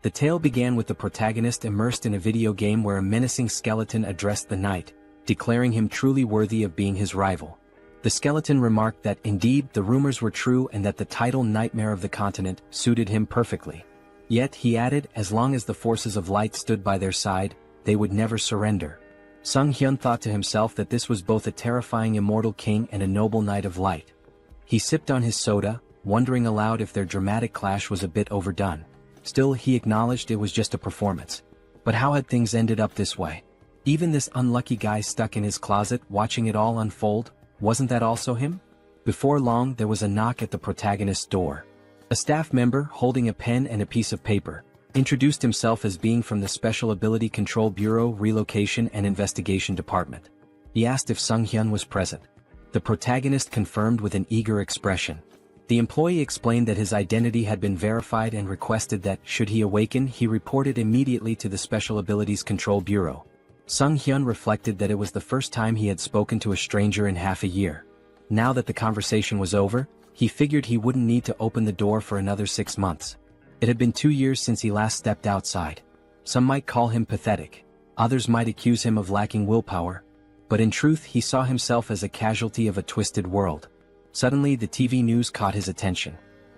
The tale began with the protagonist immersed in a video game where a menacing skeleton addressed the knight, declaring him truly worthy of being his rival. The skeleton remarked that indeed the rumors were true and that the title Nightmare of the Continent suited him perfectly. Yet, he added, as long as the forces of light stood by their side, they would never surrender. Sunghyun thought to himself that this was both a terrifying immortal king and a noble knight of light. He sipped on his soda, wondering aloud if their dramatic clash was a bit overdone. Still, he acknowledged it was just a performance. But how had things ended up this way? Even this unlucky guy stuck in his closet watching it all unfold, wasn't that also him? Before long there was a knock at the protagonist's door. A staff member, holding a pen and a piece of paper, introduced himself as being from the Special Ability Control Bureau Relocation and Investigation Department. He asked if Sunghyun was present. The protagonist confirmed with an eager expression. The employee explained that his identity had been verified and requested that, should he awaken, he report it immediately to the Special Abilities Control Bureau. Sunghyun reflected that it was the first time he had spoken to a stranger in half a year. Now that the conversation was over, he figured he wouldn't need to open the door for another 6 months. It had been 2 years since he last stepped outside. Some might call him pathetic. Others might accuse him of lacking willpower. But in truth he saw himself as a casualty of a twisted world. Suddenly the TV news caught his attention.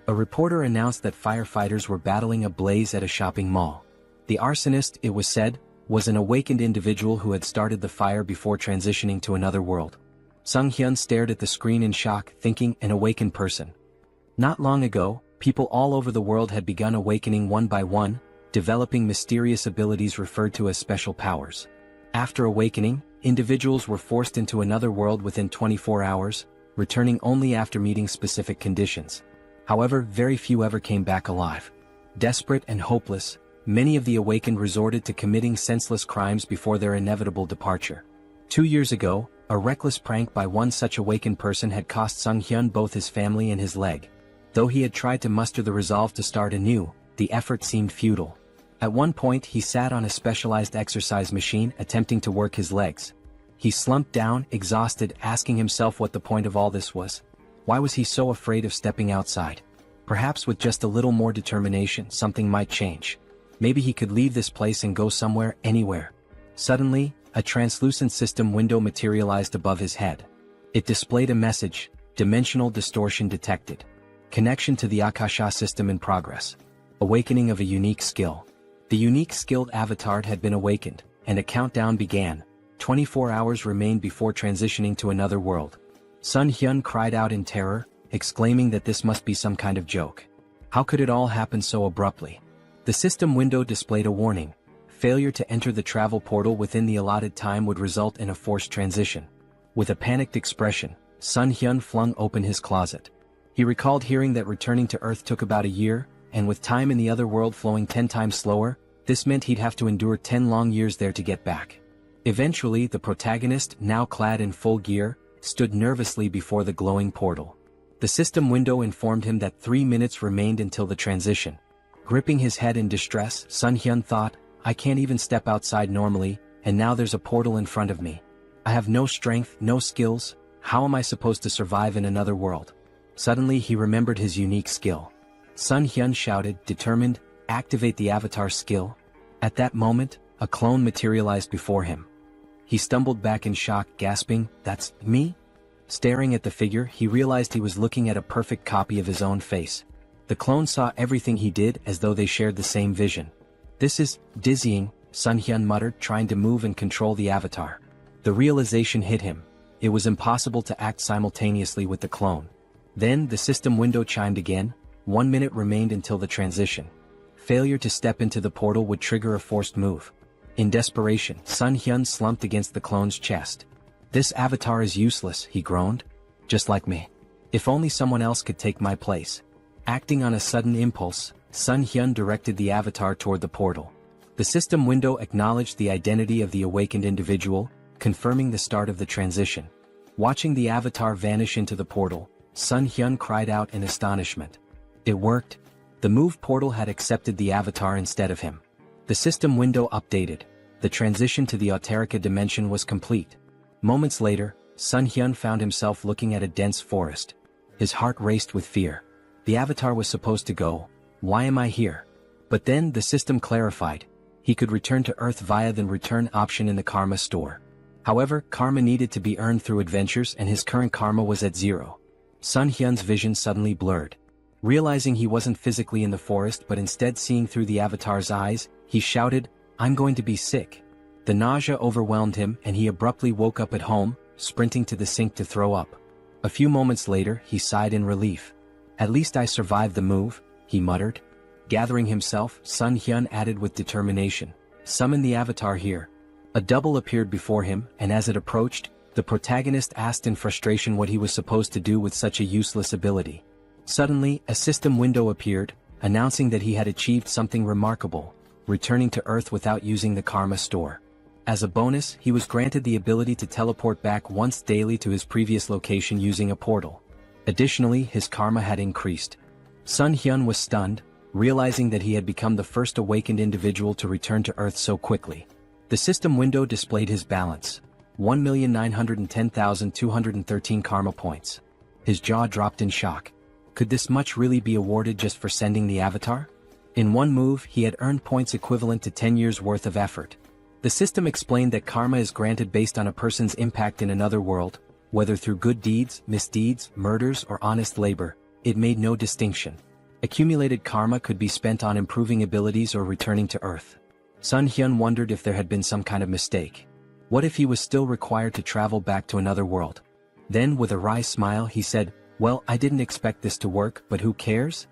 A reporter announced that firefighters were battling a blaze at a shopping mall. The arsonist, it was said, was an awakened individual who had started the fire before transitioning to another world. Sunghyun stared at the screen in shock, thinking, an awakened person. Not long ago, people all over the world had begun awakening one by one, developing mysterious abilities referred to as special powers. After awakening, individuals were forced into another world within 24 hours, returning only after meeting specific conditions. However, very few ever came back alive. Desperate and hopeless, many of the awakened resorted to committing senseless crimes before their inevitable departure. 2 years ago, a reckless prank by one such awakened person had cost Sunghyun both his family and his leg. Though he had tried to muster the resolve to start anew, the effort seemed futile. At one point he sat on a specialized exercise machine attempting to work his legs. He slumped down, exhausted, asking himself what the point of all this was. Why was he so afraid of stepping outside? Perhaps with just a little more determination, something might change. Maybe he could leave this place and go somewhere, anywhere. Suddenly, a translucent system window materialized above his head. It displayed a message, dimensional distortion detected. Connection to the Akasha system in progress. Awakening of a unique skill. The unique skilled avatar had been awakened, and a countdown began. 24 hours remained before transitioning to another world. Sunghyun cried out in terror, exclaiming that this must be some kind of joke. How could it all happen so abruptly? The system window displayed a warning. Failure to enter the travel portal within the allotted time would result in a forced transition. With a panicked expression, Sunghyun flung open his closet. He recalled hearing that returning to Earth took about a year, and with time in the other world flowing 10 times slower, this meant he'd have to endure 10 long years there to get back. Eventually, the protagonist, now clad in full gear, stood nervously before the glowing portal. The system window informed him that 3 minutes remained until the transition. Gripping his head in distress, Sunghyun thought, I can't even step outside normally, and now there's a portal in front of me. I have no strength, no skills, how am I supposed to survive in another world? Suddenly he remembered his unique skill. Sunghyun shouted, determined, activate the avatar skill. At that moment, a clone materialized before him. He stumbled back in shock, gasping, that's me? Staring at the figure, he realized he was looking at a perfect copy of his own face. The clone saw everything he did as though they shared the same vision. This is dizzying, Sunghyun muttered, trying to move and control the avatar. The realization hit him. It was impossible to act simultaneously with the clone. Then the system window chimed again. 1 minute remained until the transition. Failure to step into the portal would trigger a forced move. In desperation, Sunghyun slumped against the clone's chest. This avatar is useless, he groaned. Just like me. If only someone else could take my place. Acting on a sudden impulse, Sunghyun directed the avatar toward the portal. The system window acknowledged the identity of the awakened individual, confirming the start of the transition. Watching the avatar vanish into the portal, Sunghyun cried out in astonishment. It worked. The move portal had accepted the avatar instead of him. The system window updated. The transition to the Auterica dimension was complete. Moments later, Sunghyun found himself looking at a dense forest. His heart raced with fear. The avatar was supposed to go. Why am I here? But then the system clarified. He could return to Earth via the return option in the karma store. However, karma needed to be earned through adventures and his current karma was at 0. Sunghyun's vision suddenly blurred. Realizing he wasn't physically in the forest but instead seeing through the avatar's eyes, he shouted, "I'm going to be sick." The nausea overwhelmed him and he abruptly woke up at home, sprinting to the sink to throw up. A few moments later, he sighed in relief. "At least I survived the move," he muttered. Gathering himself, Sunghyun added with determination, "Summon the avatar here." A double appeared before him, and as it approached, the protagonist asked in frustration what he was supposed to do with such a useless ability. Suddenly, a system window appeared, announcing that he had achieved something remarkable, returning to Earth without using the karma store. As a bonus, he was granted the ability to teleport back once daily to his previous location using a portal. Additionally, his karma had increased. Sunghyun was stunned, realizing that he had become the first awakened individual to return to Earth so quickly. The system window displayed his balance. 1,910,213 karma points. His jaw dropped in shock. Could this much really be awarded just for sending the avatar? In one move, he had earned points equivalent to 10 years' worth of effort. The system explained that karma is granted based on a person's impact in another world, whether through good deeds, misdeeds, murders, or honest labor. It made no distinction. Accumulated karma could be spent on improving abilities or returning to Earth. Sunghyun wondered if there had been some kind of mistake. What if he was still required to travel back to another world? Then, with a wry smile, he said, "Well, I didn't expect this to work, but who cares?"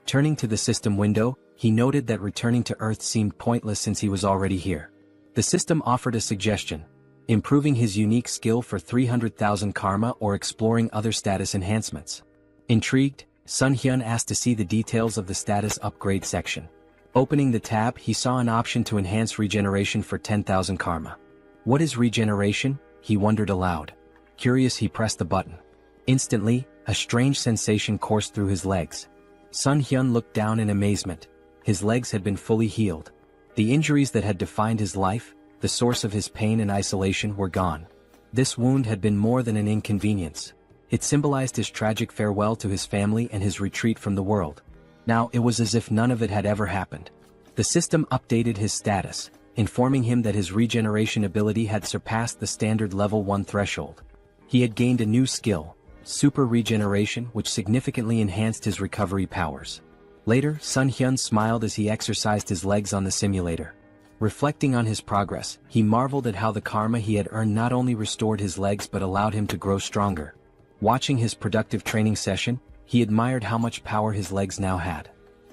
Turning to the system window, he noted that returning to Earth seemed pointless since he was already here. The system offered a suggestion: improving his unique skill for 300,000 karma or exploring other status enhancements. Intrigued, Sunghyun asked to see the details of the status upgrade section. Opening the tab, he saw an option to enhance regeneration for 10,000 karma. What is regeneration? He wondered aloud. Curious, he pressed the button. Instantly, a strange sensation coursed through his legs. Sunghyun looked down in amazement. His legs had been fully healed. The injuries that had defined his life, the source of his pain and isolation, were gone. This wound had been more than an inconvenience. It symbolized his tragic farewell to his family and his retreat from the world. Now it was as if none of it had ever happened. The system updated his status, informing him that his regeneration ability had surpassed the standard level 1 threshold. He had gained a new skill, super regeneration, which significantly enhanced his recovery powers. Later, Sunghyun smiled as he exercised his legs on the simulator. Reflecting on his progress, he marveled at how the karma he had earned not only restored his legs but allowed him to grow stronger. Watching his productive training session, he admired how much power his legs now had.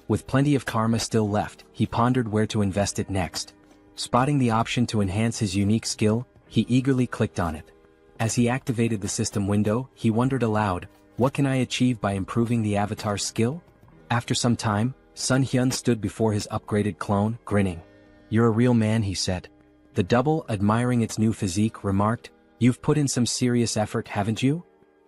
With plenty of karma still left, he pondered where to invest it next. Spotting the option to enhance his unique skill, he eagerly clicked on it. As he activated the system window, he wondered aloud, what can I achieve by improving the avatar's skill? After some time, Sunghyun stood before his upgraded clone, grinning. "You're a real man," he said. The double, admiring its new physique, remarked, "You've put in some serious effort, haven't you?"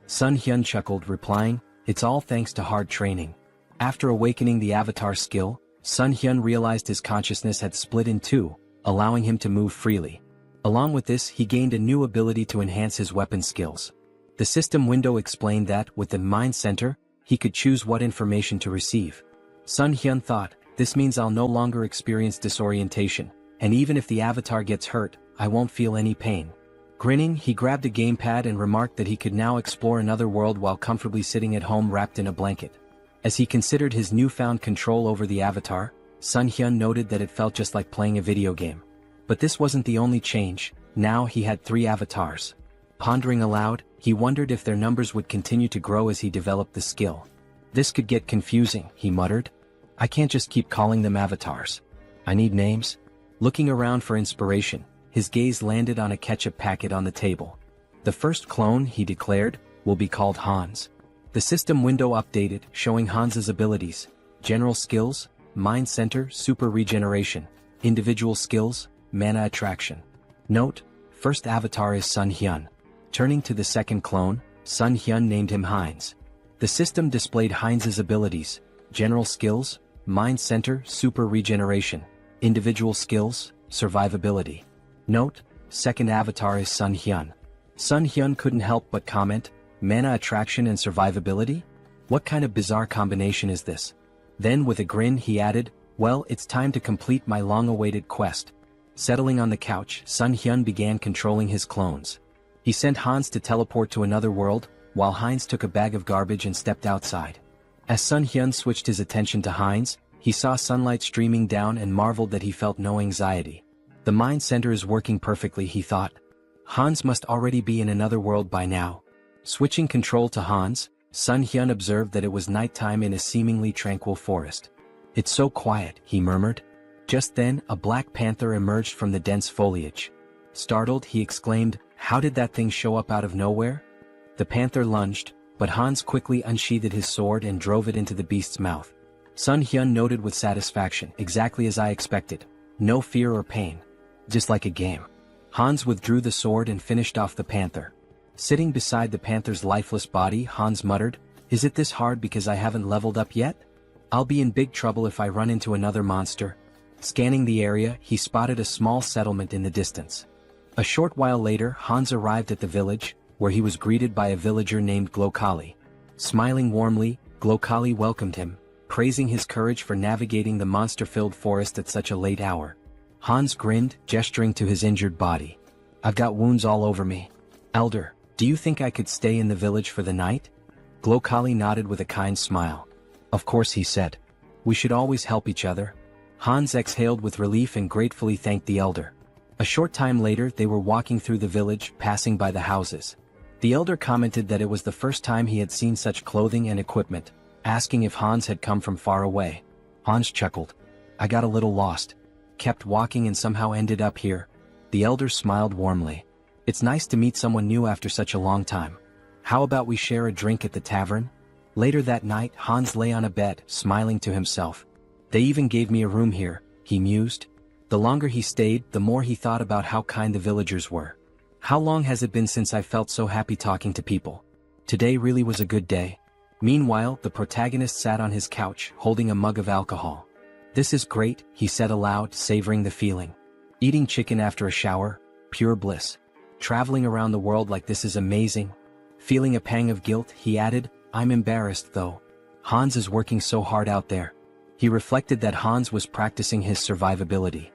Sunghyun chuckled, replying, "It's all thanks to hard training." After awakening the avatar skill, Sunghyun realized his consciousness had split in two, allowing him to move freely. Along with this, he gained a new ability to enhance his weapon skills. The system window explained that, with the Mind Center, he could choose what information to receive. Sunghyun thought, this means I'll no longer experience disorientation, and even if the avatar gets hurt, I won't feel any pain. Grinning, he grabbed a gamepad and remarked that he could now explore another world while comfortably sitting at home wrapped in a blanket. As he considered his newfound control over the avatar, Sunghyun noted that it felt just like playing a video game. But this wasn't the only change. Now he had 3 avatars. Pondering aloud, he wondered if their numbers would continue to grow as he developed the skill. This could get confusing, he muttered. I can't just keep calling them avatars. I need names. Looking around for inspiration, his gaze landed on a ketchup packet on the table. The first clone, he declared, will be called Hans. The system window updated, showing Hans's abilities: general skills, mind center, super regeneration; individual skills, mana attraction. Note: first avatar is Sunghyun. Turning to the second clone, Sunghyun named him Heinz. The system displayed Heinz's abilities: general skills, mind center, super regeneration; individual skills, survivability. Note: second avatar is Sunghyun. Sunghyun couldn't help but comment, mana attraction and survivability? What kind of bizarre combination is this? Then with a grin he added, Well, it's time to complete my long-awaited quest. Settling on the couch, Sunghyun began controlling his clones. He sent Hans to teleport to another world, while Heinz took a bag of garbage and stepped outside. As Sunghyun switched his attention to Heinz, he saw sunlight streaming down and marveled that he felt no anxiety. The mind center is working perfectly, he thought. Hans must already be in another world by now. Switching control to Hans, Sunghyun observed that it was nighttime in a seemingly tranquil forest. "It's so quiet," he murmured. Just then, a black panther emerged from the dense foliage. Startled, he exclaimed, "How did that thing show up out of nowhere?" The panther lunged, but Hans quickly unsheathed his sword and drove it into the beast's mouth. Sunghyun noted with satisfaction, "Exactly as I expected. No fear or pain. Just like a game." Hans withdrew the sword and finished off the panther. Sitting beside the panther's lifeless body, Hans muttered, "Is it this hard because I haven't leveled up yet? I'll be in big trouble if I run into another monster." Scanning the area, he spotted a small settlement in the distance. A short while later, Hans arrived at the village, where he was greeted by a villager named Glokali. Smiling warmly, Glokali welcomed him, praising his courage for navigating the monster-filled forest at such a late hour. Hans grinned, gesturing to his injured body. "I've got wounds all over me. Elder, do you think I could stay in the village for the night?" Glokali nodded with a kind smile. "Of course," he said. "We should always help each other." Hans exhaled with relief and gratefully thanked the elder. A short time later, they were walking through the village, passing by the houses. The elder commented that it was the first time he had seen such clothing and equipment, asking if Hans had come from far away. Hans chuckled. "I got a little lost. Kept walking and somehow ended up here." The elder smiled warmly. "It's nice to meet someone new after such a long time. How about we share a drink at the tavern?" Later that night, Hans lay on a bed, smiling to himself. "They even gave me a room here," he mused. The longer he stayed, the more he thought about how kind the villagers were. "How long has it been since I felt so happy talking to people? Today really was a good day." Meanwhile, the protagonist sat on his couch, holding a mug of alcohol. "This is great," he said aloud, savoring the feeling. "Eating chicken after a shower, pure bliss. Traveling around the world like this is amazing." Feeling a pang of guilt, he added, "I'm embarrassed though. Hans is working so hard out there." He reflected that Hans was practicing his survivability.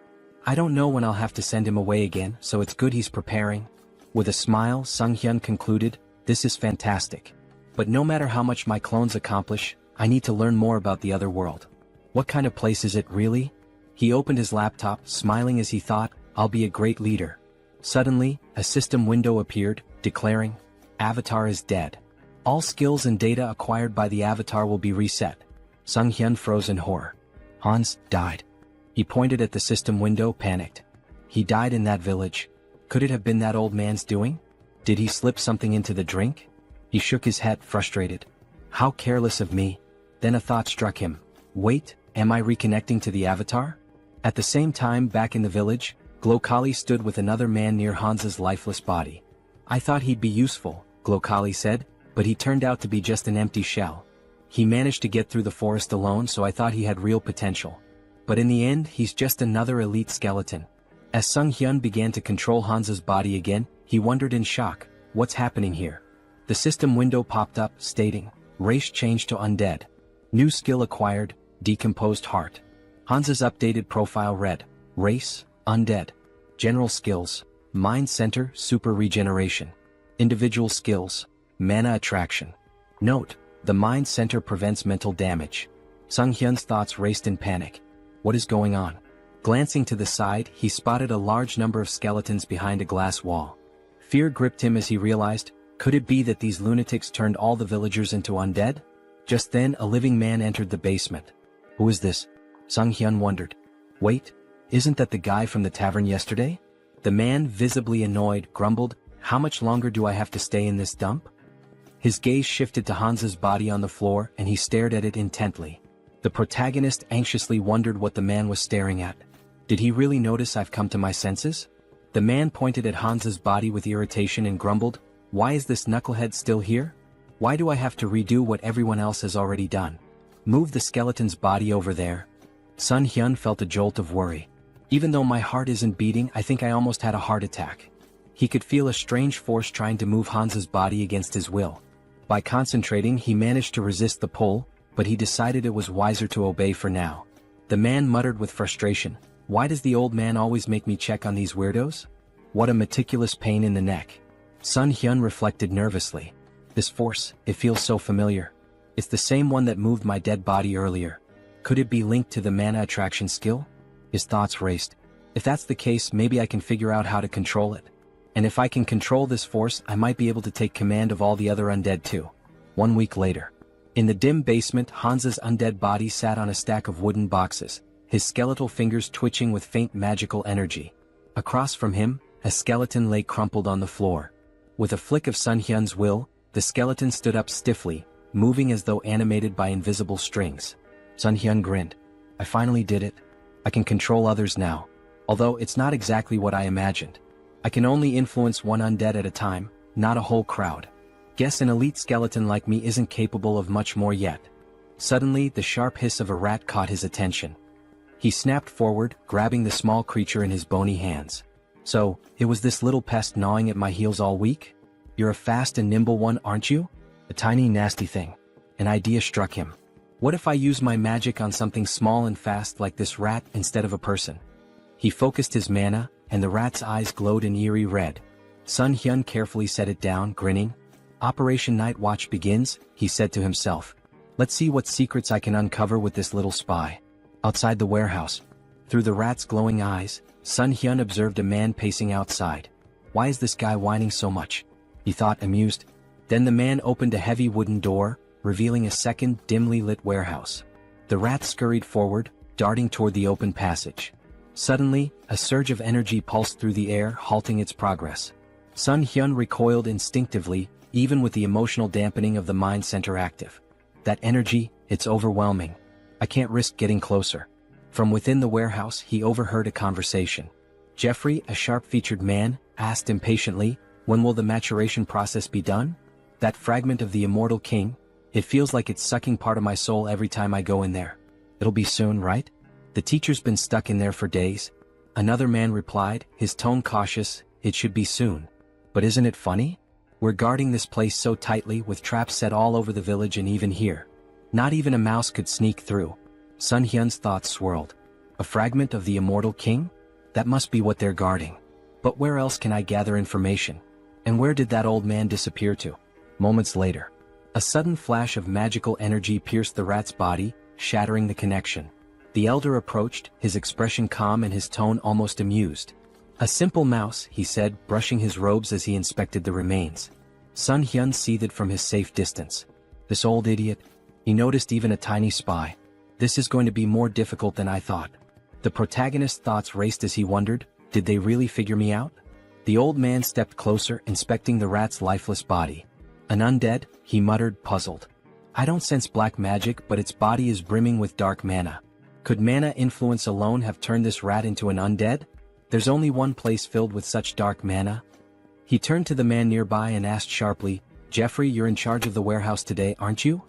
"I don't know when I'll have to send him away again, so it's good he's preparing." With a smile, Sunghyun concluded, "This is fantastic. But no matter how much my clones accomplish, I need to learn more about the other world. What kind of place is it really?" He opened his laptop, smiling as he thought, "I'll be a great leader." Suddenly, a system window appeared, declaring, "Avatar is dead. All skills and data acquired by the avatar will be reset." Sunghyun froze in horror. Hans died. He pointed at the system window, panicked. He died in that village. Could it have been that old man's doing? Did he slip something into the drink? He shook his head, frustrated. How careless of me. Then a thought struck him. Wait, am I reconnecting to the avatar? At the same time, back in the village, Glokali stood with another man near Hans's lifeless body. "I thought he'd be useful," Glokali said, "but he turned out to be just an empty shell. He managed to get through the forest alone, so I thought he had real potential. But in the end, he's just another elite skeleton." As Sunghyun began to control Hans's body again, he wondered in shock, what's happening here? The system window popped up, stating, "Race changed to undead. New skill acquired, decomposed heart." Hans's updated profile read, "Race, undead. General skills, mind center, super regeneration. Individual skills, mana attraction. Note, the mind center prevents mental damage." Sunghyun's thoughts raced in panic. What is going on? Glancing to the side, he spotted a large number of skeletons behind a glass wall. Fear gripped him as he realized, could it be that these lunatics turned all the villagers into undead? Just then, a living man entered the basement. Who is this? Sunghyun wondered. Wait, isn't that the guy from the tavern yesterday? The man, visibly annoyed, grumbled, "How much longer do I have to stay in this dump?" His gaze shifted to Hans's body on the floor and he stared at it intently. The protagonist anxiously wondered what the man was staring at. Did he really notice I've come to my senses? The man pointed at Hans's body with irritation and grumbled, "Why is this knucklehead still here? Why do I have to redo what everyone else has already done? Move the skeleton's body over there." Sunghyun felt a jolt of worry. "Even though my heart isn't beating, I think I almost had a heart attack." He could feel a strange force trying to move Hans's body against his will. By concentrating, he managed to resist the pull, but he decided it was wiser to obey for now. The man muttered with frustration, "Why does the old man always make me check on these weirdos? What a meticulous pain in the neck." Sunghyun reflected nervously. "This force, it feels so familiar. It's the same one that moved my dead body earlier. Could it be linked to the mana attraction skill?" His thoughts raced. "If that's the case, maybe I can figure out how to control it. And if I can control this force, I might be able to take command of all the other undead too." 1 week later. In the dim basement, Hansa's undead body sat on a stack of wooden boxes, his skeletal fingers twitching with faint magical energy. Across from him, a skeleton lay crumpled on the floor. With a flick of Sunghyun's will, the skeleton stood up stiffly, moving as though animated by invisible strings. Sunghyun grinned. "I finally did it. I can control others now. Although it's not exactly what I imagined. I can only influence one undead at a time, not a whole crowd. Guess an elite skeleton like me isn't capable of much more yet." Suddenly, the sharp hiss of a rat caught his attention. He snapped forward, grabbing the small creature in his bony hands. "So, it was this little pest gnawing at my heels all week? You're a fast and nimble one, aren't you?" A tiny nasty thing. An idea struck him. What if I use my magic on something small and fast like this rat instead of a person? He focused his mana, and the rat's eyes glowed an eerie red. Sunghyun carefully set it down, grinning. "Operation Night Watch begins," he said to himself. "Let's see what secrets I can uncover with this little spy." Outside the warehouse, through the rat's glowing eyes, Sunghyun observed a man pacing outside. "Why is this guy whining so much?" he thought, amused. Then the man opened a heavy wooden door, revealing a second, dimly lit warehouse. The rat scurried forward, darting toward the open passage. Suddenly, a surge of energy pulsed through the air, halting its progress. Sunghyun recoiled instinctively, even with the emotional dampening of the mind center active. "That energy, it's overwhelming. I can't risk getting closer." From within the warehouse, he overheard a conversation. Jeffrey, a sharp-featured man, asked impatiently, "When will the maturation process be done? That fragment of the immortal king, it feels like it's sucking part of my soul every time I go in there." "It'll be soon, right? The teacher's been stuck in there for days." Another man replied, his tone cautious, "It should be soon. But isn't it funny? We're guarding this place so tightly with traps set all over the village and even here. Not even a mouse could sneak through." Sunghyun's thoughts swirled. A fragment of the immortal king? That must be what they're guarding. But where else can I gather information? And where did that old man disappear to? Moments later, a sudden flash of magical energy pierced the rat's body, shattering the connection. The elder approached, his expression calm and his tone almost amused. "A simple mouse," he said, brushing his robes as he inspected the remains. Sunghyun seethed from his safe distance. This old idiot. He noticed even a tiny spy. This is going to be more difficult than I thought. The protagonist's thoughts raced as he wondered, did they really figure me out? The old man stepped closer, inspecting the rat's lifeless body. "An undead?" he muttered, puzzled. "I don't sense black magic, but its body is brimming with dark mana. Could mana influence alone have turned this rat into an undead? There's only one place filled with such dark mana." He turned to the man nearby and asked sharply, "Jeffrey, you're in charge of the warehouse today, aren't you?"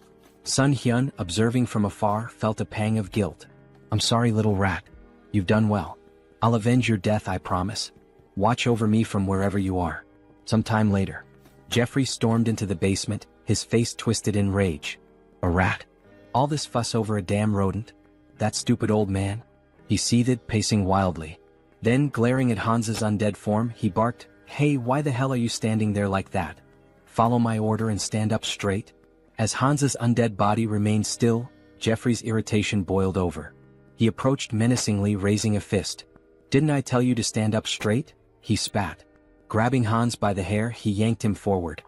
Sunghyun, observing from afar, felt a pang of guilt. "I'm sorry, little rat. You've done well. I'll avenge your death, I promise. Watch over me from wherever you are." Some time later, Jeffrey stormed into the basement, his face twisted in rage. "A rat? All this fuss over a damn rodent? That stupid old man?" He seethed, pacing wildly. Then, glaring at Hansa's undead form, he barked, "Hey, why the hell are you standing there like that? Follow my order and stand up straight." As Hansa's undead body remained still, Jeffrey's irritation boiled over. He approached menacingly, raising a fist. "Didn't I tell you to stand up straight?" he spat. Grabbing Hans by the hair, he yanked him forward.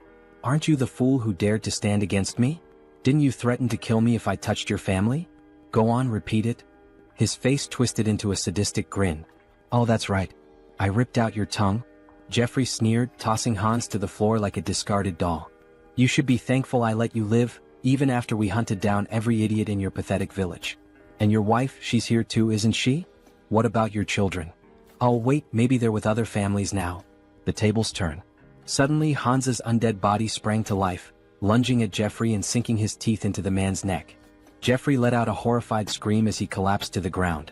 "Aren't you the fool who dared to stand against me? Didn't you threaten to kill me if I touched your family? Go on, repeat it." His face twisted into a sadistic grin. "Oh, that's right. I ripped out your tongue." Jeffrey sneered, tossing Hans to the floor like a discarded doll. "You should be thankful I let you live, even after we hunted down every idiot in your pathetic village. And your wife, she's here too, isn't she? What about your children? Oh wait, maybe they're with other families now." The tables turn. Suddenly, Hansa's undead body sprang to life, lunging at Jeffrey and sinking his teeth into the man's neck. Jeffrey let out a horrified scream as he collapsed to the ground.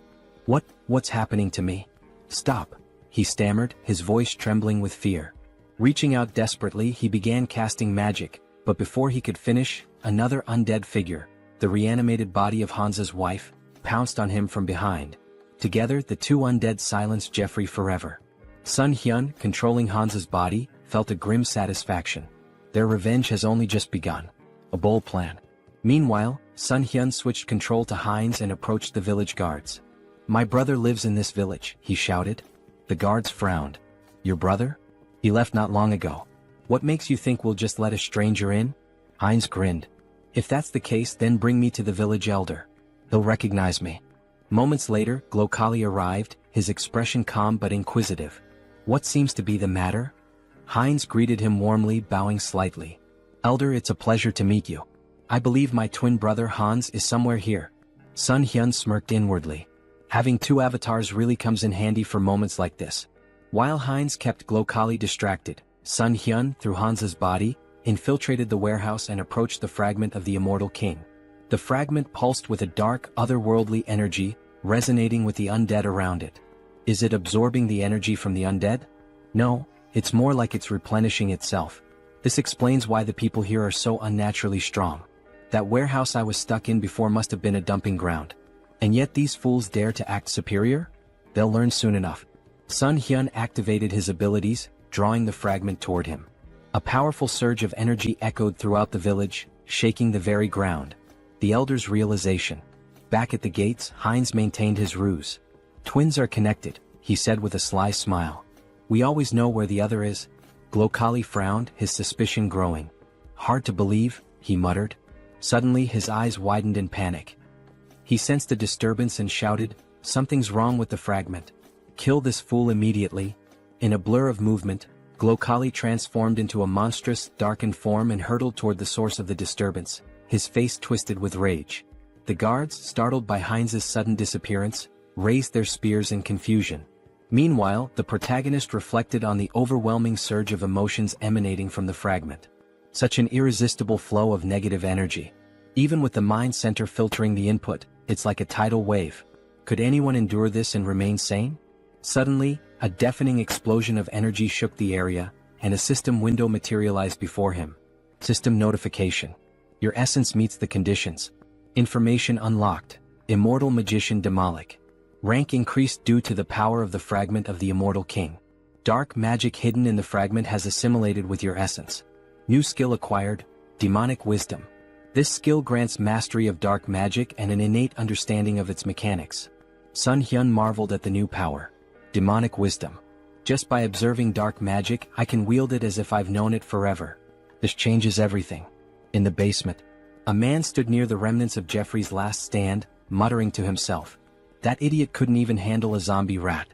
What's happening to me? Stop," he stammered, his voice trembling with fear. Reaching out desperately, he began casting magic, but before he could finish, another undead figure, the reanimated body of Hansa's wife, pounced on him from behind. Together, the two undead silenced Jeffrey forever. Sunghyun, controlling Hansa's body, felt a grim satisfaction. Their revenge has only just begun. A bold plan. Meanwhile, Sunghyun switched control to Heinz and approached the village guards. "My brother lives in this village," he shouted. The guards frowned. "Your brother? He left not long ago. What makes you think we'll just let a stranger in?" Heinz grinned. "If that's the case, then bring me to the village elder. He'll recognize me." Moments later, Glokali arrived, his expression calm but inquisitive. "What seems to be the matter?" Heinz greeted him warmly, bowing slightly. "Elder, it's a pleasure to meet you. I believe my twin brother Hans is somewhere here." Sunghyun smirked inwardly. Having two avatars really comes in handy for moments like this. While Heinz kept Glokali distracted, Sunghyun, through Hansa's body, infiltrated the warehouse and approached the fragment of the immortal king. The fragment pulsed with a dark, otherworldly energy, resonating with the undead around it. Is it absorbing the energy from the undead? No, it's more like it's replenishing itself. This explains why the people here are so unnaturally strong. That warehouse I was stuck in before must have been a dumping ground. And yet these fools dare to act superior? They'll learn soon enough. Sunghyun activated his abilities, drawing the fragment toward him. A powerful surge of energy echoed throughout the village, shaking the very ground. The elder's realization. Back at the gates, Heinz maintained his ruse. "Twins are connected," he said with a sly smile. "We always know where the other is." Glokali frowned, his suspicion growing. "Hard to believe," he muttered. Suddenly his eyes widened in panic. He sensed a disturbance and shouted, "Something's wrong with the fragment. Kill this fool immediately." In a blur of movement, Glokali transformed into a monstrous, darkened form and hurtled toward the source of the disturbance, his face twisted with rage. The guards, startled by Heinz's sudden disappearance, raised their spears in confusion. Meanwhile, the protagonist reflected on the overwhelming surge of emotions emanating from the fragment. Such an irresistible flow of negative energy. Even with the mind center filtering the input, it's like a tidal wave. Could anyone endure this and remain sane? Suddenly, a deafening explosion of energy shook the area, and a system window materialized before him. System notification. Your essence meets the conditions. Information unlocked. Immortal magician Demolic. Rank increased due to the power of the fragment of the immortal king. Dark magic hidden in the fragment has assimilated with your essence. New skill acquired, demonic wisdom. This skill grants mastery of dark magic and an innate understanding of its mechanics. Sunghyun marveled at the new power. Demonic wisdom. Just by observing dark magic, I can wield it as if I've known it forever. This changes everything. In the basement, a man stood near the remnants of Jeffrey's last stand, muttering to himself. That idiot couldn't even handle a zombie rat.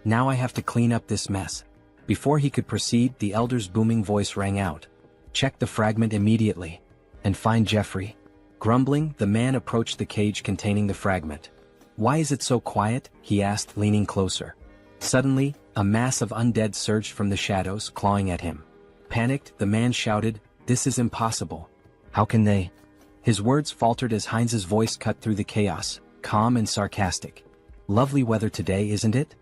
Now I have to clean up this mess. Before he could proceed, the elder's booming voice rang out. Check the fragment immediately. And find Jeffrey. Grumbling, the man approached the cage containing the fragment. Why is it so quiet? He asked, leaning closer. Suddenly, a mass of undead surged from the shadows, clawing at him. Panicked, the man shouted, "This is impossible. How can they?" His words faltered as Heinz's voice cut through the chaos, calm and sarcastic. "Lovely weather today, isn't it?"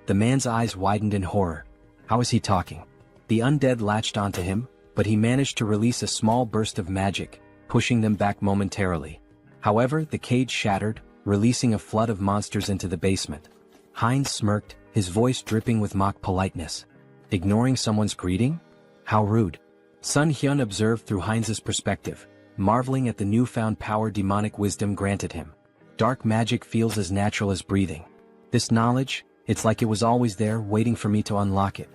The man's eyes widened in horror. How is he talking? The undead latched onto him, but he managed to release a small burst of magic, pushing them back momentarily. However, the cage shattered, releasing a flood of monsters into the basement. Heinz smirked, his voice dripping with mock politeness. Ignoring someone's greeting? How rude. Sunghyun observed through Heinz's perspective, marveling at the newfound power demonic wisdom granted him. Dark magic feels as natural as breathing. This knowledge, it's like it was always there waiting for me to unlock it.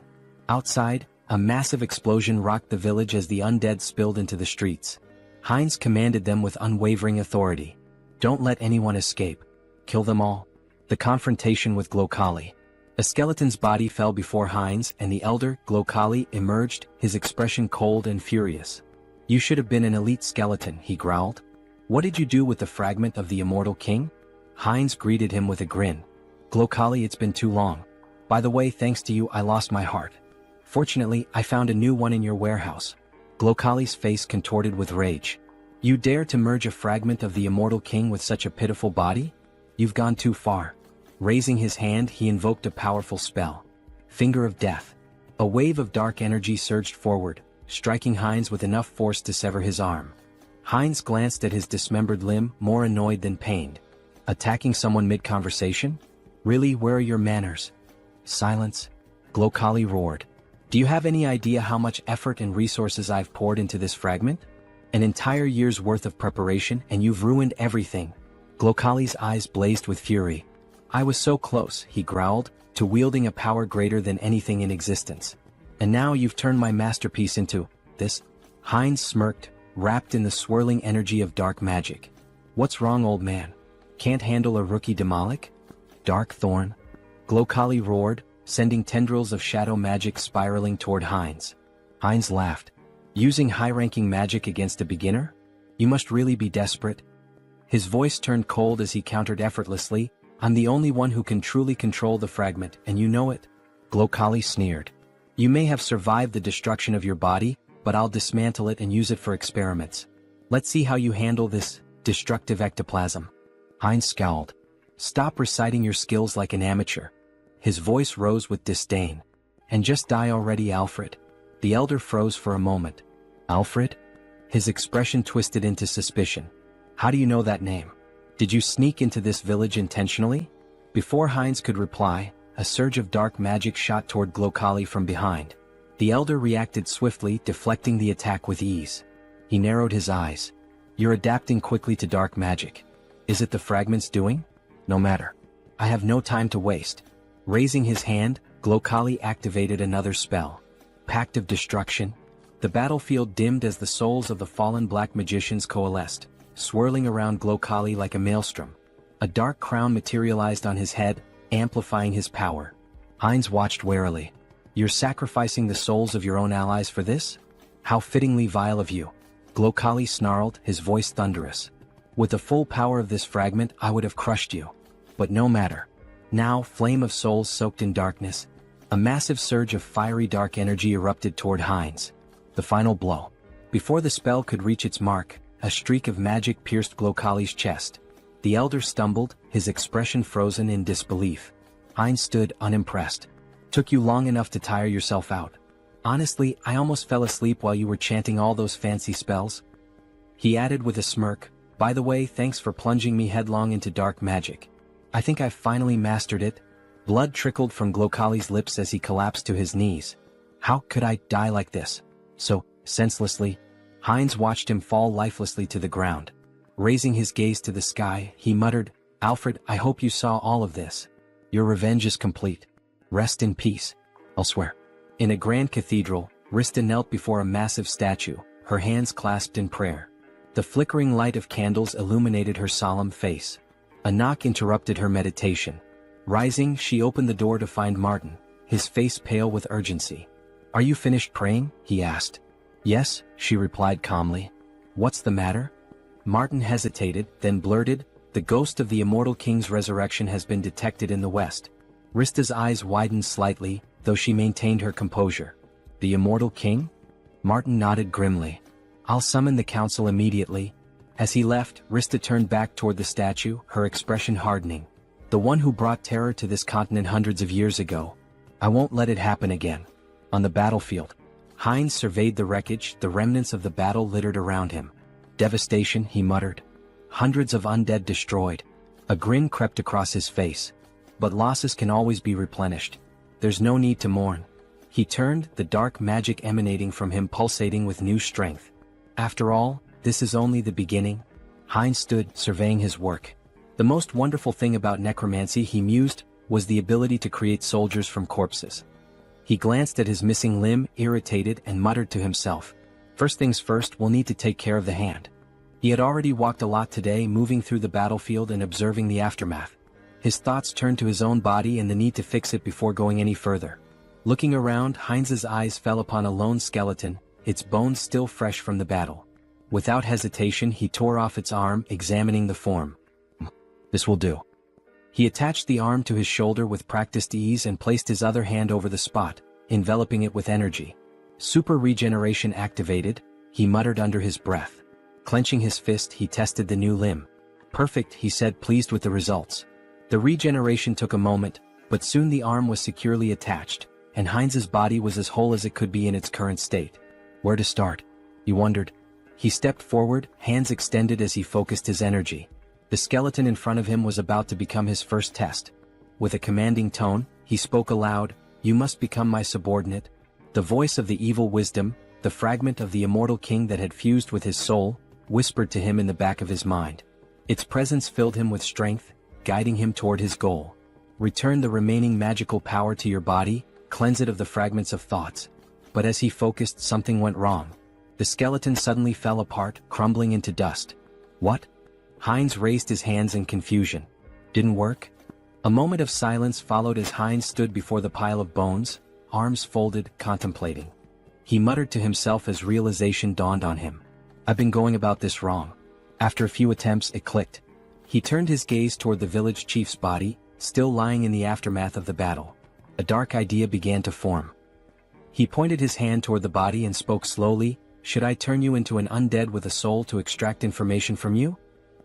Outside, a massive explosion rocked the village as the undead spilled into the streets. Heinz commanded them with unwavering authority. Don't let anyone escape. Kill them all. The confrontation with Glokali. A skeleton's body fell before Heinz, and the elder, Glokali, emerged, his expression cold and furious. You should have been an elite skeleton, he growled. What did you do with the fragment of the immortal king? Heinz greeted him with a grin. Glokali, it's been too long. By the way, thanks to you I lost my heart. Fortunately, I found a new one in your warehouse. Glokali's face contorted with rage. You dare to merge a fragment of the immortal king with such a pitiful body? You've gone too far. Raising his hand, he invoked a powerful spell. Finger of Death. A wave of dark energy surged forward, striking Heinz with enough force to sever his arm. Heinz glanced at his dismembered limb, more annoyed than pained. Attacking someone mid-conversation? Really, where are your manners? Silence. Glokali roared. Do you have any idea how much effort and resources I've poured into this fragment? An entire year's worth of preparation, and you've ruined everything. Glokali's eyes blazed with fury. I was so close, he growled, to wielding a power greater than anything in existence. And now you've turned my masterpiece into this? Heinz smirked, wrapped in the swirling energy of dark magic. What's wrong, old man? Can't handle a rookie Demolic? Dark Thorn? Glokali roared, sending tendrils of shadow magic spiraling toward Heinz. Heinz laughed. Using high-ranking magic against a beginner? You must really be desperate. His voice turned cold as he countered effortlessly. I'm the only one who can truly control the fragment, and you know it. Glokali sneered. You may have survived the destruction of your body, but I'll dismantle it and use it for experiments. Let's see how you handle this destructive ectoplasm. Heinz scowled. Stop reciting your skills like an amateur. His voice rose with disdain. And just die already, Alfred. The elder froze for a moment. Alfred? His expression twisted into suspicion. How do you know that name? Did you sneak into this village intentionally? Before Heinz could reply, a surge of dark magic shot toward Glokali from behind. The elder reacted swiftly, deflecting the attack with ease. He narrowed his eyes. You're adapting quickly to dark magic. Is it the fragment's doing? No matter. I have no time to waste. Raising his hand, Glokali activated another spell. Pact of Destruction. The battlefield dimmed as the souls of the fallen black magicians coalesced, swirling around Glokali like a maelstrom. A dark crown materialized on his head, amplifying his power. Heinz watched warily. You're sacrificing the souls of your own allies for this? How fittingly vile of you. Glokali snarled, his voice thunderous. With the full power of this fragment, I would have crushed you. But no matter. Now, flame of souls soaked in darkness. A massive surge of fiery dark energy erupted toward Heinz. The final blow. Before the spell could reach its mark, a streak of magic pierced Glokali's chest. The elder stumbled, his expression frozen in disbelief. Heinz stood unimpressed. Took you long enough to tire yourself out. Honestly, I almost fell asleep while you were chanting all those fancy spells. He added with a smirk, by the way, thanks for plunging me headlong into dark magic. I think I've finally mastered it. Blood trickled from Glokali's lips as he collapsed to his knees. How could I die like this? So, senselessly. Heinz watched him fall lifelessly to the ground. Raising his gaze to the sky, he muttered, Alfred, I hope you saw all of this. Your revenge is complete. Rest in peace. Elsewhere. In a grand cathedral, Rista knelt before a massive statue, her hands clasped in prayer. The flickering light of candles illuminated her solemn face. A knock interrupted her meditation. Rising, she opened the door to find Martin, his face pale with urgency. Are you finished praying? He asked. Yes, she replied calmly. What's the matter? Martin hesitated, then blurted, the ghost of the immortal king's resurrection has been detected in the west. Rista's eyes widened slightly, though she maintained her composure. The immortal king? Martin nodded grimly. I'll summon the council immediately. As he left, Rista turned back toward the statue, her expression hardening. The one who brought terror to this continent hundreds of years ago. I won't let it happen again. On the battlefield. Heinz surveyed the wreckage, the remnants of the battle littered around him. Devastation, he muttered. Hundreds of undead destroyed. A grin crept across his face. But losses can always be replenished. There's no need to mourn. He turned, the dark magic emanating from him pulsating with new strength. After all, this is only the beginning. Heinz stood, surveying his work. The most wonderful thing about necromancy, he mused, was the ability to create soldiers from corpses. He glanced at his missing limb, irritated, and muttered to himself. First things first, we'll need to take care of the hand. He had already walked a lot today, moving through the battlefield and observing the aftermath. His thoughts turned to his own body and the need to fix it before going any further. Looking around, Heinz's eyes fell upon a lone skeleton, its bones still fresh from the battle. Without hesitation, he tore off its arm, examining the form. This will do. He attached the arm to his shoulder with practiced ease and placed his other hand over the spot, enveloping it with energy. Super regeneration activated, he muttered under his breath. Clenching his fist, he tested the new limb. Perfect, he said, pleased with the results. The regeneration took a moment, but soon the arm was securely attached, and Heinz's body was as whole as it could be in its current state. Where to start? He wondered. He stepped forward, hands extended as he focused his energy. The skeleton in front of him was about to become his first test. With a commanding tone, he spoke aloud, "You must become my subordinate." The voice of the evil wisdom, the fragment of the immortal king that had fused with his soul, whispered to him in the back of his mind. Its presence filled him with strength, guiding him toward his goal. Return the remaining magical power to your body, cleanse it of the fragments of thoughts. But as he focused, something went wrong. The skeleton suddenly fell apart, crumbling into dust. What? Heinz raised his hands in confusion. Didn't work? A moment of silence followed as Heinz stood before the pile of bones, arms folded, contemplating. He muttered to himself as realization dawned on him. I've been going about this wrong. After a few attempts, it clicked. He turned his gaze toward the village chief's body, still lying in the aftermath of the battle. A dark idea began to form. He pointed his hand toward the body and spoke slowly, "Should I turn you into an undead with a soul to extract information from you?"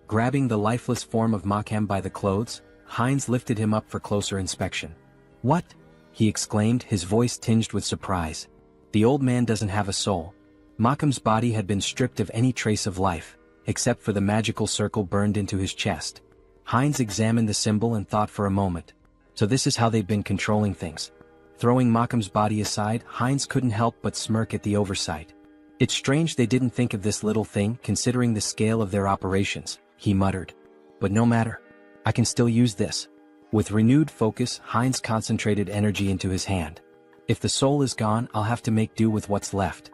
Grabbing the lifeless form of Makhem by the clothes, Heinz lifted him up for closer inspection. "What?" he exclaimed, his voice tinged with surprise. "The old man doesn't have a soul." Makhem's body had been stripped of any trace of life, except for the magical circle burned into his chest. Heinz examined the symbol and thought for a moment. So this is how they've been controlling things. Throwing Makhem's body aside, Heinz couldn't help but smirk at the oversight. It's strange they didn't think of this little thing, considering the scale of their operations, he muttered. But no matter. I can still use this. With renewed focus, Heinz concentrated energy into his hand. If the soul is gone, I'll have to make do with what's left.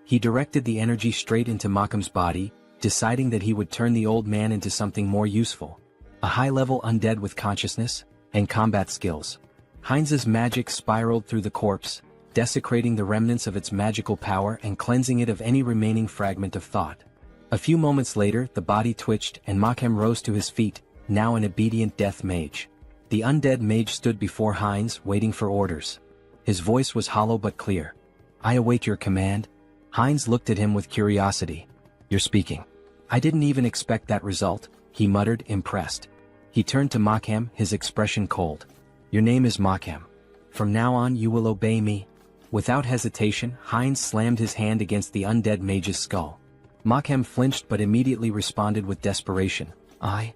He directed the energy straight into Makhem's body, deciding that he would turn the old man into something more useful. A high-level undead with consciousness and combat skills. Heinz's magic spiraled through the corpse, desecrating the remnants of its magical power and cleansing it of any remaining fragment of thought. A few moments later, the body twitched and Makhem rose to his feet, now an obedient death mage. The undead mage stood before Heinz, waiting for orders. His voice was hollow but clear. "I await your command." Heinz looked at him with curiosity. "You're speaking." "I didn't even expect that result," he muttered, impressed. He turned to Makhem, his expression cold. "Your name is Makhem. From now on you will obey me." Without hesitation, Heinz slammed his hand against the undead mage's skull. Makhem flinched but immediately responded with desperation. I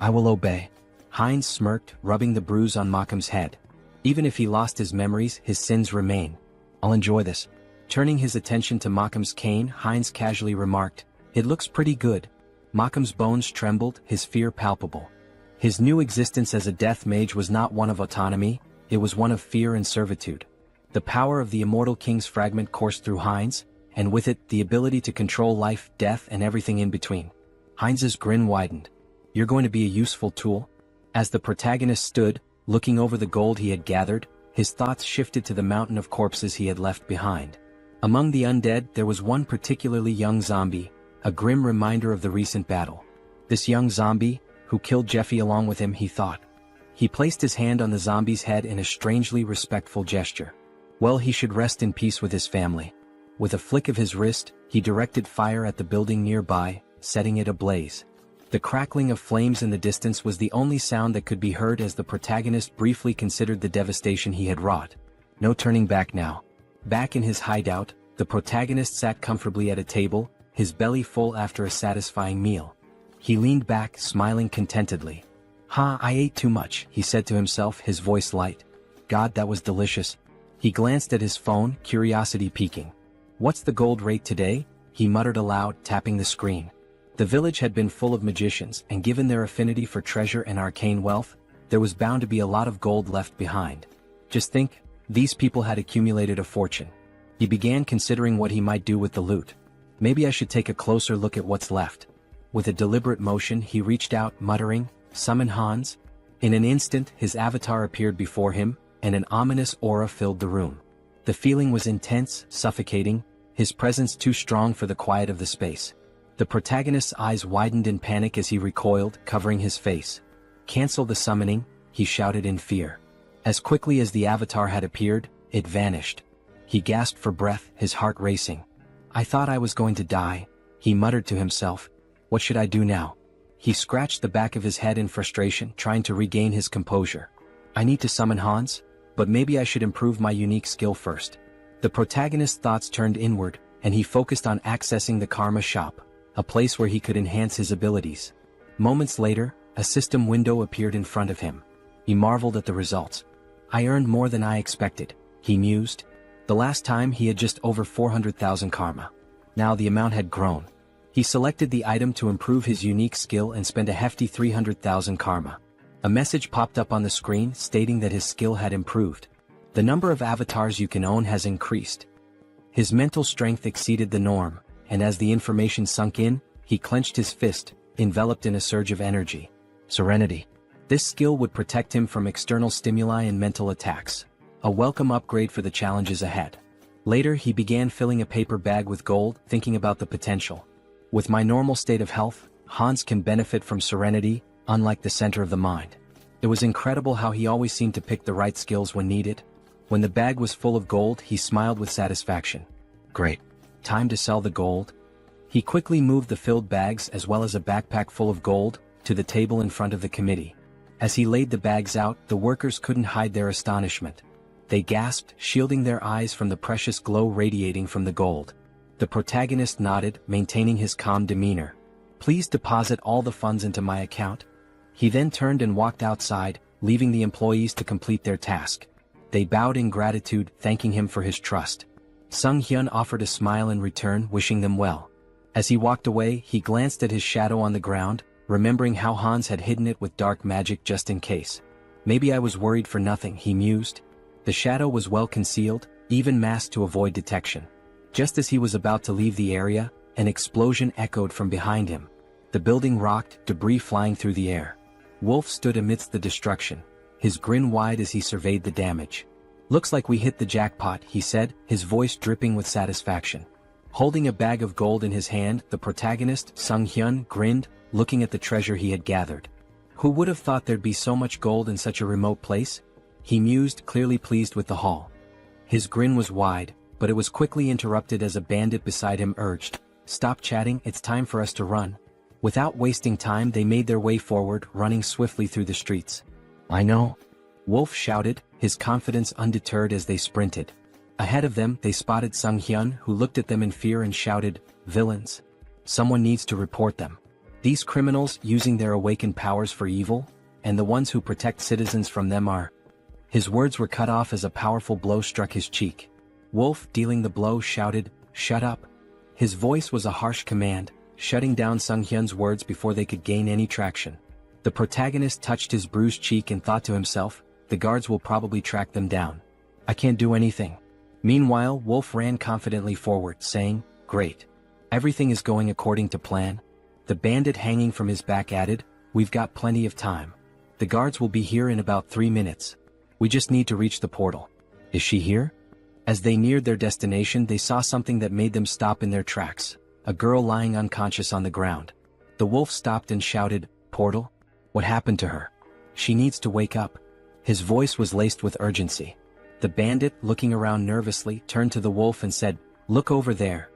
will obey." Heinz smirked, rubbing the bruise on Makhem's head. "Even if he lost his memories, his sins remain. I'll enjoy this." Turning his attention to Makhem's cane, Heinz casually remarked, "It looks pretty good." Makhem's bones trembled, his fear palpable. His new existence as a death mage was not one of autonomy, it was one of fear and servitude. The power of the immortal king's fragment coursed through Heinz, and with it the ability to control life, death and everything in between. Heinz's grin widened. "You're going to be a useful tool?" As the protagonist stood, looking over the gold he had gathered, his thoughts shifted to the mountain of corpses he had left behind. Among the undead there was one particularly young zombie, a grim reminder of the recent battle. This young zombie, who killed Jeffy along with him, he thought. He placed his hand on the zombie's head in a strangely respectful gesture. Well, he should rest in peace with his family. With a flick of his wrist, he directed fire at the building nearby, setting it ablaze. The crackling of flames in the distance was the only sound that could be heard as the protagonist briefly considered the devastation he had wrought. No turning back now. Back in his hideout, the protagonist sat comfortably at a table, his belly full after a satisfying meal. He leaned back, smiling contentedly. I ate too much," he said to himself, his voice light. "God, that was delicious." He glanced at his phone, curiosity piquing. "What's the gold rate today?" he muttered aloud, tapping the screen. The village had been full of magicians, and given their affinity for treasure and arcane wealth, there was bound to be a lot of gold left behind. Just think, these people had accumulated a fortune. He began considering what he might do with the loot. Maybe I should take a closer look at what's left. With a deliberate motion he reached out, muttering, "Summon Hans." In an instant his avatar appeared before him, and an ominous aura filled the room. The feeling was intense, suffocating, his presence too strong for the quiet of the space. The protagonist's eyes widened in panic as he recoiled, covering his face. "Cancel the summoning," he shouted in fear. As quickly as the avatar had appeared, it vanished. He gasped for breath, his heart racing. "I thought I was going to die," he muttered to himself. "What should I do now?" He scratched the back of his head in frustration, trying to regain his composure. "I need to summon Hans, but maybe I should improve my unique skill first." The protagonist's thoughts turned inward, and he focused on accessing the Karma Shop, a place where he could enhance his abilities. Moments later, A system window appeared in front of him. He marveled at the results. I earned more than I expected, he mused. The last time he had just over 400,000 karma. Now the amount had grown. He selected the item to improve his unique skill and spent a hefty 300,000 karma. A message popped up on the screen stating that his skill had improved. The number of avatars you can own has increased. His mental strength exceeded the norm, and as the information sunk in, he clenched his fist, enveloped in a surge of energy. Serenity. This skill would protect him from external stimuli and mental attacks. A welcome upgrade for the challenges ahead. Later he began filling a paper bag with gold, thinking about the potential. With my normal state of health, Hans can benefit from serenity, unlike the center of the mind. It was incredible how he always seemed to pick the right skills when needed. When the bag was full of gold, he smiled with satisfaction. Great. Time to sell the gold. He quickly moved the filled bags as well as a backpack full of gold to the table in front of the committee. As he laid the bags out, the workers couldn't hide their astonishment. They gasped, shielding their eyes from the precious glow radiating from the gold. The protagonist nodded, maintaining his calm demeanor. Please deposit all the funds into my account. He then turned and walked outside, leaving the employees to complete their task. They bowed in gratitude, thanking him for his trust. Sunghyun offered a smile in return, wishing them well. As he walked away, he glanced at his shadow on the ground, remembering how Hans had hidden it with dark magic just in case. Maybe I was worried for nothing, he mused. The shadow was well concealed, even masked to avoid detection. Just as he was about to leave the area, an explosion echoed from behind him. The building rocked, debris flying through the air. Wolf stood amidst the destruction, his grin wide as he surveyed the damage. Looks like we hit the jackpot, he said, his voice dripping with satisfaction. Holding a bag of gold in his hand, the protagonist, Sunghyun, grinned, looking at the treasure he had gathered. Who would have thought there'd be so much gold in such a remote place? He mused, clearly pleased with the haul. His grin was wide, but it was quickly interrupted as a bandit beside him urged, "Stop chatting, it's time for us to run." Without wasting time, they made their way forward, running swiftly through the streets. I know. Wolf shouted, his confidence undeterred as they sprinted. Ahead of them, they spotted Sunghyun, who looked at them in fear and shouted, "Villains. Someone needs to report them. These criminals using their awakened powers for evil, and the ones who protect citizens from them are..." His words were cut off as a powerful blow struck his cheek. Wolf, dealing the blow, shouted, "Shut up." His voice was a harsh command, shutting down Sunghyun's words before they could gain any traction. The protagonist touched his bruised cheek and thought to himself, the guards will probably track them down. I can't do anything. Meanwhile, Wolf ran confidently forward, saying, "Great. Everything is going according to plan." The bandit hanging from his back added, "We've got plenty of time. The guards will be here in about 3 minutes. We just need to reach the portal." Is she here? As they neared their destination, they saw something that made them stop in their tracks. A girl lying unconscious on the ground. The wolf stopped and shouted, "Portal? What happened to her? She needs to wake up." His voice was laced with urgency. The bandit, looking around nervously, turned to the wolf and said, "Look over there."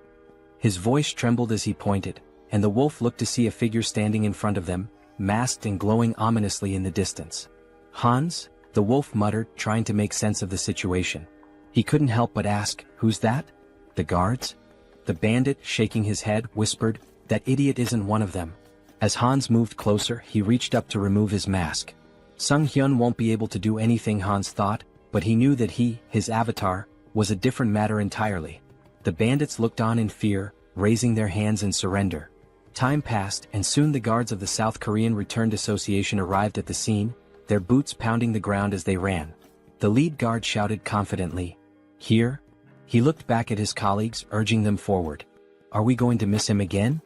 His voice trembled as he pointed, and the wolf looked to see a figure standing in front of them, masked and glowing ominously in the distance. "Hans?" the wolf muttered, trying to make sense of the situation. He couldn't help but ask, "Who's that?" "The guards?" The bandit, shaking his head, whispered, "That idiot isn't one of them." As Hans moved closer, he reached up to remove his mask. Sunghyun won't be able to do anything, Hans thought, but he knew that his avatar, was a different matter entirely. The bandits looked on in fear, raising their hands in surrender. Time passed, and soon the guards of the South Korean Returned Association arrived at the scene, their boots pounding the ground as they ran. The lead guard shouted confidently, "Here?" He looked back at his colleagues, urging them forward. "Are we going to miss him again?"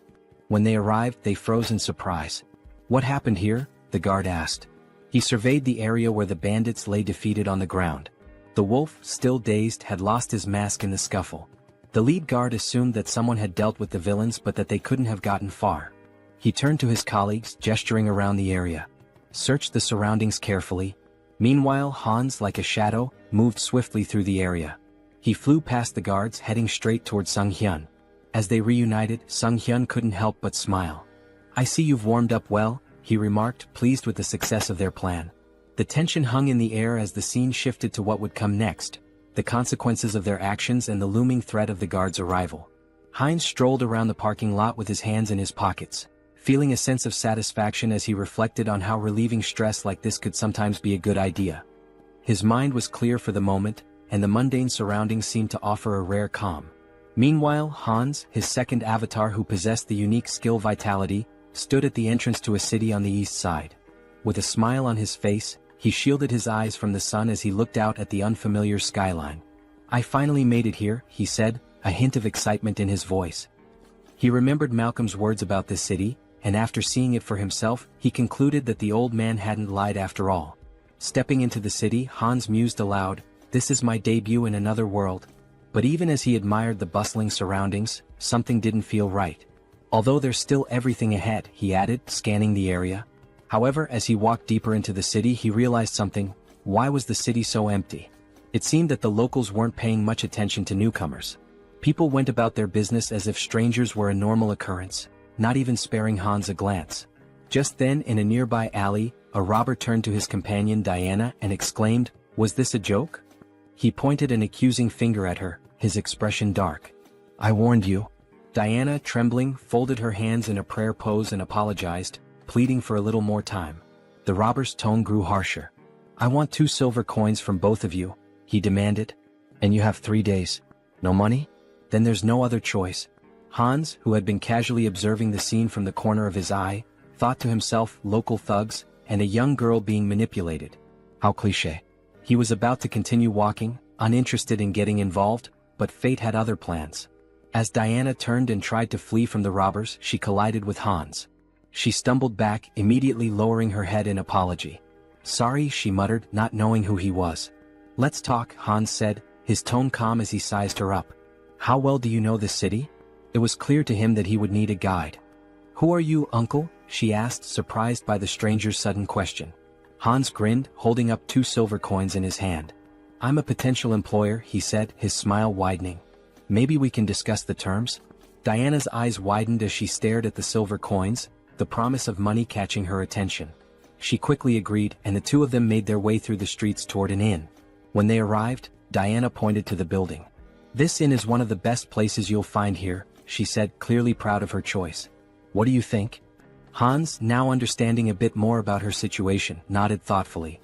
When they arrived, they froze in surprise. "What happened here?" the guard asked. He surveyed the area where the bandits lay defeated on the ground. The wolf, still dazed, had lost his mask in the scuffle. The lead guard assumed that someone had dealt with the villains but that they couldn't have gotten far. He turned to his colleagues, gesturing around the area. Searched the surroundings carefully. Meanwhile, Hans, like a shadow, moved swiftly through the area. He flew past the guards, heading straight toward Sunghyun. As they reunited, Sunghyun couldn't help but smile. "I see you've warmed up well," he remarked, pleased with the success of their plan. The tension hung in the air as the scene shifted to what would come next, the consequences of their actions and the looming threat of the guards' arrival. Heinz strolled around the parking lot with his hands in his pockets, feeling a sense of satisfaction as he reflected on how relieving stress like this could sometimes be a good idea. His mind was clear for the moment, and the mundane surroundings seemed to offer a rare calm. Meanwhile, Hans, his second avatar who possessed the unique skill Vitality, stood at the entrance to a city on the east side. With a smile on his face, he shielded his eyes from the sun as he looked out at the unfamiliar skyline. "I finally made it here," he said, a hint of excitement in his voice. He remembered Malcolm's words about this city, and after seeing it for himself, he concluded that the old man hadn't lied after all. Stepping into the city, Hans mused aloud, "This is my debut in another world." But even as he admired the bustling surroundings, something didn't feel right. "Although there's still everything ahead," he added, scanning the area. However, as he walked deeper into the city, he realized something. Why was the city so empty? It seemed that the locals weren't paying much attention to newcomers. People went about their business as if strangers were a normal occurrence, not even sparing Hans a glance. Just then, in a nearby alley, a robber turned to his companion Diana and exclaimed, "Was this a joke?" He pointed an accusing finger at her, his expression dark. "I warned you." Diana, trembling, folded her hands in a prayer pose and apologized, pleading for a little more time. The robber's tone grew harsher. "I want 2 silver coins from both of you," he demanded. "And you have 3 days. No money? Then there's no other choice." Hans, who had been casually observing the scene from the corner of his eye, thought to himself, local thugs, and a young girl being manipulated. How cliché. He was about to continue walking, uninterested in getting involved, but fate had other plans. As Diana turned and tried to flee from the robbers, she collided with Hans. She stumbled back, immediately lowering her head in apology. "Sorry," she muttered, not knowing who he was. "Let's talk," Hans said, his tone calm as he sized her up. "How well do you know this city?" It was clear to him that he would need a guide. "Who are you, uncle?" she asked, surprised by the stranger's sudden question. Hans grinned, holding up 2 silver coins in his hand. "I'm a potential employer," he said, his smile widening. "Maybe we can discuss the terms?" Diana's eyes widened as she stared at the silver coins, the promise of money catching her attention. She quickly agreed, and the two of them made their way through the streets toward an inn. When they arrived, Diana pointed to the building. "This inn is one of the best places you'll find here," she said, clearly proud of her choice. "What do you think?" Hans, now understanding a bit more about her situation, nodded thoughtfully.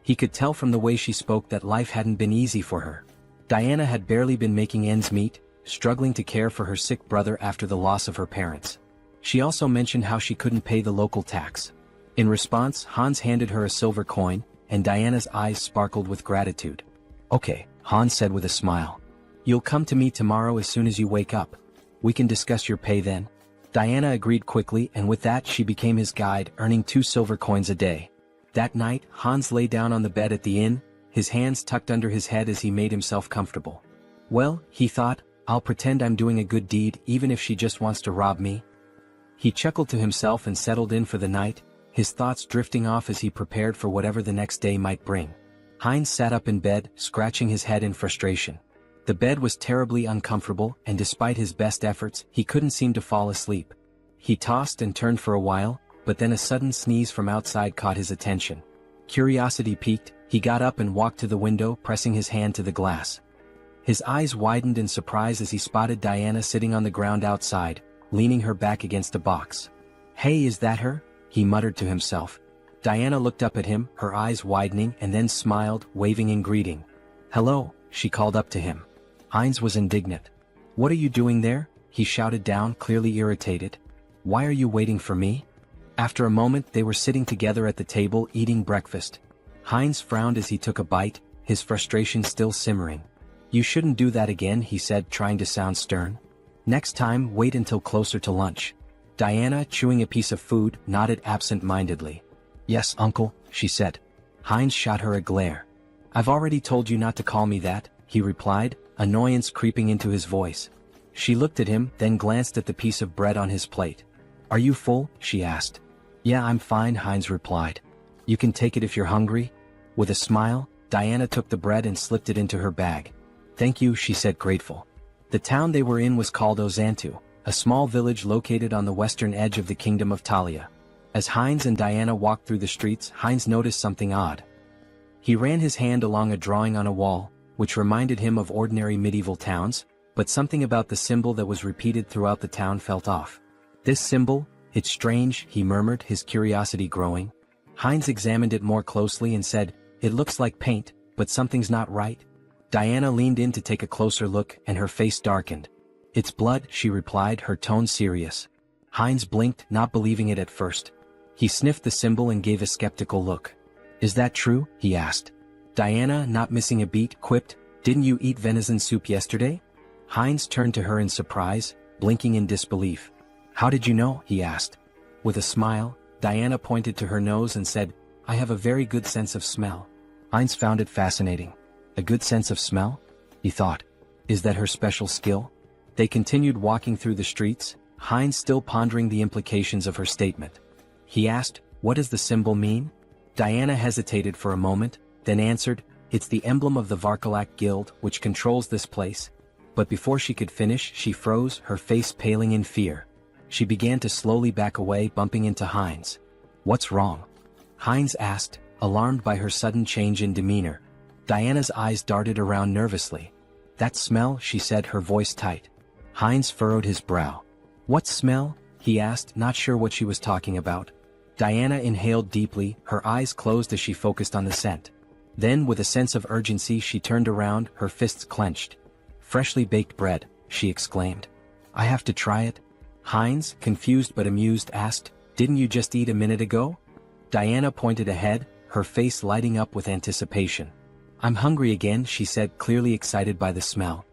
He could tell from the way she spoke that life hadn't been easy for her. Diana had barely been making ends meet, struggling to care for her sick brother after the loss of her parents. She also mentioned how she couldn't pay the local tax. In response, Hans handed her a silver coin, and Diana's eyes sparkled with gratitude. "Okay," Hans said with a smile. "You'll come to me tomorrow as soon as you wake up. We can discuss your pay then." Diana agreed quickly, and with that she became his guide, earning 2 silver coins a day. That night, Hans lay down on the bed at the inn, his hands tucked under his head as he made himself comfortable. "Well," he thought, "I'll pretend I'm doing a good deed even if she just wants to rob me." He chuckled to himself and settled in for the night, his thoughts drifting off as he prepared for whatever the next day might bring. Heinz sat up in bed, scratching his head in frustration. The bed was terribly uncomfortable, and despite his best efforts, he couldn't seem to fall asleep. He tossed and turned for a while, but then a sudden sneeze from outside caught his attention. Curiosity piqued, he got up and walked to the window, pressing his hand to the glass. His eyes widened in surprise as he spotted Diana sitting on the ground outside, leaning her back against a box. "Hey, is that her?" he muttered to himself. Diana looked up at him, her eyes widening, and then smiled, waving in greeting. "Hello," she called up to him. Heinz was indignant. "What are you doing there?" he shouted down, clearly irritated. "Why are you waiting for me?" After a moment they were sitting together at the table eating breakfast. Heinz frowned as he took a bite, his frustration still simmering. "You shouldn't do that again," he said, trying to sound stern. "Next time, wait until closer to lunch." Diana, chewing a piece of food, nodded absent-mindedly. "Yes, uncle," she said. Heinz shot her a glare. "I've already told you not to call me that," he replied, annoyance creeping into his voice. She looked at him, then glanced at the piece of bread on his plate. "Are you full?" she asked. "Yeah, I'm fine," Heinz replied. "You can take it if you're hungry." With a smile, Diana took the bread and slipped it into her bag. "Thank you," she said, grateful. The town they were in was called Ozantu, a small village located on the western edge of the kingdom of Talia. As Heinz and Diana walked through the streets, Heinz noticed something odd. He ran his hand along a drawing on a wall, which reminded him of ordinary medieval towns, but something about the symbol that was repeated throughout the town felt off. This symbol, It's strange, he murmured, his curiosity growing. Heinz examined it more closely and said, "It looks like paint, but something's not right." Diana leaned in to take a closer look and her face darkened. "It's blood," she replied, her tone serious. Heinz blinked, not believing it at first. He sniffed the symbol and gave a skeptical look. "Is that true?" he asked. Diana, not missing a beat, quipped, "Didn't you eat venison soup yesterday?" Heinz turned to her in surprise, blinking in disbelief. "How did you know?" he asked. With a smile, Diana pointed to her nose and said, "I have a very good sense of smell." Heinz found it fascinating. A good sense of smell? He thought. Is that her special skill? They continued walking through the streets, Heinz still pondering the implications of her statement. He asked, "What does the symbol mean?" Diana hesitated for a moment, then answered, "It's the emblem of the Varkalak Guild, which controls this place." But before she could finish, she froze, her face paling in fear. She began to slowly back away, bumping into Heinz. "What's wrong?" Heinz asked, alarmed by her sudden change in demeanor. Diana's eyes darted around nervously. "That smell," she said, her voice tight. Heinz furrowed his brow. "What smell?" he asked, not sure what she was talking about. Diana inhaled deeply, her eyes closed as she focused on the scent. Then, with a sense of urgency, she turned around, her fists clenched. "Freshly baked bread," she exclaimed. "I have to try it?" Heinz, confused but amused, asked, "Didn't you just eat a minute ago?" Diana pointed ahead, her face lighting up with anticipation. "I'm hungry again," she said, clearly excited by the smell.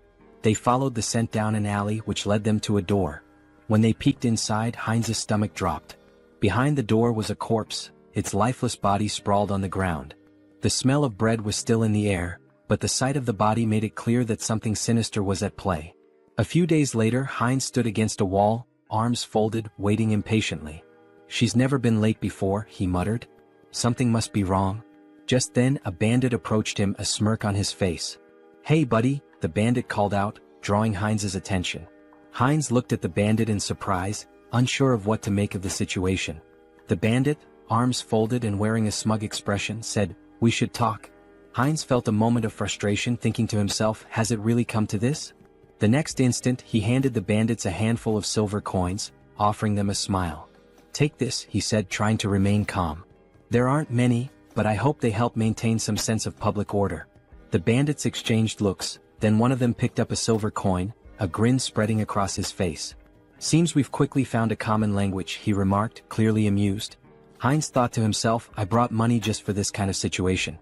They followed the scent down an alley which led them to a door. When they peeked inside, Heinz's stomach dropped. Behind the door was a corpse, its lifeless body sprawled on the ground. The smell of bread was still in the air, but the sight of the body made it clear that something sinister was at play. A few days later, Heinz stood against a wall, arms folded, waiting impatiently. "She's never been late before," he muttered. "Something must be wrong." Just then, a bandit approached him, a smirk on his face. "Hey buddy," the bandit called out, drawing Heinz's attention. Heinz looked at the bandit in surprise, unsure of what to make of the situation. The bandit, arms folded and wearing a smug expression, said, "We should talk." Heinz felt a moment of frustration, thinking to himself, has it really come to this? The next instant, he handed the bandits a handful of silver coins, offering them a smile. "Take this," he said, trying to remain calm. "There aren't many, but I hope they help maintain some sense of public order." The bandits exchanged looks, then one of them picked up a silver coin, a grin spreading across his face. "Seems we've quickly found a common language," he remarked, clearly amused. Heinz thought to himself, I brought money just for this kind of situation.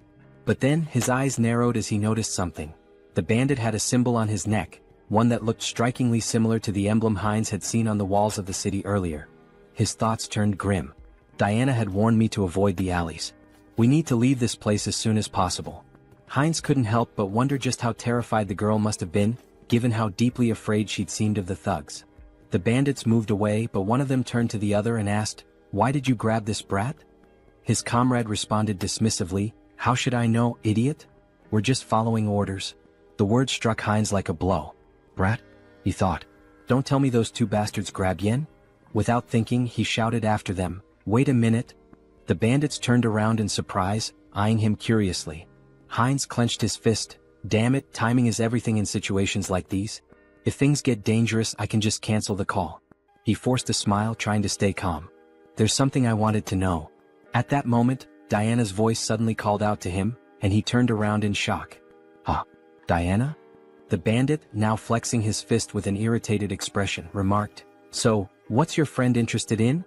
But then, his eyes narrowed as he noticed something. The bandit had a symbol on his neck, one that looked strikingly similar to the emblem Heinz had seen on the walls of the city earlier. His thoughts turned grim. Diana had warned me to avoid the alleys. We need to leave this place as soon as possible. Heinz couldn't help but wonder just how terrified the girl must have been, given how deeply afraid she'd seemed of the thugs. The bandits moved away, but one of them turned to the other and asked, "Why did you grab this brat?" His comrade responded dismissively, "How should I know, idiot? We're just following orders." The word struck Heinz like a blow. "Brat?" he thought. "Don't tell me those two bastards grabbed Yen?" Without thinking, he shouted after them, "Wait a minute." The bandits turned around in surprise, eyeing him curiously. Heinz clenched his fist. Damn it, timing is everything in situations like these. If things get dangerous, I can just cancel the call. He forced a smile, trying to stay calm. "There's something I wanted to know." At that moment, Diana's voice suddenly called out to him, and he turned around in shock. "Ah, Diana?" The bandit, now flexing his fist with an irritated expression, remarked, "So, what's your friend interested in?"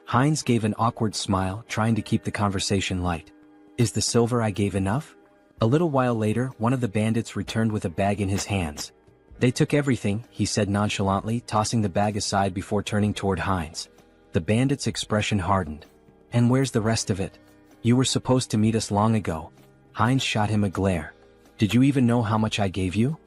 Heinz gave an awkward smile, trying to keep the conversation light. "Is the silver I gave enough?" A little while later, one of the bandits returned with a bag in his hands. "They took everything," he said nonchalantly, tossing the bag aside before turning toward Heinz. The bandit's expression hardened. "And where's the rest of it? You were supposed to meet us long ago." Heinz shot him a glare. "Did you even know how much I gave you?"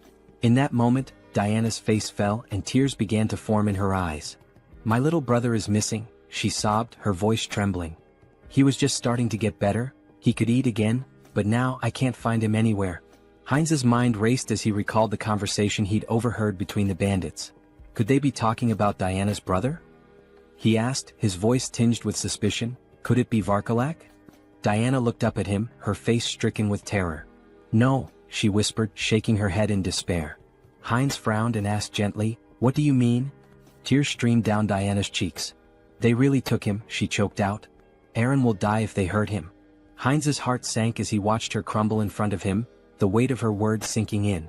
In that moment, Diana's face fell and tears began to form in her eyes. "My little brother is missing," she sobbed, her voice trembling. "He was just starting to get better, he could eat again, but now I can't find him anywhere." Heinz's mind raced as he recalled the conversation he'd overheard between the bandits. Could they be talking about Diana's brother? He asked, his voice tinged with suspicion. Could it be Varkalak? Diana looked up at him, her face stricken with terror. "No," she whispered, shaking her head in despair. Heinz frowned and asked gently, "What do you mean?" Tears streamed down Diana's cheeks. They really took him, she choked out. Eren will die if they hurt him. Heinz's heart sank as he watched her crumble in front of him, the weight of her words sinking in.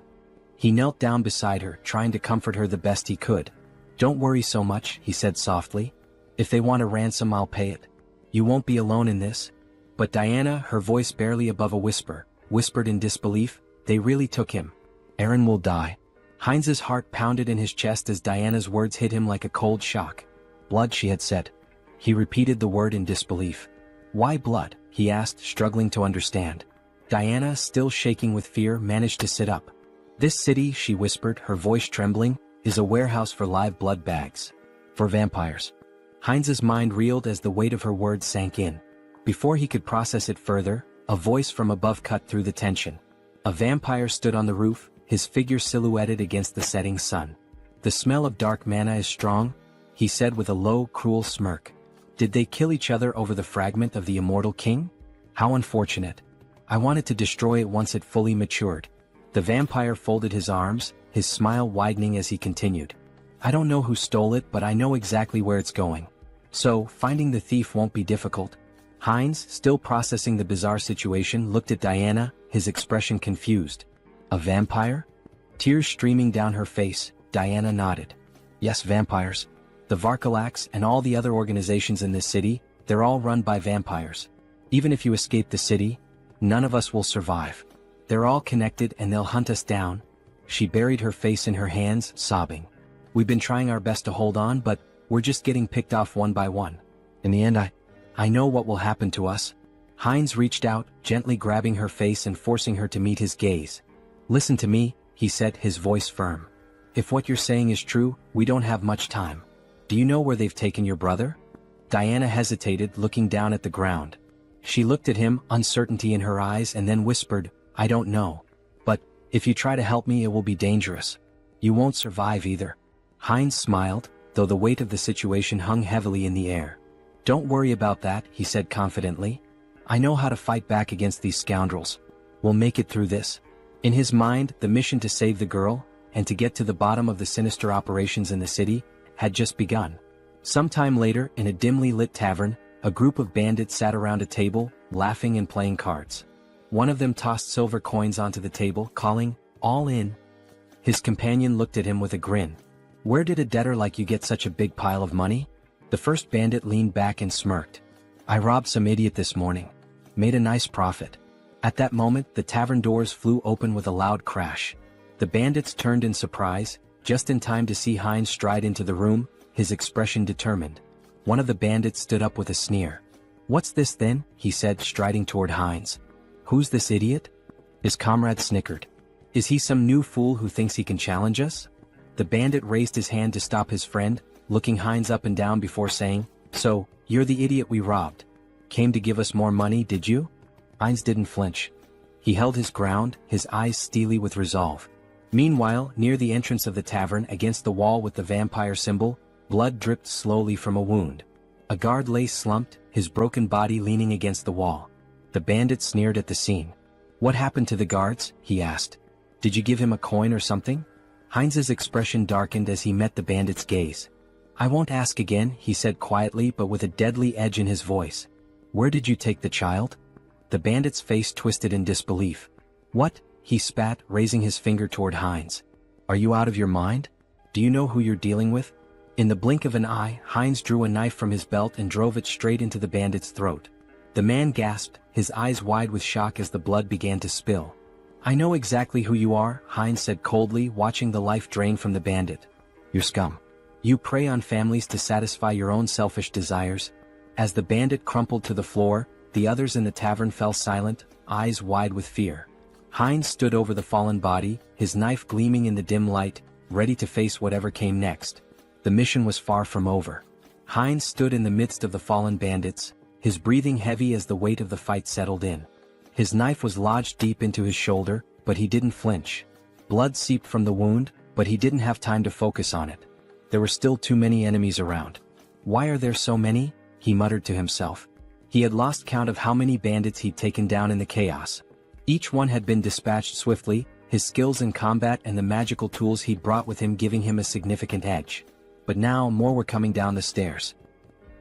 He knelt down beside her, trying to comfort her the best he could. Don't worry so much, he said softly. If they want a ransom, I'll pay it. You won't be alone in this. But Diana, her voice barely above a whisper, whispered in disbelief, they really took him. Eren will die. Heinz's heart pounded in his chest as Diana's words hit him like a cold shock. Blood, she had said. He repeated the word in disbelief. Why blood? He asked, struggling to understand. Diana, still shaking with fear, managed to sit up. This city, she whispered, her voice trembling, is a warehouse for live blood bags. For vampires. Heinz's mind reeled as the weight of her words sank in. Before he could process it further, a voice from above cut through the tension. A vampire stood on the roof, his figure silhouetted against the setting sun. The smell of dark mana is strong, he said with a low, cruel smirk. Did they kill each other over the fragment of the immortal king? How unfortunate. I wanted to destroy it once it fully matured. The vampire folded his arms, his smile widening as he continued. I don't know who stole it, but I know exactly where it's going. So, finding the thief won't be difficult. Heinz, still processing the bizarre situation, looked at Diana, his expression confused. A vampire? Tears streaming down her face, Diana nodded. Yes, vampires. The Varkalax and all the other organizations in this city, they're all run by vampires. Even if you escape the city, none of us will survive. They're all connected and they'll hunt us down. She buried her face in her hands, sobbing. We've been trying our best to hold on, but we're just getting picked off one by one. In the end, I know what will happen to us. Heinz reached out, gently grabbing her face and forcing her to meet his gaze. Listen to me, he said, his voice firm. If what you're saying is true, we don't have much time. Do you know where they've taken your brother? Diana hesitated, looking down at the ground. She looked at him, uncertainty in her eyes, and then whispered, I don't know. But, if you try to help me, it will be dangerous. You won't survive either. Heinz smiled, though the weight of the situation hung heavily in the air. Don't worry about that, he said confidently. I know how to fight back against these scoundrels. We'll make it through this. In his mind, the mission to save the girl, and to get to the bottom of the sinister operations in the city, had just begun. Sometime later, in a dimly lit tavern, a group of bandits sat around a table, laughing and playing cards. One of them tossed silver coins onto the table, calling, all in. His companion looked at him with a grin. Where did a debtor like you get such a big pile of money? The first bandit leaned back and smirked. I robbed some idiot this morning. Made a nice profit. At that moment, the tavern doors flew open with a loud crash. The bandits turned in surprise, just in time to see Heinz stride into the room, his expression determined. One of the bandits stood up with a sneer. What's this then? He said, striding toward Heinz. Who's this idiot? His comrade snickered. Is he some new fool who thinks he can challenge us? The bandit raised his hand to stop his friend, looking Heinz up and down before saying, So, you're the idiot we robbed. Came to give us more money, did you? Heinz didn't flinch. He held his ground, his eyes steely with resolve. Meanwhile, near the entrance of the tavern, against the wall with the vampire symbol, blood dripped slowly from a wound. A guard lay slumped, his broken body leaning against the wall. The bandit sneered at the scene. What happened to the guards? He asked. Did you give him a coin or something? Heinz's expression darkened as he met the bandit's gaze. I won't ask again, he said quietly but with a deadly edge in his voice. Where did you take the child? The bandit's face twisted in disbelief. What? He spat, raising his finger toward Heinz. Are you out of your mind? Do you know who you're dealing with? In the blink of an eye, Heinz drew a knife from his belt and drove it straight into the bandit's throat. The man gasped, his eyes wide with shock as the blood began to spill. I know exactly who you are, Heinz said coldly, watching the life drain from the bandit. You're scum. You prey on families to satisfy your own selfish desires. As the bandit crumpled to the floor, the others in the tavern fell silent, eyes wide with fear. Heinz stood over the fallen body, his knife gleaming in the dim light, ready to face whatever came next. The mission was far from over. Heinz stood in the midst of the fallen bandits, his breathing heavy as the weight of the fight settled in. His knife was lodged deep into his shoulder, but he didn't flinch. Blood seeped from the wound, but he didn't have time to focus on it. There were still too many enemies around. Why are there so many? He muttered to himself. He had lost count of how many bandits he'd taken down in the chaos. Each one had been dispatched swiftly, his skills in combat and the magical tools he'd brought with him giving him a significant edge. But now more were coming down the stairs.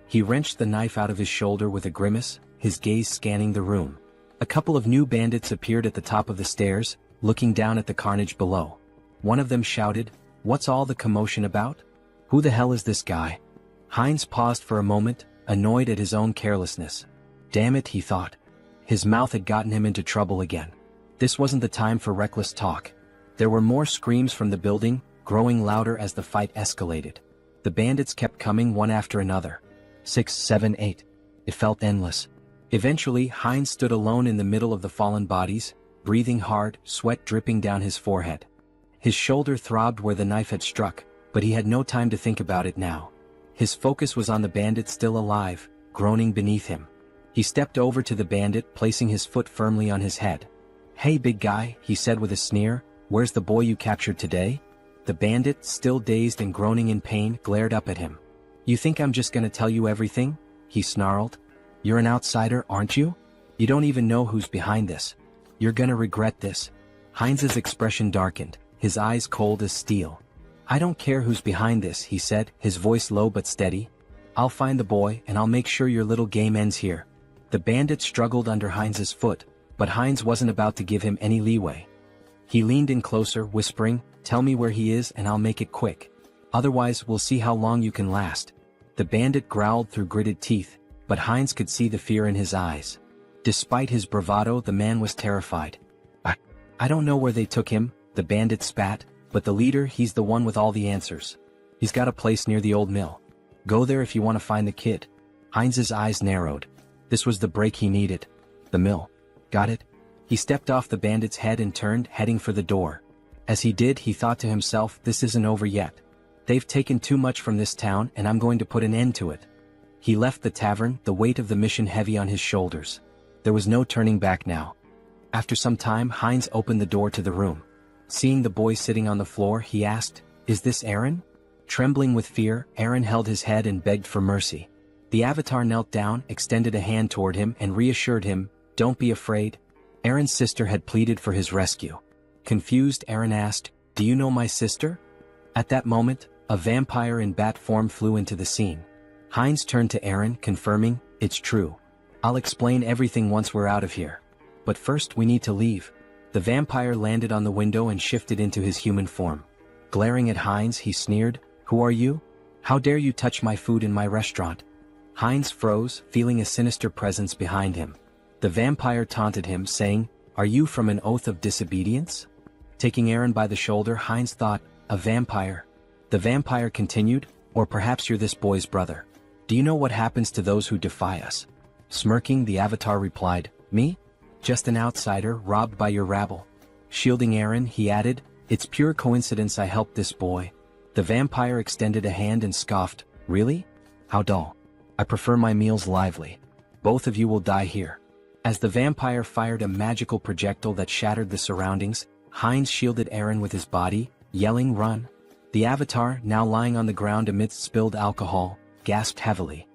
He wrenched the knife out of his shoulder with a grimace, his gaze scanning the room. A couple of new bandits appeared at the top of the stairs, looking down at the carnage below. One of them shouted, "What's all the commotion about? Who the hell is this guy?" Heinz paused for a moment, annoyed at his own carelessness. Damn it, he thought. His mouth had gotten him into trouble again. This wasn't the time for reckless talk. There were more screams from the building, growing louder as the fight escalated. The bandits kept coming one after another. 6, 7, 8. It felt endless. Eventually, Heinz stood alone in the middle of the fallen bodies, breathing hard, sweat dripping down his forehead. His shoulder throbbed where the knife had struck, but he had no time to think about it now. His focus was on the bandit still alive, groaning beneath him. He stepped over to the bandit, placing his foot firmly on his head. "Hey big guy," he said with a sneer, "where's the boy you captured today?" The bandit, still dazed and groaning in pain, glared up at him. "You think I'm just gonna tell you everything?" he snarled. "You're an outsider, aren't you? You don't even know who's behind this. You're gonna regret this." Heinz's expression darkened, his eyes cold as steel. "I don't care who's behind this," he said, his voice low but steady. "I'll find the boy and I'll make sure your little game ends here." The bandit struggled under Heinz's foot, but Heinz wasn't about to give him any leeway. He leaned in closer, whispering, "Tell me where he is and I'll make it quick. Otherwise we'll see how long you can last." The bandit growled through gritted teeth, but Heinz could see the fear in his eyes. Despite his bravado, the man was terrified. I don't know where they took him," the bandit spat, "but the leader, he's the one with all the answers. He's got a place near the old mill. Go there if you want to find the kid." Heinz's eyes narrowed. This was the break he needed. The mill. Got it? He stepped off the bandit's head and turned, heading for the door. As he did, he thought to himself, this isn't over yet. They've taken too much from this town and I'm going to put an end to it. He left the tavern, the weight of the mission heavy on his shoulders. There was no turning back now. After some time, Heinz opened the door to the room. Seeing the boy sitting on the floor, he asked, "Is this Aaron?" Trembling with fear, Aaron held his head and begged for mercy. The avatar knelt down, extended a hand toward him and reassured him, "Don't be afraid." Aaron's sister had pleaded for his rescue. Confused, Aaron asked, "Do you know my sister?" At that moment, a vampire in bat form flew into the scene. Heinz turned to Aaron, confirming, "It's true. I'll explain everything once we're out of here. But first we need to leave." The vampire landed on the window and shifted into his human form. Glaring at Heinz, he sneered, "Who are you? How dare you touch my food in my restaurant?" Heinz froze, feeling a sinister presence behind him. The vampire taunted him, saying, "Are you from an oath of disobedience?" Taking Aaron by the shoulder, Heinz thought, "A vampire." The vampire continued, "Or perhaps you're this boy's brother. Do you know what happens to those who defy us?" Smirking, the avatar replied, "Me? Just an outsider, robbed by your rabble." Shielding Aaron, he added, "It's pure coincidence I helped this boy." The vampire extended a hand and scoffed, "Really? How dull. I prefer my meals lively. Both of you will die here." As the vampire fired a magical projectile that shattered the surroundings, Heinz shielded Aaron with his body, yelling, "Run." The avatar, now lying on the ground amidst spilled alcohol, gasped heavily.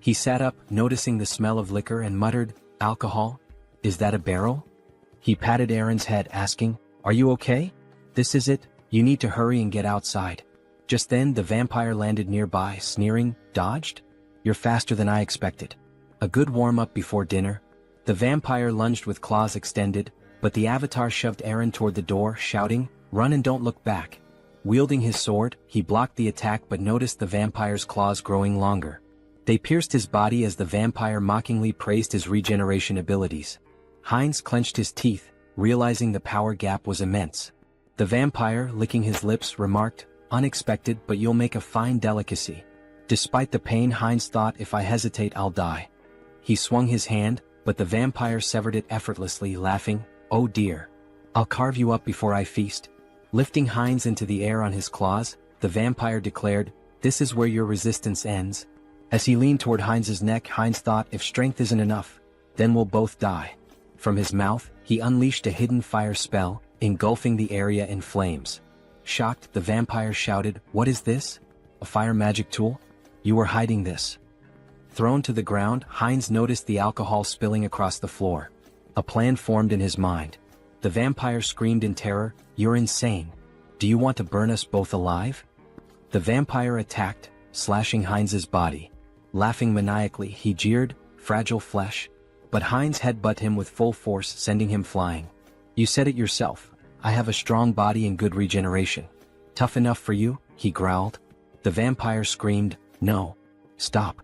He sat up, noticing the smell of liquor, and muttered, "Alcohol? Is that a barrel?" He patted Aaron's head, asking, "Are you okay? This is it, you need to hurry and get outside." Just then the vampire landed nearby, sneering, "Dodged? You're faster than I expected. A good warm-up before dinner." The vampire lunged with claws extended, but the avatar shoved Aaron toward the door, shouting, "Run and don't look back." Wielding his sword, he blocked the attack but noticed the vampire's claws growing longer. They pierced his body as the vampire mockingly praised his regeneration abilities. Heinz clenched his teeth, realizing the power gap was immense. The vampire, licking his lips, remarked, "Unexpected, but you'll make a fine delicacy." Despite the pain, Heinz thought, "If I hesitate, I'll die." He swung his hand, but the vampire severed it effortlessly, laughing, "Oh dear. I'll carve you up before I feast." Lifting Heinz into the air on his claws, the vampire declared, "This is where your resistance ends." As he leaned toward Heinz's neck, Heinz thought, "If strength isn't enough, then we'll both die." From his mouth, he unleashed a hidden fire spell, engulfing the area in flames. Shocked, the vampire shouted, "What is this? A fire magic tool? You were hiding this." Thrown to the ground, Heinz noticed the alcohol spilling across the floor. A plan formed in his mind. The vampire screamed in terror, "You're insane. Do you want to burn us both alive?" The vampire attacked, slashing Heinz's body. Laughing maniacally, he jeered, "Fragile flesh." But Heinz headbutted him with full force, sending him flying. "You said it yourself. I have a strong body and good regeneration. Tough enough for you?" he growled. The vampire screamed, "No. Stop."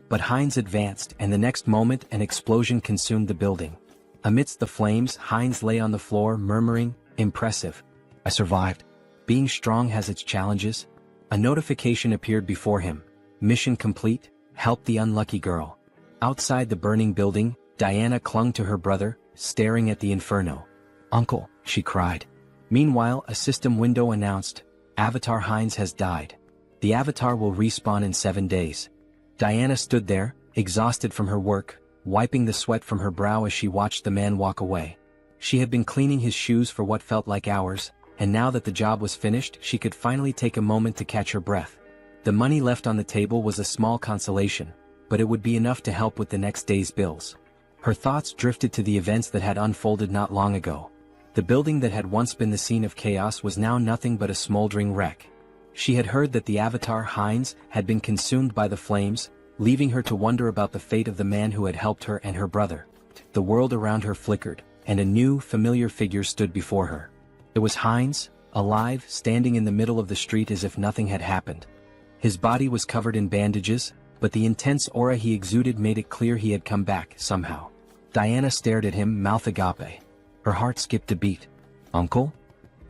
But Heinz advanced, and the next moment an explosion consumed the building. Amidst the flames, Heinz lay on the floor, murmuring, "Impressive. I survived. Being strong has its challenges." A notification appeared before him. "Mission complete. Help the unlucky girl." Outside the burning building, Diana clung to her brother, staring at the inferno. "Uncle," she cried. Meanwhile, a system window announced, "Avatar Heinz has died. The avatar will respawn in 7 days." Diana stood there, exhausted from her work, wiping the sweat from her brow as she watched the man walk away. She had been cleaning his shoes for what felt like hours, and now that the job was finished, she could finally take a moment to catch her breath. The money left on the table was a small consolation, but it would be enough to help with the next day's bills. Her thoughts drifted to the events that had unfolded not long ago. The building that had once been the scene of chaos was now nothing but a smoldering wreck. She had heard that the avatar, Heinz, had been consumed by the flames, leaving her to wonder about the fate of the man who had helped her and her brother. The world around her flickered, and a new, familiar figure stood before her. It was Heinz, alive, standing in the middle of the street as if nothing had happened. His body was covered in bandages, but the intense aura he exuded made it clear he had come back, somehow. Diana stared at him, mouth agape. Her heart skipped a beat. "Uncle?"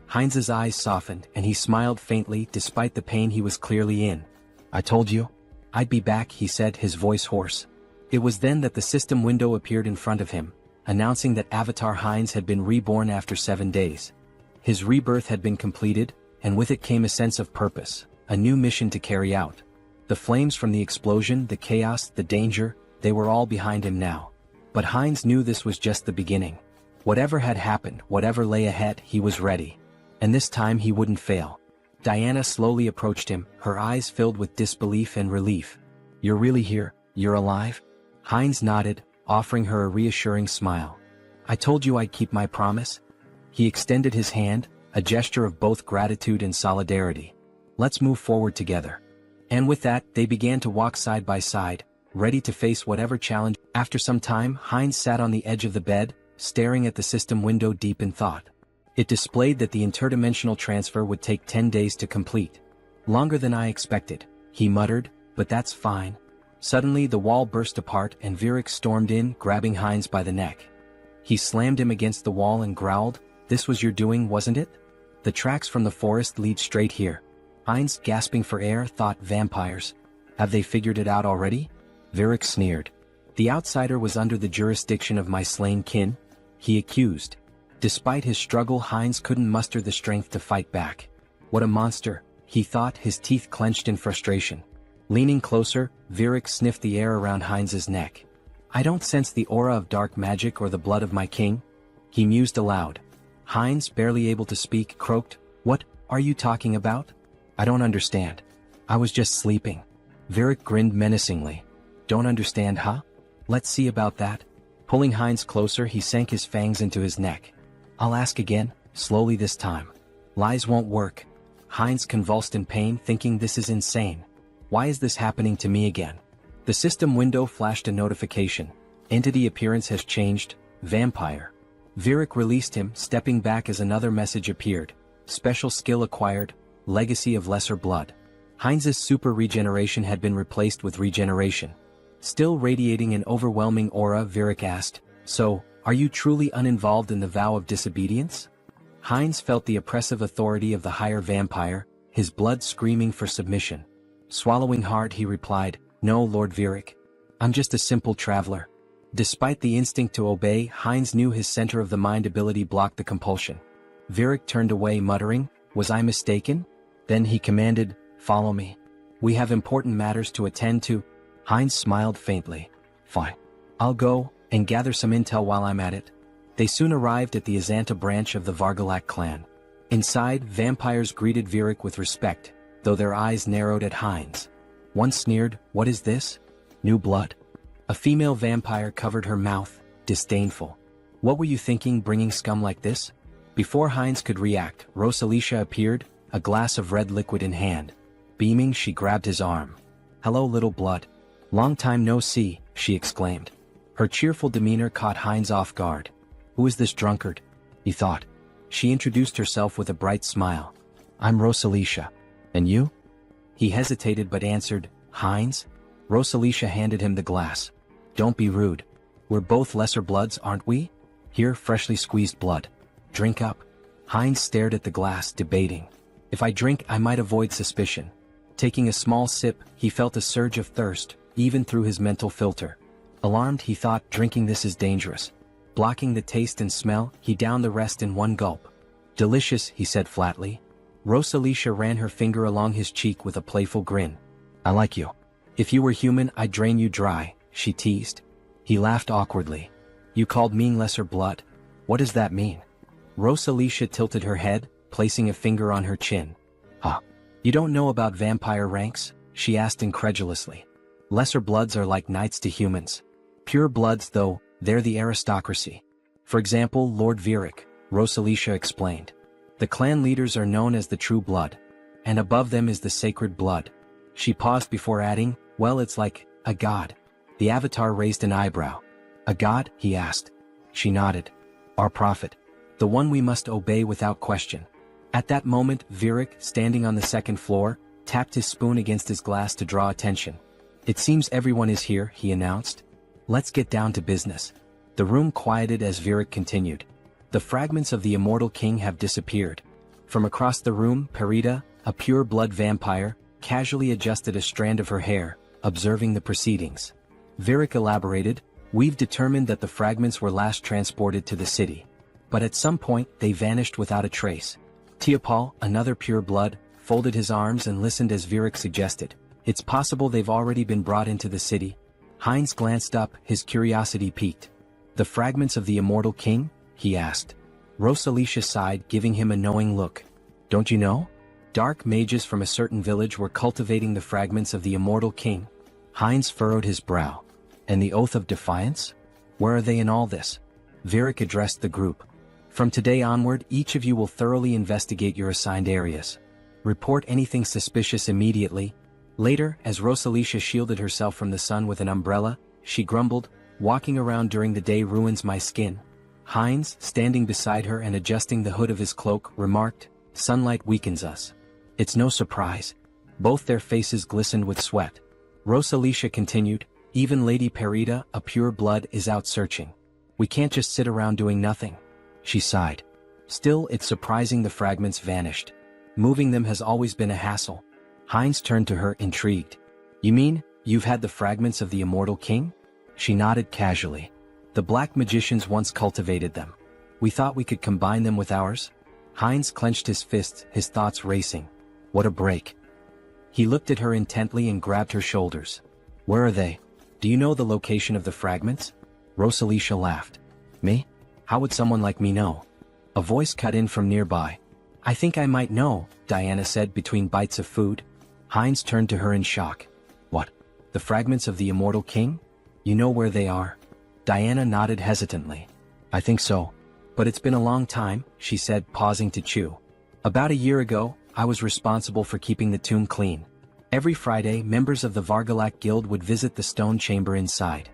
Heinz's eyes softened, and he smiled faintly despite the pain he was clearly in. "I told you I'd be back," he said, his voice hoarse. It was then that the system window appeared in front of him, announcing that Avatar Heinz had been reborn after 7 days. His rebirth had been completed, and with it came a sense of purpose, a new mission to carry out. The flames from the explosion, the chaos, the danger, they were all behind him now. But Heinz knew this was just the beginning. Whatever had happened, whatever lay ahead, he was ready. And this time he wouldn't fail. Diana slowly approached him, her eyes filled with disbelief and relief. "You're really here? You're alive?" Heinz nodded, offering her a reassuring smile. "I told you I'd keep my promise." He extended his hand, a gesture of both gratitude and solidarity. "Let's move forward together." And with that, they began to walk side by side, ready to face whatever challenge. After some time, Heinz sat on the edge of the bed, staring at the system window deep in thought. It displayed that the interdimensional transfer would take 10 days to complete. "Longer than I expected," he muttered, "but that's fine." Suddenly the wall burst apart and Virik stormed in, grabbing Heinz by the neck. He slammed him against the wall and growled, "This was your doing, wasn't it? The tracks from the forest lead straight here." Heinz, gasping for air, thought, "Vampires. Have they figured it out already?" Virik sneered. "The outsider was under the jurisdiction of my slain kin," he accused. Despite his struggle, Heinz couldn't muster the strength to fight back. "What a monster," he thought, his teeth clenched in frustration. Leaning closer, Virik sniffed the air around Heinz's neck. "I don't sense the aura of dark magic or the blood of my king," he mused aloud. Heinz, barely able to speak, croaked, "What are you talking about? I don't understand. I was just sleeping." Virik grinned menacingly. "Don't understand, huh? Let's see about that." Pulling Heinz closer, he sank his fangs into his neck. "I'll ask again, slowly this time. Lies won't work." Heinz convulsed in pain, thinking, "This is insane. Why is this happening to me again?" The system window flashed a notification. "Entity appearance has changed. Vampire." Virik released him, stepping back as another message appeared. "Special skill acquired. Legacy of lesser blood." Heinz's super regeneration had been replaced with regeneration. Still radiating an overwhelming aura, Virik asked, "So, are you truly uninvolved in the vow of disobedience?" Heinz felt the oppressive authority of the higher vampire, his blood screaming for submission. Swallowing hard, he replied, "No, Lord Virik. I'm just a simple traveler." Despite the instinct to obey, Heinz knew his center of the mind ability blocked the compulsion. Virik turned away, muttering, "Was I mistaken?" Then he commanded, "Follow me. We have important matters to attend to." Heinz smiled faintly. "Fine. I'll go and gather some intel while I'm at it." They soon arrived at the Azanta branch of the Vargalak clan. Inside, vampires greeted Virik with respect, though their eyes narrowed at Heinz. One sneered, "What is this? New blood?" A female vampire covered her mouth, disdainful. "What were you thinking, bringing scum like this?" Before Heinz could react, Rosalicia appeared, a glass of red liquid in hand. Beaming, she grabbed his arm. "Hello, little blood. "Long time no see," she exclaimed. Her cheerful demeanor caught Heinz off guard. Who is this drunkard? He thought. She introduced herself with a bright smile. I'm Rosalicia. And you? He hesitated but answered, Heinz? Rosalicia handed him the glass. Don't be rude. We're both lesser bloods, aren't we? Here, freshly squeezed blood. Drink up. Heinz stared at the glass, debating. If I drink, I might avoid suspicion. Taking a small sip, he felt a surge of thirst, even through his mental filter. Alarmed, he thought drinking this is dangerous. Blocking the taste and smell, he downed the rest in one gulp. Delicious, he said flatly. Rosalicia ran her finger along his cheek with a playful grin. I like you. If you were human, I'd drain you dry, she teased. He laughed awkwardly. You called me lesser blood. What does that mean? Rosalicia tilted her head, placing a finger on her chin. Huh. You don't know about vampire ranks? She asked incredulously. Lesser bloods are like knights to humans. Pure bloods, though, they're the aristocracy. For example, Lord Virik, Rosalicia explained. The clan leaders are known as the true blood. And above them is the sacred blood. She paused before adding, well, it's like a god. The avatar raised an eyebrow. A god? He asked. She nodded. Our prophet. The one we must obey without question. At that moment, Virik, standing on the second floor, tapped his spoon against his glass to draw attention. It seems everyone is here, he announced. Let's get down to business. The room quieted as Virik continued. The fragments of the immortal king have disappeared. From across the room, Perida, a pure-blood vampire, casually adjusted a strand of her hair, observing the proceedings. Virik elaborated, we've determined that the fragments were last transported to the city. But at some point, they vanished without a trace. Teopal, another pure-blood, folded his arms and listened as Virik suggested. It's possible they've already been brought into the city. Heinz glanced up, his curiosity piqued. The fragments of the immortal king? He asked. Rosalicia sighed, giving him a knowing look. Don't you know? Dark mages from a certain village were cultivating the fragments of the immortal king. Heinz furrowed his brow. And the oath of defiance? Where are they in all this? Virik addressed the group. From today onward, each of you will thoroughly investigate your assigned areas. Report anything suspicious immediately. Later, as Rosalicia shielded herself from the sun with an umbrella, she grumbled, walking around during the day ruins my skin. Heinz, standing beside her and adjusting the hood of his cloak, remarked, sunlight weakens us. It's no surprise. Both their faces glistened with sweat. Rosalicia continued, even Lady Perida, a pure blood, is out searching. We can't just sit around doing nothing. She sighed. Still, it's surprising the fragments vanished. Moving them has always been a hassle. Heinz turned to her, intrigued. You mean, you've had the fragments of the immortal king? She nodded casually. The black magicians once cultivated them. We thought we could combine them with ours. Heinz clenched his fists, his thoughts racing. What a break. He looked at her intently and grabbed her shoulders. Where are they? Do you know the location of the fragments? Rosalicia laughed. Me? How would someone like me know? A voice cut in from nearby. I think I might know, Diana said between bites of food. Heinz turned to her in shock. What? The fragments of the immortal king? You know where they are? Diana nodded hesitantly. I think so. But it's been a long time, she said, pausing to chew. About a year ago, I was responsible for keeping the tomb clean. Every Friday, members of the Vargalak Guild would visit the stone chamber inside.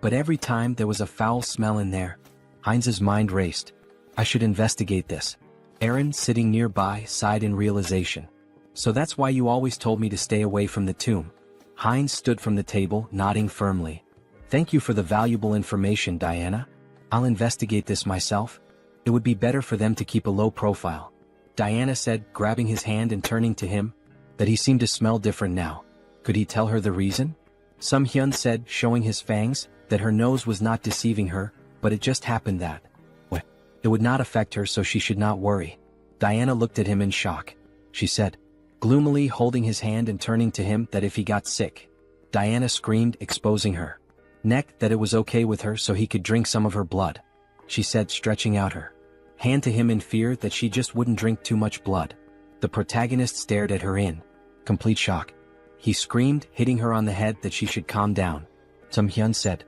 But every time there was a foul smell in there. Heinz's mind raced. I should investigate this. Aaron, sitting nearby, sighed in realization. So that's why you always told me to stay away from the tomb. Heinz stood from the table, nodding firmly. Thank you for the valuable information, Diana. I'll investigate this myself. It would be better for them to keep a low profile. Diana said, grabbing his hand and turning to him, that he seemed to smell different now. Could he tell her the reason? Sunghyun said, showing his fangs, that her nose was not deceiving her, but it just happened that. What? It would not affect her, so she should not worry. Diana looked at him in shock. She said, gloomily holding his hand and turning to him, that if he got sick. Diana screamed, exposing her neck, that it was okay with her so he could drink some of her blood. She said, stretching out her hand to him in fear that she just wouldn't drink too much blood. The protagonist stared at her in complete shock. He screamed, hitting her on the head, that she should calm down. Sunghyun said,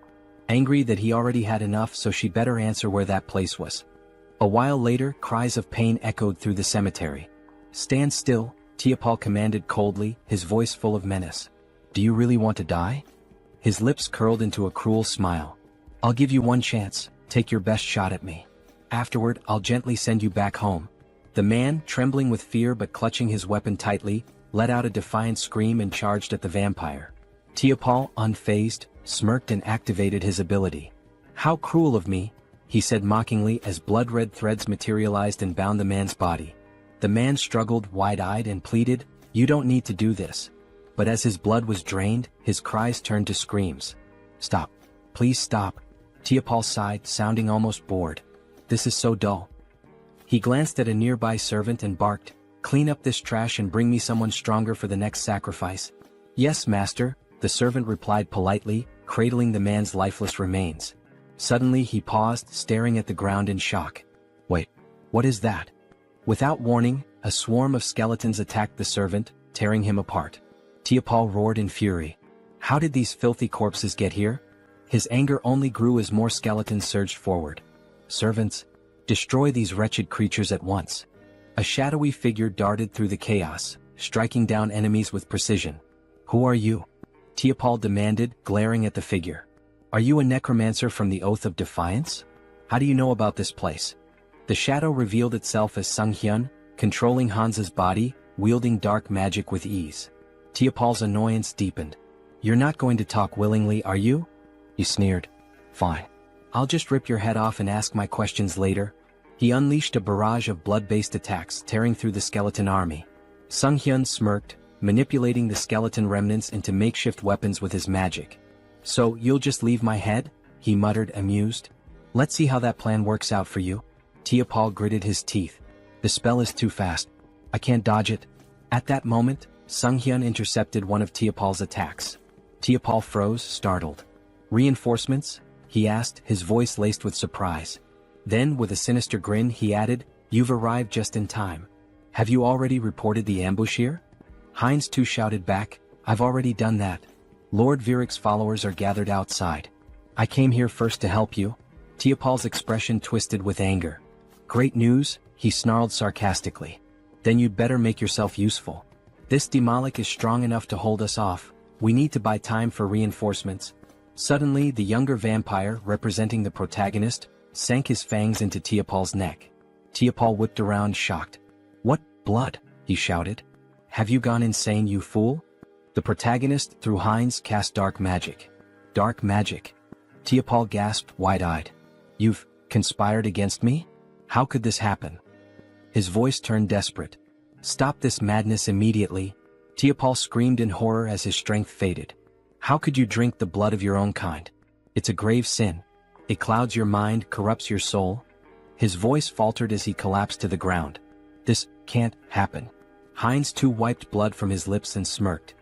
angry that he already had enough, so she better answer where that place was. A while later, cries of pain echoed through the cemetery. Stand still, Teopal commanded coldly, his voice full of menace. Do you really want to die? His lips curled into a cruel smile. I'll give you one chance, take your best shot at me. Afterward, I'll gently send you back home. The man, trembling with fear but clutching his weapon tightly, let out a defiant scream and charged at the vampire. Tiapol, unfazed, smirked and activated his ability. How cruel of me, he said mockingly as blood-red threads materialized and bound the man's body. The man struggled wide-eyed and pleaded, "You don't need to do this." But as his blood was drained, his cries turned to screams. "Stop. Please stop." Tiapol sighed, sounding almost bored. "This is so dull." He glanced at a nearby servant and barked, "Clean up this trash and bring me someone stronger for the next sacrifice." "Yes, master," the servant replied politely, cradling the man's lifeless remains. Suddenly he paused, staring at the ground in shock. "Wait, what is that?" Without warning, a swarm of skeletons attacked the servant, tearing him apart. Tiapol roared in fury. How did these filthy corpses get here? His anger only grew as more skeletons surged forward. "Servants, destroy these wretched creatures at once." A shadowy figure darted through the chaos, striking down enemies with precision. "Who are you?" Tiapol demanded, glaring at the figure. "Are you a necromancer from the Oath of Defiance? How do you know about this place?" The shadow revealed itself as Sunghyun, controlling Hansa's body, wielding dark magic with ease. Tiapol's annoyance deepened. "You're not going to talk willingly, are you?" He sneered. "Fine. I'll just rip your head off and ask my questions later." He unleashed a barrage of blood-based attacks tearing through the skeleton army. Sunghyun smirked, manipulating the skeleton remnants into makeshift weapons with his magic. "So, you'll just leave my head?" he muttered, amused. "Let's see how that plan works out for you." Tiapol gritted his teeth. "The spell is too fast. I can't dodge it." At that moment, Sunghyun intercepted one of Tiapol's attacks. Tiapol froze, startled. "Reinforcements?" he asked, his voice laced with surprise. Then, with a sinister grin, he added, "You've arrived just in time. Have you already reported the ambush here?" Heinz too shouted back, "I've already done that. Lord Viric's followers are gathered outside. I came here first to help you." Tiapol's expression twisted with anger. "Great news," he snarled sarcastically. "Then you'd better make yourself useful. This Demolic is strong enough to hold us off. We need to buy time for reinforcements." Suddenly, the younger vampire, representing the protagonist, sank his fangs into Tiapol's neck. Tiapol whipped around, shocked. "What blood?" he shouted. "Have you gone insane, you fool?" The protagonist, through Heinz, cast dark magic. "Dark magic?" Tiapol gasped, wide-eyed. "You've conspired against me? How could this happen?" His voice turned desperate. "Stop this madness immediately." Tiapol screamed in horror as his strength faded. "How could you drink the blood of your own kind? It's a grave sin. It clouds your mind, corrupts your soul." His voice faltered as he collapsed to the ground. "This can't happen." Heinz too wiped blood from his lips and smirked.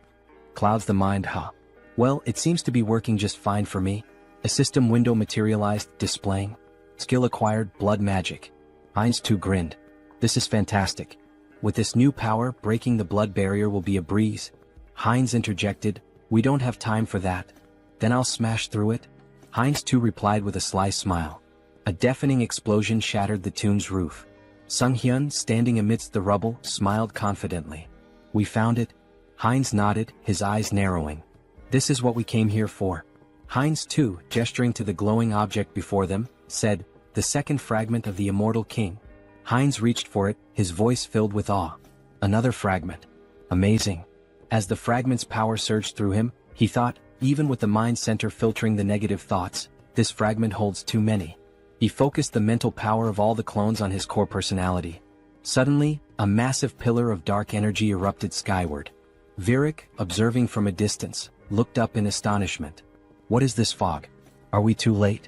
"Clouds the mind, huh? Well, it seems to be working just fine for me." A system window materialized, displaying skill acquired, blood magic. Heinz too grinned. "This is fantastic. With this new power, breaking the blood barrier will be a breeze." Heinz interjected, "We don't have time for that." "Then I'll smash through it." Heinz too replied with a sly smile. A deafening explosion shattered the tomb's roof. Sunghyun, standing amidst the rubble, smiled confidently. "We found it." Heinz nodded, his eyes narrowing. "This is what we came here for." Heinz too, gesturing to the glowing object before them, said, "The second fragment of the immortal king." Heinz reached for it, his voice filled with awe. "Another fragment. Amazing." As the fragment's power surged through him, he thought, even with the mind center filtering the negative thoughts, this fragment holds too many. He focused the mental power of all the clones on his core personality. Suddenly, a massive pillar of dark energy erupted skyward. Viric, observing from a distance, looked up in astonishment. "What is this fog? Are we too late?"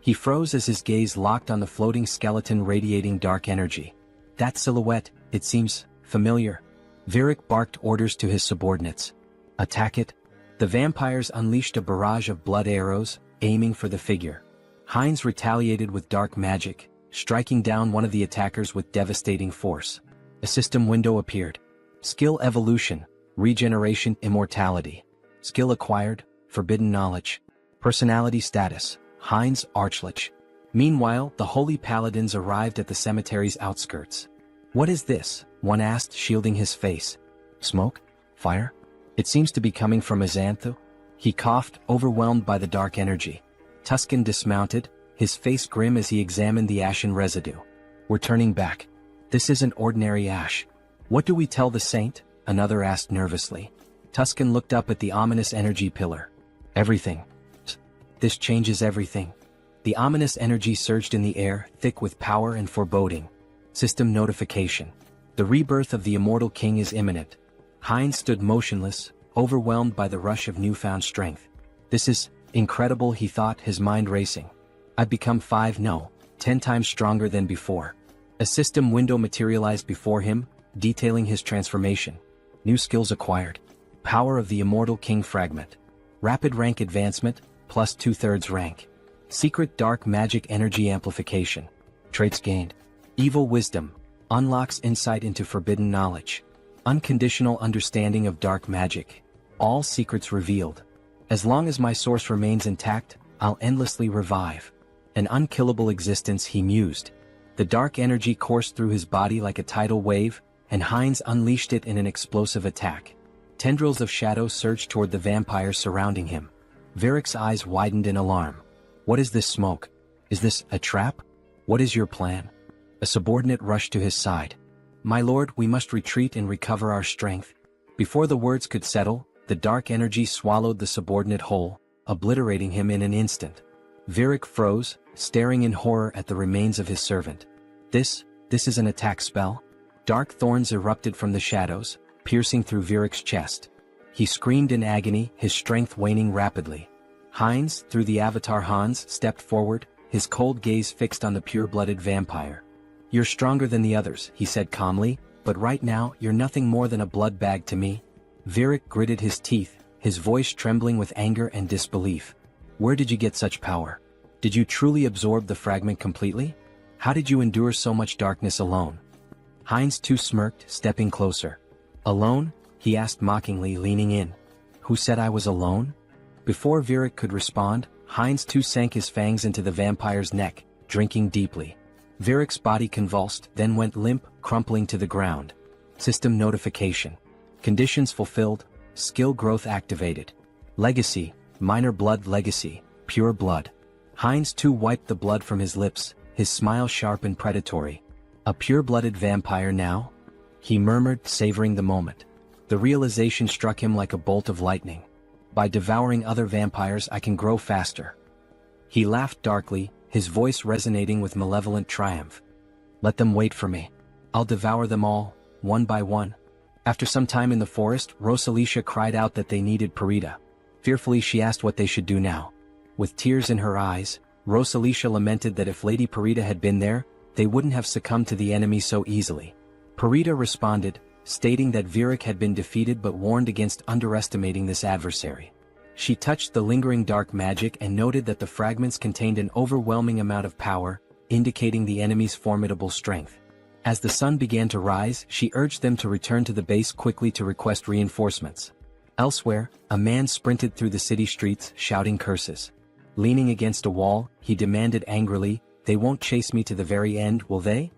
He froze as his gaze locked on the floating skeleton radiating dark energy. "That silhouette, it seems familiar." Viric barked orders to his subordinates. "Attack it." The vampires unleashed a barrage of blood arrows, aiming for the figure. Heinz retaliated with dark magic, striking down one of the attackers with devastating force. A system window appeared. Skill evolution, regeneration, immortality. Skill acquired, forbidden knowledge. Personality status, Heinz Archlich. Meanwhile, the holy paladins arrived at the cemetery's outskirts. "What is this?" one asked, shielding his face. "Smoke? Fire? It seems to be coming from Azanthu." He coughed, overwhelmed by the dark energy. Tuscan dismounted, his face grim as he examined the ashen residue. We're turning back. This isn't ordinary ash. What do we tell the saint? Another asked nervously. Tuscan looked up at the ominous energy pillar. Everything. This changes everything. The ominous energy surged in the air, thick with power and foreboding. System notification. The rebirth of the immortal king is imminent. Heinz stood motionless, overwhelmed by the rush of newfound strength. This is incredible, he thought, his mind racing. I've become 10 times stronger than before. A system window materialized before him, detailing his transformation. New skills acquired. Power of the immortal king fragment. Rapid rank advancement, plus 2/3 rank. Secret dark magic energy amplification. Traits gained. Evil wisdom. Unlocks insight into forbidden knowledge. Unconditional understanding of dark magic. All secrets revealed. As long as my source remains intact, I'll endlessly revive. An unkillable existence, he mused. The dark energy coursed through his body like a tidal wave, and Heinz unleashed it in an explosive attack. Tendrils of shadow surged toward the vampires surrounding him. Varric's eyes widened in alarm. What is this smoke? Is this a trap? What is your plan? A subordinate rushed to his side. My lord, we must retreat and recover our strength. Before the words could settle, the dark energy swallowed the subordinate whole, obliterating him in an instant. Varric froze, staring in horror at the remains of his servant. This is an attack spell? Dark thorns erupted from the shadows, piercing through Varric's chest. He screamed in agony, his strength waning rapidly. Heinz, through the avatar Hans, stepped forward, his cold gaze fixed on the pure-blooded vampire. You're stronger than the others, he said calmly, but right now you're nothing more than a blood bag to me. Varric gritted his teeth, his voice trembling with anger and disbelief. Where did you get such power? Did you truly absorb the fragment completely? How did you endure so much darkness alone? Heinz too smirked, stepping closer. Alone? He asked mockingly, leaning in. Who said I was alone? Before Varric could respond, Heinz too sank his fangs into the vampire's neck, drinking deeply. Varric's body convulsed, then went limp, crumpling to the ground. System notification. Conditions fulfilled, skill growth activated. Legacy, minor blood legacy, pure blood. Heinz too wiped the blood from his lips, his smile sharp and predatory. A pure-blooded vampire now? He murmured, savoring the moment. The realization struck him like a bolt of lightning. By devouring other vampires I can grow faster. He laughed darkly, his voice resonating with malevolent triumph. Let them wait for me. I'll devour them all, one by one. After some time in the forest, Rosalicia cried out that they needed Parita. Fearfully she asked what they should do now. With tears in her eyes, Rosalicia lamented that if Lady Parita had been there, they wouldn't have succumbed to the enemy so easily. Parita responded, stating that Varric had been defeated but warned against underestimating this adversary. She touched the lingering dark magic and noted that the fragments contained an overwhelming amount of power, indicating the enemy's formidable strength. As the sun began to rise, she urged them to return to the base quickly to request reinforcements. Elsewhere, a man sprinted through the city streets, shouting curses. Leaning against a wall, he demanded angrily, "They won't chase me to the very end, will they?"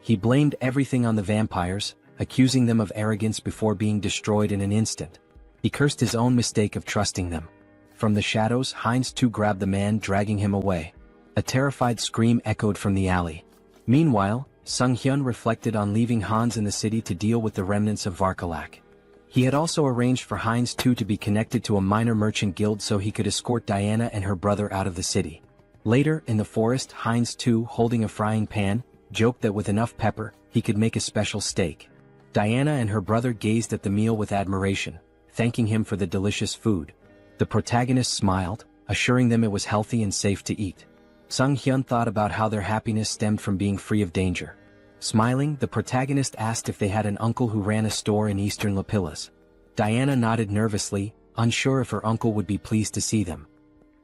He blamed everything on the vampires, accusing them of arrogance before being destroyed in an instant. He cursed his own mistake of trusting them. From the shadows, Heinz too grabbed the man, dragging him away. A terrified scream echoed from the alley. Meanwhile, Sunghyun reflected on leaving Hans in the city to deal with the remnants of Varkalak. He had also arranged for Heinz too to be connected to a minor merchant guild so he could escort Diana and her brother out of the city. Later, in the forest, Heinz too, holding a frying pan, joked that with enough pepper, he could make a special steak. Diana and her brother gazed at the meal with admiration, thanking him for the delicious food. The protagonist smiled, assuring them it was healthy and safe to eat. Sunghyun thought about how their happiness stemmed from being free of danger. Smiling, the protagonist asked if they had an uncle who ran a store in eastern Lapillas. Diana nodded nervously, unsure if her uncle would be pleased to see them.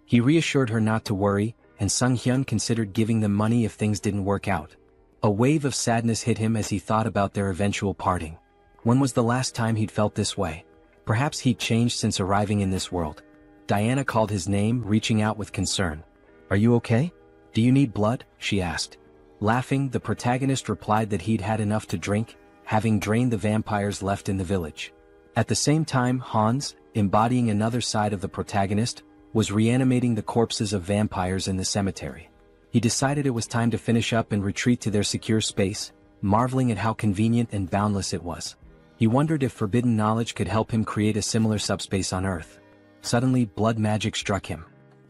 He reassured her not to worry, and Sunghyun considered giving them money if things didn't work out. A wave of sadness hit him as he thought about their eventual parting. When was the last time he'd felt this way? Perhaps he'd changed since arriving in this world. Diana called his name, reaching out with concern. "Are you okay? Do you need blood?" she asked. Laughing, the protagonist replied that he'd had enough to drink, having drained the vampires left in the village. At the same time, Hans, embodying another side of the protagonist, was reanimating the corpses of vampires in the cemetery. He decided it was time to finish up and retreat to their secure space, marveling at how convenient and boundless it was. He wondered if forbidden knowledge could help him create a similar subspace on Earth. Suddenly, blood magic struck him.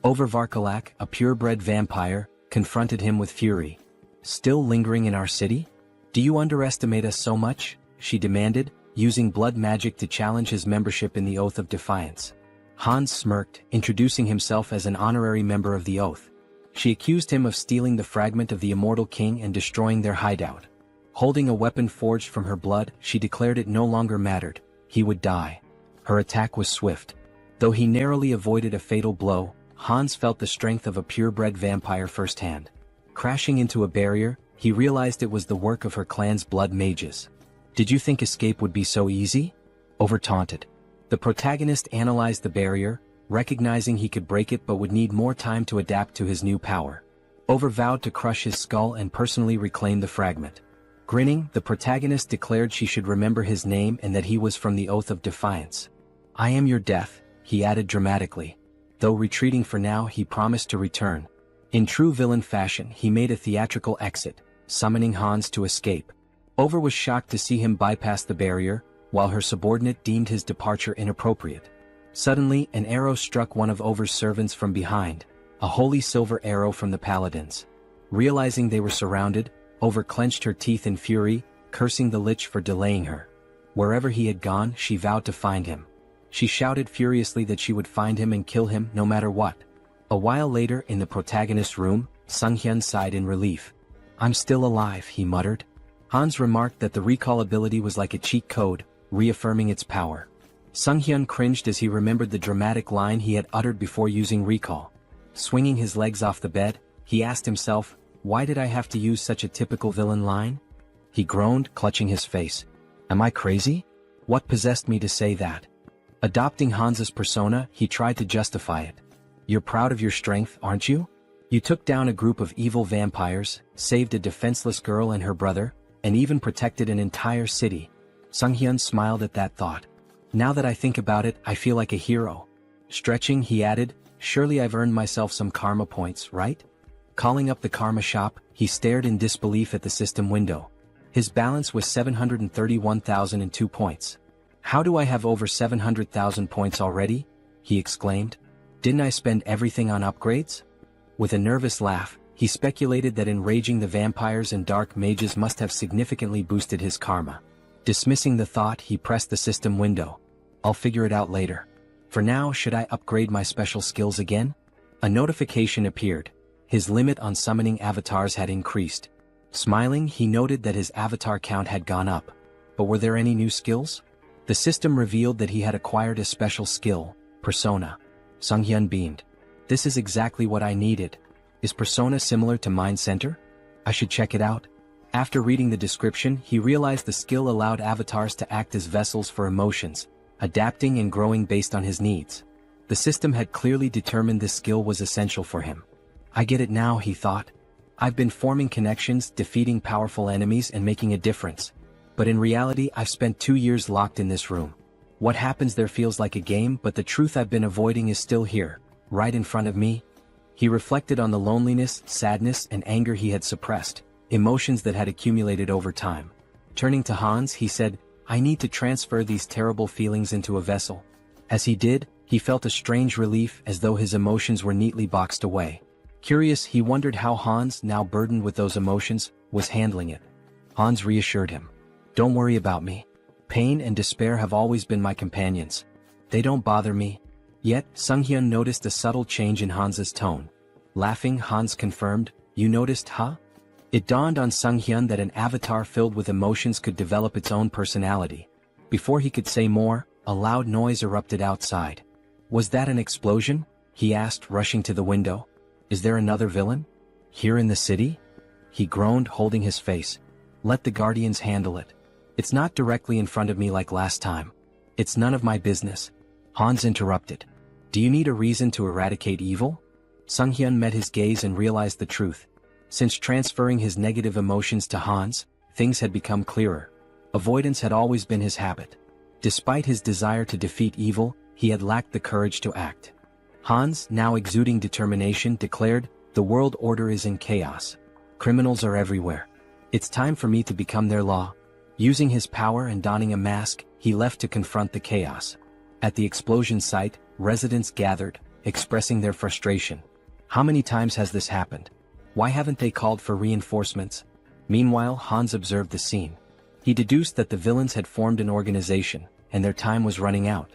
Overvarkalak, a purebred vampire, confronted him with fury. "Still lingering in our city? Do you underestimate us so much?" she demanded, using blood magic to challenge his membership in the Oath of Defiance. Hans smirked, introducing himself as an honorary member of the Oath. She accused him of stealing the fragment of the immortal king and destroying their hideout. Holding a weapon forged from her blood, she declared it no longer mattered. He would die. Her attack was swift. Though he narrowly avoided a fatal blow, Hans felt the strength of a purebred vampire firsthand. Crashing into a barrier, he realized it was the work of her clan's blood mages. "Did you think escape would be so easy?" Over taunted. The protagonist analyzed the barrier, recognizing he could break it but would need more time to adapt to his new power. Over vowed to crush his skull and personally reclaim the fragment. Grinning, the protagonist declared she should remember his name and that he was from the Oath of Defiance. "I am your death," he added dramatically. Though retreating for now, he promised to return. In true villain fashion, he made a theatrical exit, summoning Hans to escape. Over was shocked to see him bypass the barrier, while her subordinate deemed his departure inappropriate. Suddenly, an arrow struck one of Over's servants from behind, a holy silver arrow from the paladins. Realizing they were surrounded, Over clenched her teeth in fury, cursing the lich for delaying her. Wherever he had gone, she vowed to find him. She shouted furiously that she would find him and kill him no matter what. A while later, in the protagonist's room, Sunghyun sighed in relief. "I'm still alive," he muttered. Hans remarked that the recall ability was like a cheat code, reaffirming its power. Sunghyun cringed as he remembered the dramatic line he had uttered before using recall. Swinging his legs off the bed, he asked himself, "Why did I have to use such a typical villain line?" He groaned, clutching his face. "Am I crazy? What possessed me to say that?" Adopting Hans's persona, he tried to justify it. "You're proud of your strength, aren't you? You took down a group of evil vampires, saved a defenseless girl and her brother, and even protected an entire city." Sunghyun smiled at that thought. "Now that I think about it, I feel like a hero." Stretching, he added, "Surely I've earned myself some karma points, right?" Calling up the karma shop, he stared in disbelief at the system window. His balance was 731,002 points. "How do I have over 700,000 points already?" he exclaimed. "Didn't I spend everything on upgrades?" With a nervous laugh, he speculated that enraging the vampires and dark mages must have significantly boosted his karma. Dismissing the thought, he pressed the system window. "I'll figure it out later. For now, should I upgrade my special skills again?" A notification appeared. His limit on summoning avatars had increased. Smiling, he noted that his avatar count had gone up. But were there any new skills? The system revealed that he had acquired a special skill, Persona. Sunghyun beamed. "This is exactly what I needed. Is Persona similar to Mind Center? I should check it out." After reading the description, he realized the skill allowed avatars to act as vessels for emotions, adapting and growing based on his needs. The system had clearly determined this skill was essential for him. "I get it now," he thought. "I've been forming connections, defeating powerful enemies and making a difference. But in reality, I've spent 2 years locked in this room. What happens there feels like a game, but the truth I've been avoiding is still here, right in front of me." He reflected on the loneliness, sadness, and anger he had suppressed, emotions that had accumulated over time. Turning to Hans, he said, "I need to transfer these terrible feelings into a vessel." As he did, he felt a strange relief as though his emotions were neatly boxed away. Curious, he wondered how Hans, now burdened with those emotions, was handling it. Hans reassured him. "Don't worry about me. Pain and despair have always been my companions. They don't bother me." Yet, Sunghyun noticed a subtle change in Hans's tone. Laughing, Hans confirmed, "You noticed, huh?" It dawned on Sunghyun that an avatar filled with emotions could develop its own personality. Before he could say more, a loud noise erupted outside. "Was that an explosion?" he asked, rushing to the window. "Is there another villain? Here in the city?" He groaned, holding his face. "Let the guardians handle it. It's not directly in front of me like last time. It's none of my business." Hans interrupted. "Do you need a reason to eradicate evil?" Sunghyun met his gaze and realized the truth. Since transferring his negative emotions to Hans, things had become clearer. Avoidance had always been his habit. Despite his desire to defeat evil, he had lacked the courage to act. Hans, now exuding determination, declared, "The world order is in chaos. Criminals are everywhere. It's time for me to become their law." Using his power and donning a mask, he left to confront the chaos. At the explosion site, residents gathered, expressing their frustration. How many times has this happened? Why haven't they called for reinforcements? Meanwhile, Hans observed the scene. He deduced that the villains had formed an organization, and their time was running out.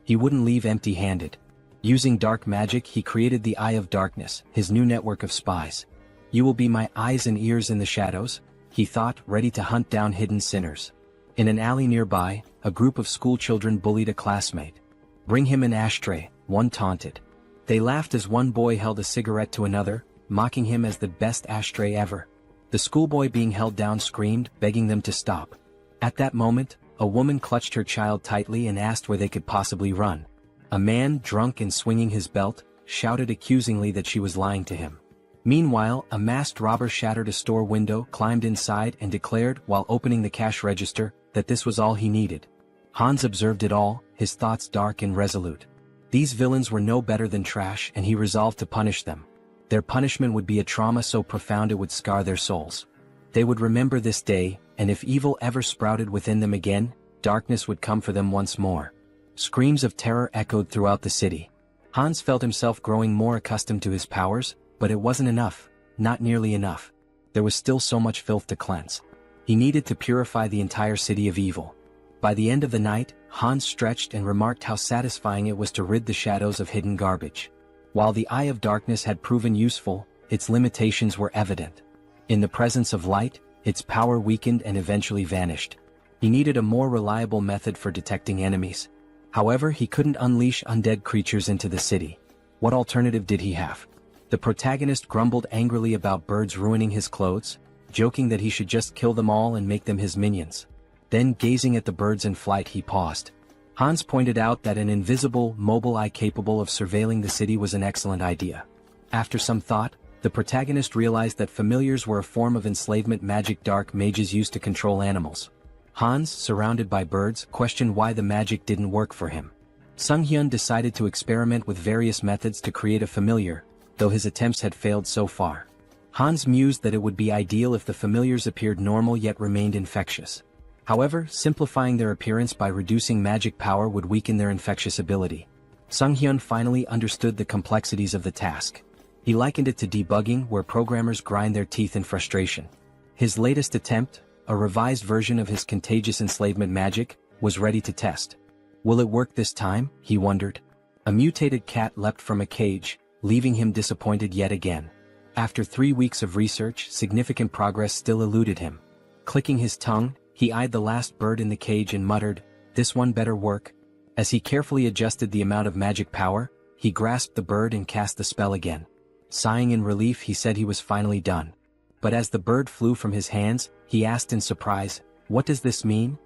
He wouldn't leave empty-handed. Using dark magic, he created the Eye of Darkness, his new network of spies. "You will be my eyes and ears in the shadows," he thought, ready to hunt down hidden sinners. In an alley nearby, a group of schoolchildren bullied a classmate. "Bring him an ashtray," one taunted. They laughed as one boy held a cigarette to another, mocking him as the best ashtray ever. The schoolboy being held down screamed, begging them to stop. At that moment, a woman clutched her child tightly and asked where they could possibly run. A man, drunk and swinging his belt, shouted accusingly that she was lying to him. Meanwhile, a masked robber shattered a store window, climbed inside and declared, while opening the cash register, that this was all he needed. Hans observed it all, his thoughts dark and resolute. These villains were no better than trash, and he resolved to punish them. Their punishment would be a trauma so profound it would scar their souls. They would remember this day, and if evil ever sprouted within them again, darkness would come for them once more. Screams of terror echoed throughout the city. Hans felt himself growing more accustomed to his powers, but it wasn't enough, not nearly enough. There was still so much filth to cleanse. He needed to purify the entire city of evil. By the end of the night, Hans stretched and remarked how satisfying it was to rid the shadows of hidden garbage. While the Eye of Darkness had proven useful, its limitations were evident. In the presence of light, its power weakened and eventually vanished. He needed a more reliable method for detecting enemies. However, he couldn't unleash undead creatures into the city. What alternative did he have? The protagonist grumbled angrily about birds ruining his clothes, joking that he should just kill them all and make them his minions. Then, gazing at the birds in flight, he paused. Hans pointed out that an invisible, mobile eye capable of surveilling the city was an excellent idea. After some thought, the protagonist realized that familiars were a form of enslavement magic dark mages used to control animals. Hans, surrounded by birds, questioned why the magic didn't work for him. Sunghyun decided to experiment with various methods to create a familiar, though his attempts had failed so far. Hans mused that it would be ideal if the familiars appeared normal yet remained infectious. However, simplifying their appearance by reducing magic power would weaken their infectious ability. Sunghyun finally understood the complexities of the task. He likened it to debugging, where programmers grind their teeth in frustration. His latest attempt, a revised version of his contagious enslavement magic, was ready to test. Will it work this time? He wondered. A mutated cat leapt from a cage, leaving him disappointed yet again. After 3 weeks of research, significant progress still eluded him. Clicking his tongue, he eyed the last bird in the cage and muttered, "This one better work." As he carefully adjusted the amount of magic power, he grasped the bird and cast the spell again. Sighing in relief, he said he was finally done. But as the bird flew from his hands, he asked in surprise, "What does this mean?"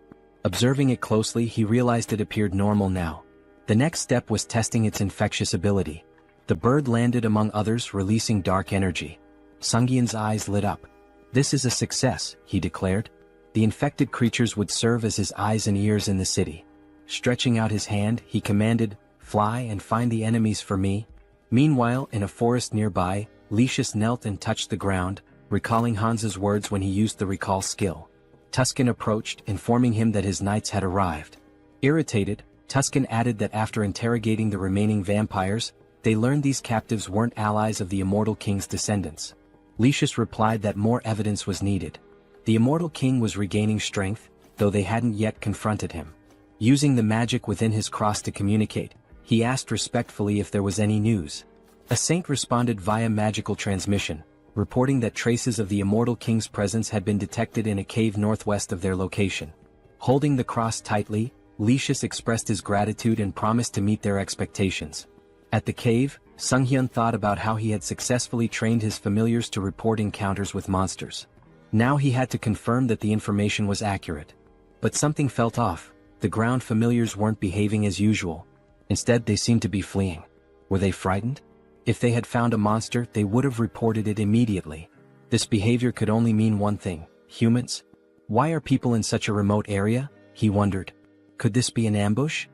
Observing it closely, he realized it appeared normal now. The next step was testing its infectious ability. The bird landed among others, releasing dark energy. Sunghyun's eyes lit up. "This is a success," he declared. The infected creatures would serve as his eyes and ears in the city. Stretching out his hand, he commanded, "Fly and find the enemies for me." Meanwhile, in a forest nearby, Lucius knelt and touched the ground, recalling Hans's words when he used the recall skill. Tuscan approached, informing him that his knights had arrived. Irritated, Tuscan added that after interrogating the remaining vampires, they learned these captives weren't allies of the Immortal King's descendants. Lucius replied that more evidence was needed. The Immortal King was regaining strength, though they hadn't yet confronted him. Using the magic within his cross to communicate, he asked respectfully if there was any news. A saint responded via magical transmission, reporting that traces of the Immortal King's presence had been detected in a cave northwest of their location. Holding the cross tightly, Lucius expressed his gratitude and promised to meet their expectations. At the cave, Sunghyun thought about how he had successfully trained his familiars to report encounters with monsters. Now he had to confirm that the information was accurate. But something felt off. The ground familiars weren't behaving as usual. Instead, they seemed to be fleeing. Were they frightened? If they had found a monster, they would have reported it immediately. This behavior could only mean one thing: humans? Why are people in such a remote area? He wondered. Could this be an ambush?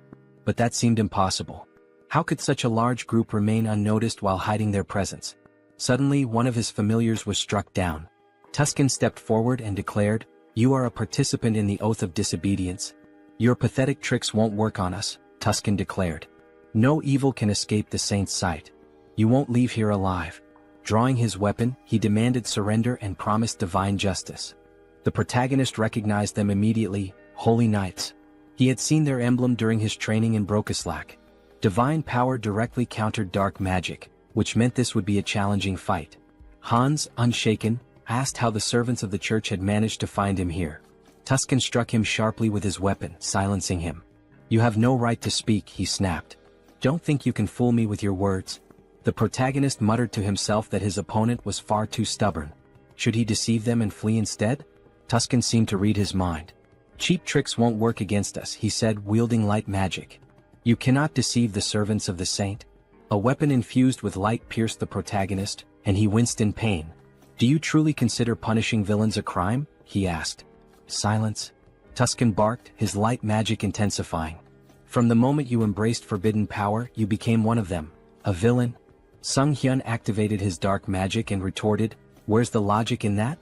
but that seemed impossible. How could such a large group remain unnoticed while hiding their presence? Suddenly, one of his familiars was struck down. Tuscan stepped forward and declared, "You are a participant in the oath of disobedience. Your pathetic tricks won't work on us," Tuscan declared. "No evil can escape the saint's sight. You won't leave here alive." Drawing his weapon, he demanded surrender and promised divine justice. The protagonist recognized them immediately, holy knights. He had seen their emblem during his training in Brokislak. Divine power directly countered dark magic, which meant this would be a challenging fight. Hans, unshaken, asked how the servants of the church had managed to find him here. Tuscan struck him sharply with his weapon, silencing him. "You have no right to speak," he snapped. "Don't think you can fool me with your words." The protagonist muttered to himself that his opponent was far too stubborn. Should he deceive them and flee instead? Tuscan seemed to read his mind. "Cheap tricks won't work against us," he said, wielding light magic. "You cannot deceive the servants of the saint." A weapon infused with light pierced the protagonist, and he winced in pain. "Do you truly consider punishing villains a crime?" he asked. "Silence," Tuscan barked, his light magic intensifying. "From the moment you embraced forbidden power, you became one of them, a villain." Sunghyun activated his dark magic and retorted, "Where's the logic in that?"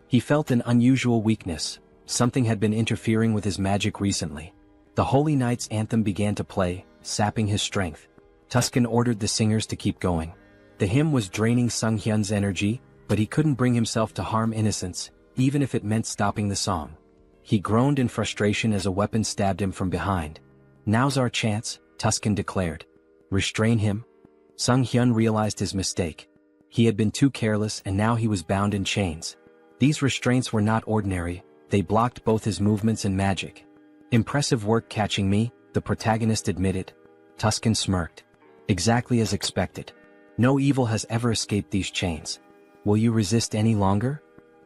He felt an unusual weakness. Something had been interfering with his magic recently. The Holy Knight's anthem began to play, sapping his strength. Tuscan ordered the singers to keep going. The hymn was draining Sunghyun's energy, but he couldn't bring himself to harm innocents, even if it meant stopping the song. He groaned in frustration as a weapon stabbed him from behind. "Now's our chance," Tuscan declared. "Restrain him." Sunghyun realized his mistake. He had been too careless and now he was bound in chains. These restraints were not ordinary, they blocked both his movements and magic. "Impressive work catching me," the protagonist admitted. Tuscan smirked. "Exactly as expected. No evil has ever escaped these chains. Will you resist any longer?"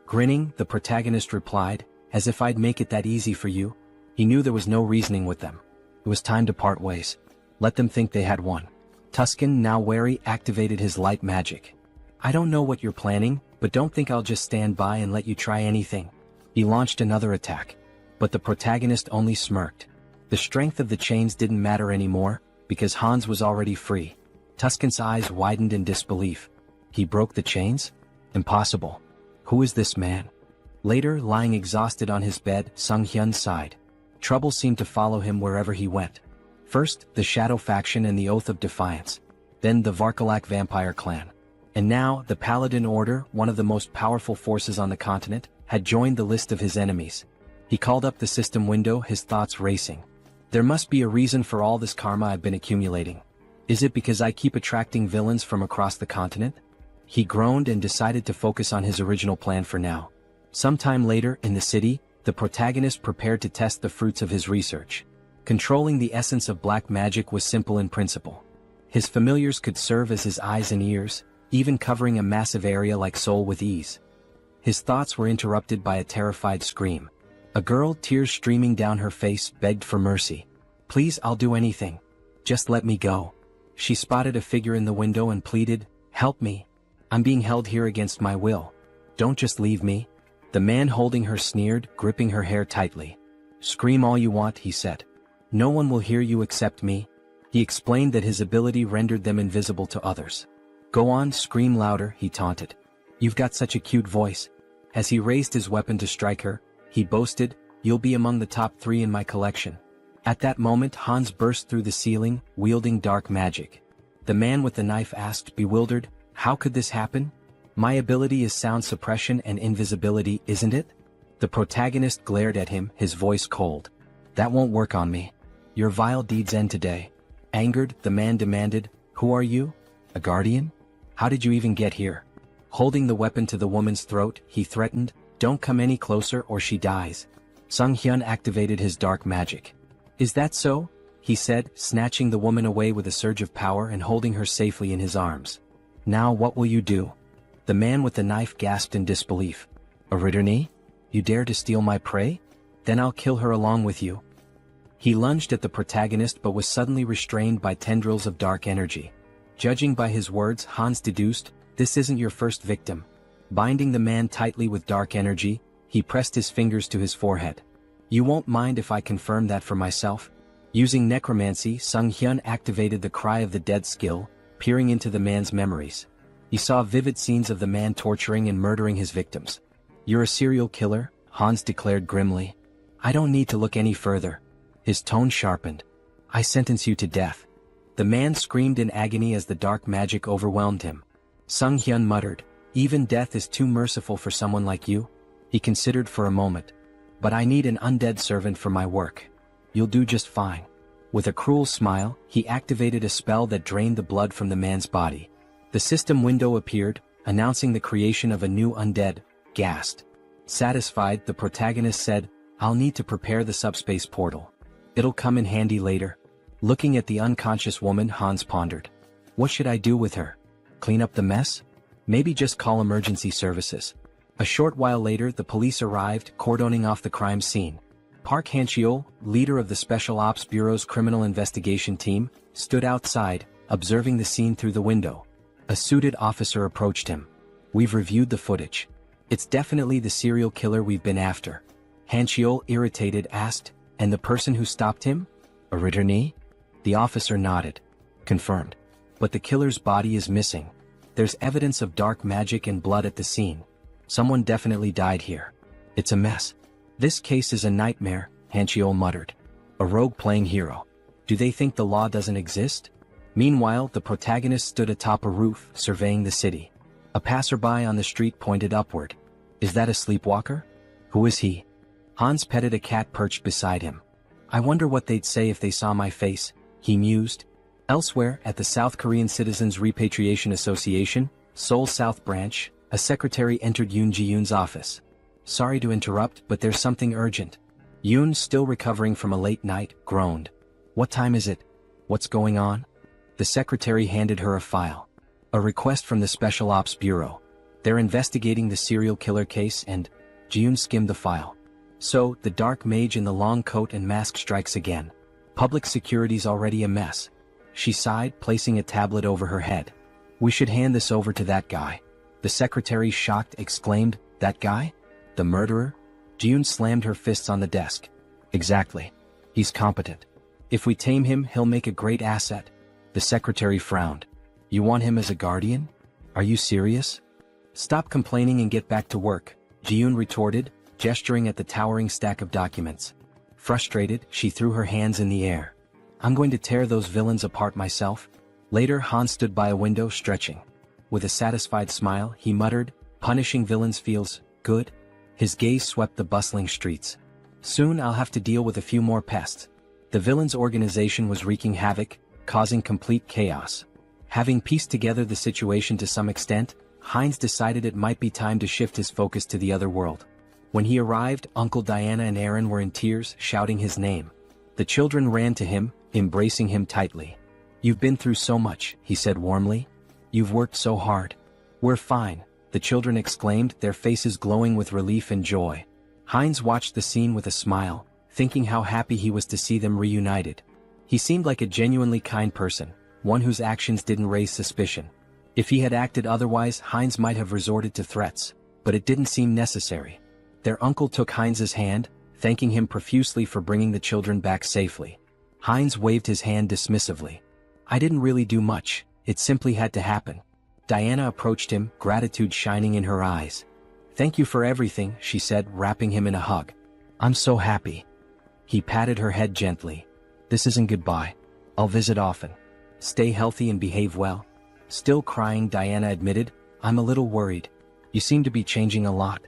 Grinning, the protagonist replied, "As if I'd make it that easy for you." He knew there was no reasoning with them. It was time to part ways. Let them think they had won. Tuscan, now wary, activated his light magic. "I don't know what you're planning, but don't think I'll just stand by and let you try anything." He launched another attack. But the protagonist only smirked. The strength of the chains didn't matter anymore, because Hans was already free. Tuscan's eyes widened in disbelief. He broke the chains? Impossible. Who is this man? Later, lying exhausted on his bed, Sunghyun sighed. Trouble seemed to follow him wherever he went. First, the Shadow faction and the Oath of Defiance. Then the Varkalak vampire clan. And now, the Paladin Order, one of the most powerful forces on the continent, had joined the list of his enemies. He called up the system window, his thoughts racing. There must be a reason for all this karma I've been accumulating. Is it because I keep attracting villains from across the continent? He groaned and decided to focus on his original plan for now. Sometime later, in the city, the protagonist prepared to test the fruits of his research. Controlling the essence of black magic was simple in principle. His familiars could serve as his eyes and ears, even covering a massive area like Seoul with ease. His thoughts were interrupted by a terrified scream. A girl, tears streaming down her face, begged for mercy. "Please, I'll do anything. Just let me go." She spotted a figure in the window and pleaded, "Help me. I'm being held here against my will. Don't just leave me." The man holding her sneered, gripping her hair tightly. "Scream all you want," he said. "No one will hear you except me." He explained that his ability rendered them invisible to others. "Go on, scream louder," he taunted. "You've got such a cute voice." As he raised his weapon to strike her, he boasted, "You'll be among the top 3 in my collection." At that moment, Hans burst through the ceiling, wielding dark magic. The man with the knife asked, bewildered, "How could this happen? My ability is sound suppression and invisibility, isn't it?" The protagonist glared at him, his voice cold. "That won't work on me. Your vile deeds end today." Angered, the man demanded, "Who are you? A guardian? How did you even get here?" Holding the weapon to the woman's throat, he threatened, "Don't come any closer or she dies." Sunghyun activated his dark magic. "Is that so?" he said, snatching the woman away with a surge of power and holding her safely in his arms. "Now what will you do?" The man with the knife gasped in disbelief. "A Ritterney? You dare to steal my prey? Then I'll kill her along with you." He lunged at the protagonist but was suddenly restrained by tendrils of dark energy. Judging by his words, Hans deduced, "This isn't your first victim." Binding the man tightly with dark energy, he pressed his fingers to his forehead. "You won't mind if I confirm that for myself?" Using necromancy, Sunghyun activated the Cry of the Dead skill, peering into the man's memories. He saw vivid scenes of the man torturing and murdering his victims. "You're a serial killer," Hans declared grimly. "I don't need to look any further." His tone sharpened. "I sentence you to death." The man screamed in agony as the dark magic overwhelmed him. Sunghyun muttered, "Even death is too merciful for someone like you?" He considered for a moment. "But I need an undead servant for my work." "You'll do just fine." With a cruel smile, he activated a spell that drained the blood from the man's body. The system window appeared, announcing the creation of a new undead, Ghast. Satisfied, the protagonist said, "I'll need to prepare the subspace portal. It'll come in handy later." Looking at the unconscious woman, Hans pondered. What should I do with her? Clean up the mess? Maybe just call emergency services. A short while later, the police arrived, cordoning off the crime scene. Park Han-cheol, leader of the Special Ops Bureau's criminal investigation team, stood outside, observing the scene through the window. A suited officer approached him. "We've reviewed the footage. It's definitely the serial killer we've been after." Han-cheol, irritated, asked, "And the person who stopped him? A returnee?" The officer nodded. "Confirmed. But the killer's body is missing. There's evidence of dark magic and blood at the scene. Someone definitely died here. It's a mess. This case is a nightmare," Han-cheol muttered. "A rogue playing hero. Do they think the law doesn't exist?" Meanwhile, the protagonist stood atop a roof, surveying the city. A passerby on the street pointed upward. "Is that a sleepwalker? Who is he?" Hans petted a cat perched beside him. "I wonder what they'd say if they saw my face," he mused. Elsewhere, at the South Korean Citizens Repatriation Association, Seoul South Branch, a secretary entered Yoon Ji-yoon's office. "Sorry to interrupt, but there's something urgent." Yoon, still recovering from a late night, groaned. "What time is it? What's going on?" The secretary handed her a file. "A request from the Special Ops Bureau. They're investigating the serial killer case and..." Ji-yoon skimmed the file. "So, the dark mage in the long coat and mask strikes again. Public security's already a mess." She sighed, placing a tablet over her head. "We should hand this over to that guy." The secretary, shocked, exclaimed, "That guy? The murderer?" Ji-yoon slammed her fists on the desk. "Exactly. He's competent. If we tame him, he'll make a great asset." The secretary frowned. "You want him as a guardian? Are you serious?" "Stop complaining and get back to work," Ji-yoon retorted, gesturing at the towering stack of documents. Frustrated, she threw her hands in the air. "I'm going to tear those villains apart myself." Later, Han stood by a window, stretching. With a satisfied smile, he muttered, "Punishing villains feels good." His gaze swept the bustling streets. "Soon I'll have to deal with a few more pests." The villains' organization was wreaking havoc, causing complete chaos. Having pieced together the situation to some extent, Heinz decided it might be time to shift his focus to the other world. When he arrived, Uncle Diana and Aaron were in tears, shouting his name. The children ran to him, embracing him tightly. "You've been through so much," he said warmly. "You've worked so hard." "We're fine," the children exclaimed, their faces glowing with relief and joy. Heinz watched the scene with a smile, thinking how happy he was to see them reunited. He seemed like a genuinely kind person, one whose actions didn't raise suspicion. If he had acted otherwise, Heinz might have resorted to threats, but it didn't seem necessary. Their uncle took Heinz's hand, thanking him profusely for bringing the children back safely. Heinz waved his hand dismissively. "I didn't really do much, it simply had to happen." Diana approached him, gratitude shining in her eyes. "Thank you for everything," she said, wrapping him in a hug. "I'm so happy." He patted her head gently. "This isn't goodbye. I'll visit often. Stay healthy and behave well." Still crying, Diana admitted, "I'm a little worried. You seem to be changing a lot."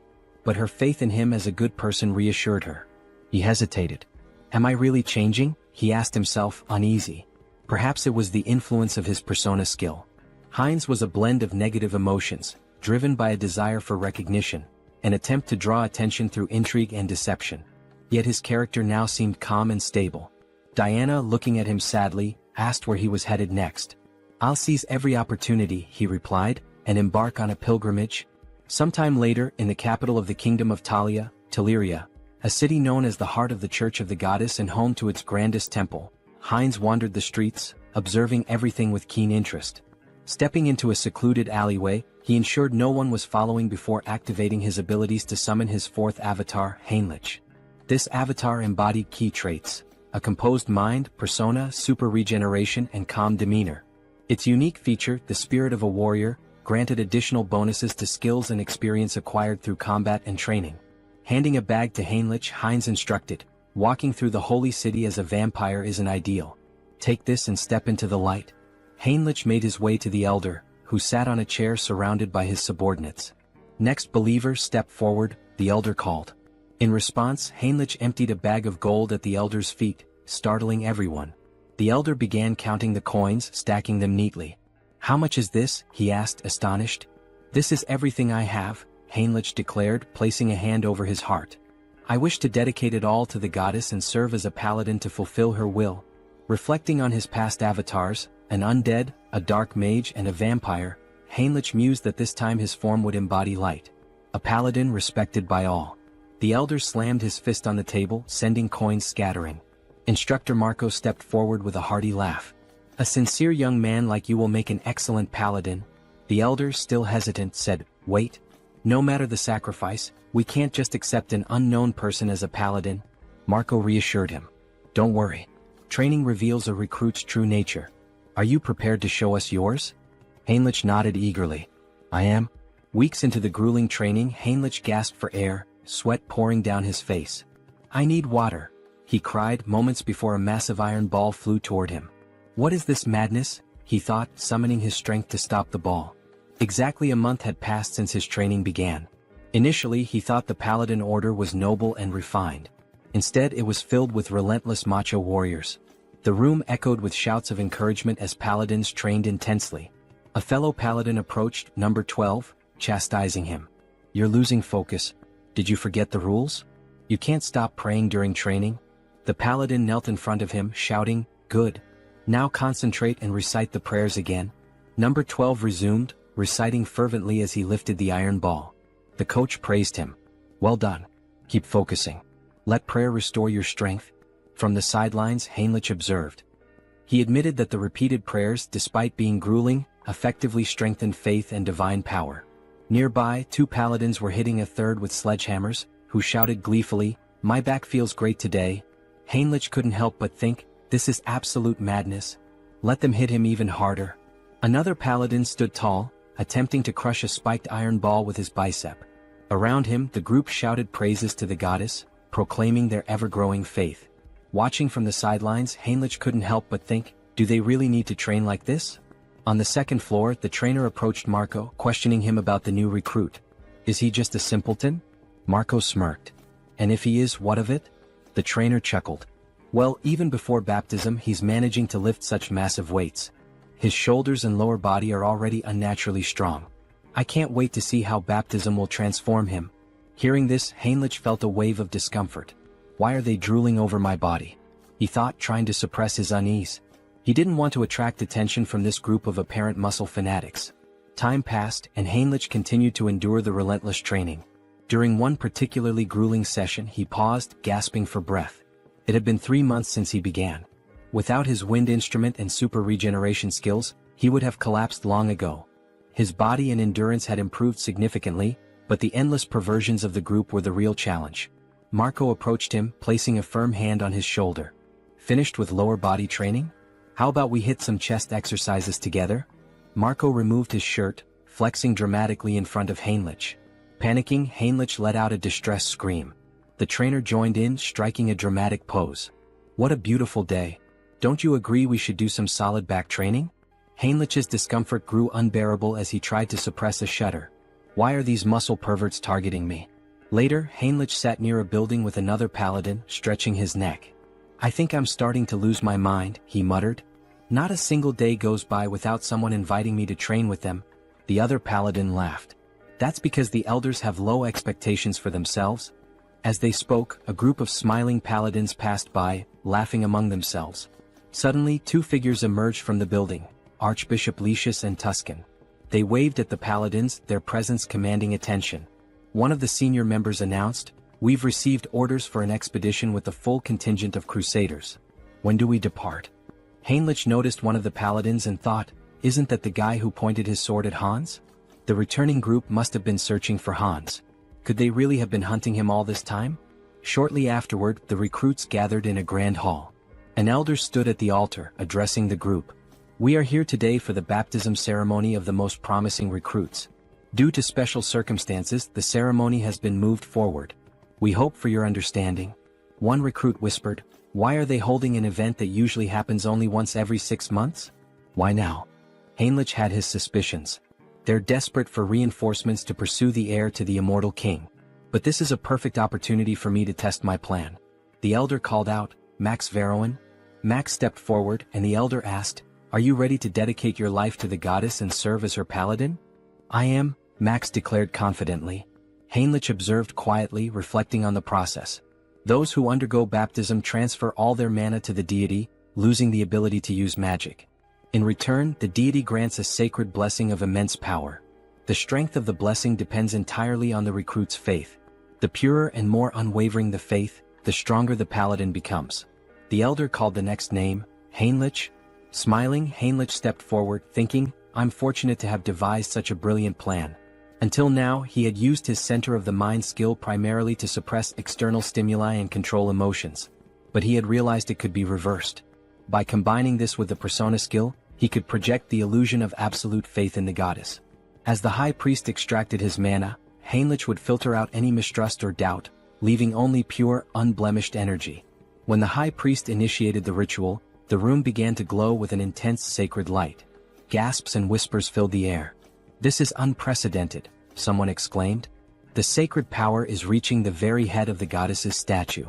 But her faith in him as a good person reassured her. He hesitated. "Am I really changing?" he asked himself, uneasy. Perhaps it was the influence of his persona skill. Heinz was a blend of negative emotions, driven by a desire for recognition, an attempt to draw attention through intrigue and deception. Yet his character now seemed calm and stable. Diana, looking at him sadly, asked where he was headed next. "I'll seize every opportunity," he replied, "and embark on a pilgrimage." Sometime later, in the capital of the Kingdom of Talia, Teleria, a city known as the heart of the Church of the Goddess and home to its grandest temple, Heinz wandered the streets, observing everything with keen interest. Stepping into a secluded alleyway, he ensured no one was following before activating his abilities to summon his fourth avatar, Heinrich. This avatar embodied key traits: a composed mind, persona, super regeneration, and calm demeanor. Its unique feature, the spirit of a warrior, granted additional bonuses to skills and experience acquired through combat and training. Handing a bag to Heinrich, Heinz instructed, "Walking through the holy city as a vampire isn't ideal. Take this and step into the light." Heinrich made his way to the elder, who sat on a chair surrounded by his subordinates. "Next believer, step forward," the elder called. In response, Heinrich emptied a bag of gold at the elder's feet, startling everyone. The elder began counting the coins, stacking them neatly. "How much is this?" he asked, astonished. "This is everything I have," Heinrich declared, placing a hand over his heart. "I wish to dedicate it all to the goddess and serve as a paladin to fulfill her will." Reflecting on his past avatars, an undead, a dark mage, and a vampire, Heinrich mused that this time his form would embody light. A paladin respected by all. The elder slammed his fist on the table, sending coins scattering. Instructor Marco stepped forward with a hearty laugh. "A sincere young man like you will make an excellent paladin." The elder, still hesitant, said, "Wait. No matter the sacrifice, we can't just accept an unknown person as a paladin." Marco reassured him. "Don't worry. Training reveals a recruit's true nature. Are you prepared to show us yours?" Heinrich nodded eagerly. "I am." Weeks into the grueling training, Heinrich gasped for air, sweat pouring down his face. "I need water," he cried moments before a massive iron ball flew toward him. "What is this madness?" he thought, summoning his strength to stop the ball. Exactly a month had passed since his training began. Initially, he thought the Paladin Order was noble and refined. Instead, it was filled with relentless macho warriors. The room echoed with shouts of encouragement as paladins trained intensely. A fellow paladin approached, number 12, chastising him. "You're losing focus. Did you forget the rules? You can't stop praying during training." The paladin knelt in front of him, shouting, "Good. Now concentrate and recite the prayers again." Number 12 resumed, reciting fervently as he lifted the iron ball. The coach praised him. "Well done. Keep focusing. Let prayer restore your strength." From the sidelines, Heinrich observed. He admitted that the repeated prayers, despite being grueling, effectively strengthened faith and divine power. Nearby, two paladins were hitting a third with sledgehammers, who shouted gleefully, "My back feels great today." Heinrich couldn't help but think, this is absolute madness. Let them hit him even harder. Another paladin stood tall, attempting to crush a spiked iron ball with his bicep. Around him, the group shouted praises to the goddess, proclaiming their ever-growing faith. Watching from the sidelines, Heinrich couldn't help but think, do they really need to train like this? On the second floor, the trainer approached Marco, questioning him about the new recruit. "Is he just a simpleton?" Marco smirked. "And if he is, what of it?" The trainer chuckled. "Well, even before baptism, he's managing to lift such massive weights. His shoulders and lower body are already unnaturally strong. I can't wait to see how baptism will transform him." Hearing this, Heinrich felt a wave of discomfort. "Why are they drooling over my body?" he thought, trying to suppress his unease. He didn't want to attract attention from this group of apparent muscle fanatics. Time passed, and Heinrich continued to endure the relentless training. During one particularly grueling session, he paused, gasping for breath. It had been 3 months since he began. Without his wind instrument and super regeneration skills, he would have collapsed long ago. His body and endurance had improved significantly, but the endless perversions of the group were the real challenge. Marco approached him, placing a firm hand on his shoulder. "Finished with lower body training? How about we hit some chest exercises together?" Marco removed his shirt, flexing dramatically in front of Heinrich. Panicking, Heinrich let out a distressed scream. The trainer joined in, striking a dramatic pose. "What a beautiful day. Don't you agree we should do some solid back training?" Heinrich's discomfort grew unbearable as he tried to suppress a shudder. "Why are these muscle perverts targeting me?" Later, Heinrich sat near a building with another paladin, stretching his neck. "I think I'm starting to lose my mind," he muttered. "Not a single day goes by without someone inviting me to train with them." The other paladin laughed. "That's because the elders have low expectations for themselves." As they spoke, a group of smiling paladins passed by, laughing among themselves. Suddenly, two figures emerged from the building, Archbishop Lucius and Tuscan. They waved at the paladins, their presence commanding attention. One of the senior members announced, "We've received orders for an expedition with the full contingent of crusaders. When do we depart?" Heinrich noticed one of the paladins and thought, isn't that the guy who pointed his sword at Hans? The returning group must have been searching for Hans. Could they really have been hunting him all this time? Shortly afterward, the recruits gathered in a grand hall. An elder stood at the altar, addressing the group. We are here today for the baptism ceremony of the most promising recruits. Due to special circumstances, the ceremony has been moved forward. We hope for your understanding. One recruit whispered, why are they holding an event that usually happens only once every 6 months? Why now? Heinrich had his suspicions. They're desperate for reinforcements to pursue the heir to the immortal king. But this is a perfect opportunity for me to test my plan. The elder called out, Max Veroin? Max stepped forward and the elder asked, are you ready to dedicate your life to the goddess and serve as her paladin? I am, Max declared confidently. Heinrich observed quietly, reflecting on the process. Those who undergo baptism transfer all their mana to the deity, losing the ability to use magic. In return, the deity grants a sacred blessing of immense power. The strength of the blessing depends entirely on the recruit's faith. The purer and more unwavering the faith, the stronger the paladin becomes. The elder called the next name, Heinrich. Smiling, Heinrich stepped forward, thinking, I'm fortunate to have devised such a brilliant plan. Until now, he had used his center of the mind skill primarily to suppress external stimuli and control emotions. But he had realized it could be reversed. By combining this with the persona skill, he could project the illusion of absolute faith in the goddess. As the high priest extracted his mana, Heinrich would filter out any mistrust or doubt, leaving only pure, unblemished energy. When the high priest initiated the ritual, the room began to glow with an intense sacred light. Gasps and whispers filled the air. This is unprecedented, someone exclaimed. The sacred power is reaching the very head of the goddess's statue.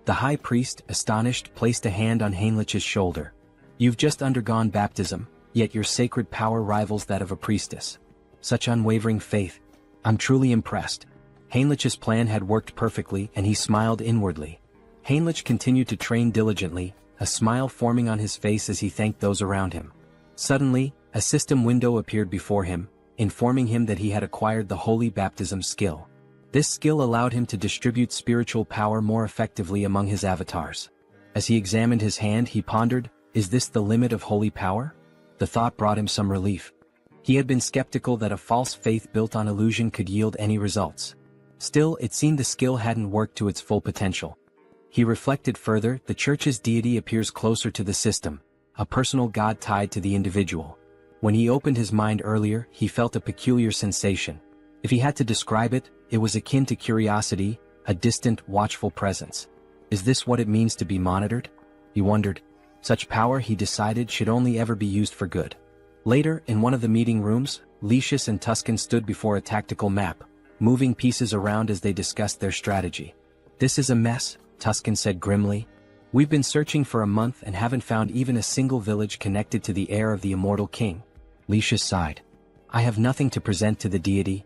The high priest, astonished, placed a hand on Heinrich's shoulder. You've just undergone baptism, yet your sacred power rivals that of a priestess. Such unwavering faith. I'm truly impressed. Heinrich's plan had worked perfectly and he smiled inwardly. Heinrich continued to train diligently, a smile forming on his face as he thanked those around him. Suddenly, a system window appeared before him, informing him that he had acquired the holy baptism skill. This skill allowed him to distribute spiritual power more effectively among his avatars. As he examined his hand, he pondered, is this the limit of holy power? The thought brought him some relief. He had been skeptical that a false faith built on illusion could yield any results. Still, it seemed the skill hadn't worked to its full potential. He reflected further, the church's deity appears closer to the system, a personal god tied to the individual. When he opened his mind earlier, he felt a peculiar sensation. If he had to describe it, it was akin to curiosity, a distant, watchful presence. Is this what it means to be monitored? He wondered. Such power, he decided, should only ever be used for good. Later, in one of the meeting rooms, Lucius and Tuscan stood before a tactical map, moving pieces around as they discussed their strategy. This is a mess, Tuscan said grimly. We've been searching for a month and haven't found even a single village connected to the heir of the immortal king. Lucius sighed. I have nothing to present to the deity.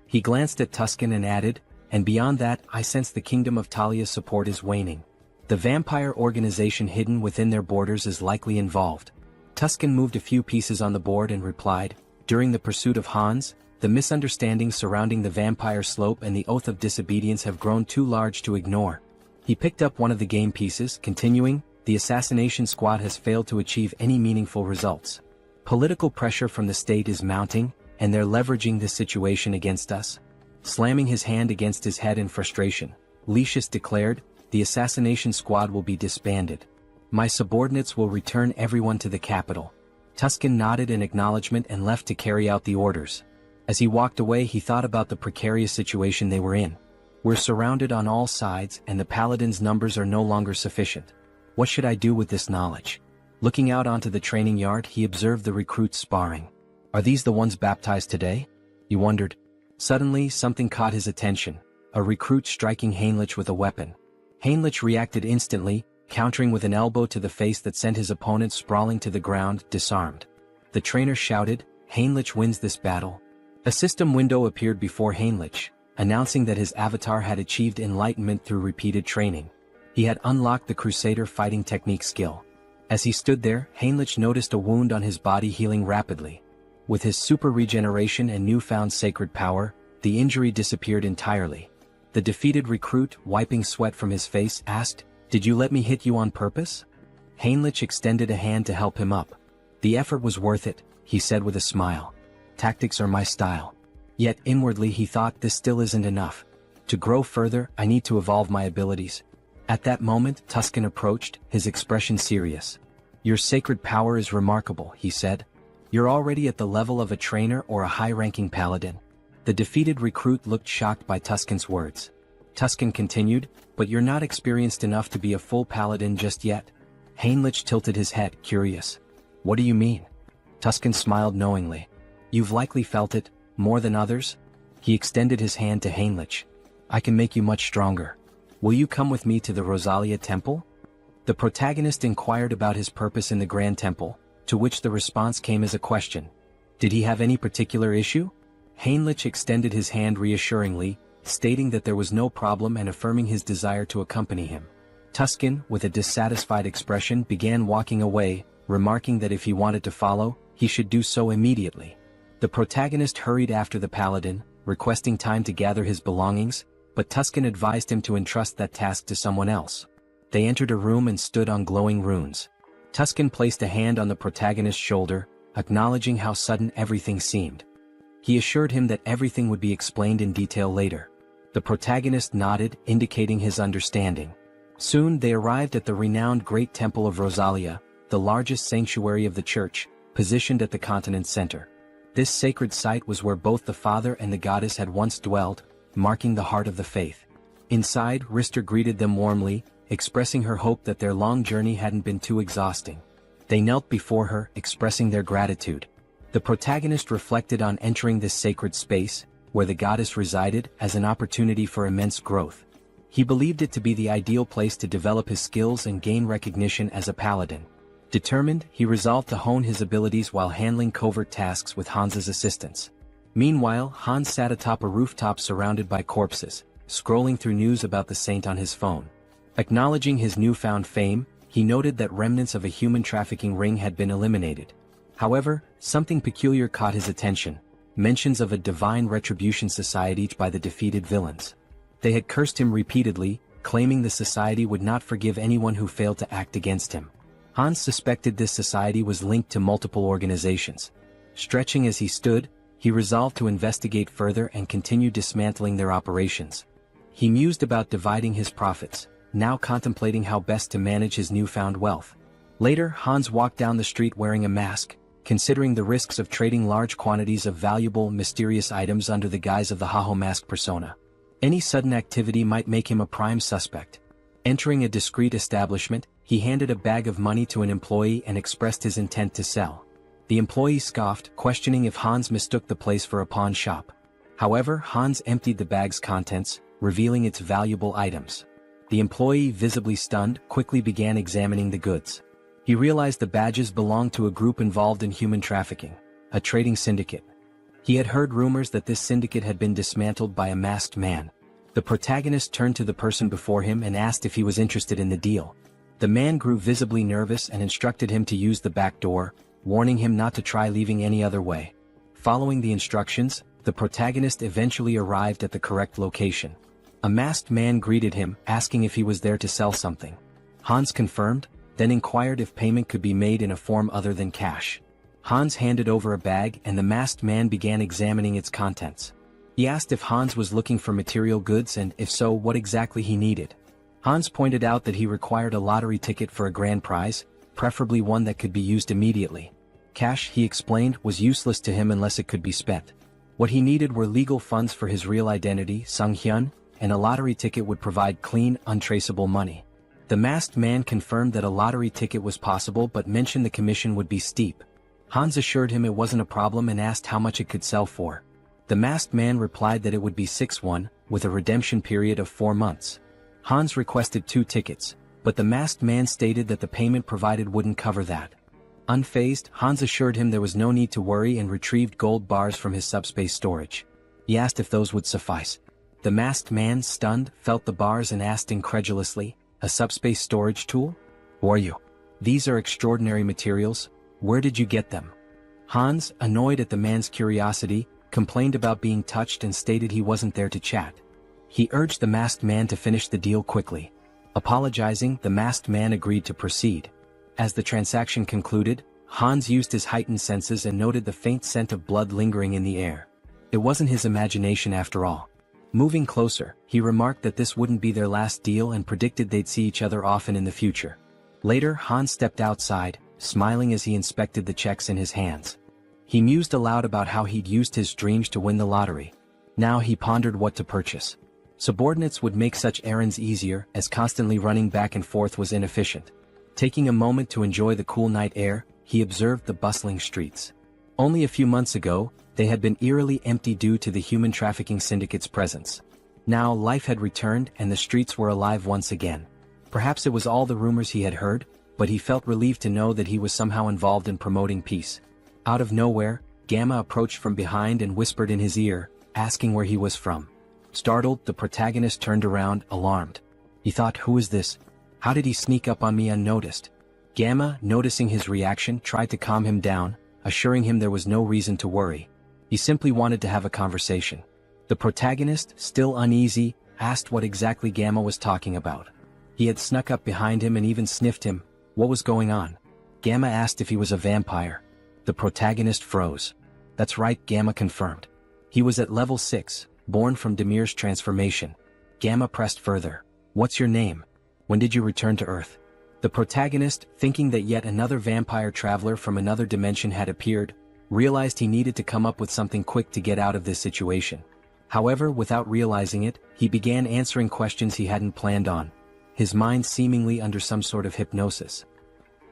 He glanced at Tuscan and added, and beyond that, I sense the kingdom of Talia's support is waning. The vampire organization hidden within their borders is likely involved. Tuscan moved a few pieces on the board and replied, during the pursuit of Hans, the misunderstandings surrounding the vampire slope and the oath of disobedience have grown too large to ignore. He picked up one of the game pieces, continuing, the assassination squad has failed to achieve any meaningful results. Political pressure from the state is mounting, and they're leveraging this situation against us. Slamming his hand against his head in frustration, Lucius declared, the assassination squad will be disbanded. My subordinates will return everyone to the capital. Tuscan nodded in acknowledgement and left to carry out the orders. As he walked away, he thought about the precarious situation they were in. We're surrounded on all sides and the paladins' numbers are no longer sufficient. What should I do with this knowledge? Looking out onto the training yard, he observed the recruits sparring. Are these the ones baptized today? He wondered. Suddenly, something caught his attention. A recruit striking Heinrich with a weapon. Heinrich reacted instantly, countering with an elbow to the face that sent his opponent sprawling to the ground, disarmed. The trainer shouted, Heinrich wins this battle. A system window appeared before Heinrich, announcing that his avatar had achieved enlightenment through repeated training. He had unlocked the Crusader fighting technique skill. As he stood there, Heinrich noticed a wound on his body healing rapidly. With his super regeneration and newfound sacred power, the injury disappeared entirely. The defeated recruit, wiping sweat from his face, asked, Did you let me hit you on purpose? Heinrich extended a hand to help him up. The effort was worth it, he said with a smile. Tactics are my style. Yet inwardly he thought this still isn't enough. To grow further, I need to evolve my abilities. At that moment, Tuscan approached, his expression serious. "Your sacred power is remarkable," he said. "You're already at the level of a trainer or a high-ranking paladin." The defeated recruit looked shocked by Tuscan's words. Tuscan continued, "But you're not experienced enough to be a full paladin just yet." Heinrich tilted his head, curious. "What do you mean?" Tuscan smiled knowingly. "You've likely felt it, more than others?" He extended his hand to Heinrich. "I can make you much stronger. Will you come with me to the Rosalia Temple?" The protagonist inquired about his purpose in the Grand Temple, to which the response came as a question. Did he have any particular issue? Heinrich extended his hand reassuringly, stating that there was no problem and affirming his desire to accompany him. Tuscan, with a dissatisfied expression, began walking away, remarking that if he wanted to follow, he should do so immediately. The protagonist hurried after the paladin, requesting time to gather his belongings, but Tuscan advised him to entrust that task to someone else. They entered a room and stood on glowing runes. Tuscan placed a hand on the protagonist's shoulder, acknowledging how sudden everything seemed. He assured him that everything would be explained in detail later. The protagonist nodded, indicating his understanding. Soon they arrived at the renowned Great Temple of Rosalia, the largest sanctuary of the church, positioned at the continent's center. This sacred site was where both the father and the goddess had once dwelled, marking the heart of the faith. Inside, Rister greeted them warmly, expressing her hope that their long journey hadn't been too exhausting. They knelt before her, expressing their gratitude. The protagonist reflected on entering this sacred space, where the goddess resided, as an opportunity for immense growth. He believed it to be the ideal place to develop his skills and gain recognition as a paladin. Determined, he resolved to hone his abilities while handling covert tasks with Hans's assistance. Meanwhile, Hans sat atop a rooftop surrounded by corpses, scrolling through news about the saint on his phone. Acknowledging his newfound fame, he noted that remnants of a human trafficking ring had been eliminated. However, something peculiar caught his attention: mentions of a divine retribution society by the defeated villains. They had cursed him repeatedly, claiming the society would not forgive anyone who failed to act against him. Hans suspected this society was linked to multiple organizations. Stretching as he stood, he resolved to investigate further and continue dismantling their operations. He mused about dividing his profits, now contemplating how best to manage his newfound wealth. Later, Hans walked down the street wearing a mask, considering the risks of trading large quantities of valuable, mysterious items under the guise of the Haho mask persona. Any sudden activity might make him a prime suspect. Entering a discreet establishment, he handed a bag of money to an employee and expressed his intent to sell. The employee scoffed, questioning if Hans mistook the place for a pawn shop. However, Hans emptied the bag's contents, revealing its valuable items. The employee, visibly stunned, quickly began examining the goods. He realized the badges belonged to a group involved in human trafficking, a trading syndicate. He had heard rumors that this syndicate had been dismantled by a masked man. The protagonist turned to the person before him and asked if he was interested in the deal. The man grew visibly nervous and instructed him to use the back door, warning him not to try leaving any other way. Following the instructions, the protagonist eventually arrived at the correct location. A masked man greeted him, asking if he was there to sell something. Hans confirmed, then inquired if payment could be made in a form other than cash. Hans handed over a bag and the masked man began examining its contents. He asked if Hans was looking for material goods and, if so, what exactly he needed. Hans pointed out that he required a lottery ticket for a grand prize, preferably one that could be used immediately. Cash, he explained, was useless to him unless it could be spent. What he needed were legal funds for his real identity, Sunghyun, and a lottery ticket would provide clean, untraceable money. The masked man confirmed that a lottery ticket was possible but mentioned the commission would be steep. Hans assured him it wasn't a problem and asked how much it could sell for. The masked man replied that it would be 6-1, with a redemption period of 4 months. Hans requested 2 tickets, but the masked man stated that the payment provided wouldn't cover that. Unfazed, Hans assured him there was no need to worry and retrieved gold bars from his subspace storage. He asked if those would suffice. The masked man, stunned, felt the bars and asked incredulously, "A subspace storage tool? Who are you? These are extraordinary materials. Where did you get them?" Hans, annoyed at the man's curiosity, complained about being touched and stated he wasn't there to chat. He urged the masked man to finish the deal quickly. Apologizing, the masked man agreed to proceed. As the transaction concluded, Hans used his heightened senses and noted the faint scent of blood lingering in the air. It wasn't his imagination after all. Moving closer, he remarked that this wouldn't be their last deal and predicted they'd see each other often in the future. Later, Hans stepped outside, smiling as he inspected the checks in his hands. He mused aloud about how he'd used his dreams to win the lottery. Now he pondered what to purchase. Subordinates would make such errands easier, as constantly running back and forth was inefficient. Taking a moment to enjoy the cool night air, he observed the bustling streets. Only a few months ago, they had been eerily empty due to the human trafficking syndicate's presence. Now life had returned and the streets were alive once again. Perhaps it was all the rumors he had heard, but he felt relieved to know that he was somehow involved in promoting peace. Out of nowhere, Gamma approached from behind and whispered in his ear, asking where he was from. Startled, the protagonist turned around, alarmed. He thought, who is this? How did he sneak up on me unnoticed? Gamma, noticing his reaction, tried to calm him down, assuring him there was no reason to worry. He simply wanted to have a conversation. The protagonist, still uneasy, asked what exactly Gamma was talking about. He had snuck up behind him and even sniffed him. What was going on? Gamma asked if he was a vampire. The protagonist froze. That's right, Gamma confirmed. He was at level 6, born from Demir's transformation. Gamma pressed further. What's your name? When did you return to Earth? The protagonist, thinking that yet another vampire traveler from another dimension had appeared, realized he needed to come up with something quick to get out of this situation. However, without realizing it, he began answering questions he hadn't planned on, his mind seemingly under some sort of hypnosis.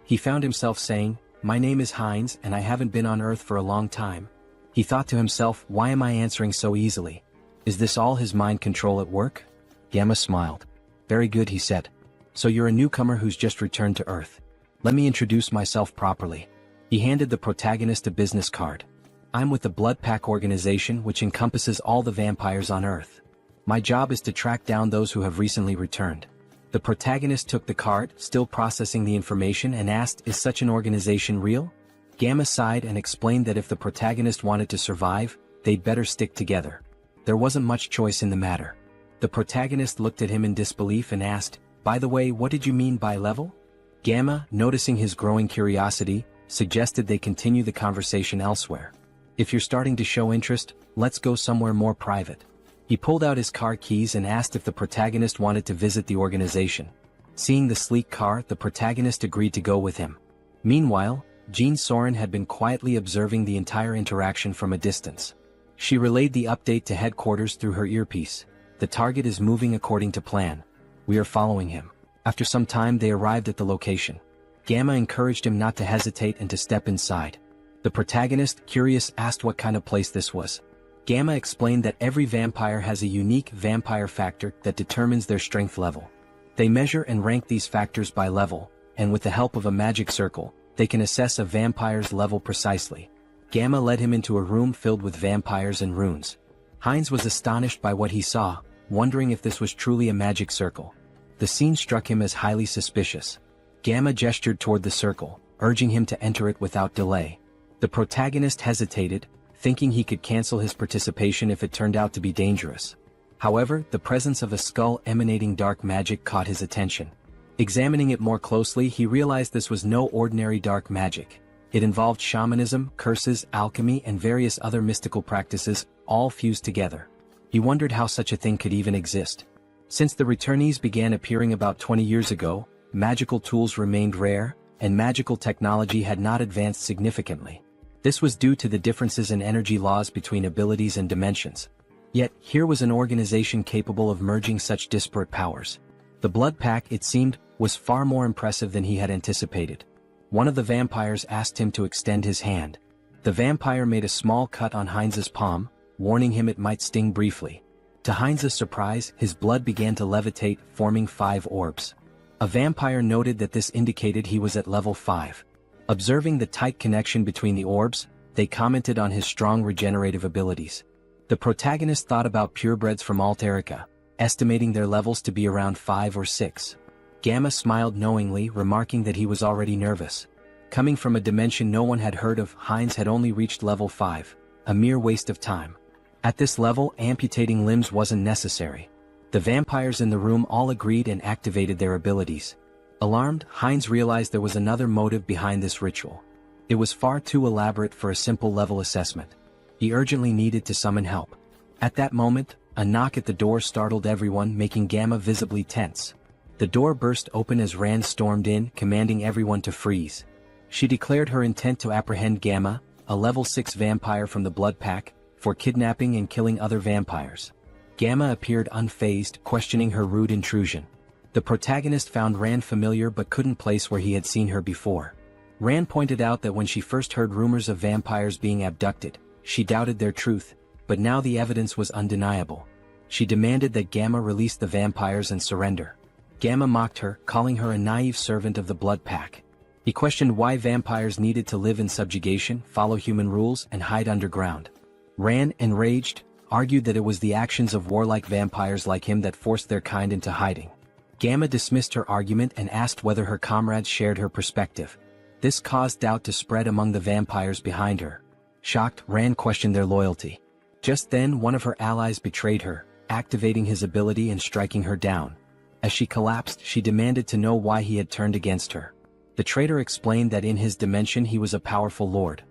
He found himself saying, "My name is Heinz and I haven't been on Earth for a long time." He thought to himself, why am I answering so easily? Is this all his mind control at work? Gamma smiled. Very good, he said. So you're a newcomer who's just returned to Earth. Let me introduce myself properly. He handed the protagonist a business card. I'm with the Blood Pack organization, which encompasses all the vampires on Earth. My job is to track down those who have recently returned. The protagonist took the card, still processing the information, and asked, is such an organization real? Gamma sighed and explained that if the protagonist wanted to survive, they'd better stick together. There wasn't much choice in the matter. The protagonist looked at him in disbelief and asked, by the way, what did you mean by level? Gamma, noticing his growing curiosity, suggested they continue the conversation elsewhere. If you're starting to show interest, let's go somewhere more private. He pulled out his car keys and asked if the protagonist wanted to visit the organization. Seeing the sleek car, the protagonist agreed to go with him. Meanwhile, Jean Soren had been quietly observing the entire interaction from a distance. She relayed the update to headquarters through her earpiece. The target is moving according to plan. We are following him. After some time they arrived at the location. Gamma encouraged him not to hesitate and to step inside. The protagonist, curious, asked what kind of place this was. Gamma explained that every vampire has a unique vampire factor that determines their strength level. They measure and rank these factors by level, and with the help of a magic circle, they can assess a vampire's level precisely. Gamma led him into a room filled with vampires and runes. Heinz was astonished by what he saw, wondering if this was truly a magic circle. The scene struck him as highly suspicious. Gamma gestured toward the circle, urging him to enter it without delay. The protagonist hesitated, thinking he could cancel his participation if it turned out to be dangerous. However, the presence of a skull emanating dark magic caught his attention. Examining it more closely, he realized this was no ordinary dark magic. It involved shamanism, curses, alchemy, and various other mystical practices, all fused together. He wondered how such a thing could even exist. Since the returnees began appearing about 20 years ago, magical tools remained rare, and magical technology had not advanced significantly. This was due to the differences in energy laws between abilities and dimensions. Yet, here was an organization capable of merging such disparate powers. The Blood Pack, it seemed, was far more impressive than he had anticipated. One of the vampires asked him to extend his hand. The vampire made a small cut on Heinz's palm, warning him it might sting briefly. To Heinz's surprise, his blood began to levitate, forming 5 orbs. A vampire noted that this indicated he was at level 5. Observing the tight connection between the orbs, they commented on his strong regenerative abilities. The protagonist thought about purebreds from Alterica, estimating their levels to be around 5 or 6. Gamma smiled knowingly, remarking that he was already nervous. Coming from a dimension no one had heard of, Heinz had only reached level 5, a mere waste of time. At this level, amputating limbs wasn't necessary. The vampires in the room all agreed and activated their abilities. Alarmed, Heinz realized there was another motive behind this ritual. It was far too elaborate for a simple level assessment. He urgently needed to summon help. At that moment, A knock at the door startled everyone, making Gamma visibly tense. The door burst open as Rand stormed in, commanding everyone to freeze. She declared her intent to apprehend Gamma, a level 6 vampire from the Blood Pack, for kidnapping and killing other vampires. Gamma appeared unfazed, questioning her rude intrusion. The protagonist found Rand familiar but couldn't place where he had seen her before. Rand pointed out that when she first heard rumors of vampires being abducted, she doubted their truth, but now the evidence was undeniable. She demanded that Gamma release the vampires and surrender. Gamma mocked her, calling her a naive servant of the Blood Pack. He questioned why vampires needed to live in subjugation, follow human rules, and hide underground. Rand, enraged, argued that it was the actions of warlike vampires like him that forced their kind into hiding. Gamma dismissed her argument and asked whether her comrades shared her perspective. This caused doubt to spread among the vampires behind her. Shocked, Rand questioned their loyalty. Just then, one of her allies betrayed her, activating his ability and striking her down. As she collapsed, she demanded to know why he had turned against her. The traitor explained that in his dimension he was a powerful lord.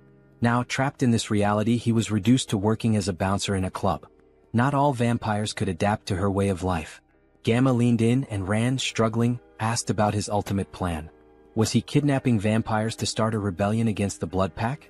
Now trapped in this reality, he was reduced to working as a bouncer in a club. Not all vampires could adapt to her way of life. Gamma leaned in and Rand, struggling, asked about his ultimate plan. Was he kidnapping vampires to start a rebellion against the Blood Pack?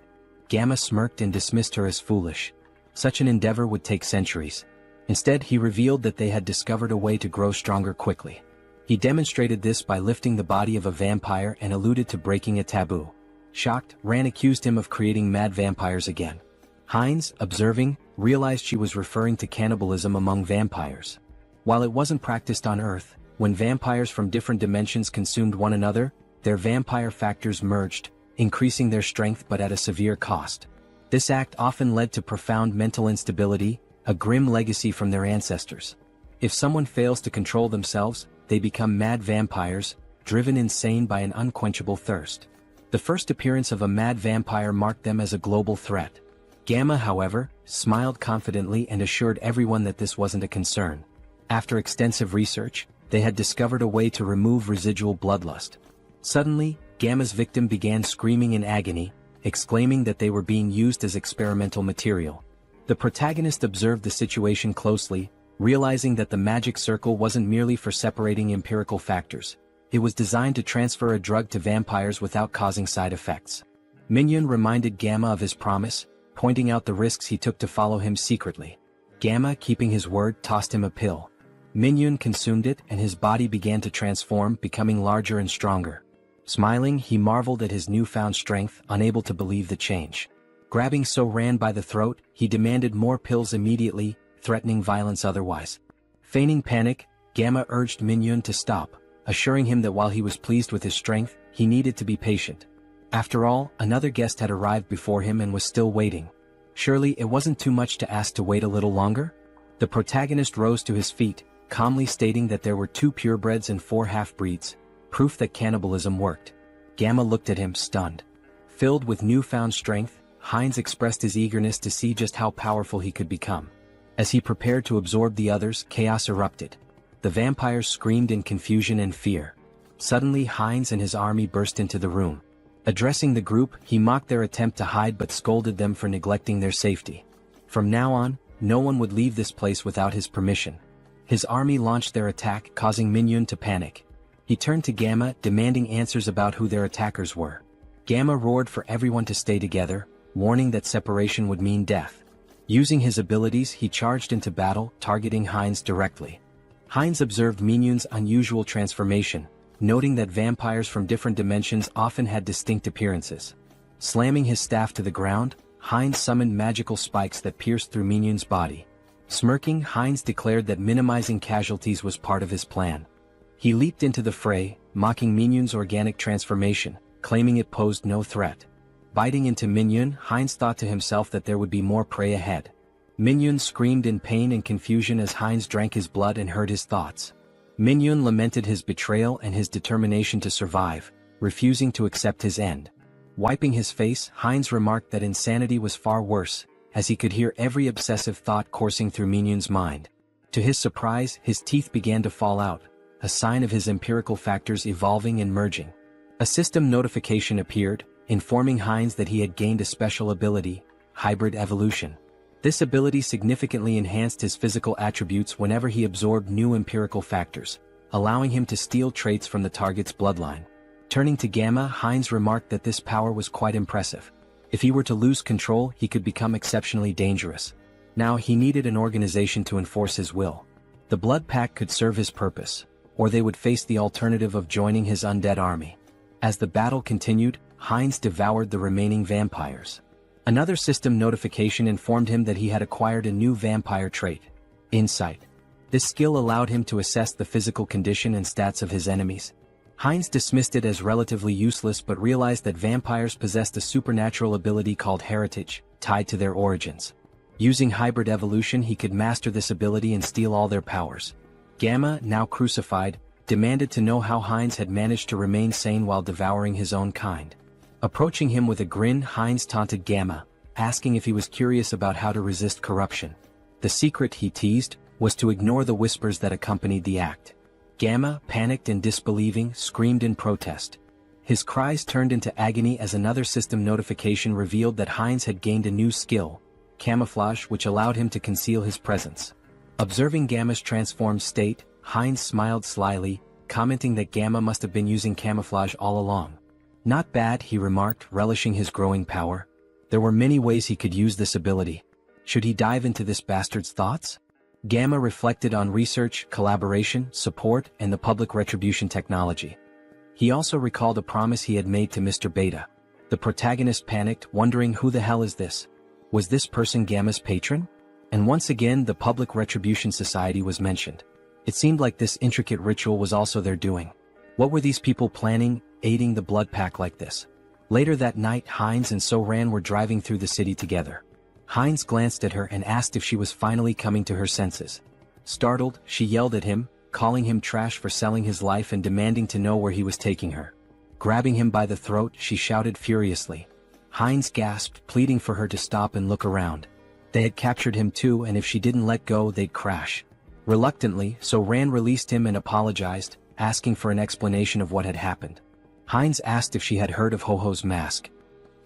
Gamma smirked and dismissed her as foolish. Such an endeavor would take centuries. Instead, he revealed that they had discovered a way to grow stronger quickly. He demonstrated this by lifting the body of a vampire and alluded to breaking a taboo. Shocked, Rand accused him of creating mad vampires again. Hines, observing, realized she was referring to cannibalism among vampires. While it wasn't practiced on Earth, when vampires from different dimensions consumed one another, their vampire factors merged, increasing their strength but at a severe cost. This act often led to profound mental instability, a grim legacy from their ancestors. If someone fails to control themselves, they become mad vampires, driven insane by an unquenchable thirst. The first appearance of a mad vampire marked them as a global threat. Gamma, however, smiled confidently and assured everyone that this wasn't a concern. After extensive research, they had discovered a way to remove residual bloodlust. Suddenly, Gamma's victim began screaming in agony, exclaiming that they were being used as experimental material. The protagonist observed the situation closely, realizing that the magic circle wasn't merely for separating empirical factors. It was designed to transfer a drug to vampires without causing side effects. Minhyun reminded Gamma of his promise, pointing out the risks he took to follow him secretly. Gamma, keeping his word, tossed him a pill. Minhyun consumed it and his body began to transform, becoming larger and stronger. Smiling, he marveled at his newfound strength, unable to believe the change. Grabbing Rand by the throat, he demanded more pills immediately, threatening violence otherwise. Feigning panic, Gamma urged Minhyun to stop, assuring him that while he was pleased with his strength, he needed to be patient. After all, another guest had arrived before him and was still waiting. Surely it wasn't too much to ask to wait a little longer? The protagonist rose to his feet, calmly stating that there were 2 purebreds and 4 half-breeds, proof that cannibalism worked. Gamma looked at him, stunned. Filled with newfound strength, Hines expressed his eagerness to see just how powerful he could become. As he prepared to absorb the others, chaos erupted. The vampires screamed in confusion and fear. Suddenly, Hines and his army burst into the room. Addressing the group, he mocked their attempt to hide but scolded them for neglecting their safety. From now on, no one would leave this place without his permission. His army launched their attack, causing Minhyun to panic. He turned to Gamma, demanding answers about who their attackers were. Gamma roared for everyone to stay together, warning that separation would mean death. Using his abilities, he charged into battle, targeting Hines directly. Hines observed Minhyun's unusual transformation, noting that vampires from different dimensions often had distinct appearances. Slamming his staff to the ground, Hines summoned magical spikes that pierced through Minhyun's body. Smirking, Hines declared that minimizing casualties was part of his plan. He leaped into the fray, mocking Minhyun's organic transformation, claiming it posed no threat. Biting into Minhyun, Hines thought to himself that there would be more prey ahead. Minhyun screamed in pain and confusion as Hines drank his blood and heard his thoughts. Minhyun lamented his betrayal and his determination to survive, refusing to accept his end. Wiping his face, Hines remarked that insanity was far worse, as he could hear every obsessive thought coursing through Minhyun's mind. To his surprise, his teeth began to fall out, a sign of his empirical factors evolving and merging. A system notification appeared, informing Hines that he had gained a special ability, hybrid evolution. This ability significantly enhanced his physical attributes whenever he absorbed new empirical factors, allowing him to steal traits from the target's bloodline. Turning to Gamma, Heinz remarked that this power was quite impressive. If he were to lose control, he could become exceptionally dangerous. Now he needed an organization to enforce his will. The Blood Pack could serve his purpose, or they would face the alternative of joining his undead army. As the battle continued, Heinz devoured the remaining vampires. Another system notification informed him that he had acquired a new vampire trait, Insight. This skill allowed him to assess the physical condition and stats of his enemies. Heinz dismissed it as relatively useless but realized that vampires possessed a supernatural ability called heritage, tied to their origins. Using hybrid evolution, he could master this ability and steal all their powers. Gamma, now crucified, demanded to know how Heinz had managed to remain sane while devouring his own kind. Approaching him with a grin, Heinz taunted Gamma, asking if he was curious about how to resist corruption. The secret, he teased, was to ignore the whispers that accompanied the act. Gamma, panicked and disbelieving, screamed in protest. His cries turned into agony as another system notification revealed that Heinz had gained a new skill, camouflage, which allowed him to conceal his presence. Observing Gamma's transformed state, Heinz smiled slyly, commenting that Gamma must have been using camouflage all along. Not bad, he remarked, relishing his growing power. There were many ways he could use this ability. Should he dive into this bastard's thoughts? Gamma reflected on research, collaboration, support, and the public retribution technology. He also recalled a promise he had made to Mr. Beta. The protagonist panicked, wondering who the hell is this? Was this person Gamma's patron? And once again the Public Retribution Society was mentioned. It seemed like this intricate ritual was also their doing. What were these people planning, aiding the Blood Pack like this? Later that night, Heinz and So-Ran were driving through the city together. Heinz glanced at her and asked if she was finally coming to her senses. Startled, she yelled at him, calling him trash for selling his life and demanding to know where he was taking her. Grabbing him by the throat, she shouted furiously. Heinz gasped, pleading for her to stop and look around. They had captured him too, and if she didn't let go, they'd crash. Reluctantly, So-Ran released him and apologized, asking for an explanation of what had happened. Heinz asked if she had heard of Ho-Ho's mask.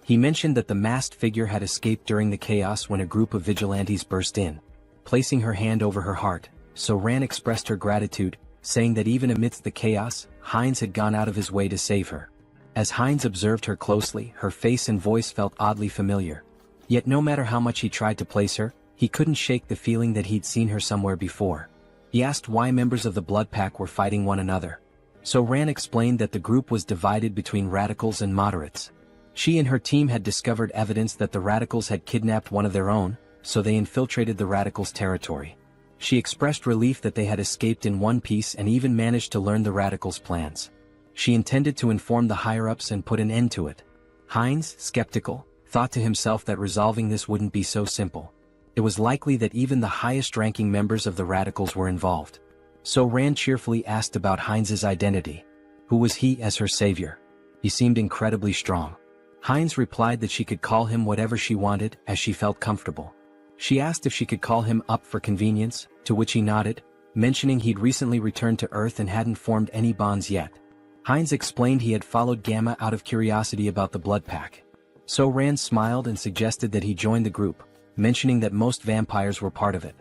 He mentioned that the masked figure had escaped during the chaos when a group of vigilantes burst in. Placing her hand over her heart, So-Ran expressed her gratitude, saying that even amidst the chaos, Heinz had gone out of his way to save her. As Heinz observed her closely, her face and voice felt oddly familiar. Yet no matter how much he tried to place her, he couldn't shake the feeling that he'd seen her somewhere before. He asked why members of the Blood Pack were fighting one another. So-Ran explained that the group was divided between radicals and moderates. She and her team had discovered evidence that the radicals had kidnapped one of their own, so they infiltrated the radicals' territory. She expressed relief that they had escaped in one piece and even managed to learn the radicals' plans. She intended to inform the higher-ups and put an end to it. Heinz, skeptical, thought to himself that resolving this wouldn't be so simple. It was likely that even the highest-ranking members of the radicals were involved. So-Ran cheerfully asked about Heinz's identity. Who was he as her savior? He seemed incredibly strong. Heinz replied that she could call him whatever she wanted, as she felt comfortable. She asked if she could call him up for convenience, to which he nodded, mentioning he'd recently returned to Earth and hadn't formed any bonds yet. Heinz explained he had followed Gamma out of curiosity about the Blood Pack. So-Ran smiled and suggested that he join the group, mentioning that most vampires were part of it.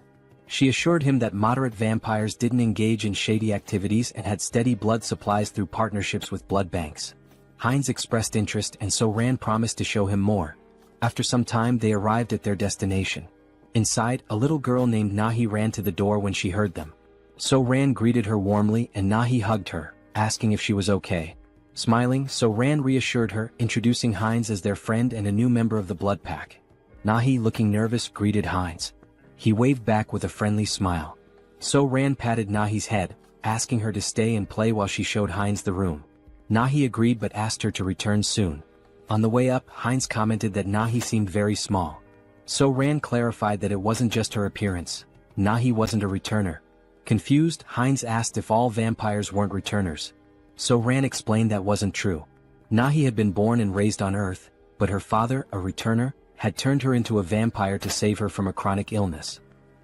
She assured him that moderate vampires didn't engage in shady activities and had steady blood supplies through partnerships with blood banks. Heinz expressed interest and So-Ran promised to show him more. After some time they arrived at their destination. Inside, a little girl named Nahi ran to the door when she heard them. So-Ran greeted her warmly and Nahi hugged her, asking if she was okay. Smiling, So-Ran reassured her, introducing Heinz as their friend and a new member of the Blood Pack. Nahi, looking nervous, greeted Heinz. He waved back with a friendly smile. So-Ran patted Nahi's head, asking her to stay and play while she showed Heinz the room. Nahi agreed but asked her to return soon. On the way up, Heinz commented that Nahi seemed very small. So-Ran clarified that it wasn't just her appearance. Nahi wasn't a returner. Confused, Heinz asked if all vampires weren't returners. So-Ran explained that wasn't true. Nahi had been born and raised on Earth, but her father, a returner, had turned her into a vampire to save her from a chronic illness.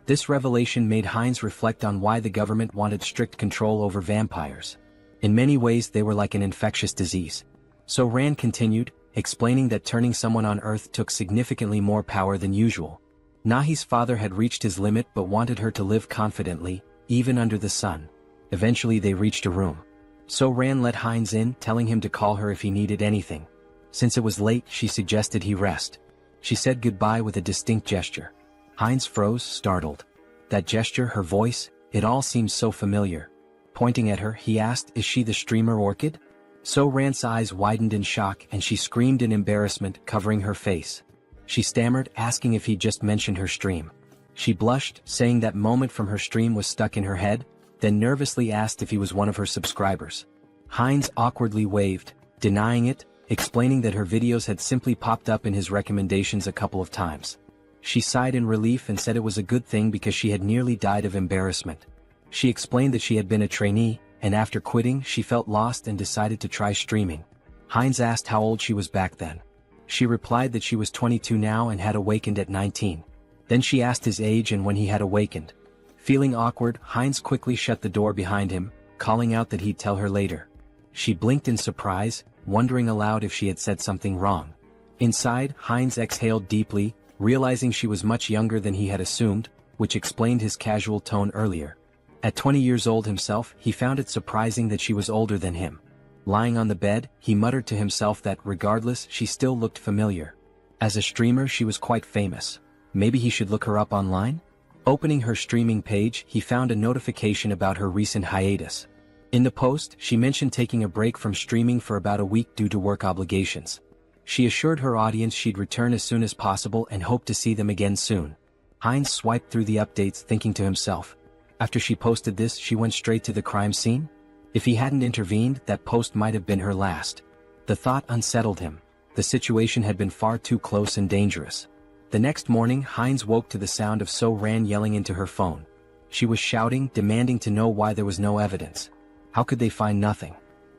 This revelation made Heinz reflect on why the government wanted strict control over vampires. In many ways they were like an infectious disease. So-Ran continued, explaining that turning someone on Earth took significantly more power than usual. Nahi's father had reached his limit but wanted her to live confidently, even under the sun. Eventually they reached a room. So Ran let Heinz in, telling him to call her if he needed anything. Since it was late, she suggested he rest. She said goodbye with a distinct gesture. Heinz froze, startled. That gesture, her voice, it all seemed so familiar. Pointing at her, he asked, "Is she the streamer Orchid?" So Ran's eyes widened in shock and she screamed in embarrassment, covering her face. She stammered, asking if he'd just mentioned her stream. She blushed, saying that moment from her stream was stuck in her head, then nervously asked if he was one of her subscribers. Heinz awkwardly waved, denying it, explaining that her videos had simply popped up in his recommendations a couple of times. She sighed in relief and said it was a good thing because she had nearly died of embarrassment. She explained that she had been a trainee, and after quitting she felt lost and decided to try streaming. Heinz asked how old she was back then. She replied that she was 22 now and had awakened at 19. Then she asked his age and when he had awakened. Feeling awkward, Heinz quickly shut the door behind him, calling out that he'd tell her later. She blinked in surprise, wondering aloud if she had said something wrong. Inside, Heinz exhaled deeply, realizing she was much younger than he had assumed, which explained his casual tone earlier. At 20 years old himself, he found it surprising that she was older than him. Lying on the bed, he muttered to himself that regardless, she still looked familiar. As a streamer, she was quite famous. Maybe he should look her up online? Opening her streaming page, he found a notification about her recent hiatus. In the post, she mentioned taking a break from streaming for about a week due to work obligations. She assured her audience she'd return as soon as possible and hoped to see them again soon. Heinz swiped through the updates, thinking to himself. After she posted this, she went straight to the crime scene? If he hadn't intervened, that post might have been her last. The thought unsettled him. The situation had been far too close and dangerous. The next morning, Heinz woke to the sound of So Ran yelling into her phone. She was shouting, demanding to know why there was no evidence. How could they find nothing?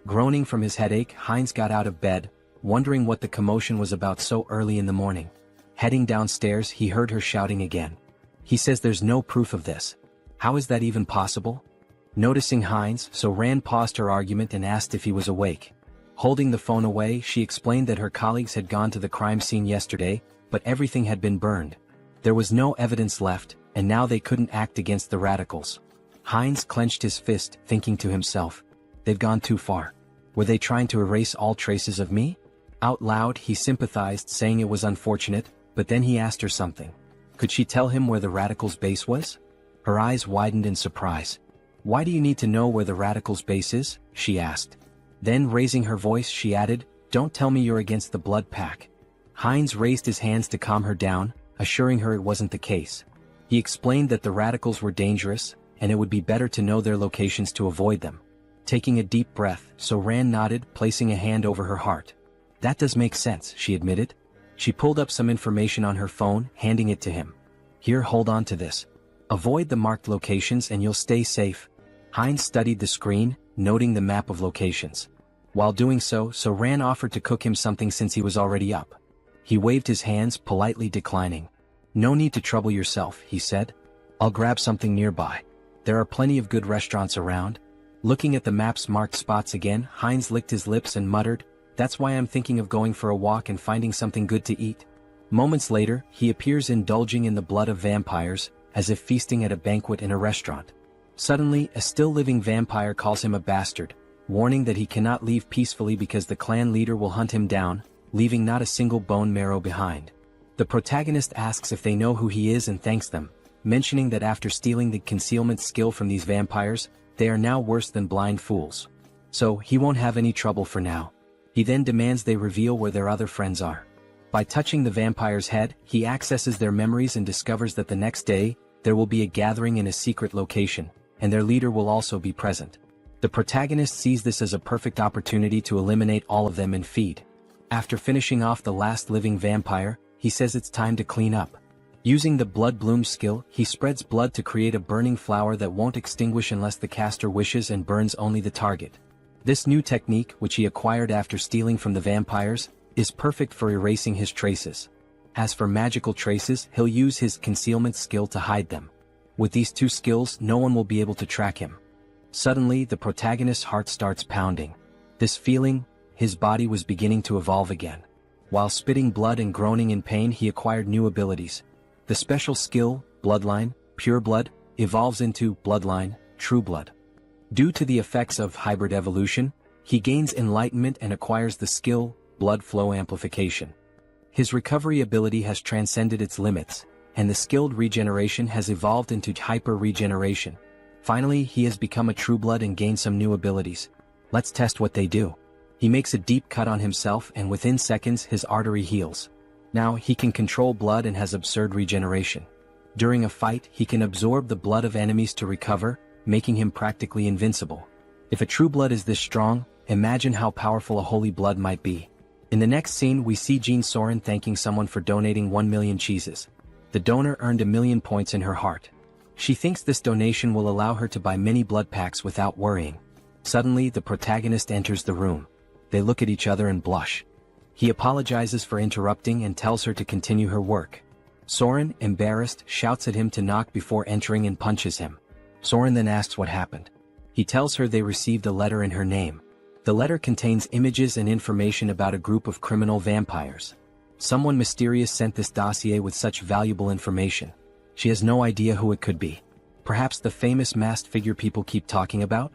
Groaning from his headache, Heinz got out of bed, wondering what the commotion was about so early in the morning. Heading downstairs, he heard her shouting again. He says there's no proof of this. How is that even possible? Noticing Heinz, So Ran paused her argument and asked if he was awake. Holding the phone away, she explained that her colleagues had gone to the crime scene yesterday, but everything had been burned. There was no evidence left, and now they couldn't act against the radicals. Heinz clenched his fist, thinking to himself, they've gone too far. Were they trying to erase all traces of me? Out loud, he sympathized, saying it was unfortunate, but then he asked her something. Could she tell him where the radicals' base was? Her eyes widened in surprise. Why do you need to know where the radicals' base is? She asked. Then, raising her voice, she added, don't tell me you're against the blood pack. Heinz raised his hands to calm her down, assuring her it wasn't the case. He explained that the radicals were dangerous, and it would be better to know their locations to avoid them. Taking a deep breath, So Ran nodded, placing a hand over her heart. That does make sense, she admitted. She pulled up some information on her phone, handing it to him. Here, hold on to this. Avoid the marked locations and you'll stay safe. Heinz studied the screen, noting the map of locations. While doing so, So Ran offered to cook him something since he was already up. He waved his hands, politely declining. No need to trouble yourself, he said. I'll grab something nearby. There are plenty of good restaurants around. Looking at the map's marked spots again, Heinz licked his lips and muttered, that's why I'm thinking of going for a walk and finding something good to eat. Moments later, he appears indulging in the blood of vampires, as if feasting at a banquet in a restaurant. Suddenly, a still-living vampire calls him a bastard, warning that he cannot leave peacefully because the clan leader will hunt him down, leaving not a single bone marrow behind. The protagonist asks if they know who he is and thanks them, mentioning that after stealing the concealment skill from these vampires, they are now worse than blind fools. So, he won't have any trouble for now. He then demands they reveal where their other friends are. By touching the vampire's head, he accesses their memories and discovers that the next day, there will be a gathering in a secret location, and their leader will also be present. The protagonist sees this as a perfect opportunity to eliminate all of them and feed. After finishing off the last living vampire, he says it's time to clean up. Using the Blood Bloom skill, he spreads blood to create a burning flower that won't extinguish unless the caster wishes and burns only the target. This new technique, which he acquired after stealing from the vampires, is perfect for erasing his traces. As for magical traces, he'll use his concealment skill to hide them. With these two skills, no one will be able to track him. Suddenly, the protagonist's heart starts pounding. This feeling, his body was beginning to evolve again. While spitting blood and groaning in pain, he acquired new abilities. The special skill, Bloodline, Pure Blood, evolves into Bloodline, True Blood. Due to the effects of hybrid evolution, he gains enlightenment and acquires the skill, Blood Flow Amplification. His recovery ability has transcended its limits, and the skilled regeneration has evolved into hyper regeneration. Finally, he has become a true blood and gained some new abilities. Let's test what they do. He makes a deep cut on himself and within seconds his artery heals. Now he can control blood and has absurd regeneration. During a fight, he can absorb the blood of enemies to recover, making him practically invincible. If a true blood is this strong, imagine how powerful a holy blood might be. In the next scene, we see Jean Soren thanking someone for donating 1 million cheeses. The donor earned 1,000,000 points in her heart. She thinks this donation will allow her to buy many blood packs without worrying. Suddenly, the protagonist enters the room. They look at each other and blush. He apologizes for interrupting and tells her to continue her work. Soren, embarrassed, shouts at him to knock before entering and punches him. Soren then asks what happened. He tells her they received a letter in her name. The letter contains images and information about a group of criminal vampires. Someone mysterious sent this dossier with such valuable information. She has no idea who it could be. Perhaps the famous masked figure people keep talking about?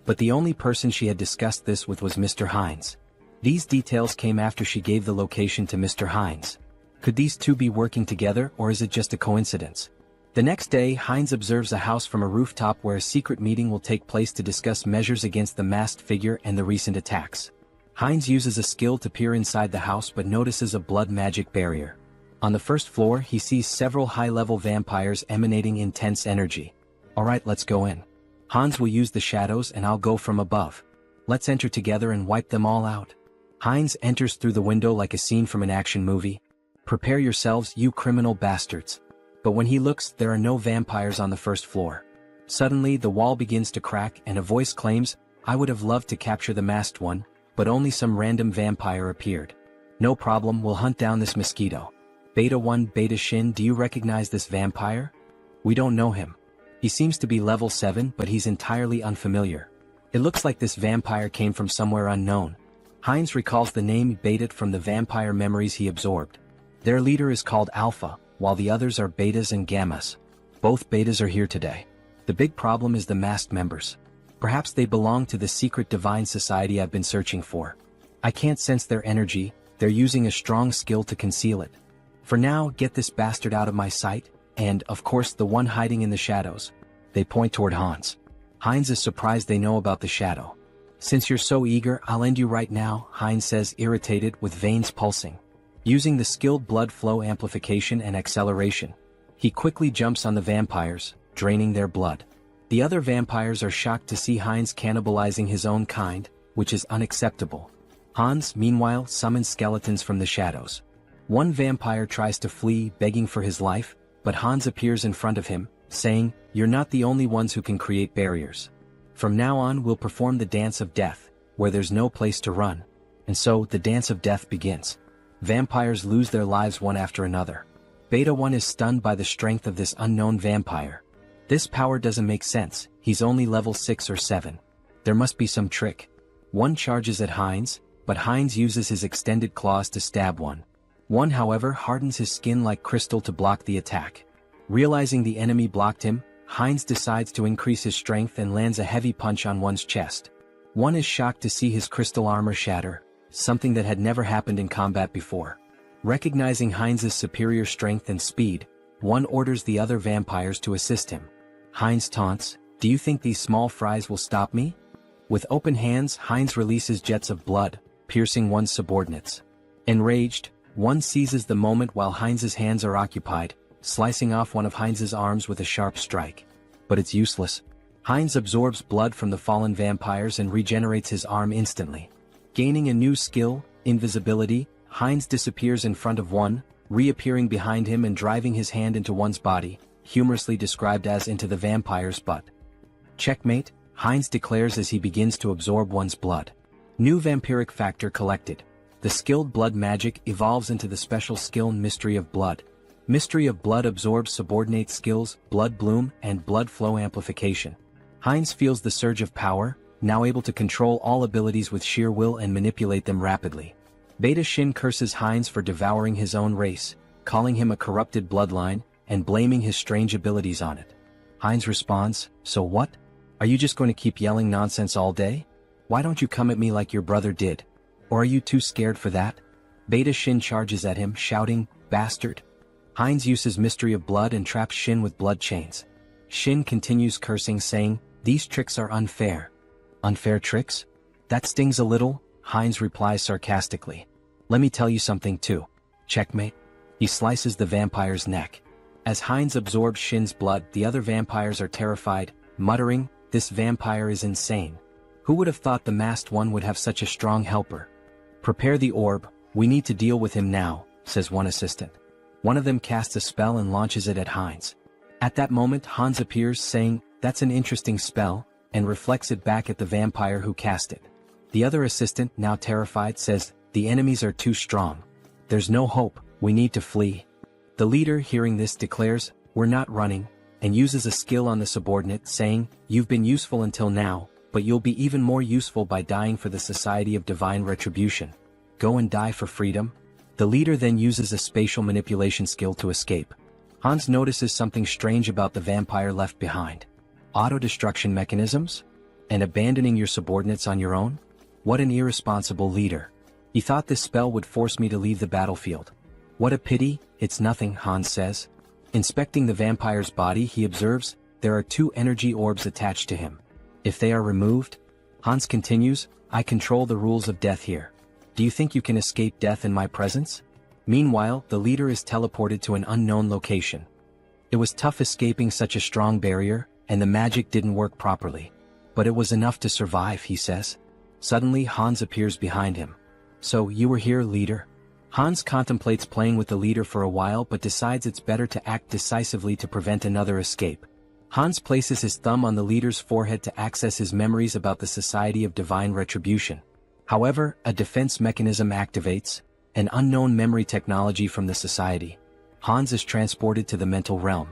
But the only person she had discussed this with was Mr. Hines. These details came after she gave the location to Mr. Hines. Could these two be working together, or is it just a coincidence? The next day, Hines observes a house from a rooftop where a secret meeting will take place to discuss measures against the masked figure and the recent attacks. Hines uses a skill to peer inside the house but notices a blood magic barrier. On the first floor, he sees several high-level vampires emanating intense energy. Alright, let's go in. Hans will use the shadows and I'll go from above. Let's enter together and wipe them all out. Hines enters through the window like a scene from an action movie. Prepare yourselves, you criminal bastards. But when he looks, there are no vampires on the first floor. Suddenly, the wall begins to crack and a voice claims, "I would have loved to capture the masked one, but only some random vampire appeared. No problem, we'll hunt down this mosquito." Beta 1 Beta Shin, do you recognize this vampire? We don't know him. He seems to be level 7, but he's entirely unfamiliar. It looks like this vampire came from somewhere unknown. Hines recalls the name Beta from the vampire memories he absorbed. Their leader is called Alpha, while the others are Betas and Gammas. Both Betas are here today. The big problem is the masked members. Perhaps they belong to the secret divine society I've been searching for. I can't sense their energy, they're using a strong skill to conceal it. For now, get this bastard out of my sight, and, of course, the one hiding in the shadows. They point toward Hans. Hines is surprised they know about the shadow. Since you're so eager, I'll end you right now, Hines says, irritated, with veins pulsing. Using the skilled blood flow amplification and acceleration, he quickly jumps on the vampires, draining their blood. The other vampires are shocked to see Hines cannibalizing his own kind, which is unacceptable. Hans, meanwhile, summons skeletons from the shadows. One vampire tries to flee, begging for his life, but Hans appears in front of him, saying, "You're not the only ones who can create barriers. From now on we'll perform the dance of death, where there's no place to run." And so, the dance of death begins. Vampires lose their lives one after another. Beta 1 is stunned by the strength of this unknown vampire. This power doesn't make sense, he's only level 6 or 7. There must be some trick. One charges at Hines, but Hines uses his extended claws to stab one. One, however, hardens his skin like crystal to block the attack. Realizing the enemy blocked him, Hines decides to increase his strength and lands a heavy punch on one's chest. One is shocked to see his crystal armor shatter, something that had never happened in combat before. Recognizing Hines's superior strength and speed, one orders the other vampires to assist him. Hines taunts, "Do you think these small fries will stop me?" With open hands, Hines releases jets of blood, piercing one's subordinates. Enraged, one seizes the moment while Hines's hands are occupied, slicing off one of Hines's arms with a sharp strike. But it's useless. Hines absorbs blood from the fallen vampires and regenerates his arm instantly. Gaining a new skill, invisibility, Hines disappears in front of one, reappearing behind him and driving his hand into one's body, humorously described as into the vampire's butt. "Checkmate," Hines declares as he begins to absorb one's blood. New vampiric factor collected. The skilled blood magic evolves into the special skill Mystery of Blood. Mystery of Blood absorbs subordinate skills, Blood Bloom, and Blood Flow Amplification. Hines feels the surge of power, now able to control all abilities with sheer will and manipulate them rapidly. Beta Shin curses Hines for devouring his own race, calling him a corrupted bloodline, and blaming his strange abilities on it. Heinz responds, "So what? Are you just going to keep yelling nonsense all day? Why don't you come at me like your brother did? Or are you too scared for that?" Beta Shin charges at him, shouting, "Bastard!" Heinz uses Mystery of Blood and traps Shin with blood chains. Shin continues cursing, saying, "These tricks are unfair." "Unfair tricks? That stings a little," Heinz replies sarcastically. "Let me tell you something too. Checkmate." He slices the vampire's neck. As Heinz absorbs Shin's blood, the other vampires are terrified, muttering, "This vampire is insane. Who would have thought the masked one would have such a strong helper?" "Prepare the orb, we need to deal with him now," says one assistant. One of them casts a spell and launches it at Heinz. At that moment Hans appears, saying, "That's an interesting spell," and reflects it back at the vampire who cast it. The other assistant, now terrified, says, "The enemies are too strong. There's no hope, we need to flee." The leader, hearing this, declares, "We're not running," and uses a skill on the subordinate, saying, "You've been useful until now, but you'll be even more useful by dying for the Society of Divine Retribution. Go and die for freedom." The leader then uses a spatial manipulation skill to escape. Hans notices something strange about the vampire left behind. Auto-destruction mechanisms? And abandoning your subordinates on your own? What an irresponsible leader. He thought this spell would force me to leave the battlefield. What a pity. It's nothing, Hans says. Inspecting the vampire's body, he observes, there are 2 energy orbs attached to him. If they are removed, Hans continues, "I control the rules of death here. Do you think you can escape death in my presence?" Meanwhile, the leader is teleported to an unknown location. It was tough escaping such a strong barrier, and the magic didn't work properly. But it was enough to survive, he says. Suddenly Hans appears behind him. "So, you were here, leader?" Hans contemplates playing with the leader for a while but decides it's better to act decisively to prevent another escape. Hans places his thumb on the leader's forehead to access his memories about the Society of Divine Retribution. However, a defense mechanism activates, an unknown memory technology from the Society. Hans is transported to the mental realm.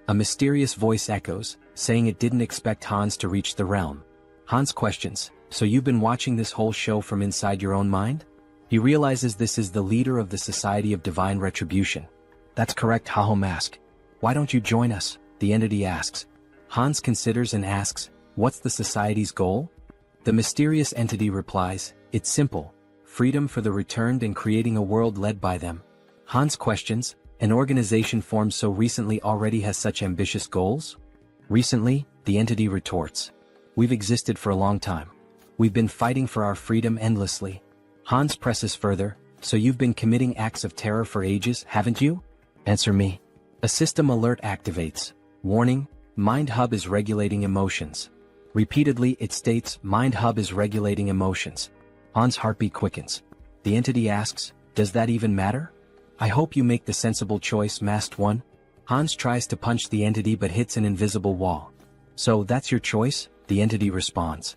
A mysterious voice echoes, saying it didn't expect Hans to reach the realm. Hans questions, "So you've been watching this whole show from inside your own mind?" He realizes this is the leader of the Society of Divine Retribution. "That's correct, Haho Mask. Why don't you join us?" the entity asks. Hans considers and asks, "What's the Society's goal?" The mysterious entity replies, "It's simple. Freedom for the returned and creating a world led by them." Hans questions, "An organization formed so recently already has such ambitious goals?" "Recently," the entity retorts. "We've existed for a long time. We've been fighting for our freedom endlessly." Hans presses further, "So you've been committing acts of terror for ages, haven't you? Answer me." A system alert activates. Warning, Mind Hub is regulating emotions. Repeatedly it states, Mind Hub is regulating emotions. Hans' heartbeat quickens. The entity asks, "Does that even matter? I hope you make the sensible choice, Masked One." Hans tries to punch the entity but hits an invisible wall. "So that's your choice?" the entity responds.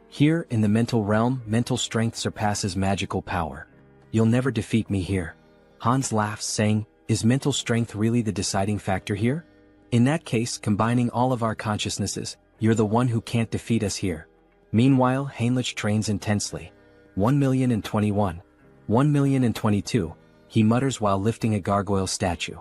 "Here, in the mental realm, mental strength surpasses magical power. You'll never defeat me here." Hans laughs, saying, "Is mental strength really the deciding factor here? In that case, combining all of our consciousnesses, you're the one who can't defeat us here." Meanwhile, Heinrich trains intensely. 1,021. 1,022, he mutters while lifting a gargoyle statue.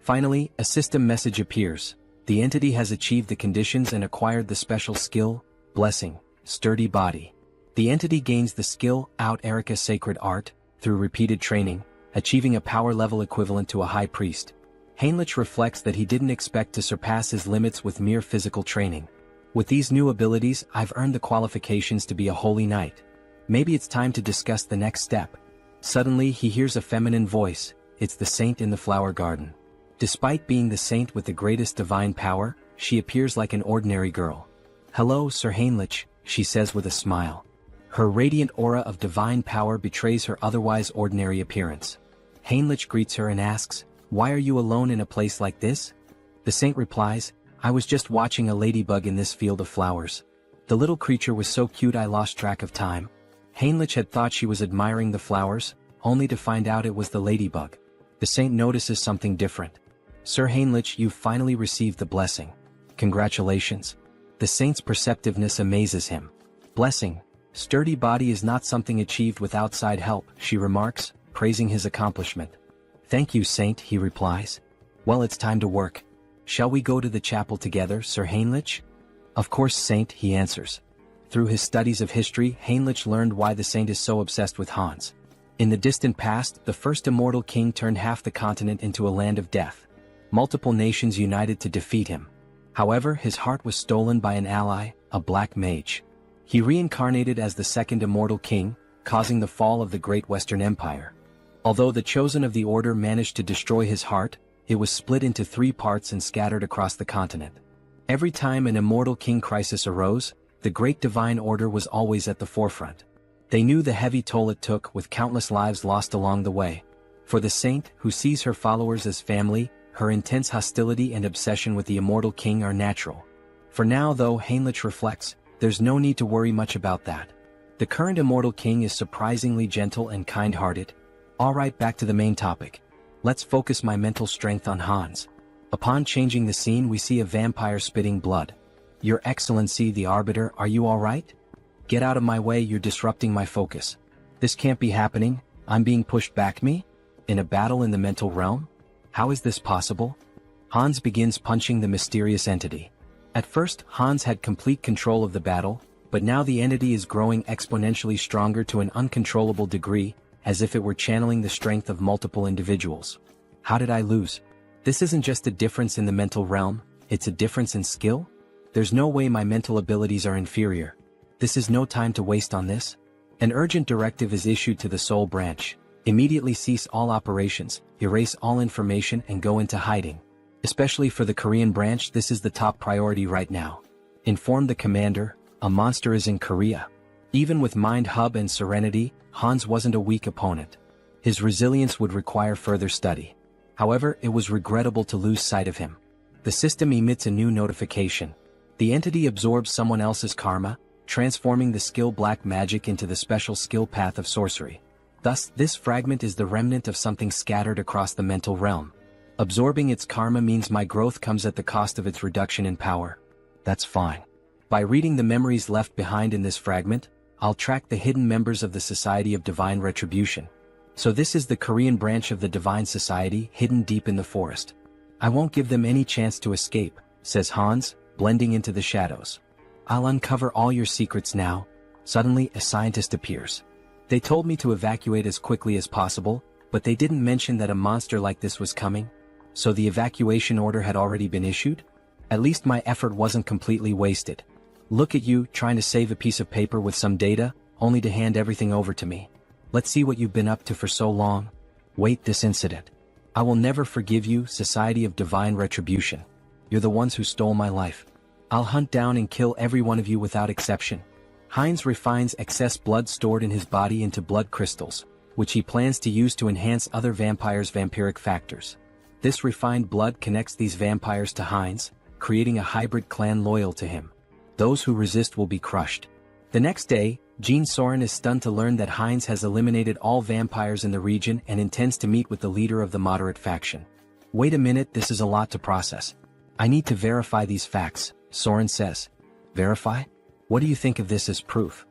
Finally, a system message appears. The entity has achieved the conditions and acquired the special skill, Blessing, Sturdy Body. The entity gains the skill, Out Erica Sacred Art, through repeated training, achieving a power level equivalent to a high priest. Heinrich reflects that he didn't expect to surpass his limits with mere physical training. "With these new abilities, I've earned the qualifications to be a holy knight. Maybe it's time to discuss the next step." Suddenly he hears a feminine voice. It's the saint in the flower garden. Despite being the saint with the greatest divine power, she appears like an ordinary girl. "Hello, Sir Heinrich," she says with a smile. Her radiant aura of divine power betrays her otherwise ordinary appearance. Heinrich greets her and asks, "Why are you alone in a place like this?" The saint replies, "I was just watching a ladybug in this field of flowers. The little creature was so cute I lost track of time." Heinrich had thought she was admiring the flowers, only to find out it was the ladybug. The saint notices something different. "Sir Heinrich, you've finally received the blessing. Congratulations." The saint's perceptiveness amazes him. "Blessing, Sturdy Body is not something achieved with outside help," she remarks, praising his accomplishment. "Thank you, saint," he replies. Well, it's time to work. Shall we go to the chapel together, Sir Heinrich? Of course, Saint, he answers. Through his studies of history, Heinrich learned why the Saint is so obsessed with Hans. In the distant past, the first immortal king turned half the continent into a land of death. Multiple nations united to defeat him. However, his heart was stolen by an ally, a black mage. He reincarnated as the second immortal king, causing the fall of the Great Western Empire. Although the Chosen of the Order managed to destroy his heart, it was split into 3 parts and scattered across the continent. Every time an immortal king crisis arose, the Great Divine Order was always at the forefront. They knew the heavy toll it took, with countless lives lost along the way. For the Saint, who sees her followers as family, her intense hostility and obsession with the immortal king are natural. For now, though, Heinrich reflects, there's no need to worry much about that. The current immortal king is surprisingly gentle and kind-hearted. Alright, back to the main topic. Let's focus my mental strength on Hans. Upon changing the scene, we see a vampire spitting blood. Your Excellency the Arbiter, are you alright? Get out of my way, you're disrupting my focus. This can't be happening, I'm being pushed back. Me? In a battle in the mental realm? How is this possible? Hans begins punching the mysterious entity. At first, Hans had complete control of the battle, but now the entity is growing exponentially stronger to an uncontrollable degree, as if it were channeling the strength of multiple individuals. How did I lose? This isn't just a difference in the mental realm, it's a difference in skill? There's no way my mental abilities are inferior. This is no time to waste on this. An urgent directive is issued to the Soul Branch. Immediately cease all operations, erase all information and go into hiding. Especially for the Korean branch, this is the top priority right now. Inform the commander, a monster is in Korea. Even with Mind Hub and Serenity, Hans wasn't a weak opponent. His resilience would require further study. However, it was regrettable to lose sight of him. The system emits a new notification. The entity absorbs someone else's karma, transforming the skill black magic into the special skill path of sorcery. Thus, this fragment is the remnant of something scattered across the mental realm. Absorbing its karma means my growth comes at the cost of its reduction in power. That's fine. By reading the memories left behind in this fragment, I'll track the hidden members of the Society of Divine Retribution. So this is the Korean branch of the Divine Society, hidden deep in the forest. I won't give them any chance to escape, says Hans, blending into the shadows. I'll uncover all your secrets now. Suddenly, a scientist appears. They told me to evacuate as quickly as possible, but they didn't mention that a monster like this was coming. So the evacuation order had already been issued? At least my effort wasn't completely wasted. Look at you, trying to save a piece of paper with some data, only to hand everything over to me. Let's see what you've been up to for so long. Wait, this incident. I will never forgive you, Society of Divine Retribution. You're the ones who stole my life. I'll hunt down and kill every one of you without exception. Heinz refines excess blood stored in his body into blood crystals, which he plans to use to enhance other vampires' vampiric factors. This refined blood connects these vampires to Heinz, creating a hybrid clan loyal to him. Those who resist will be crushed. The next day, Jean Soren is stunned to learn that Heinz has eliminated all vampires in the region and intends to meet with the leader of the moderate faction. Wait a minute, this is a lot to process. I need to verify these facts, Soren says. Verify? What do you think of this as proof?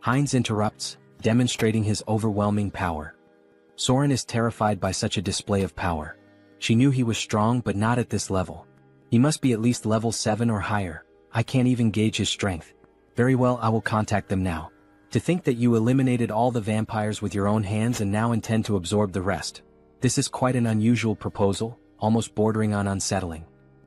Heinz interrupts, demonstrating his overwhelming power. Soren is terrified by such a display of power. She knew he was strong but not at this level. He must be at least level 7 or higher. I can't even gauge his strength. Very well, I will contact them now. To think that you eliminated all the vampires with your own hands and now intend to absorb the rest. This is quite an unusual proposal, almost bordering on unsettling.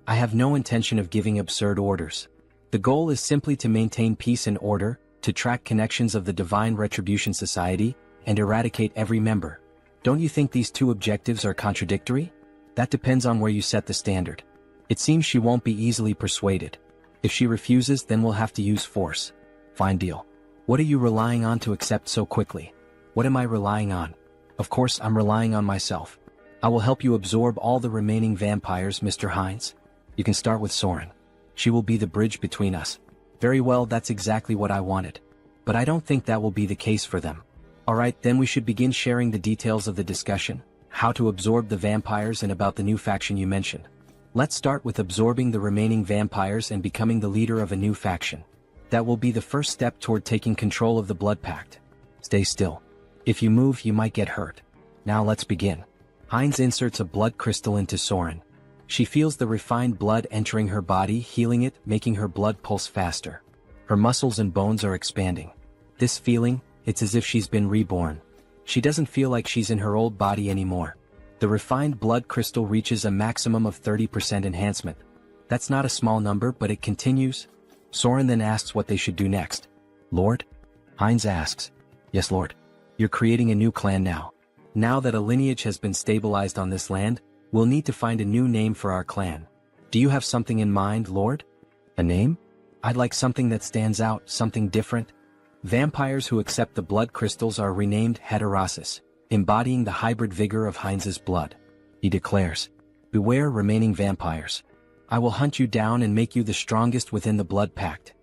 I have no intention of giving absurd orders. The goal is simply to maintain peace and order, to track connections of the Divine Retribution Society, and eradicate every member. Don't you think these two objectives are contradictory? That depends on where you set the standard. It seems she won't be easily persuaded. If she refuses, then we'll have to use force. Fine deal. What are you relying on to accept so quickly? What am I relying on? Of course, I'm relying on myself. I will help you absorb all the remaining vampires, Mr. Heinz. You can start with Soren. She will be the bridge between us. Very well, that's exactly what I wanted. But I don't think that will be the case for them. Alright, then we should begin sharing the details of the discussion, how to absorb the vampires and about the new faction you mentioned. Let's start with absorbing the remaining vampires and becoming the leader of a new faction. That will be the first step toward taking control of the Blood Pact. Stay still. If you move, you might get hurt. Now let's begin. Heinz inserts a blood crystal into Soren. She feels the refined blood entering her body, healing it, making her blood pulse faster. Her muscles and bones are expanding. This feeling, it's as if she's been reborn. She doesn't feel like she's in her old body anymore. The refined blood crystal reaches a maximum of 30% enhancement. That's not a small number, but it continues. Soren then asks what they should do next. Lord? Heinz asks. Yes, Lord. You're creating a new clan now. Now that a lineage has been stabilized on this land, we'll need to find a new name for our clan. Do you have something in mind, Lord? A name? I'd like something that stands out, something different. Vampires who accept the blood crystals are renamed Heterosis, embodying the hybrid vigor of Heinz's blood. He declares, beware remaining vampires. I will hunt you down and make you the strongest within the blood pact.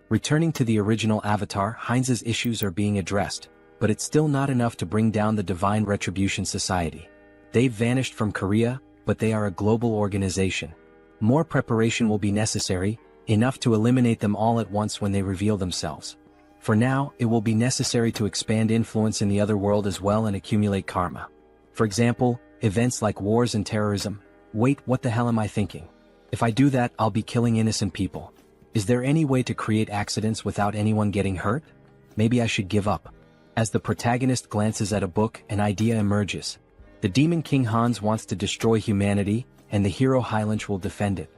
Returning to the original avatar, Heinz's issues are being addressed, but it's still not enough to bring down the Divine Retribution Society. They've vanished from Korea, but they are a global organization. More preparation will be necessary, enough to eliminate them all at once when they reveal themselves. For now, it will be necessary to expand influence in the other world as well and accumulate karma. For example, events like wars and terrorism. Wait, what the hell am I thinking? If I do that, I'll be killing innocent people. Is there any way to create accidents without anyone getting hurt? Maybe I should give up. As the protagonist glances at a book, an idea emerges. The Demon King Hans wants to destroy humanity, and the hero Heinrich will defend it.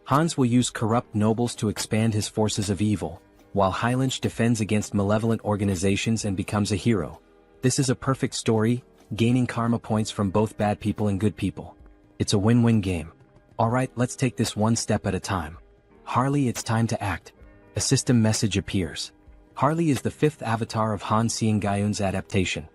Hans will use corrupt nobles to expand his forces of evil, while Heinrich defends against malevolent organizations and becomes a hero. This is a perfect story, gaining karma points from both bad people and good people. It's a win-win game. Alright, let's take this one step at a time. Harley, it's time to act. A system message appears. Harley is the fifth avatar of Han Seong-gyeon's adaptation.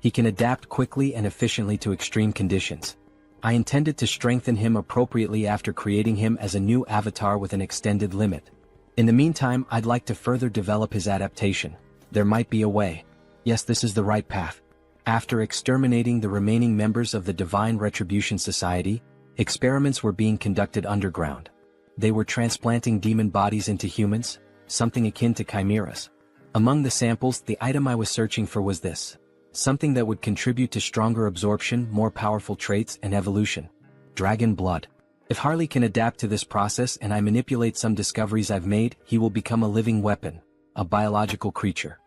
He can adapt quickly and efficiently to extreme conditions. I intended to strengthen him appropriately after creating him as a new avatar with an extended limit. In the meantime, I'd like to further develop his adaptation. There might be a way. Yes, this is the right path. After exterminating the remaining members of the Divine Retribution Society, experiments were being conducted underground. They were transplanting demon bodies into humans, something akin to chimeras. Among the samples, the item I was searching for was this. Something that would contribute to stronger absorption, more powerful traits, and evolution. Dragon blood. If Harley can adapt to this process and I manipulate some discoveries I've made, he will become a living weapon, a biological creature.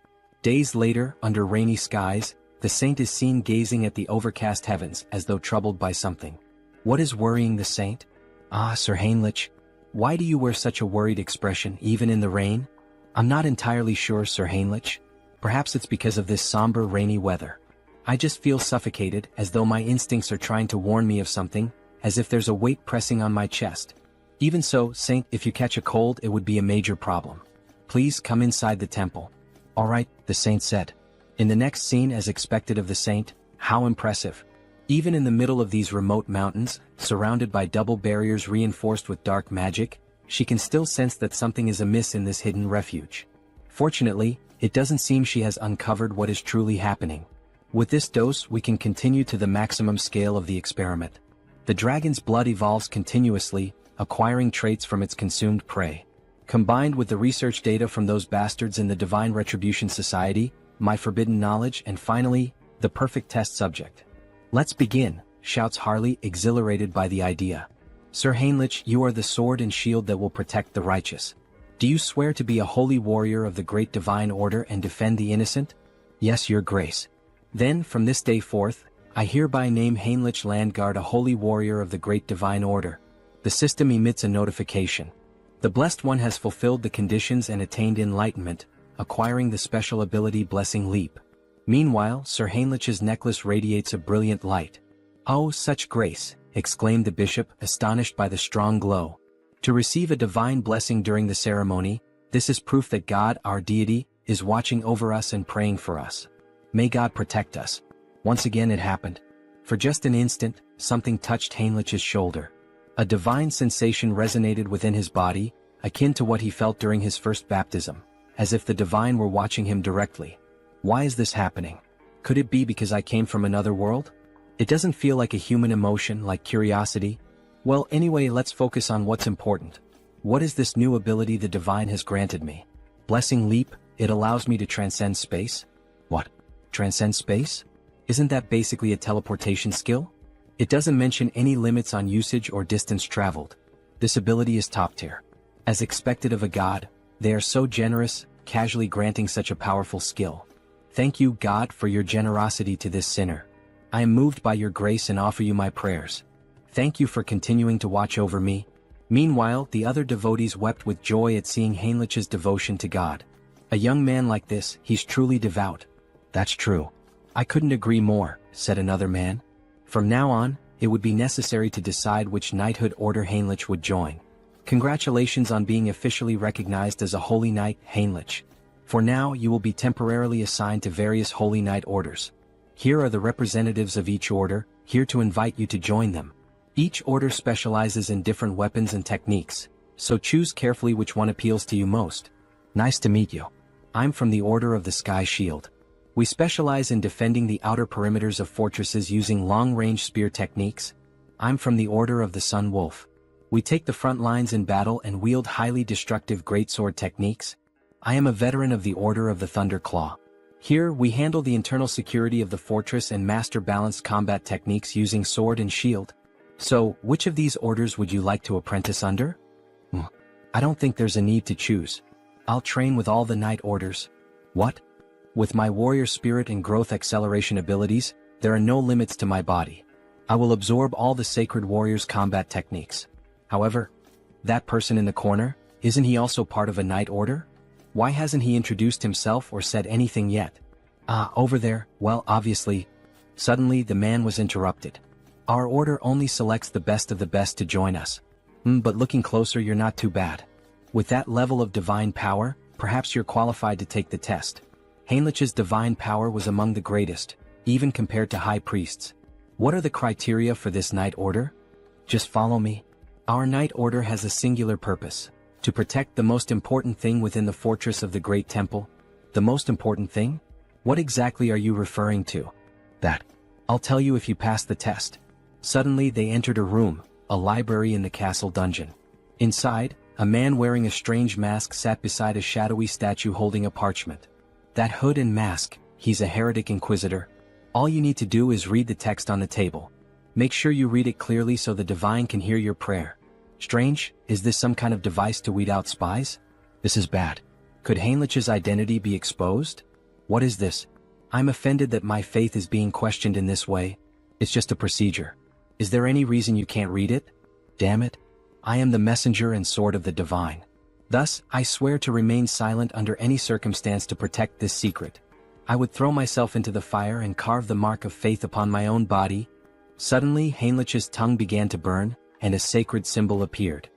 Days later, under rainy skies, the saint is seen gazing at the overcast heavens as though troubled by something. What is worrying the saint? Ah, Sir Heinrich. Why do you wear such a worried expression even in the rain? I'm not entirely sure, Sir Heinrich. Perhaps it's because of this somber rainy weather. I just feel suffocated, as though my instincts are trying to warn me of something, as if there's a weight pressing on my chest. Even so, Saint, if you catch a cold, it would be a major problem. Please come inside the temple. Alright, the saint said. In the next scene, as expected of the saint, how impressive. Even in the middle of these remote mountains, surrounded by double barriers reinforced with dark magic, she can still sense that something is amiss in this hidden refuge. Fortunately, it doesn't seem she has uncovered what is truly happening. With this dose, we can continue to the maximum scale of the experiment. The dragon's blood evolves continuously, acquiring traits from its consumed prey. Combined with the research data from those bastards in the Divine Retribution Society, my forbidden knowledge, and finally, the perfect test subject. Let's begin, shouts Harley, exhilarated by the idea. Sir Heinrich, you are the sword and shield that will protect the righteous. Do you swear to be a holy warrior of the great divine order and defend the innocent? Yes, your grace. Then, from this day forth, I hereby name Heinrich Landgard a holy warrior of the great divine order. The system emits a notification. The Blessed One has fulfilled the conditions and attained enlightenment, acquiring the special ability Blessing Leap. Meanwhile, Sir Heinrich's necklace radiates a brilliant light. Oh, such grace, exclaimed the bishop, astonished by the strong glow. To receive a divine blessing during the ceremony, this is proof that God, our deity, is watching over us and praying for us. May God protect us. Once again it happened. For just an instant, something touched Heinrich's shoulder. A divine sensation resonated within his body, akin to what he felt during his first baptism, as if the divine were watching him directly. Why is this happening? Could it be because I came from another world? It doesn't feel like a human emotion, like curiosity. Well, anyway, let's focus on what's important. What is this new ability the divine has granted me? Blessing Leap, it allows me to transcend space? What? Transcend space? Isn't that basically a teleportation skill? It doesn't mention any limits on usage or distance traveled. This ability is top tier. As expected of a god, they are so generous, casually granting such a powerful skill. Thank you, God, for your generosity to this sinner. I am moved by your grace and offer you my prayers. Thank you for continuing to watch over me. Meanwhile, the other devotees wept with joy at seeing Heinrich's devotion to God. A young man like this, he's truly devout. That's true. I couldn't agree more, said another man. From now on, it would be necessary to decide which knighthood order Heinrich would join. Congratulations on being officially recognized as a holy knight, Heinrich. For now, you will be temporarily assigned to various holy knight orders. Here are the representatives of each order, here to invite you to join them. Each order specializes in different weapons and techniques, so choose carefully which one appeals to you most. Nice to meet you. I'm from the Order of the Sky Shield. We specialize in defending the outer perimeters of fortresses using long-range spear techniques. I'm from the Order of the Sun Wolf. We take the front lines in battle and wield highly destructive greatsword techniques. I am a veteran of the Order of the Thunder Claw. Here, we handle the internal security of the fortress and master balanced combat techniques using sword and shield. So, which of these orders would you like to apprentice under? I don't think there's a need to choose. I'll train with all the knight orders. What? With my warrior spirit and growth acceleration abilities, there are no limits to my body. I will absorb all the sacred warrior's combat techniques. However, that person in the corner, isn't he also part of a knight order? Why hasn't he introduced himself or said anything yet? Over there, well, obviously. Suddenly, the man was interrupted. Our order only selects the best of the best to join us. But looking closer, you're not too bad. With that level of divine power, perhaps you're qualified to take the test. Heinrich's divine power was among the greatest, even compared to high priests. What are the criteria for this knight order? Just follow me. Our knight order has a singular purpose: to protect the most important thing within the fortress of the Great Temple. The most important thing? What exactly are you referring to? That. I'll tell you if you pass the test. Suddenly they entered a room, a library in the castle dungeon. Inside, a man wearing a strange mask sat beside a shadowy statue holding a parchment. That hood and mask, he's a heretic inquisitor. All you need to do is read the text on the table. Make sure you read it clearly so the divine can hear your prayer. Strange, is this some kind of device to weed out spies? This is bad. Could Heinrich's identity be exposed? What is this? I'm offended that my faith is being questioned in this way. It's just a procedure. Is there any reason you can't read it? Damn it. I am the messenger and sword of the divine. Thus, I swear to remain silent under any circumstance to protect this secret. I would throw myself into the fire and carve the mark of faith upon my own body. Suddenly, Heinrich's tongue began to burn, and a sacred symbol appeared.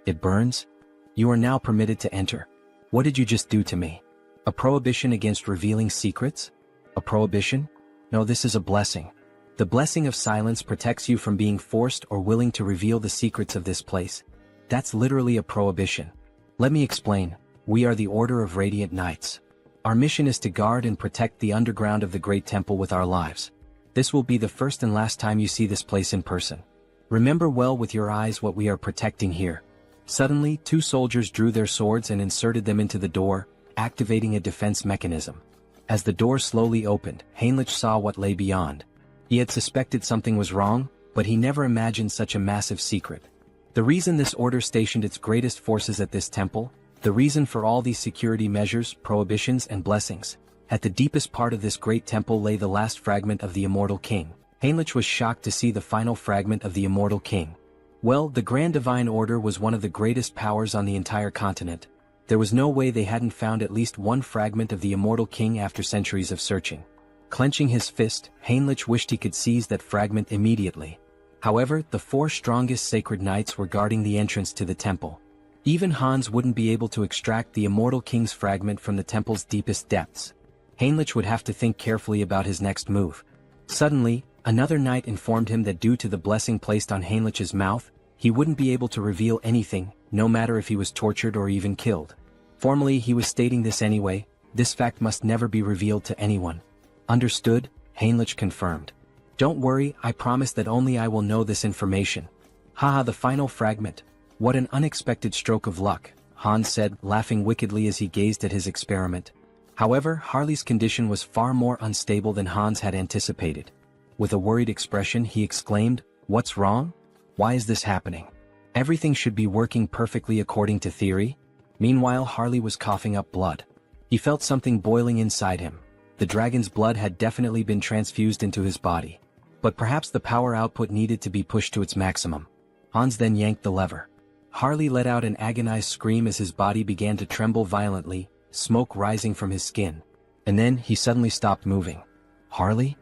It burns? You are now permitted to enter. What did you just do to me? A prohibition against revealing secrets? A prohibition? No, this is a blessing. The blessing of silence protects you from being forced or willing to reveal the secrets of this place. That's literally a prohibition. Let me explain. We are the Order of Radiant Knights. Our mission is to guard and protect the underground of the Great Temple with our lives. This will be the first and last time you see this place in person. Remember well with your eyes what we are protecting here. Suddenly, two soldiers drew their swords and inserted them into the door, activating a defense mechanism. As the door slowly opened, Heinrich saw what lay beyond. He had suspected something was wrong, but he never imagined such a massive secret. The reason this order stationed its greatest forces at this temple, the reason for all these security measures, prohibitions, and blessings. At the deepest part of this great temple lay the last fragment of the Immortal King. Heinrich was shocked to see the final fragment of the Immortal King. Well, the Grand Divine Order was one of the greatest powers on the entire continent. There was no way they hadn't found at least one fragment of the Immortal King after centuries of searching. Clenching his fist, Heinrich wished he could seize that fragment immediately. However, the four strongest sacred knights were guarding the entrance to the temple. Even Hans wouldn't be able to extract the Immortal King's fragment from the temple's deepest depths. Heinrich would have to think carefully about his next move. Suddenly, another knight informed him that due to the blessing placed on Heinrich's mouth, he wouldn't be able to reveal anything, no matter if he was tortured or even killed. Formally, he was stating this anyway. This fact must never be revealed to anyone. Understood? Heinrich confirmed. Don't worry, I promise that only I will know this information. Haha, the final fragment. What an unexpected stroke of luck, Hans said, laughing wickedly as he gazed at his experiment. However, Harley's condition was far more unstable than Hans had anticipated. With a worried expression he exclaimed, "What's wrong? Why is this happening? Everything should be working perfectly according to theory." Meanwhile Harley was coughing up blood. He felt something boiling inside him. The dragon's blood had definitely been transfused into his body. But perhaps the power output needed to be pushed to its maximum. Hans then yanked the lever. Harley let out an agonized scream as his body began to tremble violently, smoke rising from his skin. And then he suddenly stopped moving. Harley?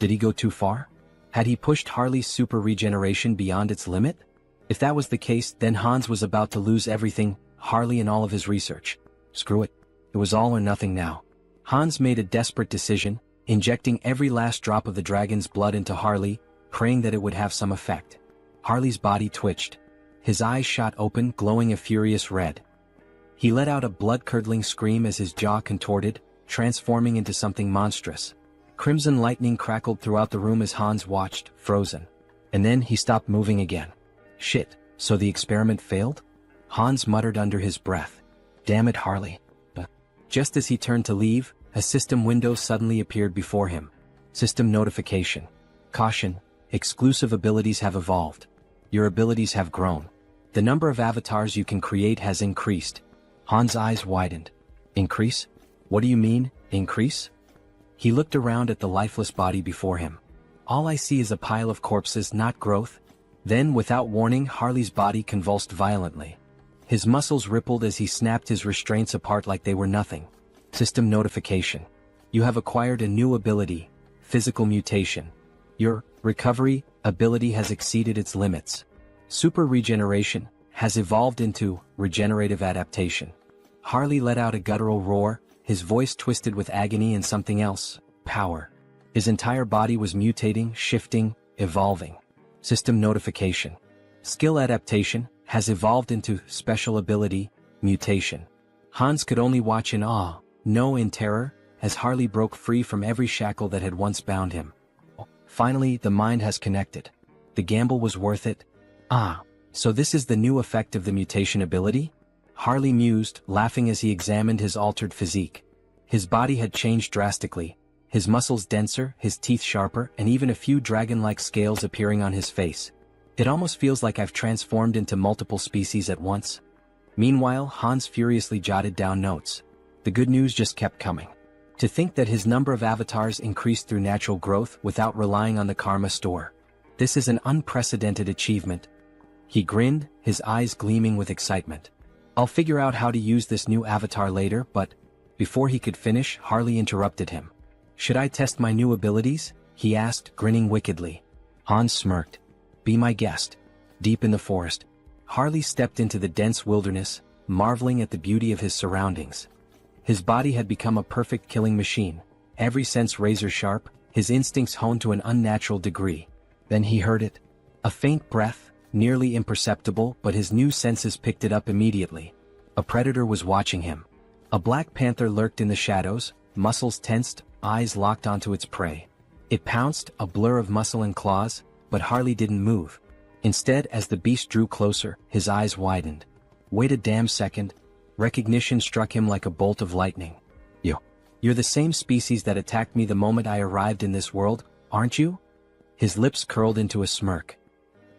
Did he go too far? Had he pushed Harley's super regeneration beyond its limit? If that was the case, then Hans was about to lose everything, Harley and all of his research. Screw it. It was all or nothing now. Hans made a desperate decision, injecting every last drop of the dragon's blood into Harley, praying that it would have some effect. Harley's body twitched. His eyes shot open, glowing a furious red. He let out a blood-curdling scream as his jaw contorted, transforming into something monstrous. Crimson lightning crackled throughout the room as Hans watched, frozen. And then he stopped moving again. Shit, so the experiment failed? Hans muttered under his breath. Damn it, Harley. Just as he turned to leave, a system window suddenly appeared before him. System notification. Caution, exclusive abilities have evolved. Your abilities have grown. The number of avatars you can create has increased. Hans' eyes widened. Increase? What do you mean, increase? He looked around at the lifeless body before him. All I see is a pile of corpses, not growth. Then, without warning, Harley's body convulsed violently. His muscles rippled as he snapped his restraints apart like they were nothing. System notification. You have acquired a new ability, physical mutation. Your recovery ability has exceeded its limits. Super regeneration has evolved into regenerative adaptation. Harley let out a guttural roar, his voice twisted with agony and something else, power. His entire body was mutating, shifting, evolving. System notification. Skill adaptation has evolved into special ability, mutation. Hans could only watch in awe, no in terror, as Harley broke free from every shackle that had once bound him. Finally, the mind has connected. The gamble was worth it. Ah, so this is the new effect of the mutation ability? Harley mused, laughing as he examined his altered physique. His body had changed drastically, his muscles denser, his teeth sharper, and even a few dragon-like scales appearing on his face. It almost feels like I've transformed into multiple species at once. Meanwhile, Hans furiously jotted down notes. The good news just kept coming. To think that his number of avatars increased through natural growth without relying on the karma store. This is an unprecedented achievement. He grinned, his eyes gleaming with excitement. I'll figure out how to use this new avatar later, but before he could finish, Harley interrupted him. Should I test my new abilities? He asked, grinning wickedly. Hans smirked. Be my guest. Deep in the forest, Harley stepped into the dense wilderness, marveling at the beauty of his surroundings. His body had become a perfect killing machine, every sense razor sharp, his instincts honed to an unnatural degree. Then he heard it. A faint breath, nearly imperceptible, but his new senses picked it up immediately. A predator was watching him. A black panther lurked in the shadows, muscles tensed, eyes locked onto its prey. It pounced, a blur of muscle and claws, but Harley didn't move. Instead, as the beast drew closer, his eyes widened. Wait a damn second. Recognition struck him like a bolt of lightning. You're the same species that attacked me the moment I arrived in this world, aren't you? His lips curled into a smirk.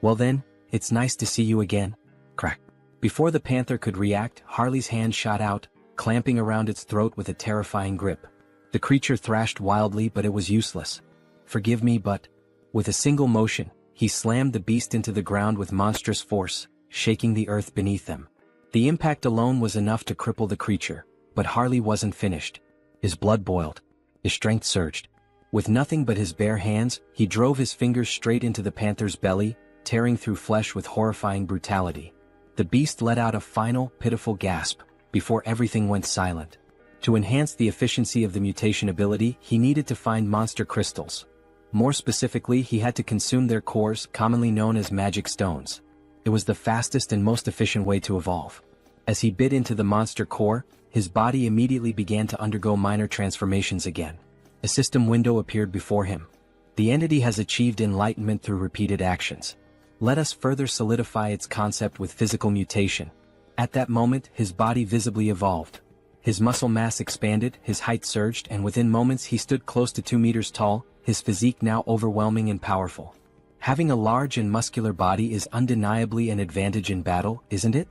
Well then, it's nice to see you again. Crack. Before the panther could react, Harley's hand shot out, clamping around its throat with a terrifying grip. The creature thrashed wildly, but it was useless. Forgive me, but... With a single motion, he slammed the beast into the ground with monstrous force, shaking the earth beneath them. The impact alone was enough to cripple the creature, but Harley wasn't finished. His blood boiled. His strength surged. With nothing but his bare hands, he drove his fingers straight into the panther's belly, tearing through flesh with horrifying brutality. The beast let out a final, pitiful gasp, before everything went silent. To enhance the efficiency of the mutation ability, he needed to find monster crystals. More specifically, he had to consume their cores, commonly known as magic stones. It was the fastest and most efficient way to evolve. As he bit into the monster core, his body immediately began to undergo minor transformations again. A system window appeared before him. The entity has achieved enlightenment through repeated actions. Let us further solidify its concept with physical mutation. At that moment, his body visibly evolved. His muscle mass expanded, his height surged, and within moments he stood close to 2 meters tall, his physique now overwhelming and powerful. Having a large and muscular body is undeniably an advantage in battle, isn't it?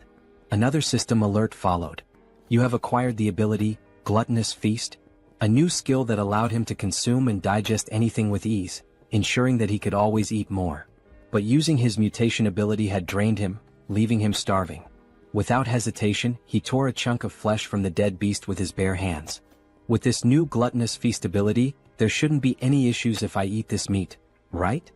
Another system alert followed. You have acquired the ability, Gluttonous Feast, a new skill that allowed him to consume and digest anything with ease, ensuring that he could always eat more. But using his mutation ability had drained him, leaving him starving. Without hesitation, he tore a chunk of flesh from the dead beast with his bare hands. With this new Gluttonous Feast ability, there shouldn't be any issues if I eat this meat, right?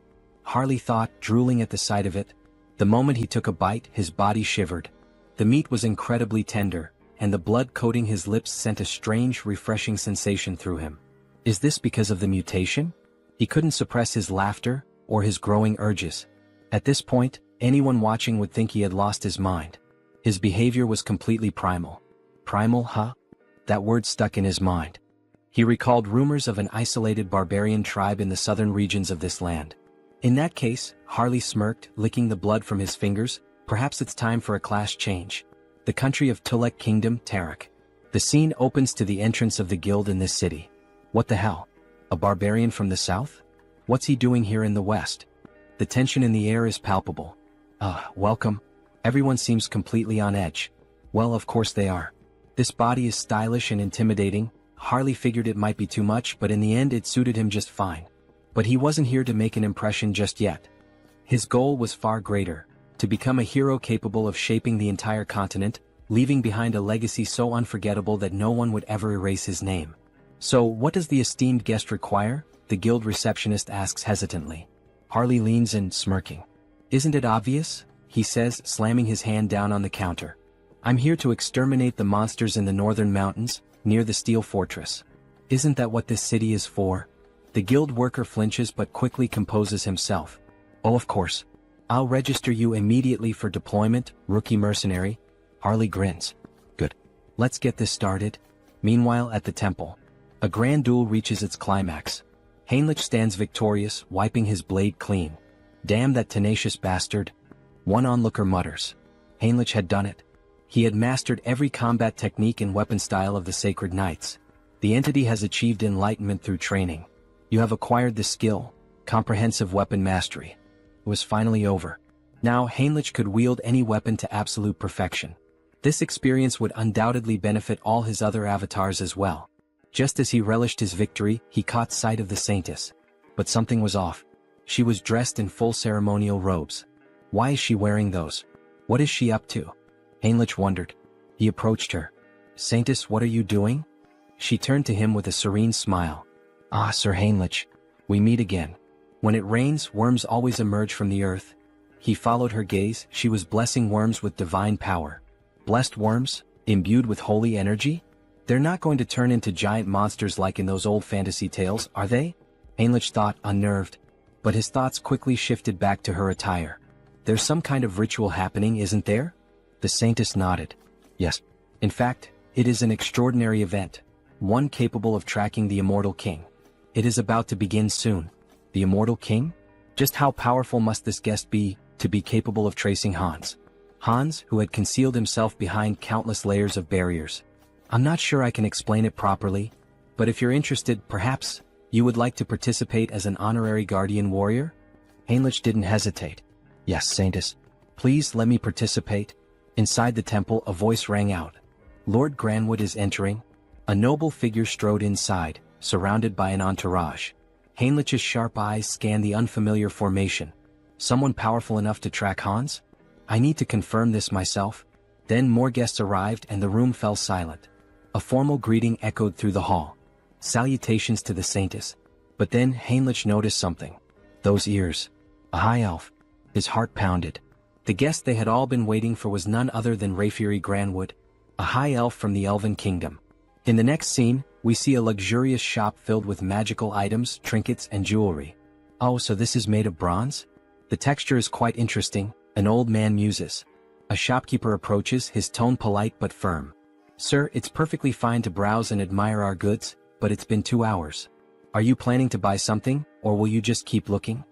Harley thought, drooling at the sight of it. The moment he took a bite, his body shivered. The meat was incredibly tender, and the blood coating his lips sent a strange, refreshing sensation through him. Is this because of the mutation? He couldn't suppress his laughter, or his growing urges. At this point, anyone watching would think he had lost his mind. His behavior was completely primal. Primal, huh? That word stuck in his mind. He recalled rumors of an isolated barbarian tribe in the southern regions of this land. In that case, Harley smirked, licking the blood from his fingers. Perhaps it's time for a class change. The country of Tulek Kingdom, Tarak. The scene opens to the entrance of the guild in this city. What the hell? A barbarian from the south? What's he doing here in the west? The tension in the air is palpable. Welcome. Everyone seems completely on edge. Well, of course they are. This body is stylish and intimidating. Harley figured it might be too much, but in the end it suited him just fine. But he wasn't here to make an impression just yet. His goal was far greater, to become a hero capable of shaping the entire continent, leaving behind a legacy so unforgettable that no one would ever erase his name. So, what does the esteemed guest require? The guild receptionist asks hesitantly. Harley leans in, smirking. Isn't it obvious? He says, slamming his hand down on the counter. I'm here to exterminate the monsters in the northern mountains, near the steel fortress. Isn't that what this city is for? The guild worker flinches but quickly composes himself. Oh, of course. I'll register you immediately for deployment, rookie mercenary. Harley grins. Good. Let's get this started. Meanwhile, at the temple, a grand duel reaches its climax. Heinrich stands victorious, wiping his blade clean. Damn that tenacious bastard. One onlooker mutters. Heinrich had done it. He had mastered every combat technique and weapon style of the Sacred Knights. The entity has achieved enlightenment through training. You have acquired the skill, comprehensive weapon mastery. It was finally over. Now Heinrich could wield any weapon to absolute perfection. This experience would undoubtedly benefit all his other avatars as well. Just as he relished his victory, he caught sight of the Saintess. But something was off. She was dressed in full ceremonial robes. Why is she wearing those? What is she up to? Heinrich wondered. He approached her. Saintess, what are you doing? She turned to him with a serene smile. Ah, Sir Heinrich. We meet again. When it rains, worms always emerge from the earth. He followed her gaze. She was blessing worms with divine power. Blessed worms? Imbued with holy energy? They're not going to turn into giant monsters like in those old fantasy tales, are they? Heinrich thought, unnerved. But his thoughts quickly shifted back to her attire. There's some kind of ritual happening, isn't there? The Saintess nodded. Yes. In fact, it is an extraordinary event. One capable of tracking the Immortal King. It is about to begin soon. The Immortal King? Just how powerful must this guest be, to be capable of tracing Hans? Hans, who had concealed himself behind countless layers of barriers. I'm not sure I can explain it properly, but if you're interested, perhaps, you would like to participate as an honorary guardian warrior? Heinrich didn't hesitate. Yes, Saintess. Please let me participate. Inside the temple, a voice rang out. Lord Granwood is entering. A noble figure strode inside, surrounded by an entourage. Heinrich's sharp eyes scanned the unfamiliar formation. Someone powerful enough to track Hans? I need to confirm this myself. Then more guests arrived and the room fell silent. A formal greeting echoed through the hall. Salutations to the Saintess. But then Heinrich noticed something. Those ears. A high elf. His heart pounded. The guest they had all been waiting for was none other than Rayfiery Granwood, a high elf from the Elven Kingdom. In the next scene, we see a luxurious shop filled with magical items, trinkets, and jewelry. Oh, so this is made of bronze? The texture is quite interesting, an old man muses. A shopkeeper approaches, his tone polite but firm. Sir, it's perfectly fine to browse and admire our goods, but it's been 2 hours. Are you planning to buy something, or will you just keep looking?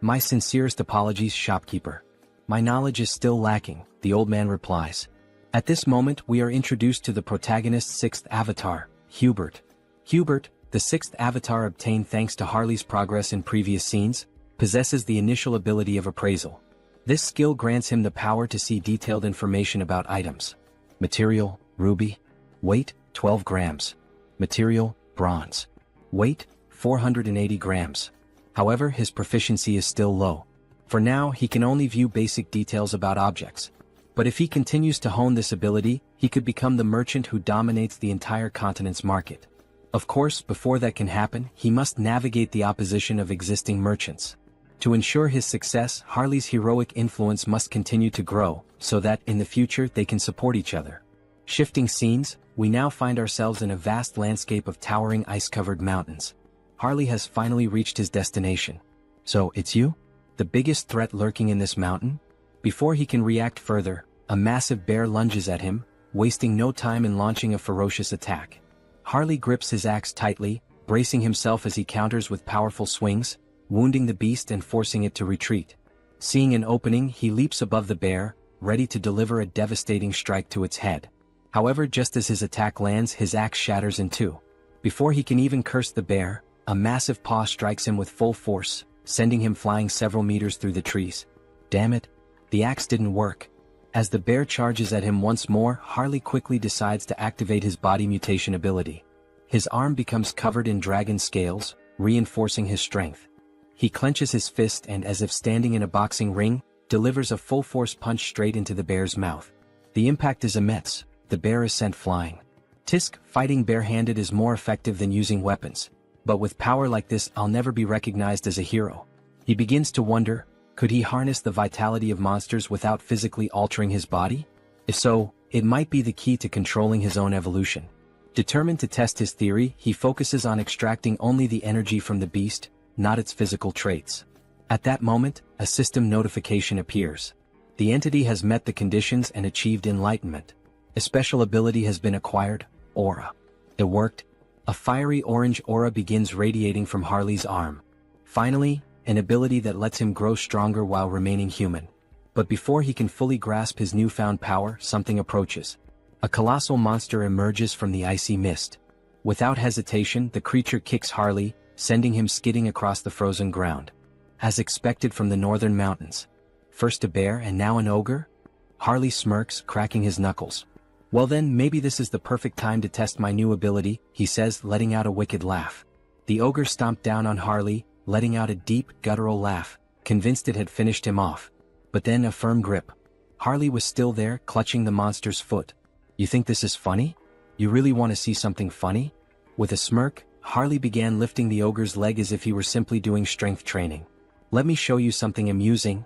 My sincerest apologies, shopkeeper. My knowledge is still lacking, the old man replies. At this moment we are introduced to the protagonist's 6th avatar, Hubert. Hubert, the sixth avatar obtained thanks to Harley's progress in previous scenes, possesses the initial ability of appraisal. This skill grants him the power to see detailed information about items. Material, ruby. Weight, 12 grams. Material, bronze. Weight, 480 grams. However, his proficiency is still low. For now, he can only view basic details about objects. But if he continues to hone this ability, he could become the merchant who dominates the entire continent's market. Of course, before that can happen, he must navigate the opposition of existing merchants. To ensure his success, Harley's heroic influence must continue to grow, so that, in the future, they can support each other. Shifting scenes, we now find ourselves in a vast landscape of towering ice-covered mountains. Harley has finally reached his destination. So, it's you? The biggest threat lurking in this mountain? Before he can react further, a massive bear lunges at him, wasting no time in launching a ferocious attack. Harley grips his axe tightly, bracing himself as he counters with powerful swings, wounding the beast and forcing it to retreat. Seeing an opening, he leaps above the bear, ready to deliver a devastating strike to its head. However, just as his attack lands, his axe shatters in two. Before he can even curse the bear, a massive paw strikes him with full force, sending him flying several meters through the trees. Damn it! The axe didn't work. As the bear charges at him once more, Harley quickly decides to activate his body mutation ability. His arm becomes covered in dragon scales, reinforcing his strength. He clenches his fist and, as if standing in a boxing ring, delivers a full-force punch straight into the bear's mouth. The impact is immense. The bear is sent flying. Tisk, fighting barehanded is more effective than using weapons. But with power like this, I'll never be recognized as a hero. He begins to wonder, could he harness the vitality of monsters without physically altering his body? If so, it might be the key to controlling his own evolution. Determined to test his theory, he focuses on extracting only the energy from the beast, not its physical traits. At that moment, a system notification appears. The entity has met the conditions and achieved enlightenment. A special ability has been acquired, Aura. It worked. A fiery orange aura begins radiating from Harley's arm. Finally, an ability that lets him grow stronger while remaining human. But before he can fully grasp his newfound power, something approaches. A colossal monster emerges from the icy mist. Without hesitation, the creature kicks Harley, sending him skidding across the frozen ground. As expected from the northern mountains. First a bear and now an ogre? Harley smirks, cracking his knuckles. Well then, maybe this is the perfect time to test my new ability, he says, letting out a wicked laugh. The ogre stomped down on Harley, letting out a deep, guttural laugh, convinced it had finished him off. But then a firm grip. Harley was still there, clutching the monster's foot. You think this is funny? You really want to see something funny? With a smirk, Harley began lifting the ogre's leg as if he were simply doing strength training. Let me show you something amusing.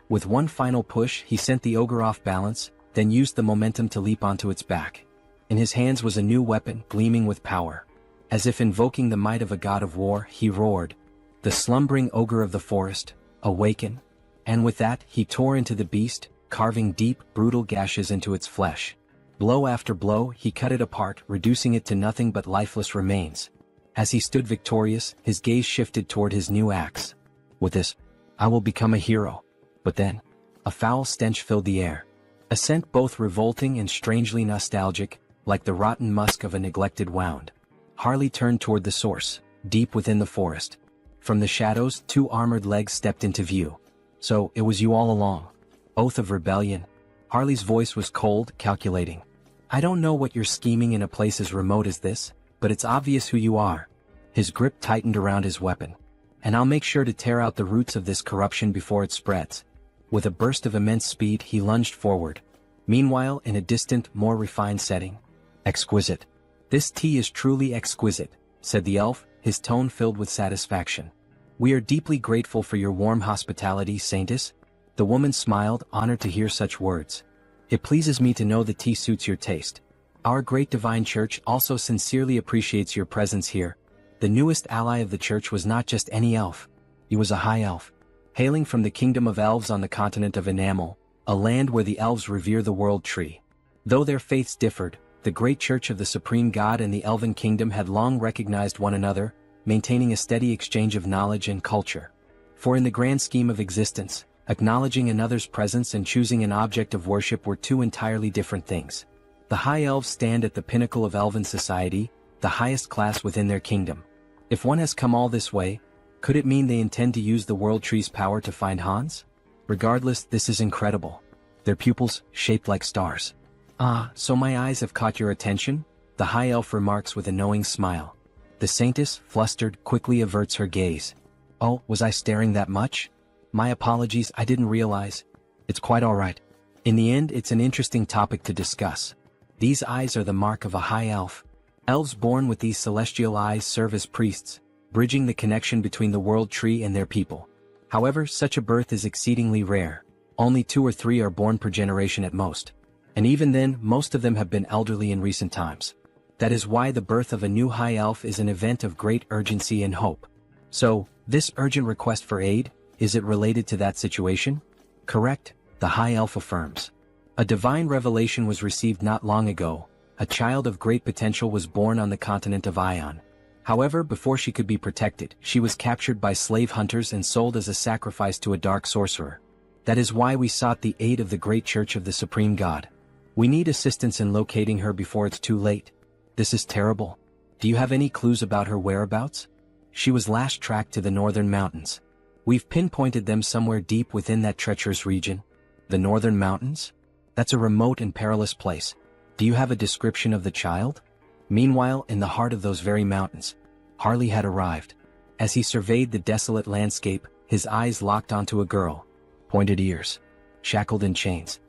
With one final push, he sent the ogre off balance, then used the momentum to leap onto its back. In his hands was a new weapon, gleaming with power. As if invoking the might of a god of war, he roared, "The slumbering ogre of the forest, awaken!" And with that, he tore into the beast, carving deep, brutal gashes into its flesh. Blow after blow, he cut it apart, reducing it to nothing but lifeless remains. As he stood victorious, his gaze shifted toward his new axe. With this, I will become a hero. But then, a foul stench filled the air. A scent both revolting and strangely nostalgic, like the rotten musk of a neglected wound. Harley turned toward the source, deep within the forest. From the shadows, two armored legs stepped into view. So, it was you all along. Oath of rebellion. Harley's voice was cold, calculating. I don't know what you're scheming in a place as remote as this, but it's obvious who you are. His grip tightened around his weapon. And I'll make sure to tear out the roots of this corruption before it spreads. With a burst of immense speed, he lunged forward. Meanwhile, in a distant, more refined setting. Exquisite. This tea is truly exquisite, said the elf, his tone filled with satisfaction. We are deeply grateful for your warm hospitality, Saintess. The woman smiled, honored to hear such words. It pleases me to know the tea suits your taste. Our great divine church also sincerely appreciates your presence here. The newest ally of the church was not just any elf. He was a high elf. Hailing from the kingdom of elves on the continent of Enamel, a land where the elves revere the world tree. Though their faiths differed, the great church of the supreme god and the elven kingdom had long recognized one another, maintaining a steady exchange of knowledge and culture. For in the grand scheme of existence, acknowledging another's presence and choosing an object of worship were two entirely different things. The high elves stand at the pinnacle of elven society, the highest class within their kingdom. If one has come all this way, could it mean they intend to use the World Tree's power to find Hans? Regardless, this is incredible. Their pupils, shaped like stars. Ah, so my eyes have caught your attention? The High Elf remarks with a knowing smile. The Saintess, flustered, quickly averts her gaze. Oh, was I staring that much? My apologies, I didn't realize. It's quite alright. In the end, it's an interesting topic to discuss. These eyes are the mark of a High Elf. Elves born with these celestial eyes serve as priests, bridging the connection between the World Tree and their people. However, such a birth is exceedingly rare. Only 2 or 3 are born per generation at most. And even then, most of them have been elderly in recent times. That is why the birth of a new High Elf is an event of great urgency and hope. So, this urgent request for aid, is it related to that situation? Correct, the High Elf affirms. A divine revelation was received not long ago. A child of great potential was born on the continent of Ion. However, before she could be protected, she was captured by slave hunters and sold as a sacrifice to a dark sorcerer. That is why we sought the aid of the great Church of the Supreme God. We need assistance in locating her before it's too late. This is terrible. Do you have any clues about her whereabouts? She was last tracked to the northern mountains. We've pinpointed them somewhere deep within that treacherous region. The northern mountains? That's a remote and perilous place. Do you have a description of the child? Meanwhile, in the heart of those very mountains, Harley had arrived. As he surveyed the desolate landscape, his eyes locked onto a girl. Pointed ears. Shackled in chains.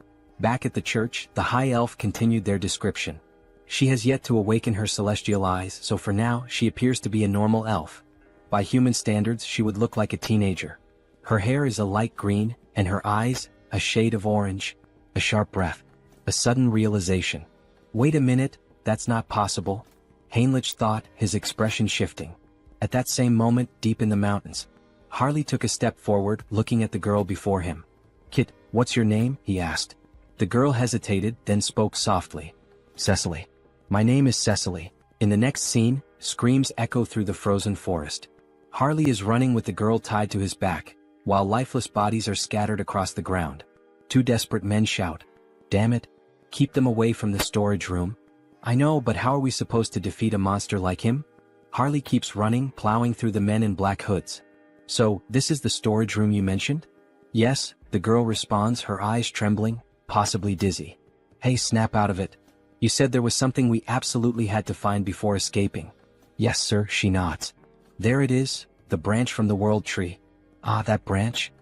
Back at the church, the High Elf continued their description. She has yet to awaken her celestial eyes, so for now, she appears to be a normal elf. By human standards, she would look like a teenager. Her hair is a light green, and her eyes, a shade of orange. A sharp breath. A sudden realization. Wait a minute, that's not possible. Heinrich thought, his expression shifting. At that same moment, deep in the mountains, Harley took a step forward, looking at the girl before him. Kit, what's your name? He asked. The girl hesitated, then spoke softly. Cecily. My name is Cecily. In the next scene, screams echo through the frozen forest. Harley is running with the girl tied to his back, while lifeless bodies are scattered across the ground. 2 desperate men shout. Damn it. Keep them away from the storage room. I know, but how are we supposed to defeat a monster like him? Harley keeps running, plowing through the men in black hoods. So, this is the storage room you mentioned? Yes, the girl responds, her eyes trembling, possibly dizzy. Hey, snap out of it. You said there was something we absolutely had to find before escaping. Yes, sir, she nods. There it is, the branch from the World Tree. Ah, that branch?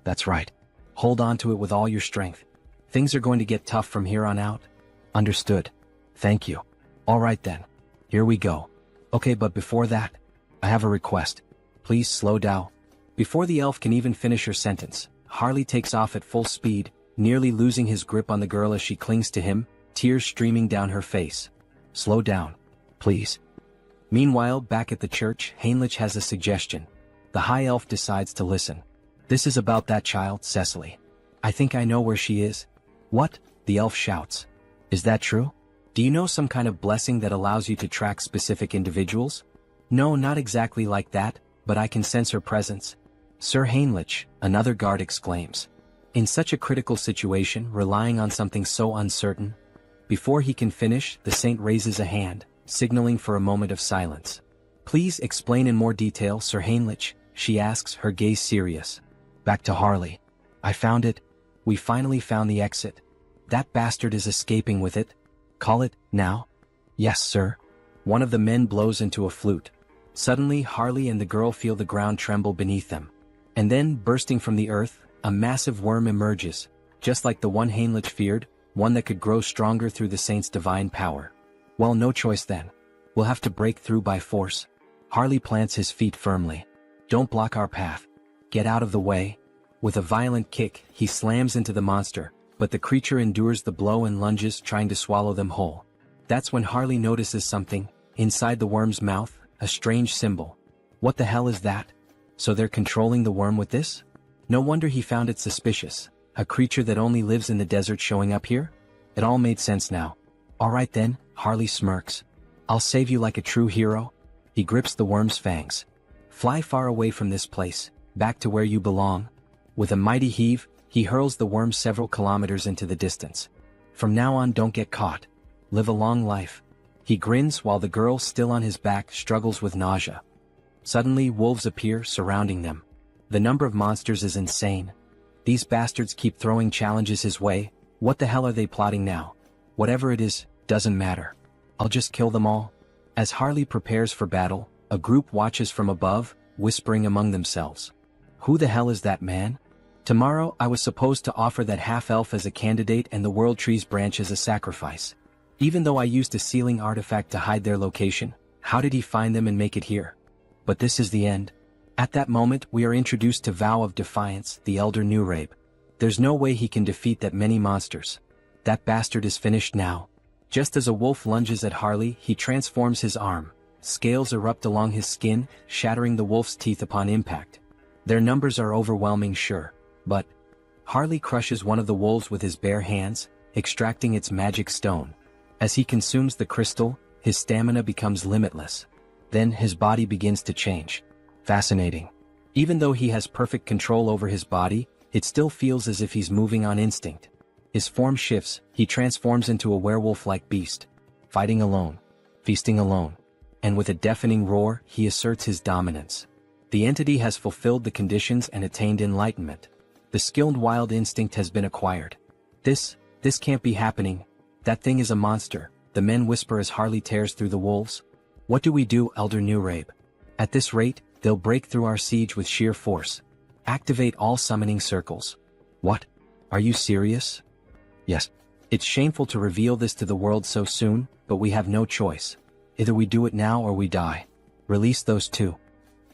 That's right. Hold on to it with all your strength. Things are going to get tough from here on out. Understood. Thank you. All right then. Here we go. Okay, but before that, I have a request. Please slow down. Before the elf can even finish her sentence, Harley takes off at full speed, nearly losing his grip on the girl as she clings to him, tears streaming down her face. Slow down. Please. Meanwhile, back at the church, Heinrich has a suggestion. The High Elf decides to listen. This is about that child, Cecily. I think I know where she is. What? The elf shouts. Is that true? Do you know some kind of blessing that allows you to track specific individuals? No, not exactly like that, but I can sense her presence. Sir Heinrich, another guard exclaims. In such a critical situation, relying on something so uncertain. Before he can finish, the saint raises a hand, signaling for a moment of silence. Please explain in more detail, Sir Heinrich, she asks, her gaze serious. Back to Harley. I found it. We finally found the exit. That bastard is escaping with it. Call it, now? Yes, sir. One of the men blows into a flute. Suddenly, Harley and the girl feel the ground tremble beneath them. And then, bursting from the earth, a massive worm emerges, just like the one Heinrich feared, one that could grow stronger through the saint's divine power. Well, no choice then. We'll have to break through by force. Harley plants his feet firmly. Don't block our path. Get out of the way. With a violent kick, he slams into the monster, but the creature endures the blow and lunges, trying to swallow them whole. That's when Harley notices something, inside the worm's mouth, a strange symbol. What the hell is that? So they're controlling the worm with this? No wonder he found it suspicious. A creature that only lives in the desert showing up here? It all made sense now. Alright then, Harley smirks. I'll save you like a true hero. He grips the worm's fangs. Fly far away from this place, back to where you belong. With a mighty heave, he hurls the worm several kilometers into the distance. From now on, don't get caught. Live a long life. He grins while the girl, still on his back, struggles with nausea. Suddenly wolves appear, surrounding them. The number of monsters is insane. These bastards keep throwing challenges his way. What the hell are they plotting now? Whatever it is, doesn't matter. I'll just kill them all. As Harley prepares for battle, a group watches from above, whispering among themselves. Who the hell is that man? Tomorrow I was supposed to offer that half-elf as a candidate and the World Tree's branch as a sacrifice. Even though I used a sealing artifact to hide their location, how did he find them and make it here? But this is the end. At that moment we are introduced to Vow of Defiance, the elder Nurabe. There's no way he can defeat that many monsters. That bastard is finished now. Just as a wolf lunges at Harley, he transforms his arm. Scales erupt along his skin, shattering the wolf's teeth upon impact. Their numbers are overwhelming, sure, but Harley crushes one of the wolves with his bare hands, extracting its magic stone. As he consumes the crystal, his stamina becomes limitless. Then his body begins to change. Fascinating. Even though he has perfect control over his body, it still feels as if he's moving on instinct. His form shifts, he transforms into a werewolf-like beast. Fighting alone. Feasting alone. And with a deafening roar, he asserts his dominance. The entity has fulfilled the conditions and attained enlightenment. The skilled wild instinct has been acquired. This can't be happening. That thing is a monster, the men whisper as Harley tears through the wolves. What do we do, Elder Nurabe? At this rate, they'll break through our siege with sheer force. Activate all summoning circles. What? Are you serious? Yes. It's shameful to reveal this to the world so soon, but we have no choice. Either we do it now or we die. Release those two.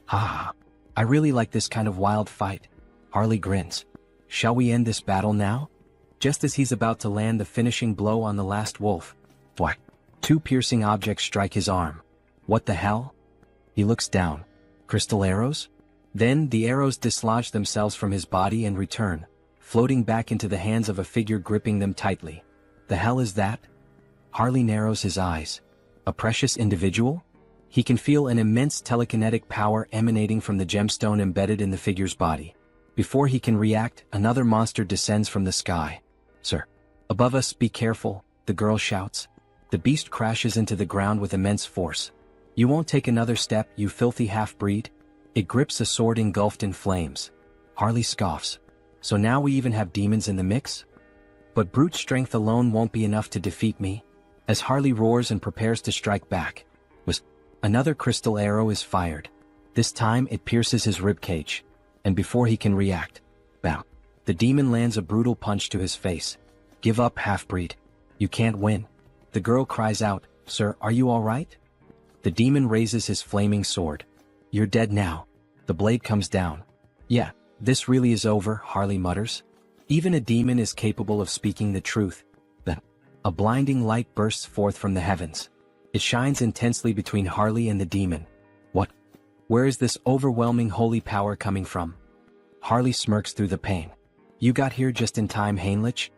Ah, I really like this kind of wild fight. Harley grins. Shall we end this battle now? Just as he's about to land the finishing blow on the last wolf, whack! Two piercing objects strike his arm. What the hell? He looks down. Crystal arrows? Then the arrows dislodge themselves from his body and return, floating back into the hands of a figure gripping them tightly. The hell is that? Harley narrows his eyes. A precious individual? He can feel an immense telekinetic power emanating from the gemstone embedded in the figure's body. Before he can react, another monster descends from the sky. Sir. Above us, be careful, the girl shouts. The beast crashes into the ground with immense force. You won't take another step, you filthy half-breed? It grips a sword engulfed in flames. Harley scoffs. So now we even have demons in the mix? But brute strength alone won't be enough to defeat me. As Harley roars and prepares to strike back, another crystal arrow is fired. This time it pierces his ribcage. And before he can react, bam! The demon lands a brutal punch to his face. Give up, half-breed. You can't win. The girl cries out, Sir, are you alright? The demon raises his flaming sword. You're dead now. The blade comes down. Yeah, this really is over, Harley mutters. Even a demon is capable of speaking the truth. Then, a blinding light bursts forth from the heavens. It shines intensely between Harley and the demon. What? Where is this overwhelming holy power coming from? Harley smirks through the pain. You got here just in time, Heinrich?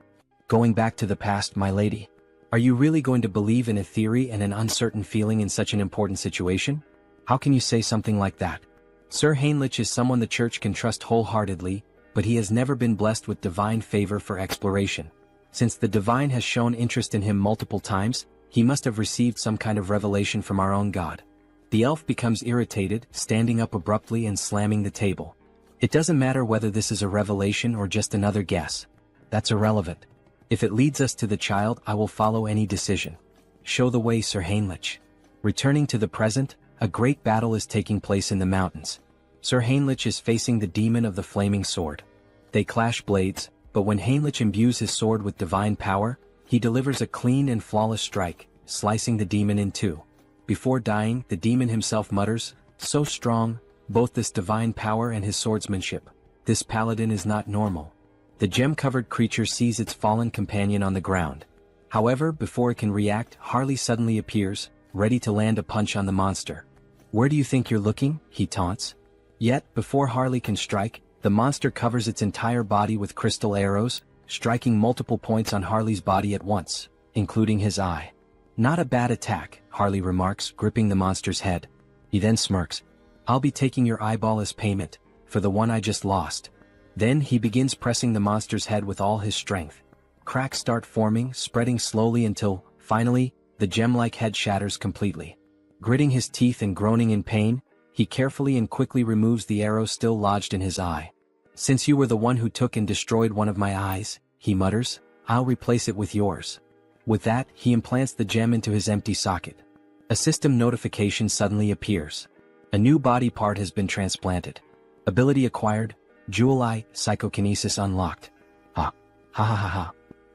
Going back to the past, my lady. Are you really going to believe in a theory and an uncertain feeling in such an important situation? How can you say something like that? Sir Heinrich is someone the church can trust wholeheartedly, but he has never been blessed with divine favor for exploration. Since the divine has shown interest in him multiple times, he must have received some kind of revelation from our own God. The elf becomes irritated, standing up abruptly and slamming the table. It doesn't matter whether this is a revelation or just another guess. That's irrelevant. If it leads us to the child, I will follow any decision. Show the way, Sir Heinrich. Returning to the present, a great battle is taking place in the mountains. Sir Heinrich is facing the demon of the flaming sword. They clash blades, but when Heinrich imbues his sword with divine power, he delivers a clean and flawless strike, slicing the demon in two. Before dying, the demon himself mutters, so strong, both this divine power and his swordsmanship. This paladin is not normal. The gem-covered creature sees its fallen companion on the ground. However, before it can react, Harley suddenly appears, ready to land a punch on the monster. Where do you think you're looking? He taunts. Yet, before Harley can strike, the monster covers its entire body with crystal arrows, striking multiple points on Harley's body at once, including his eye. Not a bad attack, Harley remarks, gripping the monster's head. He then smirks. I'll be taking your eyeball as payment, for the one I just lost. Then he begins pressing the monster's head with all his strength. Cracks start forming, spreading slowly until, finally, the gem-like head shatters completely. Gritting his teeth and groaning in pain, He carefully and quickly removes the arrow still lodged in his eye. "Since you were the one who took and destroyed one of my eyes," he mutters, "I'll replace it with yours." With that, he implants the gem into his empty socket. A system notification suddenly appears. A new body part has been transplanted. Ability acquired, Jewel Eye, Psychokinesis unlocked. Ha. Ha ha ha ha.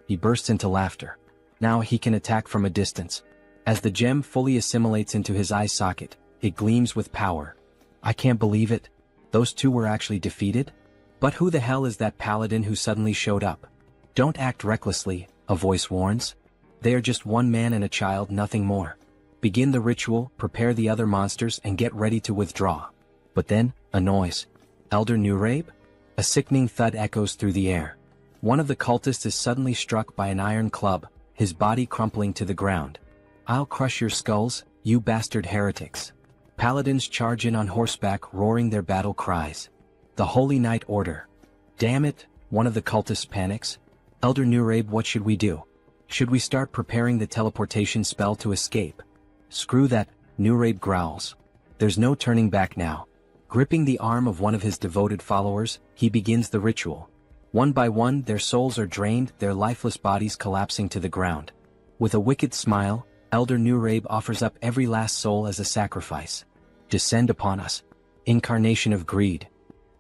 He bursts into laughter. Now he can attack from a distance. As the gem fully assimilates into his eye socket, it gleams with power. I can't believe it. Those two were actually defeated? But who the hell is that paladin who suddenly showed up? Don't act recklessly, a voice warns. They are just one man and a child, nothing more. Begin the ritual, prepare the other monsters, and get ready to withdraw. But then, a noise. Elder Nurabe? A sickening thud echoes through the air. One of the cultists is suddenly struck by an iron club, his body crumpling to the ground. I'll crush your skulls, you bastard heretics. Paladins charge in on horseback, roaring their battle cries. The Holy Knight order. Damn it, one of the cultists panics. Elder Nurabe, what should we do? Should we start preparing the teleportation spell to escape? Screw that, Nurabe growls. There's no turning back now. Gripping the arm of one of his devoted followers, he begins the ritual. One by one, their souls are drained, their lifeless bodies collapsing to the ground. With a wicked smile, Elder Nurabe offers up every last soul as a sacrifice. Descend upon us. Incarnation of greed.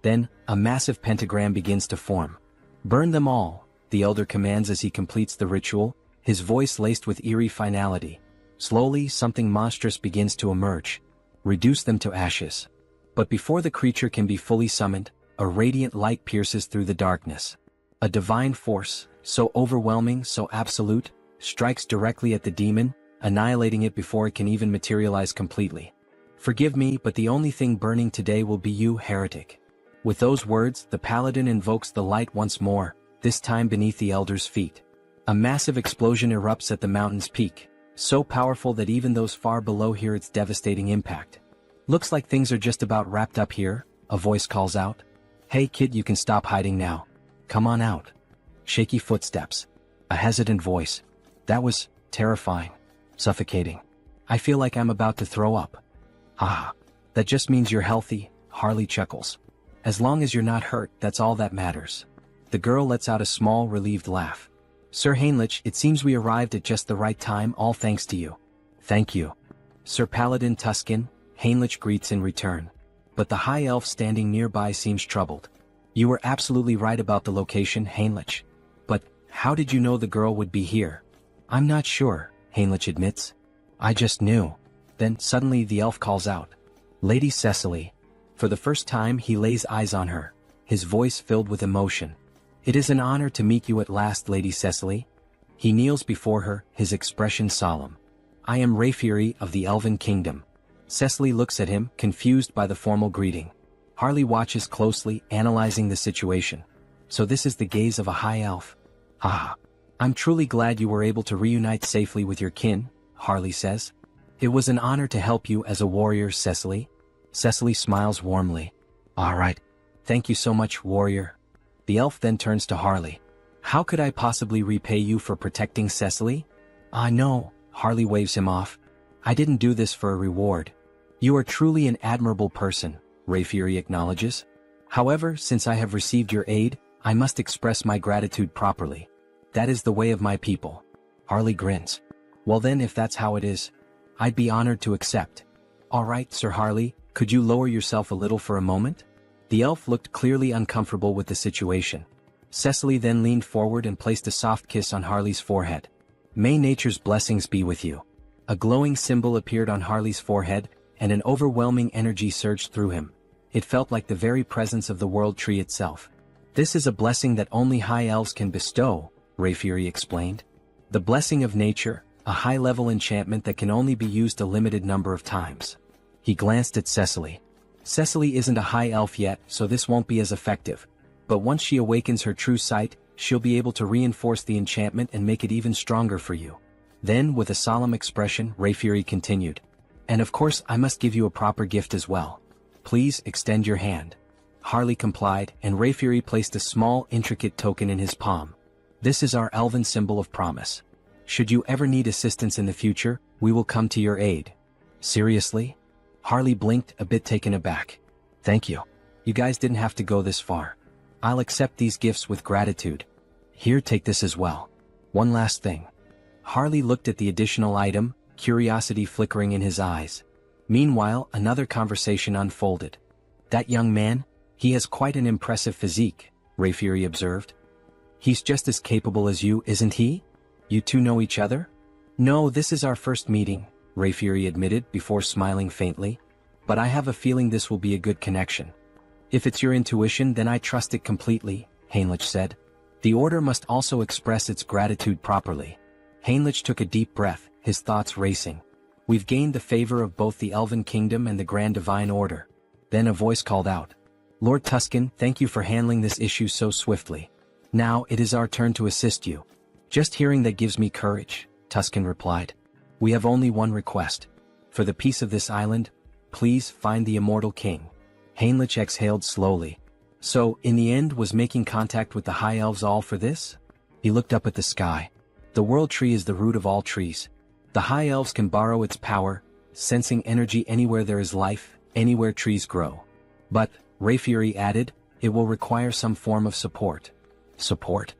Then, a massive pentagram begins to form. Burn them all, the elder commands as he completes the ritual, his voice laced with eerie finality. Slowly, something monstrous begins to emerge. Reduce them to ashes. But before the creature can be fully summoned, a radiant light pierces through the darkness. A divine force, so overwhelming, so absolute, strikes directly at the demon, annihilating it before it can even materialize completely. Forgive me, but the only thing burning today will be you, heretic. With those words, the paladin invokes the light once more, this time beneath the elder's feet. A massive explosion erupts at the mountain's peak, so powerful that even those far below hear its devastating impact. Looks like things are just about wrapped up here, a voice calls out. Hey kid, you can stop hiding now. Come on out. Shaky footsteps. A hesitant voice. That was terrifying. Suffocating. I feel like I'm about to throw up. Ah, that just means you're healthy, Harley chuckles. As long as you're not hurt, that's all that matters. The girl lets out a small, relieved laugh. Sir Heinrich, it seems we arrived at just the right time, all thanks to you. Thank you. Sir Paladin Tuscan, Heinrich greets in return. But the high elf standing nearby seems troubled. You were absolutely right about the location, Heinrich. But, how did you know the girl would be here? I'm not sure, Heinrich admits. I just knew. Then, suddenly the elf calls out. Lady Cecily. For the first time he lays eyes on her, his voice filled with emotion. It is an honor to meet you at last, Lady Cecily. He kneels before her, his expression solemn. I am Rayfury of the Elven Kingdom. Cecily looks at him, confused by the formal greeting. Harley watches closely, analyzing the situation. So this is the gaze of a high elf. Ah, I'm truly glad you were able to reunite safely with your kin, Harley says. It was an honor to help you as a warrior, Cecily. Cecily smiles warmly. All right. Thank you so much, warrior. The elf then turns to Harley. How could I possibly repay you for protecting Cecily? No, Harley waves him off. I didn't do this for a reward. You are truly an admirable person, Rayfury acknowledges. However, since I have received your aid, I must express my gratitude properly. That is the way of my people. Harley grins. Well then, if that's how it is, I'd be honored to accept. All right, Sir Harley, could you lower yourself a little for a moment? The elf looked clearly uncomfortable with the situation. Cecily then leaned forward and placed a soft kiss on Harley's forehead. May nature's blessings be with you. A glowing symbol appeared on Harley's forehead, and an overwhelming energy surged through him. It felt like the very presence of the world tree itself. This is a blessing that only high elves can bestow, Rayfury explained. The blessing of nature, a high-level enchantment that can only be used a limited number of times. He glanced at Cecily. Cecily isn't a high elf yet, so this won't be as effective. But once she awakens her true sight, she'll be able to reinforce the enchantment and make it even stronger for you. Then, with a solemn expression, Rayfury continued. And of course, I must give you a proper gift as well. Please extend your hand. Harley complied, and Rayfury placed a small, intricate token in his palm. This is our elven symbol of promise. Should you ever need assistance in the future, we will come to your aid. Seriously? Harley blinked, a bit taken aback. Thank you. You guys didn't have to go this far. I'll accept these gifts with gratitude. Here, take this as well. One last thing. Harley looked at the additional item, curiosity flickering in his eyes. Meanwhile, another conversation unfolded. That young man? He has quite an impressive physique, Rayfury observed. He's just as capable as you, isn't he? You two know each other? No, this is our first meeting, Rayfury admitted before smiling faintly. But I have a feeling this will be a good connection. If it's your intuition, then I trust it completely, Heinrich said. The order must also express its gratitude properly. Heinrich took a deep breath, his thoughts racing. We've gained the favor of both the Elven Kingdom and the Grand Divine Order. Then a voice called out. Lord Tuscan, thank you for handling this issue so swiftly. Now it is our turn to assist you. Just hearing that gives me courage, Tuscan replied. We have only one request. For the peace of this island, please find the Immortal King. Heinrich exhaled slowly. So, in the end, was making contact with the High Elves all for this? He looked up at the sky. The World Tree is the root of all trees. The High Elves can borrow its power, sensing energy anywhere there is life, anywhere trees grow. But, Rayfury added, it will require some form of support. Support?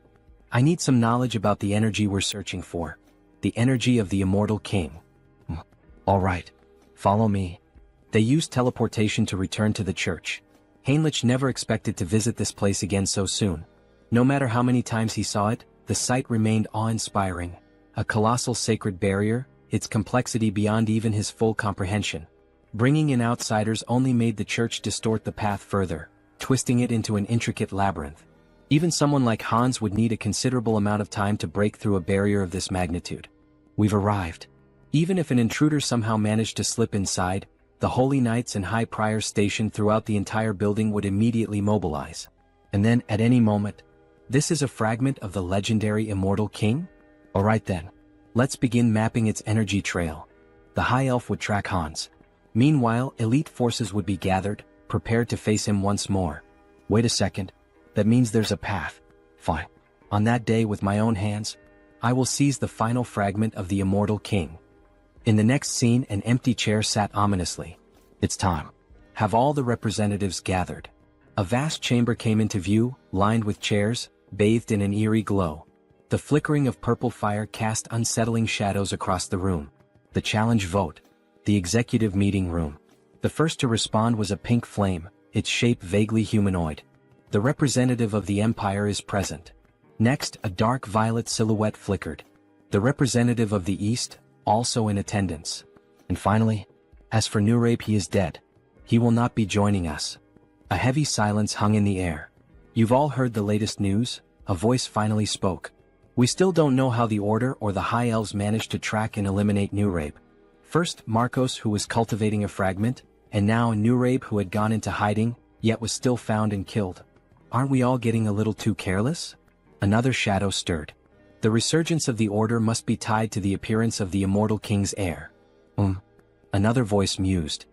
I need some knowledge about the energy we're searching for. The energy of the Immortal King. All right. Follow me. They used teleportation to return to the church. Heinrich never expected to visit this place again so soon. No matter how many times he saw it, the sight remained awe-inspiring. A colossal sacred barrier, its complexity beyond even his full comprehension. Bringing in outsiders only made the church distort the path further, twisting it into an intricate labyrinth. Even someone like Hans would need a considerable amount of time to break through a barrier of this magnitude. We've arrived. Even if an intruder somehow managed to slip inside, the Holy Knights and High Priors stationed throughout the entire building would immediately mobilize. And then, at any moment, this is a fragment of the legendary Immortal King? Alright then. Let's begin mapping its energy trail. The High Elf would track Hans. Meanwhile, elite forces would be gathered, prepared to face him once more. Wait a second. That means there's a path. Fine. On that day, with my own hands, I will seize the final fragment of the Immortal King. In the next scene, an empty chair sat ominously. It's time. Have all the representatives gathered. A vast chamber came into view, lined with chairs, bathed in an eerie glow. The flickering of purple fire cast unsettling shadows across the room. The challenge vote. The executive meeting room. The first to respond was a pink flame, its shape vaguely humanoid. The representative of the Empire is present. Next, a dark violet silhouette flickered. The representative of the East, also in attendance. And finally, as for Nurabe, he is dead. He will not be joining us. A heavy silence hung in the air. You've all heard the latest news? A voice finally spoke. We still don't know how the Order or the High Elves managed to track and eliminate Nurabe. First, Marcos, who was cultivating a fragment, and now Nurabe, who had gone into hiding, yet was still found and killed. Aren't we all getting a little too careless? Another shadow stirred. The resurgence of the Order must be tied to the appearance of the Immortal King's heir. Another voice mused.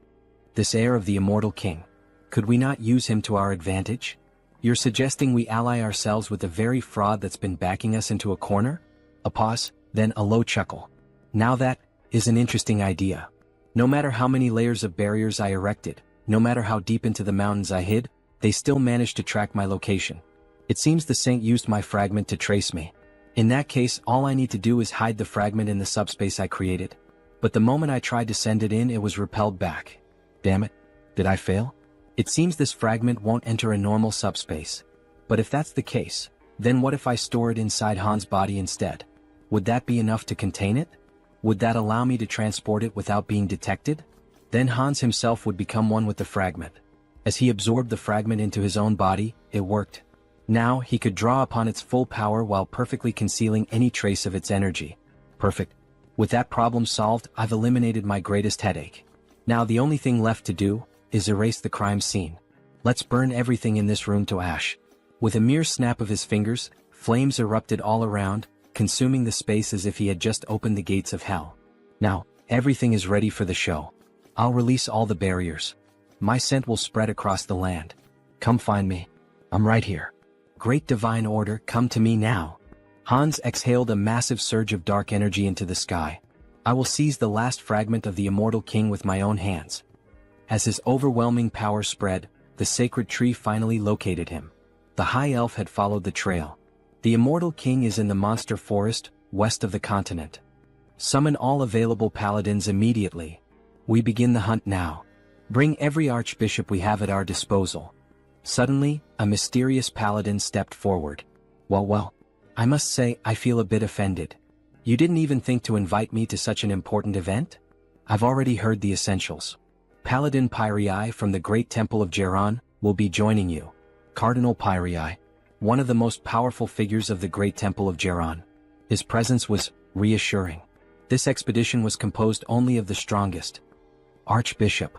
This heir of the Immortal King. Could we not use him to our advantage? You're suggesting we ally ourselves with the very fraud that's been backing us into a corner? A pause, then a low chuckle. Now that is an interesting idea. No matter how many layers of barriers I erected, no matter how deep into the mountains I hid, they still managed to track my location. It seems the Saint used my fragment to trace me. In that case, all I need to do is hide the fragment in the subspace I created. But the moment I tried to send it in, it was repelled back. Damn it. Did I fail? It seems this fragment won't enter a normal subspace. But if that's the case, then what if I store it inside Han's body instead? Would that be enough to contain it? Would that allow me to transport it without being detected? Then Hans himself would become one with the fragment. As he absorbed the fragment into his own body, it worked. Now, he could draw upon its full power while perfectly concealing any trace of its energy. Perfect. With that problem solved, I've eliminated my greatest headache. Now the only thing left to do is erase the crime scene. Let's burn everything in this room to ash. With a mere snap of his fingers, flames erupted all around, consuming the space as if he had just opened the gates of hell. Now, everything is ready for the show. I'll release all the barriers. My scent will spread across the land. Come find me. I'm right here. Great divine order, come to me now. Hans exhaled a massive surge of dark energy into the sky. I will seize the last fragment of the Immortal King with my own hands. As his overwhelming power spread, the sacred tree finally located him. The high elf had followed the trail. The immortal king is in the monster forest, west of the continent. Summon all available paladins immediately. We begin the hunt now. Bring every archbishop we have at our disposal. Suddenly, a mysterious paladin stepped forward. Well, I must say I feel a bit offended. You didn't even think to invite me to such an important event? I've already heard the essentials. Paladin Pyrii from the Great Temple of Geron will be joining you. Cardinal Pyrii, one of the most powerful figures of the Great Temple of Geron. His presence was reassuring. This expedition was composed only of the strongest. Archbishop.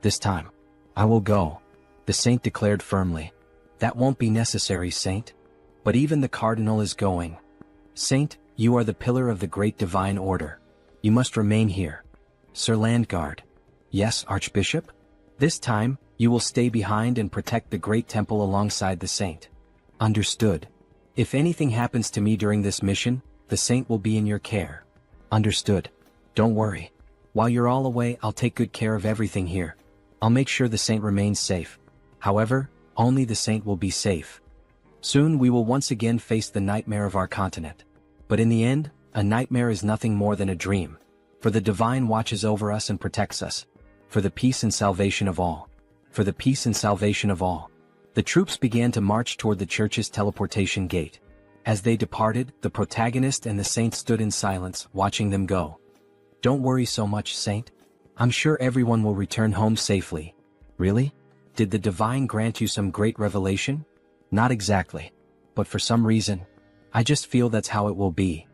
This time, I will go, the saint declared firmly. That won't be necessary, saint. But even the cardinal is going. Saint, you are the pillar of the great divine order. You must remain here. Sir Landguard. Yes, Archbishop? This time, you will stay behind and protect the great temple alongside the saint. Understood. If anything happens to me during this mission, the saint will be in your care. Understood. Don't worry. While you're all away, I'll take good care of everything here. I'll make sure the saint remains safe. However, only the saint will be safe. Soon we will once again face the nightmare of our continent. But in the end, a nightmare is nothing more than a dream. For the divine watches over us and protects us. For the peace and salvation of all. For the peace and salvation of all. The troops began to march toward the church's teleportation gate. As they departed, the protagonist and the saint stood in silence, watching them go. Don't worry so much, saint. I'm sure everyone will return home safely. Really? Did the divine grant you some great revelation? Not exactly. But for some reason, I just feel that's how it will be.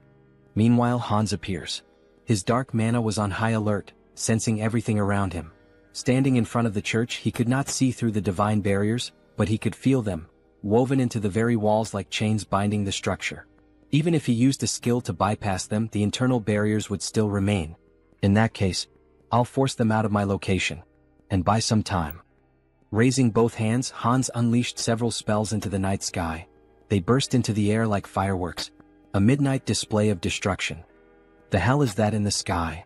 Meanwhile, Hans appears. His dark mana was on high alert, sensing everything around him. Standing in front of the church, he could not see through the divine barriers, but he could feel them, woven into the very walls like chains binding the structure. Even if he used a skill to bypass them, the internal barriers would still remain. In that case, I'll force them out of my location. And buy some time. Raising both hands, Hans unleashed several spells into the night sky. They burst into the air like fireworks, a midnight display of destruction. The hell is that in the sky?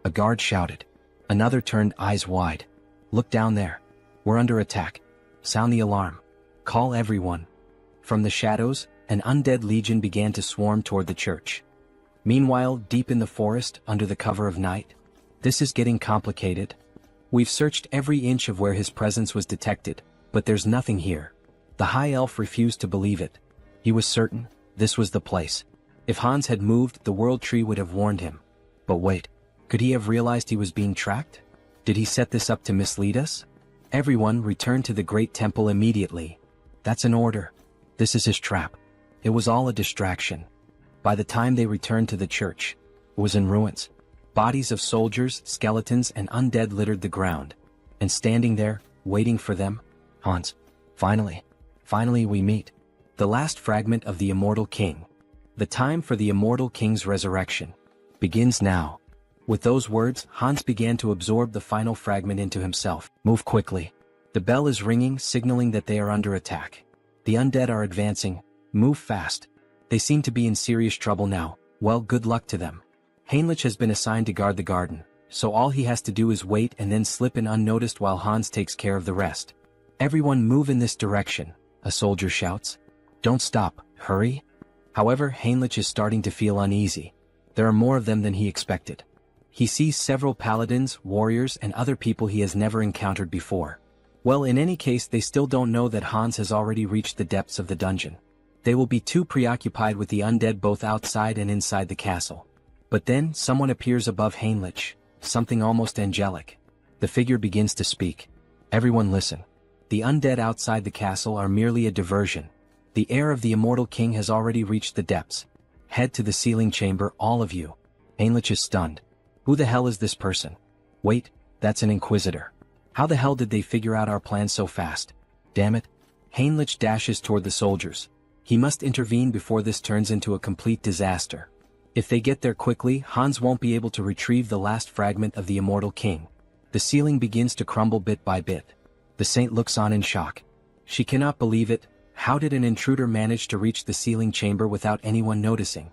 A guard shouted. Another turned eyes wide. Look down there. We're under attack. Sound the alarm. Call everyone. From the shadows, an undead legion began to swarm toward the church. Meanwhile, deep in the forest, under the cover of night, this is getting complicated. We've searched every inch of where his presence was detected, but there's nothing here. The high elf refused to believe it. He was certain this was the place. If Hans had moved, the world tree would have warned him. But wait, could he have realized he was being tracked? Did he set this up to mislead us? Everyone returned to the great temple immediately. That's an order. This is his trap. It was all a distraction. By the time they returned to the church, it was in ruins. Bodies of soldiers, skeletons, and undead littered the ground. And standing there, waiting for them, Hans. Finally we meet. The last fragment of the immortal king. The time for the immortal king's resurrection begins now. With those words, Hans began to absorb the final fragment into himself. Move quickly. The bell is ringing, signaling that they are under attack. The undead are advancing. Move fast. They seem to be in serious trouble now. Well, good luck to them. Heinrich has been assigned to guard the garden, so all he has to do is wait and then slip in unnoticed while Hans takes care of the rest. Everyone move in this direction, a soldier shouts. Don't stop, hurry. However, Heinrich is starting to feel uneasy. There are more of them than he expected. He sees several paladins, warriors, and other people he has never encountered before. Well, in any case, they still don't know that Hans has already reached the depths of the dungeon. They will be too preoccupied with the undead both outside and inside the castle. But then, someone appears above Heinrich, something almost angelic. The figure begins to speak. Everyone listen. The undead outside the castle are merely a diversion. The heir of the immortal king has already reached the depths. Head to the sealing chamber, all of you. Heinrich is stunned. Who the hell is this person? Wait, that's an inquisitor. How the hell did they figure out our plan so fast? Damn it. Heinrich dashes toward the soldiers. He must intervene before this turns into a complete disaster. If they get there quickly, Hans won't be able to retrieve the last fragment of the immortal king. The ceiling begins to crumble bit by bit. The saint looks on in shock. She cannot believe it. How did an intruder manage to reach the sealing chamber without anyone noticing?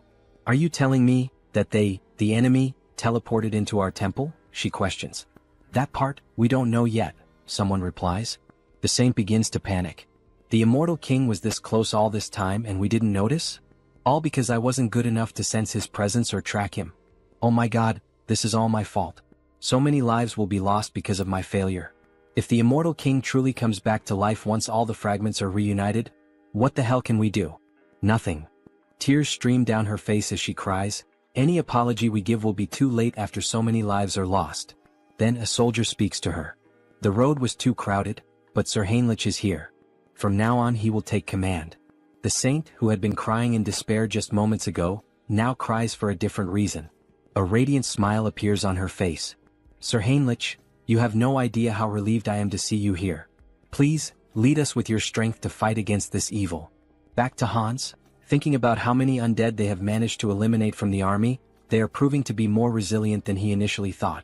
Are you telling me that the enemy, teleported into our temple? She questions. That part, we don't know yet, someone replies. The saint begins to panic. The immortal king was this close all this time and we didn't notice? All because I wasn't good enough to sense his presence or track him. Oh my god, this is all my fault. So many lives will be lost because of my failure. If the immortal king truly comes back to life once all the fragments are reunited, what the hell can we do? Nothing. Tears stream down her face as she cries. Any apology we give will be too late after so many lives are lost. Then a soldier speaks to her. The road was too crowded, but Sir Heinrich is here. From now on he will take command. The saint, who had been crying in despair just moments ago, now cries for a different reason. A radiant smile appears on her face. Sir Heinrich, you have no idea how relieved I am to see you here. Please, lead us with your strength to fight against this evil. Back to Hans, thinking about how many undead they have managed to eliminate from the army, they are proving to be more resilient than he initially thought.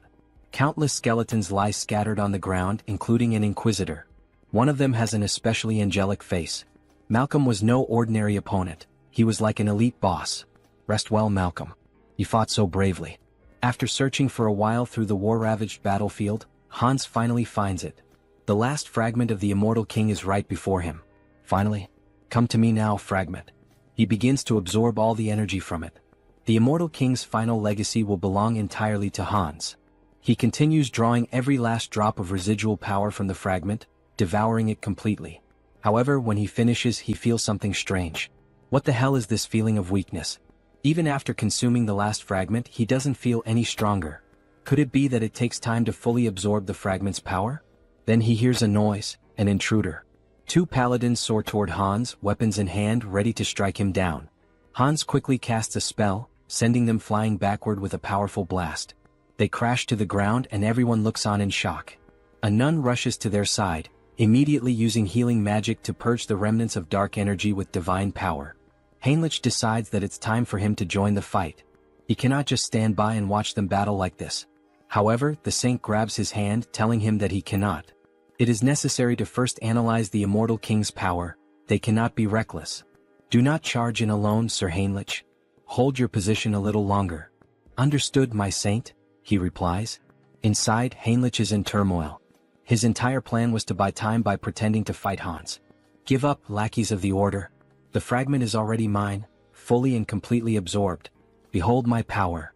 Countless skeletons lie scattered on the ground, including an inquisitor. One of them has an especially angelic face. Malcolm was no ordinary opponent. He was like an elite boss. Rest well, Malcolm. You fought so bravely. After searching for a while through the war-ravaged battlefield, Hans finally finds it. The last fragment of the immortal king is right before him. Finally. Come to me now, fragment. He begins to absorb all the energy from it. The immortal king's final legacy will belong entirely to Hans. He continues drawing every last drop of residual power from the fragment, devouring it completely. However, when he finishes, he feels something strange. What the hell is this feeling of weakness? Even after consuming the last fragment, he doesn't feel any stronger. Could it be that it takes time to fully absorb the fragment's power? Then he hears a noise, an intruder. Two paladins soar toward Hans, weapons in hand, ready to strike him down. Hans quickly casts a spell, sending them flying backward with a powerful blast. They crash to the ground and everyone looks on in shock. A nun rushes to their side, immediately using healing magic to purge the remnants of dark energy with divine power. Heinrich decides that it's time for him to join the fight. He cannot just stand by and watch them battle like this. However, the saint grabs his hand, telling him that he cannot. It is necessary to first analyze the immortal king's power. They cannot be reckless. Do not charge in alone, Sir Heinrich. Hold your position a little longer. Understood, my saint, he replies. Inside, Heinrich is in turmoil. His entire plan was to buy time by pretending to fight Hans. Give up, lackeys of the order. The fragment is already mine, fully and completely absorbed. Behold my power.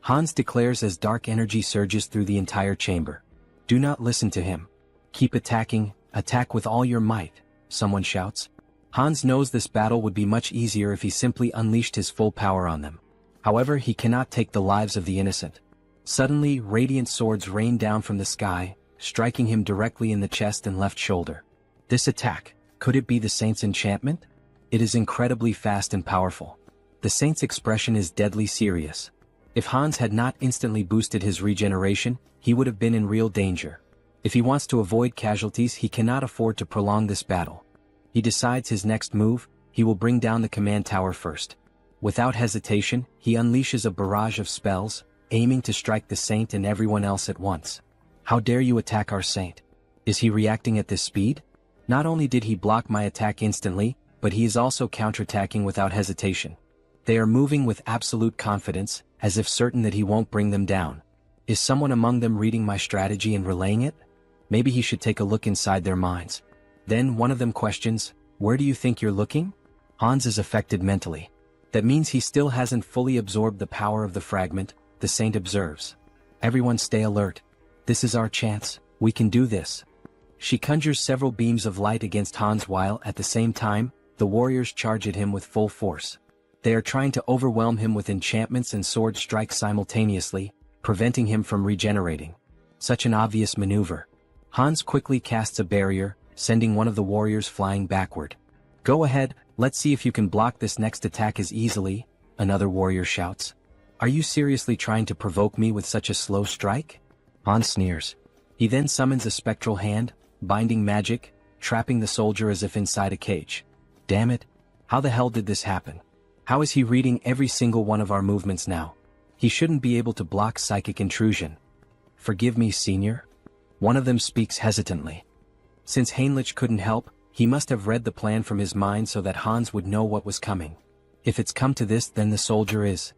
Hans declares as dark energy surges through the entire chamber. Do not listen to him. Keep attacking, attack with all your might, someone shouts. Hans knows this battle would be much easier if he simply unleashed his full power on them. However, he cannot take the lives of the innocent. Suddenly, radiant swords rain down from the sky, striking him directly in the chest and left shoulder. This attack, could it be the saint's enchantment? It is incredibly fast and powerful. The saint's expression is deadly serious. If Hans had not instantly boosted his regeneration, he would have been in real danger. If he wants to avoid casualties, he cannot afford to prolong this battle. He decides his next move, he will bring down the command tower first. Without hesitation, he unleashes a barrage of spells, aiming to strike the saint and everyone else at once. How dare you attack our saint? Is he reacting at this speed? Not only did he block my attack instantly, but he is also counterattacking without hesitation. They are moving with absolute confidence, as if certain that he won't bring them down. Is someone among them reading my strategy and relaying it? Maybe he should take a look inside their minds. Then one of them questions, "Where do you think you're looking?" Hans is affected mentally. That means he still hasn't fully absorbed the power of the fragment, the saint observes. Everyone stay alert. This is our chance, we can do this. She conjures several beams of light against Hans while, at the same time, the warriors charge at him with full force. They are trying to overwhelm him with enchantments and sword strikes simultaneously, preventing him from regenerating. Such an obvious maneuver. Hans quickly casts a barrier, sending one of the warriors flying backward. Go ahead, let's see if you can block this next attack as easily, another warrior shouts. Are you seriously trying to provoke me with such a slow strike? Hans sneers. He then summons a spectral hand, binding magic, trapping the soldier as if inside a cage. Damn it, how the hell did this happen? How is he reading every single one of our movements now? He shouldn't be able to block psychic intrusion. Forgive me, senior. One of them speaks hesitantly. Since Heinrich couldn't help, he must have read the plan from his mind so that Hans would know what was coming. If it's come to this, then the soldier is.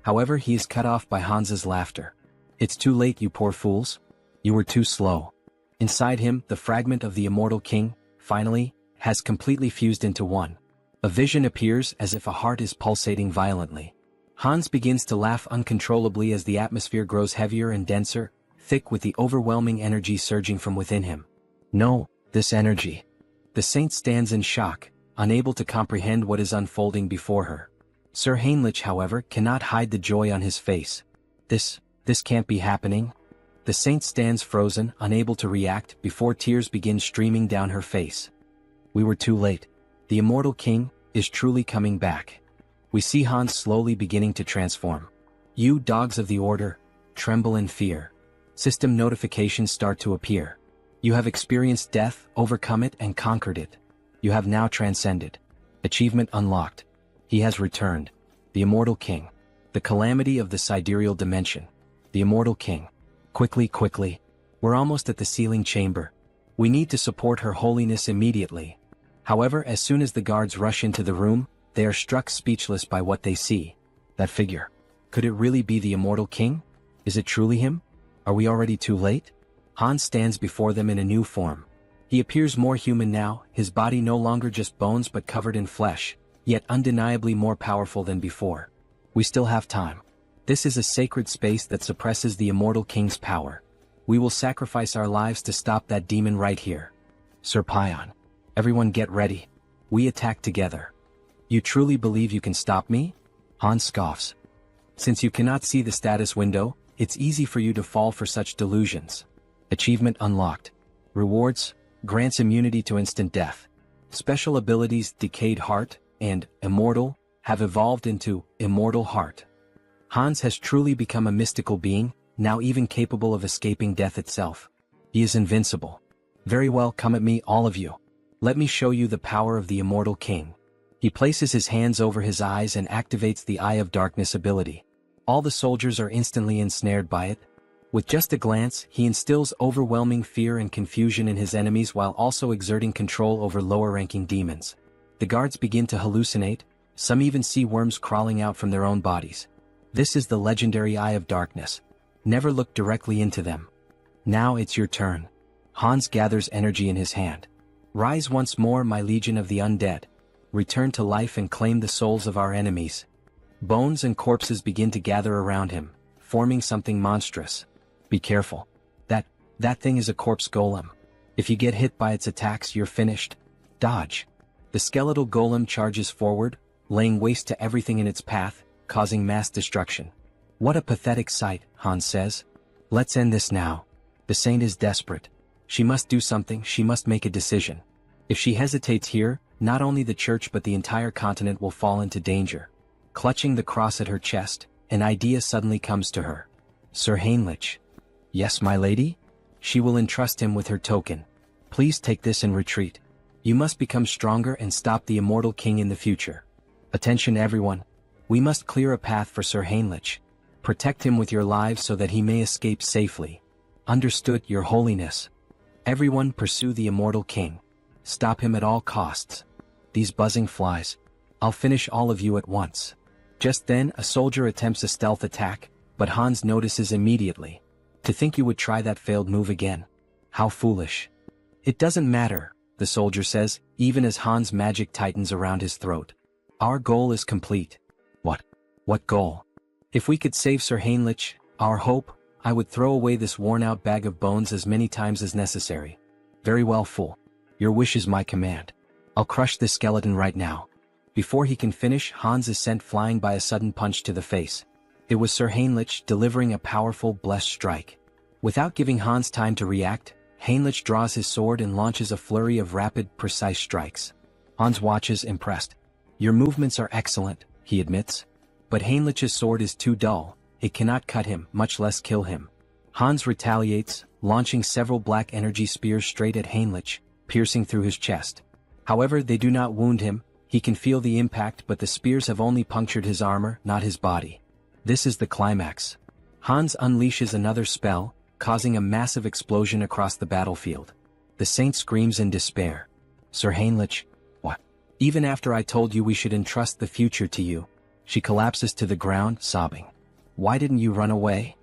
However, he is cut off by Hans's laughter. It's too late, you poor fools. You were too slow. Inside him, the fragment of the immortal king, finally, has completely fused into one. A vision appears as if a heart is pulsating violently. Hans begins to laugh uncontrollably as the atmosphere grows heavier and denser, thick with the overwhelming energy surging from within him. No, this energy. The saint stands in shock, unable to comprehend what is unfolding before her. Sir Heinrich, however, cannot hide the joy on his face. This can't be happening. The saint stands frozen, unable to react, before tears begin streaming down her face. We were too late. The immortal king is truly coming back. We see Hans slowly beginning to transform. You dogs of the order, tremble in fear. System notifications start to appear. You have experienced death, overcome it and conquered it. You have now transcended. Achievement unlocked. He has returned. The immortal king. The calamity of the sidereal dimension. The immortal king. Quickly. We're almost at the sealing chamber. We need to support Her Holiness immediately. However, as soon as the guards rush into the room, they are struck speechless by what they see. That figure. Could it really be the immortal king? Is it truly him? Are we already too late? Hans stands before them in a new form. He appears more human now, his body no longer just bones but covered in flesh, yet undeniably more powerful than before. We still have time. This is a sacred space that suppresses the immortal king's power. We will sacrifice our lives to stop that demon right here. Sir Pion. Everyone get ready. We attack together. You truly believe you can stop me? Hans scoffs. Since you cannot see the status window, it's easy for you to fall for such delusions. Achievement unlocked. Rewards, grants immunity to instant death. Special abilities Decayed Heart and Immortal have evolved into Immortal Heart. Hans has truly become a mystical being, now even capable of escaping death itself. He is invincible. Very well, come at me, all of you. Let me show you the power of the immortal king. He places his hands over his eyes and activates the Eye of Darkness ability. All the soldiers are instantly ensnared by it. With just a glance, he instills overwhelming fear and confusion in his enemies while also exerting control over lower-ranking demons. The guards begin to hallucinate, some even see worms crawling out from their own bodies. This is the legendary Eye of Darkness. Never look directly into them. Now it's your turn. Hans gathers energy in his hand. Rise once more, my legion of the undead. Return to life and claim the souls of our enemies. Bones and corpses begin to gather around him, forming something monstrous. Be careful. That thing is a corpse golem. If you get hit by its attacks, you're finished. Dodge. The skeletal golem charges forward, laying waste to everything in its path, causing mass destruction. What a pathetic sight, Hans says. Let's end this now. The saint is desperate. She must do something, she must make a decision. If she hesitates here, not only the church but the entire continent will fall into danger. Clutching the cross at her chest, an idea suddenly comes to her. Sir Heinrich. Yes, my lady? She will entrust him with her token. Please take this and retreat. You must become stronger and stop the immortal king in the future. Attention everyone. We must clear a path for Sir Heinrich. Protect him with your lives so that he may escape safely. Understood, Your Holiness. Everyone pursue the immortal king. Stop him at all costs. These buzzing flies. I'll finish all of you at once. Just then, a soldier attempts a stealth attack, but Hans notices immediately. To think you would try that failed move again. How foolish. It doesn't matter, the soldier says, even as Hans' magic tightens around his throat. Our goal is complete. What goal? If we could save Sir Heinrich, our hope, I would throw away this worn-out bag of bones as many times as necessary. Very well, fool. Your wish is my command. I'll crush this skeleton right now. Before he can finish, Hans is sent flying by a sudden punch to the face. It was Sir Heinrich delivering a powerful, blessed strike. Without giving Hans time to react, Heinrich draws his sword and launches a flurry of rapid, precise strikes. Hans watches, impressed. Your movements are excellent, he admits. But Heinrich's sword is too dull. It cannot cut him, much less kill him. Hans retaliates, launching several black energy spears straight at Heinrich, piercing through his chest. However, they do not wound him. He can feel the impact, but the spears have only punctured his armor, not his body. This is the climax. Hans unleashes another spell, causing a massive explosion across the battlefield. The saint screams in despair. Sir Heinrich, what? Even after I told you we should entrust the future to you. She collapses to the ground, sobbing. Why didn't you run away?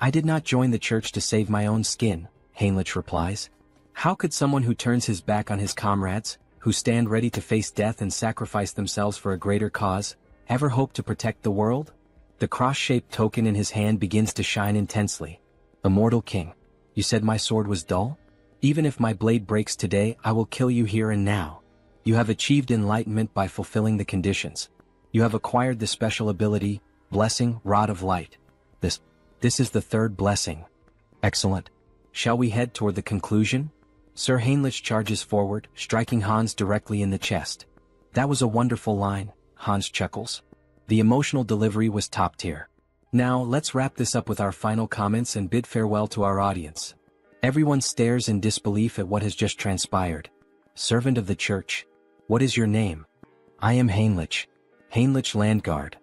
I did not join the church to save my own skin, Heinrich replies. How could someone who turns his back on his comrades, who stand ready to face death and sacrifice themselves for a greater cause, ever hope to protect the world? The cross-shaped token in his hand begins to shine intensely. Immortal King, you said my sword was dull? Even if my blade breaks today, I will kill you here and now. You have achieved enlightenment by fulfilling the conditions. You have acquired the special ability, Blessing, Rod of Light. This is the third blessing. Excellent. Shall we head toward the conclusion? Sir Heinrich charges forward, striking Hans directly in the chest. That was a wonderful line, Hans chuckles. The emotional delivery was top tier. Now let's wrap this up with our final comments and bid farewell to our audience. Everyone stares in disbelief at what has just transpired. Servant of the church. What is your name? I am Heinrich. Heinrich Landguard.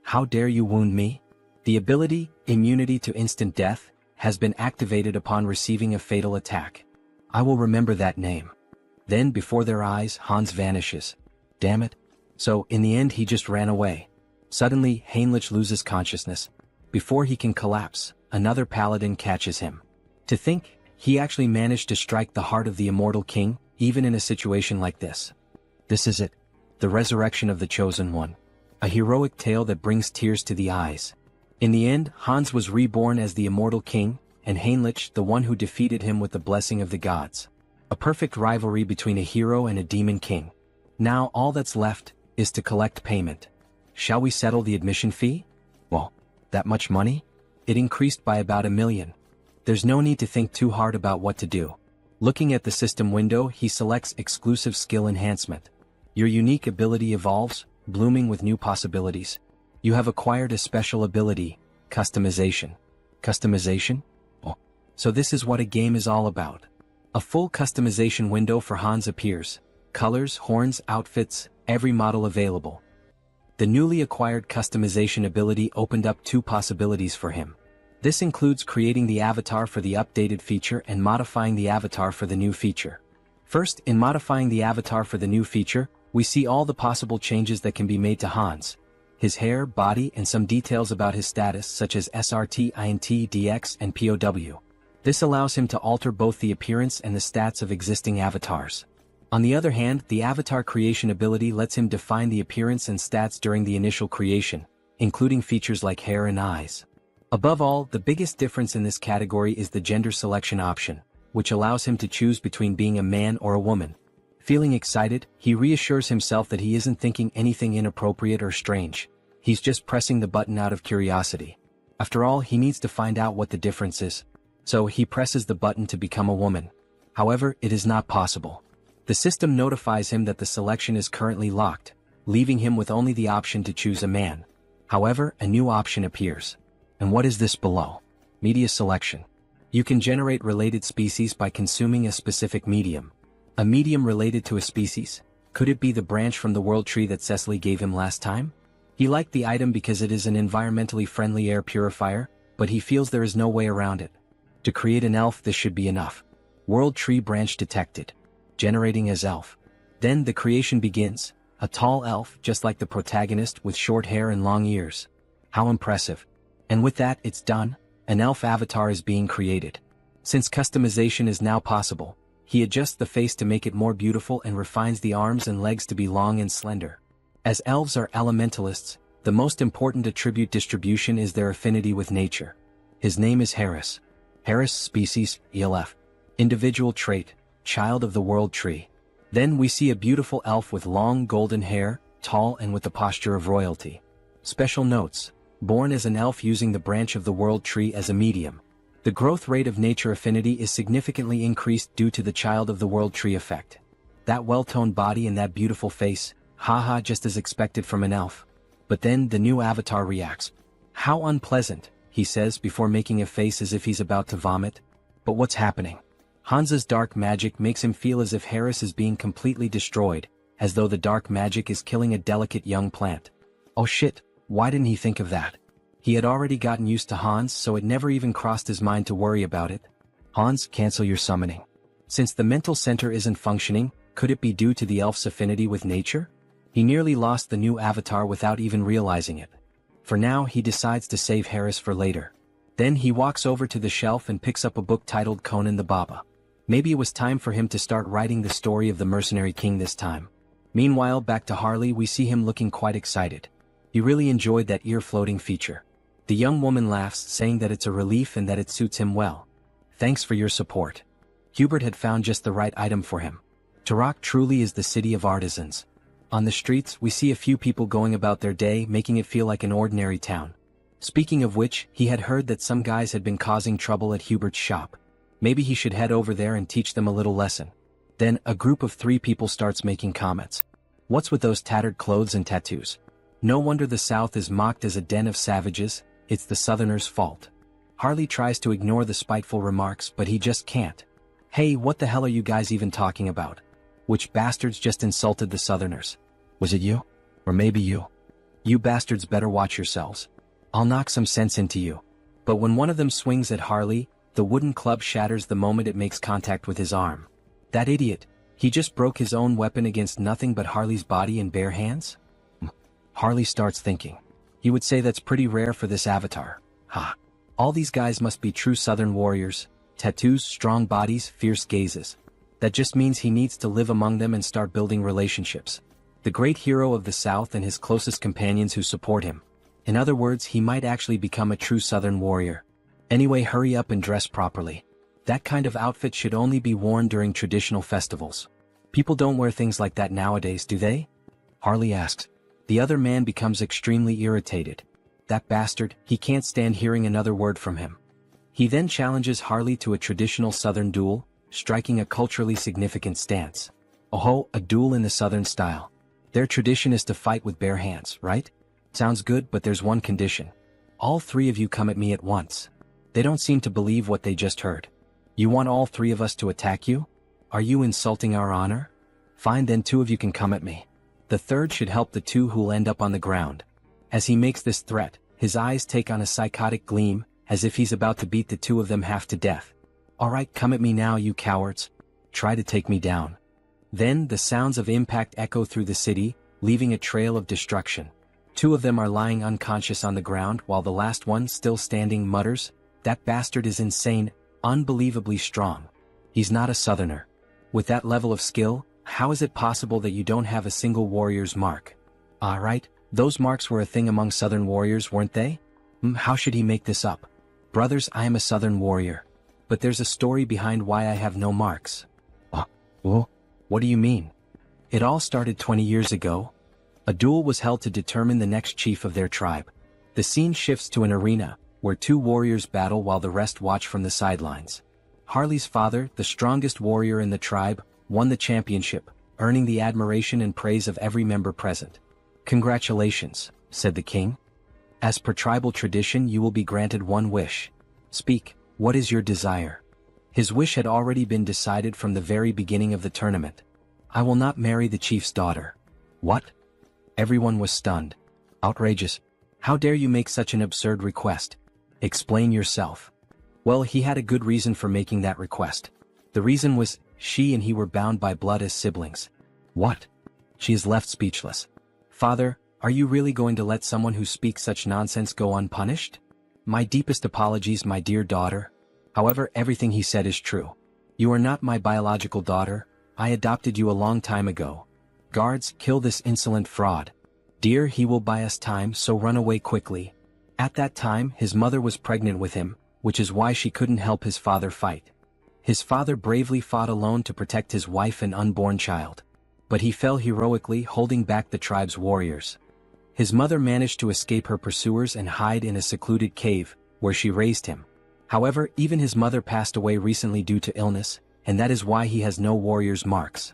How dare you wound me? The ability, immunity to instant death, has been activated upon receiving a fatal attack. I will remember that name. Then before their eyes, Hans vanishes. Damn it. So in the end he just ran away. Suddenly, Heinrich loses consciousness. Before he can collapse, another paladin catches him. To think, he actually managed to strike the heart of the immortal king, even in a situation like this. This is it. The resurrection of the chosen one. A heroic tale that brings tears to the eyes. In the end, Hans was reborn as the immortal king, and Heinrich the one who defeated him with the blessing of the gods. A perfect rivalry between a hero and a demon king. Now all that's left is to collect payment. Shall we settle the admission fee? Well, that much money? It increased by about 1 million. There's no need to think too hard about what to do. Looking at the system window, he selects exclusive skill enhancement. Your unique ability evolves, blooming with new possibilities. You have acquired a special ability, customization. Customization? Oh, so this is what a game is all about. A full customization window for Hans appears. Colors, horns, outfits, every model available. The newly acquired customization ability opened up 2 possibilities for him. This includes creating the avatar for the updated feature and modifying the avatar for the new feature. First, in modifying the avatar for the new feature, we see all the possible changes that can be made to Hans. His hair, body, and some details about his status such as SRT, INT, DX, and POW. This allows him to alter both the appearance and the stats of existing avatars. On the other hand, the avatar creation ability lets him define the appearance and stats during the initial creation, including features like hair and eyes. Above all, the biggest difference in this category is the gender selection option, which allows him to choose between being a man or a woman. Feeling excited, he reassures himself that he isn't thinking anything inappropriate or strange. He's just pressing the button out of curiosity. After all, he needs to find out what the difference is. So he presses the button to become a woman. However, it is not possible. The system notifies him that the selection is currently locked, leaving him with only the option to choose a man. However, a new option appears. And what is this below? Media selection. You can generate related species by consuming a specific medium. A medium related to a species? Could it be the branch from the world tree that Cecily gave him last time? He liked the item because it is an environmentally friendly air purifier, but he feels there is no way around it. To create an elf, this should be enough. World tree branch detected. Generating as elf. Then the creation begins. A tall elf, just like the protagonist, with short hair and long ears. How impressive. And with that, it's done. An elf avatar is being created. Since customization is now possible, he adjusts the face to make it more beautiful and refines the arms and legs to be long and slender. As elves are elementalists, the most important attribute distribution is their affinity with nature. His name is Harris. Harris species, ELF. Individual trait, child of the world tree. Then we see a beautiful elf with long golden hair, tall and with the posture of royalty. Special notes. Born as an elf using the branch of the world tree as a medium. The growth rate of nature affinity is significantly increased due to the child of the world tree effect. That well-toned body and that beautiful face, haha, just as expected from an elf. But then the new avatar reacts. How unpleasant, he says before making a face as if he's about to vomit. But what's happening? Hansa's dark magic makes him feel as if Harris is being completely destroyed, as though the dark magic is killing a delicate young plant. Oh shit, why didn't he think of that? He had already gotten used to Hans, so it never even crossed his mind to worry about it. Hans, cancel your summoning. Since the mental center isn't functioning, could it be due to the elf's affinity with nature? He nearly lost the new avatar without even realizing it. For now, he decides to save Harris for later. Then he walks over to the shelf and picks up a book titled Conan the Baba. Maybe it was time for him to start writing the story of the mercenary king this time. Meanwhile, back to Harley, we see him looking quite excited. He really enjoyed that ear-floating feature. The young woman laughs, saying that it's a relief and that it suits him well. Thanks for your support. Hubert had found just the right item for him. Turok truly is the city of artisans. On the streets, we see a few people going about their day, making it feel like an ordinary town. Speaking of which, he had heard that some guys had been causing trouble at Hubert's shop. Maybe he should head over there and teach them a little lesson. Then, a group of 3 people starts making comments. What's with those tattered clothes and tattoos? No wonder the South is mocked as a den of savages, it's the Southerners' fault. Harley tries to ignore the spiteful remarks, but he just can't. Hey, what the hell are you guys even talking about? Which bastards just insulted the Southerners? Was it you? Or maybe you? You bastards better watch yourselves. I'll knock some sense into you. But when one of them swings at Harley, the wooden club shatters the moment it makes contact with his arm. That idiot, he just broke his own weapon against nothing but Harley's body in bare hands? Harley starts thinking. He would say that's pretty rare for this avatar. Ha. All these guys must be true Southern warriors. Tattoos, strong bodies, fierce gazes. That just means he needs to live among them and start building relationships. The great hero of the South and his closest companions who support him. In other words, he might actually become a true Southern warrior. Anyway, hurry up and dress properly. That kind of outfit should only be worn during traditional festivals. People don't wear things like that nowadays, do they? Harley asks. The other man becomes extremely irritated. That bastard, he can't stand hearing another word from him. He then challenges Harley to a traditional Southern duel, striking a culturally significant stance. Oh, a duel in the Southern style. Their tradition is to fight with bare hands, right? Sounds good, but there's one condition. All 3 of you come at me at once. They don't seem to believe what they just heard. You want all 3 of us to attack you? Are you insulting our honor? Fine, then 2 of you can come at me. The third should help the 2 who'll end up on the ground. As he makes this threat, his eyes take on a psychotic gleam, as if he's about to beat the 2 of them half to death. Alright, come at me now, you cowards. Try to take me down. Then, the sounds of impact echo through the city, leaving a trail of destruction. 2 of them are lying unconscious on the ground, while the last one, still standing, mutters, "That bastard is insane, unbelievably strong. He's not a Southerner. With that level of skill, how is it possible that you don't have a single warrior's mark?" Alright, those marks were a thing among Southern warriors, weren't they? How should he make this up? Brothers, I am a Southern warrior. But there's a story behind why I have no marks. What do you mean? It all started 20 years ago. A duel was held to determine the next chief of their tribe. The scene shifts to an arena, where 2 warriors battle while the rest watch from the sidelines. Harley's father, the strongest warrior in the tribe, won the championship, earning the admiration and praise of every member present. "Congratulations," said the king. "As per tribal tradition, you will be granted one wish. Speak, what is your desire?" His wish had already been decided from the very beginning of the tournament. "I will not marry the chief's daughter." What? Everyone was stunned. Outrageous. How dare you make such an absurd request? Explain yourself. Well, he had a good reason for making that request. The reason was, she and he were bound by blood as siblings. What? She is left speechless. "Father, are you really going to let someone who speaks such nonsense go unpunished?" "My deepest apologies, my dear daughter. However, everything he said is true. You are not my biological daughter. I adopted you a long time ago. Guards, kill this insolent fraud. Dear, he will buy us time, so run away quickly." At that time, his mother was pregnant with him, which is why she couldn't help his father fight. His father bravely fought alone to protect his wife and unborn child. But he fell heroically, holding back the tribe's warriors. His mother managed to escape her pursuers and hide in a secluded cave, where she raised him. However, even his mother passed away recently due to illness, and that is why he has no warrior's marks.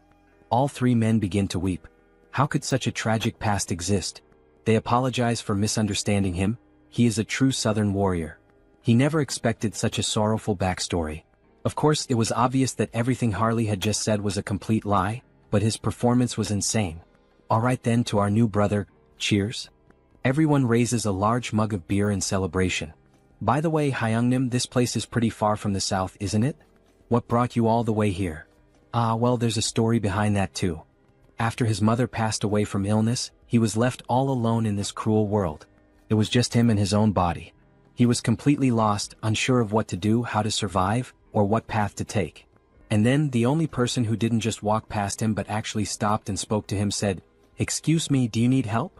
All 3 men begin to weep. How could such a tragic past exist? They apologize for misunderstanding him. He is a true Southern warrior. He never expected such a sorrowful backstory. Of course, it was obvious that everything Harley had just said was a complete lie, but his performance was insane. Alright then, to our new brother, cheers. Everyone raises a large mug of beer in celebration. By the way, Hyungnim, this place is pretty far from the south, isn't it? What brought you all the way here? Well, there's a story behind that too. After his mother passed away from illness, he was left all alone in this cruel world. It was just him and his own body. He was completely lost, unsure of what to do, how to survive, or what path to take. And then the only person who didn't just walk past him but actually stopped and spoke to him said, "Excuse me, do you need help?"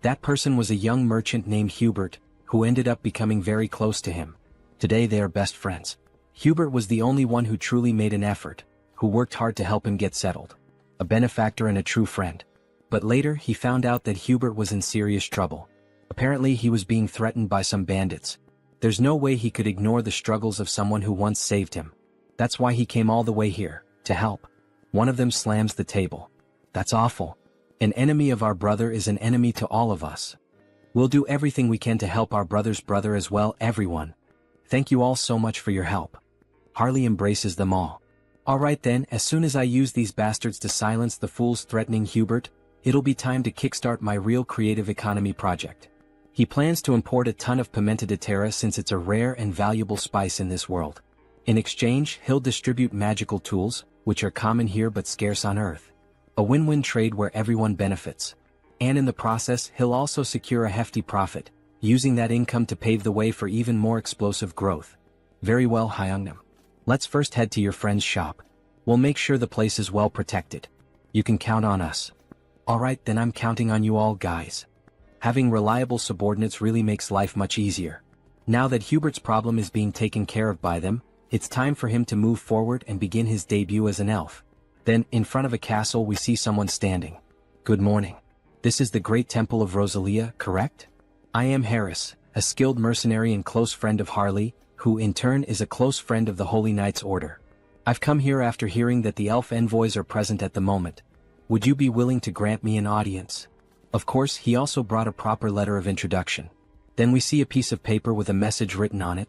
That person was a young merchant named Hubert, who ended up becoming very close to him. Today they are best friends. Hubert was the only one who truly made an effort, who worked hard to help him get settled. A benefactor and a true friend. But later he found out that Hubert was in serious trouble. Apparently he was being threatened by some bandits. There's no way he could ignore the struggles of someone who once saved him. That's why he came all the way here, to help. One of them slams the table. That's awful. An enemy of our brother is an enemy to all of us. We'll do everything we can to help our brother's brother as well, everyone. Thank you all so much for your help. Harley embraces them all. Alright then, as soon as I use these bastards to silence the fools threatening Hubert, it'll be time to kickstart my real creative economy project. He plans to import a ton of pimenta de terra since it's a rare and valuable spice in this world. In exchange, he'll distribute magical tools, which are common here but scarce on Earth. A win-win trade where everyone benefits. And in the process, he'll also secure a hefty profit, using that income to pave the way for even more explosive growth. Very well, Hyungnam. Let's first head to your friend's shop. We'll make sure the place is well protected. You can count on us. Alright then, I'm counting on you all, guys. Having reliable subordinates really makes life much easier. Now that Hubert's problem is being taken care of by them, it's time for him to move forward and begin his debut as an elf. Then, in front of a castle, we see someone standing. Good morning. This is the Great Temple of Rosalia, correct? I am Harris, a skilled mercenary and close friend of Harley, who in turn is a close friend of the Holy Knights Order. I've come here after hearing that the elf envoys are present at the moment. Would you be willing to grant me an audience? Of course, he also brought a proper letter of introduction. Then we see a piece of paper with a message written on it.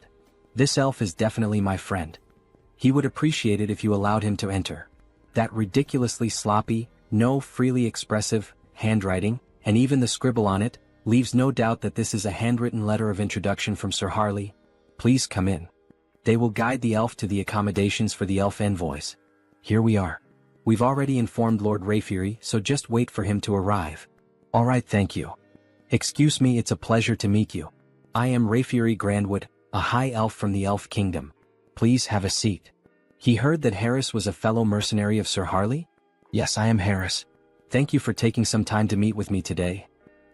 This elf is definitely my friend. He would appreciate it if you allowed him to enter. That ridiculously sloppy, no freely expressive, handwriting, and even the scribble on it, leaves no doubt that this is a handwritten letter of introduction from Sir Harley. Please come in. They will guide the elf to the accommodations for the elf envoys. Here we are. We've already informed Lord Rayfury, so just wait for him to arrive. Alright, thank you. Excuse me, it's a pleasure to meet you. I am Rayfury Grandwood, a high elf from the Elf Kingdom. Please have a seat. He heard that Harris was a fellow mercenary of Sir Harley? Yes, I am Harris. Thank you for taking some time to meet with me today.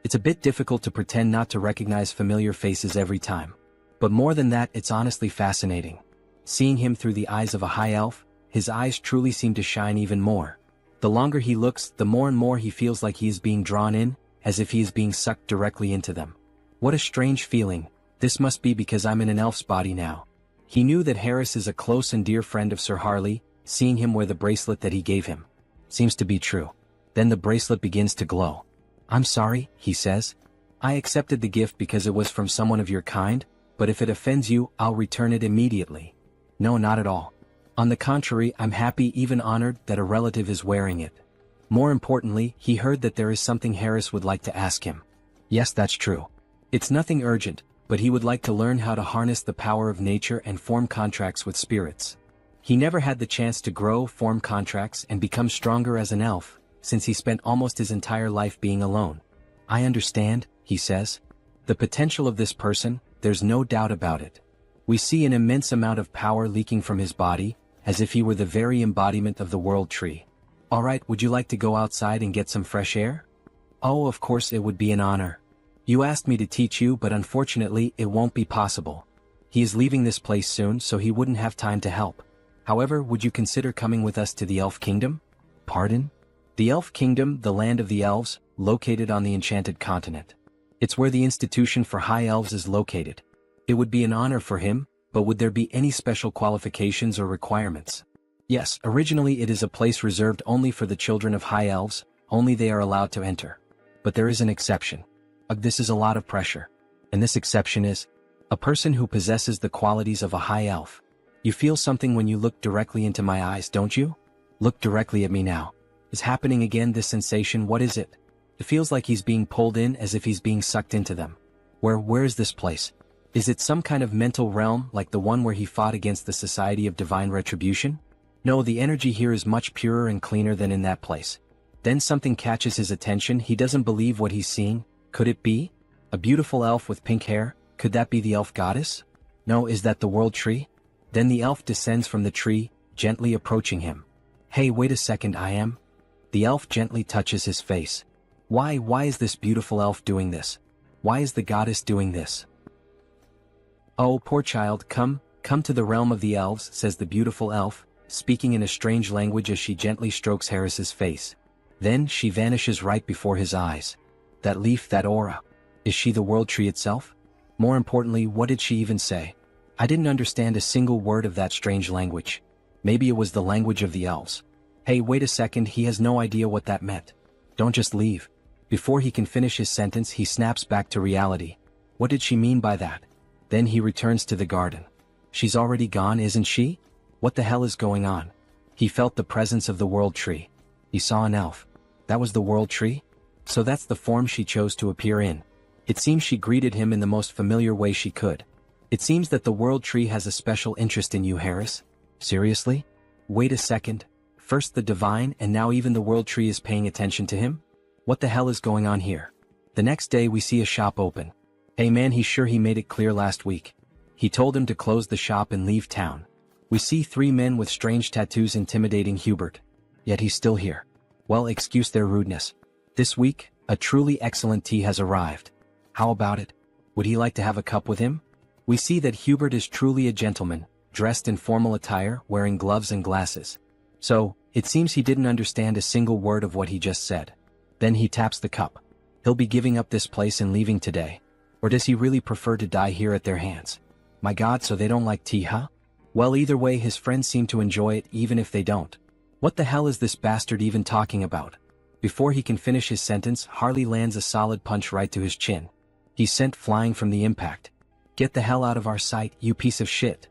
It's a bit difficult to pretend not to recognize familiar faces every time. But more than that, it's honestly fascinating. Seeing him through the eyes of a high elf, his eyes truly seem to shine even more. The longer he looks, the more and more he feels like he is being drawn in, as if he is being sucked directly into them. What a strange feeling. This must be because I'm in an elf's body now. He knew that Harris is a close and dear friend of Sir Harley, seeing him wear the bracelet that he gave him. Seems to be true. Then the bracelet begins to glow. I'm sorry, he says. I accepted the gift because it was from someone of your kind, but if it offends you, I'll return it immediately. No, not at all. On the contrary, I'm happy, even honored, that a relative is wearing it. More importantly, he heard that there is something Harris would like to ask him. Yes, that's true. It's nothing urgent, but he would like to learn how to harness the power of nature and form contracts with spirits. He never had the chance to grow, form contracts, and become stronger as an elf, since he spent almost his entire life being alone. I understand, he says. The potential of this person, there's no doubt about it. We see an immense amount of power leaking from his body, as if he were the very embodiment of the world tree. Alright, would you like to go outside and get some fresh air? Oh, of course, it would be an honor. You asked me to teach you, but unfortunately, it won't be possible. He is leaving this place soon, so he wouldn't have time to help. However, would you consider coming with us to the Elf Kingdom? Pardon? The Elf Kingdom, the land of the elves, located on the Enchanted Continent. It's where the Institution for High Elves is located. It would be an honor for him, but would there be any special qualifications or requirements? Yes, originally it is a place reserved only for the children of High Elves, only they are allowed to enter. But there is an exception. This is a lot of pressure. And this exception is a person who possesses the qualities of a high elf. You feel something when you look directly into my eyes, don't you? Look directly at me now. Is happening again, this sensation, what is it? It feels like he's being pulled in, as if he's being sucked into them. Where is this place? Is it some kind of mental realm, like the one where he fought against the Society of Divine Retribution? No, the energy here is much purer and cleaner than in that place. Then something catches his attention. He doesn't believe what he's seeing. Could it be? A beautiful elf with pink hair, Could that be the elf goddess? No, is that the world tree? Then the elf descends from the tree, gently approaching him. Hey, wait a second, I am? The elf gently touches his face. Why is this beautiful elf doing this? Why is the goddess doing this? Oh, poor child, come to the realm of the elves, says the beautiful elf, speaking in a strange language as she gently strokes Harris's face. Then she vanishes right before his eyes. That leaf, that aura. Is she the world tree itself? More importantly, what did she even say? I didn't understand a single word of that strange language. Maybe it was the language of the elves. Hey, wait a second, he has no idea what that meant. Don't just leave. Before he can finish his sentence, he snaps back to reality. What did she mean by that? Then he returns to the garden. She's already gone, isn't she? What the hell is going on? He felt the presence of the world tree. He saw an elf. That was the world tree? So that's the form she chose to appear in. It seems she greeted him in the most familiar way she could. It seems that the world tree has a special interest in you, Harris. Seriously? Wait a second. First the divine, and now even the world tree is paying attention to him? What the hell is going on here? The next day we see a shop open. Hey man, he's sure he made it clear last week. He told him to close the shop and leave town. We see 3 men with strange tattoos intimidating Hubert. Yet he's still here. Well, excuse their rudeness. This week, a truly excellent tea has arrived. How about it? Would he like to have a cup with him? We see that Hubert is truly a gentleman, dressed in formal attire, wearing gloves and glasses. So, it seems he didn't understand a single word of what he just said. Then he taps the cup. He'll be giving up this place and leaving today. Or does he really prefer to die here at their hands? My God, so they don't like tea, huh? Well, either way, his friends seem to enjoy it even if they don't. What the hell is this bastard even talking about? Before he can finish his sentence, Harley lands a solid punch right to his chin. He's sent flying from the impact. Get the hell out of our sight, you piece of shit.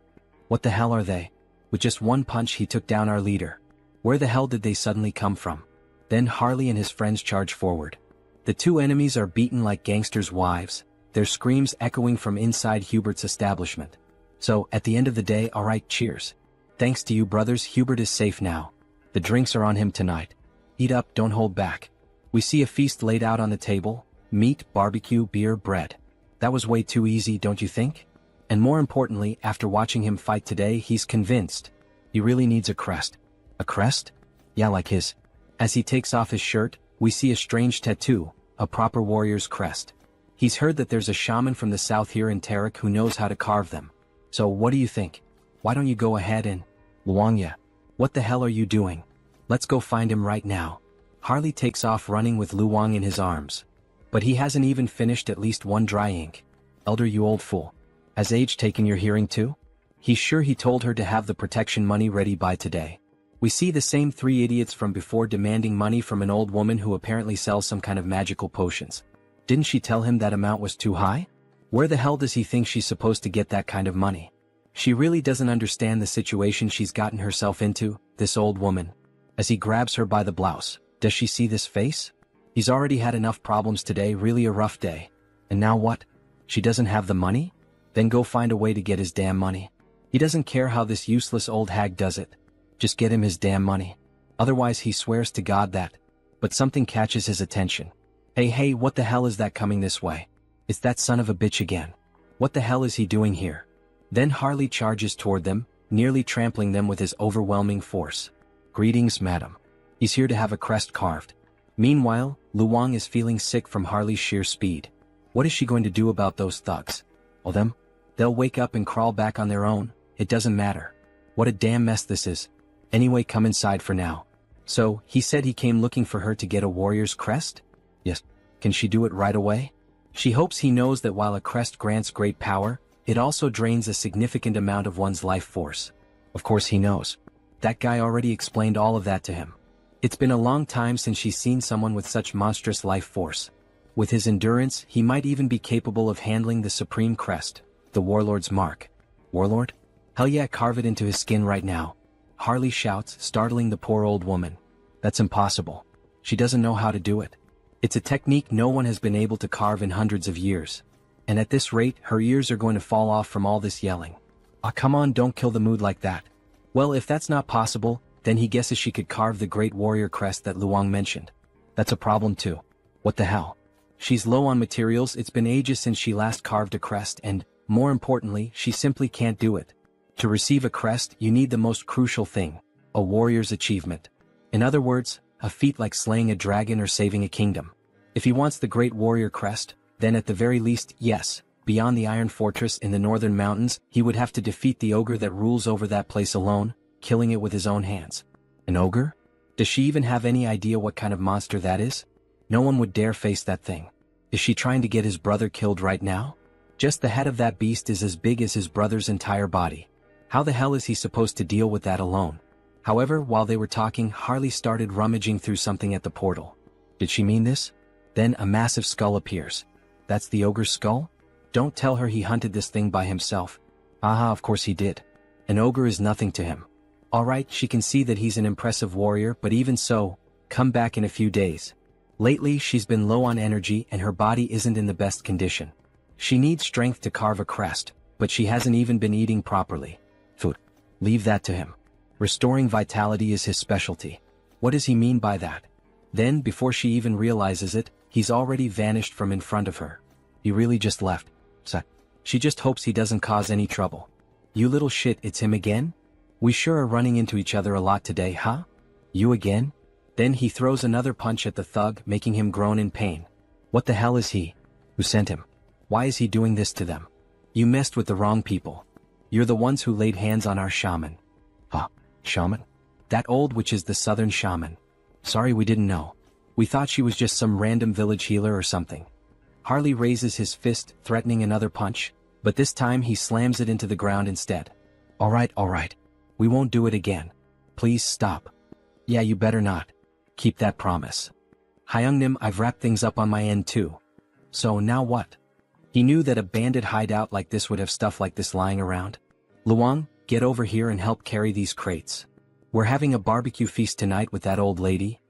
What the hell are they? With just one punch he took down our leader. Where the hell did they suddenly come from? Then Harley and his friends charge forward. The 2 enemies are beaten like gangsters' wives, their screams echoing from inside Hubert's establishment. So, at the end of the day, alright, cheers. Thanks to you brothers, Hubert is safe now. The drinks are on him tonight. Eat up, don't hold back. We see a feast laid out on the table: meat, barbecue, beer, bread. That was way too easy, don't you think? And more importantly, after watching him fight today, he's convinced he really needs a crest. A crest? Yeah, like his. As he takes off his shirt, we see a strange tattoo, a proper warrior's crest. He's heard that there's a shaman from the south here in Tarik who knows how to carve them. So what do you think? Why don't you go ahead and... Luangya, what the hell are you doing? Let's go find him right now. Harley takes off running with Luang in his arms. But he hasn't even finished at least one dry ink. Elder, you old fool. Has age taken your hearing too? He's sure he told her to have the protection money ready by today. We see the same 3 idiots from before demanding money from an old woman who apparently sells some kind of magical potions. Didn't she tell him that amount was too high? Where the hell does he think she's supposed to get that kind of money? She really doesn't understand the situation she's gotten herself into, this old woman. As he grabs her by the blouse, does she see this face? He's already had enough problems today, really a rough day. And now what? She doesn't have the money? Then go find a way to get his damn money. He doesn't care how this useless old hag does it. Just get him his damn money. Otherwise he swears to God that. But something catches his attention. Hey, what the hell is that coming this way? It's that son of a bitch again. What the hell is he doing here? Then Harley charges toward them, nearly trampling them with his overwhelming force. Greetings, madam. He's here to have a crest carved. Meanwhile, Luang is feeling sick from Harley's sheer speed. What is she going to do about those thugs? Well, them? They'll wake up and crawl back on their own. It doesn't matter. What a damn mess this is. Anyway, come inside for now. So, he said he came looking for her to get a warrior's crest? Yes. Can she do it right away? She hopes he knows that while a crest grants great power, it also drains a significant amount of one's life force. Of course he knows. That guy already explained all of that to him. It's been a long time since she's seen someone with such monstrous life force. With his endurance, he might even be capable of handling the supreme crest, the warlord's mark. Warlord? Hell yeah, carve it into his skin right now. Harley shouts, startling the poor old woman. That's impossible. She doesn't know how to do it. It's a technique no one has been able to carve in hundreds of years. And at this rate, her ears are going to fall off from all this yelling. Ah, come on, don't kill the mood like that. Well, if that's not possible, then he guesses she could carve the great warrior crest that Luang mentioned. That's a problem too. What the hell? She's low on materials, it's been ages since she last carved a crest and, more importantly, she simply can't do it. To receive a crest, you need the most crucial thing, a warrior's achievement. In other words, a feat like slaying a dragon or saving a kingdom. If he wants the great warrior crest, then at the very least, yes, beyond the Iron Fortress in the northern mountains, he would have to defeat the ogre that rules over that place alone, killing it with his own hands. An ogre? Does she even have any idea what kind of monster that is? No one would dare face that thing. Is she trying to get his brother killed right now? Just the head of that beast is as big as his brother's entire body. How the hell is he supposed to deal with that alone? However, while they were talking, Harley started rummaging through something at the portal. Did she mean this? Then a massive skull appears. That's the ogre's skull? Don't tell her he hunted this thing by himself. Aha, of course he did. An ogre is nothing to him. Alright, she can see that he's an impressive warrior, but even so, come back in a few days. Lately, she's been low on energy and her body isn't in the best condition. She needs strength to carve a crest, but she hasn't even been eating properly. Food. Leave that to him. Restoring vitality is his specialty. What does he mean by that? Then, before she even realizes it, he's already vanished from in front of her. He really just left. So, she just hopes he doesn't cause any trouble. You little shit, it's him again? We sure are running into each other a lot today, huh? You again? Then he throws another punch at the thug, making him groan in pain. What the hell is he? Who sent him? Why is he doing this to them? You messed with the wrong people. You're the ones who laid hands on our shaman. Huh? Shaman? That old witch is the southern shaman. Sorry, we didn't know. We thought she was just some random village healer or something. Harley raises his fist, threatening another punch, but this time he slams it into the ground instead. Alright. We won't do it again. Please stop. Yeah, you better not. Keep that promise. Hyungnim, I've wrapped things up on my end too. So now what? He knew that a bandit hideout like this would have stuff like this lying around. Luang, get over here and help carry these crates. We're having a barbecue feast tonight with that old lady.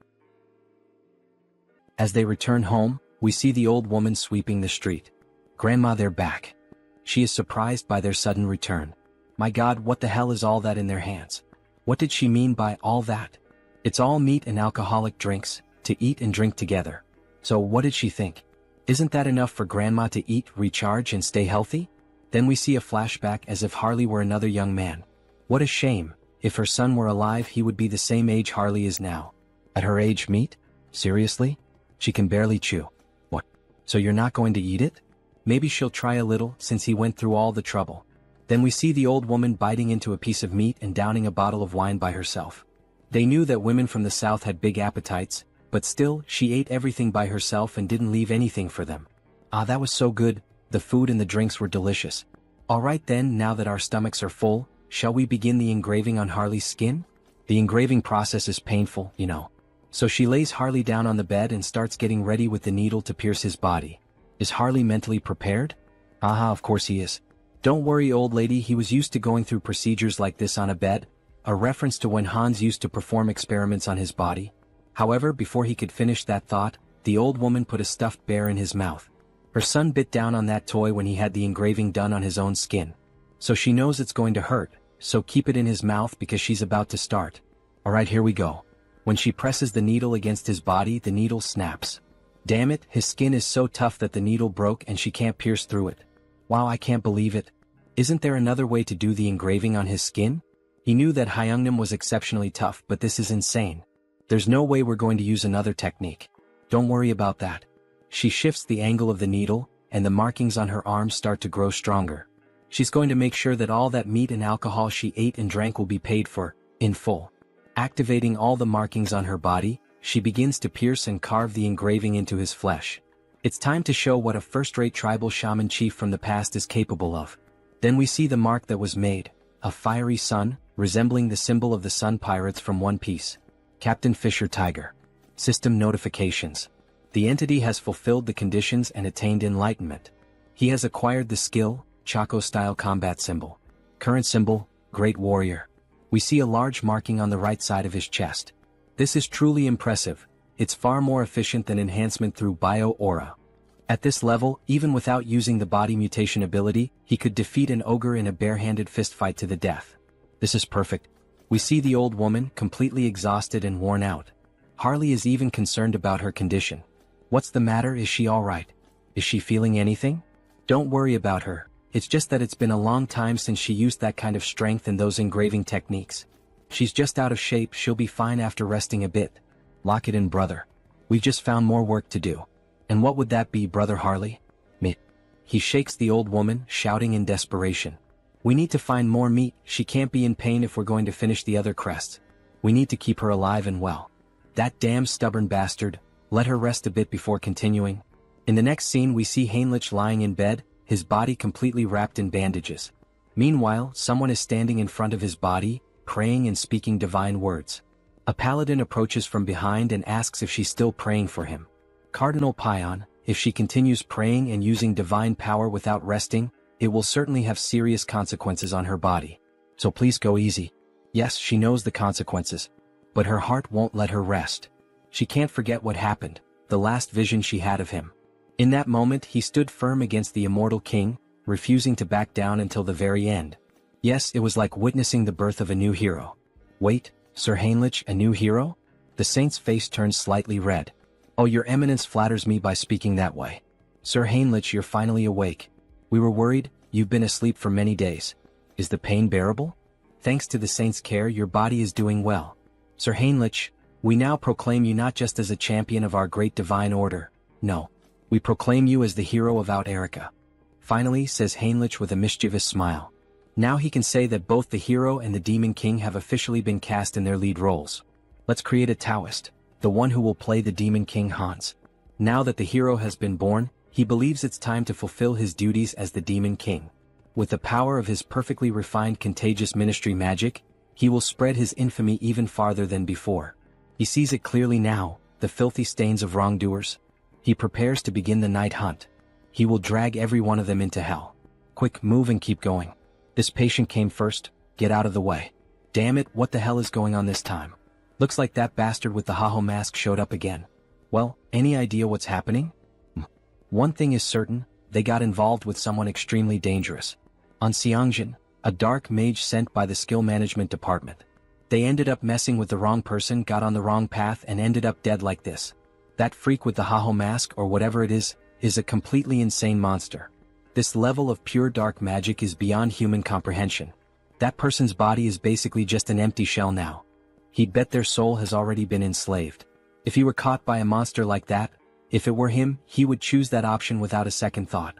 As they return home, we see the old woman sweeping the street. Grandma, they're back. She is surprised by their sudden return. My God, what the hell is all that in their hands? What did she mean by all that? It's all meat and alcoholic drinks, to eat and drink together. So what did she think? Isn't that enough for Grandma to eat, recharge and stay healthy? Then we see a flashback as if Harley were another young man. What a shame. If her son were alive, he would be the same age Harley is now. At her age, meat? Seriously? She can barely chew. What? So you're not going to eat it? Maybe she'll try a little, since he went through all the trouble. Then we see the old woman biting into a piece of meat and downing a bottle of wine by herself. They knew that women from the south had big appetites, but still, she ate everything by herself and didn't leave anything for them. Ah, that was so good. The food and the drinks were delicious. Alright then, now that our stomachs are full, shall we begin the engraving on Harley's skin? The engraving process is painful, you know. So she lays Harley down on the bed and starts getting ready with the needle to pierce his body. Is Harley mentally prepared? Aha, of course he is. Don't worry, old lady, he was used to going through procedures like this on a bed, a reference to when Hans used to perform experiments on his body. However, before he could finish that thought, the old woman put a stuffed bear in his mouth. Her son bit down on that toy when he had the engraving done on his own skin. So she knows it's going to hurt, so keep it in his mouth because she's about to start. Alright, here we go. When she presses the needle against his body, the needle snaps. Damn it, his skin is so tough that the needle broke and she can't pierce through it. Wow, I can't believe it. Isn't there another way to do the engraving on his skin? He knew that Hyungnim was exceptionally tough, but this is insane. There's no way we're going to use another technique. Don't worry about that. She shifts the angle of the needle, and the markings on her arms start to grow stronger. She's going to make sure that all that meat and alcohol she ate and drank will be paid for, in full. Activating all the markings on her body, she begins to pierce and carve the engraving into his flesh. It's time to show what a first-rate tribal shaman chief from the past is capable of. Then we see the mark that was made, a fiery sun, resembling the symbol of the Sun Pirates from One Piece. Captain Fisher Tiger. System notifications. The entity has fulfilled the conditions and attained enlightenment. He has acquired the skill, Chaco-style combat symbol. Current symbol, Great Warrior. We see a large marking on the right side of his chest. This is truly impressive. It's far more efficient than enhancement through bio-aura. At this level, even without using the body mutation ability, he could defeat an ogre in a bare-handed fistfight to the death. This is perfect. We see the old woman, completely exhausted and worn out. Harley is even concerned about her condition. What's the matter? Is she alright? Is she feeling anything? Don't worry about her. It's just that it's been a long time since she used that kind of strength and those engraving techniques. She's just out of shape. She'll be fine after resting a bit. Lock it in, brother. We've just found more work to do. And what would that be, Brother Harley? Meat. He shakes the old woman, shouting in desperation. We need to find more meat. She can't be in pain if we're going to finish the other crests. We need to keep her alive and well. That damn stubborn bastard. Let her rest a bit before continuing. In the next scene we see Heinrich lying in bed, his body completely wrapped in bandages. Meanwhile, someone is standing in front of his body, praying and speaking divine words. A paladin approaches from behind and asks if she's still praying for him. Cardinal Pion, if she continues praying and using divine power without resting, it will certainly have serious consequences on her body. So please go easy. Yes, she knows the consequences. But her heart won't let her rest. She can't forget what happened, the last vision she had of him. In that moment he stood firm against the immortal king, refusing to back down until the very end. Yes, it was like witnessing the birth of a new hero. Wait, Sir Heinrich, a new hero? The saint's face turned slightly red. Oh, your eminence flatters me by speaking that way. Sir Heinrich, you're finally awake. We were worried, you've been asleep for many days. Is the pain bearable? Thanks to the saint's care your body is doing well. Sir Heinrich, we now proclaim you not just as a champion of our great divine order, no. We proclaim you as the hero of Out Erica. Finally, says Heinrich with a mischievous smile. Now he can say that both the hero and the demon king have officially been cast in their lead roles. Let's create a Taoist, the one who will play the demon king Hans. Now that the hero has been born, he believes it's time to fulfill his duties as the demon king. With the power of his perfectly refined contagious ministry magic, he will spread his infamy even farther than before. He sees it clearly now, the filthy stains of wrongdoers. He prepares to begin the night hunt. He will drag every one of them into hell. Quick, move and keep going. This patient came first, get out of the way. Damn it, what the hell is going on this time? Looks like that bastard with the Haho mask showed up again. Well, any idea what's happening? One thing is certain, they got involved with someone extremely dangerous. On Sunghyun, a dark mage sent by the skill management department. They ended up messing with the wrong person, got on the wrong path and ended up dead like this. That freak with the Haho mask or whatever it is a completely insane monster. This level of pure dark magic is beyond human comprehension. That person's body is basically just an empty shell now. He'd bet their soul has already been enslaved. If he were caught by a monster like that, if it were him, he would choose that option without a second thought.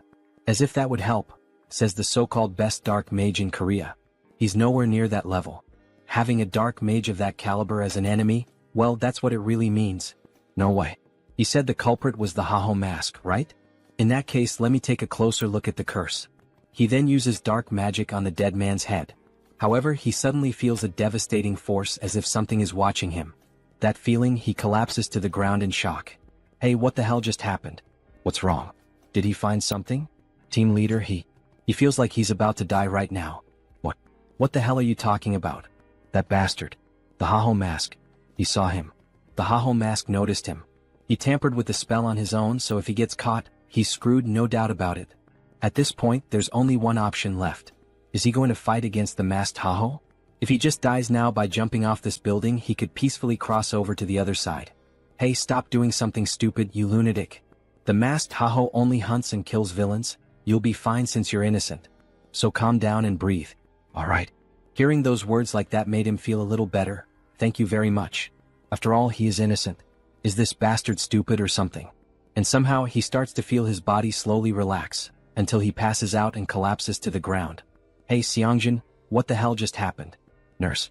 As if that would help, says the so-called best dark mage in Korea. He's nowhere near that level. Having a dark mage of that caliber as an enemy, well, that's what it really means. No way. He said the culprit was the Haho mask, right? In that case, let me take a closer look at the curse. He then uses dark magic on the dead man's head. However, he suddenly feels a devastating force as if something is watching him. That feeling, he collapses to the ground in shock. Hey, what the hell just happened? What's wrong? Did he find something? Team leader, he feels like he's about to die right now. What the hell are you talking about? That bastard. The Haho mask. He saw him. The Haho mask noticed him. He tampered with the spell on his own, so if he gets caught, he's screwed, no doubt about it. At this point, there's only one option left. Is he going to fight against the masked Haho? If he just dies now by jumping off this building, he could peacefully cross over to the other side. Hey, stop doing something stupid, you lunatic. The masked Haho only hunts and kills villains. You'll be fine since you're innocent. So calm down and breathe. Alright. Hearing those words like that made him feel a little better. Thank you very much. After all, he is innocent. Is this bastard stupid or something? And somehow he starts to feel his body slowly relax, until he passes out and collapses to the ground. Hey Sunghyun, what the hell just happened? Nurse.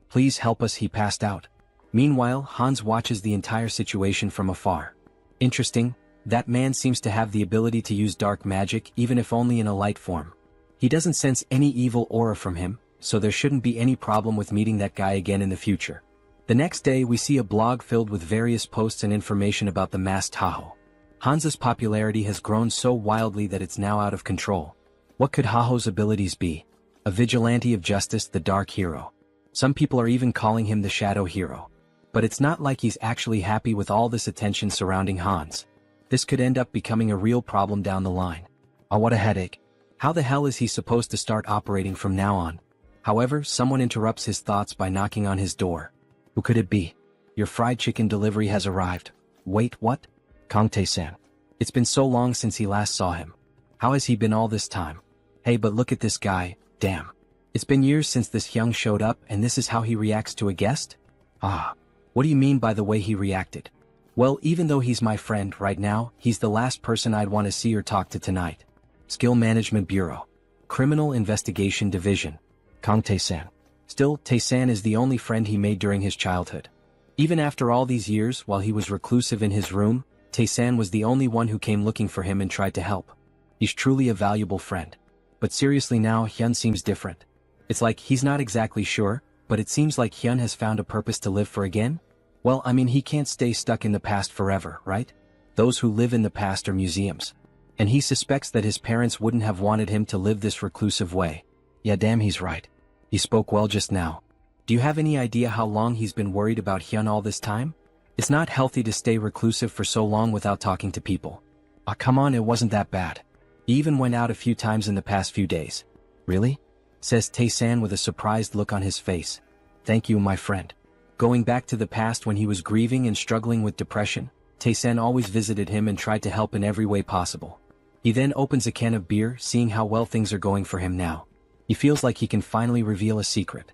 Please help us, he passed out. Meanwhile, Hans watches the entire situation from afar. Interesting, that man seems to have the ability to use dark magic even if only in a light form. He doesn't sense any evil aura from him, so there shouldn't be any problem with meeting that guy again in the future. The next day we see a blog filled with various posts and information about the masked Haho. Hans's popularity has grown so wildly that it's now out of control. What could Haho's abilities be? A vigilante of justice, the dark hero. Some people are even calling him the shadow hero. But it's not like he's actually happy with all this attention surrounding Hans. This could end up becoming a real problem down the line. Oh, what a headache. How the hell is he supposed to start operating from now on? However, someone interrupts his thoughts by knocking on his door. Who could it be? Your fried chicken delivery has arrived. Wait, what? Kang Tae-san. It's been so long since he last saw him. How has he been all this time? Hey, but look at this guy, damn. It's been years since this Hyung showed up and this is how he reacts to a guest? Ah. What do you mean by the way he reacted? Well, even though he's my friend right now, he's the last person I'd want to see or talk to tonight. Skill Management Bureau. Criminal Investigation Division. Kang Tae-san. Still, Tae-san is the only friend he made during his childhood. Even after all these years, while he was reclusive in his room, Tae-san was the only one who came looking for him and tried to help. He's truly a valuable friend. But seriously now, Hyun seems different. It's like he's not exactly sure, but it seems like Hyun has found a purpose to live for again? Well, I mean, he can't stay stuck in the past forever, right? Those who live in the past are museums. And he suspects that his parents wouldn't have wanted him to live this reclusive way. Yeah, damn, he's right. He spoke well just now. Do you have any idea how long he's been worried about Hyun all this time? It's not healthy to stay reclusive for so long without talking to people. Ah, come on, it wasn't that bad. He even went out a few times in the past few days. Really? Says Tae-san with a surprised look on his face. Thank you, my friend. Going back to the past when he was grieving and struggling with depression, Tae-san always visited him and tried to help in every way possible. He then opens a can of beer, seeing how well things are going for him now. He feels like he can finally reveal a secret.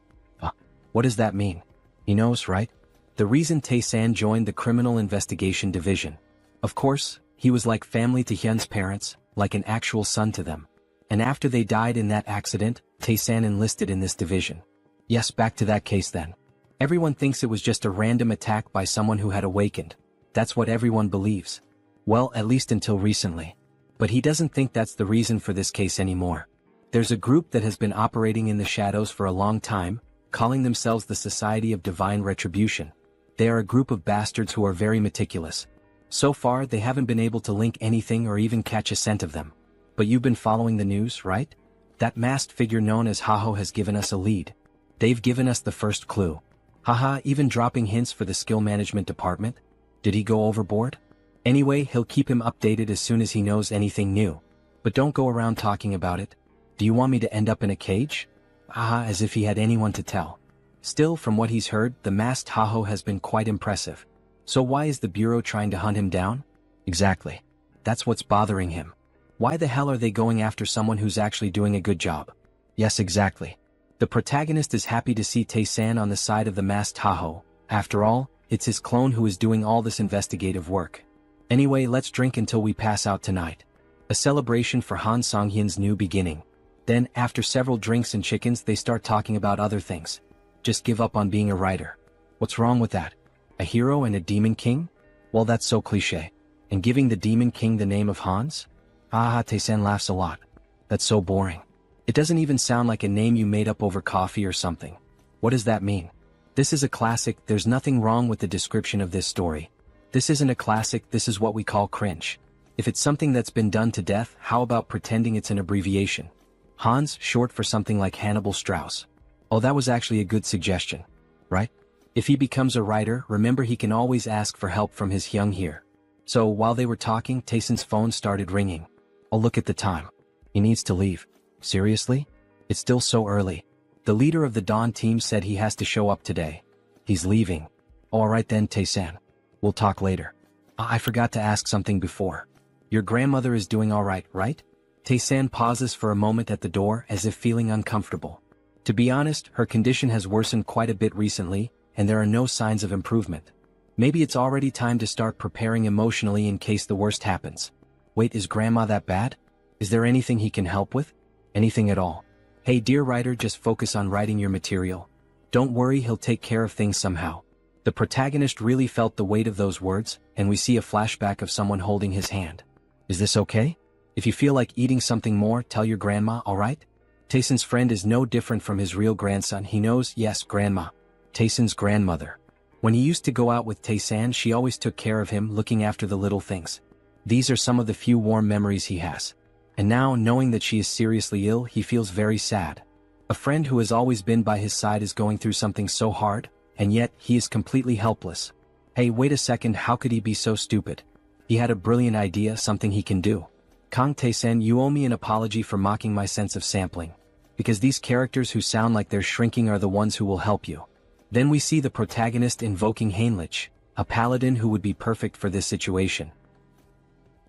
What does that mean? He knows, right? The reason Tae-san joined the Criminal Investigation Division. Of course, he was like family to Hyun's parents, like an actual son to them. And after they died in that accident, Tae-san enlisted in this division. Yes, back to that case then. Everyone thinks it was just a random attack by someone who had awakened. That's what everyone believes. Well, at least until recently. But he doesn't think that's the reason for this case anymore. There's a group that has been operating in the shadows for a long time, calling themselves the Society of Divine Retribution. They are a group of bastards who are very meticulous. So far, they haven't been able to link anything or even catch a scent of them. But you've been following the news, right? That masked figure known as Haho has given us a lead. They've given us the first clue. Haha, even dropping hints for the skill management department? Did he go overboard? Anyway, he'll keep him updated as soon as he knows anything new. But don't go around talking about it. Do you want me to end up in a cage? Haha, as if he had anyone to tell. Still, from what he's heard, the masked Haho has been quite impressive. So why is the Bureau trying to hunt him down? Exactly. That's what's bothering him. Why the hell are they going after someone who's actually doing a good job? Yes, exactly. The protagonist is happy to see Tae-san on the side of the masked Haho. After all, it's his clone who is doing all this investigative work. Anyway, let's drink until we pass out tonight. A celebration for Han Sunghyun's new beginning. Then, after several drinks and chickens, they start talking about other things. Just give up on being a writer. What's wrong with that? A hero and a demon king? Well, that's so cliché. And giving the demon king the name of Hans? Haha, Tae-san laughs a lot. That's so boring. It doesn't even sound like a name you made up over coffee or something. What does that mean? This is a classic, there's nothing wrong with the description of this story. This isn't a classic, this is what we call cringe. If it's something that's been done to death, how about pretending it's an abbreviation? Hans, short for something like Hannibal Strauss. Oh, that was actually a good suggestion. Right? If he becomes a writer, remember he can always ask for help from his Hyung here. So while they were talking, Tae-san's phone started ringing. Oh, look at the time. He needs to leave. Seriously? It's still so early. The leader of the Dawn team said he has to show up today. He's leaving. Alright then, Tae-san. We'll talk later. I forgot to ask something before. Your grandmother is doing alright, right? Tae-san pauses for a moment at the door as if feeling uncomfortable. To be honest, her condition has worsened quite a bit recently, and there are no signs of improvement. Maybe it's already time to start preparing emotionally in case the worst happens. Wait, is Grandma that bad? Is there anything he can help with? Anything at all? Hey dear writer, just focus on writing your material. Don't worry, he'll take care of things somehow. The protagonist really felt the weight of those words, and we see a flashback of someone holding his hand. Is this okay? If you feel like eating something more, tell your grandma, alright? Tae-san's friend is no different from his real grandson. He knows, yes, grandma. Tae-san's grandmother. When he used to go out with Tae-san, she always took care of him, looking after the little things. These are some of the few warm memories he has. And now, knowing that she is seriously ill, he feels very sad. A friend who has always been by his side is going through something so hard, and yet, he is completely helpless. Hey, wait a second, how could he be so stupid? He had a brilliant idea, something he can do. Kang Tae-san, you owe me an apology for mocking my sense of sampling. Because these characters who sound like they're shrinking are the ones who will help you. Then we see the protagonist invoking Heinrich, a paladin who would be perfect for this situation.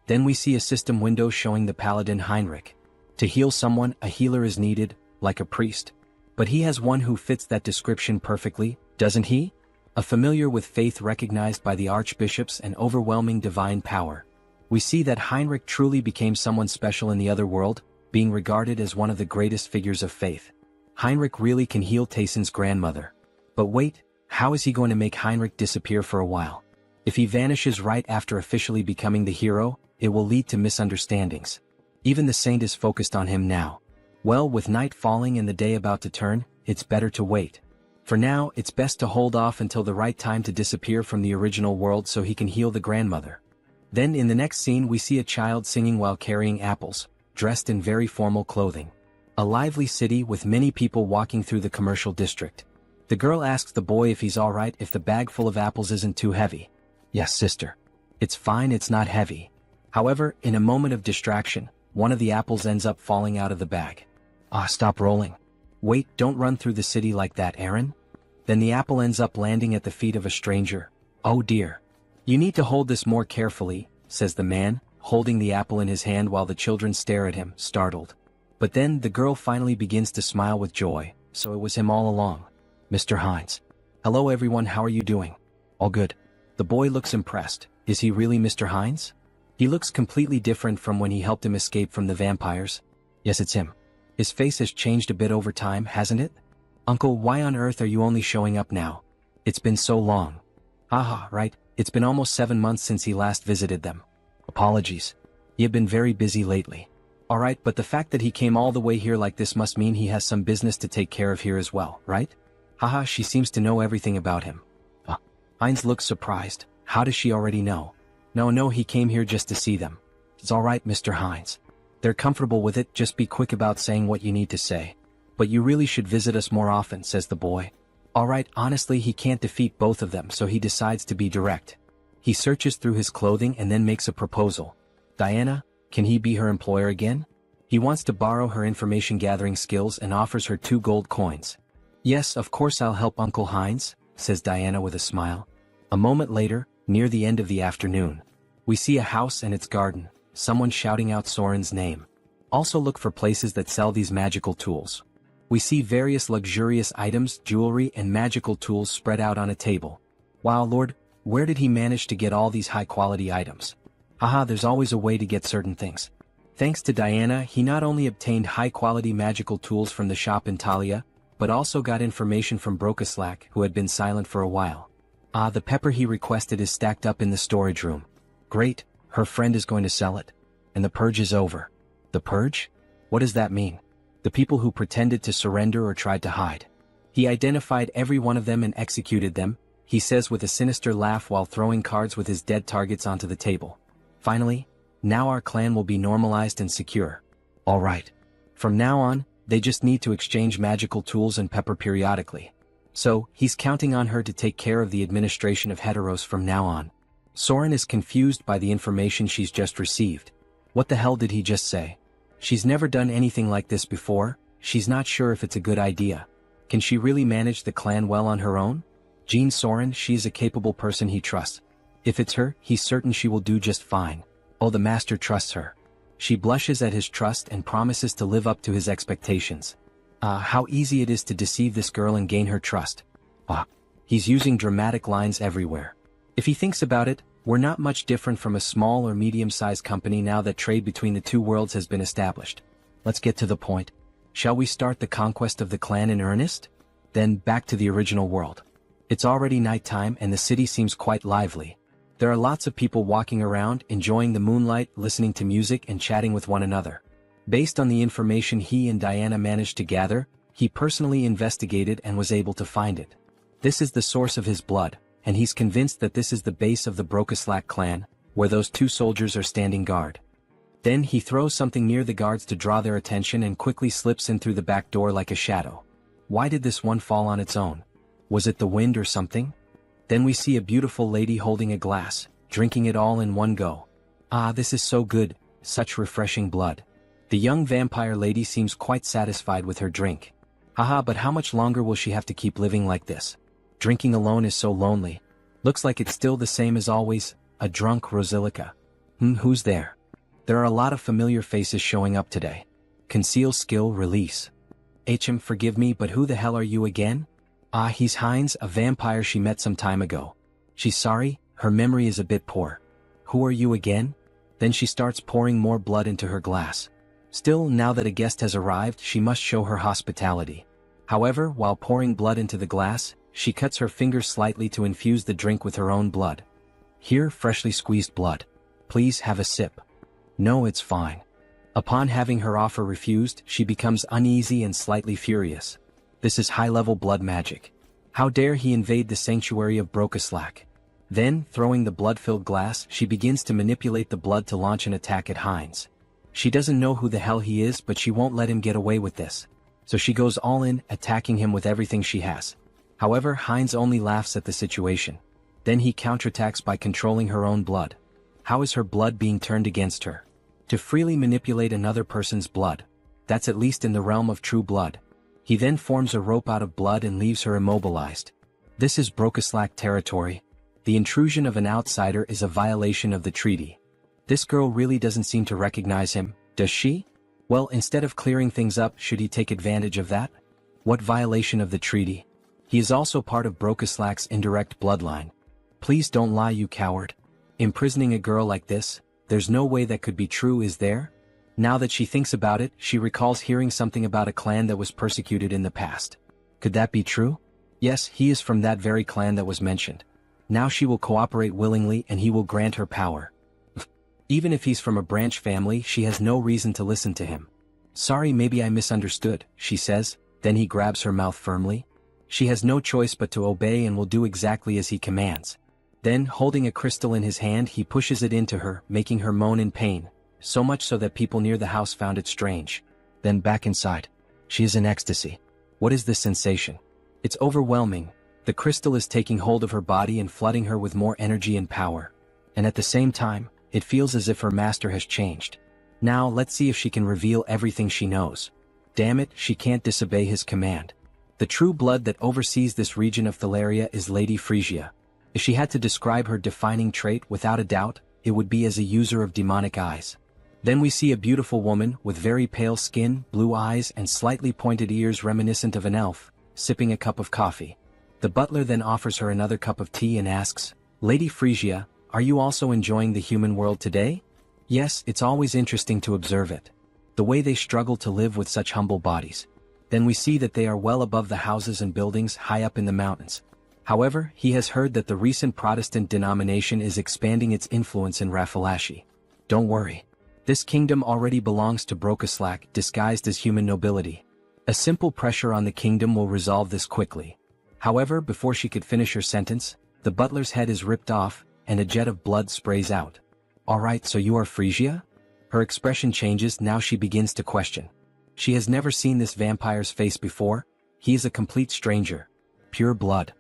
Then we see a system window showing the paladin Heinrich. To heal someone, a healer is needed, like a priest. But he has one who fits that description perfectly, doesn't he? A familiar with faith recognized by the archbishops and overwhelming divine power. We see that Heinrich truly became someone special in the other world, being regarded as one of the greatest figures of faith. Heinrich really can heal Tayson's grandmother. But wait, how is he going to make Heinrich disappear for a while? If he vanishes right after officially becoming the hero, it will lead to misunderstandings. Even the saint is focused on him now. Well, with night falling and the day about to turn, it's better to wait. For now, it's best to hold off until the right time to disappear from the original world so he can heal the grandmother. Then in the next scene we see a child singing while carrying apples, dressed in very formal clothing. A lively city with many people walking through the commercial district. The girl asks the boy if he's alright if the bag full of apples isn't too heavy. Yes, sister. It's fine, it's not heavy. However, in a moment of distraction, one of the apples ends up falling out of the bag. Stop rolling. Wait, don't run through the city like that, Aaron. Then the apple ends up landing at the feet of a stranger. Oh dear. You need to hold this more carefully, says the man, holding the apple in his hand while the children stare at him, startled. But then the girl finally begins to smile with joy, so it was him all along. Mr. Hines. Hello everyone, how are you doing? All good. The boy looks impressed. Is he really Mr. Hines? He looks completely different from when he helped him escape from the vampires. Yes, it's him. His face has changed a bit over time, hasn't it? Uncle, why on earth are you only showing up now? It's been so long. Haha, right, it's been almost 7 months since he last visited them. Apologies. You've been very busy lately. Alright, but the fact that he came all the way here like this must mean he has some business to take care of here as well, right? Haha, she seems to know everything about him. Heinz looks surprised. How does she already know? No, he came here just to see them. It's alright, Mr. Hines. They're comfortable with it, just be quick about saying what you need to say. But you really should visit us more often, says the boy. Alright, honestly he can't defeat both of them, so he decides to be direct. He searches through his clothing and then makes a proposal. Diana, can he be her employer again? He wants to borrow her information gathering skills and offers her 2 gold coins. Yes, of course I'll help Uncle Heinz, says Diana with a smile. A moment later, near the end of the afternoon, we see a house and its garden, someone shouting out Soren's name. Also look for places that sell these magical tools. We see various luxurious items, jewelry and magical tools spread out on a table. Wow, Lord, where did he manage to get all these high-quality items? Haha, there's always a way to get certain things. Thanks to Diana, he not only obtained high-quality magical tools from the shop in Talia, but also got information from Brokaslack, who had been silent for a while. The pepper he requested is stacked up in the storage room. Great, her friend is going to sell it. And the purge is over. The purge? What does that mean? The people who pretended to surrender or tried to hide. He identified every one of them and executed them, he says with a sinister laugh while throwing cards with his dead targets onto the table. Finally, now our clan will be normalized and secure. Alright. From now on, they just need to exchange magical tools and pepper periodically. So, he's counting on her to take care of the administration of Heteros from now on. Soren is confused by the information she's just received. What the hell did he just say? She's never done anything like this before, she's not sure if it's a good idea. Can she really manage the clan well on her own? Jean Soren, she's a capable person he trusts. If it's her, he's certain she will do just fine. Oh, the master trusts her. She blushes at his trust and promises to live up to his expectations. How easy it is to deceive this girl and gain her trust. He's using dramatic lines everywhere. If he thinks about it, we're not much different from a small or medium-sized company now that trade between the 2 worlds has been established. Let's get to the point. Shall we start the conquest of the clan in earnest? Then back to the original world. It's already nighttime and the city seems quite lively. There are lots of people walking around, enjoying the moonlight, listening to music and chatting with one another. Based on the information he and Diana managed to gather, he personally investigated and was able to find it. This is the source of his blood, and he's convinced that this is the base of the Brokaslack clan, where those 2 soldiers are standing guard. Then he throws something near the guards to draw their attention and quickly slips in through the back door like a shadow. Why did this one fall on its own? Was it the wind or something? Then we see a beautiful lady holding a glass, drinking it all in one go. This is so good, such refreshing blood. The young vampire lady seems quite satisfied with her drink. But how much longer will she have to keep living like this? Drinking alone is so lonely. Looks like it's still the same as always, a drunk Rosilica. Who's there? There are a lot of familiar faces showing up today. Conceal skill release. Forgive me, but who the hell are you again? Ah, he's Heinz, a vampire she met some time ago. She's sorry, her memory is a bit poor. Who are you again? Then she starts pouring more blood into her glass. Still, now that a guest has arrived, she must show her hospitality. However, while pouring blood into the glass, she cuts her fingers slightly to infuse the drink with her own blood. Here, freshly squeezed blood. Please have a sip. No, it's fine. Upon having her offer refused, she becomes uneasy and slightly furious. This is high-level blood magic. How dare he invade the sanctuary of Brokaslak? Then, throwing the blood-filled glass, she begins to manipulate the blood to launch an attack at Heinz. She doesn't know who the hell he is, but she won't let him get away with this. So she goes all in, attacking him with everything she has. However, Heinz only laughs at the situation. Then he counterattacks by controlling her own blood. How is her blood being turned against her? To freely manipulate another person's blood. That's at least in the realm of true blood. He then forms a rope out of blood and leaves her immobilized. This is Brokaslak territory. The intrusion of an outsider is a violation of the treaty. This girl really doesn't seem to recognize him, does she? Well, instead of clearing things up, should he take advantage of that? What violation of the treaty? He is also part of Brokaslak's indirect bloodline. Please don't lie, you coward. Imprisoning a girl like this, there's no way that could be true, is there? Now that she thinks about it, she recalls hearing something about a clan that was persecuted in the past. Could that be true? Yes, he is from that very clan that was mentioned. Now she will cooperate willingly and he will grant her power. Even if he's from a branch family, she has no reason to listen to him. Sorry, maybe I misunderstood, she says, then he grabs her mouth firmly. She has no choice but to obey and will do exactly as he commands. Then, holding a crystal in his hand, he pushes it into her, making her moan in pain, so much so that people near the house found it strange. Then back inside. She is in ecstasy. What is this sensation? It's overwhelming. The crystal is taking hold of her body and flooding her with more energy and power. And at the same time, it feels as if her master has changed. Now, let's see if she can reveal everything she knows. Damn it, she can't disobey his command. The true blood that oversees this region of Thalaria is Lady Frisia. If she had to describe her defining trait without a doubt, it would be as a user of demonic eyes. Then we see a beautiful woman with very pale skin, blue eyes and slightly pointed ears reminiscent of an elf, sipping a cup of coffee. The butler then offers her another cup of tea and asks, Lady Frisia, are you also enjoying the human world today? Yes, it's always interesting to observe it. The way they struggle to live with such humble bodies. Then we see that they are well above the houses and buildings high up in the mountains. However, he has heard that the recent Protestant denomination is expanding its influence in Rafalashi. Don't worry. This kingdom already belongs to Brokaslak, disguised as human nobility. A simple pressure on the kingdom will resolve this quickly. However, before she could finish her sentence, the butler's head is ripped off, and a jet of blood sprays out. Alright, so you are Frisia? Her expression changes, now she begins to question. She has never seen this vampire's face before. He is a complete stranger. Pure blood.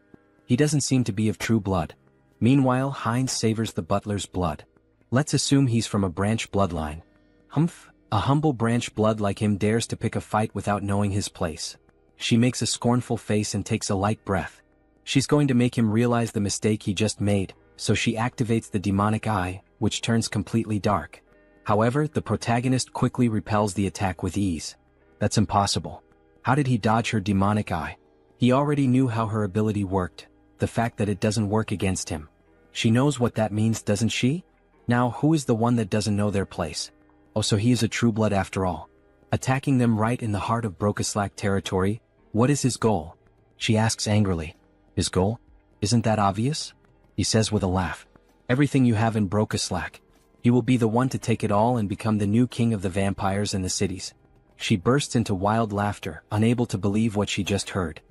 He doesn't seem to be of true blood. Meanwhile, Heinz savors the butler's blood. Let's assume he's from a branch bloodline. Humph, a humble branch blood like him dares to pick a fight without knowing his place. She makes a scornful face and takes a light breath. She's going to make him realize the mistake he just made, so she activates the demonic eye, which turns completely dark. However, the protagonist quickly repels the attack with ease. That's impossible. How did he dodge her demonic eye? He already knew how her ability worked. The fact that it doesn't work against him. She knows what that means, doesn't she? Now, who is the one that doesn't know their place? Oh, so he is a true blood after all. Attacking them right in the heart of Brokaslak territory, what is his goal? She asks angrily. His goal? Isn't that obvious? He says with a laugh. Everything you have in Brokaslak. He will be the one to take it all and become the new king of the vampires and the cities. She bursts into wild laughter, unable to believe what she just heard.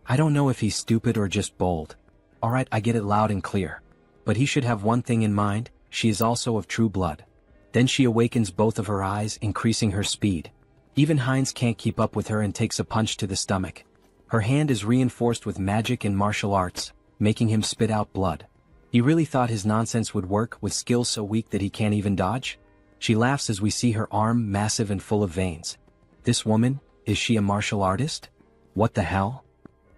I don't know if he's stupid or just bold. Alright, I get it loud and clear. But he should have one thing in mind, she is also of true blood. Then she awakens both of her eyes, increasing her speed. Even Heinz can't keep up with her and takes a punch to the stomach. Her hand is reinforced with magic and martial arts, making him spit out blood. He really thought his nonsense would work with skills so weak that he can't even dodge? She laughs as we see her arm massive and full of veins. This woman, is she a martial artist? What the hell?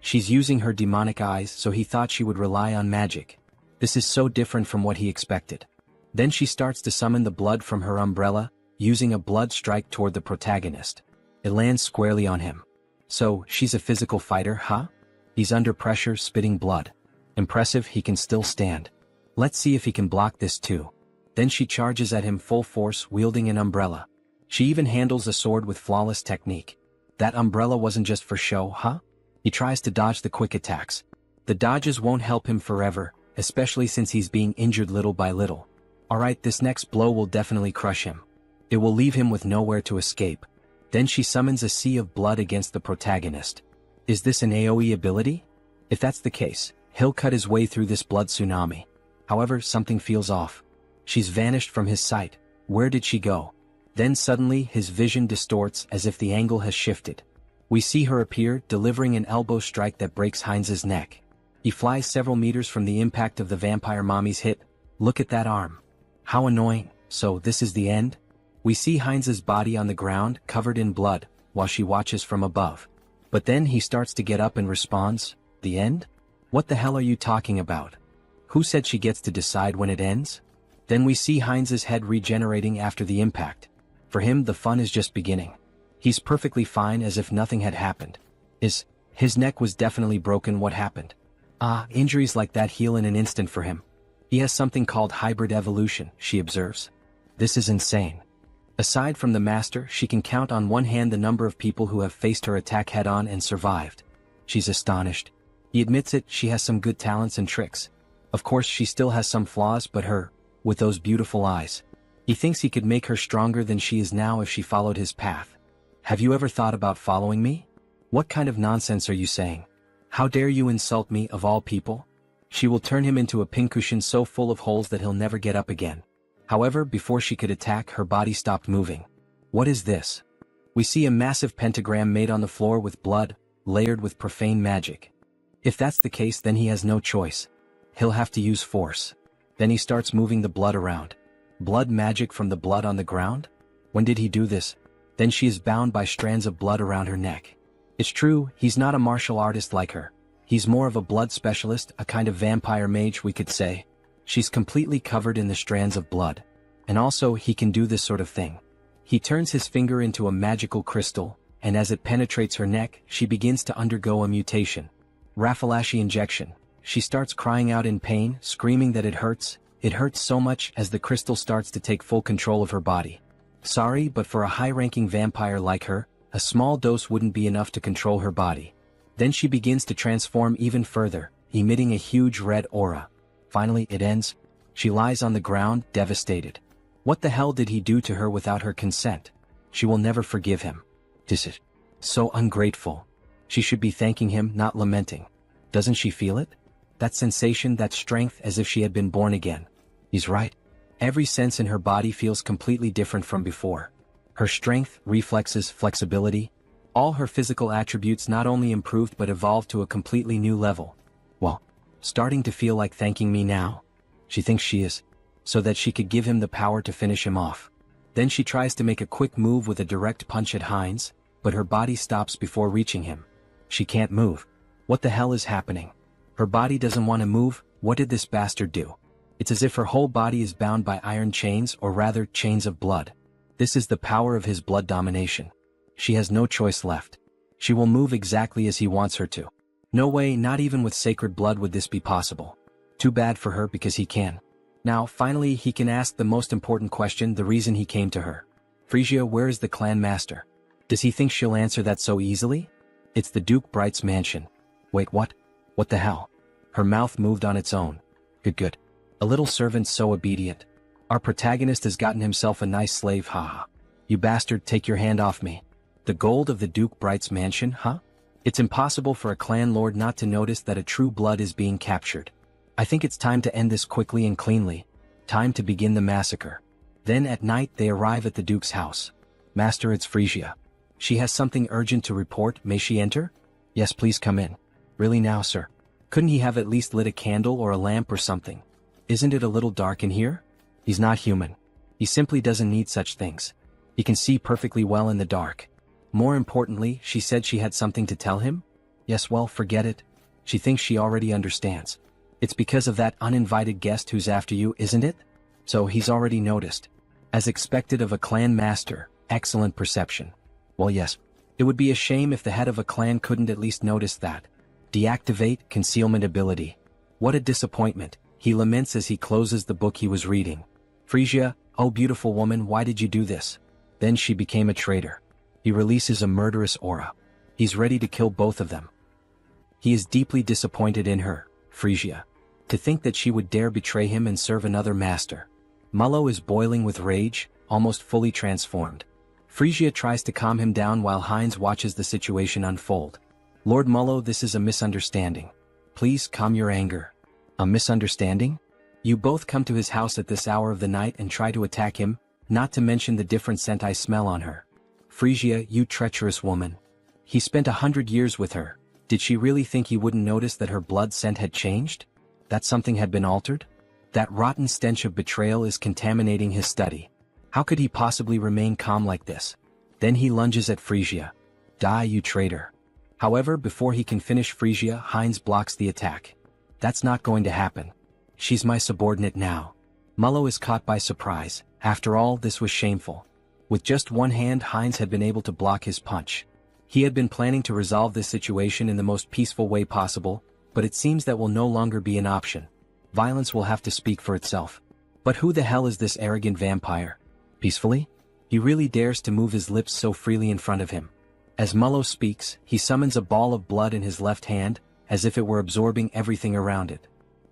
She's using her demonic eyes, so he thought she would rely on magic. This is so different from what he expected. Then she starts to summon the blood from her umbrella, using a blood strike toward the protagonist. It lands squarely on him. So, she's a physical fighter, huh? He's under pressure, spitting blood. Impressive, he can still stand. Let's see if he can block this too. Then she charges at him full force, wielding an umbrella. She even handles a sword with flawless technique. That umbrella wasn't just for show, huh? He tries to dodge the quick attacks. The dodges won't help him forever, especially since he's being injured little by little. Alright, this next blow will definitely crush him. It will leave him with nowhere to escape. Then she summons a sea of blood against the protagonist. Is this an AoE ability? If that's the case, he'll cut his way through this blood tsunami. However, something feels off. She's vanished from his sight. Where did she go? Then suddenly his vision distorts as if the angle has shifted. We see her appear, delivering an elbow strike that breaks Heinz's neck. He flies several meters from the impact of the vampire mommy's hit. Look at that arm. How annoying. So this is the end? We see Heinz's body on the ground, covered in blood, while she watches from above. But then he starts to get up and responds, "The end? What the hell are you talking about? Who said she gets to decide when it ends?" Then we see Heinz's head regenerating after the impact. For him, the fun is just beginning. He's perfectly fine, as if nothing had happened. His neck was definitely broken. What happened? Injuries like that heal in an instant for him. He has something called hybrid evolution, she observes. This is insane. Aside from the master, she can count on one hand the number of people who have faced her attack head-on and survived. She's astonished. He admits it, she has some good talents and tricks. Of course, she still has some flaws, but with those beautiful eyes. He thinks he could make her stronger than she is now if she followed his path. Have you ever thought about following me? What kind of nonsense are you saying? How dare you insult me, of all people? She will turn him into a pincushion so full of holes that he'll never get up again. However, before she could attack, her body stopped moving. What is this? We see a massive pentagram made on the floor with blood, layered with profane magic. If that's the case, then he has no choice. He'll have to use force. Then he starts moving the blood around. Blood magic from the blood on the ground? When did he do this? Then she is bound by strands of blood around her neck. It's true, he's not a martial artist like her. He's more of a blood specialist, a kind of vampire mage, we could say. She's completely covered in the strands of blood. And also, he can do this sort of thing. He turns his finger into a magical crystal, and as it penetrates her neck, she begins to undergo a mutation. Raffalashi injection. She starts crying out in pain, screaming that it hurts. It hurts so much as the crystal starts to take full control of her body. Sorry, but for a high-ranking vampire like her, a small dose wouldn't be enough to control her body. Then she begins to transform even further, emitting a huge red aura. Finally, it ends. She lies on the ground, devastated. What the hell did he do to her without her consent? She will never forgive him. This is so ungrateful. She should be thanking him, not lamenting. Doesn't she feel it? That sensation, that strength, as if she had been born again. He's right. Every sense in her body feels completely different from before. Her strength, reflexes, flexibility, all her physical attributes not only improved but evolved to a completely new level. Well, starting to feel like thanking me now. She thinks she is, so that she could give him the power to finish him off. Then she tries to make a quick move with a direct punch at Heinz, but her body stops before reaching him. She can't move. What the hell is happening? Her body doesn't want to move. What did this bastard do? It's as if her whole body is bound by iron chains, or rather, chains of blood. This is the power of his blood domination. She has no choice left. She will move exactly as he wants her to. No way, not even with sacred blood would this be possible. Too bad for her, because he can. Now, finally, he can ask the most important question, the reason he came to her. Frisia, where is the clan master? Does he think she'll answer that so easily? It's the Duke Bright's mansion. Wait, what? What the hell? Her mouth moved on its own. Good. A little servant so obedient. Our protagonist has gotten himself a nice slave, haha. You bastard, take your hand off me. The gold of the Duke Bright's mansion, huh? It's impossible for a clan lord not to notice that a true blood is being captured. I think it's time to end this quickly and cleanly. Time to begin the massacre. Then at night they arrive at the Duke's house. Master, it's Frisia. She has something urgent to report. May she enter? Yes, please come in. Really now, sir? Couldn't he have at least lit a candle or a lamp or something? Isn't it a little dark in here? He's not human. He simply doesn't need such things. He can see perfectly well in the dark. More importantly, she said she had something to tell him? Yes, well, forget it. She thinks she already understands. It's because of that uninvited guest who's after you, isn't it? So he's already noticed. As expected of a clan master, excellent perception. Well, yes. It would be a shame if the head of a clan couldn't at least notice that. Deactivate concealment ability. What a disappointment, he laments as he closes the book he was reading. Frisia, oh beautiful woman, why did you do this? Then she became a traitor. He releases a murderous aura. He's ready to kill both of them. He is deeply disappointed in her, Frisia. To think that she would dare betray him and serve another master. Mullo is boiling with rage, almost fully transformed. Frisia tries to calm him down while Heinz watches the situation unfold. Lord Mullo, this is a misunderstanding. Please calm your anger. A misunderstanding? You both come to his house at this hour of the night and try to attack him, not to mention the different scent I smell on her. Frisia, you treacherous woman. He spent 100 years with her. Did she really think he wouldn't notice that her blood scent had changed? That something had been altered? That rotten stench of betrayal is contaminating his study. How could he possibly remain calm like this? Then he lunges at Frisia. Die, you traitor. However, before he can finish Frisia, Heinz blocks the attack. That's not going to happen. She's my subordinate now. Mullo is caught by surprise. After all, this was shameful. With just one hand, Heinz had been able to block his punch. He had been planning to resolve this situation in the most peaceful way possible, but it seems that will no longer be an option. Violence will have to speak for itself. But who the hell is this arrogant vampire? Peacefully? He really dares to move his lips so freely in front of him. As Mullo speaks, he summons a ball of blood in his left hand, as if it were absorbing everything around it.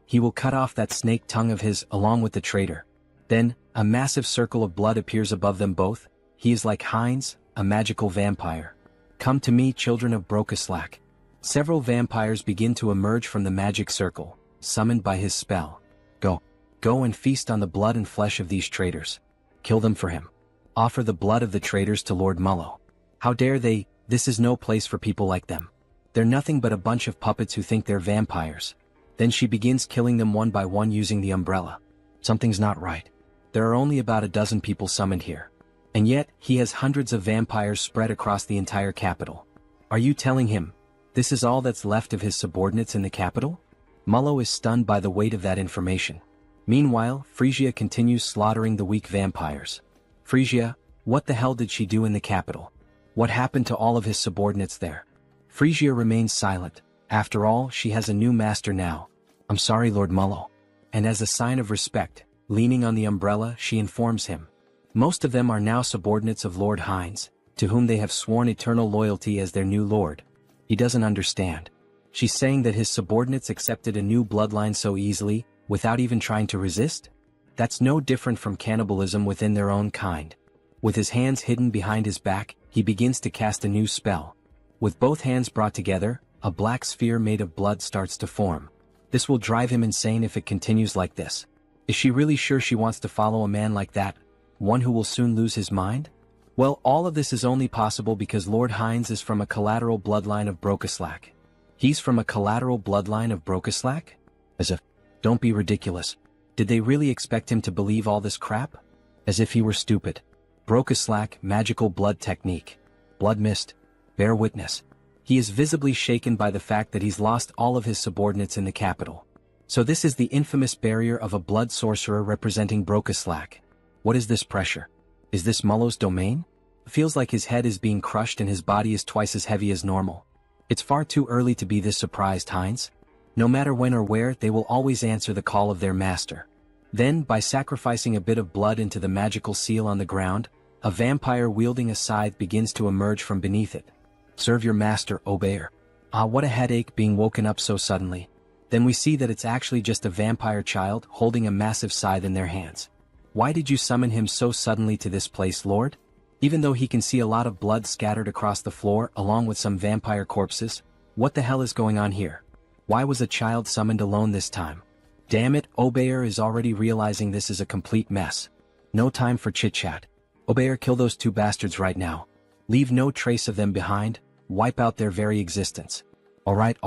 He will cut off that snake tongue of his along with the traitor. Then, a massive circle of blood appears above them both. He is like Heinz, a magical vampire. Come to me, children of Brokaslak. Several vampires begin to emerge from the magic circle, summoned by his spell. Go and feast on the blood and flesh of these traitors. Kill them for him. Offer the blood of the traitors to Lord Mullo. How dare they? This is no place for people like them. They're nothing but a bunch of puppets who think they're vampires. Then she begins killing them one by one using the umbrella. Something's not right. There are only about a dozen people summoned here. And yet, he has hundreds of vampires spread across the entire capital. Are you telling him this is all that's left of his subordinates in the capital? Mullo is stunned by the weight of that information. Meanwhile, Frisia continues slaughtering the weak vampires. Frisia, what the hell did she do in the capital? What happened to all of his subordinates there? Frisia remains silent. After all, she has a new master now. I'm sorry, Lord Mullo. And as a sign of respect, leaning on the umbrella, she informs him. Most of them are now subordinates of Lord Heinz, to whom they have sworn eternal loyalty as their new lord. He doesn't understand. She's saying that his subordinates accepted a new bloodline so easily, without even trying to resist? That's no different from cannibalism within their own kind. With his hands hidden behind his back, he begins to cast a new spell. With both hands brought together, a black sphere made of blood starts to form. This will drive him insane if it continues like this. Is she really sure she wants to follow a man like that? One who will soon lose his mind? Well, all of this is only possible because Lord Heinz is from a collateral bloodline of Brokaslak. He's from a collateral bloodline of Brokaslak? As if, don't be ridiculous. Did they really expect him to believe all this crap? As if he were stupid. Brokaslak, magical blood technique. Blood mist. Bear witness. He is visibly shaken by the fact that he's lost all of his subordinates in the capital. So this is the infamous barrier of a blood sorcerer representing Brokaslak. What is this pressure? Is this Mullo's domain? Feels like his head is being crushed and his body is twice as heavy as normal. It's far too early to be this surprised, Heinz. No matter when or where, they will always answer the call of their master. Then, by sacrificing a bit of blood into the magical seal on the ground, a vampire wielding a scythe begins to emerge from beneath it. Serve your master, Obeyer. Ah, what a headache being woken up so suddenly. Then we see that it's actually just a vampire child holding a massive scythe in their hands. Why did you summon him so suddenly to this place, Lord? Even though he can see a lot of blood scattered across the floor along with some vampire corpses, what the hell is going on here? Why was a child summoned alone this time? Damn it, Obeyer is already realizing this is a complete mess. No time for chit-chat. Obeyer, kill those two bastards right now. Leave no trace of them behind, wipe out their very existence. Alright.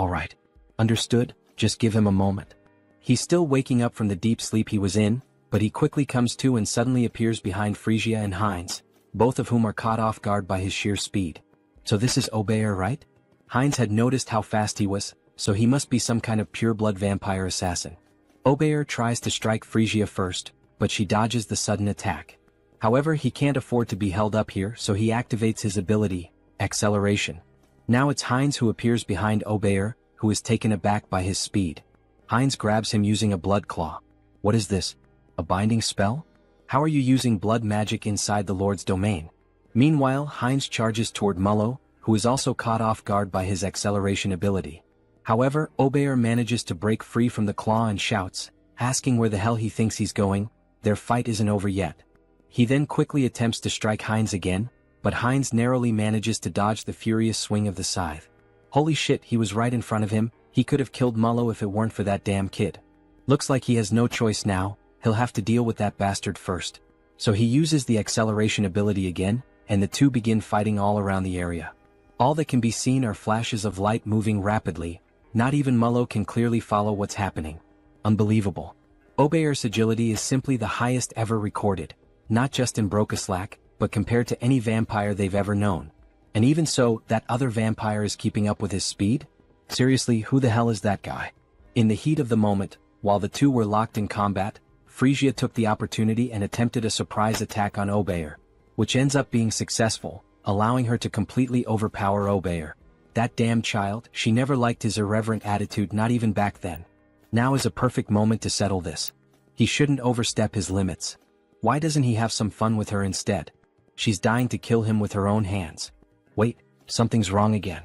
Understood, just give him a moment. He's still waking up from the deep sleep he was in, but he quickly comes to and suddenly appears behind Frisia and Heinz, both of whom are caught off guard by his sheer speed. So this is Obeyer, right? Heinz had noticed how fast he was, so he must be some kind of pure-blood vampire assassin. Obeyer tries to strike Frisia first, but she dodges the sudden attack. However, he can't afford to be held up here, so he activates his ability, Acceleration. Now it's Heinz who appears behind Obeyer, who is taken aback by his speed. Heinz grabs him using a blood claw. What is this? A binding spell? How are you using blood magic inside the Lord's domain? Meanwhile, Heinz charges toward Mullo, who is also caught off guard by his acceleration ability. However, Obeyer manages to break free from the claw and shouts, asking where the hell he thinks he's going. Their fight isn't over yet. He then quickly attempts to strike Heinz again, but Heinz narrowly manages to dodge the furious swing of the scythe. Holy shit, he was right in front of him. He could have killed Mullo if it weren't for that damn kid. Looks like he has no choice now, he'll have to deal with that bastard first. So he uses the acceleration ability again, and the two begin fighting all around the area. All that can be seen are flashes of light moving rapidly. Not even Mullo can clearly follow what's happening. Unbelievable. Obeyer's agility is simply the highest ever recorded, not just in Brokeslack, but compared to any vampire they've ever known. And even so, that other vampire is keeping up with his speed? Seriously, who the hell is that guy? In the heat of the moment, while the two were locked in combat, Frisia took the opportunity and attempted a surprise attack on Obeyer, which ends up being successful, allowing her to completely overpower Obeyer. That damn child, she never liked his irreverent attitude, not even back then. Now is a perfect moment to settle this. He shouldn't overstep his limits. Why doesn't he have some fun with her instead? She's dying to kill him with her own hands. Wait, something's wrong again.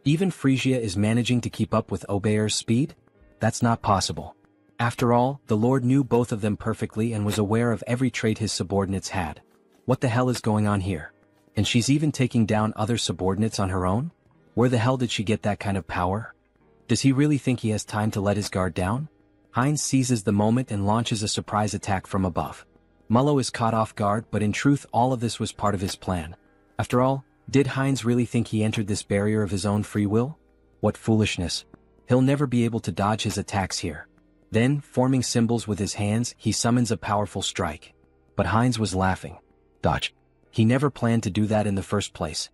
Even Frisia is managing to keep up with Obeyer's speed? That's not possible. After all, the Lord knew both of them perfectly and was aware of every trait his subordinates had. What the hell is going on here? And she's even taking down other subordinates on her own? Where the hell did she get that kind of power? Does he really think he has time to let his guard down? Heinz seizes the moment and launches a surprise attack from above. Mullo is caught off guard, but in truth all of this was part of his plan. After all, did Heinz really think he entered this barrier of his own free will? What foolishness. He'll never be able to dodge his attacks here. Then, forming symbols with his hands, he summons a powerful strike. But Heinz was laughing. Dodge. He never planned to do that in the first place.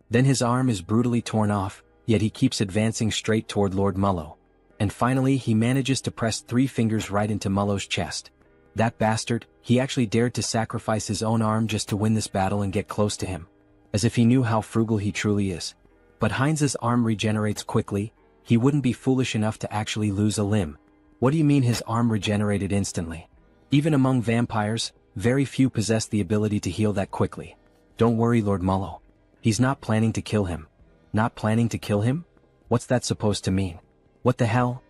Then his arm is brutally torn off, yet he keeps advancing straight toward Lord Mullo. And finally he manages to press 3 fingers right into Mullo's chest. That bastard, he actually dared to sacrifice his own arm just to win this battle and get close to him. As if he knew how frugal he truly is. But Heinz's arm regenerates quickly. He wouldn't be foolish enough to actually lose a limb. What do you mean his arm regenerated instantly? Even among vampires, very few possess the ability to heal that quickly. Don't worry, Lord Mullo. He's not planning to kill him. Not planning to kill him? What's that supposed to mean? What the hell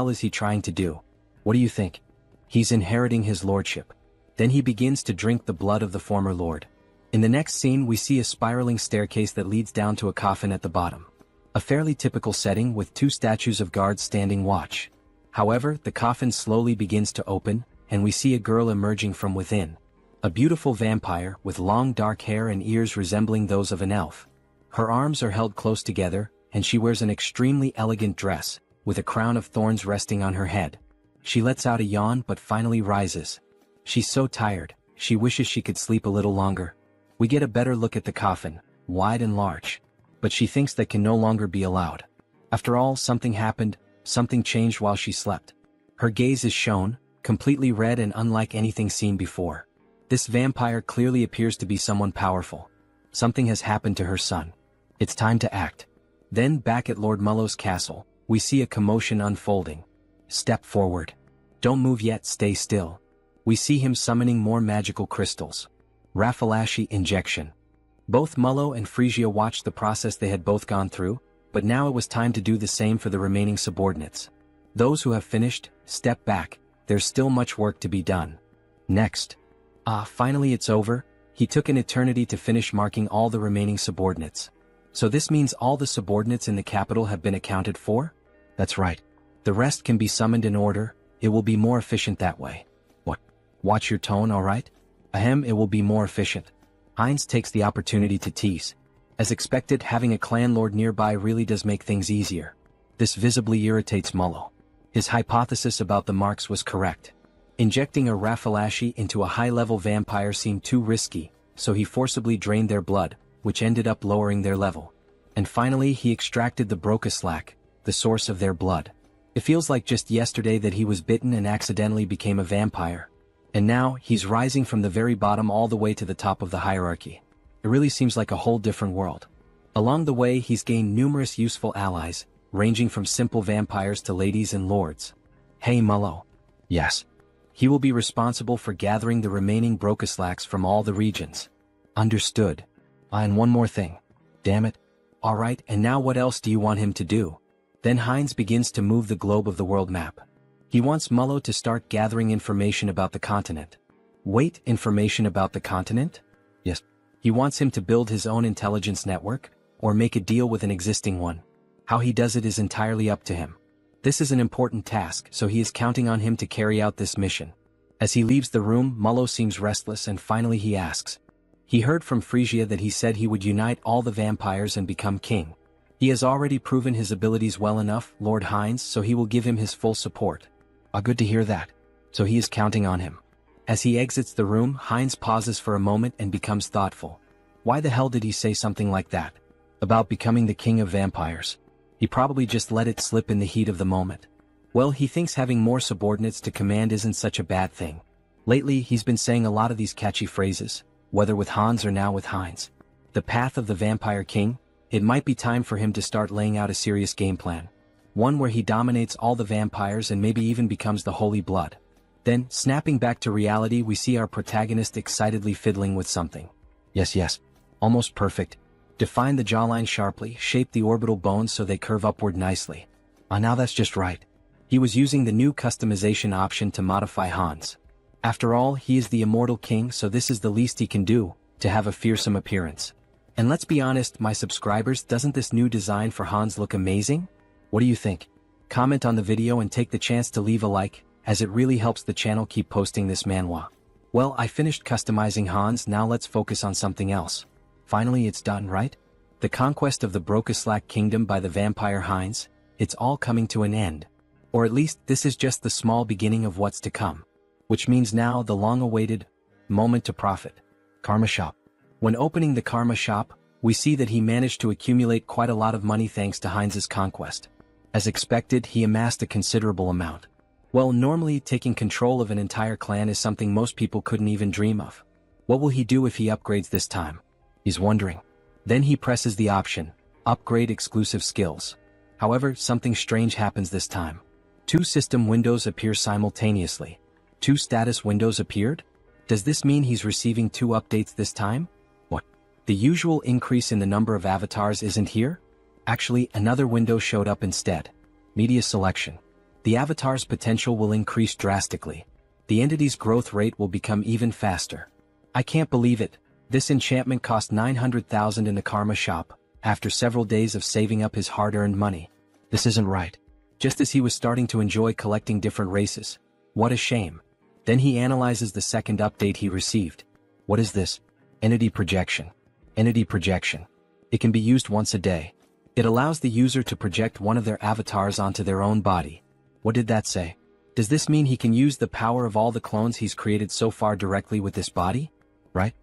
is he trying to do? What do you think? He's inheriting his lordship. Then he begins to drink the blood of the former lord. In the next scene we see a spiraling staircase that leads down to a coffin at the bottom. A fairly typical setting with 2 statues of guards standing watch. However, the coffin slowly begins to open, and we see a girl emerging from within. A beautiful vampire with long dark hair and ears resembling those of an elf. Her arms are held close together, and she wears an extremely elegant dress, with a crown of thorns resting on her head. She lets out a yawn but finally rises. She's so tired, she wishes she could sleep a little longer. We get a better look at the coffin, wide and large. But she thinks that can no longer be allowed. After all, something happened, something changed while she slept. Her gaze is shown, completely red and unlike anything seen before. This vampire clearly appears to be someone powerful. Something has happened to her son. It's time to act. Then back at Lord Mullo's castle, we see a commotion unfolding. Step forward. Don't move yet, stay still. We see him summoning more magical crystals. Raffalashi injection. Both Mullo and Frisia watched the process they had both gone through, but now it was time to do the same for the remaining subordinates. Those who have finished, step back, there's still much work to be done. Next. Finally it's over. He took an eternity to finish marking all the remaining subordinates. So this means all the subordinates in the capital have been accounted for? That's right. The rest can be summoned in order, it will be more efficient that way. What? Watch your tone, alright? Ahem, it will be more efficient. Heinz takes the opportunity to tease. As expected, having a clan lord nearby really does make things easier. This visibly irritates Mullo. His hypothesis about the marks was correct. Injecting a Raffalashi into a high-level vampire seemed too risky, so he forcibly drained their blood, which ended up lowering their level. And finally he extracted the Brokeslack, the source of their blood. It feels like just yesterday that he was bitten and accidentally became a vampire. And now, he's rising from the very bottom all the way to the top of the hierarchy. It really seems like a whole different world. Along the way, he's gained numerous useful allies, ranging from simple vampires to ladies and lords. Hey Mullo. Yes. He will be responsible for gathering the remaining Brokeslacks from all the regions. Understood. And one more thing. Damn it. Alright, and now what else do you want him to do? Then Heinz begins to move the globe of the world map. He wants Mullo to start gathering information about the continent. Wait, information about the continent? Yes. He wants him to build his own intelligence network, or make a deal with an existing one. How he does it is entirely up to him. This is an important task, so he is counting on him to carry out this mission. As he leaves the room, Mullo seems restless and finally he asks. He heard from Frisia that he said he would unite all the vampires and become king. He has already proven his abilities well enough, Lord Heinz, so he will give him his full support. Good to hear that. So he is counting on him. As he exits the room, Heinz pauses for a moment and becomes thoughtful. Why the hell did he say something like that? About becoming the king of vampires. He probably just let it slip in the heat of the moment. Well, he thinks having more subordinates to command isn't such a bad thing. Lately, he's been saying a lot of these catchy phrases, whether with Hans or now with Heinz. The path of the vampire king? It might be time for him to start laying out a serious game plan. One where he dominates all the vampires and maybe even becomes the Holy Blood. Then, snapping back to reality, we see our protagonist excitedly fiddling with something. Yes. Almost perfect. Define the jawline sharply, shape the orbital bones so they curve upward nicely. Now that's just right. He was using the new customization option to modify Hans. After all, he is the immortal king, so this is the least he can do, to have a fearsome appearance. And let's be honest, my subscribers, doesn't this new design for Hans look amazing? What do you think? Comment on the video and take the chance to leave a like, as it really helps the channel keep posting this manhwa. Well, I finished customizing Hans, now let's focus on something else. Finally it's done, right? The conquest of the Brokeslack kingdom by the vampire Heinz, it's all coming to an end. Or at least this is just the small beginning of what's to come. Which means now the long-awaited moment to profit. Karma Shop. When opening the Karma Shop, we see that he managed to accumulate quite a lot of money thanks to Heinz's conquest. As expected, he amassed a considerable amount. Well, normally taking control of an entire clan is something most people couldn't even dream of. What will he do if he upgrades this time? He's wondering. Then he presses the option, Upgrade Exclusive Skills. However, something strange happens this time. 2 system windows appear simultaneously. 2 status windows appeared? Does this mean he's receiving 2 updates this time? What? The usual increase in the number of avatars isn't here? Actually, another window showed up instead. Media Selection. The avatar's potential will increase drastically. The entity's growth rate will become even faster. I can't believe it. This enchantment cost 900,000 in the Karma Shop, after several days of saving up his hard-earned money. This isn't right. Just as he was starting to enjoy collecting different races. What a shame. Then he analyzes the second update he received. What is this? Entity Projection. Entity Projection. It can be used once a day. It allows the user to project one of their avatars onto their own body. What did that say? Does this mean he can use the power of all the clones he's created so far directly with this body? Right?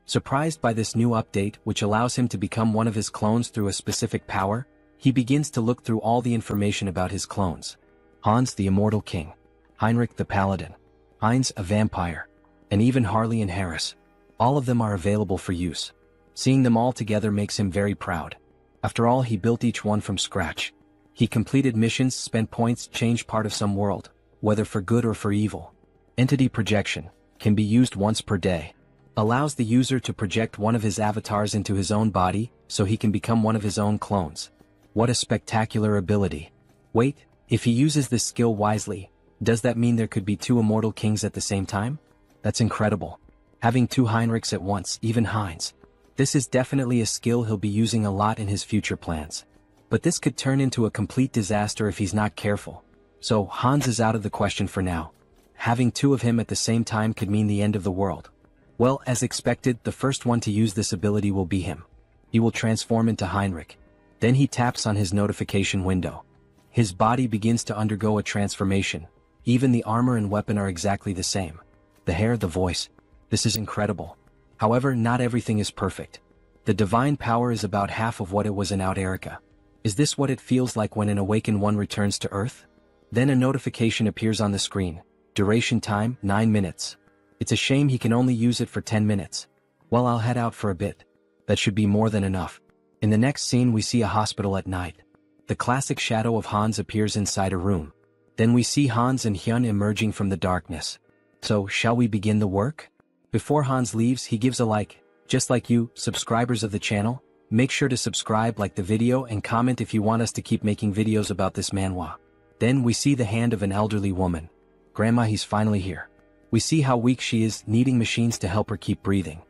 Surprised by this new update, which allows him to become one of his clones through a specific power, he begins to look through all the information about his clones. Hans the Immortal King. Heinrich the Paladin. Heinz a Vampire. And even Harley and Harris. All of them are available for use. Seeing them all together makes him very proud. After all, he built each one from scratch. He completed missions, spent points, changed part of some world, whether for good or for evil. Entity Projection. Can be used once per day. Allows the user to project one of his avatars into his own body, so he can become one of his own clones. What a spectacular ability. Wait, if he uses this skill wisely, does that mean there could be 2 immortal kings at the same time? That's incredible. Having 2 Heinrichs at once, even Heinz. This is definitely a skill he'll be using a lot in his future plans. But this could turn into a complete disaster if he's not careful. So Hans is out of the question for now. Having 2 of him at the same time could mean the end of the world. Well, as expected, the first one to use this ability will be him. He will transform into Heinrich. Then he taps on his notification window. His body begins to undergo a transformation. Even the armor and weapon are exactly the same. The hair, the voice. This is incredible. However, not everything is perfect. The divine power is about half of what it was in Out Erica. Is this what it feels like when an awakened one returns to Earth? Then a notification appears on the screen. Duration time, 9 minutes. It's a shame he can only use it for 10 minutes. Well, I'll head out for a bit. That should be more than enough. In the next scene we see a hospital at night. The classic shadow of Hans appears inside a room. Then we see Hans and Hyun emerging from the darkness. So, shall we begin the work? Before Hans leaves, he gives a like. Just like you, subscribers of the channel, make sure to subscribe, like the video, and comment if you want us to keep making videos about this manhwa. Then we see the hand of an elderly woman. Grandma, he's finally here. We see how weak she is, needing machines to help her keep breathing.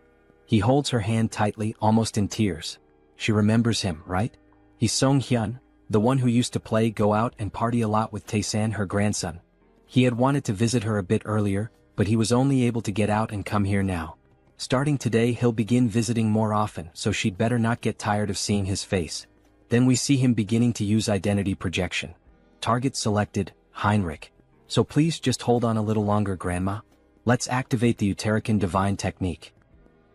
He holds her hand tightly, almost in tears. She remembers him, right? He's Sunghyun, the one who used to play, go out, and party a lot with Tae-san, her grandson. He had wanted to visit her a bit earlier, but he was only able to get out and come here now. Starting today, he'll begin visiting more often, so she'd better not get tired of seeing his face. Then we see him beginning to use identity projection. Target selected, Heinrich. So please just hold on a little longer, Grandma. Let's activate the Uterican divine technique.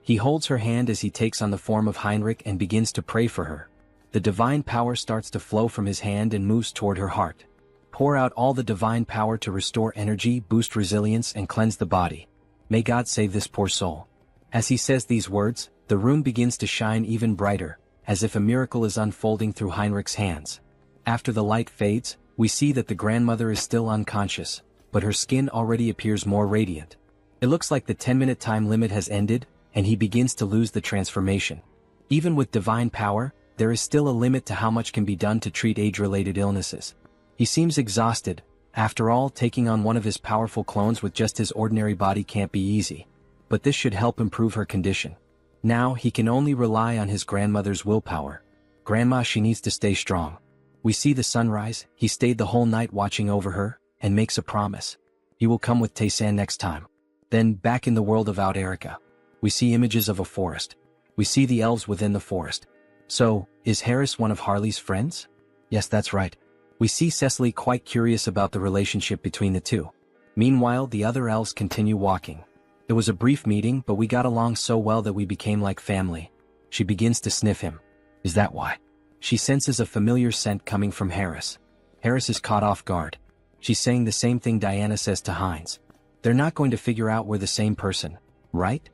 He holds her hand as he takes on the form of Heinrich and begins to pray for her. The divine power starts to flow from his hand and moves toward her heart. Pour out all the divine power to restore energy, boost resilience, and cleanse the body. May God save this poor soul. As he says these words, the room begins to shine even brighter, as if a miracle is unfolding through Heinrich's hands. After the light fades, we see that the grandmother is still unconscious, but her skin already appears more radiant. It looks like the 10-minute time limit has ended, and he begins to lose the transformation. Even with divine power, there is still a limit to how much can be done to treat age-related illnesses. He seems exhausted. After all, taking on one of his powerful clones with just his ordinary body can't be easy. But this should help improve her condition. Now he can only rely on his grandmother's willpower. Grandma, she needs to stay strong. We see the sunrise. He stayed the whole night watching over her, and makes a promise. He will come with Tae-san next time. Then, back in the world of Out Erica, we see images of a forest. We see the elves within the forest. So, is Harris one of Harley's friends? Yes, that's right. We see Cecily quite curious about the relationship between the two. Meanwhile, the other elves continue walking. It was a brief meeting, but we got along so well that we became like family. She begins to sniff him. Is that why? She senses a familiar scent coming from Harris. Harris is caught off guard. She's saying the same thing Diana says to Heinz. They're not going to figure out we're the same person, right?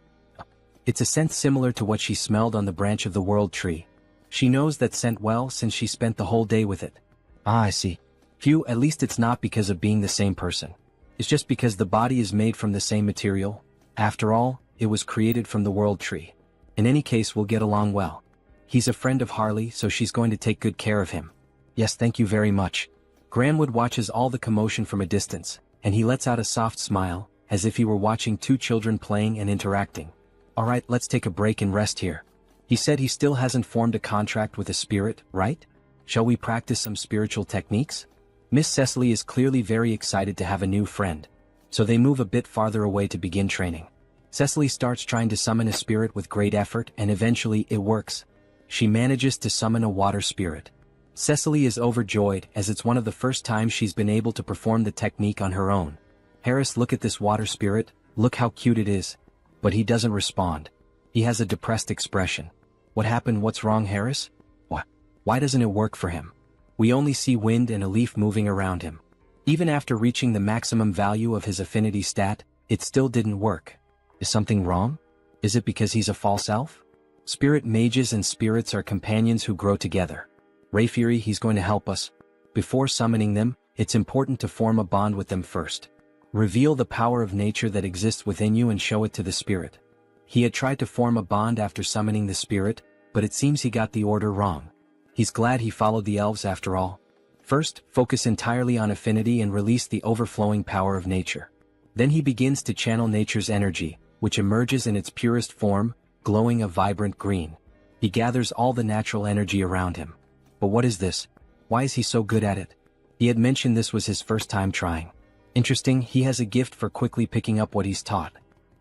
It's a scent similar to what she smelled on the branch of the world tree. She knows that scent well since she spent the whole day with it. Ah, I see. Phew, at least it's not because of being the same person. It's just because the body is made from the same material. After all, it was created from the world tree. In any case, we'll get along well. He's a friend of Harley, so she's going to take good care of him. Yes, thank you very much. Granwood watches all the commotion from a distance, and he lets out a soft smile, as if he were watching two children playing and interacting. Alright, let's take a break and rest here. He said he still hasn't formed a contract with a spirit, right? Shall we practice some spiritual techniques? Miss Cecily is clearly very excited to have a new friend. So they move a bit farther away to begin training. Cecily starts trying to summon a spirit with great effort, and eventually it works. She manages to summon a water spirit. Cecily is overjoyed, as it's one of the first times she's been able to perform the technique on her own. Harris, look at this water spirit, look how cute it is. But he doesn't respond. He has a depressed expression. What happened? What's wrong, Harris? What? Why doesn't it work for him? We only see wind and a leaf moving around him. Even after reaching the maximum value of his affinity stat, it still didn't work. Is something wrong? Is it because he's a false elf? Spirit mages and spirits are companions who grow together. Rayfury, he's going to help us. Before summoning them, it's important to form a bond with them first. Reveal the power of nature that exists within you and show it to the spirit. He had tried to form a bond after summoning the spirit, but it seems he got the order wrong. He's glad he followed the elves after all. First, focus entirely on affinity and release the overflowing power of nature. Then he begins to channel nature's energy, which emerges in its purest form, glowing a vibrant green. He gathers all the natural energy around him. But what is this? Why is he so good at it? He had mentioned this was his first time trying. Interesting, he has a gift for quickly picking up what he's taught.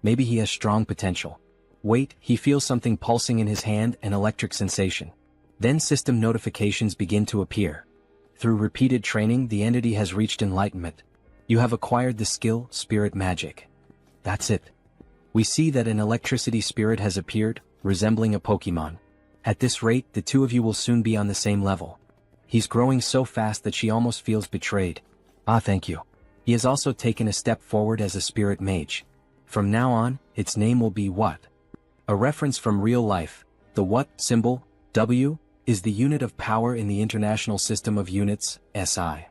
Maybe he has strong potential. Wait, he feels something pulsing in his hand, an electric sensation. Then system notifications begin to appear. Through repeated training, the entity has reached enlightenment. You have acquired the skill, Spirit Magic. That's it. We see that an electricity spirit has appeared, resembling a Pokemon. At this rate, the two of you will soon be on the same level. He's growing so fast that she almost feels betrayed. Ah, thank you. He has also taken a step forward as a spirit mage. From now on, its name will be What. A reference from real life. The What symbol, W, is the unit of power in the International System of Units, SI.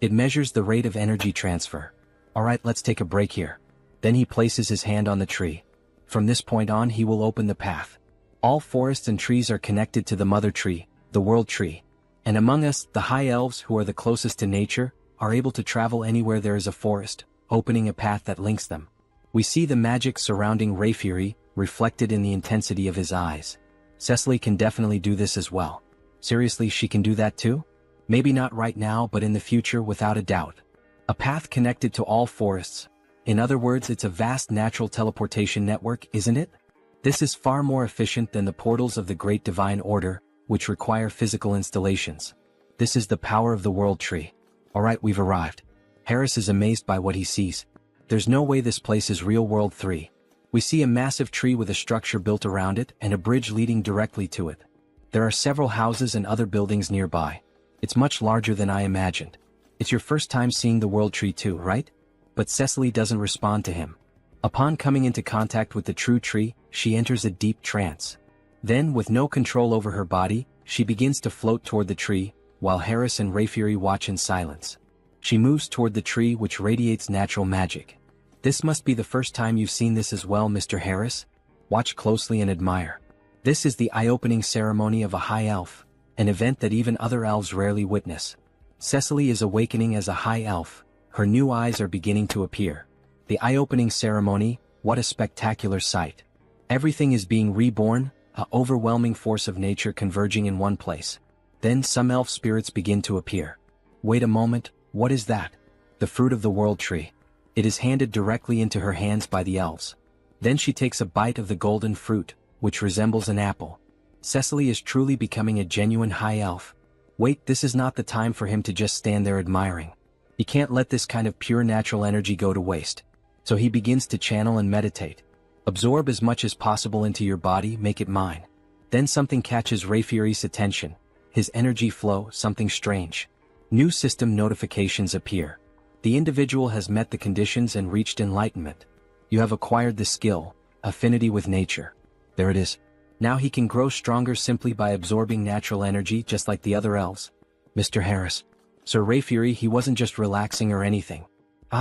It measures the rate of energy transfer. Alright, let's take a break here. Then he places his hand on the tree. From this point on he will open the path. All forests and trees are connected to the mother tree, the world tree. And among us, the high elves who are the closest to nature, are able to travel anywhere there is a forest, opening a path that links them. We see the magic surrounding Rayfury, reflected in the intensity of his eyes. Cecily can definitely do this as well. Seriously, she can do that too? Maybe not right now, but in the future without a doubt. A path connected to all forests. In other words, it's a vast natural teleportation network, isn't it? This is far more efficient than the portals of the Great Divine Order, which require physical installations. This is the power of the world tree. Alright, we've arrived. Harris is amazed by what he sees. There's no way this place is Real World 3. We see a massive tree with a structure built around it and a bridge leading directly to it. There are several houses and other buildings nearby. It's much larger than I imagined. It's your first time seeing the world tree too, right? But Cecily doesn't respond to him. Upon coming into contact with the true tree, she enters a deep trance. Then, with no control over her body, she begins to float toward the tree, while Harris and Rayfury watch in silence. She moves toward the tree, which radiates natural magic. This must be the first time you've seen this as well, Mr. Harris. Watch closely and admire. This is the eye-opening ceremony of a high elf, an event that even other elves rarely witness. Cecily is awakening as a high elf. Her new eyes are beginning to appear. The eye-opening ceremony, what a spectacular sight. Everything is being reborn, an overwhelming force of nature converging in one place. Then some elf spirits begin to appear. Wait a moment, what is that? The fruit of the world tree. It is handed directly into her hands by the elves. Then she takes a bite of the golden fruit, which resembles an apple. Cecily is truly becoming a genuine high elf. Wait, this is not the time for him to just stand there admiring. He can't let this kind of pure natural energy go to waste. So he begins to channel and meditate. Absorb as much as possible into your body, make it mine. Then something catches Rayfury's attention. His energy flow, something strange. New system notifications appear. The individual has met the conditions and reached enlightenment. You have acquired the skill, affinity with nature. There it is. Now he can grow stronger simply by absorbing natural energy just like the other elves. Mr. Harris. Sir Rayfury, he wasn't just relaxing or anything.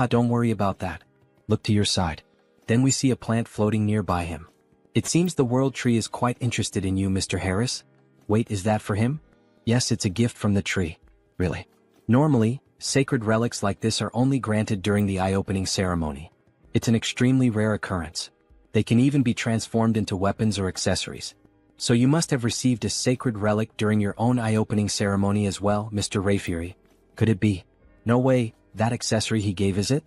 Don't worry about that. Look to your side. Then we see a plant floating nearby him. It seems the world tree is quite interested in you, Mr. Harris. Wait, is that for him? Yes, it's a gift from the tree. Really? Normally, sacred relics like this are only granted during the eye-opening ceremony. It's an extremely rare occurrence. They can even be transformed into weapons or accessories. So you must have received a sacred relic during your own eye-opening ceremony as well, Mr. Rayfury. Could it be? No way, that accessory he gave, is it?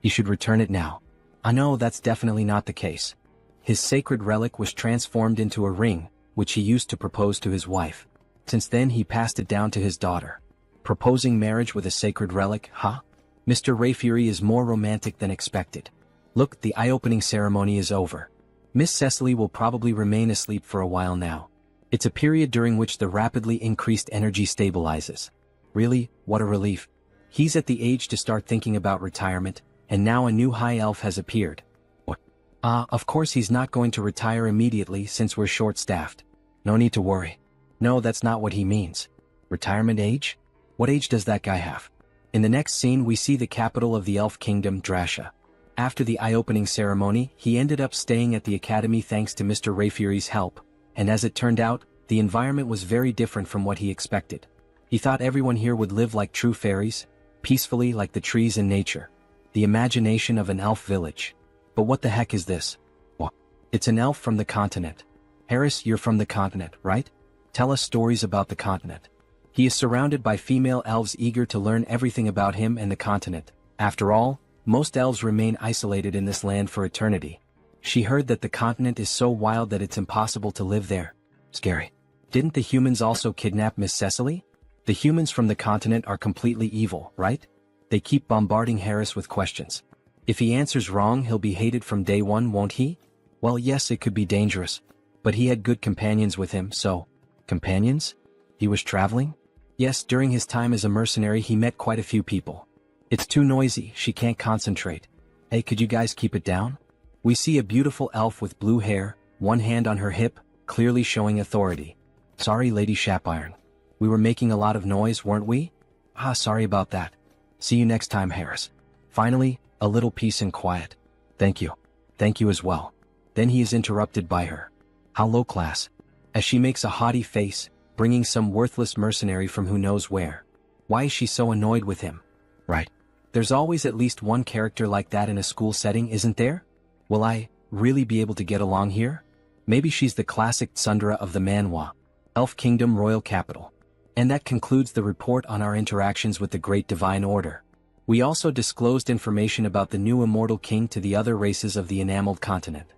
He should return it now. I know that's definitely not the case. His sacred relic was transformed into a ring, which he used to propose to his wife. Since then he passed it down to his daughter. Proposing marriage with a sacred relic, huh? Mr. Rayfury is more romantic than expected. Look, the eye-opening ceremony is over. Miss Cecily will probably remain asleep for a while now. It's a period during which the rapidly increased energy stabilizes. Really, what a relief. He's at the age to start thinking about retirement, and now a new high elf has appeared. What? Of course he's not going to retire immediately since we're short-staffed. No need to worry. No, that's not what he means. Retirement age? What age does that guy have? In the next scene we see the capital of the elf kingdom, Drasha. After the eye-opening ceremony, he ended up staying at the academy thanks to Mr. Rayfury's help, and as it turned out, the environment was very different from what he expected. He thought everyone here would live like true fairies, peacefully like the trees in nature. The imagination of an elf village. But what the heck is this? What? It's an elf from the continent. Harris, you're from the continent, right? Tell us stories about the continent. He is surrounded by female elves eager to learn everything about him and the continent. After all, most elves remain isolated in this land for eternity. She heard that the continent is so wild that it's impossible to live there. Scary. Didn't the humans also kidnap Miss Cecily? The humans from the continent are completely evil, right? They keep bombarding Harris with questions. If he answers wrong, he'll be hated from day one, won't he? Well, yes, it could be dangerous. But he had good companions with him, so... Companions? He was traveling? Yes, during his time as a mercenary he met quite a few people. It's too noisy, she can't concentrate. Hey, could you guys keep it down? We see a beautiful elf with blue hair, one hand on her hip, clearly showing authority. Sorry, Lady Shapiron. We were making a lot of noise, weren't we? Ah, sorry about that. See you next time, Harris. Finally, a little peace and quiet. Thank you. Thank you as well. Then he is interrupted by her. How low class. As she makes a haughty face, bringing some worthless mercenary from who knows where. Why is she so annoyed with him? Right. There's always at least one character like that in a school setting, isn't there? Will I really be able to get along here? Maybe she's the classic tsundere of the Manhwa, Elf Kingdom Royal Capital. And that concludes the report on our interactions with the Great Divine Order. We also disclosed information about the new immortal king to the other races of the enameled continent.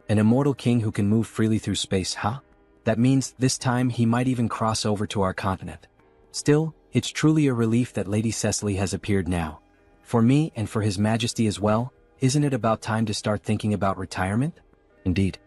An immortal king who can move freely through space, huh? That means this time he might even cross over to our continent. Still, it's truly a relief that Lady Cecily has appeared now. For me and for His Majesty as well, isn't it about time to start thinking about retirement? Indeed.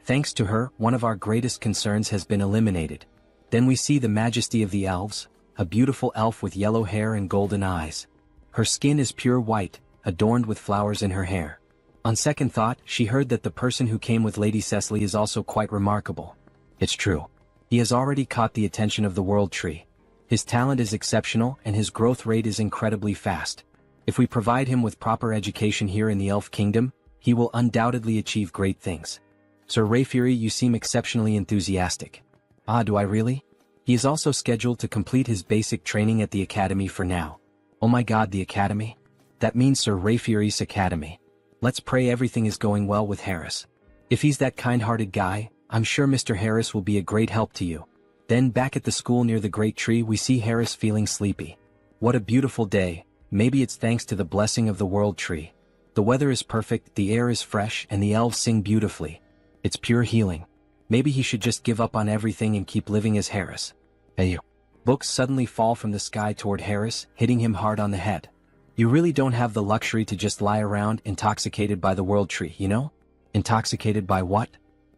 Thanks to her, one of our greatest concerns has been eliminated. Then we see the Majesty of the Elves, a beautiful elf with yellow hair and golden eyes. Her skin is pure white, adorned with flowers in her hair. On second thought, she heard that the person who came with Lady Cecily is also quite remarkable. It's true. He has already caught the attention of the World Tree. His talent is exceptional and his growth rate is incredibly fast. If we provide him with proper education here in the Elf Kingdom, he will undoubtedly achieve great things. Sir Rayfury, you seem exceptionally enthusiastic. Ah, do I really? He is also scheduled to complete his basic training at the Academy for now. Oh my god, the Academy? That means Sir Rayfury's Academy. Let's pray everything is going well with Harris. If he's that kind-hearted guy, I'm sure Mr. Harris will be a great help to you. Then back at the school near the Great Tree we see Harris feeling sleepy. What a beautiful day, maybe it's thanks to the blessing of the World Tree. The weather is perfect, the air is fresh, and the elves sing beautifully. It's pure healing. Maybe he should just give up on everything and keep living as Harris. Hey you. Books suddenly fall from the sky toward Harris, hitting him hard on the head. You really don't have the luxury to just lie around intoxicated by the World Tree, you know? Intoxicated by what?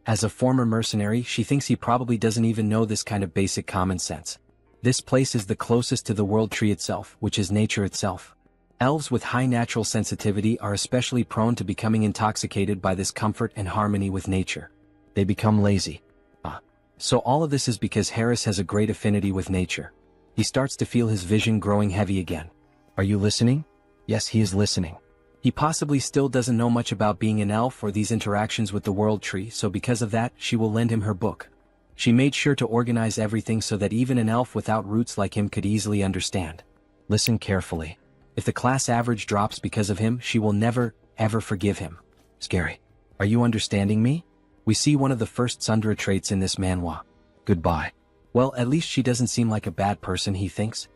As a former mercenary, she thinks he probably doesn't even know this kind of basic common sense. This place is the closest to the World Tree itself, which is nature itself. Elves with high natural sensitivity are especially prone to becoming intoxicated by this comfort and harmony with nature. They become lazy. So all of this is because Harris has a great affinity with nature. He starts to feel his vision growing heavy again. Are you listening? Yes, he is listening. He possibly still doesn't know much about being an elf or these interactions with the World Tree, so because of that, she will lend him her book. She made sure to organize everything so that even an elf without roots like him could easily understand. Listen carefully. If the class average drops because of him, she will never, ever forgive him. Scary. Are you understanding me? We see one of the first tsundere traits in this manhwa. Goodbye. Well, at least she doesn't seem like a bad person, he thinks.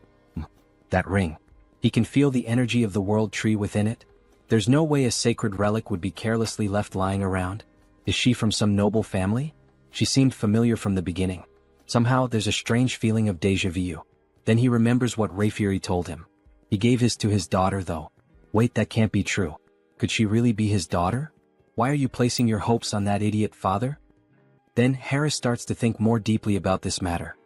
That ring. He can feel the energy of the World Tree within it. There's no way a sacred relic would be carelessly left lying around. Is she from some noble family? She seemed familiar from the beginning. Somehow, there's a strange feeling of déjà vu. Then he remembers what Rayfury told him. He gave his to his daughter though. Wait, that can't be true. Could she really be his daughter? Why are you placing your hopes on that idiot father? Then Harris starts to think more deeply about this matter.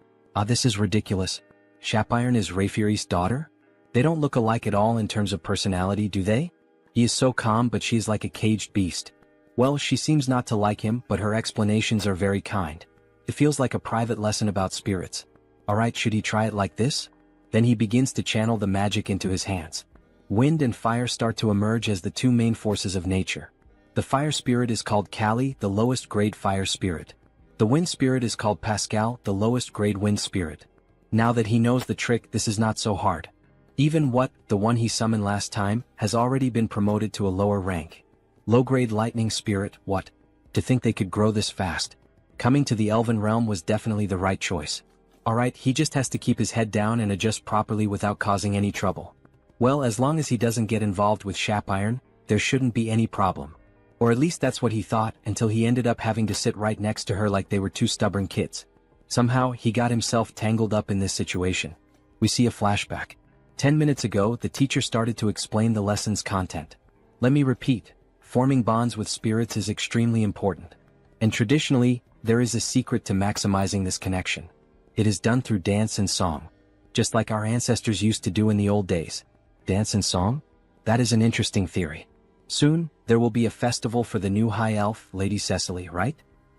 This is ridiculous. Shapiron is Rayfury's daughter? They don't look alike at all in terms of personality, do they? He is so calm, but she's like a caged beast. Well, she seems not to like him, but her explanations are very kind. It feels like a private lesson about spirits. Alright, should he try it like this? Then he begins to channel the magic into his hands. Wind and fire start to emerge as the two main forces of nature. The fire spirit is called Kali, the lowest grade fire spirit. The wind spirit is called Pascal, the lowest grade wind spirit. Now that he knows the trick, this is not so hard. Even the one he summoned last time, has already been promoted to a lower rank. Low-grade lightning spirit, what? To think they could grow this fast. Coming to the elven realm was definitely the right choice. Alright, he just has to keep his head down and adjust properly without causing any trouble. Well, as long as he doesn't get involved with Shapiron, there shouldn't be any problem. Or at least that's what he thought, until he ended up having to sit right next to her like they were two stubborn kids. Somehow, he got himself tangled up in this situation. We see a flashback. 10 minutes ago, the teacher started to explain the lesson's content. Let me repeat, forming bonds with spirits is extremely important. And traditionally, there is a secret to maximizing this connection. It is done through dance and song. Just like our ancestors used to do in the old days. Dance and song? That is an interesting theory. Soon, There will be a festival for the new High Elf, Lady Cecily, right?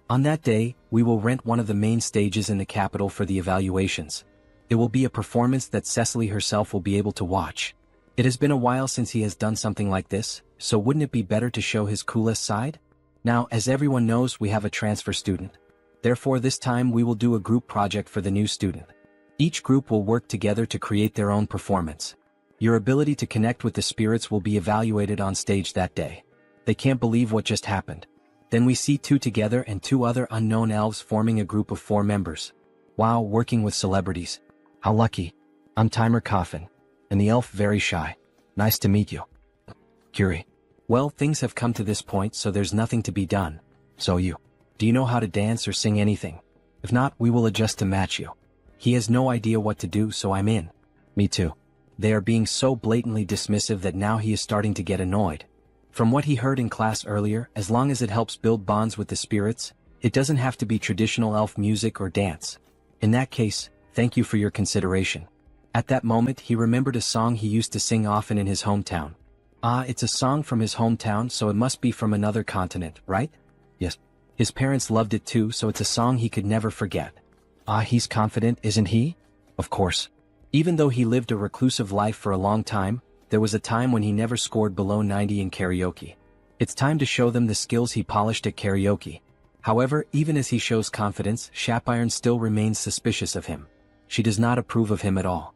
On that day, we will rent one of the main stages in the capital for the evaluations. It will be a performance that Cecily herself will be able to watch. It has been a while since he has done something like this, so wouldn't it be better to show his coolest side? Now, as everyone knows, we have a transfer student. Therefore, this time we will do a group project for the new student. Each group will work together to create their own performance. Your ability to connect with the spirits will be evaluated on stage that day. They can't believe what just happened. Then we see two together and two other unknown elves forming a group of 4 members. Wow, working with celebrities. How lucky. I'm Timer Coffin. And the elf very shy. Nice to meet you. Curie. Well, things have come to this point, so there's nothing to be done. So do you know how to dance or sing anything? If not, we will adjust to match you. He has no idea what to do, so I'm in. Me too. They are being so blatantly dismissive that now he is starting to get annoyed. From what he heard in class earlier, as long as it helps build bonds with the spirits, it doesn't have to be traditional elf music or dance. In that case, thank you for your consideration. At that moment, he remembered a song he used to sing often in his hometown. Ah, it's a song from his hometown, so it must be from another continent, right? Yes. His parents loved it too, so it's a song he could never forget. Ah, he's confident, isn't he? Of course. Even though he lived a reclusive life for a long time, there was a time when he never scored below 90 in karaoke. It's time to show them the skills he polished at karaoke. However, even as he shows confidence, Shapiron still remains suspicious of him. She does not approve of him at all.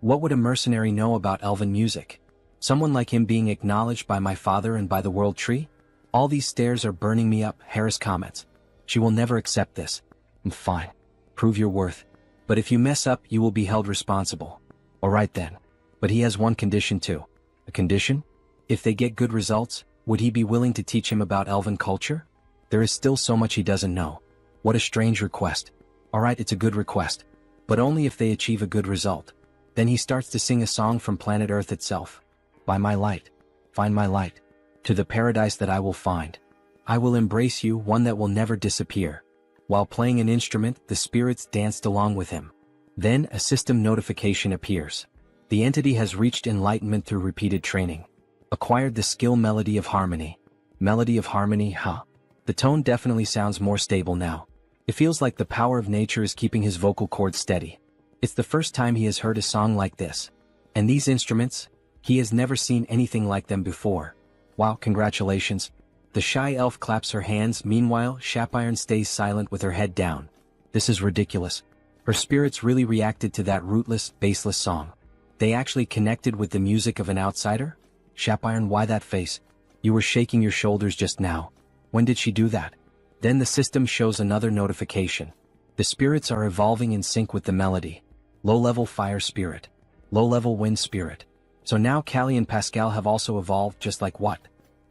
What would a mercenary know about elven music? Someone like him being acknowledged by my father and by the world tree? All these stares are burning me up, Harris comments. She will never accept this. Fine. Prove your worth. But if you mess up, you will be held responsible. Alright then. But he has one condition too. A condition? If they get good results, would he be willing to teach him about elven culture? There is still so much he doesn't know. What a strange request. Alright, it's a good request. But only if they achieve a good result. Then he starts to sing a song from planet Earth itself. By my light. Find my light. To the paradise that I will find. I will embrace you, one that will never disappear. While playing an instrument, the spirits danced along with him. Then a system notification appears. The entity has reached enlightenment through repeated training. Acquired the skill Melody of Harmony. Melody of Harmony, huh? The tone definitely sounds more stable now. It feels like the power of nature is keeping his vocal cords steady. It's the first time he has heard a song like this. And these instruments? He has never seen anything like them before. Wow, congratulations. The shy elf claps her hands, meanwhile, Shapiron stays silent with her head down. This is ridiculous. Her spirits really reacted to that rootless, baseless song. They actually connected with the music of an outsider? Shapiron, why that face? You were shaking your shoulders just now. When did she do that? Then the system shows another notification. The spirits are evolving in sync with the melody. Low-level fire spirit. Low-level wind spirit. So now Callie and Pascal have also evolved, just like what?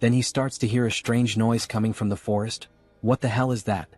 Then he starts to hear a strange noise coming from the forest. What the hell is that?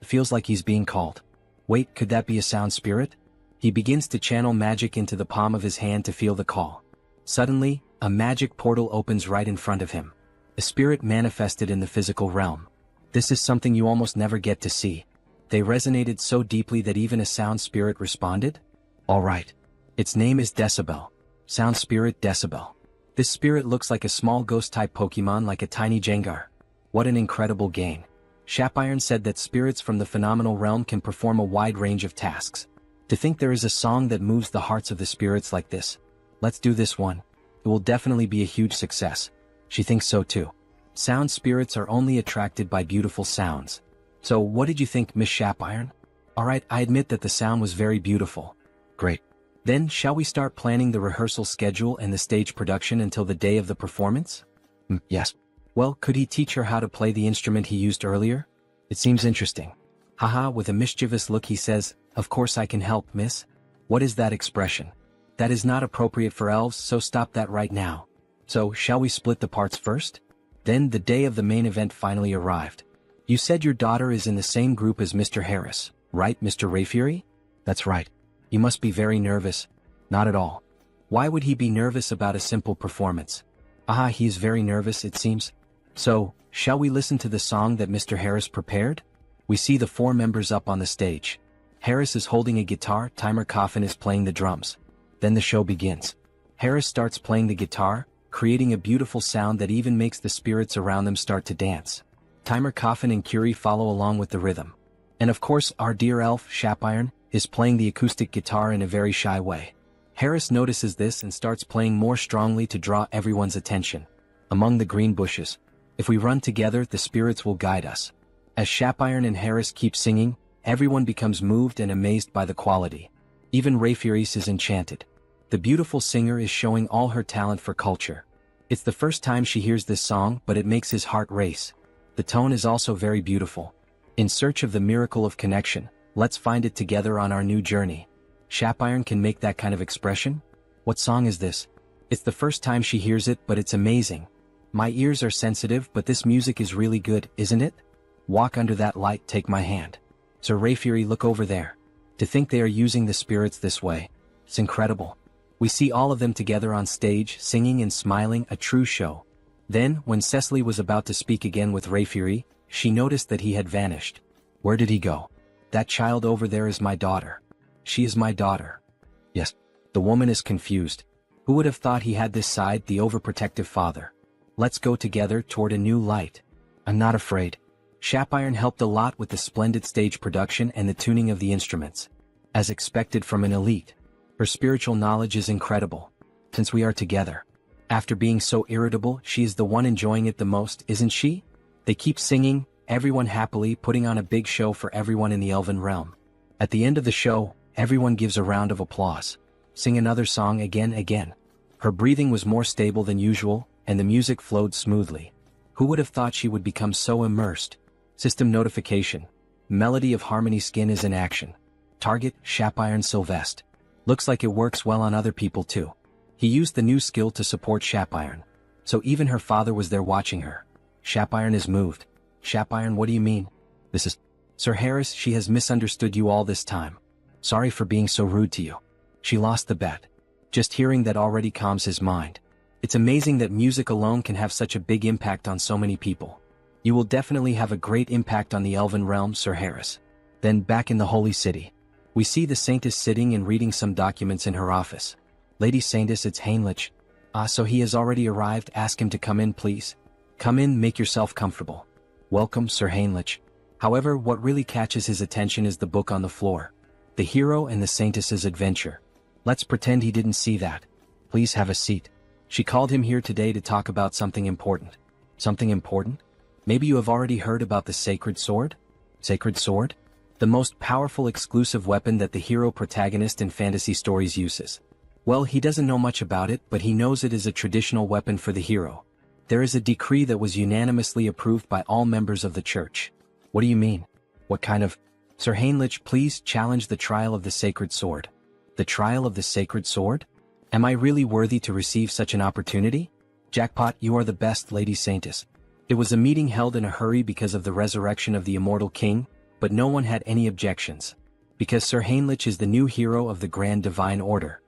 It feels like he's being called. Wait, could that be a sound spirit? He begins to channel magic into the palm of his hand to feel the call. Suddenly, a magic portal opens right in front of him. A spirit manifested in the physical realm. This is something you almost never get to see. They resonated so deeply that even a sound spirit responded? Alright. Its name is Decibel. Sound spirit Decibel. This spirit looks like a small ghost-type Pokemon, like a tiny Jengar. What an incredible gain. Shapiron said that spirits from the phenomenal realm can perform a wide range of tasks. To think there is a song that moves the hearts of the spirits like this. Let's do this one. It will definitely be a huge success. She thinks so too. Sound spirits are only attracted by beautiful sounds. So what did you think, Miss Shapiron? Alright, I admit that the sound was very beautiful. Great. Then, shall we start planning the rehearsal schedule and the stage production until the day of the performance? Yes. Well, could he teach her how to play the instrument he used earlier? It seems interesting. Haha, with a mischievous look he says, of course I can help, miss. What is that expression? That is not appropriate for elves, so stop that right now. So, shall we split the parts first? Then the day of the main event finally arrived. You said your daughter is in the same group as Mr. Harris, right, Mr. Rayfury? That's right. You must be very nervous. Not at all. Why would he be nervous about a simple performance? Ah, he is very nervous, it seems. So, shall we listen to the song that Mr. Harris prepared? We see the 4 members up on the stage. Harris is holding a guitar, Timer Coffin is playing the drums. Then the show begins. Harris starts playing the guitar, creating a beautiful sound that even makes the spirits around them start to dance. Timer Coffin and Curie follow along with the rhythm. And of course, our dear elf, Shapiron, is playing the acoustic guitar in a very shy way. Harris notices this and starts playing more strongly to draw everyone's attention. Among the green bushes. If we run together, the spirits will guide us. As Shapiron and Harris keep singing, everyone becomes moved and amazed by the quality. Even Rayfuris is enchanted. The beautiful singer is showing all her talent for culture. It's the first time she hears this song, but it makes his heart race. The tone is also very beautiful. In search of the miracle of connection, let's find it together on our new journey. Shapiron can make that kind of expression? What song is this? It's the first time she hears it, but it's amazing. My ears are sensitive, but this music is really good, isn't it? Walk under that light, take my hand. Sir Rayfury, look over there. To think they are using the spirits this way. It's incredible. We see all of them together on stage, singing and smiling, a true show. Then, when Cecily was about to speak again with Rayfury, she noticed that he had vanished. Where did he go? That child over there is my daughter. She is my daughter. Yes. The woman is confused. Who would have thought he had this side, the overprotective father? Let's go together toward a new light. I'm not afraid. Shapiron helped a lot with the splendid stage production and the tuning of the instruments. As expected from an elite. Her spiritual knowledge is incredible. Since we are together. After being so irritable, she is the one enjoying it the most, isn't she? They keep singing, everyone happily putting on a big show for everyone in the elven realm. At the end of the show, everyone gives a round of applause. Sing another song again. Her breathing was more stable than usual, and the music flowed smoothly. Who would have thought she would become so immersed? System notification. Melody of Harmony Skin is in action. Target, Shapiron Sylvest. Looks like it works well on other people too. He used the new skill to support Shapiron. So even her father was there watching her. Shapiron is moved. Shapiron, what do you mean? This is... Sir Harris, she has misunderstood you all this time. Sorry for being so rude to you. She lost the bet. Just hearing that already calms his mind. It's amazing that music alone can have such a big impact on so many people. You will definitely have a great impact on the elven realm, Sir Harris. Then back in the Holy City. We see the Saintess sitting and reading some documents in her office. Lady Saintess, it's Heinrich. So he has already arrived, ask him to come in please. Come in, make yourself comfortable. Welcome, Sir Heinrich. However, what really catches his attention is the book on the floor. The Hero and the Saintess's Adventure. Let's pretend he didn't see that. Please have a seat. She called him here today to talk about something important. Something important? Maybe you have already heard about the Sacred Sword? Sacred Sword? The most powerful exclusive weapon that the hero protagonist in fantasy stories uses. Well, he doesn't know much about it, but he knows it is a traditional weapon for the hero. There is a decree that was unanimously approved by all members of the church. What do you mean? What kind of... Sir Heinrich, please challenge the trial of the Sacred Sword. The trial of the Sacred Sword? Am I really worthy to receive such an opportunity? Jackpot, you are the best, Lady Saintess. It was a meeting held in a hurry because of the resurrection of the immortal king, but no one had any objections. Because Sir Heinrich is the new hero of the Grand Divine Order.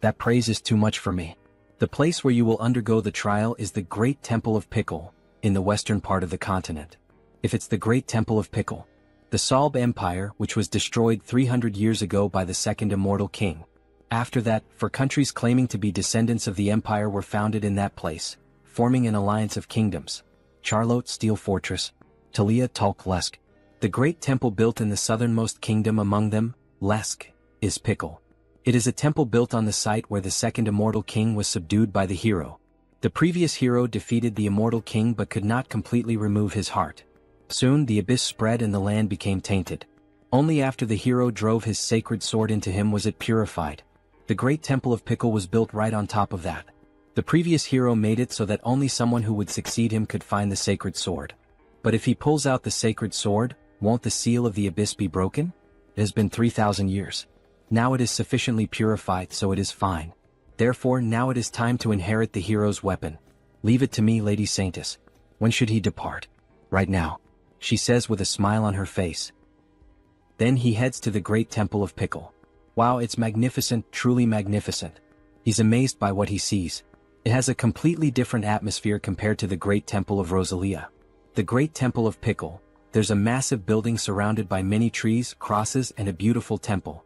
That praise is too much for me. The place where you will undergo the trial is the Great Temple of Pickle, in the western part of the continent. If it's the Great Temple of Pickle, the Salb Empire, which was destroyed 300 years ago by the second immortal king. After that, for countries claiming to be descendants of the empire were founded in that place, forming an alliance of kingdoms. Charlotte Steel Fortress, Talia Tulk Lesk. The great temple built in the southernmost kingdom among them, Lesk, is Pickle. It is a temple built on the site where the second immortal king was subdued by the hero. The previous hero defeated the immortal king but could not completely remove his heart. Soon the abyss spread and the land became tainted. Only after the hero drove his sacred sword into him was it purified. The great temple of Pickle was built right on top of that. The previous hero made it so that only someone who would succeed him could find the sacred sword. But if he pulls out the sacred sword, won't the seal of the abyss be broken? It has been 3,000 years. Now it is sufficiently purified, so it is fine. Therefore now it is time to inherit the hero's weapon. Leave it to me, Lady Saintess. When should he depart? Right now, she says with a smile on her face. Then he heads to the great temple of Pickle. Wow, it's magnificent, truly magnificent. He's amazed by what he sees. It has a completely different atmosphere compared to the great temple of Rosalia. The great temple of Pickle, there's a massive building surrounded by many trees, crosses, and a beautiful temple.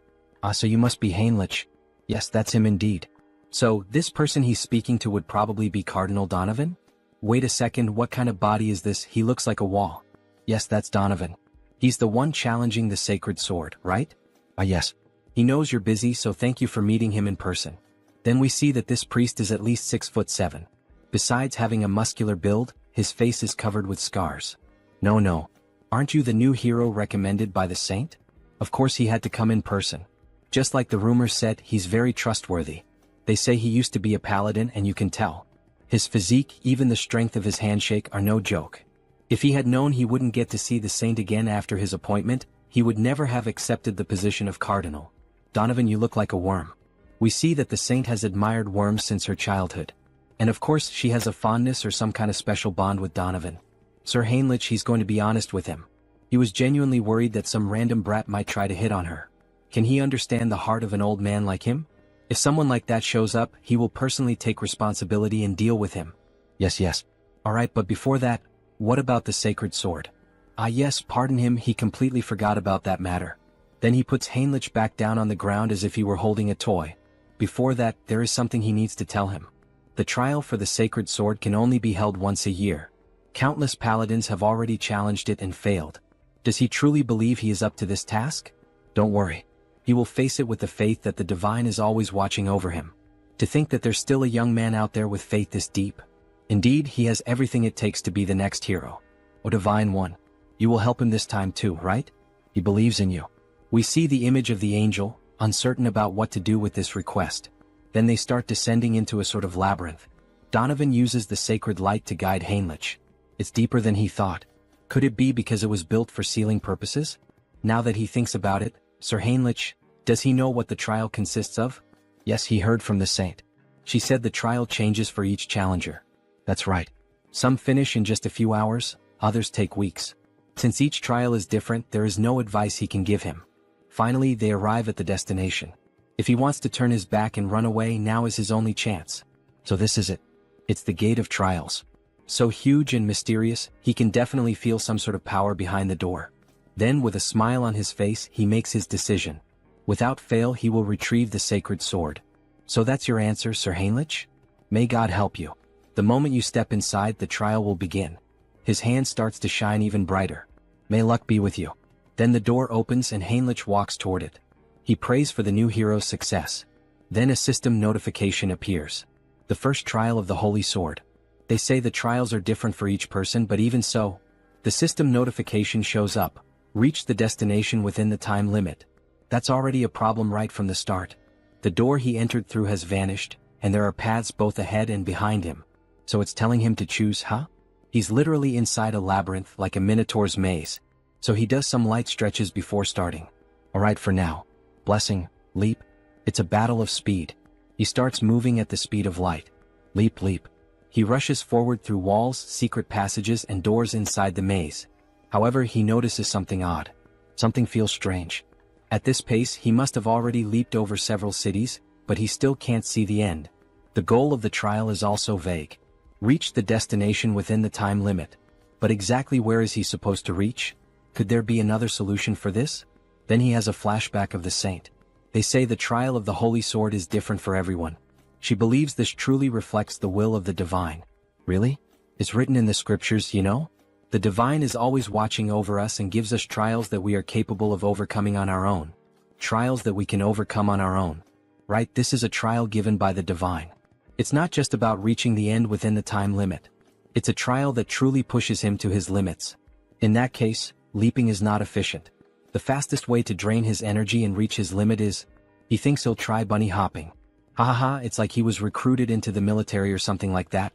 So you must be Heinrich. Yes, that's him indeed. So, this person he's speaking to would probably be Cardinal Donovan? Wait a second, what kind of body is this? He looks like a wall. Yes, that's Donovan. He's the one challenging the sacred sword, right? Ah, yes. He knows you're busy, so thank you for meeting him in person. Then we see that this priest is at least 6'7". Besides having a muscular build, his face is covered with scars. No. Aren't you the new hero recommended by the saint? Of course he had to come in person. Just like the rumors said, he's very trustworthy. They say he used to be a paladin and you can tell. His physique, even the strength of his handshake are no joke. If he had known he wouldn't get to see the saint again after his appointment, he would never have accepted the position of cardinal. Donovan, you look like a worm. We see that the saint has admired worms since her childhood. And of course she has a fondness or some kind of special bond with Donovan. Sir Heinrich, he's going to be honest with him. He was genuinely worried that some random brat might try to hit on her. Can he understand the heart of an old man like him? If someone like that shows up, he will personally take responsibility and deal with him. Yes. Alright, but before that, what about the sacred sword? Ah yes, pardon him, he completely forgot about that matter. Then he puts Heinrich back down on the ground as if he were holding a toy. Before that, there is something he needs to tell him. The trial for the sacred sword can only be held once a year. Countless paladins have already challenged it and failed. Does he truly believe he is up to this task? Don't worry. He will face it with the faith that the divine is always watching over him. To think that there's still a young man out there with faith this deep. Indeed, he has everything it takes to be the next hero. O Divine One, you will help him this time too, right? He believes in you. We see the image of the angel, uncertain about what to do with this request. Then they start descending into a sort of labyrinth. Donovan uses the sacred light to guide Heinrich. It's deeper than he thought. Could it be because it was built for sealing purposes? Now that he thinks about it, Sir Heinrich, does he know what the trial consists of? Yes, he heard from the saint. She said the trial changes for each challenger. That's right. Some finish in just a few hours, others take weeks. Since each trial is different, there is no advice he can give him. Finally, they arrive at the destination. If he wants to turn his back and run away, now is his only chance. So this is it. It's the Gate of Trials. So huge and mysterious, he can definitely feel some sort of power behind the door. Then, with a smile on his face, he makes his decision. Without fail, he will retrieve the sacred sword. So that's your answer, Sir Heinrich? May God help you. The moment you step inside, the trial will begin. His hand starts to shine even brighter. May luck be with you. Then the door opens and Heinrich walks toward it. He prays for the new hero's success. Then a system notification appears. The first trial of the Holy Sword. They say the trials are different for each person, but even so, the system notification shows up. Reach the destination within the time limit. That's already a problem right from the start. The door he entered through has vanished, and there are paths both ahead and behind him. So it's telling him to choose, huh? He's literally inside a labyrinth like a minotaur's maze. So he does some light stretches before starting. Alright, for now. Blessing, leap. It's a battle of speed. He starts moving at the speed of light. Leap. He rushes forward through walls, secret passages, and doors inside the maze. However, he notices something odd. Something feels strange. At this pace, he must have already leaped over several cities, but he still can't see the end. The goal of the trial is also vague. Reach the destination within the time limit. But exactly where is he supposed to reach? Could there be another solution for this? Then he has a flashback of the saint. They say the trial of the Holy Sword is different for everyone. She believes this truly reflects the will of the divine. Really? It's written in the scriptures, you know? The divine is always watching over us and gives us trials that we are capable of overcoming on our own. Trials that we can overcome on our own. Right, this is a trial given by the divine. It's not just about reaching the end within the time limit. It's a trial that truly pushes him to his limits. In that case, leaping is not efficient. The fastest way to drain his energy and reach his limit is, he thinks he'll try bunny hopping. It's like he was recruited into the military or something like that.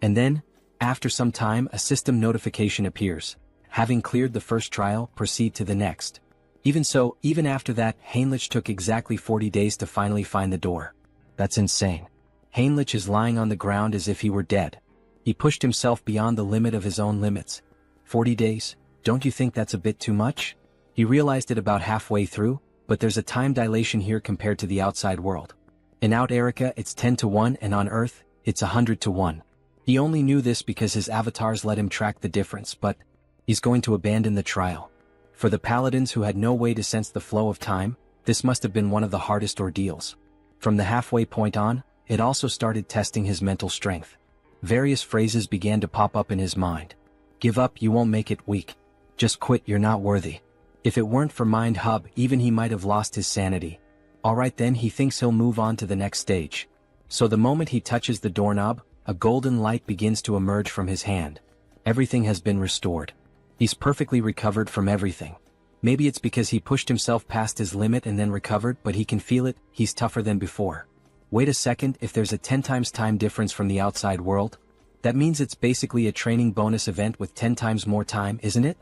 And then, after some time, a system notification appears. Having cleared the first trial, proceed to the next. Even so, even after that, Heinrich took exactly 40 days to finally find the door. That's insane. Heinrich is lying on the ground as if he were dead. He pushed himself beyond the limit of his own limits. 40 days? Don't you think that's a bit too much? He realized it about halfway through, but there's a time dilation here compared to the outside world. In Out Erica, it's 10-1, and on Earth, it's 100-1. He only knew this because his avatars let him track the difference, but he's going to abandon the trial. For the paladins who had no way to sense the flow of time, this must have been one of the hardest ordeals. From the halfway point on, it also started testing his mental strength. Various phrases began to pop up in his mind. Give up, you won't make it, weak. Just quit, you're not worthy. If it weren't for Mind Hub, even he might have lost his sanity. Alright then, he thinks he'll move on to the next stage. So the moment he touches the doorknob, a golden light begins to emerge from his hand. Everything has been restored. He's perfectly recovered from everything. Maybe it's because he pushed himself past his limit and then recovered, but he can feel it, he's tougher than before. Wait a second, if there's a 10 times time difference from the outside world, that means it's basically a training bonus event with 10 times more time, isn't it?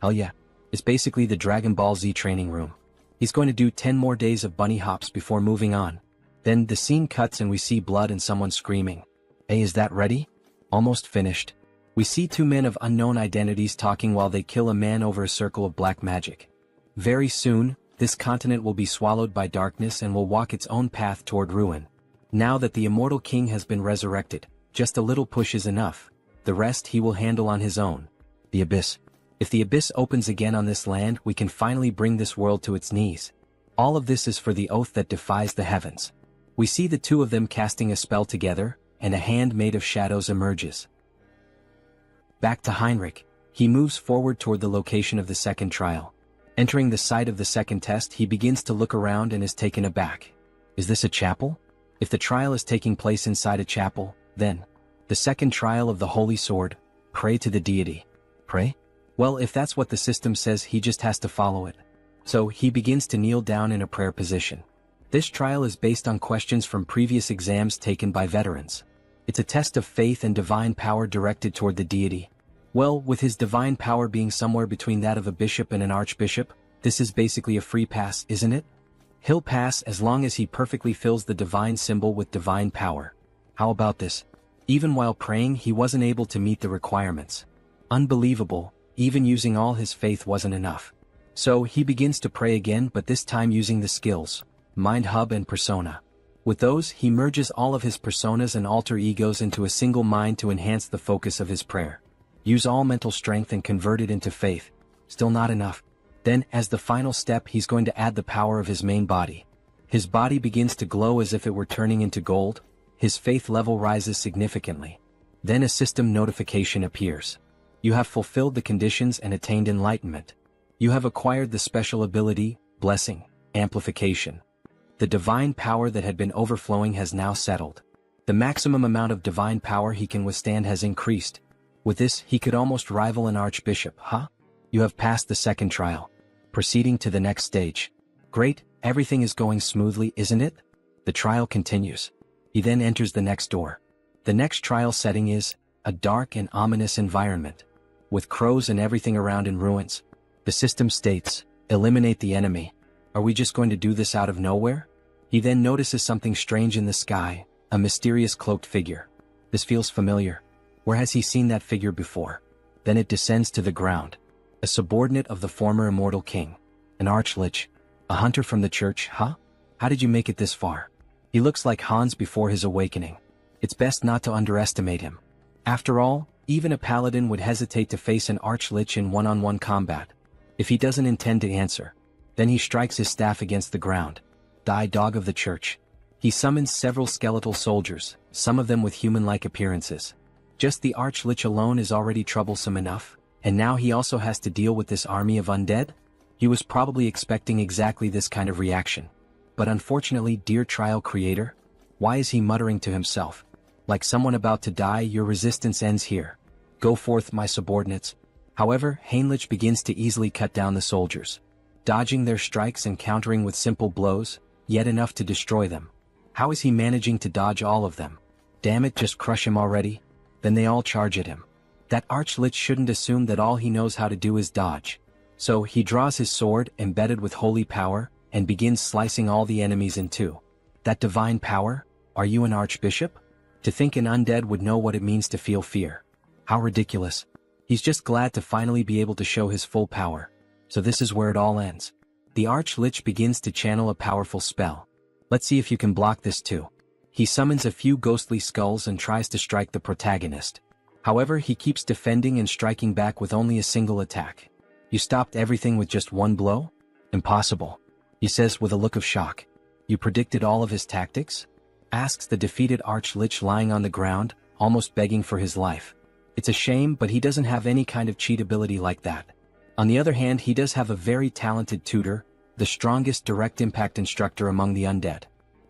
Hell yeah. It's basically the Dragon Ball Z training room. He's going to do 10 more days of bunny hops before moving on. Then the scene cuts and we see blood and someone screaming. Hey, is that ready? Almost finished. We see two men of unknown identities talking while they kill a man over a circle of black magic. Very soon, this continent will be swallowed by darkness and will walk its own path toward ruin. Now that the immortal king has been resurrected, just a little push is enough. The rest he will handle on his own. The abyss. If the abyss opens again on this land, we can finally bring this world to its knees. All of this is for the oath that defies the heavens. We see the two of them casting a spell together, and a hand made of shadows emerges. Back to Heinrich. He moves forward toward the location of the second trial. Entering the site of the second test, he begins to look around and is taken aback. Is this a chapel? If the trial is taking place inside a chapel, then the second trial of the Holy Sword, pray to the deity. Pray? Well, if that's what the system says, he just has to follow it. So he begins to kneel down in a prayer position. This trial is based on questions from previous exams taken by veterans. It's a test of faith and divine power directed toward the deity. Well, with his divine power being somewhere between that of a bishop and an archbishop, this is basically a free pass, isn't it? He'll pass as long as he perfectly fills the divine symbol with divine power. How about this? Even while praying, he wasn't able to meet the requirements. Unbelievable, even using all his faith wasn't enough. So he begins to pray again, but this time using the skills, Mind Hub and Persona. With those, he merges all of his personas and alter egos into a single mind to enhance the focus of his prayer. Use all mental strength and convert it into faith. Still not enough. Then, as the final step, he's going to add the power of his main body. His body begins to glow as if it were turning into gold. His faith level rises significantly. Then a system notification appears. You have fulfilled the conditions and attained enlightenment. You have acquired the special ability, blessing, amplification. The divine power that had been overflowing has now settled. The maximum amount of divine power he can withstand has increased. With this, he could almost rival an archbishop, huh? You have passed the second trial. Proceeding to the next stage. Great, everything is going smoothly, isn't it? The trial continues. He then enters the next door. The next trial setting is a dark and ominous environment, with crows and everything around in ruins. The system states, eliminate the enemy. Are we just going to do this out of nowhere? He then notices something strange in the sky, a mysterious cloaked figure. This feels familiar. Where has he seen that figure before? Then it descends to the ground. A subordinate of the former immortal king. An archlich. A hunter from the church, huh? How did you make it this far? He looks like Hans before his awakening. It's best not to underestimate him. After all, even a paladin would hesitate to face an archlich in one-on-one combat. If he doesn't intend to answer, then he strikes his staff against the ground. Die, dog of the church. He summons several skeletal soldiers, some of them with human-like appearances. Just the archlich alone is already troublesome enough, and now he also has to deal with this army of undead? He was probably expecting exactly this kind of reaction. But unfortunately, dear trial creator, why is he muttering to himself? Like someone about to die, your resistance ends here. Go forth, my subordinates. However, Heinrich begins to easily cut down the soldiers, dodging their strikes and countering with simple blows, yet enough to destroy them. How is he managing to dodge all of them? Damn it, just crush him already. Then they all charge at him. That archlich shouldn't assume that all he knows how to do is dodge. So he draws his sword, embedded with holy power, and begins slicing all the enemies in two. That divine power? Are you an archbishop? To think an undead would know what it means to feel fear. How ridiculous. He's just glad to finally be able to show his full power. So this is where it all ends. The archlich begins to channel a powerful spell. Let's see if you can block this too. He summons a few ghostly skulls and tries to strike the protagonist. However, he keeps defending and striking back with only a single attack. You stopped everything with just one blow? Impossible. He says with a look of shock. You predicted all of his tactics? asks the defeated Arch-Lich lying on the ground, almost begging for his life. It's a shame, but he doesn't have any kind of cheat ability like that. On the other hand, he does have a very talented tutor, the strongest direct impact instructor among the undead.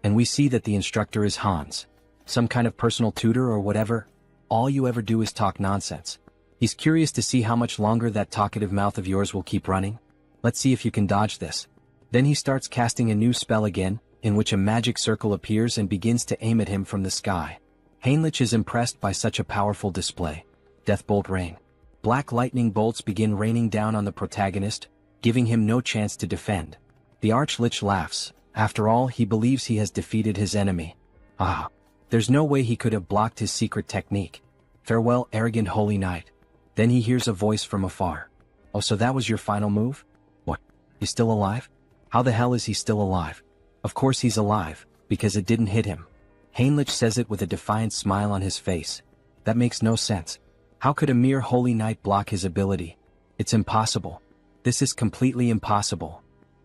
And we see that the instructor is Hans. Some kind of personal tutor or whatever. All you ever do is talk nonsense. He's curious to see how much longer that talkative mouth of yours will keep running. Let's see if you can dodge this. Then he starts casting a new spell again, in which a magic circle appears and begins to aim at him from the sky. Heinrich is impressed by such a powerful display. Deathbolt rain. Black lightning bolts begin raining down on the protagonist, giving him no chance to defend. The Arch-Lich laughs. After all, he believes he has defeated his enemy. Ah, there's no way he could have blocked his secret technique. Farewell, arrogant holy knight. Then he hears a voice from afar. Oh, so that was your final move? What? He's still alive? How the hell is he still alive? Of course he's alive, because it didn't hit him. Heinrich says it with a defiant smile on his face. That makes no sense. How could a mere holy knight block his ability? It's impossible. This is completely impossible.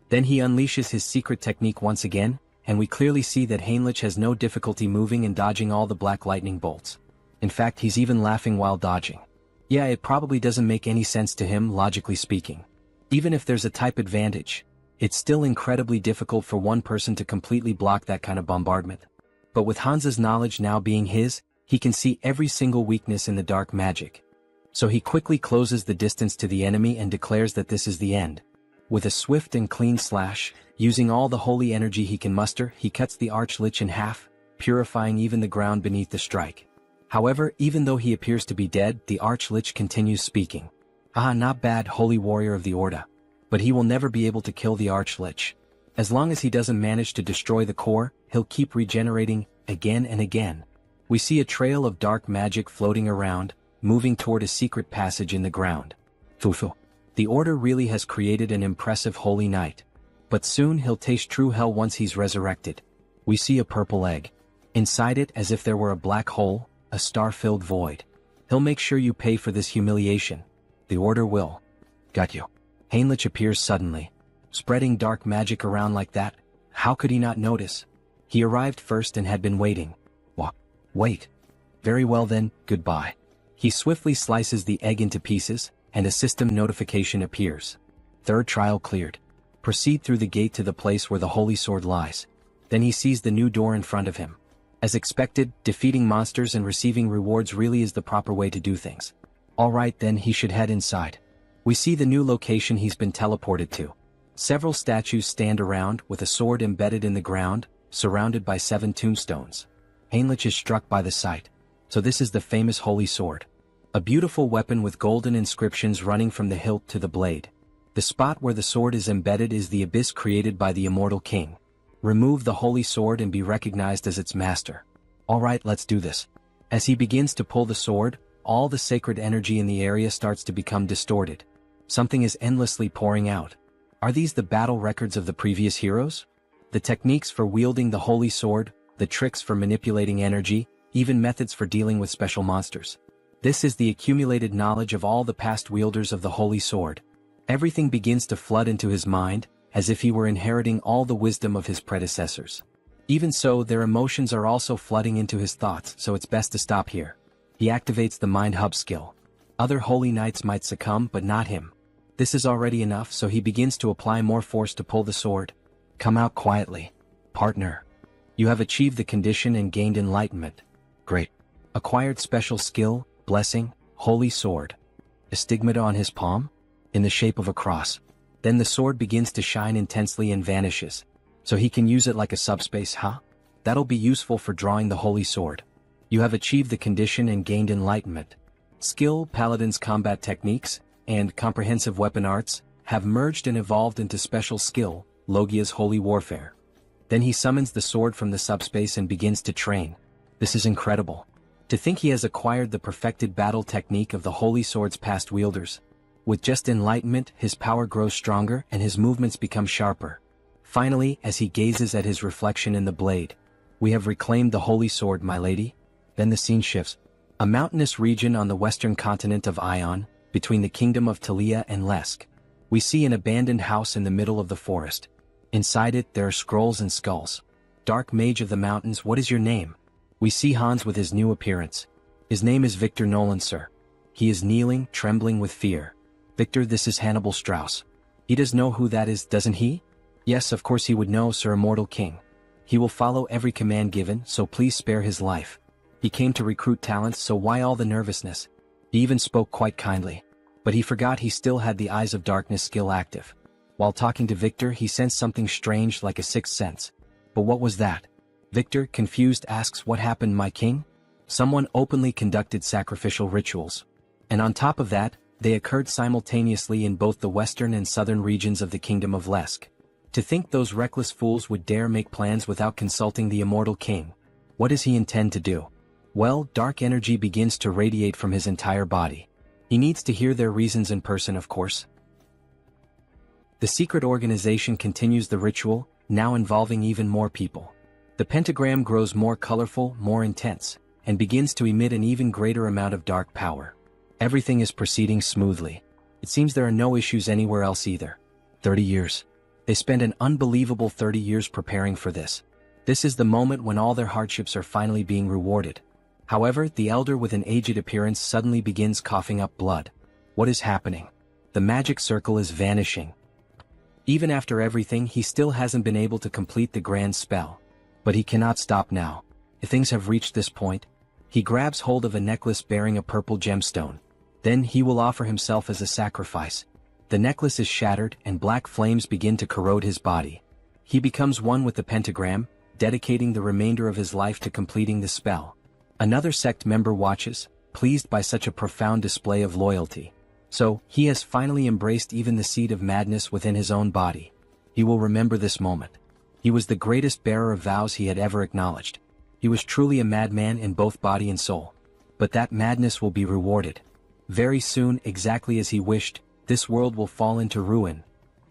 Then he unleashes his secret technique once again, and we clearly see that Heinrich has no difficulty moving and dodging all the black lightning bolts. In fact, he's even laughing while dodging. Yeah, it probably doesn't make any sense to him, logically speaking. Even if there's a type advantage, it's still incredibly difficult for one person to completely block that kind of bombardment. But with Hans's knowledge now being his, he can see every single weakness in the dark magic. So he quickly closes the distance to the enemy and declares that this is the end. With a swift and clean slash, using all the holy energy he can muster, he cuts the Arch-Lich in half, purifying even the ground beneath the strike. However, even though he appears to be dead, the Arch-Lich continues speaking. Ah, not bad, holy warrior of the Orda. But he will never be able to kill the Arch-Lich. As long as he doesn't manage to destroy the core, he'll keep regenerating, again and again. We see a trail of dark magic floating around, moving toward a secret passage in the ground. Fufu. The Order really has created an impressive holy knight. But soon he'll taste true hell once he's resurrected. We see a purple egg. Inside it, as if there were a black hole, a star-filled void. He'll make sure you pay for this humiliation. The Order will. Got you. Heinrich appears suddenly. Spreading dark magic around like that, how could he not notice? He arrived first and had been waiting. What? Wait. Very well then, goodbye. He swiftly slices the egg into pieces, and a system notification appears. Third trial cleared. Proceed through the gate to the place where the holy sword lies. Then he sees the new door in front of him. As expected, defeating monsters and receiving rewards really is the proper way to do things. Alright then, he should head inside. We see the new location he's been teleported to. Several statues stand around, with a sword embedded in the ground, surrounded by 7 tombstones. Heinrich is struck by the sight. So this is the famous holy sword. A beautiful weapon with golden inscriptions running from the hilt to the blade. The spot where the sword is embedded is the abyss created by the immortal king. Remove the holy sword and be recognized as its master. Alright, let's do this. As he begins to pull the sword, all the sacred energy in the area starts to become distorted. Something is endlessly pouring out. Are these the battle records of the previous heroes? The techniques for wielding the holy sword, the tricks for manipulating energy, even methods for dealing with special monsters. This is the accumulated knowledge of all the past wielders of the holy sword. Everything begins to flood into his mind, as if he were inheriting all the wisdom of his predecessors. Even so, their emotions are also flooding into his thoughts, so it's best to stop here. He activates the Mind Hub skill. Other holy knights might succumb, but not him. This is already enough, so he begins to apply more force to pull the sword. Come out quietly. Partner. You have achieved the condition and gained enlightenment. Great. Acquired special skill, blessing, holy sword. A stigmata on his palm? In the shape of a cross. Then the sword begins to shine intensely and vanishes. So he can use it like a subspace, huh? That'll be useful for drawing the holy sword. You have achieved the condition and gained enlightenment. Skill, Paladin's combat techniques, and comprehensive weapon arts, have merged and evolved into special skill, Logia's holy warfare. Then he summons the sword from the subspace and begins to train. This is incredible. To think he has acquired the perfected battle technique of the holy sword's past wielders. With just enlightenment, his power grows stronger and his movements become sharper. Finally, as he gazes at his reflection in the blade, we have reclaimed the holy sword, my lady. Then the scene shifts. A mountainous region on the western continent of Ion, between the kingdom of Talia and Lesk. We see an abandoned house in the middle of the forest. Inside it, there are scrolls and skulls. Dark Mage of the Mountains, what is your name? We see Hans with his new appearance. His name is Victor Nolan, sir. He is kneeling, trembling with fear. Victor, this is Hannibal Strauss. He does know who that is, doesn't he? Yes, of course he would know, Sir Immortal King. He will follow every command given, so please spare his life. He came to recruit talents, so why all the nervousness? He even spoke quite kindly. But he forgot he still had the Eyes of Darkness skill active. While talking to Victor, he sensed something strange like a sixth sense. But what was that? Victor, confused, asks, what happened, my king? Someone openly conducted sacrificial rituals. And on top of that, they occurred simultaneously in both the western and southern regions of the Kingdom of Lesk. To think those reckless fools would dare make plans without consulting the Immortal King. What does he intend to do? Well, dark energy begins to radiate from his entire body. He needs to hear their reasons in person, of course. The secret organization continues the ritual, now involving even more people. The pentagram grows more colorful, more intense, and begins to emit an even greater amount of dark power. Everything is proceeding smoothly. It seems there are no issues anywhere else either. 30 years. They spend an unbelievable 30 years preparing for this. This is the moment when all their hardships are finally being rewarded. However, the elder with an aged appearance suddenly begins coughing up blood. What is happening? The magic circle is vanishing. Even after everything, he still hasn't been able to complete the grand spell. But he cannot stop now. If things have reached this point, he grabs hold of a necklace bearing a purple gemstone. Then he will offer himself as a sacrifice. The necklace is shattered and black flames begin to corrode his body. He becomes one with the pentagram, dedicating the remainder of his life to completing the spell. Another sect member watches, pleased by such a profound display of loyalty. So, he has finally embraced even the seed of madness within his own body. He will remember this moment. He was the greatest bearer of vows he had ever acknowledged. He was truly a madman in both body and soul. But that madness will be rewarded. Very soon, exactly as he wished, this world will fall into ruin.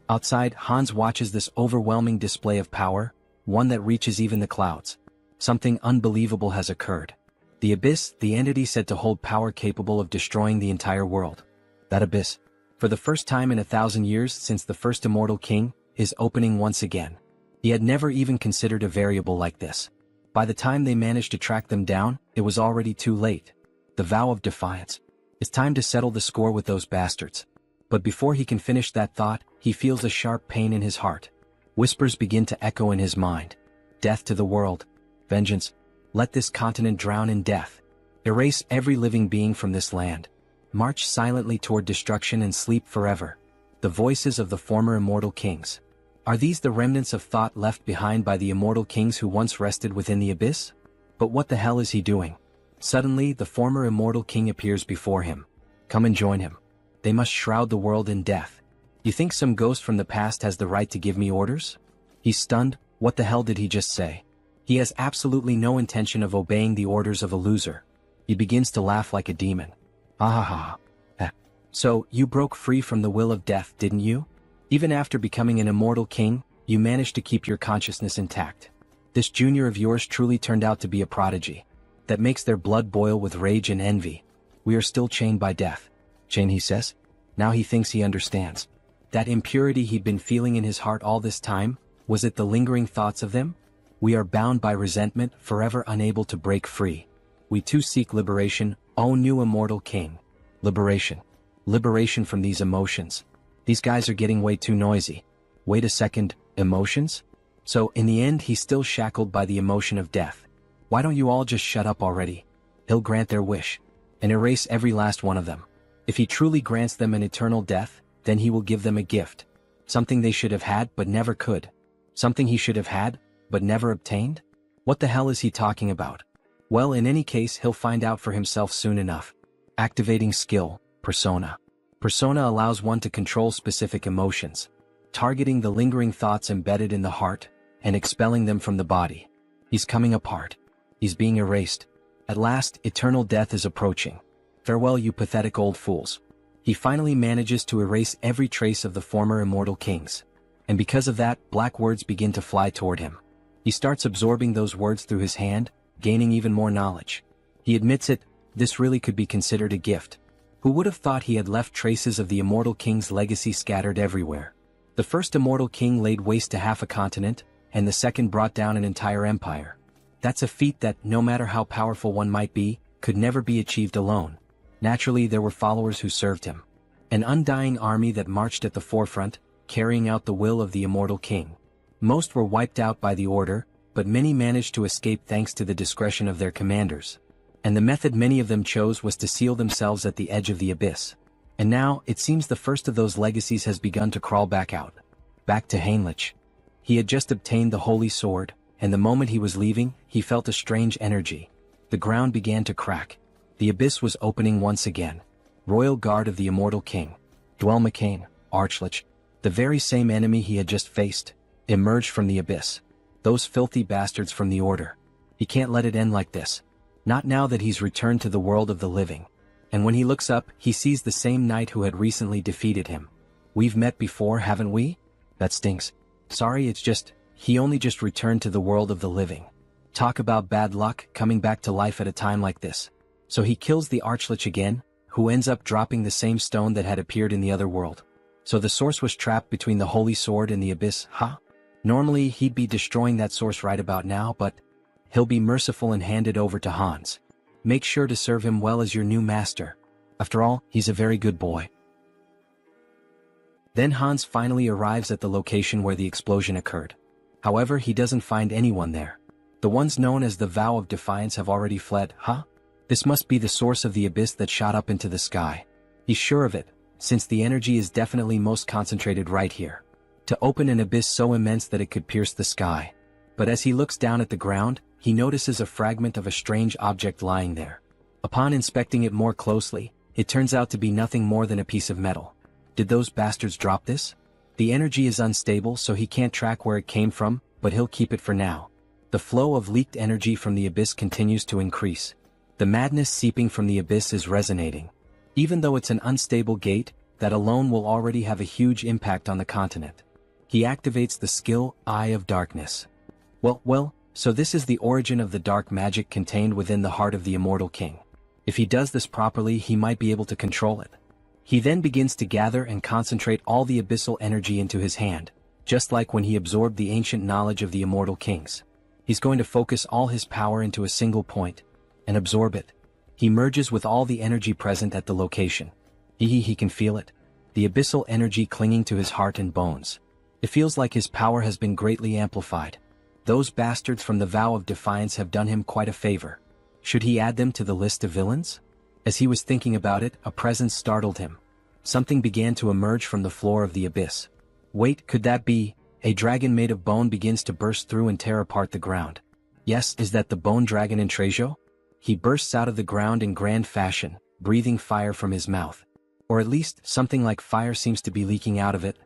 Outside, Hans watches this overwhelming display of power, one that reaches even the clouds. Something unbelievable has occurred. The Abyss, the entity said to hold power capable of destroying the entire world. That Abyss, for the first time in 1,000 years since the first Immortal King, is opening once again. He had never even considered a variable like this. By the time they managed to track them down, it was already too late. The vow of defiance. It's time to settle the score with those bastards. But before he can finish that thought, he feels a sharp pain in his heart. Whispers begin to echo in his mind. Death to the world. Vengeance. Let this continent drown in death. Erase every living being from this land. March silently toward destruction and sleep forever. The voices of the former immortal kings. Are these the remnants of thought left behind by the immortal kings who once rested within the abyss? But what the hell is he doing? Suddenly, the former immortal king appears before him. Come and join him. They must shroud the world in death. You think some ghost from the past has the right to give me orders? He's stunned. What the hell did he just say? He has absolutely no intention of obeying the orders of a loser. He begins to laugh like a demon. Ha ha ha. So, you broke free from the will of death, didn't you? Even after becoming an immortal king, you managed to keep your consciousness intact. This junior of yours truly turned out to be a prodigy. That makes their blood boil with rage and envy. We are still chained by death. Chain, he says. Now he thinks he understands. That impurity he'd been feeling in his heart all this time, was it the lingering thoughts of them? We are bound by resentment, forever unable to break free. We too seek liberation, O new immortal king. Liberation. Liberation from these emotions. These guys are getting way too noisy. Wait a second, emotions? So, in the end, he's still shackled by the emotion of death. Why don't you all just shut up already? He'll grant their wish. And erase every last one of them. If he truly grants them an eternal death, then he will give them a gift. Something they should have had but never could. Something he should have had, but never obtained? What the hell is he talking about? Well, in any case, he'll find out for himself soon enough. Activating skill, persona. Persona allows one to control specific emotions, targeting the lingering thoughts embedded in the heart, and expelling them from the body. He's coming apart. He's being erased. At last, eternal death is approaching. Farewell, you pathetic old fools. He finally manages to erase every trace of the former immortal kings. And because of that, black words begin to fly toward him. He starts absorbing those words through his hand, gaining even more knowledge. He admits it, this really could be considered a gift. Who would have thought he had left traces of the immortal king's legacy scattered everywhere? The first immortal king laid waste to half a continent, and the second brought down an entire empire. That's a feat that, no matter how powerful one might be, could never be achieved alone. Naturally, there were followers who served him. An undying army that marched at the forefront, carrying out the will of the immortal king. Most were wiped out by the order, but many managed to escape thanks to the discretion of their commanders. And the method many of them chose was to seal themselves at the edge of the abyss. And now, it seems the first of those legacies has begun to crawl back out. Back to Heinrich. He had just obtained the holy sword, and the moment he was leaving, he felt a strange energy. The ground began to crack. The abyss was opening once again. Royal Guard of the Immortal King. Dwellmachane, Archlich, the very same enemy he had just faced, emerged from the abyss. Those filthy bastards from the Order. He can't let it end like this. Not now that he's returned to the world of the living. And when he looks up, he sees the same knight who had recently defeated him. We've met before, haven't we? That stinks. Sorry, it's just, he only just returned to the world of the living. Talk about bad luck, coming back to life at a time like this. So he kills the Archlich again, who ends up dropping the same stone that had appeared in the other world. So the source was trapped between the holy sword and the abyss, huh? Normally he'd be destroying that source right about now, but he'll be merciful and hand it over to Hans. Make sure to serve him well as your new master. After all, he's a very good boy. Then Hans finally arrives at the location where the explosion occurred. However, he doesn't find anyone there. The ones known as the Vow of Defiance have already fled, huh? This must be the source of the abyss that shot up into the sky. He's sure of it, since the energy is definitely most concentrated right here. To open an abyss so immense that it could pierce the sky. But as he looks down at the ground, he notices a fragment of a strange object lying there. Upon inspecting it more closely, it turns out to be nothing more than a piece of metal. Did those bastards drop this? The energy is unstable, so he can't track where it came from, but he'll keep it for now. The flow of leaked energy from the abyss continues to increase. The madness seeping from the abyss is resonating. Even though it's an unstable gate, that alone will already have a huge impact on the continent. He activates the skill, Eye of Darkness. Well, so this is the origin of the dark magic contained within the heart of the Immortal King. If he does this properly, he might be able to control it. He then begins to gather and concentrate all the abyssal energy into his hand, just like when he absorbed the ancient knowledge of the Immortal Kings. He's going to focus all his power into a single point, and absorb it. He merges with all the energy present at the location. He can feel it. The abyssal energy clinging to his heart and bones. It feels like his power has been greatly amplified. Those bastards from the Vow of Defiance have done him quite a favor. Should he add them to the list of villains? As he was thinking about it, a presence startled him. Something began to emerge from the floor of the abyss. Wait, could that be? A dragon made of bone begins to burst through and tear apart the ground. Yes, is that the bone dragon in Trejo? He bursts out of the ground in grand fashion, breathing fire from his mouth. Or at least, something like fire seems to be leaking out of it.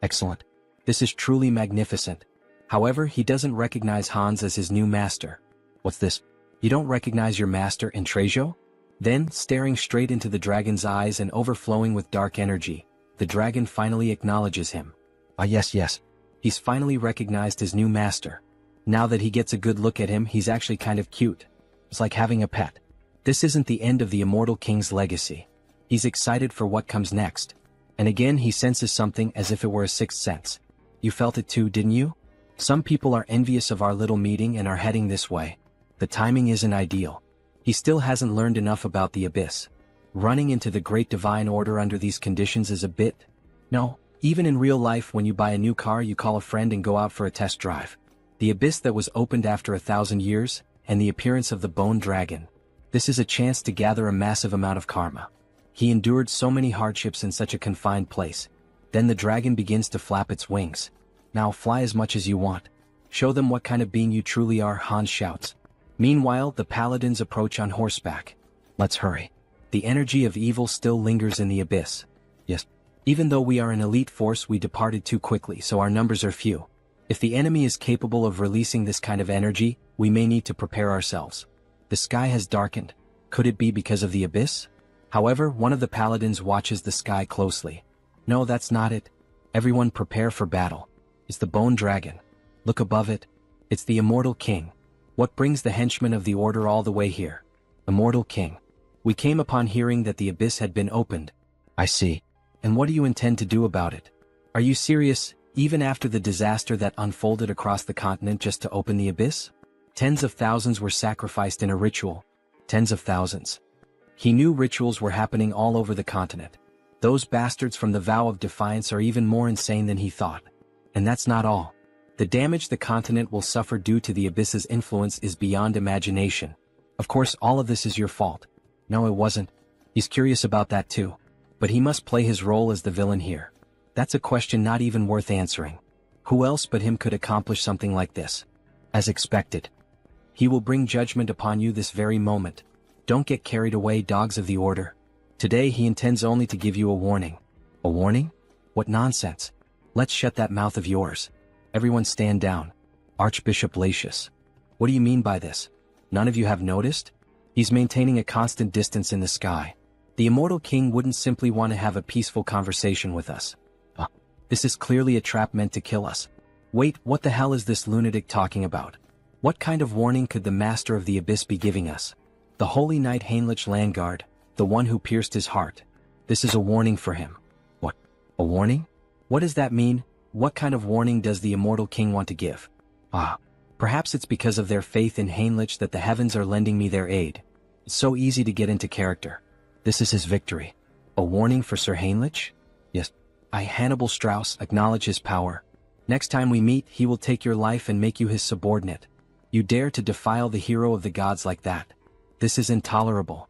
Excellent. This is truly magnificent. However, he doesn't recognize Hans as his new master. What's this? You don't recognize your master in Trejo? Then, staring straight into the dragon's eyes and overflowing with dark energy, the dragon finally acknowledges him. Ah yes. He's finally recognized his new master. Now that he gets a good look at him, he's actually kind of cute. It's like having a pet. This isn't the end of the Immortal King's legacy. He's excited for what comes next. And again he senses something as if it were a sixth sense. You felt it too, didn't you? Some people are envious of our little meeting and are heading this way. The timing isn't ideal. He still hasn't learned enough about the abyss. Running into the great divine order under these conditions is a bit... No, even in real life when you buy a new car you call a friend and go out for a test drive. The abyss that was opened after 1,000 years, and the appearance of the bone dragon. This is a chance to gather a massive amount of karma. He endured so many hardships in such a confined place. Then the dragon begins to flap its wings. Now fly as much as you want. Show them what kind of being you truly are, Hans shouts. Meanwhile, the paladins approach on horseback. Let's hurry. The energy of evil still lingers in the abyss. Yes. Even though we are an elite force, we departed too quickly, so our numbers are few. If the enemy is capable of releasing this kind of energy, we may need to prepare ourselves. The sky has darkened. Could it be because of the abyss? However, one of the paladins watches the sky closely. No, that's not it. Everyone prepare for battle. It's the bone dragon. Look above it. It's the Immortal King. What brings the henchmen of the Order all the way here? Immortal King. We came upon hearing that the abyss had been opened. I see. And what do you intend to do about it? Are you serious? Even after the disaster that unfolded across the continent just to open the abyss? Tens of thousands were sacrificed in a ritual. Tens of thousands. He knew rituals were happening all over the continent. Those bastards from the Vow of Defiance are even more insane than he thought. And that's not all. The damage the continent will suffer due to the abyss's influence is beyond imagination. Of course, all of this is your fault. No, it wasn't. He's curious about that too. But he must play his role as the villain here. That's a question not even worth answering. Who else but him could accomplish something like this? As expected. He will bring judgment upon you this very moment. Don't get carried away, dogs of the Order. Today he intends only to give you a warning. A warning? What nonsense. Let's shut that mouth of yours. Everyone stand down. Archbishop Latius. What do you mean by this? None of you have noticed? He's maintaining a constant distance in the sky. The immortal king wouldn't simply want to have a peaceful conversation with us. This is clearly a trap meant to kill us. Wait, what the hell is this lunatic talking about? What kind of warning could the master of the abyss be giving us? The holy knight Heinrich Landguard, the one who pierced his heart. This is a warning for him. What? A warning? What does that mean? What kind of warning does the immortal king want to give? Perhaps it's because of their faith in Heinrich that the heavens are lending me their aid. It's so easy to get into character. This is his victory. A warning for Sir Heinrich? Yes. I, Hannibal Strauss, acknowledge his power. Next time we meet, he will take your life and make you his subordinate. You dare to defile the hero of the gods like that. This is intolerable.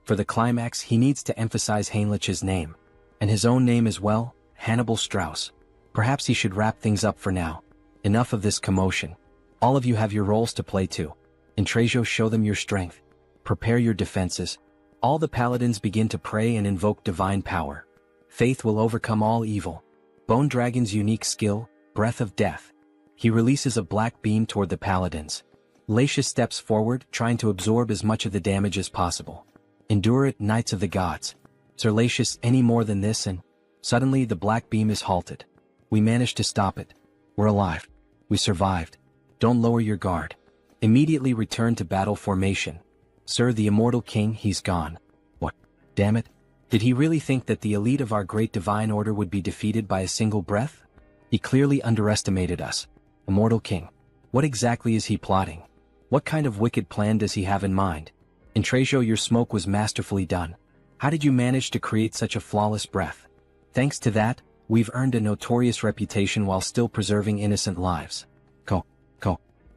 For the climax, he needs to emphasize Heinrich's name. And his own name as well, Hannibal Strauss. Perhaps he should wrap things up for now. Enough of this commotion. All of you have your roles to play too. Intrasio, show them your strength. Prepare your defenses. All the paladins begin to pray and invoke divine power. Faith will overcome all evil. Bone Dragon's unique skill, Breath of Death. He releases a black beam toward the paladins. Latius steps forward, trying to absorb as much of the damage as possible. Endure it, Knights of the Gods. Sir Latius, any more than this and... Suddenly the black beam is halted. We managed to stop it. We're alive. We survived. Don't lower your guard. Immediately return to battle formation. Sir, the immortal king, he's gone. What? Damn it. Did he really think that the elite of our great divine order would be defeated by a single breath? He clearly underestimated us. Immortal king. What exactly is he plotting? What kind of wicked plan does he have in mind? Intrasio, your smoke was masterfully done. How did you manage to create such a flawless breath? Thanks to that, we've earned a notorious reputation while still preserving innocent lives.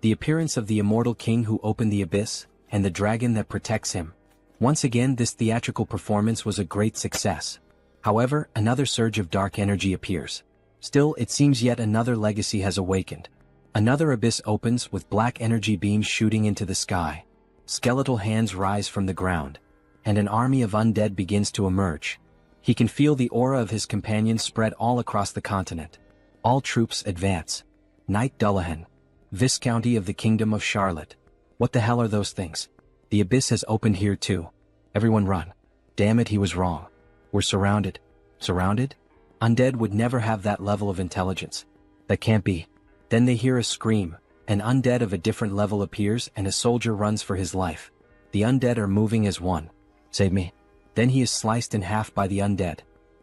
The appearance of the immortal king who opened the abyss, and the dragon that protects him. Once again, this theatrical performance was a great success. However, another surge of dark energy appears. Still, it seems yet another legacy has awakened. Another abyss opens with black energy beams shooting into the sky. Skeletal hands rise from the ground. And an army of undead begins to emerge. He can feel the aura of his companions spread all across the continent. All troops advance. Knight Dullahan. Viscounty of the Kingdom of Charlotte. What the hell are those things? The abyss has opened here too. Everyone run. Damn it, he was wrong. We're surrounded. Surrounded? Undead would never have that level of intelligence. That can't be. Then they hear a scream. An undead of a different level appears and a soldier runs for his life. The undead are moving as one. Save me. Then he is sliced in half by the undead.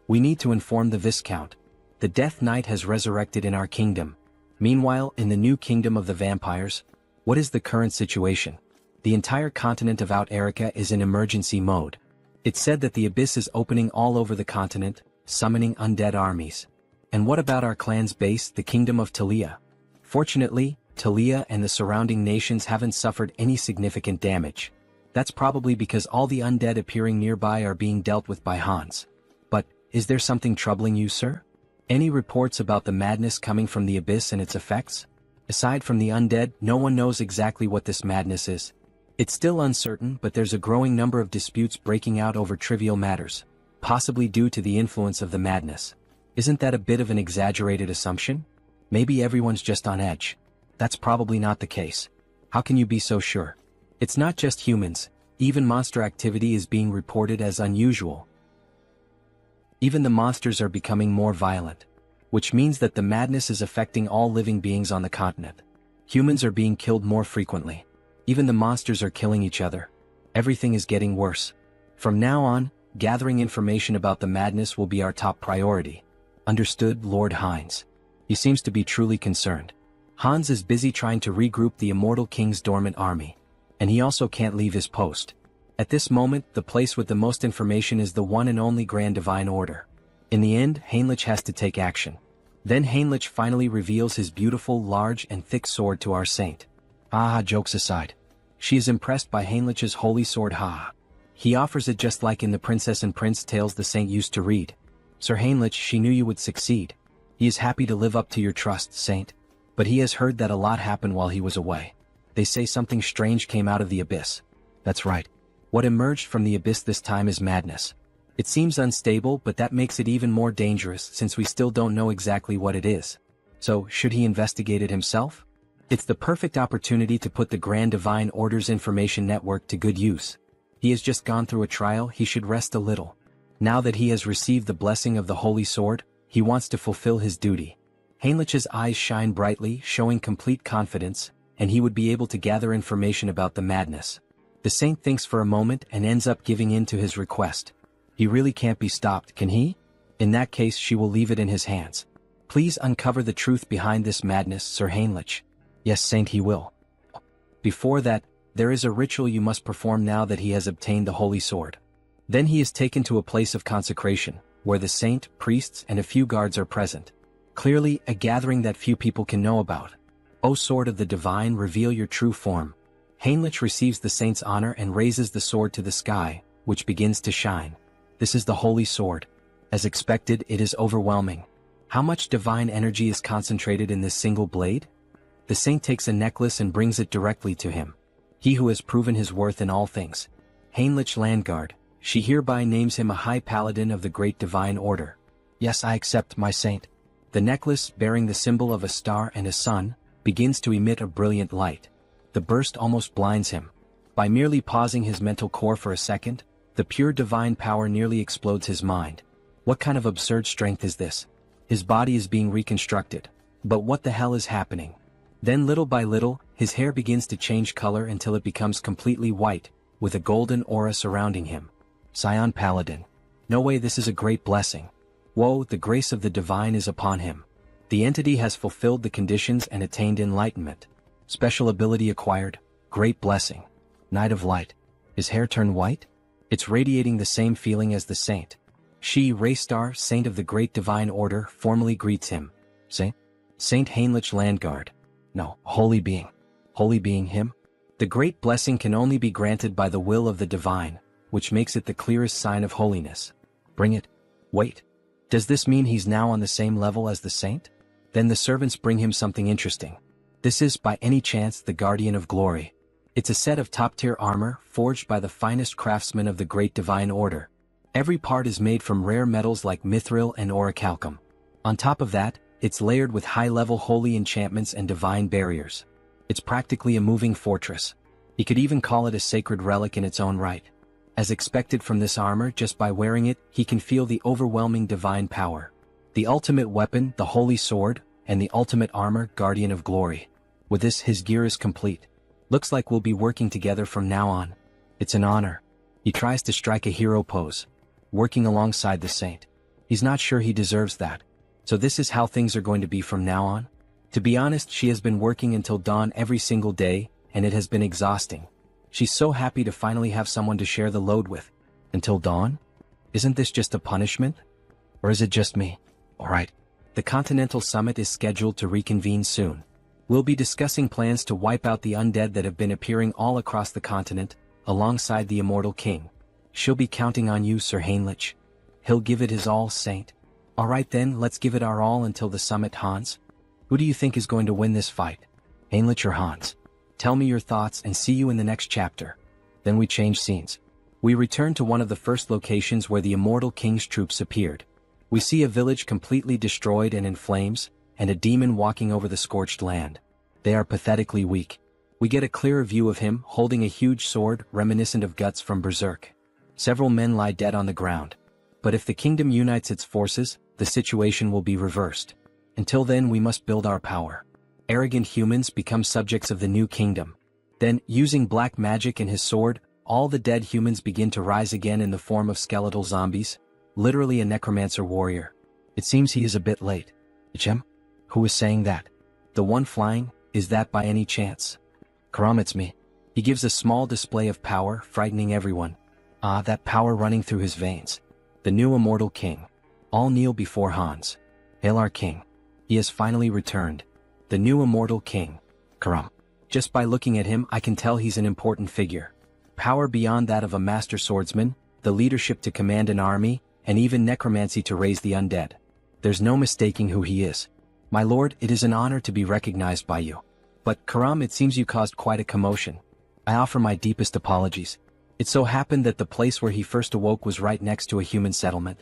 We need to inform the Viscount. The Death Knight has resurrected in our kingdom. Meanwhile, in the new kingdom of the vampires, what is the current situation? The entire continent of Out Erica is in emergency mode. It's said that the abyss is opening all over the continent, summoning undead armies. And what about our clan's base, the kingdom of Talia? Fortunately, Talia and the surrounding nations haven't suffered any significant damage. That's probably because all the undead appearing nearby are being dealt with by Hans. But, is there something troubling you, sir? Any reports about the madness coming from the abyss and its effects? Aside from the undead, no one knows exactly what this madness is. It's still uncertain, but there's a growing number of disputes breaking out over trivial matters, possibly due to the influence of the madness. Isn't that a bit of an exaggerated assumption? Maybe everyone's just on edge. That's probably not the case. How can you be so sure? It's not just humans, even monster activity is being reported as unusual. Even the monsters are becoming more violent, which means that the madness is affecting all living beings on the continent. Humans are being killed more frequently. Even the monsters are killing each other. Everything is getting worse. From now on, gathering information about the madness will be our top priority. Understood, Lord Hines. He seems to be truly concerned. Hans is busy trying to regroup the Immortal King's dormant army. And he also can't leave his post. At this moment, the place with the most information is the one and only Grand Divine Order. In the end, Heinrich has to take action. Then Heinrich finally reveals his beautiful, large and thick sword to our saint. Jokes aside. She is impressed by Heinrich's holy sword. He offers it just like in the Princess and Prince tales the saint used to read. Sir Heinrich, she knew you would succeed. He is happy to live up to your trust, saint. But he has heard that a lot happened while he was away. They say something strange came out of the abyss. That's right. What emerged from the abyss this time is madness. It seems unstable, but that makes it even more dangerous since we still don't know exactly what it is. So, should he investigate it himself? It's the perfect opportunity to put the Grand Divine Order's information network to good use. He has just gone through a trial, he should rest a little. Now that he has received the blessing of the Holy Sword, he wants to fulfill his duty. Heinrich's eyes shine brightly, showing complete confidence, and he would be able to gather information about the madness. The saint thinks for a moment and ends up giving in to his request. He really can't be stopped, can he? In that case, she will leave it in his hands. Please uncover the truth behind this madness, Sir Heinrich. Yes, saint, he will. Before that, there is a ritual you must perform now that he has obtained the holy sword. Then he is taken to a place of consecration, where the saint, priests, and a few guards are present. Clearly, a gathering that few people can know about. O sword of the divine, reveal your true form. Heinrich receives the saint's honor and raises the sword to the sky, which begins to shine. This is the holy sword. As expected, it is overwhelming. How much divine energy is concentrated in this single blade? The saint takes a necklace and brings it directly to him. He who has proven his worth in all things. Heinrich Landguard, she hereby names him a high paladin of the great divine order. Yes, I accept, my saint. The necklace, bearing the symbol of a star and a sun, begins to emit a brilliant light. The burst almost blinds him. By merely pausing his mental core for a second, the pure divine power nearly explodes his mind. What kind of absurd strength is this? His body is being reconstructed. But what the hell is happening? Then little by little, his hair begins to change color until it becomes completely white, with a golden aura surrounding him. Scion Paladin. No way, this is a great blessing. Whoa, the grace of the divine is upon him. The entity has fulfilled the conditions and attained enlightenment. Special ability acquired, great blessing. Night of Light. His hair turned white? It's radiating the same feeling as the saint. She, Raystar, saint of the great divine order, formally greets him. Saint Heinrich Landguard. No, holy being. Holy being him? The great blessing can only be granted by the will of the divine, which makes it the clearest sign of holiness. Bring it. Wait. Does this mean he's now on the same level as the saint? Then the servants bring him something interesting. This is, by any chance, the Guardian of Glory. It's a set of top-tier armor, forged by the finest craftsmen of the Great Divine Order. Every part is made from rare metals like mithril and orichalcum. On top of that, it's layered with high-level holy enchantments and divine barriers. It's practically a moving fortress. You could even call it a sacred relic in its own right. As expected from this armor, just by wearing it, he can feel the overwhelming divine power. The ultimate weapon, the holy sword, and the ultimate armor, Guardian of Glory. With this, his gear is complete. Looks like we'll be working together from now on. It's an honor. He tries to strike a hero pose, working alongside the saint. He's not sure he deserves that. So this is how things are going to be from now on? To be honest, she has been working until dawn every single day, and it has been exhausting. She's so happy to finally have someone to share the load with. Until dawn? Isn't this just a punishment? Or is it just me? Alright. The Continental Summit is scheduled to reconvene soon. We'll be discussing plans to wipe out the undead that have been appearing all across the continent, alongside the Immortal King. She'll be counting on you, Sir Heinrich. He'll give it his all, Saint. Alright then, let's give it our all until the summit, Hans. Who do you think is going to win this fight? Heinrich or Hans? Tell me your thoughts and see you in the next chapter. Then we change scenes. We return to one of the first locations where the Immortal King's troops appeared. We see a village completely destroyed and in flames, and a demon walking over the scorched land. They are pathetically weak. We get a clearer view of him holding a huge sword reminiscent of Guts from Berserk. Several men lie dead on the ground. But if the kingdom unites its forces, the situation will be reversed. Until then, we must build our power. Arrogant humans become subjects of the new kingdom. Then, using black magic and his sword, all the dead humans begin to rise again in the form of skeletal zombies, literally a necromancer warrior. It seems he is a bit late. Ichem? Who is saying that? The one flying, is that by any chance? Karam, it's me. He gives a small display of power, frightening everyone. Ah, that power running through his veins. The new immortal king. All kneel before Hans. Hail our king. He has finally returned. The new immortal king. Karam. Just by looking at him, I can tell he's an important figure. Power beyond that of a master swordsman, the leadership to command an army, and even necromancy to raise the undead. There's no mistaking who he is. My lord, it is an honor to be recognized by you. But, Karam, it seems you caused quite a commotion. I offer my deepest apologies. It so happened that the place where he first awoke was right next to a human settlement.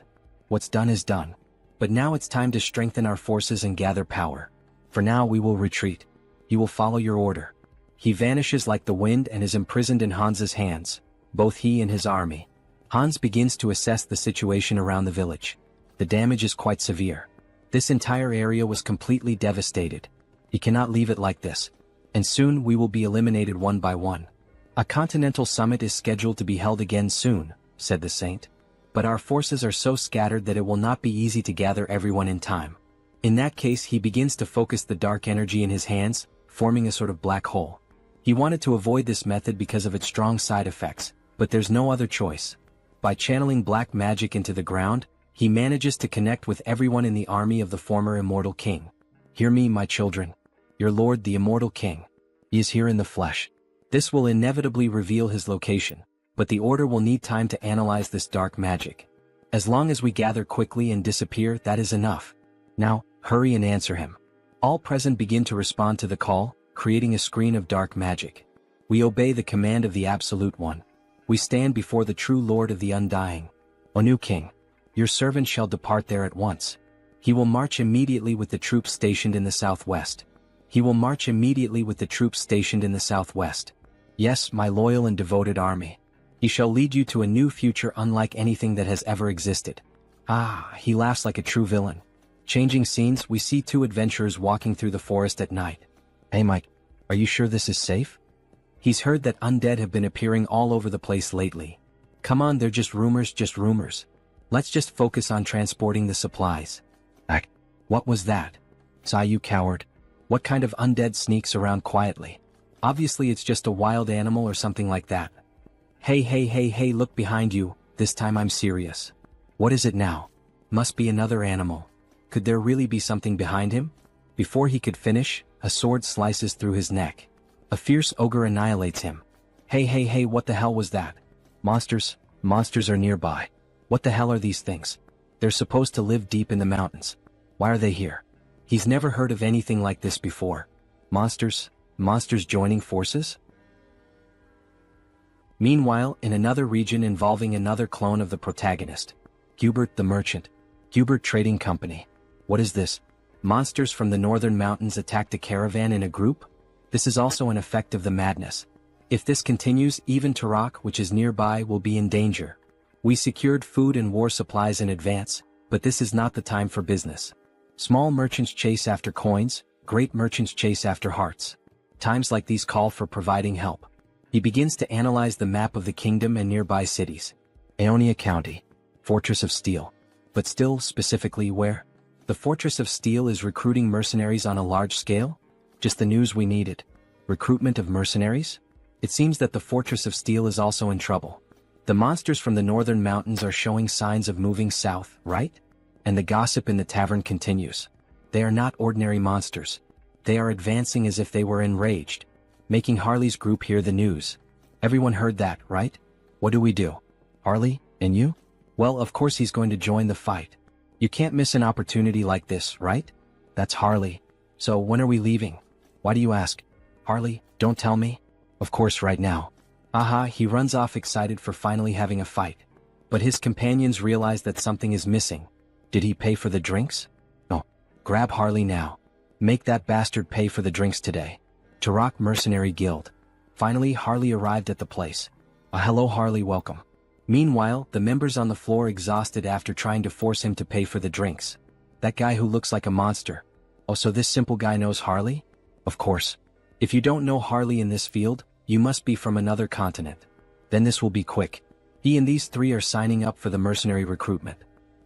What's done is done. But now it's time to strengthen our forces and gather power. For now we will retreat. He will follow your order. He vanishes like the wind and is imprisoned in Hans's hands, both he and his army. Hans begins to assess the situation around the village. The damage is quite severe. This entire area was completely devastated. He cannot leave it like this. And soon we will be eliminated one by one. A continental summit is scheduled to be held again soon, said the saint. But our forces are so scattered that it will not be easy to gather everyone in time. In that case, he begins to focus the dark energy in his hands, forming a sort of black hole. He wanted to avoid this method because of its strong side effects, but there's no other choice. By channeling black magic into the ground, he manages to connect with everyone in the army of the former immortal king. Hear me, my children. Your lord, the immortal king. He is here in the flesh. This will inevitably reveal his location, but the order will need time to analyze this dark magic. As long as we gather quickly and disappear, that is enough. Now, hurry and answer him. All present begin to respond to the call, creating a screen of dark magic. We obey the command of the Absolute One. We stand before the true Lord of the Undying. O new king, your servant shall depart there at once. He will march immediately with the troops stationed in the southwest. He will march immediately with the troops stationed in the southwest. Yes, my loyal and devoted army. He shall lead you to a new future unlike anything that has ever existed. Ah, he laughs like a true villain. Changing scenes, we see two adventurers walking through the forest at night. Hey Mike, are you sure this is safe? He's heard that undead have been appearing all over the place lately. Come on, they're just rumors, just rumors. Let's just focus on transporting the supplies. What was that? Sigh, you coward. What kind of undead sneaks around quietly? Obviously it's just a wild animal or something like that. Hey, look behind you, this time I'm serious. What is it now? Must be another animal. Could there really be something behind him? Before he could finish, a sword slices through his neck. A fierce ogre annihilates him. Hey, what the hell was that? Monsters are nearby. What the hell are these things? They're supposed to live deep in the mountains. Why are they here? He's never heard of anything like this before. Monsters joining forces? Meanwhile, in another region involving another clone of the protagonist, Hubert the Merchant, Hubert Trading Company. What is this? Monsters from the northern mountains attacked a caravan in a group? This is also an effect of the madness. If this continues, even Tarak, which is nearby, will be in danger. We secured food and war supplies in advance, but this is not the time for business. Small merchants chase after coins, great merchants chase after hearts. Times like these call for providing help. He begins to analyze the map of the kingdom and nearby cities. Aeonia County. Fortress of Steel. But still, specifically where? The Fortress of Steel is recruiting mercenaries on a large scale? Just the news we needed. Recruitment of mercenaries? It seems that the Fortress of Steel is also in trouble. The monsters from the northern mountains are showing signs of moving south, right? And the gossip in the tavern continues. They are not ordinary monsters. They are advancing as if they were enraged, making Harley's group hear the news. Everyone heard that, right? What do we do? Harley, and you? Well, of course he's going to join the fight. You can't miss an opportunity like this, right? That's Harley. So when are we leaving? Why do you ask? Harley, don't tell me. Of course right now. Aha, he runs off excited for finally having a fight. But his companions realize that something is missing. Did he pay for the drinks? No. Grab Harley now. Make that bastard pay for the drinks today. Tarak Mercenary Guild. Finally, Harley arrived at the place. Hello Harley, welcome. Meanwhile, the members on the floor exhausted after trying to force him to pay for the drinks. That guy who looks like a monster. Oh, so this simple guy knows Harley? Of course. If you don't know Harley in this field, you must be from another continent. Then this will be quick. He and these three are signing up for the mercenary recruitment.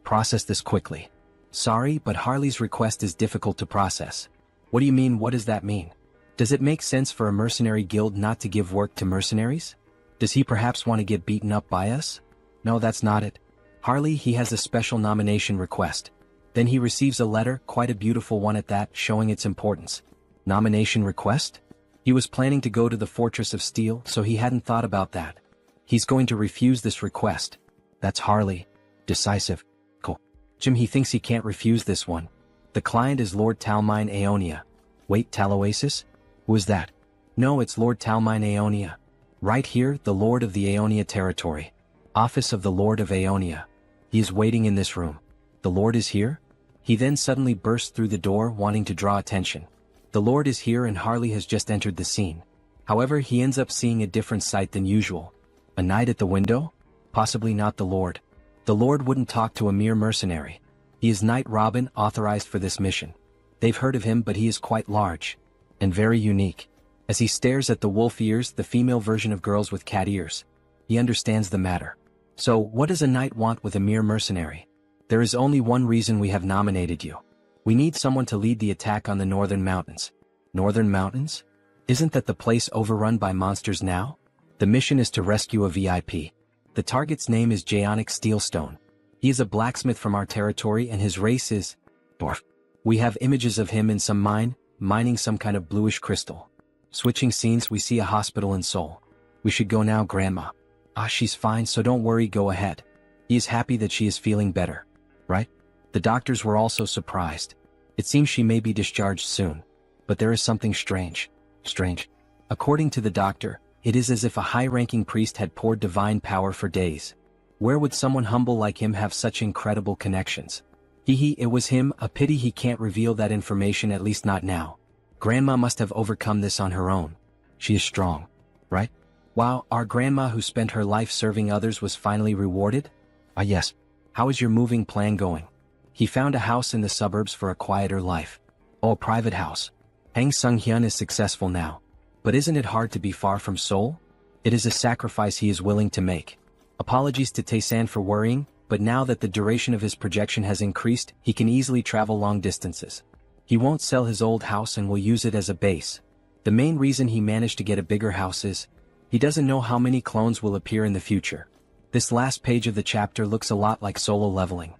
Process this quickly. Sorry, but Harley's request is difficult to process. What do you mean? What does that mean? Does it make sense for a mercenary guild not to give work to mercenaries? Does he perhaps want to get beaten up by us? No, that's not it. Harley, he has a special nomination request. Then he receives a letter, quite a beautiful one at that, showing its importance. Nomination request? He was planning to go to the Fortress of Steel, so he hadn't thought about that. He's going to refuse this request. That's Harley. Decisive. Cool. Jim, he thinks he can't refuse this one. The client is Lord Talmine Aeonia. Wait, Taloasis? Who is that? No, it's Lord Talmine Aeonia. Right here, the Lord of the Aeonia territory. Office of the Lord of Aeonia. He is waiting in this room. The Lord is here? He then suddenly bursts through the door, wanting to draw attention. The Lord is here and Harley has just entered the scene. However, he ends up seeing a different sight than usual. A knight at the window? Possibly not the Lord. The Lord wouldn't talk to a mere mercenary. He is Knight Robin, authorized for this mission. They've heard of him, but he is quite large. And very unique. As he stares at the wolf ears, the female version of girls with cat ears. He understands the matter. So, what does a knight want with a mere mercenary? There is only one reason we have nominated you. We need someone to lead the attack on the Northern Mountains. Northern Mountains? Isn't that the place overrun by monsters now? The mission is to rescue a VIP. The target's name is Jaonic Steelstone. He is a blacksmith from our territory and his race is dwarf. We have images of him in some mine, mining some kind of bluish crystal. Switching scenes, we see a hospital in Seoul. We should go now, Grandma. Ah, she's fine, so don't worry, go ahead. He is happy that she is feeling better. Right? The doctors were also surprised. It seems she may be discharged soon. But there is something strange. Strange. According to the doctor, it is as if a high-ranking priest had poured divine power for days. Where would someone humble like him have such incredible connections? It was him, a pity he can't reveal that information, at least not now. Grandma must have overcome this on her own. She is strong. Right? Wow, our grandma who spent her life serving others was finally rewarded? Ah yes. How is your moving plan going? He found a house in the suburbs for a quieter life. Oh, a private house. Hang Sunghyun is successful now. But isn't it hard to be far from Seoul? It is a sacrifice he is willing to make. Apologies to Taesan for worrying, but now that the duration of his projection has increased, he can easily travel long distances. He won't sell his old house and will use it as a base. The main reason he managed to get a bigger house is, he doesn't know how many clones will appear in the future. This last page of the chapter looks a lot like solo leveling.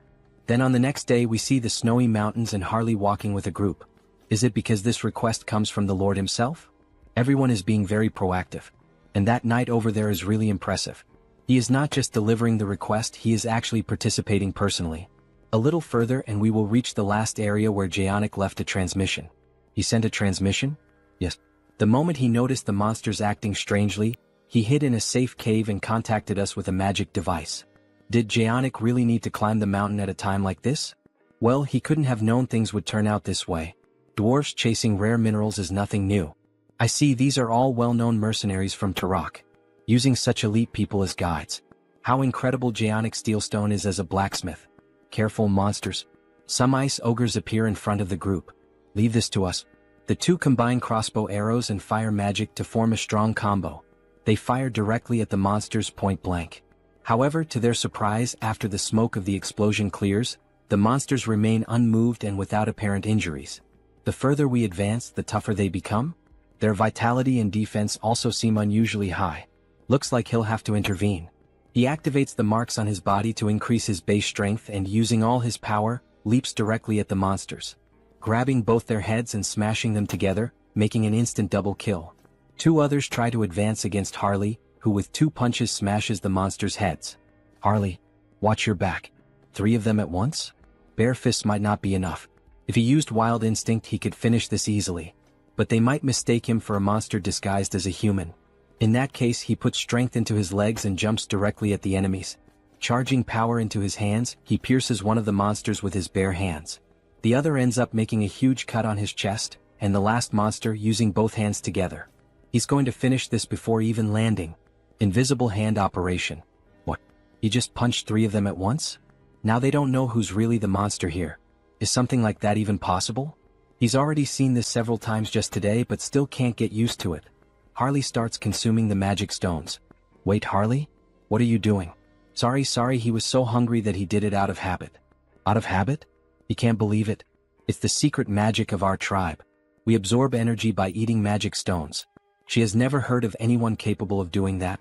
Then on the next day we see the snowy mountains and Harley walking with a group. Is it because this request comes from the Lord himself? Everyone is being very proactive. And that knight over there is really impressive. He is not just delivering the request, he is actually participating personally. A little further and we will reach the last area where Jaonic left a transmission. He sent a transmission? Yes. The moment he noticed the monsters acting strangely, he hid in a safe cave and contacted us with a magic device. Did Jaonic really need to climb the mountain at a time like this? Well, he couldn't have known things would turn out this way. Dwarves chasing rare minerals is nothing new. I see these are all well-known mercenaries from Turok. Using such elite people as guides. How incredible Jaonic Steelstone is as a blacksmith. Careful, monsters. Some ice ogres appear in front of the group. Leave this to us. The two combine crossbow arrows and fire magic to form a strong combo. They fire directly at the monsters point blank. However, to their surprise, after the smoke of the explosion clears, the monsters remain unmoved and without apparent injuries. The further we advance, the tougher they become. Their vitality and defense also seem unusually high. Looks like he'll have to intervene. He activates the marks on his body to increase his base strength and using all his power, leaps directly at the monsters. Grabbing both their heads and smashing them together, making an instant double kill. Two others try to advance against Harley, who with 2 punches smashes the monsters' heads. Harley, watch your back. 3 of them at once? Bare fists might not be enough. If he used wild instinct he could finish this easily. But they might mistake him for a monster disguised as a human. In that case he puts strength into his legs and jumps directly at the enemies. Charging power into his hands, he pierces one of the monsters with his bare hands. The other ends up making a huge cut on his chest, and the last monster using both hands together. He's going to finish this before even landing. Invisible hand operation. What? He just punched 3 of them at once? Now they don't know who's really the monster here. Is something like that even possible? He's already seen this several times just today but still can't get used to it. Harley starts consuming the magic stones. Wait, Harley? What are you doing? Sorry, he was so hungry that he did it out of habit. Out of habit? You can't believe it? It's the secret magic of our tribe. We absorb energy by eating magic stones. She has never heard of anyone capable of doing that.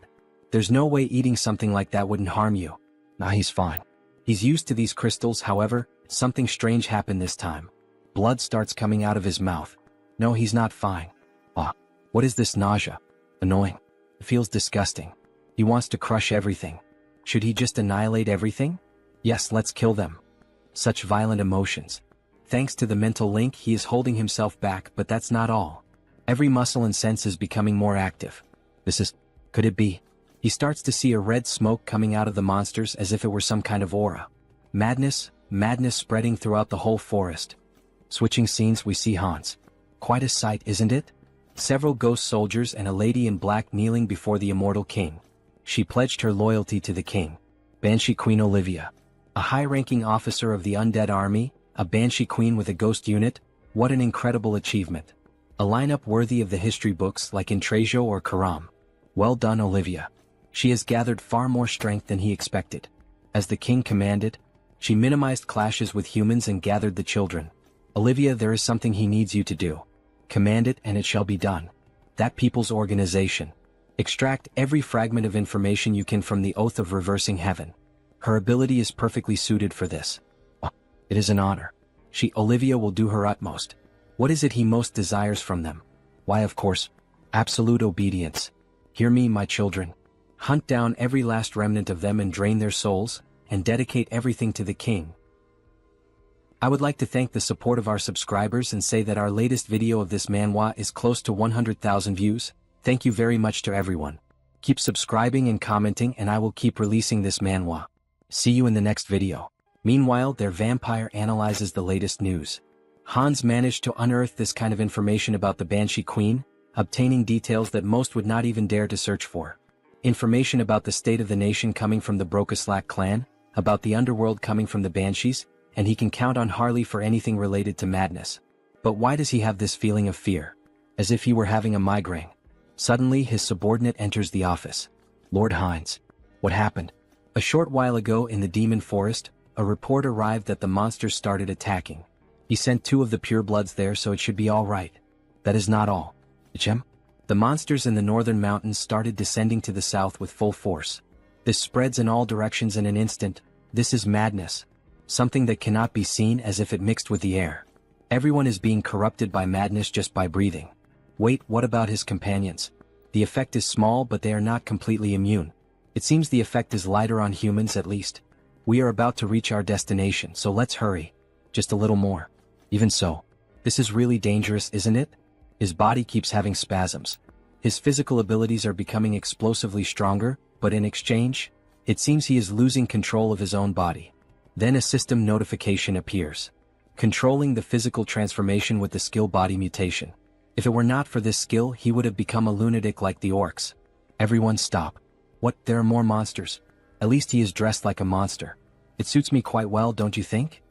There's no way eating something like that wouldn't harm you. Nah, he's fine. He's used to these crystals. However, something strange happened this time. Blood starts coming out of his mouth. No, he's not fine. Ah, what is this nausea? Annoying. It feels disgusting. He wants to crush everything. Should he just annihilate everything? Yes, let's kill them. Such violent emotions. Thanks to the mental link, he is holding himself back, but that's not all. Every muscle and sense is becoming more active. Could it be? He starts to see a red smoke coming out of the monsters as if it were some kind of aura. Madness spreading throughout the whole forest. Switching scenes, we see Hans. Quite a sight, isn't it? Several ghost soldiers and a lady in black kneeling before the immortal king. She pledged her loyalty to the king. Banshee Queen Olivia. A high-ranking officer of the undead army, a Banshee Queen with a ghost unit. What an incredible achievement. A lineup worthy of the history books like in Trejo or Karam. Well done, Olivia. She has gathered far more strength than he expected. As the king commanded, she minimized clashes with humans and gathered the children. Olivia, there is something he needs you to do. Command it and it shall be done. That people's organization. Extract every fragment of information you can from the oath of reversing heaven. Her ability is perfectly suited for this. It is an honor. Olivia will do her utmost. What is it he most desires from them? Why, of course, absolute obedience. Hear me, my children. Hunt down every last remnant of them and drain their souls, and dedicate everything to the king. I would like to thank the support of our subscribers and say that our latest video of this manhwa is close to 100,000 views. Thank you very much to everyone. Keep subscribing and commenting and I will keep releasing this manhwa. See you in the next video. Meanwhile, their vampire analyzes the latest news. Hans managed to unearth this kind of information about the Banshee Queen, obtaining details that most would not even dare to search for. Information about the state of the nation coming from the Brokaslak clan, about the underworld coming from the Banshees, and he can count on Harley for anything related to madness. But why does he have this feeling of fear? As if he were having a migraine. Suddenly his subordinate enters the office. Lord Hines. What happened? A short while ago in the demon forest, a report arrived that the monsters started attacking. He sent 2 of the purebloods there, so it should be all right. That is not all. Jem? The monsters in the northern mountains started descending to the south with full force. This spreads in all directions in an instant. This is madness. Something that cannot be seen, as if it mixed with the air. Everyone is being corrupted by madness just by breathing. Wait, what about his companions? The effect is small, but they are not completely immune. It seems the effect is lighter on humans at least. We are about to reach our destination, so let's hurry. Just a little more. Even so, this is really dangerous, isn't it? His body keeps having spasms. His physical abilities are becoming explosively stronger, but in exchange, it seems he is losing control of his own body. Then a system notification appears. Controlling the physical transformation with the skill body mutation. If it were not for this skill, he would have become a lunatic like the orcs. Everyone stop. What, there are more monsters? At least he is dressed like a monster. It suits me quite well, don't you think?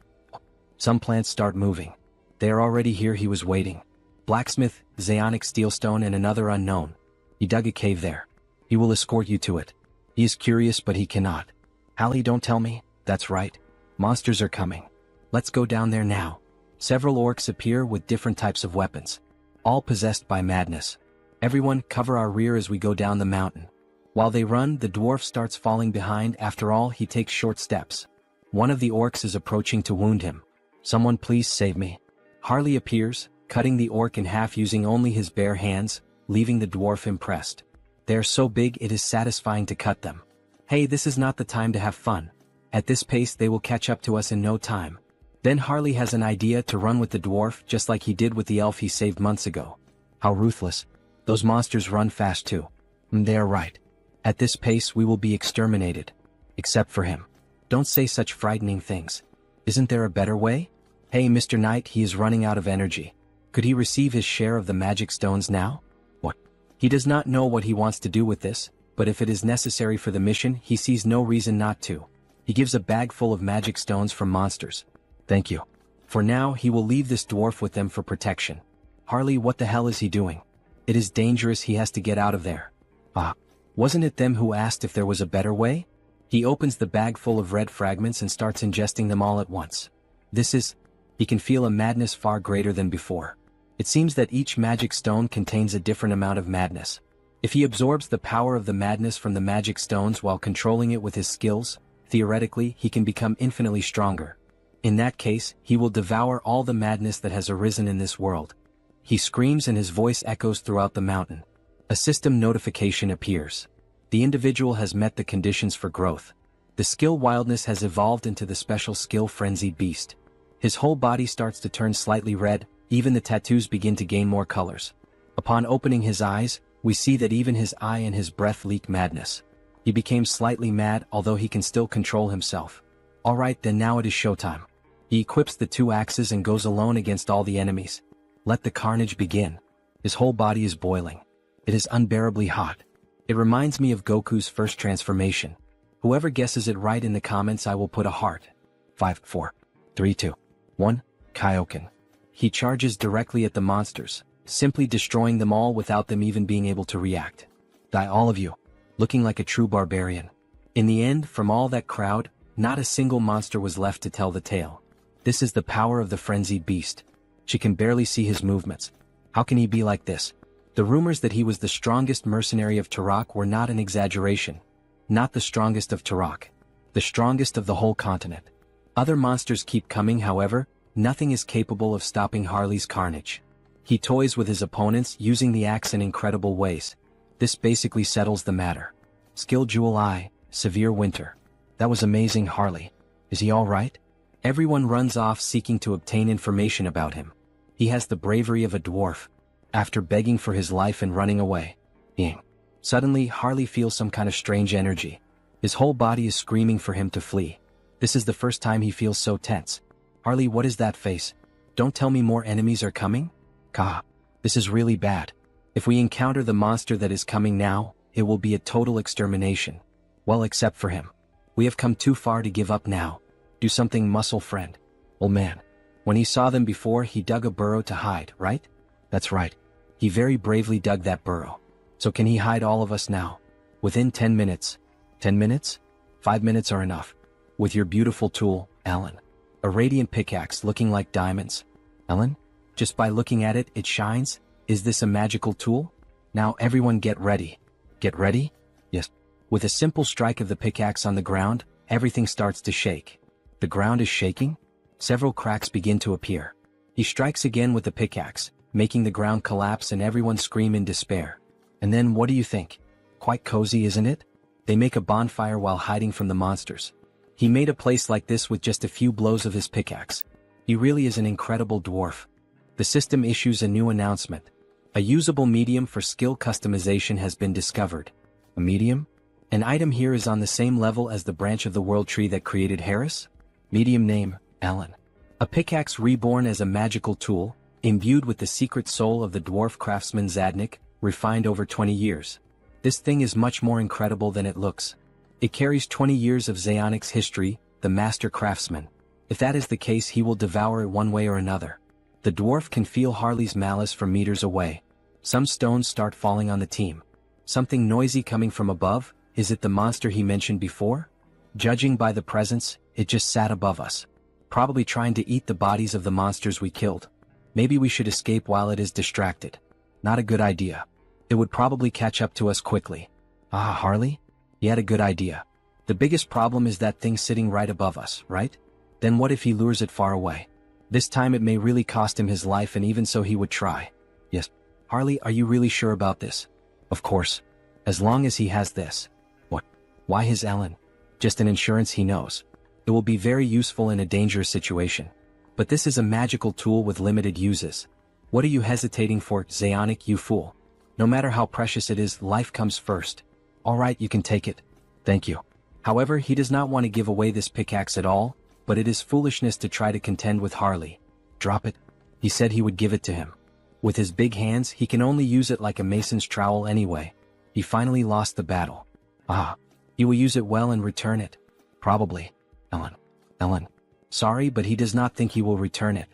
Some plants start moving. They are already here. He was waiting. Blacksmith, Zaonic Steelstone and another unknown. He dug a cave there. He will escort you to it. He is curious but he cannot. Hallie, don't tell me. That's right. Monsters are coming. Let's go down there now. Several orcs appear with different types of weapons. All possessed by madness. Everyone cover our rear as we go down the mountain. While they run, the dwarf starts falling behind. After all, he takes short steps. One of the orcs is approaching to wound him. Someone please save me. Harley appears, cutting the orc in half using only his bare hands, leaving the dwarf impressed. They are so big it is satisfying to cut them. Hey, this is not the time to have fun. At this pace they will catch up to us in no time. Then Harley has an idea to run with the dwarf just like he did with the elf he saved months ago. How ruthless. Those monsters run fast too. They are right. At this pace we will be exterminated. Except for him. Don't say such frightening things. Isn't there a better way? Hey, Mr. Knight, he is running out of energy. Could he receive his share of the magic stones now? What? He does not know what he wants to do with this, but if it is necessary for the mission, he sees no reason not to. He gives a bag full of magic stones from monsters. Thank you. For now, he will leave this dwarf with them for protection. Harley, what the hell is he doing? It is dangerous, he has to get out of there. Ah, wasn't it them who asked if there was a better way? He opens the bag full of red fragments and starts ingesting them all at once. This is... He can feel a madness far greater than before. It seems that each magic stone contains a different amount of madness. If he absorbs the power of the madness from the magic stones while controlling it with his skills, theoretically he can become infinitely stronger. In that case, he will devour all the madness that has arisen in this world. He screams and his voice echoes throughout the mountain. A system notification appears. The individual has met the conditions for growth. The skill wildness has evolved into the special skill frenzied beast. His whole body starts to turn slightly red, even the tattoos begin to gain more colors. Upon opening his eyes, we see that even his eye and his breath leak madness. He became slightly mad, although he can still control himself. Alright, then now it is showtime. He equips the 2 axes and goes alone against all the enemies. Let the carnage begin. His whole body is boiling. It is unbearably hot. It reminds me of Goku's first transformation. Whoever guesses it right in the comments, I will put a heart. 5, 4, 3, 2, 1, Kaioken. He charges directly at the monsters, simply destroying them all without them even being able to react. Die all of you, looking like a true barbarian. In the end, from all that crowd, not a single monster was left to tell the tale. This is the power of the frenzied beast. She can barely see his movements. How can he be like this? The rumors that he was the strongest mercenary of Turok were not an exaggeration. Not the strongest of Turok. The strongest of the whole continent. Other monsters keep coming, however, nothing is capable of stopping Harley's carnage. He toys with his opponents, using the axe in incredible ways. This basically settles the matter. Skill Jewel I, Severe Winter. That was amazing, Harley. Is he alright? Everyone runs off seeking to obtain information about him. He has the bravery of a dwarf. After begging for his life and running away. Suddenly, Harley feels some kind of strange energy. His whole body is screaming for him to flee. This is the first time he feels so tense. Harley, what is that face? Don't tell me more enemies are coming? Kah. This is really bad. If we encounter the monster that is coming now, it will be a total extermination. Well, except for him. We have come too far to give up now. Do something, muscle friend. Old man. When he saw them before, he dug a burrow to hide, right? That's right. He very bravely dug that burrow. So can he hide all of us now? Within 10 minutes. 10 minutes? 5 minutes are enough. With your beautiful tool, Ellen. A radiant pickaxe looking like diamonds. Ellen? Just by looking at it, it shines? Is this a magical tool? Now everyone get ready. Get ready? Yes. With a simple strike of the pickaxe on the ground, everything starts to shake. The ground is shaking? Several cracks begin to appear. He strikes again with the pickaxe, making the ground collapse and everyone scream in despair. And then what do you think? Quite cozy, isn't it? They make a bonfire while hiding from the monsters. He made a place like this with just a few blows of his pickaxe. He really is an incredible dwarf. The system issues a new announcement. A usable medium for skill customization has been discovered. A medium? An item here is on the same level as the branch of the world tree that created Harris? Medium name, Alan. A pickaxe reborn as a magical tool, imbued with the secret soul of the dwarf craftsman Zadnik, refined over 20 years. This thing is much more incredible than it looks. It carries 20 years of Zaonic's history, the master craftsman. If that is the case, he will devour it one way or another. The dwarf can feel Harley's malice from meters away. Some stones start falling on the team. Something noisy coming from above. Is it the monster he mentioned before? Judging by the presence, it just sat above us. Probably trying to eat the bodies of the monsters we killed. Maybe we should escape while it is distracted. Not a good idea. It would probably catch up to us quickly. Ah, Harley? He had a good idea. The biggest problem is that thing sitting right above us, right? Then what if he lures it far away? This time it may really cost him his life, and even so he would try. Yes. Harley, are you really sure about this? Of course. As long as he has this. What? Why his Ellen? Just an insurance, he knows. It will be very useful in a dangerous situation. But this is a magical tool with limited uses. What are you hesitating for, Zaonic, you fool? No matter how precious it is, life comes first. Alright, you can take it. Thank you. However, he does not want to give away this pickaxe at all, but it is foolishness to try to contend with Harley. Drop it. He said he would give it to him. With his big hands, he can only use it like a mason's trowel anyway. He finally lost the battle. Ah. He will use it well and return it. Probably. Ellen. Sorry, but he does not think he will return it.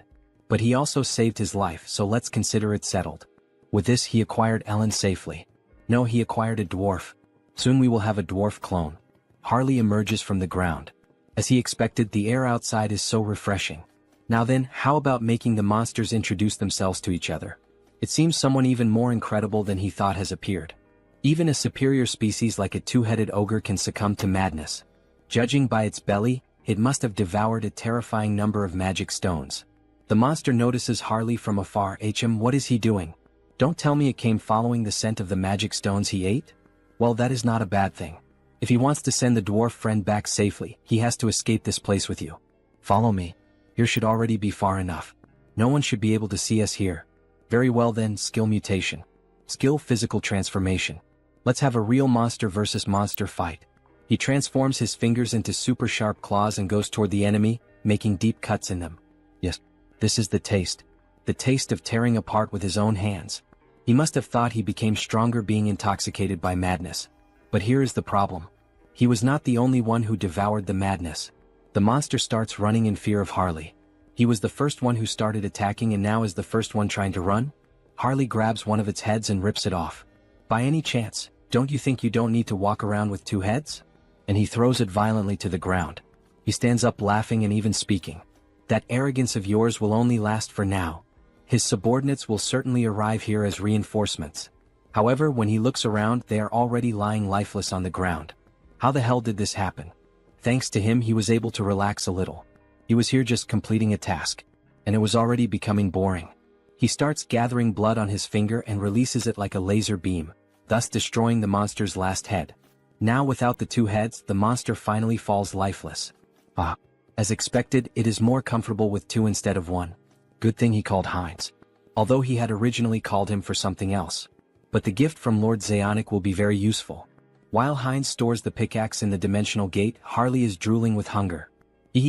But he also saved his life, so let's consider it settled. With this, he acquired Ellen safely. No, he acquired a dwarf. Soon we will have a dwarf clone. Harley emerges from the ground. As he expected, the air outside is so refreshing. Now then, how about making the monsters introduce themselves to each other? It seems someone even more incredible than he thought has appeared. Even a superior species like a two-headed ogre can succumb to madness. Judging by its belly, it must have devoured a terrifying number of magic stones. The monster notices Harley from afar. What is he doing? Don't tell me it came following the scent of the magic stones he ate? Well, that is not a bad thing. If he wants to send the dwarf friend back safely, he has to escape this place with you. Follow me. Here should already be far enough. No one should be able to see us here. Very well then, skill mutation. Skill physical transformation. Let's have a real monster versus monster fight. He transforms his fingers into super sharp claws and goes toward the enemy, making deep cuts in them. Yes, this is the taste. The taste of tearing apart with his own hands. He must have thought he became stronger being intoxicated by madness. But here is the problem. He was not the only one who devoured the madness. The monster starts running in fear of Harley. He was the first one who started attacking and now is the first one trying to run? Harley grabs one of its heads and rips it off. By any chance, don't you think you don't need to walk around with two heads? And he throws it violently to the ground. He stands up laughing and even speaking. That arrogance of yours will only last for now. His subordinates will certainly arrive here as reinforcements. However, when he looks around, they are already lying lifeless on the ground. How the hell did this happen? Thanks to him, he was able to relax a little. He was here just completing a task, and it was already becoming boring. He starts gathering blood on his finger and releases it like a laser beam, thus destroying the monster's last head. Now without the two heads, the monster finally falls lifeless. As expected, it is more comfortable with two instead of one. Good thing he called Heinz. Although he had originally called him for something else. But the gift from Lord Zeonic will be very useful. While Heinz stores the pickaxe in the dimensional gate, Harley is drooling with hunger.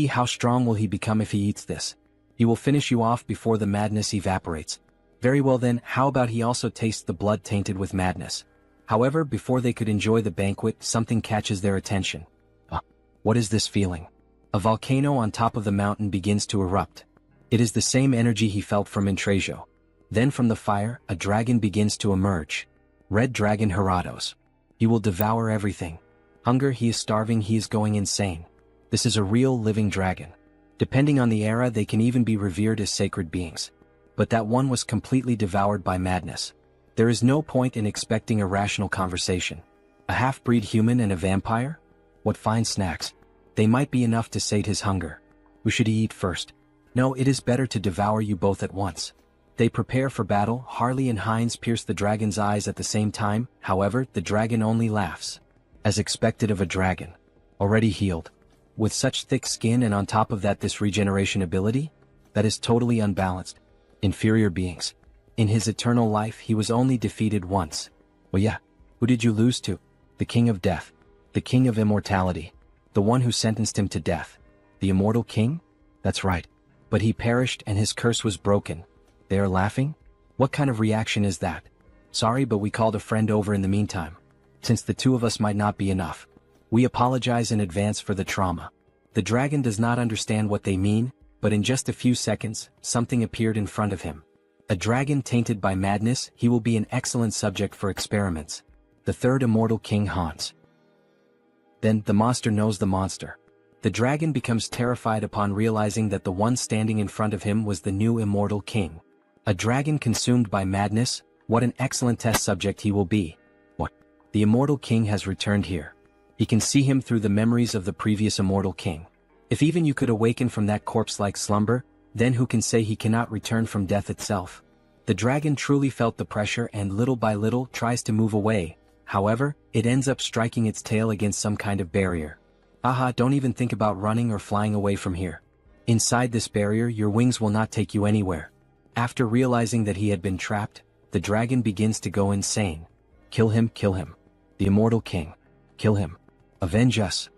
How strong will he become if he eats this? He will finish you off before the madness evaporates. Very well then, how about he also tastes the blood tainted with madness? However, before they could enjoy the banquet, something catches their attention. What is this feeling? A volcano on top of the mountain begins to erupt. It is the same energy he felt from Intrasio. Then from the fire, a dragon begins to emerge. Red Dragon Heratos. He will devour everything. Hunger, he is starving, he is going insane. This is a real living dragon. Depending on the era, they can even be revered as sacred beings. But that one was completely devoured by madness. There is no point in expecting a rational conversation. A half-breed human and a vampire? What fine snacks. They might be enough to sate his hunger. Who should he eat first? No, it is better to devour you both at once. They prepare for battle. Harley and Heinz pierce the dragon's eyes at the same time. However, the dragon only laughs. As expected of a dragon. Already healed. With such thick skin and on top of that this regeneration ability? That is totally unbalanced. Inferior beings. In his eternal life he was only defeated once. Well yeah, who did you lose to? The King of Death. The King of Immortality. The one who sentenced him to death. The Immortal King? That's right. But he perished and his curse was broken. They are laughing? What kind of reaction is that? Sorry, but we called a friend over in the meantime. Since the two of us might not be enough. We apologize in advance for the trauma. The dragon does not understand what they mean, but in just a few seconds, something appeared in front of him. A dragon tainted by madness, he will be an excellent subject for experiments. The third immortal king Hans. Then, the monster knows the monster. The dragon becomes terrified upon realizing that the one standing in front of him was the new immortal king. A dragon consumed by madness, what an excellent test subject he will be. What? The immortal king has returned here. He can see him through the memories of the previous immortal king. If even you could awaken from that corpse-like slumber, then who can say he cannot return from death itself? The dragon truly felt the pressure and little by little tries to move away. However, it ends up striking its tail against some kind of barrier. Don't even think about running or flying away from here. Inside this barrier, your wings will not take you anywhere. After realizing that he had been trapped, the dragon begins to go insane. Kill him, kill him. The immortal king. Kill him. Avenge us.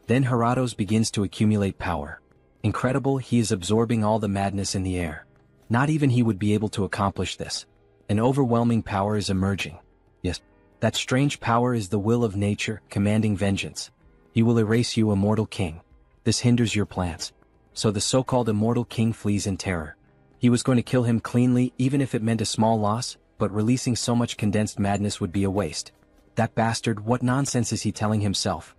Then Heratos begins to accumulate power. Incredible, he is absorbing all the madness in the air. Not even he would be able to accomplish this. An overwhelming power is emerging. Yes, that strange power is the will of nature, commanding vengeance. He will erase you, immortal king. This hinders your plans. So the so-called immortal king flees in terror. He was going to kill him cleanly even if it meant a small loss, but releasing so much condensed madness would be a waste. That bastard, what nonsense is he telling himself?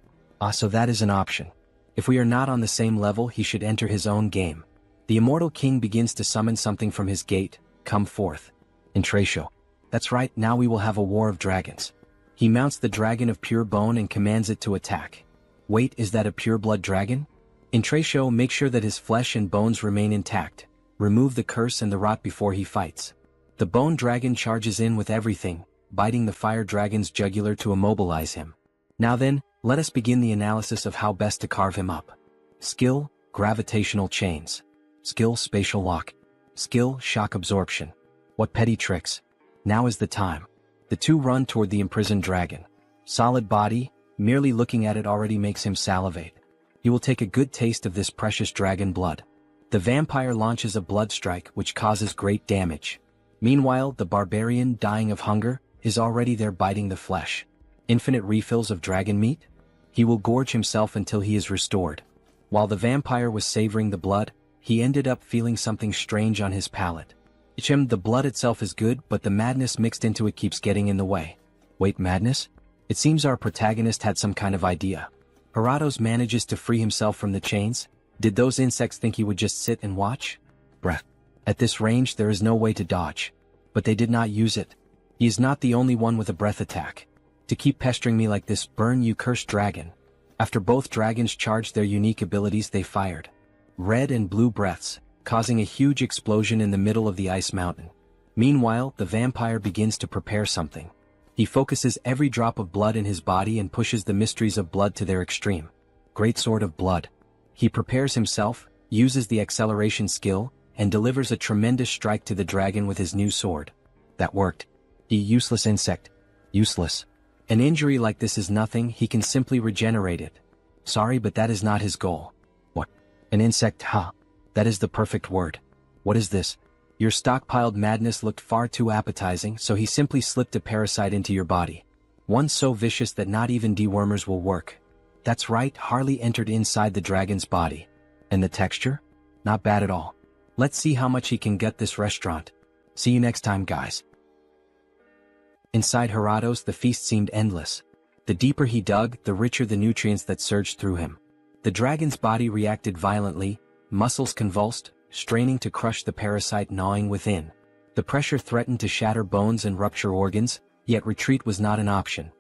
So that is an option. If we are not on the same level, he should enter his own game. The immortal king begins to summon something from his gate. Come forth. Intracio. That's right, now we will have a war of dragons. He mounts the dragon of pure bone and commands it to attack. Wait, is that a pure blood dragon? Intracio, make sure that his flesh and bones remain intact. Remove the curse and the rot before he fights. The bone dragon charges in with everything, biting the fire dragon's jugular to immobilize him. Now then, let us begin the analysis of how best to carve him up. Skill, gravitational chains. Skill, spatial lock. Skill, shock absorption. What petty tricks. Now is the time. The two run toward the imprisoned dragon. Solid body, merely looking at it already makes him salivate. He will take a good taste of this precious dragon blood. The vampire launches a blood strike which causes great damage. Meanwhile, the barbarian, dying of hunger, is already there biting the flesh. Infinite refills of dragon meat? He will gorge himself until he is restored. While the vampire was savoring the blood, he ended up feeling something strange on his palate. The blood itself is good, but the madness mixed into it keeps getting in the way. Wait, madness? It seems our protagonist had some kind of idea. Heratos manages to free himself from the chains. Did those insects think he would just sit and watch? Breath. At this range there is no way to dodge. But they did not use it. He is not the only one with a breath attack. To keep pestering me like this, burn you cursed dragon. After both dragons charged their unique abilities, they fired red and blue breaths, causing a huge explosion in the middle of the ice mountain. Meanwhile, the vampire begins to prepare something. He focuses every drop of blood in his body and pushes the mysteries of blood to their extreme. Great sword of blood. He prepares himself, uses the acceleration skill, and delivers a tremendous strike to the dragon with his new sword. That worked. Useless insect. Useless. An injury like this is nothing, he can simply regenerate it. Sorry, but that is not his goal. What? An insect, huh? That is the perfect word. What is this? Your stockpiled madness looked far too appetizing, so he simply slipped a parasite into your body. One so vicious that not even dewormers will work. That's right, Harley entered inside the dragon's body. And the texture? Not bad at all. Let's see how much he can gut this restaurant. See you next time, guys. Inside Heratos, the feast seemed endless. The deeper he dug, the richer the nutrients that surged through him. The dragon's body reacted violently, muscles convulsed, straining to crush the parasite gnawing within. The pressure threatened to shatter bones and rupture organs, yet retreat was not an option.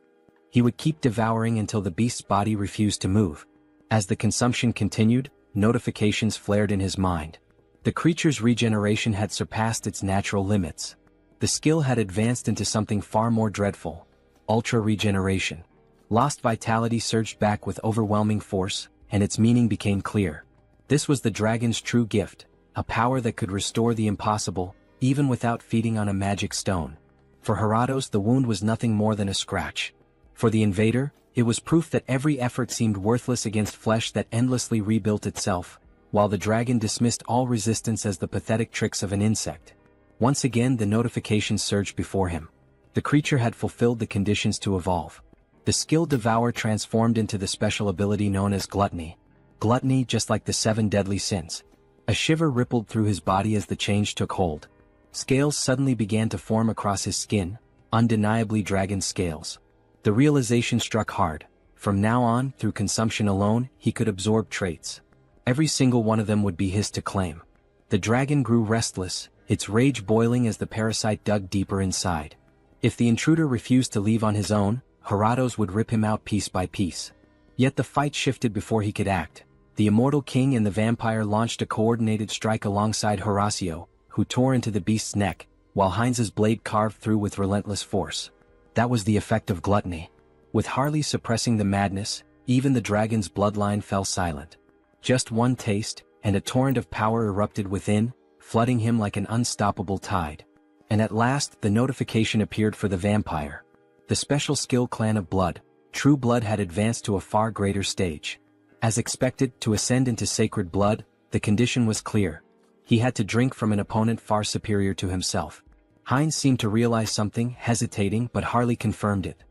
He would keep devouring until the beast's body refused to move. As the consumption continued, notifications flared in his mind. The creature's regeneration had surpassed its natural limits. The skill had advanced into something far more dreadful. Ultra regeneration. Lost vitality surged back with overwhelming force, and its meaning became clear. This was the dragon's true gift, a power that could restore the impossible, even without feeding on a magic stone. For Heratos, the wound was nothing more than a scratch. For the invader, it was proof that every effort seemed worthless against flesh that endlessly rebuilt itself, while the dragon dismissed all resistance as the pathetic tricks of an insect. Once again the notifications surged before him. The creature had fulfilled the conditions to evolve. The skill Devour transformed into the special ability known as Gluttony. Gluttony, just like the 7 deadly sins. A shiver rippled through his body as the change took hold. Scales suddenly began to form across his skin, undeniably dragon scales. The realization struck hard. From now on, through consumption alone, he could absorb traits. Every single one of them would be his to claim. The dragon grew restless, its rage boiling as the parasite dug deeper inside. If the intruder refused to leave on his own, Heratos would rip him out piece by piece. Yet the fight shifted before he could act. The immortal king and the vampire launched a coordinated strike alongside Horacio, who tore into the beast's neck, while Heinz's blade carved through with relentless force. That was the effect of gluttony. With Harley suppressing the madness, even the dragon's bloodline fell silent. Just one taste, and a torrent of power erupted within, flooding him like an unstoppable tide. And at last, the notification appeared for the vampire. The special skill Clan of Blood, True Blood, had advanced to a far greater stage. As expected, to ascend into sacred blood, the condition was clear. He had to drink from an opponent far superior to himself. Heinz seemed to realize something, hesitating, but Harley confirmed it.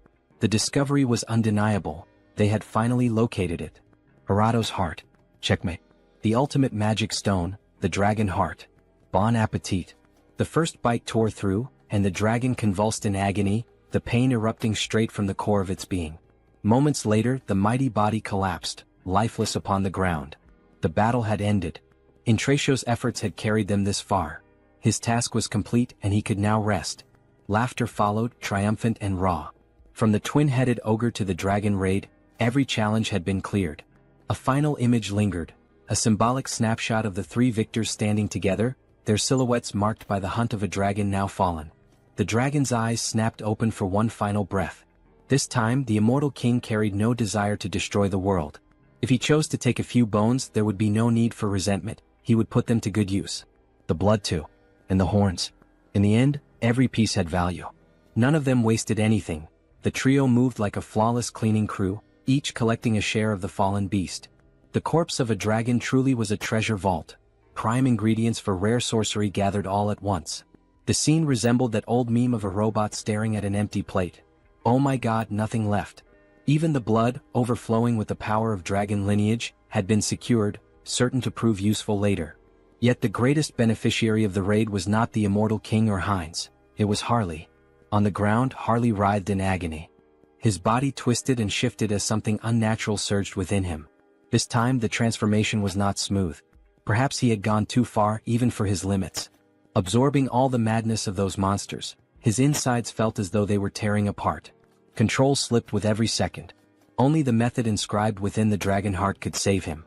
The discovery was undeniable. They had finally located it. Heratos' heart. Checkmate. The ultimate magic stone, the dragon heart. Bon appetit. The first bite tore through, and the dragon convulsed in agony, the pain erupting straight from the core of its being. Moments later, the mighty body collapsed, lifeless upon the ground. The battle had ended. Intrasho's efforts had carried them this far. His task was complete and he could now rest. Laughter followed, triumphant and raw. From the twin-headed ogre to the dragon raid, every challenge had been cleared. A final image lingered, a symbolic snapshot of the three victors standing together, their silhouettes marked by the hunt of a dragon now fallen. The dragon's eyes snapped open for one final breath. This time, the immortal king carried no desire to destroy the world. If he chose to take a few bones, there would be no need for resentment, he would put them to good use. The blood too. And the horns. In the end, every piece had value. None of them wasted anything. The trio moved like a flawless cleaning crew, each collecting a share of the fallen beast. The corpse of a dragon truly was a treasure vault. Prime ingredients for rare sorcery gathered all at once. The scene resembled that old meme of a robot staring at an empty plate. Oh my god, nothing left. Even the blood, overflowing with the power of dragon lineage, had been secured, certain to prove useful later. Yet the greatest beneficiary of the raid was not the immortal king or Heinz, it was Harley. On the ground, Harley writhed in agony. His body twisted and shifted as something unnatural surged within him. This time the transformation was not smooth. Perhaps he had gone too far even for his limits. Absorbing all the madness of those monsters, his insides felt as though they were tearing apart. Control slipped with every second. Only the method inscribed within the dragon heart could save him.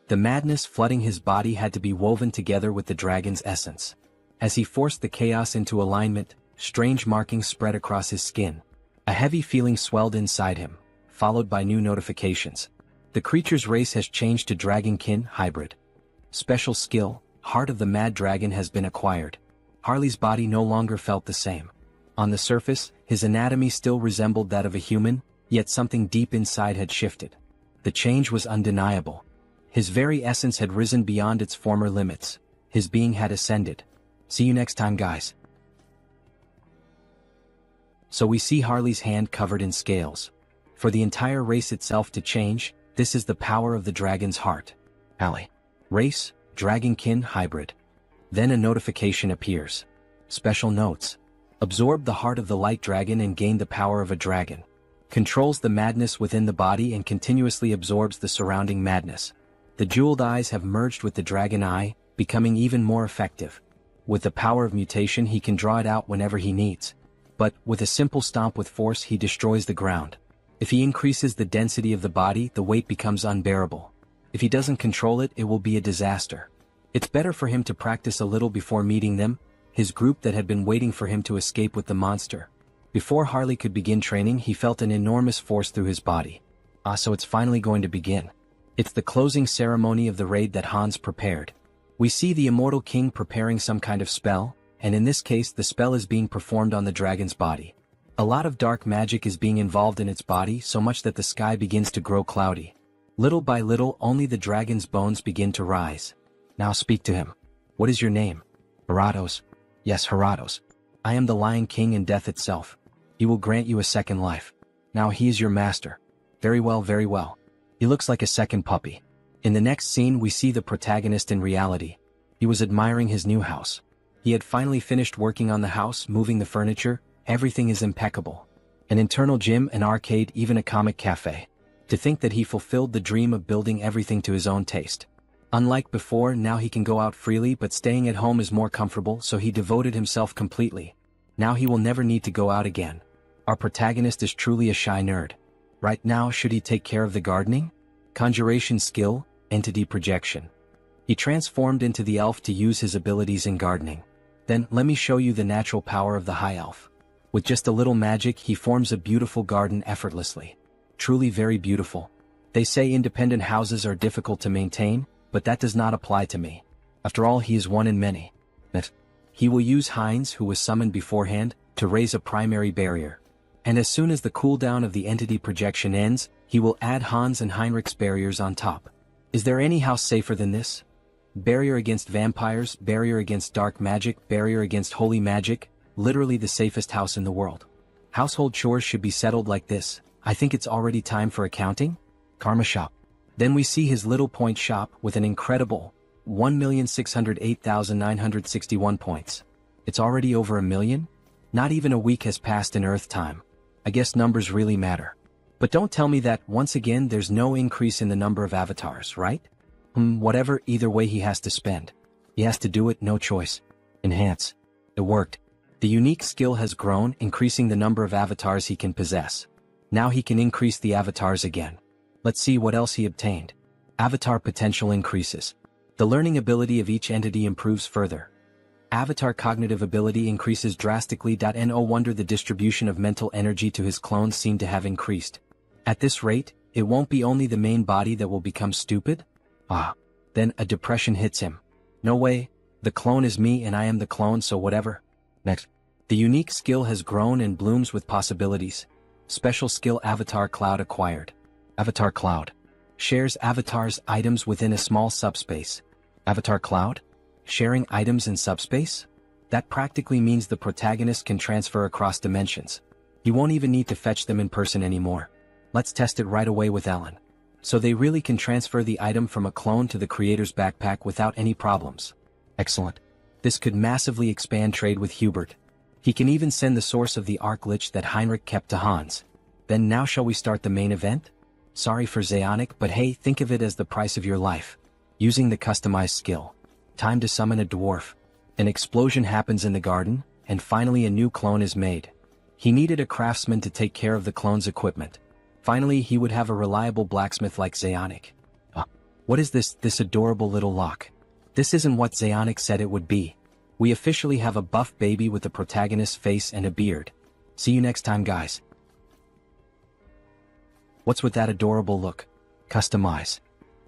The madness flooding his body had to be woven together with the dragon's essence. As he forced the chaos into alignment, strange markings spread across his skin. A heavy feeling swelled inside him, followed by new notifications. The creature's race has changed to Dragonkin Hybrid. Special skill, Heart of the Mad Dragon has been acquired. Harley's body no longer felt the same. On the surface, his anatomy still resembled that of a human, yet something deep inside had shifted. The change was undeniable. His very essence had risen beyond its former limits. His being had ascended. See you next time, guys. So we see Harley's hand covered in scales. For the entire race itself to change, this is the power of the dragon's heart. Alley. Race, Dragonkin Hybrid. Then a notification appears. Special notes. Absorb the heart of the light dragon and gain the power of a dragon. Controls the madness within the body and continuously absorbs the surrounding madness. The jeweled eyes have merged with the dragon eye, becoming even more effective. With the power of mutation, he can draw it out whenever he needs. But, with a simple stomp with force, he destroys the ground. If he increases the density of the body, the weight becomes unbearable. If he doesn't control it, it will be a disaster. It's better for him to practice a little before meeting them, his group that had been waiting for him to escape with the monster. Before Harley could begin training, he felt an enormous force through his body. So it's finally going to begin. It's the closing ceremony of the raid that Hans prepared. We see the immortal king preparing some kind of spell, and in this case the spell is being performed on the dragon's body. A lot of dark magic is being involved in its body, so much that the sky begins to grow cloudy. Little by little, only the dragon's bones begin to rise. Now speak to him. What is your name? Heratos. Yes, Heratos. I am the Lion King and death itself. He will grant you a second life. Now he is your master. Very well, very well. He looks like a second puppy. In the next scene we see the protagonist in reality. He was admiring his new house. He had finally finished working on the house, moving the furniture, everything is impeccable. An internal gym, an arcade, even a comic cafe. To think that he fulfilled the dream of building everything to his own taste. Unlike before, now he can go out freely, but staying at home is more comfortable, so he devoted himself completely. Now he will never need to go out again. Our protagonist is truly a shy nerd. Right now, should he take care of the gardening? Conjuration skill, entity projection. He transformed into the elf to use his abilities in gardening. Then, let me show you the natural power of the high elf. With just a little magic, he forms a beautiful garden effortlessly. Truly very beautiful. They say independent houses are difficult to maintain, but that does not apply to me. After all, he is one in many. He will use Heinz, who was summoned beforehand, to raise a primary barrier. And as soon as the cooldown of the entity projection ends, he will add Hans and Heinrich's barriers on top. Is there any house safer than this? Barrier against vampires, barrier against dark magic, barrier against holy magic, literally the safest house in the world. Household chores should be settled like this. I think it's already time for accounting? Karma shop. Then we see his little point shop with an incredible 1,608,961 points. It's already over 1 million? Not even a week has passed in Earth time. I guess numbers really matter. But don't tell me that, once again, there's no increase in the number of avatars, right? Whatever, either way he has to spend. He has to do it, no choice. Enhance. It worked. The unique skill has grown, increasing the number of avatars he can possess. Now he can increase the avatars again. Let's see what else he obtained. Avatar potential increases. The learning ability of each entity improves further. Avatar cognitive ability increases drastically. No wonder the distribution of mental energy to his clones seem to have increased. At this rate, it won't be only the main body that will become stupid? Then a depression hits him. No way, the clone is me and I am the clone, so whatever. Next. The unique skill has grown and blooms with possibilities. Special skill Avatar Cloud acquired. Avatar Cloud. Shares avatars items within a small subspace. Avatar Cloud? Sharing items in subspace? That practically means the protagonist can transfer across dimensions. He won't even need to fetch them in person anymore. Let's test it right away with Ellen. So they really can transfer the item from a clone to the creator's backpack without any problems. Excellent. This could massively expand trade with Hubert. He can even send the source of the arc lich that Heinrich kept to Hans. Then now shall we start the main event? Sorry for Zeonic, but hey, think of it as the price of your life. Using the customized skill. Time to summon a dwarf. An explosion happens in the garden, and finally a new clone is made. He needed a craftsman to take care of the clone's equipment. Finally he would have a reliable blacksmith like Zeonic. What is this adorable little lock? This isn't what Zeonic said it would be. We officially have a buff baby with the protagonist's face and a beard. See you next time, guys. What's with that adorable look? Customize.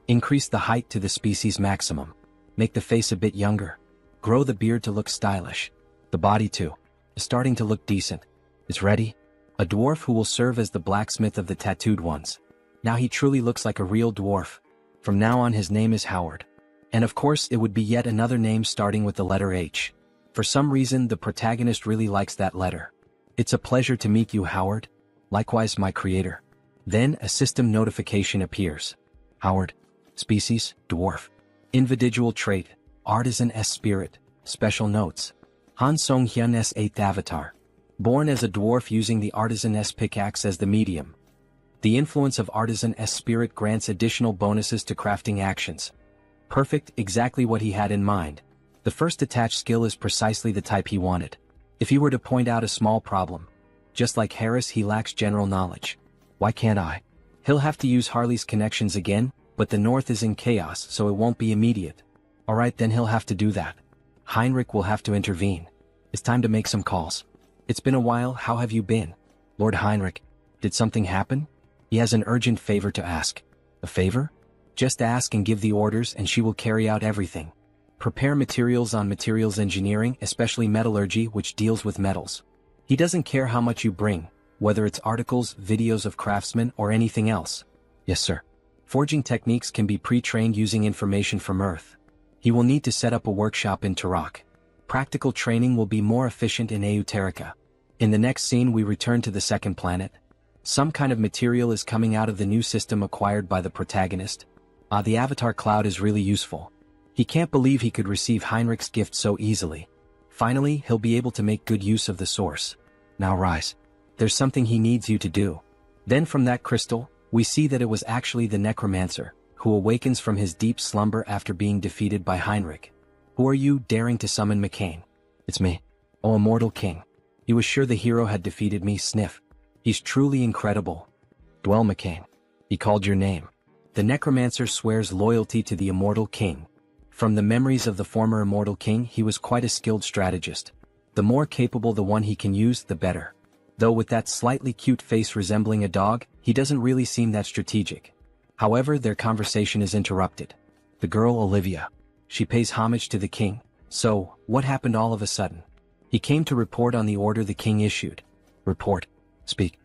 Increase the height to the species maximum. Make the face a bit younger. Grow the beard to look stylish. The body too. Is starting to look decent. Is ready? A dwarf who will serve as the blacksmith of the tattooed ones. Now he truly looks like a real dwarf. From now on his name is Howard. And of course it would be yet another name starting with the letter H. For some reason the protagonist really likes that letter. It's a pleasure to meet you, Howard. Likewise, my creator. Then a system notification appears. Howard. Species, dwarf. Individual trait, artisan S spirit. Special notes. Han Sunghyun S 8th avatar. Born as a dwarf using the artisan S pickaxe as the medium. The influence of artisan S spirit grants additional bonuses to crafting actions. Perfect, exactly what he had in mind. The first attached skill is precisely the type he wanted. If he were to point out a small problem. Just like Harris, he lacks general knowledge. Why can't I? He'll have to use Harley's connections again, but the north is in chaos, so it won't be immediate. Alright, then he'll have to do that. Heinrich will have to intervene. It's time to make some calls. It's been a while, how have you been? Lord Heinrich, did something happen? He has an urgent favor to ask. A favor? Just ask and give the orders and she will carry out everything. Prepare materials on materials engineering, especially metallurgy, which deals with metals. He doesn't care how much you bring, whether it's articles, videos of craftsmen, or anything else. Yes, sir. Forging techniques can be pre-trained using information from Earth. He will need to set up a workshop in Turok. Practical training will be more efficient in Euterica. In the next scene we return to the second planet. Some kind of material is coming out of the new system acquired by the protagonist. The Avatar Cloud is really useful. He can't believe he could receive Heinrich's gift so easily. Finally, he'll be able to make good use of the source. Now rise. There's something he needs you to do. Then from that crystal, we see that it was actually the necromancer, who awakens from his deep slumber after being defeated by Heinrich. Who are you, daring to summon McCain? It's me. Oh, immortal king. He was sure the hero had defeated me, sniff. He's truly incredible. Dwell McCain. He called your name. The necromancer swears loyalty to the immortal king. From the memories of the former immortal king, he was quite a skilled strategist. The more capable the one he can use, the better. Though with that slightly cute face resembling a dog, he doesn't really seem that strategic. However, their conversation is interrupted. The girl Olivia. She pays homage to the king. So, what happened all of a sudden? He came to report on the order the king issued. Report. Speak.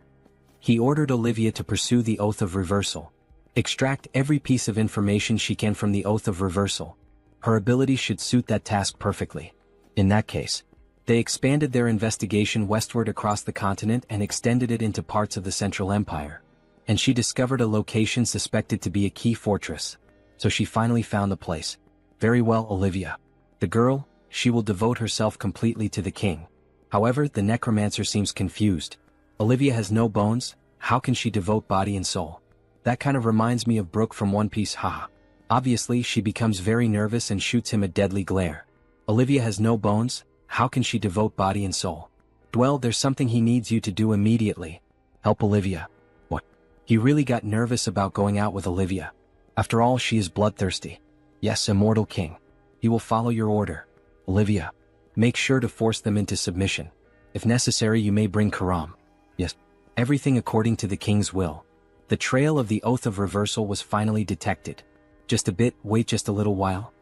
He ordered Olivia to pursue the Oath of Reversal. Extract every piece of information she can from the Oath of Reversal. Her ability should suit that task perfectly. In that case, they expanded their investigation westward across the continent and extended it into parts of the Central Empire. And she discovered a location suspected to be a key fortress. So she finally found the place. Very well, Olivia. The girl, she will devote herself completely to the king. However, the necromancer seems confused. Olivia has no bones, how can she devote body and soul? That kind of reminds me of Brooke from One Piece, haha. Obviously, she becomes very nervous and shoots him a deadly glare. Olivia has no bones, how can she devote body and soul? Well, there's something he needs you to do immediately. Help Olivia. What? He really got nervous about going out with Olivia. After all, she is bloodthirsty. Yes, immortal king. He will follow your order. Olivia. Make sure to force them into submission. If necessary, you may bring Karam. Yes. Everything according to the king's will. The trail of the oath of reversal was finally detected. Just a bit, wait just a little while.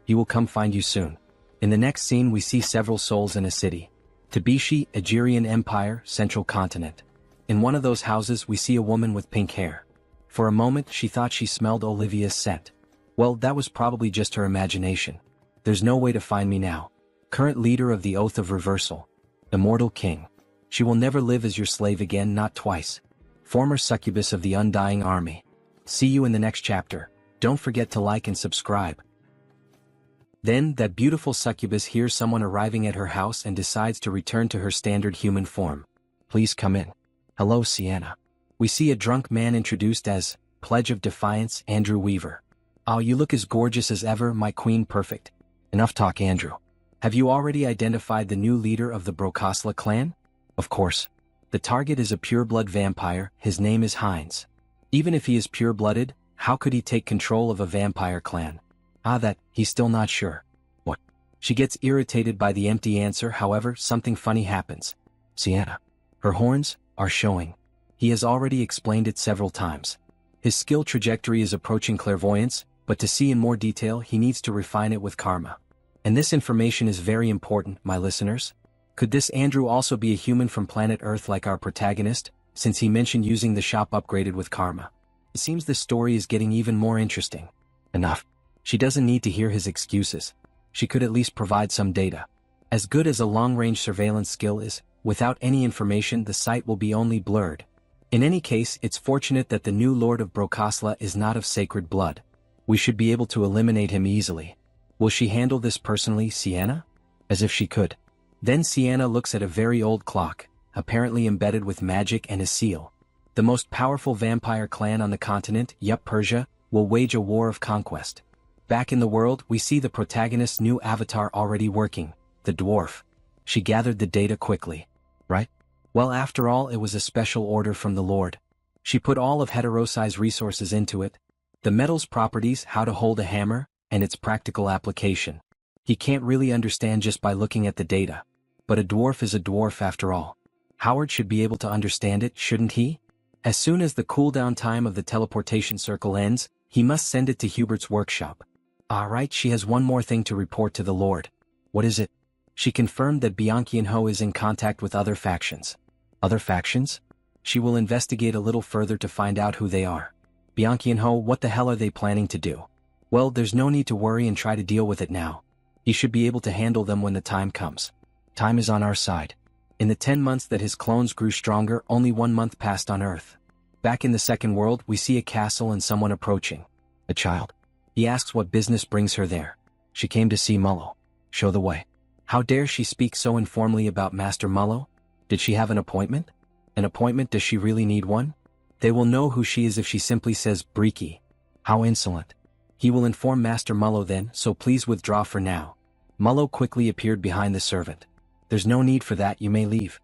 He will come find you soon. In the next scene we see several souls in a city. Tabishi, Agirian Empire, Central Continent. In one of those houses we see a woman with pink hair. For a moment she thought she smelled Olivia's scent. Well, that was probably just her imagination. There's no way to find me now. Current leader of the Oath of Reversal. Immortal King. She will never live as your slave again, not twice. Former succubus of the Undying Army. See you in the next chapter. Don't forget to like and subscribe. Then, that beautiful succubus hears someone arriving at her house and decides to return to her standard human form. Please come in. Hello, Sienna. We see a drunk man introduced as Pledge of Defiance, Andrew Weaver. Oh, you look as gorgeous as ever, my queen perfect. Enough talk, Andrew. Have you already identified the new leader of the Brokosla clan? Of course. The target is a pure-blood vampire, his name is Heinz. Even if he is pure-blooded, how could he take control of a vampire clan? He's still not sure. What? She gets irritated by the empty answer, however, something funny happens. Sienna. Her horns are showing. He has already explained it several times. His skill trajectory is approaching clairvoyance, but to see in more detail he needs to refine it with karma. And this information is very important, my listeners. Could this Andrew also be a human from planet Earth like our protagonist, since he mentioned using the shop upgraded with karma? It seems the story is getting even more interesting. Enough. She doesn't need to hear his excuses. She could at least provide some data. As good as a long-range surveillance skill is, without any information the sight will be only blurred. In any case, it's fortunate that the new Lord of Brokosla is not of sacred blood. We should be able to eliminate him easily. Will she handle this personally, Sienna? As if she could. Then Sienna looks at a very old clock, apparently embedded with magic and a seal. The most powerful vampire clan on the continent, Persia, will wage a war of conquest. Back in the world, we see the protagonist's new avatar already working, the dwarf. She gathered the data quickly. Right? Well, after all, it was a special order from the Lord. She put all of Heterosai's resources into it. The metal's properties, how to hold a hammer, and its practical application. He can't really understand just by looking at the data. But a dwarf is a dwarf after all. Howard should be able to understand it, shouldn't he? As soon as the cooldown time of the teleportation circle ends, he must send it to Hubert's workshop. Alright, she has one more thing to report to the Lord. What is it? She confirmed that Bianchianho is in contact with other factions. Other factions? She will investigate a little further to find out who they are. Bianchianho, what the hell are they planning to do? Well, there's no need to worry and try to deal with it now. He should be able to handle them when the time comes. Time is on our side. In the 10 months that his clones grew stronger, only 1 month passed on Earth. Back in the second world, we see a castle and someone approaching. A child. He asks what business brings her there. She came to see Mullo. Show the way. How dare she speak so informally about Master Mullo? Did she have an appointment? An appointment? Does she really need one? They will know who she is if she simply says Breaky. How insolent. He will inform Master Mullo then, so please withdraw for now. Mullo quickly appeared behind the servant. There's no need for that, you may leave.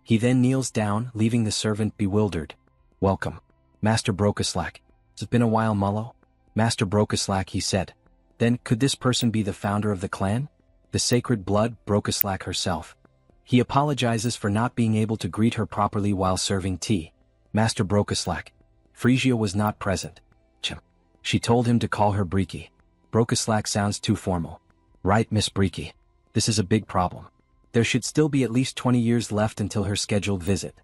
He then kneels down, leaving the servant bewildered. Welcome. Master Brokislack. It's been a while, Mullo. Master Brokislack, he said. Then, could this person be the founder of the clan? The sacred blood, Brokislack herself. He apologizes for not being able to greet her properly while serving tea. Master Brokislack. Frisia was not present. She told him to call her Breaky. Brokislack sounds too formal. Right, Miss Breaky. This is a big problem. There should still be at least 20 years left until her scheduled visit.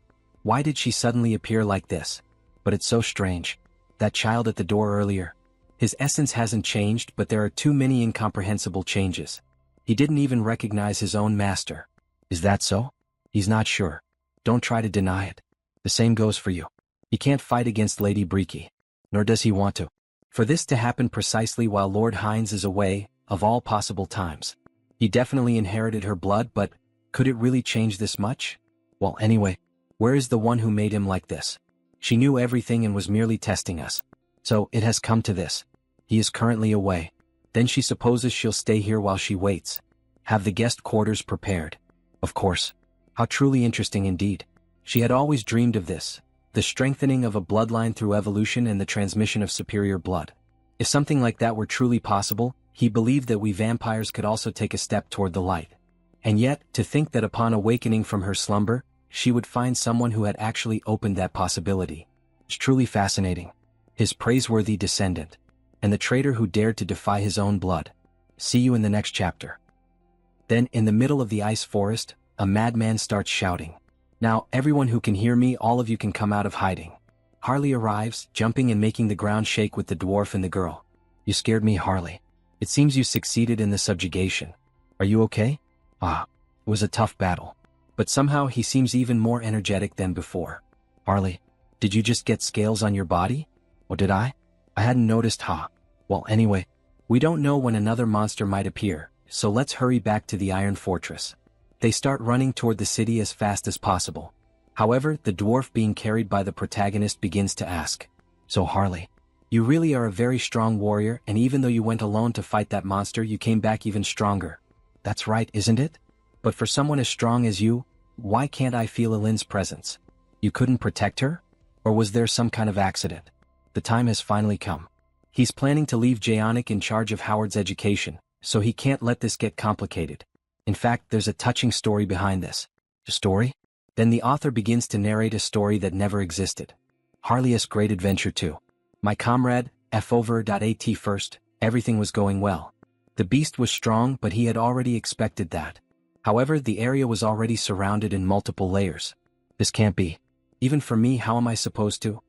Why did she suddenly appear like this? But it's so strange. That child at the door earlier. His essence hasn't changed, but there are too many incomprehensible changes. He didn't even recognize his own master. Is that so? He's not sure. Don't try to deny it. The same goes for you. He can't fight against Lady Breaky. Nor does he want to. For this to happen precisely while Lord Heinz is away, of all possible times. He definitely inherited her blood, but could it really change this much? Well, anyway, where is the one who made him like this? She knew everything and was merely testing us. So, it has come to this. He is currently away. Then she supposes she'll stay here while she waits. Have the guest quarters prepared. Of course. How truly interesting indeed. She had always dreamed of this. The strengthening of a bloodline through evolution and the transmission of superior blood. If something like that were truly possible, he believed that we vampires could also take a step toward the light. And yet, to think that upon awakening from her slumber, she would find someone who had actually opened that possibility. It's truly fascinating. His praiseworthy descendant. And the traitor who dared to defy his own blood. See you in the next chapter. Then, in the middle of the ice forest, a madman starts shouting. Now, everyone who can hear me, all of you can come out of hiding. Harley arrives, jumping and making the ground shake with the dwarf and the girl. You scared me, Harley. It seems you succeeded in the subjugation. Are you okay? Ah, it was a tough battle. But somehow he seems even more energetic than before. Harley, did you just get scales on your body? Or did I? I hadn't noticed, huh? Well, anyway, we don't know when another monster might appear, so let's hurry back to the Iron Fortress. They start running toward the city as fast as possible. However, the dwarf being carried by the protagonist begins to ask, So Harley, you really are a very strong warrior, and even though you went alone to fight that monster, you came back even stronger. That's right, isn't it? But for someone as strong as you, why can't I feel Elin's presence? You couldn't protect her? Or was there some kind of accident? The time has finally come. He's planning to leave Jaonic in charge of Howard's education, so he can't let this get complicated. In fact, there's a touching story behind this. A story? Then the author begins to narrate a story that never existed. Harley's Great Adventure 2. My comrade, F.Over.at first, everything was going well. The beast was strong, but he had already expected that. However, the area was already surrounded in multiple layers. This can't be. Even for me, how am I supposed to?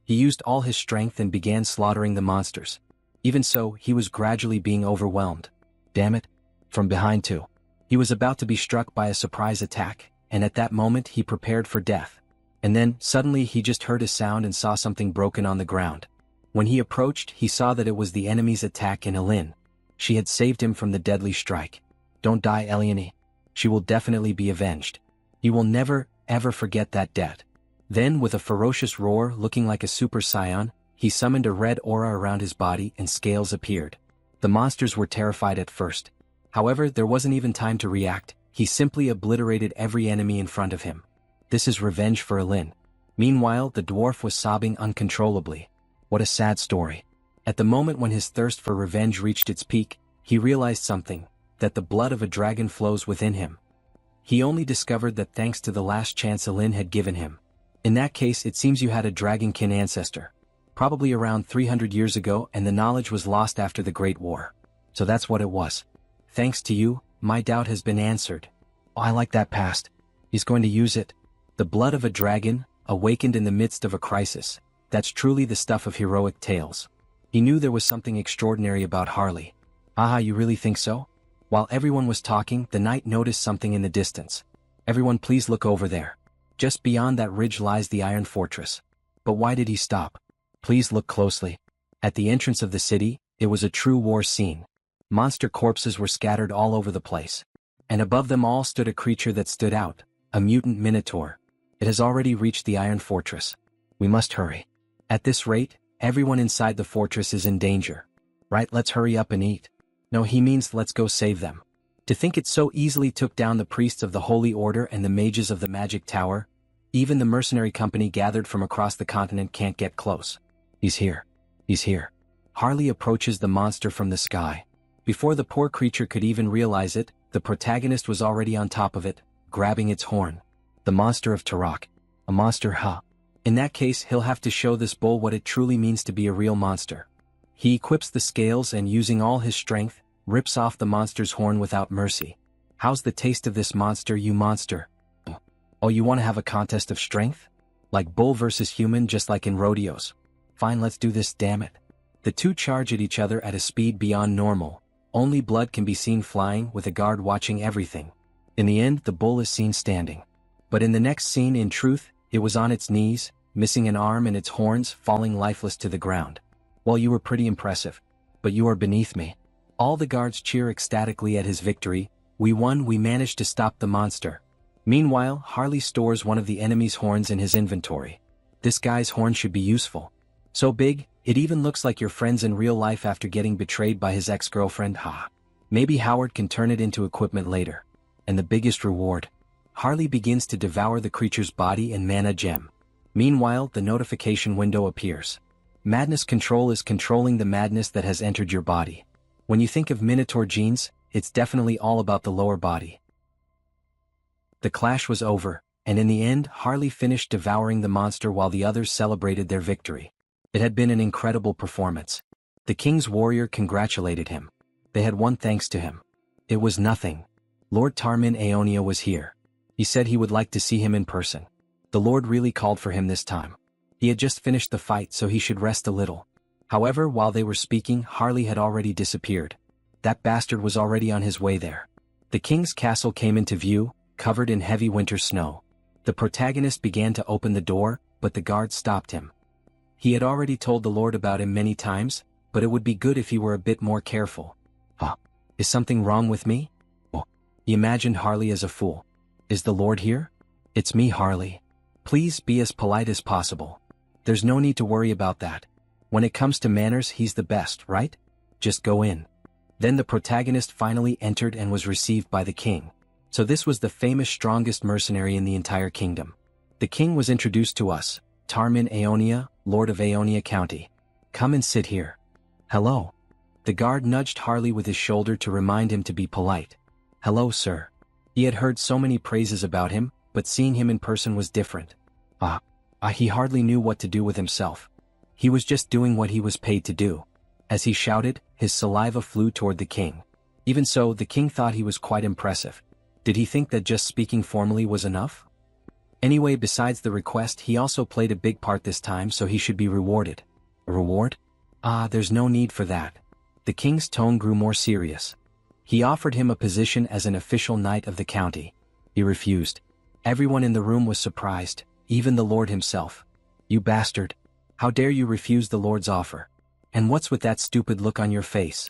He used all his strength and began slaughtering the monsters. Even so, he was gradually being overwhelmed. Damn it. From behind too. He was about to be struck by a surprise attack, and at that moment he prepared for death. And then, suddenly he just heard a sound and saw something broken on the ground. When he approached, he saw that it was the enemy's attack in Elin. She had saved him from the deadly strike. Don't die, Eliane. She will definitely be avenged. He will never, ever forget that debt. Then, with a ferocious roar looking like a super scion, he summoned a red aura around his body and scales appeared. The monsters were terrified at first. However, there wasn't even time to react. He simply obliterated every enemy in front of him. This is revenge for Elin. Meanwhile, the dwarf was sobbing uncontrollably. What a sad story. At the moment when his thirst for revenge reached its peak, he realized something, that the blood of a dragon flows within him. He only discovered that thanks to the last chance Elin had given him. In that case, it seems you had a dragonkin ancestor. Probably around 300 years ago, and the knowledge was lost after the Great War. So that's what it was. Thanks to you, my doubt has been answered. Oh, I like that past. He's going to use it. The blood of a dragon, awakened in the midst of a crisis. That's truly the stuff of heroic tales. He knew there was something extraordinary about Harley. Aha, you really think so? While everyone was talking, the knight noticed something in the distance. Everyone please look over there. Just beyond that ridge lies the Iron Fortress. But why did he stop? Please look closely. At the entrance of the city, it was a true war scene. Monster corpses were scattered all over the place. And above them all stood a creature that stood out, a mutant minotaur. It has already reached the Iron Fortress. We must hurry. At this rate, everyone inside the fortress is in danger. Right, let's hurry up and eat. No, he means let's go save them. To think it so easily took down the priests of the Holy Order and the mages of the Magic Tower. Even the mercenary company gathered from across the continent can't get close. He's here. He's here. Harley approaches the monster from the sky. Before the poor creature could even realize it, the protagonist was already on top of it, grabbing its horn. The monster of Tarak. A monster, huh? In that case, he'll have to show this bull what it truly means to be a real monster. He equips the scales and, using all his strength, rips off the monster's horn without mercy. How's the taste of this monster, you monster? Oh, you want to have a contest of strength? Like bull versus human, just like in rodeos. Fine, let's do this, damn it. The two charge at each other at a speed beyond normal. Only blood can be seen flying, with a guard watching everything. In the end, the bull is seen standing. But in the next scene, in truth, it was on its knees, missing an arm and its horns falling lifeless to the ground. Well, you were pretty impressive. But you are beneath me. All the guards cheer ecstatically at his victory. We won, we managed to stop the monster. Meanwhile, Harley stores one of the enemy's horns in his inventory. This guy's horn should be useful. So big, It even looks like your friends in real life after getting betrayed by his ex-girlfriend. Ha. Maybe Howard can turn it into equipment later. And the biggest reward. Harley begins to devour the creature's body and mana gem. Meanwhile, the notification window appears. Madness Control is controlling the madness that has entered your body. When you think of Minotaur genes, it's definitely all about the lower body. The clash was over, and in the end, Harley finished devouring the monster while the others celebrated their victory. It had been an incredible performance. The king's warrior congratulated him. They had won thanks to him. It was nothing. Lord Tarmin Aeonia was here. He said he would like to see him in person. The Lord really called for him this time. He had just finished the fight, so he should rest a little. However, while they were speaking, Harley had already disappeared. That bastard was already on his way there. The king's castle came into view, covered in heavy winter snow. The protagonist began to open the door, but the guard stopped him. He had already told the Lord about him many times, but it would be good if he were a bit more careful. Is something wrong with me? He imagined Harley as a fool. Is the Lord here? It's me, Harley. Please be as polite as possible. There's no need to worry about that. When it comes to manners, he's the best, right? Just go in. Then the protagonist finally entered and was received by the king. So this was the famous strongest mercenary in the entire kingdom. The king was introduced to us, Tarmin Aeonia, Lord of Aeonia County. Come and sit here. Hello. The guard nudged Harley with his shoulder to remind him to be polite. Hello, sir. He had heard so many praises about him, but seeing him in person was different. He hardly knew what to do with himself. He was just doing what he was paid to do. As he shouted, his saliva flew toward the king. Even so, the king thought he was quite impressive. Did he think that just speaking formally was enough? Anyway, besides the request, he also played a big part this time, so he should be rewarded. A reward? There's no need for that. The king's tone grew more serious. He offered him a position as an official knight of the county. He refused. Everyone in the room was surprised, even the Lord himself. You bastard. How dare you refuse the Lord's offer? And what's with that stupid look on your face?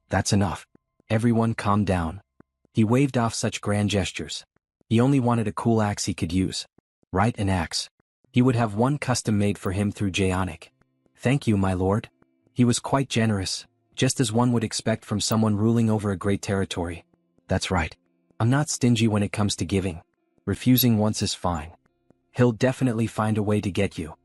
That's enough. Everyone calm down. He waved off such grand gestures. He only wanted a cool axe he could use. Right, an axe. He would have one custom made for him through Jaonic. Thank you, my lord. He was quite generous, just as one would expect from someone ruling over a great territory. That's right. I'm not stingy when it comes to giving. Refusing once is fine. He'll definitely find a way to get you.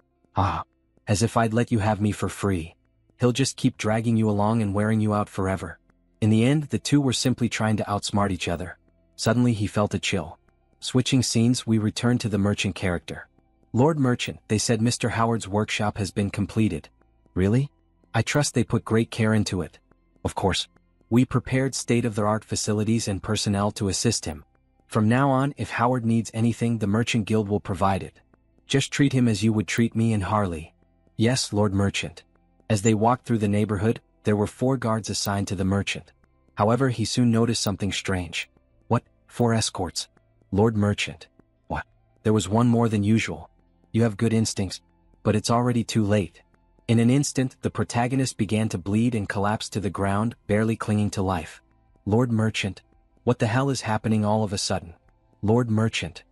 As if I'd let you have me for free. He'll just keep dragging you along and wearing you out forever. In the end, the two were simply trying to outsmart each other. Suddenly he felt a chill. Switching scenes, we return to the merchant character. Lord Merchant, they said Mr. Howard's workshop has been completed. Really? I trust they put great care into it. Of course. We prepared state-of-the-art facilities and personnel to assist him. From now on, if Howard needs anything, the Merchant Guild will provide it. Just treat him as you would treat me and Harley. Yes, Lord Merchant. As they walked through the neighborhood, there were 4 guards assigned to the merchant. However, he soon noticed something strange. What? 4 escorts? Lord Merchant. What? There was one more than usual. You have good instincts, but it's already too late. In an instant, the protagonist began to bleed and collapsed to the ground, barely clinging to life. Lord Merchant. What the hell is happening all of a sudden? Lord Merchant.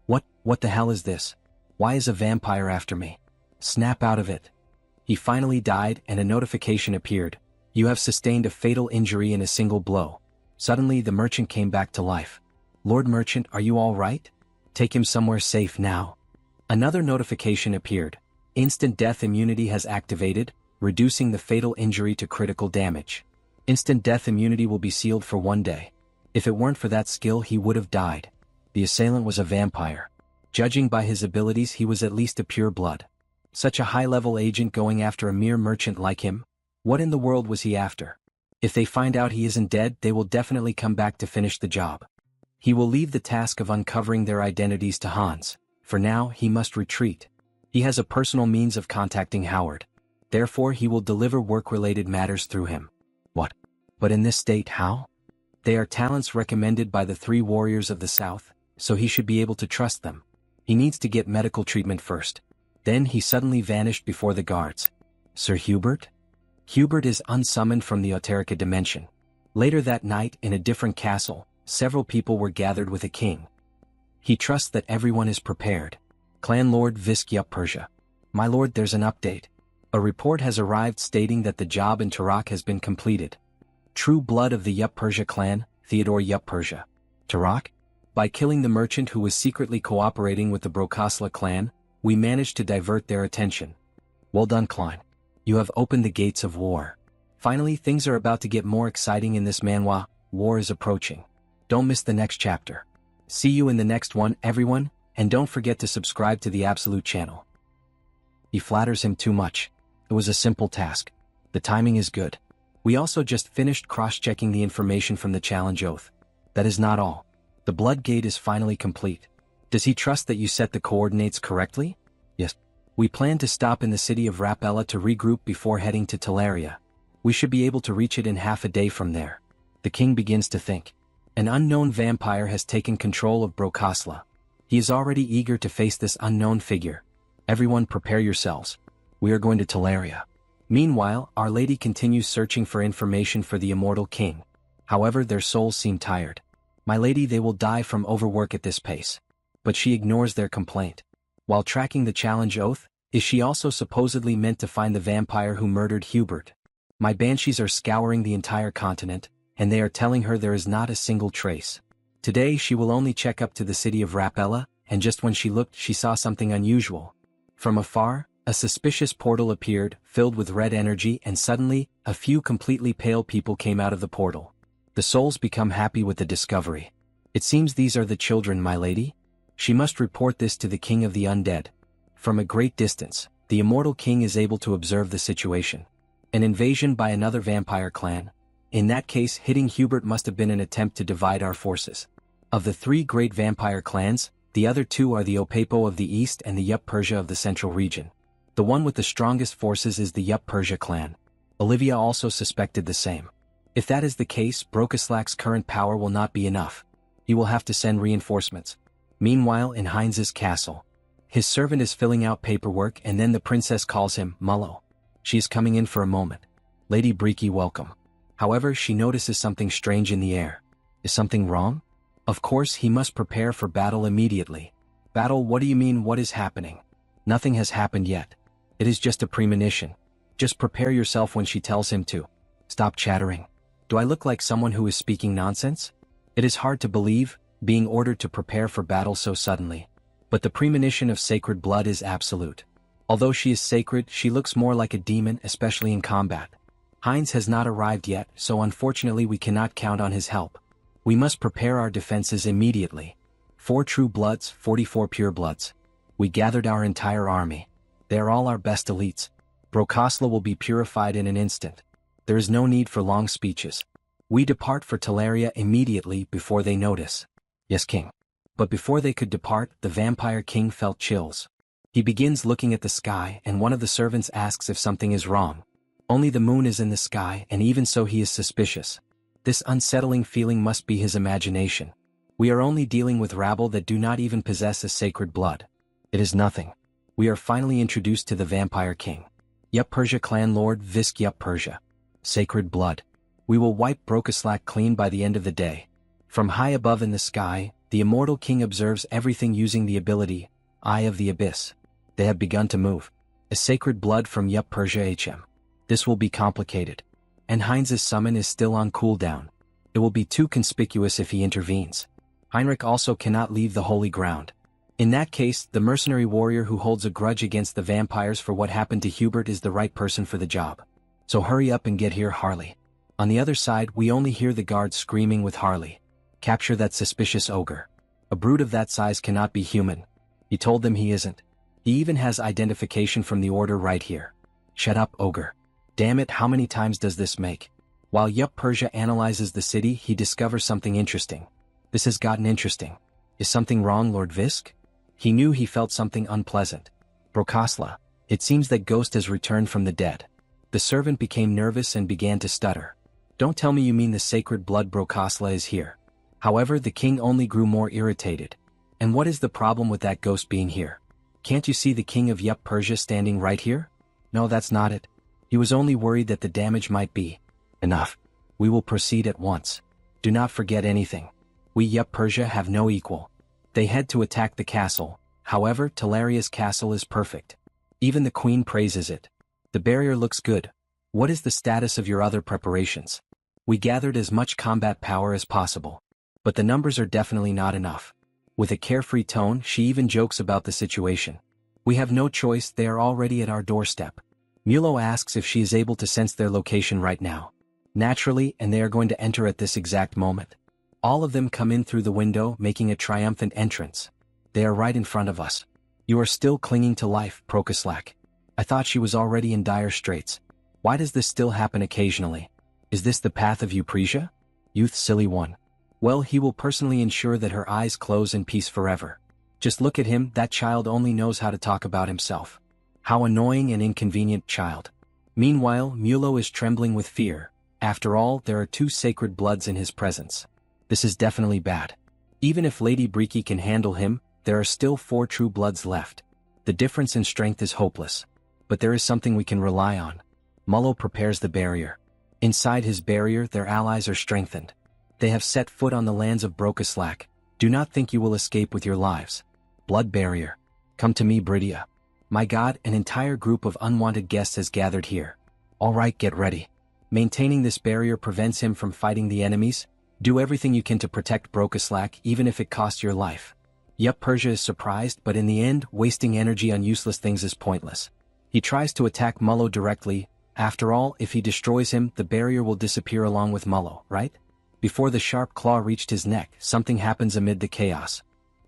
What the hell is this? Why is a vampire after me? Snap out of it. He finally died and a notification appeared. You have sustained a fatal injury in a single blow. Suddenly the merchant came back to life. Lord Merchant, are you all right? Take him somewhere safe now. Another notification appeared. Instant death immunity has activated, reducing the fatal injury to critical damage. Instant death immunity will be sealed for 1 day. If it weren't for that skill, he would have died. The assailant was a vampire. Judging by his abilities, he was at least a pure blood. Such a high-level agent going after a mere merchant like him? What in the world was he after? If they find out he isn't dead, they will definitely come back to finish the job. He will leave the task of uncovering their identities to Hans. For now, he must retreat. He has a personal means of contacting Howard. Therefore, he will deliver work-related matters through him. What? But in this state, how? They are talents recommended by the 3 warriors of the South, so he should be able to trust them. He needs to get medical treatment first. Then he suddenly vanished before the guards. Sir Hubert? Hubert is unsummoned from the Oterica dimension. Later that night, in a different castle, several people were gathered with a king. He trusts that everyone is prepared. Clan Lord Viskyup Persia. My lord, there's an update. A report has arrived stating that the job in Tarak has been completed. True blood of the Yup Persia clan, Theodore Yup Persia. Tarak? By killing the merchant who was secretly cooperating with the Brokasla clan, we managed to divert their attention. Well done, Klein. You have opened the gates of war. Finally, things are about to get more exciting in this manhwa. War is approaching. Don't miss the next chapter. See you in the next one, everyone, and don't forget to subscribe to the Absolute channel. He flatters him too much. It was a simple task. The timing is good. We also just finished cross-checking the information from the challenge oath. That is not all. The blood gate is finally complete. Does he trust that you set the coordinates correctly? Yes. We plan to stop in the city of Rapella to regroup before heading to Teleria. We should be able to reach it in half a day from there. The king begins to think. An unknown vampire has taken control of Brokasla. He is already eager to face this unknown figure. Everyone prepare yourselves. We are going to Teleria. Meanwhile, Our Lady continues searching for information for the immortal king. However, their souls seem tired. My lady, they will die from overwork at this pace. But she ignores their complaint. While tracking the challenge oath, is she also supposedly meant to find the vampire who murdered Hubert? My banshees are scouring the entire continent, and they are telling her there is not a single trace. Today she will only check up to the city of Rapella, and just when she looked she saw something unusual. From afar, a suspicious portal appeared, filled with red energy, and suddenly, a few completely pale people came out of the portal. The souls become happy with the discovery. It seems these are the children, my lady. She must report this to the king of the undead. From a great distance, the immortal king is able to observe the situation. An invasion by another vampire clan. In that case, hitting Hubert must have been an attempt to divide our forces. Of the three great vampire clans, the other two are the Opapo of the east and the Yup Persia of the central region. The one with the strongest forces is the Yup Persia clan. Olivia also suspected the same. If that is the case, Brokaslak's current power will not be enough. He will have to send reinforcements. Meanwhile, in Heinz's castle, his servant is filling out paperwork, and then the princess calls him Mullo. She is coming in for a moment. Lady Breaky, welcome. However, she notices something strange in the air. Is something wrong? Of course, he must prepare for battle immediately. Battle? What do you mean, what is happening? Nothing has happened yet. It is just a premonition. Just prepare yourself when she tells him to. Stop chattering. Do I look like someone who is speaking nonsense? It is hard to believe, being ordered to prepare for battle so suddenly. But the premonition of sacred blood is absolute. Although she is sacred, she looks more like a demon, especially in combat. Heinz has not arrived yet, so unfortunately we cannot count on his help. We must prepare our defenses immediately. 4 true bloods, 44 pure bloods. We gathered our entire army. They are all our best elites. Brokasla will be purified in an instant. There is no need for long speeches. We depart for Teleria immediately before they notice. Yes, king. But before they could depart, the vampire king felt chills. He begins looking at the sky, and one of the servants asks if something is wrong. Only the moon is in the sky, and even so he is suspicious. This unsettling feeling must be his imagination. We are only dealing with rabble that do not even possess a sacred blood. It is nothing. We are finally introduced to the vampire king. Yup Persia clan lord Visk Yup Persia. Sacred blood. We will wipe Brokaslak clean by the end of the day. From high above in the sky, the immortal king observes everything using the ability, Eye of the Abyss. They have begun to move. A sacred blood from Yup Persia HM. This will be complicated. And Heinz's summon is still on cooldown. It will be too conspicuous if he intervenes. Heinrich also cannot leave the holy ground. In that case, the mercenary warrior who holds a grudge against the vampires for what happened to Hubert is the right person for the job. So hurry up and get here, Harley. On the other side, we only hear the guards screaming with Harley. Capture that suspicious ogre. A brute of that size cannot be human. He told them he isn't. He even has identification from the order right here. Shut up, ogre. Damn it, how many times does this make? While Yup Persia analyzes the city, he discovers something interesting. This has gotten interesting. Is something wrong, Lord Visk? He knew he felt something unpleasant. Brokasla, it seems that Ghost has returned from the dead. The servant became nervous and began to stutter. Don't tell me you mean the sacred blood Brokasla is here. However, the king only grew more irritated. And what is the problem with that ghost being here? Can't you see the king of Yup Persia standing right here? No, that's not it. He was only worried that the damage might be enough. We will proceed at once. Do not forget anything. We Yup Persia have no equal. They head to attack the castle. However, Teleria's castle is perfect. Even the queen praises it. The barrier looks good. What is the status of your other preparations? We gathered as much combat power as possible. But the numbers are definitely not enough. With a carefree tone, she even jokes about the situation. We have no choice, they are already at our doorstep. Mulo asks if she is able to sense their location right now. Naturally, and they are going to enter at this exact moment. All of them come in through the window, making a triumphant entrance. They are right in front of us. You are still clinging to life, Protagonist. I thought she was already in dire straits. Why does this still happen occasionally? Is this the path of Eupresia? Youth silly one. Well, he will personally ensure that her eyes close in peace forever. Just look at him, that child only knows how to talk about himself. How annoying and inconvenient child. Meanwhile, Mulo is trembling with fear. After all, there are 2 sacred bloods in his presence. This is definitely bad. Even if Lady Briki can handle him, there are still 4 true bloods left. The difference in strength is hopeless. But there is something we can rely on. Mulo prepares the barrier. Inside his barrier, their allies are strengthened. They have set foot on the lands of Protagonist. Do not think you will escape with your lives. Blood barrier. Come to me, Bridia. My god, an entire group of unwanted guests has gathered here. Alright, get ready. Maintaining this barrier prevents him from fighting the enemies. Do everything you can to protect Protagonist, even if it costs your life. Persia is surprised, but in the end, wasting energy on useless things is pointless. He tries to attack Mulo directly. After all, if he destroys him, the barrier will disappear along with Mulo, right? Before the sharp claw reached his neck, something happens amid the chaos.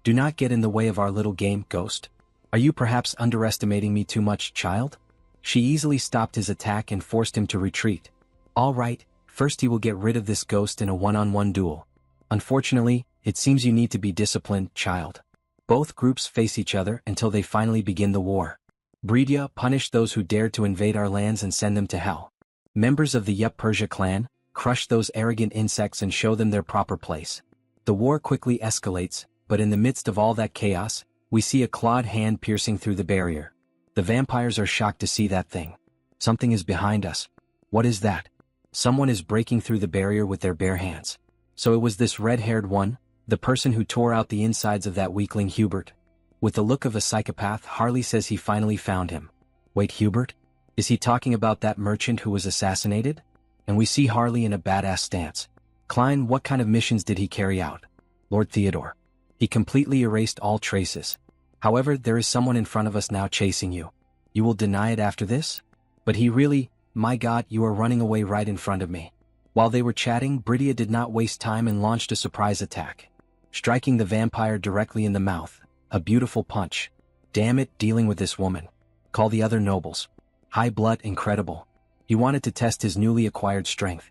Do not get in the way of our little game, Ghost. Are you perhaps underestimating me too much, child? She easily stopped his attack and forced him to retreat. All right, first he will get rid of this ghost in a one-on-one duel. Unfortunately, it seems you need to be disciplined, child. Both groups face each other until they finally begin the war. Bridia, punish those who dared to invade our lands and send them to hell. Members of the Persia clan, crush those arrogant insects and show them their proper place. The war quickly escalates, but in the midst of all that chaos, we see a clawed hand piercing through the barrier. The vampires are shocked to see that thing. Something is behind us. What is that? Someone is breaking through the barrier with their bare hands. So it was this red-haired one, the person who tore out the insides of that weakling Hubert. With the look of a psychopath, Harley says he finally found him. Wait, Hubert? Is he talking about that merchant who was assassinated? And we see Harley in a badass stance. Klein, what kind of missions did he carry out? Lord Theodore. He completely erased all traces. However, there is someone in front of us now chasing you. You will deny it after this? But he really, my god, you are running away right in front of me. While they were chatting, Bridia did not waste time and launched a surprise attack. Striking the vampire directly in the mouth. A beautiful punch. Damn it, dealing with this woman. Call the other nobles. High blood, incredible. He wanted to test his newly acquired strength.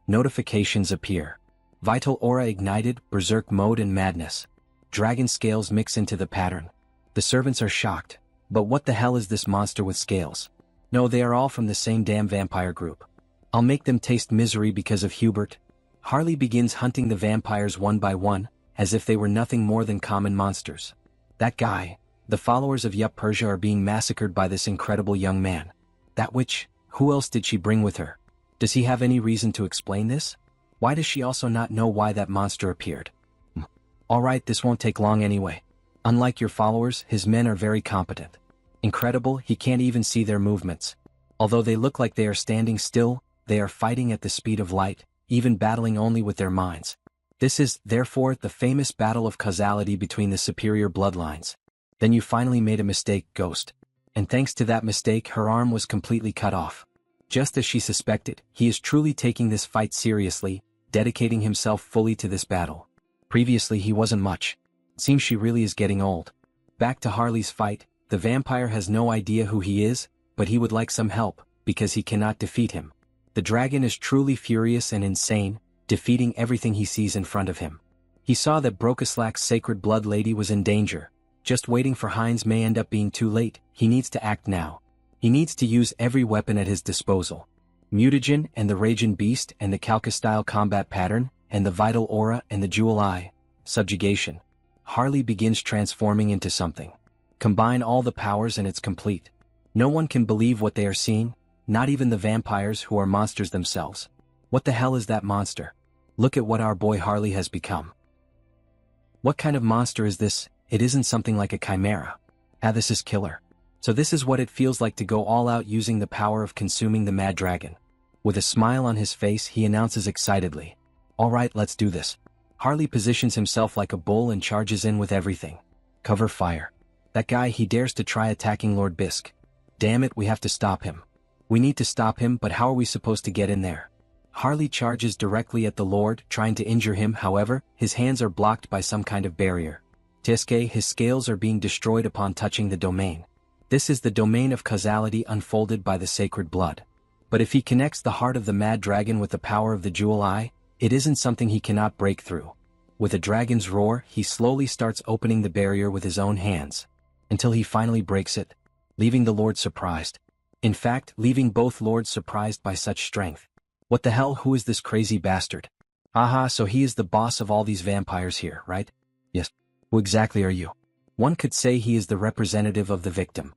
Notifications appear. Vital aura ignited, berserk mode and madness. Dragon scales mix into the pattern. The servants are shocked. But what the hell is this monster with scales? No, they are all from the same damn vampire group. I'll make them taste misery because of Hubert. Harley begins hunting the vampires one by one, as if they were nothing more than common monsters. That guy, the followers of Persia are being massacred by this incredible young man. That witch, who else did she bring with her? Does he have any reason to explain this? Why does she also not know why that monster appeared? Alright, this won't take long anyway. Unlike your followers, his men are very competent. Incredible, he can't even see their movements. Although they look like they are standing still, they are fighting at the speed of light, even battling only with their minds. This is, therefore, the famous battle of causality between the superior bloodlines. Then you finally made a mistake, Ghost. And thanks to that mistake, her arm was completely cut off. Just as she suspected, he is truly taking this fight seriously, dedicating himself fully to this battle. Previously he wasn't much. Seems she really is getting old. Back to Harley's fight, the vampire has no idea who he is, but he would like some help, because he cannot defeat him. The dragon is truly furious and insane, defeating everything he sees in front of him. He saw that Protagonist's sacred blood lady was in danger. Just waiting for Heinz may end up being too late, he needs to act now. He needs to use every weapon at his disposal. Mutagen and the Raging Beast and the Calca-style combat pattern, and the Vital Aura and the Jewel Eye. Subjugation. Harley begins transforming into something. Combine all the powers and it's complete. No one can believe what they are seeing, not even the vampires who are monsters themselves. What the hell is that monster? Look at what our boy Harley has become. What kind of monster is this? It isn't something like a chimera. This is killer. So this is what it feels like to go all out using the power of consuming the mad dragon. With a smile on his face, he announces excitedly, "Alright, let's do this." Harley positions himself like a bull and charges in with everything. Cover fire. That guy, he dares to try attacking Lord Bisk. Damn it, we have to stop him. We need to stop him, but how are we supposed to get in there? Harley charges directly at the Lord, trying to injure him. However, his hands are blocked by some kind of barrier. Tiske, his scales are being destroyed upon touching the domain. This is the domain of causality unfolded by the sacred blood. But if he connects the heart of the mad dragon with the power of the jewel eye, it isn't something he cannot break through. With a dragon's roar, he slowly starts opening the barrier with his own hands, until he finally breaks it, leaving the Lord surprised. In fact, leaving both lords surprised by such strength. What the hell, who is this crazy bastard? Aha, so he is the boss of all these vampires here, right? Yes. Who exactly are you? One could say he is the representative of the victim.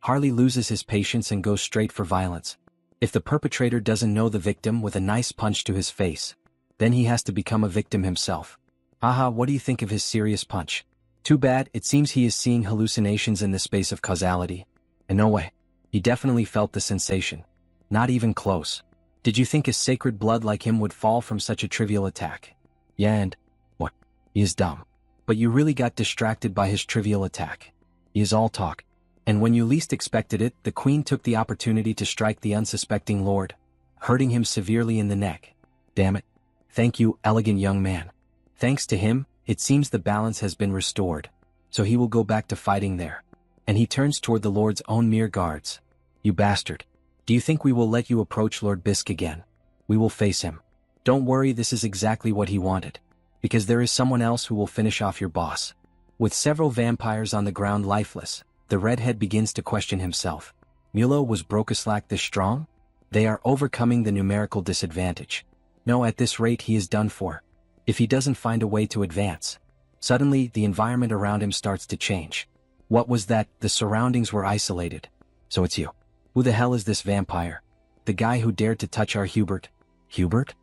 Harley loses his patience and goes straight for violence. If the perpetrator doesn't know the victim with a nice punch to his face, then he has to become a victim himself. Aha, what do you think of his serious punch? Too bad, it seems he is seeing hallucinations in the space of causality. And no way. He definitely felt the sensation. Not even close. Did you think a sacred blood like him would fall from such a trivial attack? Yeah, and what? He is dumb. But you really got distracted by his trivial attack. He is all talk. And when you least expected it, the queen took the opportunity to strike the unsuspecting lord, hurting him severely in the neck. Damn it. Thank you, elegant young man. Thanks to him, it seems the balance has been restored. So he will go back to fighting there. And he turns toward the lord's own mere guards. You bastard. Do you think we will let you approach Lord Bisk again? We will face him. Don't worry, this is exactly what he wanted. Because there is someone else who will finish off your boss. With several vampires on the ground lifeless, the redhead begins to question himself. Mulo, was Brokeslack this strong? They are overcoming the numerical disadvantage. No, at this rate he is done for. If he doesn't find a way to advance. Suddenly, the environment around him starts to change. What was that? The surroundings were isolated. So it's you. Who the hell is this vampire? The guy who dared to touch our Hubert? Hubert?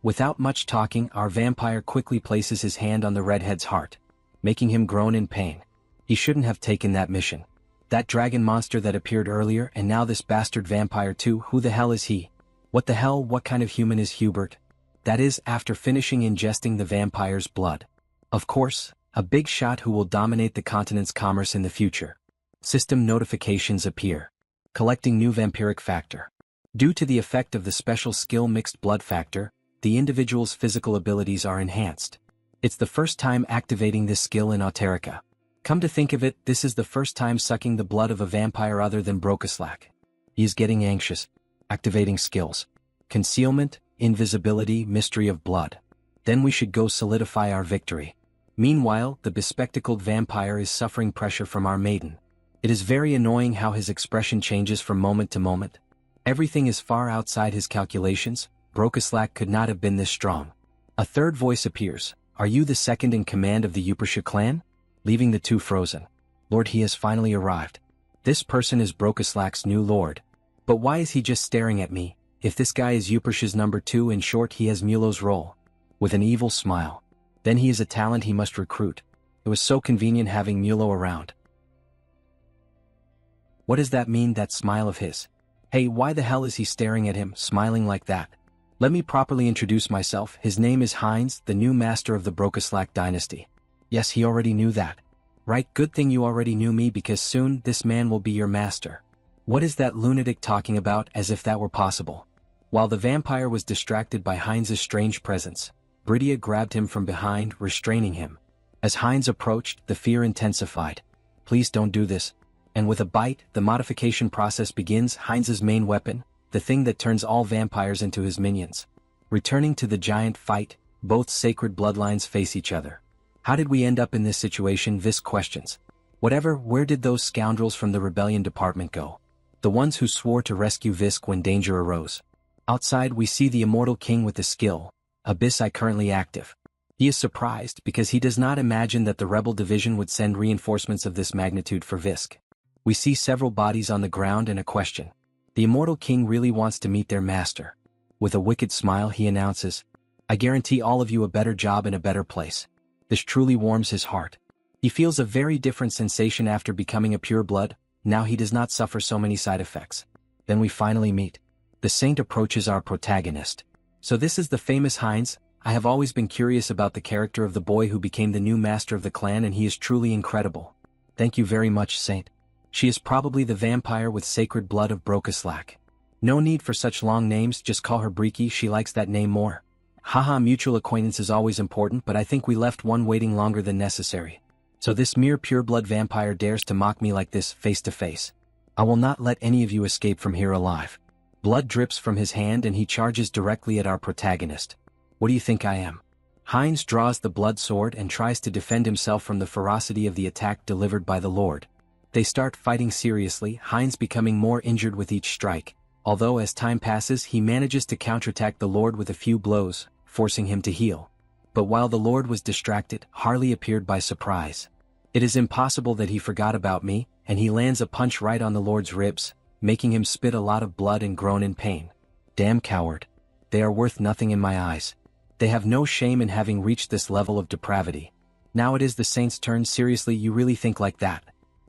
Without much talking, our vampire quickly places his hand on the redhead's heart, making him groan in pain. He shouldn't have taken that mission. That dragon monster that appeared earlier, and now this bastard vampire too. Who the hell is he? What the hell, what kind of human is Hubert? That is, after finishing ingesting the vampire's blood. Of course, a big shot who will dominate the continent's commerce in the future. System notifications appear. Collecting new vampiric factor. Due to the effect of the special skill mixed blood factor, the individual's physical abilities are enhanced. It's the first time activating this skill in Auterica. Come to think of it, this is the first time sucking the blood of a vampire other than Brokeslack. He is getting anxious. Activating skills. Concealment, invisibility, mystery of blood. Then we should go solidify our victory. Meanwhile, the bespectacled vampire is suffering pressure from our maiden. It is very annoying how his expression changes from moment to moment. Everything is far outside his calculations. Brokeslack could not have been this strong. A third voice appears. Are you the second in command of the Yupersha clan? Leaving the two frozen. Lord, he has finally arrived. This person is Brokeslack's new lord. But why is he just staring at me? If this guy is Yupersha's number 2, in short, he has Mulo's role. With an evil smile. Then he is a talent he must recruit. It was so convenient having Mulo around. What does that mean, that smile of his? Hey, why the hell is he staring at him, smiling like that? Let me properly introduce myself. His name is Heinz, the new master of the Brokeslack dynasty. Yes, he already knew that. Right, good thing you already knew me, because soon this man will be your master. What is that lunatic talking about, as if that were possible? While the vampire was distracted by Heinz's strange presence, Bridia grabbed him from behind, restraining him. As Heinz approached, the fear intensified. Please don't do this. And with a bite, the modification process begins. Heinz's main weapon, the thing that turns all vampires into his minions. Returning to the giant fight, both sacred bloodlines face each other. How did we end up in this situation? Visk questions. Whatever, where did those scoundrels from the rebellion department go? The ones who swore to rescue Visk when danger arose. Outside we see the immortal king with the skill, Abyssai, currently active. He is surprised because he does not imagine that the rebel division would send reinforcements of this magnitude for Visk. We see several bodies on the ground and a question. The immortal king really wants to meet their master. With a wicked smile he announces, I guarantee all of you a better job in a better place. This truly warms his heart. He feels a very different sensation after becoming a pureblood. Now he does not suffer so many side effects. Then we finally meet. The saint approaches our protagonist. So this is the famous Heinz. I have always been curious about the character of the boy who became the new master of the clan, and he is truly incredible. Thank you very much, Saint. She is probably the vampire with sacred blood of Brokaslak. No need for such long names, just call her Briki, she likes that name more. Haha, mutual acquaintance is always important, but I think we left one waiting longer than necessary. So this mere pureblood vampire dares to mock me like this, face to face. I will not let any of you escape from here alive. Blood drips from his hand and he charges directly at our protagonist. What do you think I am? Heinz draws the blood sword and tries to defend himself from the ferocity of the attack delivered by the Lord. They start fighting seriously, Heinz becoming more injured with each strike, although as time passes he manages to counterattack the Lord with a few blows, forcing him to heal. But while the Lord was distracted, Harley appeared by surprise. It is impossible that he forgot about me, and he lands a punch right on the Lord's ribs, making him spit a lot of blood and groan in pain. Damn coward. They are worth nothing in my eyes. They have no shame in having reached this level of depravity. Now it is the saint's turn. Seriously, you really think like that?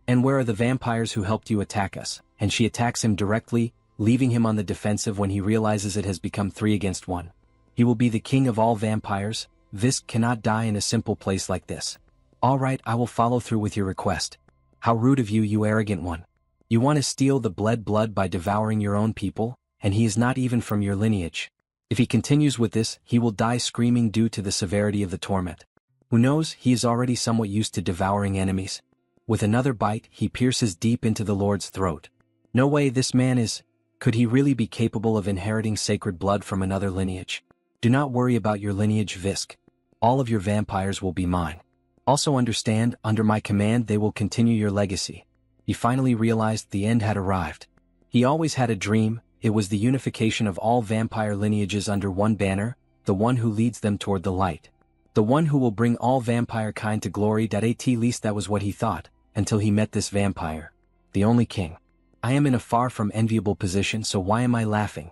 And where are the vampires who helped you attack us? And she attacks him directly, leaving him on the defensive when he realizes it has become 3 against 1. He will be the king of all vampires. Visk cannot die in a simple place like this. Alright, I will follow through with your request. How rude of you, you arrogant one. You want to steal the bled blood by devouring your own people, and he is not even from your lineage. If he continues with this, he will die screaming due to the severity of the torment. Who knows, he is already somewhat used to devouring enemies. With another bite, he pierces deep into the Lord's throat. No way, this man is... Could he really be capable of inheriting sacred blood from another lineage? Do not worry about your lineage, Visk. All of your vampires will be mine. Also understand, under my command they will continue your legacy. He finally realized the end had arrived. He always had a dream. It was the unification of all vampire lineages under one banner, the one who leads them toward the light. The one who will bring all vampire kind to glory. At least that was what he thought, until he met this vampire. The only king. I am in a far from enviable position, so why am I laughing?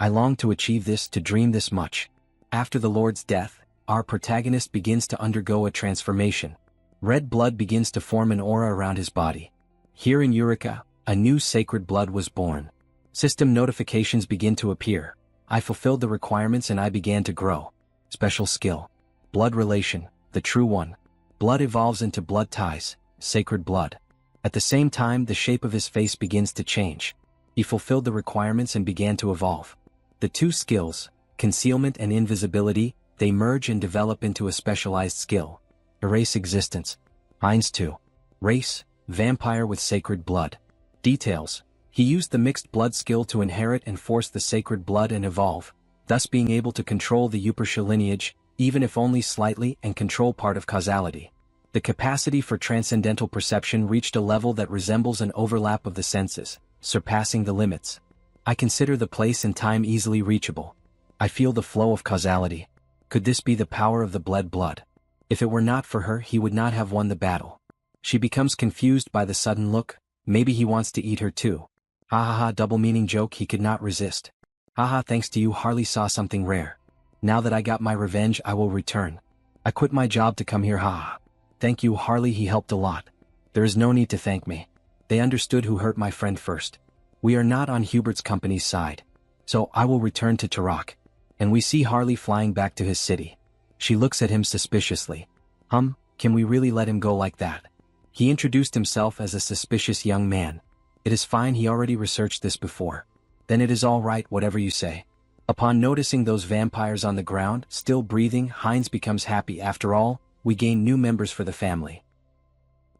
I long to achieve this, to dream this much. After the Lord's death, our protagonist begins to undergo a transformation. Red blood begins to form an aura around his body. Here in Eureka, a new sacred blood was born. System notifications begin to appear. I fulfilled the requirements and I began to grow. Special skill. Blood relation, the true one. Blood evolves into blood ties, sacred blood. At the same time, the shape of his face begins to change. He fulfilled the requirements and began to evolve. The two skills, concealment and invisibility, they merge and develop into a specialized skill. Erase existence. Heinz 2. Race, vampire with sacred blood. Details. He used the mixed blood skill to inherit and force the sacred blood and evolve, thus being able to control the Yupersha lineage, even if only slightly, and control part of causality. The capacity for transcendental perception reached a level that resembles an overlap of the senses, surpassing the limits. I consider the place and time easily reachable. I feel the flow of causality. Could this be the power of the bled blood? If it were not for her, he would not have won the battle. She becomes confused by the sudden look. Maybe he wants to eat her too. Ha ha ha, double-meaning joke he could not resist. Haha, thanks to you, Harley saw something rare. Now that I got my revenge, I will return. I quit my job to come here, haha. Thank you, Harley, he helped a lot. There is no need to thank me. They understood who hurt my friend first. We are not on Hubert's company's side. So I will return to Tarak. And we see Harley flying back to his city. She looks at him suspiciously. Can we really let him go like that? He introduced himself as a suspicious young man. It is fine, he already researched this before. Then it is all right, whatever you say. Upon noticing those vampires on the ground, still breathing, Heinz becomes happy. After all, we gain new members for the family.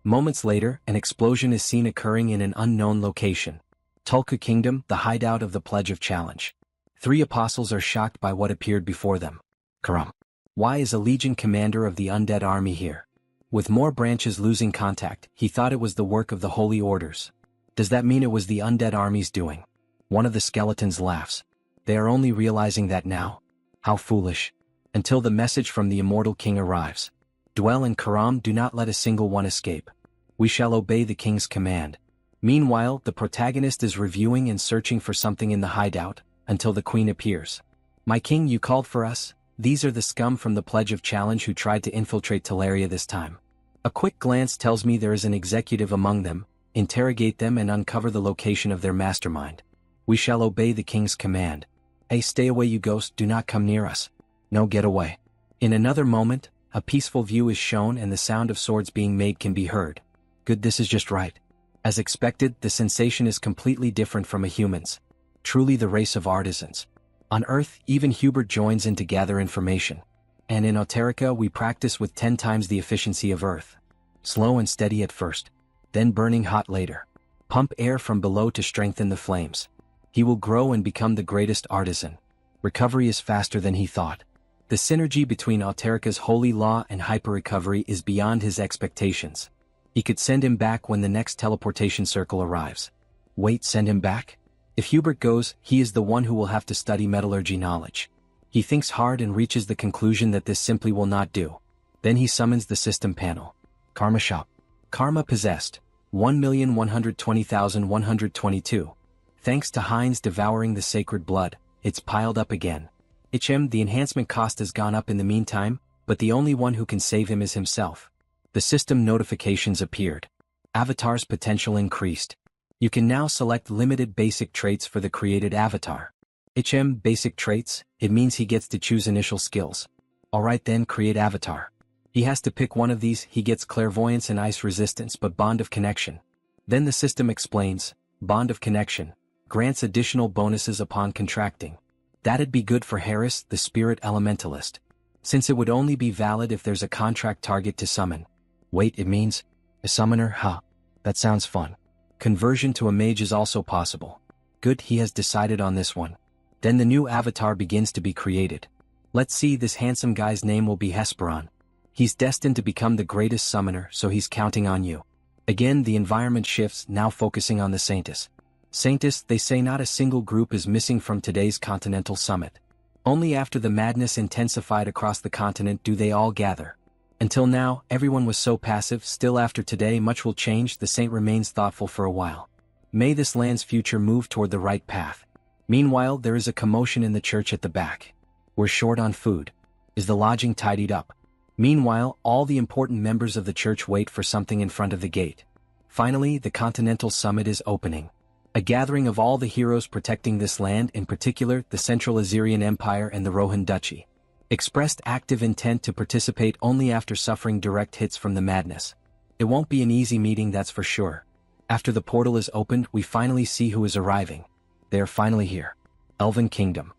Moments later, an explosion is seen occurring in an unknown location. Tulku Kingdom, the hideout of the Pledge of Challenge. 3 apostles are shocked by what appeared before them. Karam. Why is a legion commander of the undead army here? With more branches losing contact, he thought it was the work of the holy orders. Does that mean it was the undead army's doing? One of the skeletons laughs. They are only realizing that now. How foolish. Until the message from the immortal king arrives. Dwell and Karam, do not let a single one escape. We shall obey the king's command. Meanwhile, the protagonist is reviewing and searching for something in the hideout, until the queen appears. My king, you called for us? These are the scum from the Pledge of Challenge who tried to infiltrate Teleria this time. A quick glance tells me there is an executive among them. interrogate them and uncover the location of their mastermind. We shall obey the king's command. Hey, stay away you ghost, do not come near us. No, get away. In another moment, a peaceful view is shown and the sound of swords being made can be heard. Good, this is just right. As expected, the sensation is completely different from a human's. Truly the race of artisans. On Earth, even Hubert joins in to gather information. And in Oterica we practice with 10 times the efficiency of Earth. Slow and steady at first, then burning hot later. Pump air from below to strengthen the flames. He will grow and become the greatest artisan. Recovery is faster than he thought. The synergy between Oterica's holy law and hyper-recovery is beyond his expectations. He could send him back when the next teleportation circle arrives. Wait, send him back? If Hubert goes, he is the one who will have to study metallurgy knowledge. He thinks hard and reaches the conclusion that this simply will not do. Then he summons the system panel. Karma shop. Karma possessed. 1,120,122. Thanks to Heinz devouring the sacred blood, it's piled up again. The enhancement cost has gone up in the meantime, but the only one who can save him is himself. The system notifications appeared. Avatar's potential increased. You can now select limited basic traits for the created avatar. Basic traits, it means he gets to choose initial skills. Alright then, create avatar. He has to pick one of these. He gets clairvoyance and ice resistance but bond of connection. Then the system explains, bond of connection, grants additional bonuses upon contracting. That'd be good for Harris, the spirit elementalist. Since it would only be valid if there's a contract target to summon. Wait, it means a summoner? Huh. That sounds fun. Conversion to a mage is also possible. Good, he has decided on this one. Then the new avatar begins to be created. Let's see, this handsome guy's name will be Hesperon. He's destined to become the greatest summoner, so he's counting on you. Again, the environment shifts, now focusing on the Saintus. Saintus, they say not a single group is missing from today's continental summit. Only after the madness intensified across the continent do they all gather. Until now, everyone was so passive. Still, after today much will change. The saint remains thoughtful for a while. May this land's future move toward the right path. Meanwhile, there is a commotion in the church at the back. We're short on food. Is the lodging tidied up? Meanwhile, all the important members of the church wait for something in front of the gate. Finally, the Continental Summit is opening. A gathering of all the heroes protecting this land, in particular the Central Assyrian Empire and the Rohan Duchy. Expressed active intent to participate only after suffering direct hits from the madness. It won't be an easy meeting, that's for sure. After the portal is opened, we finally see who is arriving. They are finally here. Elven Kingdom.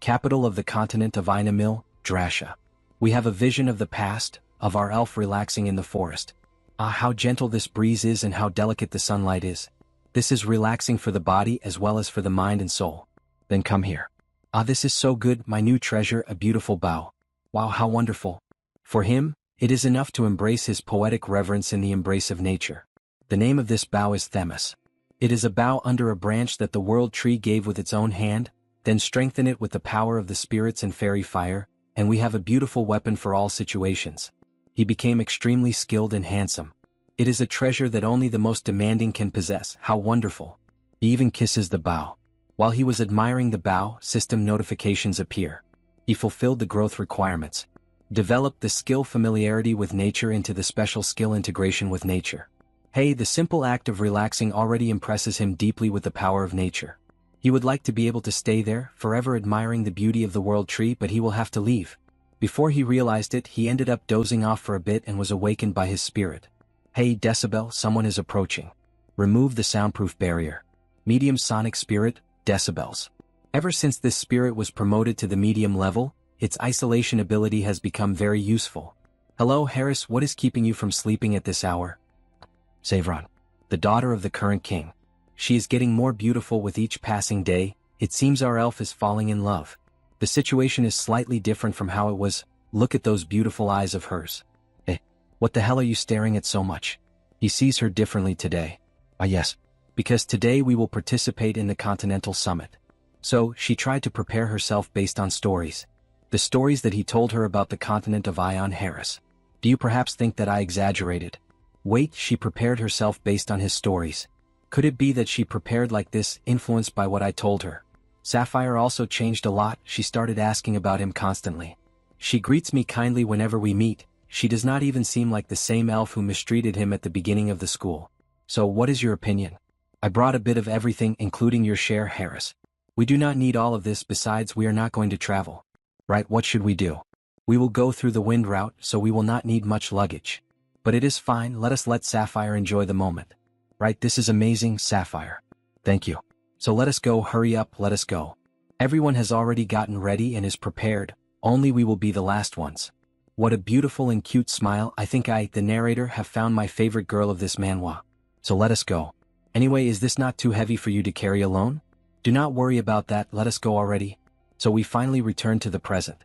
Capital of the continent of Ainamil, Drasha. We have a vision of the past, of our elf relaxing in the forest. Ah, how gentle this breeze is and how delicate the sunlight is. This is relaxing for the body as well as for the mind and soul. Then come here. Ah, this is so good, my new treasure, a beautiful bough. Wow, how wonderful. For him, it is enough to embrace his poetic reverence in the embrace of nature. The name of this bough is Themis. It is a bough under a branch that the world tree gave with its own hand, then strengthen it with the power of the spirits and fairy fire, and we have a beautiful weapon for all situations. He became extremely skilled and handsome. It is a treasure that only the most demanding can possess. How wonderful. He even kisses the bough. While he was admiring the bough, system notifications appear. He fulfilled the growth requirements. Developed the skill familiarity with nature into the special skill integration with nature. Hey, the simple act of relaxing already impresses him deeply with the power of nature. He would like to be able to stay there, forever admiring the beauty of the world tree, but he will have to leave. Before he realized it, he ended up dozing off for a bit and was awakened by his spirit. Hey, Decibel, someone is approaching. Remove the soundproof barrier. Medium sonic spirit, decibels. Ever since this spirit was promoted to the medium level, its isolation ability has become very useful. Hello, Harris, what is keeping you from sleeping at this hour? Savron, the daughter of the current king. She is getting more beautiful with each passing day. It seems our elf is falling in love. The situation is slightly different from how it was. Look at those beautiful eyes of hers. What the hell are you staring at so much? He sees her differently today. Ah yes, because today we will participate in the Continental Summit. So, she tried to prepare herself based on stories. The stories that he told her about the continent of Ion Harris. Do you perhaps think that I exaggerated? Wait, she prepared herself based on his stories. Could it be that she prepared like this, influenced by what I told her? Sapphire also changed a lot. She started asking about him constantly. She greets me kindly whenever we meet. she does not even seem like the same elf who mistreated him at the beginning of the school. So what is your opinion? I brought a bit of everything, including your share, Harris. We do not need all of this, besides we are not going to travel. Right, what should we do? We will go through the wind route, so we will not need much luggage. But it is fine, let us let Sapphire enjoy the moment. Right, this is amazing, Sapphire. Thank you. So let us go, hurry up, let us go. Everyone has already gotten ready and is prepared, only we will be the last ones. What a beautiful and cute smile. I think I, the narrator, have found my favorite girl of this manhwa. So let us go. Anyway, is this not too heavy for you to carry alone? Do not worry about that, let us go already. So we finally return to the present.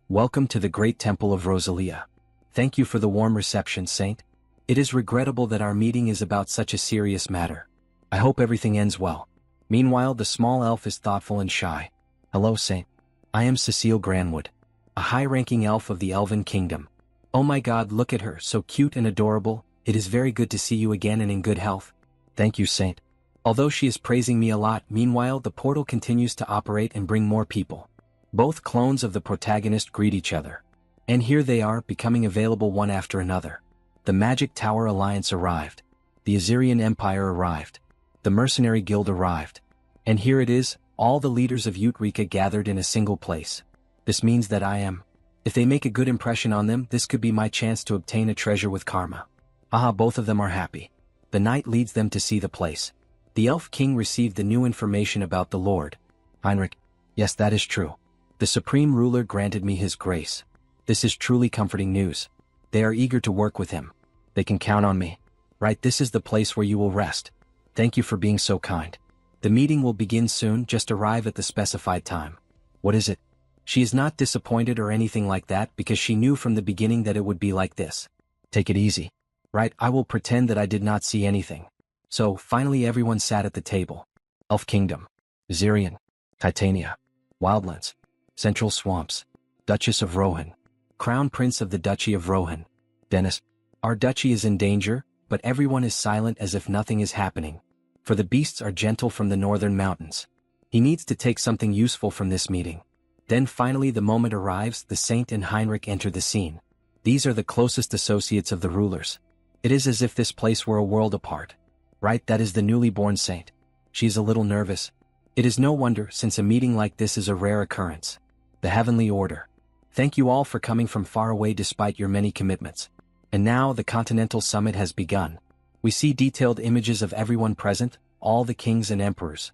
Welcome to the great temple of Rosalia. Thank you for the warm reception, Saint. It is regrettable that our meeting is about such a serious matter. I hope everything ends well. Meanwhile, the small elf is thoughtful and shy. Hello, Saint. I am Cecile Granwood, a high-ranking elf of the Elven Kingdom. Oh my god, look at her, so cute and adorable. It is very good to see you again and in good health. Thank you, Saint. Although she is praising me a lot, meanwhile the portal continues to operate and bring more people. Both clones of the protagonist greet each other. And here they are, becoming available one after another. The Magic Tower Alliance arrived. The Assyrian Empire arrived. The Mercenary Guild arrived. And here it is, all the leaders of Eureka gathered in a single place. This means that I am. If they make a good impression on them, this could be my chance to obtain a treasure with karma. Aha, both of them are happy. The knight leads them to see the place. The Elf King received the new information about the Lord. Heinrich. Yes, that is true. The Supreme Ruler granted me his grace. This is truly comforting news. They are eager to work with him. They can count on me. Right, this is the place where you will rest. Thank you for being so kind. The meeting will begin soon, just arrive at the specified time. What is it? She is not disappointed or anything like that because she knew from the beginning that it would be like this. Take it easy. Right, I will pretend that I did not see anything. So, finally everyone sat at the table. Elf Kingdom. Zirian. Titania. Wildlands. Central Swamps. Duchess of Rohan. Crown Prince of the Duchy of Rohan. Dennis. Our duchy is in danger, but everyone is silent as if nothing is happening. For the beasts are gentle from the northern mountains. He needs to take something useful from this meeting. Then finally the moment arrives, the Saint and Heinrich enter the scene. These are the closest associates of the rulers. It is as if this place were a world apart. Right, that is the newly born Saint. She is a little nervous. It is no wonder, since a meeting like this is a rare occurrence. The Heavenly Order. Thank you all for coming from far away despite your many commitments. And now the Continental Summit has begun. We see detailed images of everyone present, all the kings and emperors.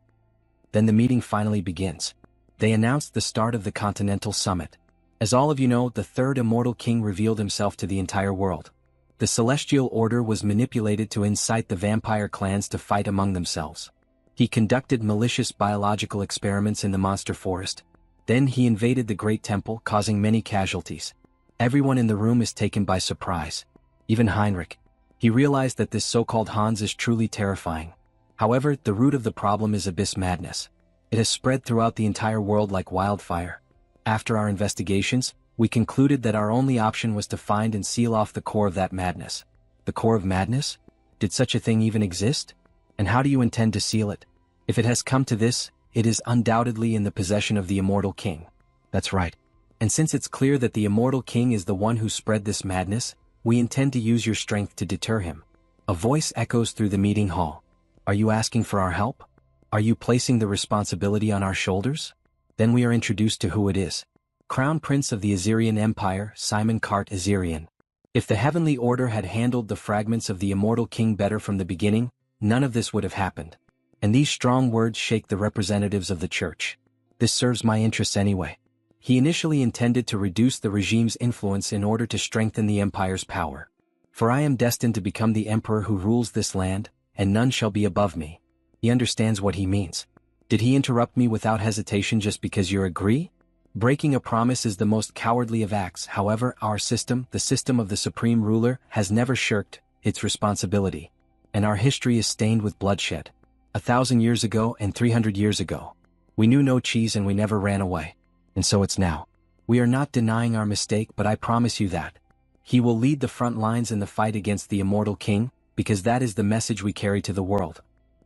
Then the meeting finally begins. They announced the start of the Continental Summit. As all of you know, the third immortal king revealed himself to the entire world. The Celestial Order was manipulated to incite the vampire clans to fight among themselves. He conducted malicious biological experiments in the monster forest. Then he invaded the Great Temple, causing many casualties. Everyone in the room is taken by surprise. Even Heinrich. He realized that this so-called Hans is truly terrifying. However, the root of the problem is abyss madness. It has spread throughout the entire world like wildfire. After our investigations, we concluded that our only option was to find and seal off the core of that madness. The core of madness? Did such a thing even exist? And how do you intend to seal it? If it has come to this, it is undoubtedly in the possession of the Immortal King. That's right. And since it's clear that the Immortal King is the one who spread this madness, we intend to use your strength to deter him. A voice echoes through the meeting hall. Are you asking for our help? Are you placing the responsibility on our shoulders? Then we are introduced to who it is. Crown Prince of the Assyrian Empire, Simon Kart Assyrian. If the Heavenly Order had handled the fragments of the Immortal King better from the beginning, none of this would have happened. And these strong words shake the representatives of the church. This serves my interests anyway. He initially intended to reduce the regime's influence in order to strengthen the empire's power. For I am destined to become the emperor who rules this land, and none shall be above me. He understands what he means. Did he interrupt me without hesitation just because you agree? Breaking a promise is the most cowardly of acts. However, our system, the system of the Supreme Ruler, has never shirked its responsibility. And our history is stained with bloodshed. 1,000 years ago and 300 years ago. We knew no cheese and we never ran away. And so it's now. We are not denying our mistake, but I promise you that he will lead the front lines in the fight against the Immortal King, because that is the message we carry to the world.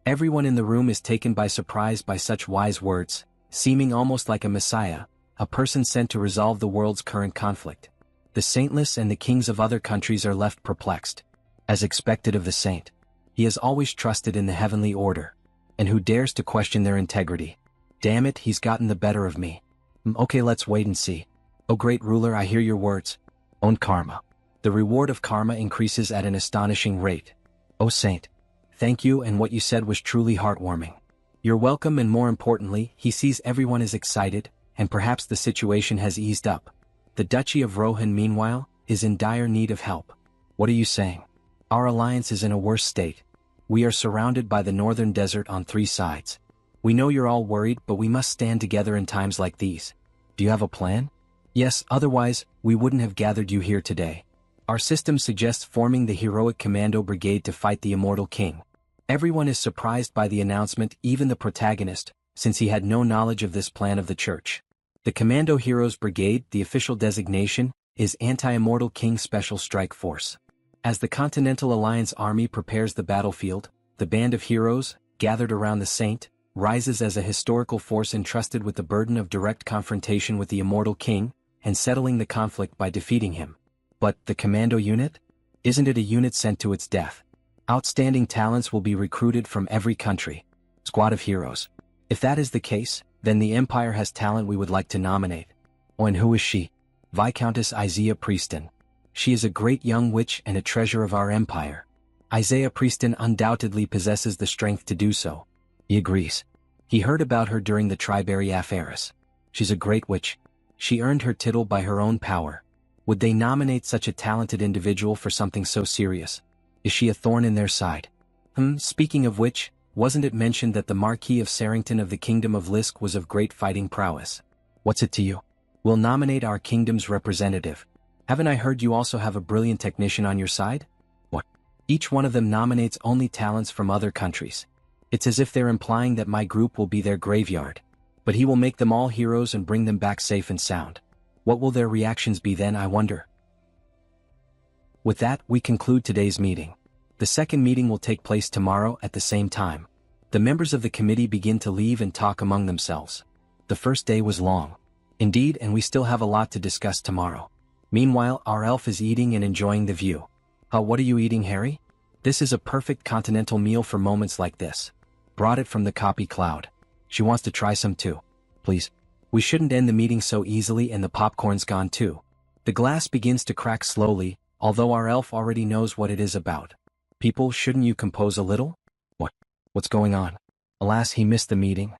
Everyone in the room is taken by surprise by such wise words, seeming almost like a messiah, a person sent to resolve the world's current conflict. The saintless and the kings of other countries are left perplexed. As expected of the saint, he has always trusted in the heavenly order. And who dares to question their integrity? Damn it, he's gotten the better of me. Okay, let's wait and see. O great ruler, I hear your words. Own karma. The reward of karma increases at an astonishing rate. O saint, thank you, and what you said was truly heartwarming. You're welcome, and more importantly, he sees everyone is excited, and perhaps the situation has eased up. The Duchy of Rohan, meanwhile, is in dire need of help. What are you saying? Our alliance is in a worse state. We are surrounded by the northern desert on 3 sides. We know you're all worried, but we must stand together in times like these. Do you have a plan? Yes, otherwise, we wouldn't have gathered you here today. Our system suggests forming the heroic commando brigade to fight the immortal king. Everyone is surprised by the announcement, even the protagonist, since he had no knowledge of this plan of the church. The Commando Heroes Brigade, the official designation, is Anti-Immortal King Special Strike Force. As the Continental Alliance Army prepares the battlefield, the band of heroes, gathered around the saint, rises as a historical force entrusted with the burden of direct confrontation with the immortal king, and settling the conflict by defeating him. But the commando unit? Isn't it a unit sent to its death? Outstanding talents will be recruited from every country. Squad of heroes. If that is the case, then the Empire has talent we would like to nominate. Oh, and who is she? Viscountess Isaiah Prieston. She is a great young witch and a treasure of our empire. Isaiah Prieston undoubtedly possesses the strength to do so. He agrees. He heard about her during the Triberry affairs. She's a great witch. She earned her title by her own power. Would they nominate such a talented individual for something so serious? Is she a thorn in their side? Speaking of which, wasn't it mentioned that the Marquis of Sarrington of the Kingdom of Lisk was of great fighting prowess? What's it to you? We'll nominate our kingdom's representative. Haven't I heard you also have a brilliant technician on your side? What? Each one of them nominates only talents from other countries. It's as if they're implying that my group will be their graveyard. But he will make them all heroes and bring them back safe and sound. What will their reactions be then, I wonder? With that, we conclude today's meeting. The second meeting will take place tomorrow at the same time. The members of the committee begin to leave and talk among themselves. The first day was long. Indeed, and we still have a lot to discuss tomorrow. Meanwhile, our elf is eating and enjoying the view. What are you eating, Harry? This is a perfect continental meal for moments like this. Brought it from the copy cloud. She wants to try some too. Please. We shouldn't end the meeting so easily, and the popcorn's gone too. The glass begins to crack slowly, although our elf already knows what it is about. People, shouldn't you compose a little? What's going on? Alas, he missed the meeting.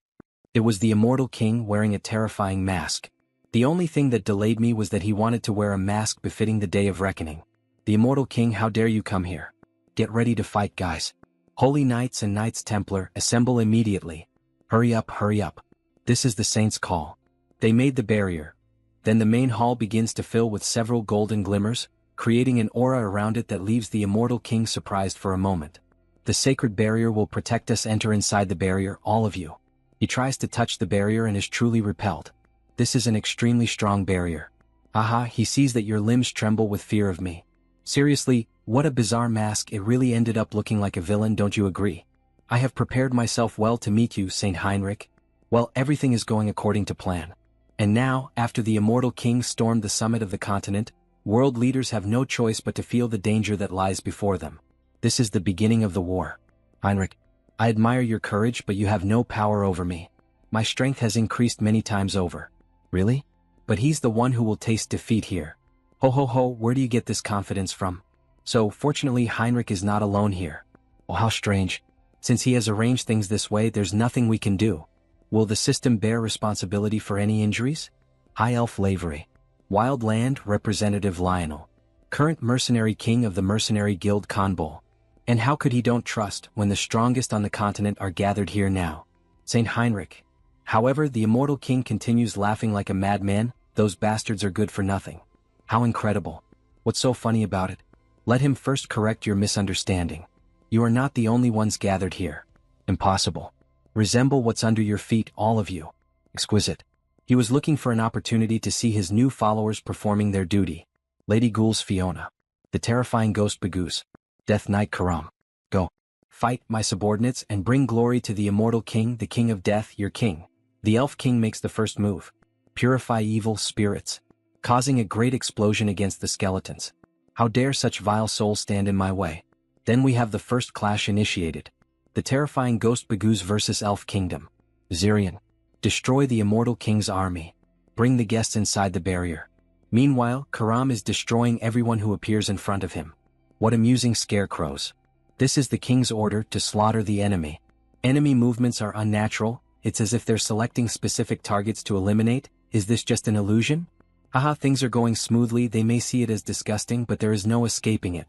It was the immortal king wearing a terrifying mask. The only thing that delayed me was that he wanted to wear a mask befitting the day of reckoning. The immortal king, how dare you come here? Get ready to fight, guys. Holy Knights and Knights Templar, assemble immediately. Hurry up, hurry up. This is the saint's call. They made the barrier. Then the main hall begins to fill with several golden glimmers, creating an aura around it that leaves the immortal king surprised for a moment. The sacred barrier will protect us. Enter inside the barrier, all of you. He tries to touch the barrier and is truly repelled. This is an extremely strong barrier. Aha, he sees that your limbs tremble with fear of me. Seriously, what a bizarre mask. It really ended up looking like a villain, don't you agree? I have prepared myself well to meet you, Saint Heinrich. Well, everything is going according to plan. And now, after the immortal king stormed the summit of the continent, world leaders have no choice but to feel the danger that lies before them. This is the beginning of the war. Heinrich, I admire your courage, but you have no power over me. My strength has increased many times over. Really? But he's the one who will taste defeat here. Ho ho ho, where do you get this confidence from? So, fortunately, Heinrich is not alone here. Oh, how strange. Since he has arranged things this way, there's nothing we can do. Will the system bear responsibility for any injuries? High Elf Lavery. Wild Land Representative Lionel. Current mercenary king of the Mercenary Guild Conbol. And how could he don't trust when the strongest on the continent are gathered here now? Saint Heinrich. However, the immortal king continues laughing like a madman. Those bastards are good for nothing. How incredible. What's so funny about it? Let him first correct your misunderstanding. You are not the only ones gathered here. Impossible. Resemble what's under your feet, all of you. Exquisite. He was looking for an opportunity to see his new followers performing their duty. Lady Ghoul's Fiona. The terrifying Ghost Bagoose. Death Knight Karam. Go. Fight, my subordinates, and bring glory to the immortal king, the king of death, your king. The elf king makes the first move. Purify evil spirits. causing a great explosion against the skeletons. How dare such vile souls stand in my way? Then we have the first clash initiated. The terrifying Ghost Bagoos versus Elf Kingdom. Zirian. Destroy the Immortal King's army. Bring the guests inside the barrier. Meanwhile, Karam is destroying everyone who appears in front of him. What amusing scarecrows. This is the king's order to slaughter the enemy. Enemy movements are unnatural, it's as if they're selecting specific targets to eliminate. Is this just an illusion? Haha, things are going smoothly, they may see it as disgusting but there is no escaping it.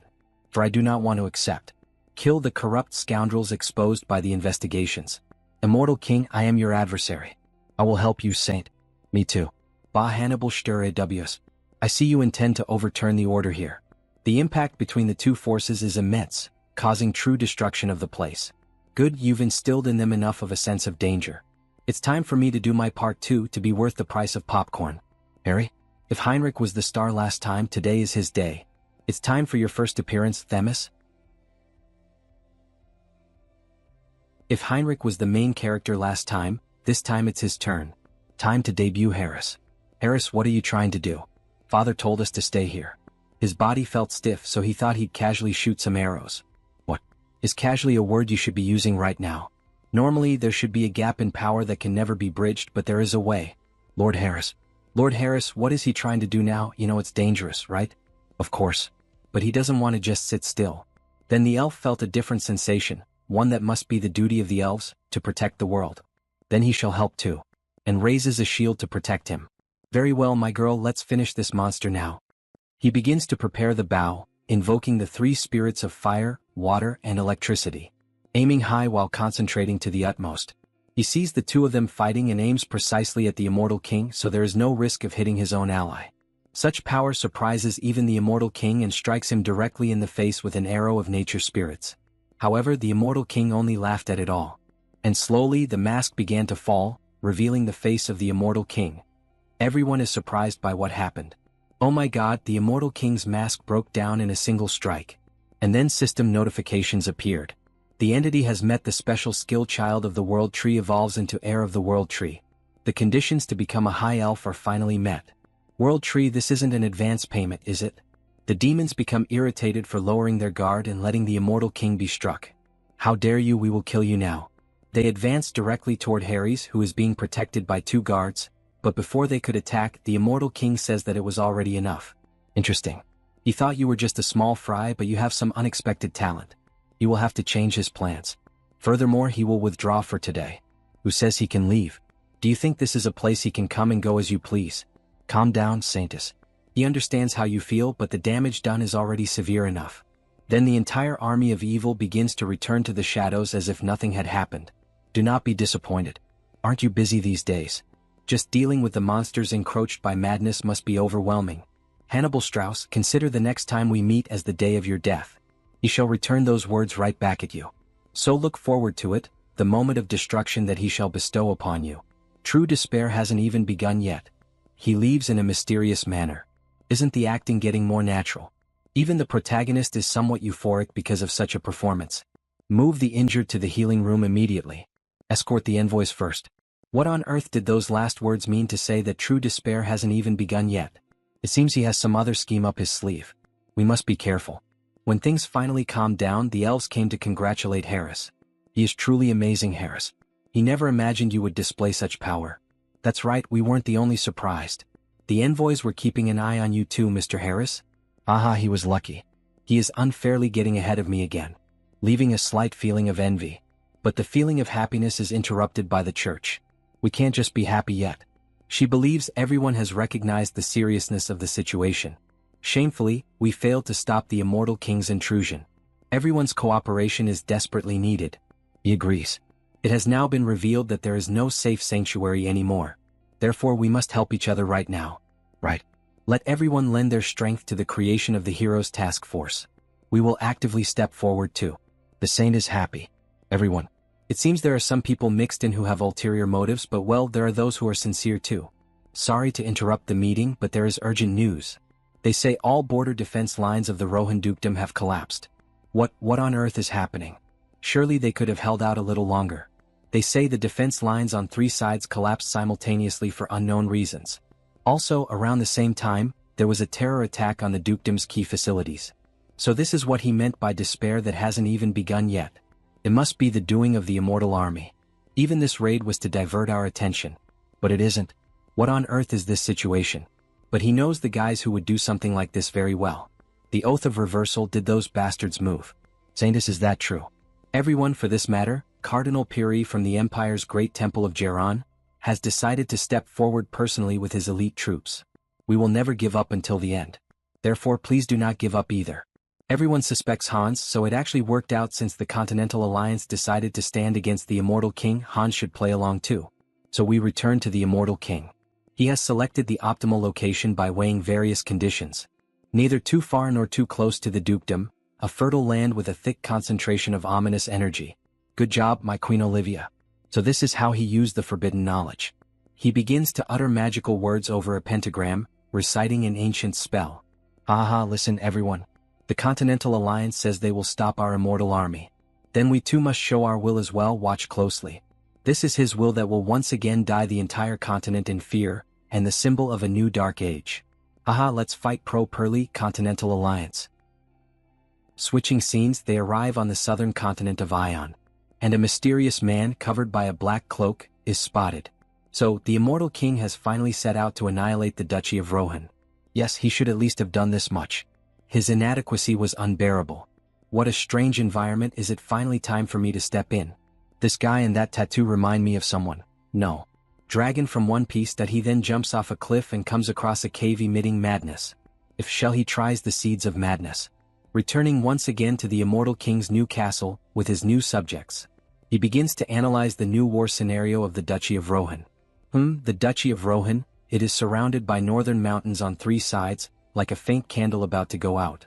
For I do not want to accept. Kill the corrupt scoundrels exposed by the investigations. Immortal King, I am your adversary. I will help you, Saint. Me too. Ba Hannibal Sture Ws. I see you intend to overturn the order here. The impact between the two forces is immense, causing true destruction of the place. Good, you've instilled in them enough of a sense of danger. It's time for me to do my part too, to be worth the price of popcorn. Harry? If Heinrich was the star last time, today is his day. It's time for your first appearance, Themis. If Heinrich was the main character last time, this time it's his turn. Time to debut Harris. Harris, what are you trying to do? Father told us to stay here. His body felt stiff, so he thought he'd casually shoot some arrows. What? Is casually a word you should be using right now? Normally there should be a gap in power that can never be bridged, but there is a way. Lord Harris. Lord Harris, what is he trying to do now? You know it's dangerous, right? Of course. But he doesn't want to just sit still. Then the elf felt a different sensation, one that must be the duty of the elves, to protect the world. Then he shall help too. And raises a shield to protect him. Very well, my girl, let's finish this monster now. He begins to prepare the bow, invoking the three spirits of fire, water, and electricity. Aiming high while concentrating to the utmost. He sees the two of them fighting and aims precisely at the Immortal King, so there is no risk of hitting his own ally. Such power surprises even the Immortal King and strikes him directly in the face with an arrow of nature spirits. However, the Immortal King only laughed at it all. And slowly the mask began to fall, revealing the face of the Immortal King. Everyone is surprised by what happened. Oh my god, the Immortal King's mask broke down in a single strike. And then system notifications appeared. The entity has met the special skill. Child of the World Tree evolves into Heir of the World Tree. The conditions to become a high elf are finally met. World Tree, this isn't an advance payment, is it? The demons become irritated for lowering their guard and letting the Immortal King be struck. How dare you, we will kill you now. They advance directly toward Harry's, who is being protected by two guards, but before they could attack, the Immortal King says that it was already enough. Interesting. He thought you were just a small fry, but you have some unexpected talent. He will have to change his plans. Furthermore, he will withdraw for today. Who says he can leave? Do you think this is a place he can come and go as you please? Calm down, Saintus. He understands how you feel, but the damage done is already severe enough. Then the entire army of evil begins to return to the shadows as if nothing had happened. Do not be disappointed. Aren't you busy these days? Just dealing with the monsters encroached by madness must be overwhelming. Hannibal Strauss, consider the next time we meet as the day of your death. He shall return those words right back at you. So look forward to it, the moment of destruction that he shall bestow upon you. True despair hasn't even begun yet. He leaves in a mysterious manner. Isn't the acting getting more natural? Even the protagonist is somewhat euphoric because of such a performance. Move the injured to the healing room immediately. Escort the envoys first. What on earth did those last words mean to say that true despair hasn't even begun yet? It seems he has some other scheme up his sleeve. We must be careful. When things finally calmed down, the elves came to congratulate Harris. He is truly amazing, Harris. He never imagined you would display such power. That's right, we weren't the only surprised. The envoys were keeping an eye on you too, Mr. Harris. Aha, he was lucky. He is unfairly getting ahead of me again, leaving a slight feeling of envy. But the feeling of happiness is interrupted by the church. We can't just be happy yet. She believes everyone has recognized the seriousness of the situation. Shamefully, we failed to stop the Immortal King's intrusion. Everyone's cooperation is desperately needed. He agrees. It has now been revealed that there is no safe sanctuary anymore. Therefore we must help each other right now. Right. Let everyone lend their strength to the creation of the Heroes Task Force. We will actively step forward too. The saint is happy. Everyone. It seems there are some people mixed in who have ulterior motives, but well, there are those who are sincere too. Sorry to interrupt the meeting, but there is urgent news. They say all border defense lines of the Rohan Dukedom have collapsed. What on earth is happening? Surely they could have held out a little longer. They say the defense lines on three sides collapsed simultaneously for unknown reasons. Also, around the same time, there was a terror attack on the dukedom's key facilities. So this is what he meant by despair that hasn't even begun yet. It must be the doing of the immortal army. Even this raid was to divert our attention. But it isn't. What on earth is this situation? But he knows the guys who would do something like this very well. The oath of reversal, did those bastards move? Saintus, is that true? Everyone, for this matter, Cardinal Piri from the Empire's great temple of Geron, has decided to step forward personally with his elite troops. We will never give up until the end. Therefore, please do not give up either. Everyone suspects Hans, so it actually worked out since the Continental Alliance decided to stand against the Immortal King. Hans should play along too. So we return to the Immortal King. He has selected the optimal location by weighing various conditions. Neither too far nor too close to the dukedom, a fertile land with a thick concentration of ominous energy. Good job, my Queen Olivia. So this is how he used the forbidden knowledge. He begins to utter magical words over a pentagram, reciting an ancient spell. Haha, listen everyone. The Continental Alliance says they will stop our immortal army. Then we too must show our will as well. Watch closely. This is his will that will once again die the entire continent in fear, and the symbol of a new dark age. Haha, let's fight pro-Pearly Continental Alliance. Switching scenes, they arrive on the southern continent of Ion. And a mysterious man covered by a black cloak is spotted. So, the Immortal King has finally set out to annihilate the Duchy of Rohan. Yes, he should at least have done this much. His inadequacy was unbearable. What a strange environment. Is it finally time for me to step in? This guy and that tattoo remind me of someone. No. Dragon from One Piece. That he then jumps off a cliff and comes across a cave emitting madness. If shall he tries the seeds of madness. Returning once again to the Immortal King's new castle, with his new subjects. He begins to analyze the new war scenario of the Duchy of Rohan. The Duchy of Rohan, it is surrounded by northern mountains on three sides, like a faint candle about to go out.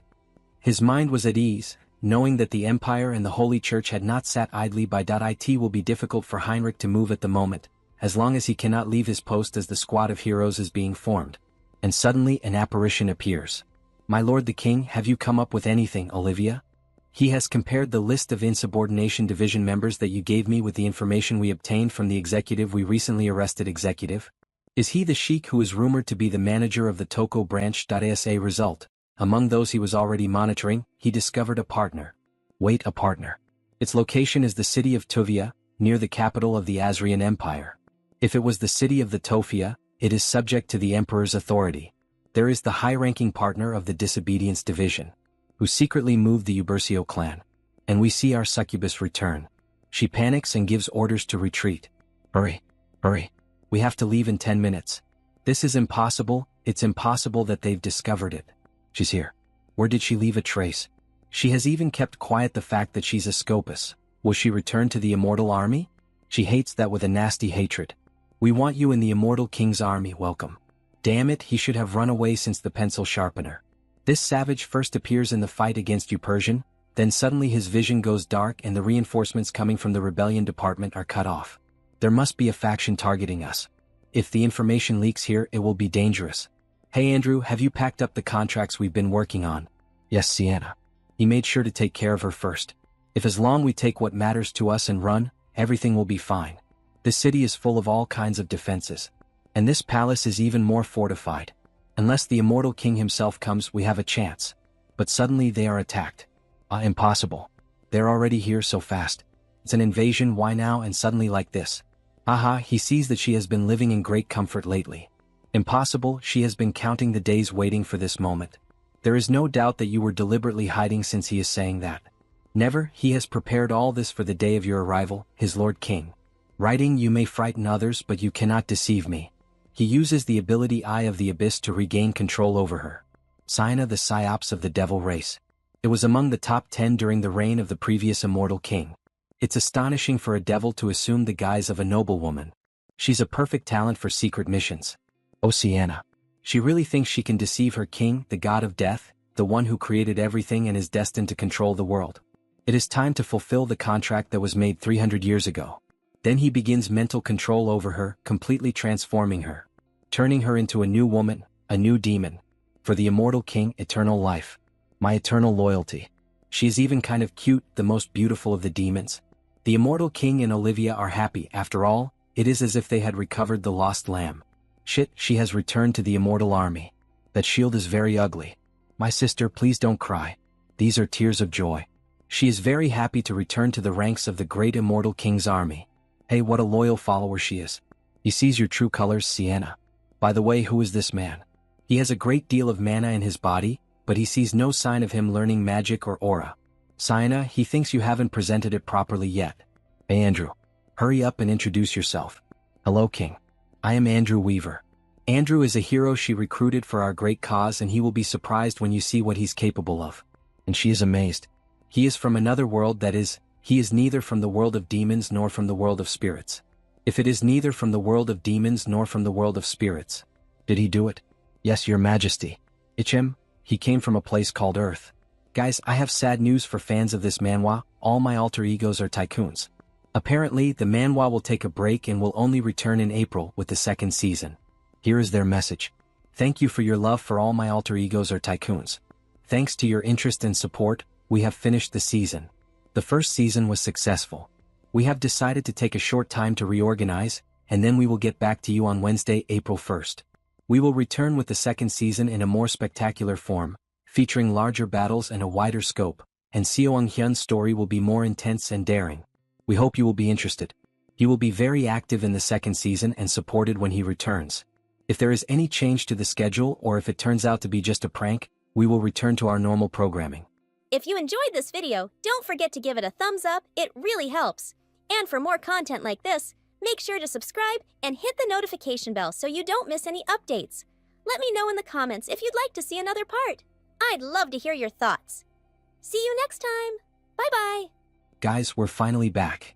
His mind was at ease, knowing that the Empire and the Holy Church had not sat idly by. It will be difficult for Heinrich to move at the moment, as long as he cannot leave his post as the squad of heroes is being formed. And suddenly an apparition appears. My lord the king, have you come up with anything, Olivia? He has compared the list of insubordination division members that you gave me with the information we obtained from the executive we recently arrested. Executive? Is he the sheik who is rumored to be the manager of the Toko branch? As a result, among those he was already monitoring, he discovered a partner. Wait, a partner. Its location is the city of Tuvia, near the capital of the Asrian Empire. If it was the city of the Tofia, it is subject to the emperor's authority. There is the high-ranking partner of the Disobedience Division, who secretly moved the Ubercio clan. And we see our succubus return. She panics and gives orders to retreat. Hurry, hurry. We have to leave in 10 minutes. This is impossible. It's impossible that they've discovered it. She's here. Where did she leave a trace? She has even kept quiet the fact that she's a Scopus. Will she return to the Immortal Army? She hates that with a nasty hatred. We want you in the Immortal King's army. Welcome. Damn it, he should have run away since the pencil sharpener. This savage first appears in the fight against Upersian, then suddenly his vision goes dark and the reinforcements coming from the rebellion department are cut off. There must be a faction targeting us. If the information leaks here, it will be dangerous. Hey Andrew, have you packed up the contracts we've been working on? Yes, Sienna. He made sure to take care of her first. If as long we take what matters to us and run, everything will be fine. This city is full of all kinds of defenses. And this palace is even more fortified. Unless the Immortal King himself comes, we have a chance. But suddenly they are attacked. Impossible. They're already here so fast. It's an invasion. Why now and suddenly like this? Aha, he sees that she has been living in great comfort lately. Impossible, she has been counting the days waiting for this moment. There is no doubt that you were deliberately hiding since he is saying that. Never, he has prepared all this for the day of your arrival, his Lord King. Writing, you may frighten others but you cannot deceive me. He uses the ability Eye of the Abyss to regain control over her. Sienna, the psyops of the devil race. It was among the top 10 during the reign of the previous Immortal King. It's astonishing for a devil to assume the guise of a noblewoman. She's a perfect talent for secret missions. Oh Sienna. She really thinks she can deceive her king, the god of death, the one who created everything and is destined to control the world. It is time to fulfill the contract that was made 300 years ago. Then he begins mental control over her, completely transforming her. Turning her into a new woman, a new demon. For the Immortal King, eternal life. My eternal loyalty. She is even kind of cute, the most beautiful of the demons. The Immortal King and Olivia are happy. After all, it is as if they had recovered the lost lamb. Shit, she has returned to the immortal army. That shield is very ugly. My sister, please don't cry. These are tears of joy. She is very happy to return to the ranks of the great immortal king's army. Hey, what a loyal follower she is. He sees your true colors, Sienna. By the way, who is this man? He has a great deal of mana in his body, but he sees no sign of him learning magic or aura. Sienna, he thinks you haven't presented it properly yet. Hey Andrew. Hurry up and introduce yourself. Hello King. I am Andrew Weaver. Andrew is a hero she recruited for our great cause, and he will be surprised when you see what he's capable of. And she is amazed. He is from another world, that is, he is neither from the world of demons nor from the world of spirits. If it is neither from the world of demons nor from the world of spirits. Did he do it? Yes, your majesty. Ichem, he came from a place called Earth. Guys, I have sad news for fans of this manhwa, all my alter egos are tycoons. Apparently, the manhwa will take a break and will only return in April with the second season. Here is their message. Thank you for your love for all my alter egos are tycoons. Thanks to your interest and support, we have finished the season. The first season was successful. We have decided to take a short time to reorganize, and then we will get back to you on Wednesday, April 1st. We will return with the second season in a more spectacular form, featuring larger battles and a wider scope, and Sunghyun's story will be more intense and daring. We hope you will be interested. He will be very active in the second season and supported when he returns. If there is any change to the schedule or if it turns out to be just a prank, we will return to our normal programming. If you enjoyed this video, don't forget to give it a thumbs up, it really helps. And for more content like this, make sure to subscribe and hit the notification bell so you don't miss any updates. Let me know in the comments if you'd like to see another part. I'd love to hear your thoughts. See you next time. Bye-bye. Guys, we're finally back.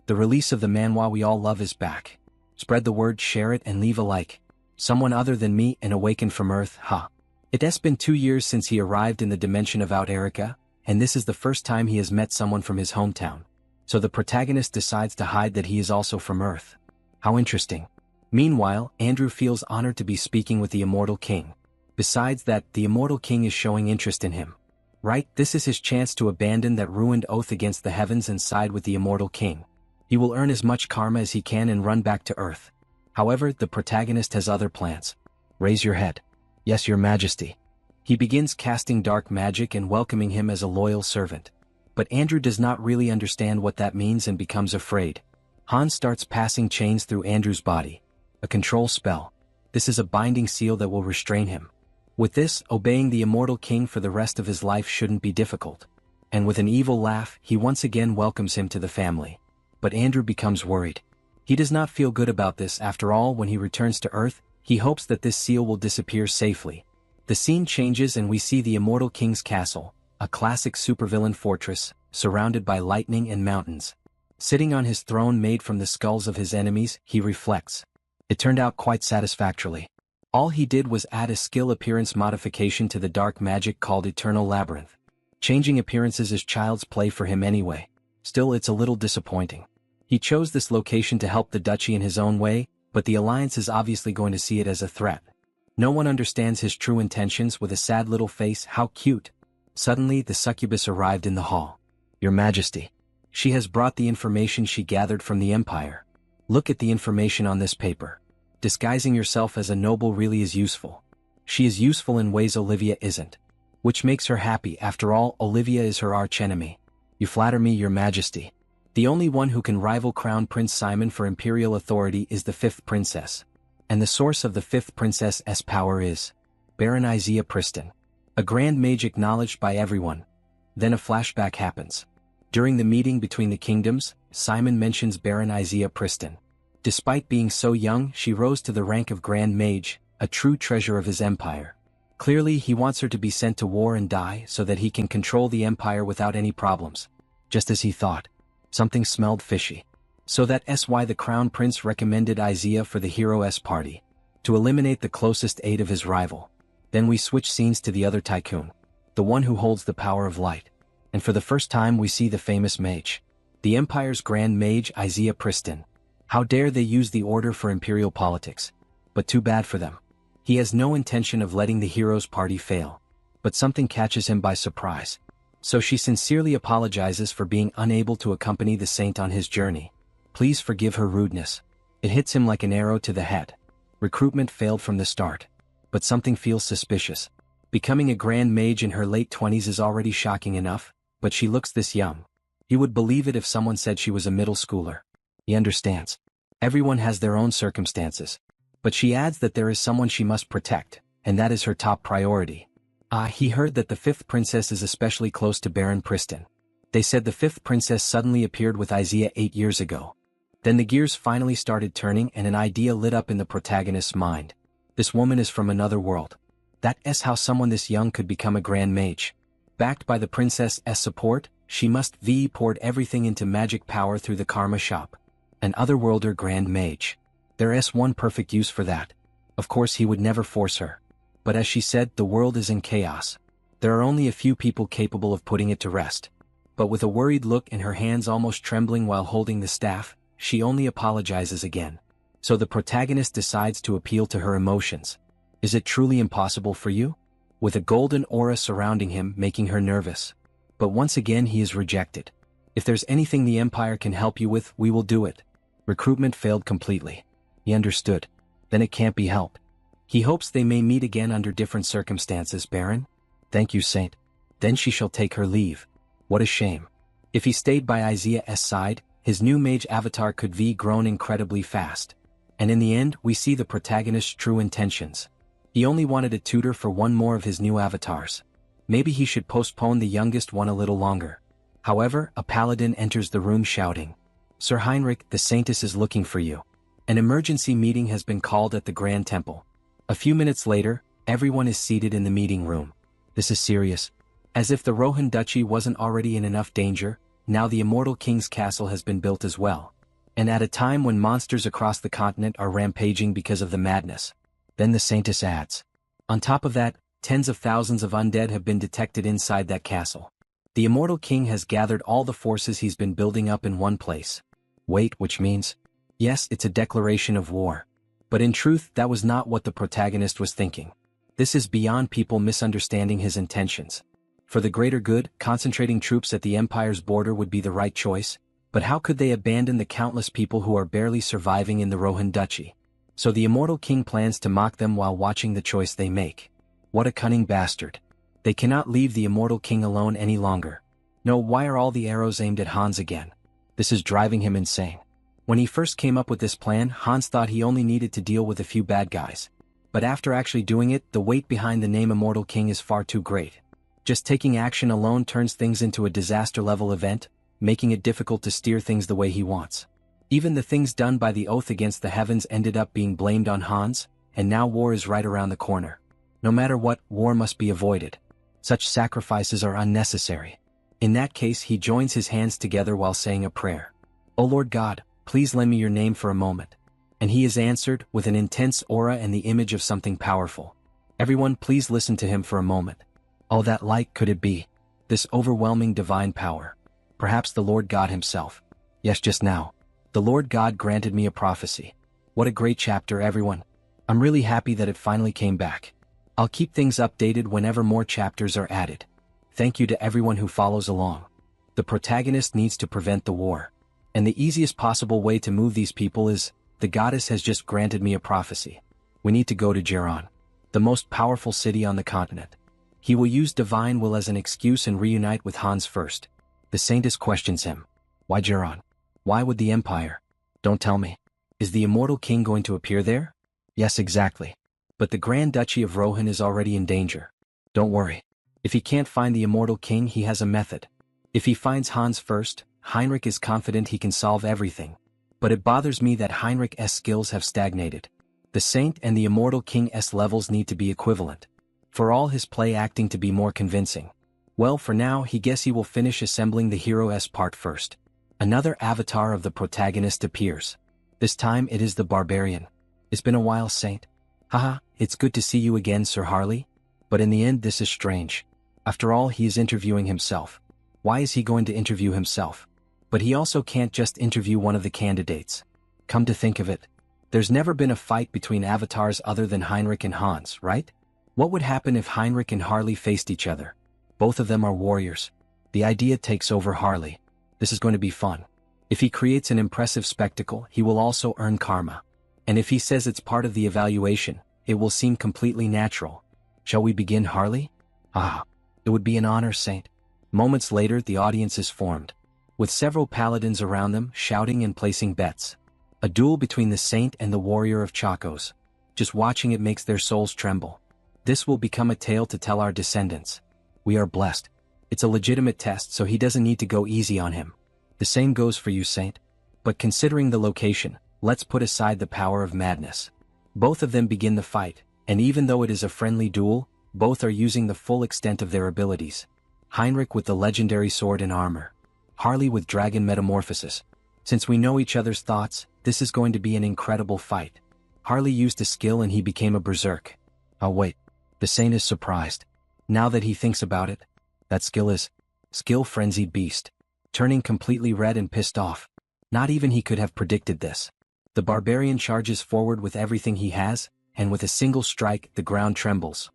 The release of the manhwa we all love is back. Spread the word, share it, and leave a like. Someone other than me and awakened from Earth, huh? It has been 2 years since he arrived in the dimension of Out Erica, and this is the first time he has met someone from his hometown. So the protagonist decides to hide that he is also from Earth. How interesting. Meanwhile, Andrew feels honored to be speaking with the immortal king. Besides that, the immortal king is showing interest in him. Right, this is his chance to abandon that ruined oath against the heavens and side with the immortal king. He will earn as much karma as he can and run back to Earth. However, the protagonist has other plans. Raise your head. Yes, your majesty. He begins casting dark magic and welcoming him as a loyal servant. But Andrew does not really understand what that means and becomes afraid. Hans starts passing chains through Andrew's body. A control spell. This is a binding seal that will restrain him. With this, obeying the immortal king for the rest of his life shouldn't be difficult. And with an evil laugh, he once again welcomes him to the family. But Andrew becomes worried. He does not feel good about this. After all, when he returns to Earth, he hopes that this seal will disappear safely. The scene changes and we see the immortal king's castle, a classic supervillain fortress, surrounded by lightning and mountains. Sitting on his throne made from the skulls of his enemies, he reflects. It turned out quite satisfactorily. All he did was add a skill appearance modification to the dark magic called Eternal Labyrinth. Changing appearances is child's play for him anyway. Still, it's a little disappointing. He chose this location to help the duchy in his own way, but the Alliance is obviously going to see it as a threat. No one understands his true intentions. With a sad little face, how cute. Suddenly, the succubus arrived in the hall. Your Majesty. She has brought the information she gathered from the Empire. Look at the information on this paper. Disguising yourself as a noble really is useful. She is useful in ways Olivia isn't. Which makes her happy. After all, Olivia is her archenemy. You flatter me, Your Majesty. The only one who can rival Crown Prince Simon for imperial authority is the 5th princess. And the source of the 5th princess's power is Baron Isaiah Priston. A grand mage acknowledged by everyone. Then a flashback happens. During the meeting between the kingdoms, Simon mentions Baron Isaiah Priston. Despite being so young, she rose to the rank of Grand Mage, a true treasure of his empire. Clearly, he wants her to be sent to war and die so that he can control the empire without any problems. Just as he thought. Something smelled fishy. So that's why the Crown Prince recommended Isaiah for the Hero's party. To eliminate the closest aide of his rival. Then we switch scenes to the other tycoon. The one who holds the power of light. And for the first time we see the famous mage. The Empire's Grand Mage Isaiah Priston. How dare they use the order for imperial politics. But too bad for them. He has no intention of letting the hero's party fail. But something catches him by surprise. So she sincerely apologizes for being unable to accompany the saint on his journey. Please forgive her rudeness. It hits him like an arrow to the head. Recruitment failed from the start. But something feels suspicious. Becoming a grand mage in her late 20s is already shocking enough, but she looks this young. He would believe it if someone said she was a middle schooler. He understands. Everyone has their own circumstances. But she adds that there is someone she must protect, and that is her top priority. He heard that the fifth princess is especially close to Baron Priston. They said the fifth princess suddenly appeared with Isaiah 8 years ago. Then the gears finally started turning and an idea lit up in the protagonist's mind. This woman is from another world. That's how someone this young could become a grand mage. Backed by the princess's support, she must poured everything into magic power through the karma shop. An otherworlder grand mage. There's one perfect use for that. Of course he would never force her. But as she said, the world is in chaos. There are only a few people capable of putting it to rest. But with a worried look and her hands almost trembling while holding the staff, she only apologizes again. So the protagonist decides to appeal to her emotions. Is it truly impossible for you? With a golden aura surrounding him, making her nervous. But once again he is rejected. If there's anything the Empire can help you with, we will do it. Recruitment failed completely. He understood. Then it can't be helped. He hopes they may meet again under different circumstances, Baron. Thank you, Saint. Then she shall take her leave. What a shame. If he stayed by Isaiah's side, his new mage avatar could grown incredibly fast. And in the end, we see the protagonist's true intentions. He only wanted a tutor for one more of his new avatars. Maybe he should postpone the youngest one a little longer. However, a paladin enters the room shouting, "Sir Heinrich, the Saintess is looking for you." An emergency meeting has been called at the Grand Temple. A few minutes later, everyone is seated in the meeting room. This is serious. As if the Rohan Duchy wasn't already in enough danger, now the Immortal King's castle has been built as well. And at a time when monsters across the continent are rampaging because of the madness. Then the Saintess adds. On top of that, tens of thousands of undead have been detected inside that castle. The Immortal King has gathered all the forces he's been building up in one place. Wait, which means? Yes, it's a declaration of war. But in truth, that was not what the protagonist was thinking. This is beyond people misunderstanding his intentions. For the greater good, concentrating troops at the Empire's border would be the right choice, but how could they abandon the countless people who are barely surviving in the Rohan Duchy? So the Immortal King plans to mock them while watching the choice they make. What a cunning bastard. They cannot leave the Immortal King alone any longer. No, why are all the arrows aimed at Hans again? This is driving him insane. When he first came up with this plan, Hans thought he only needed to deal with a few bad guys. But after actually doing it, the weight behind the name Immortal King is far too great. Just taking action alone turns things into a disaster-level event, making it difficult to steer things the way he wants. Even the things done by the Oath Against the Heavens ended up being blamed on Hans, and now war is right around the corner. No matter what, war must be avoided. Such sacrifices are unnecessary. In that case, he joins his hands together while saying a prayer. "O Lord God, please lend me your name for a moment." And he is answered with an intense aura and the image of something powerful. Everyone, please listen to him for a moment. Oh, that light, could it be? This overwhelming divine power. Perhaps the Lord God himself. Yes, just now. The Lord God granted me a prophecy. What a great chapter, everyone. I'm really happy that it finally came back. I'll keep things updated whenever more chapters are added. Thank you to everyone who follows along. The protagonist needs to prevent the war. And the easiest possible way to move these people is, the goddess has just granted me a prophecy. We need to go to Geron, the most powerful city on the continent. He will use divine will as an excuse and reunite with Hans first. The Saintess questions him. Why Geron? Why would the Empire? Don't tell me. Is the Immortal King going to appear there? Yes, exactly. But the Grand Duchy of Rohan is already in danger. Don't worry. If he can't find the Immortal King, he has a method. If he finds Hans first, Heinrich is confident he can solve everything. But it bothers me that Heinrich's skills have stagnated. The Saint and the Immortal King's levels need to be equivalent. For all his play acting to be more convincing. Well, for now, he guess he will finish assembling the hero's part first. Another avatar of the protagonist appears. This time it is the barbarian. It's been a while, Saint. Haha, it's good to see you again, Sir Harley. But in the end, this is strange. After all, he is interviewing himself. Why is he going to interview himself? But he also can't just interview one of the candidates. Come to think of it, there's never been a fight between avatars other than Heinrich and Hans, right? What would happen if Heinrich and Harley faced each other? Both of them are warriors. The idea takes over Harley. This is going to be fun. If he creates an impressive spectacle, he will also earn karma. And if he says it's part of the evaluation, it will seem completely natural. Shall we begin, Harley? Ah, it would be an honor, Saint. Moments later, the audience is formed, with several paladins around them shouting and placing bets. A duel between the Saint and the Warrior of Chacos. Just watching it makes their souls tremble. This will become a tale to tell our descendants. We are blessed. It's a legitimate test, so he doesn't need to go easy on him. The same goes for you, Saint. But considering the location, let's put aside the power of madness. Both of them begin the fight, and even though it is a friendly duel, both are using the full extent of their abilities. Heinrich with the legendary sword and armor. Harley with dragon metamorphosis. Since we know each other's thoughts, this is going to be an incredible fight. Harley used a skill and he became a berserk. Oh wait, the Saint is surprised. Now that he thinks about it, that skill is Skill Frenzied Beast. Turning completely red and pissed off. Not even he could have predicted this. The barbarian charges forward with everything he has, and with a single strike the ground trembles.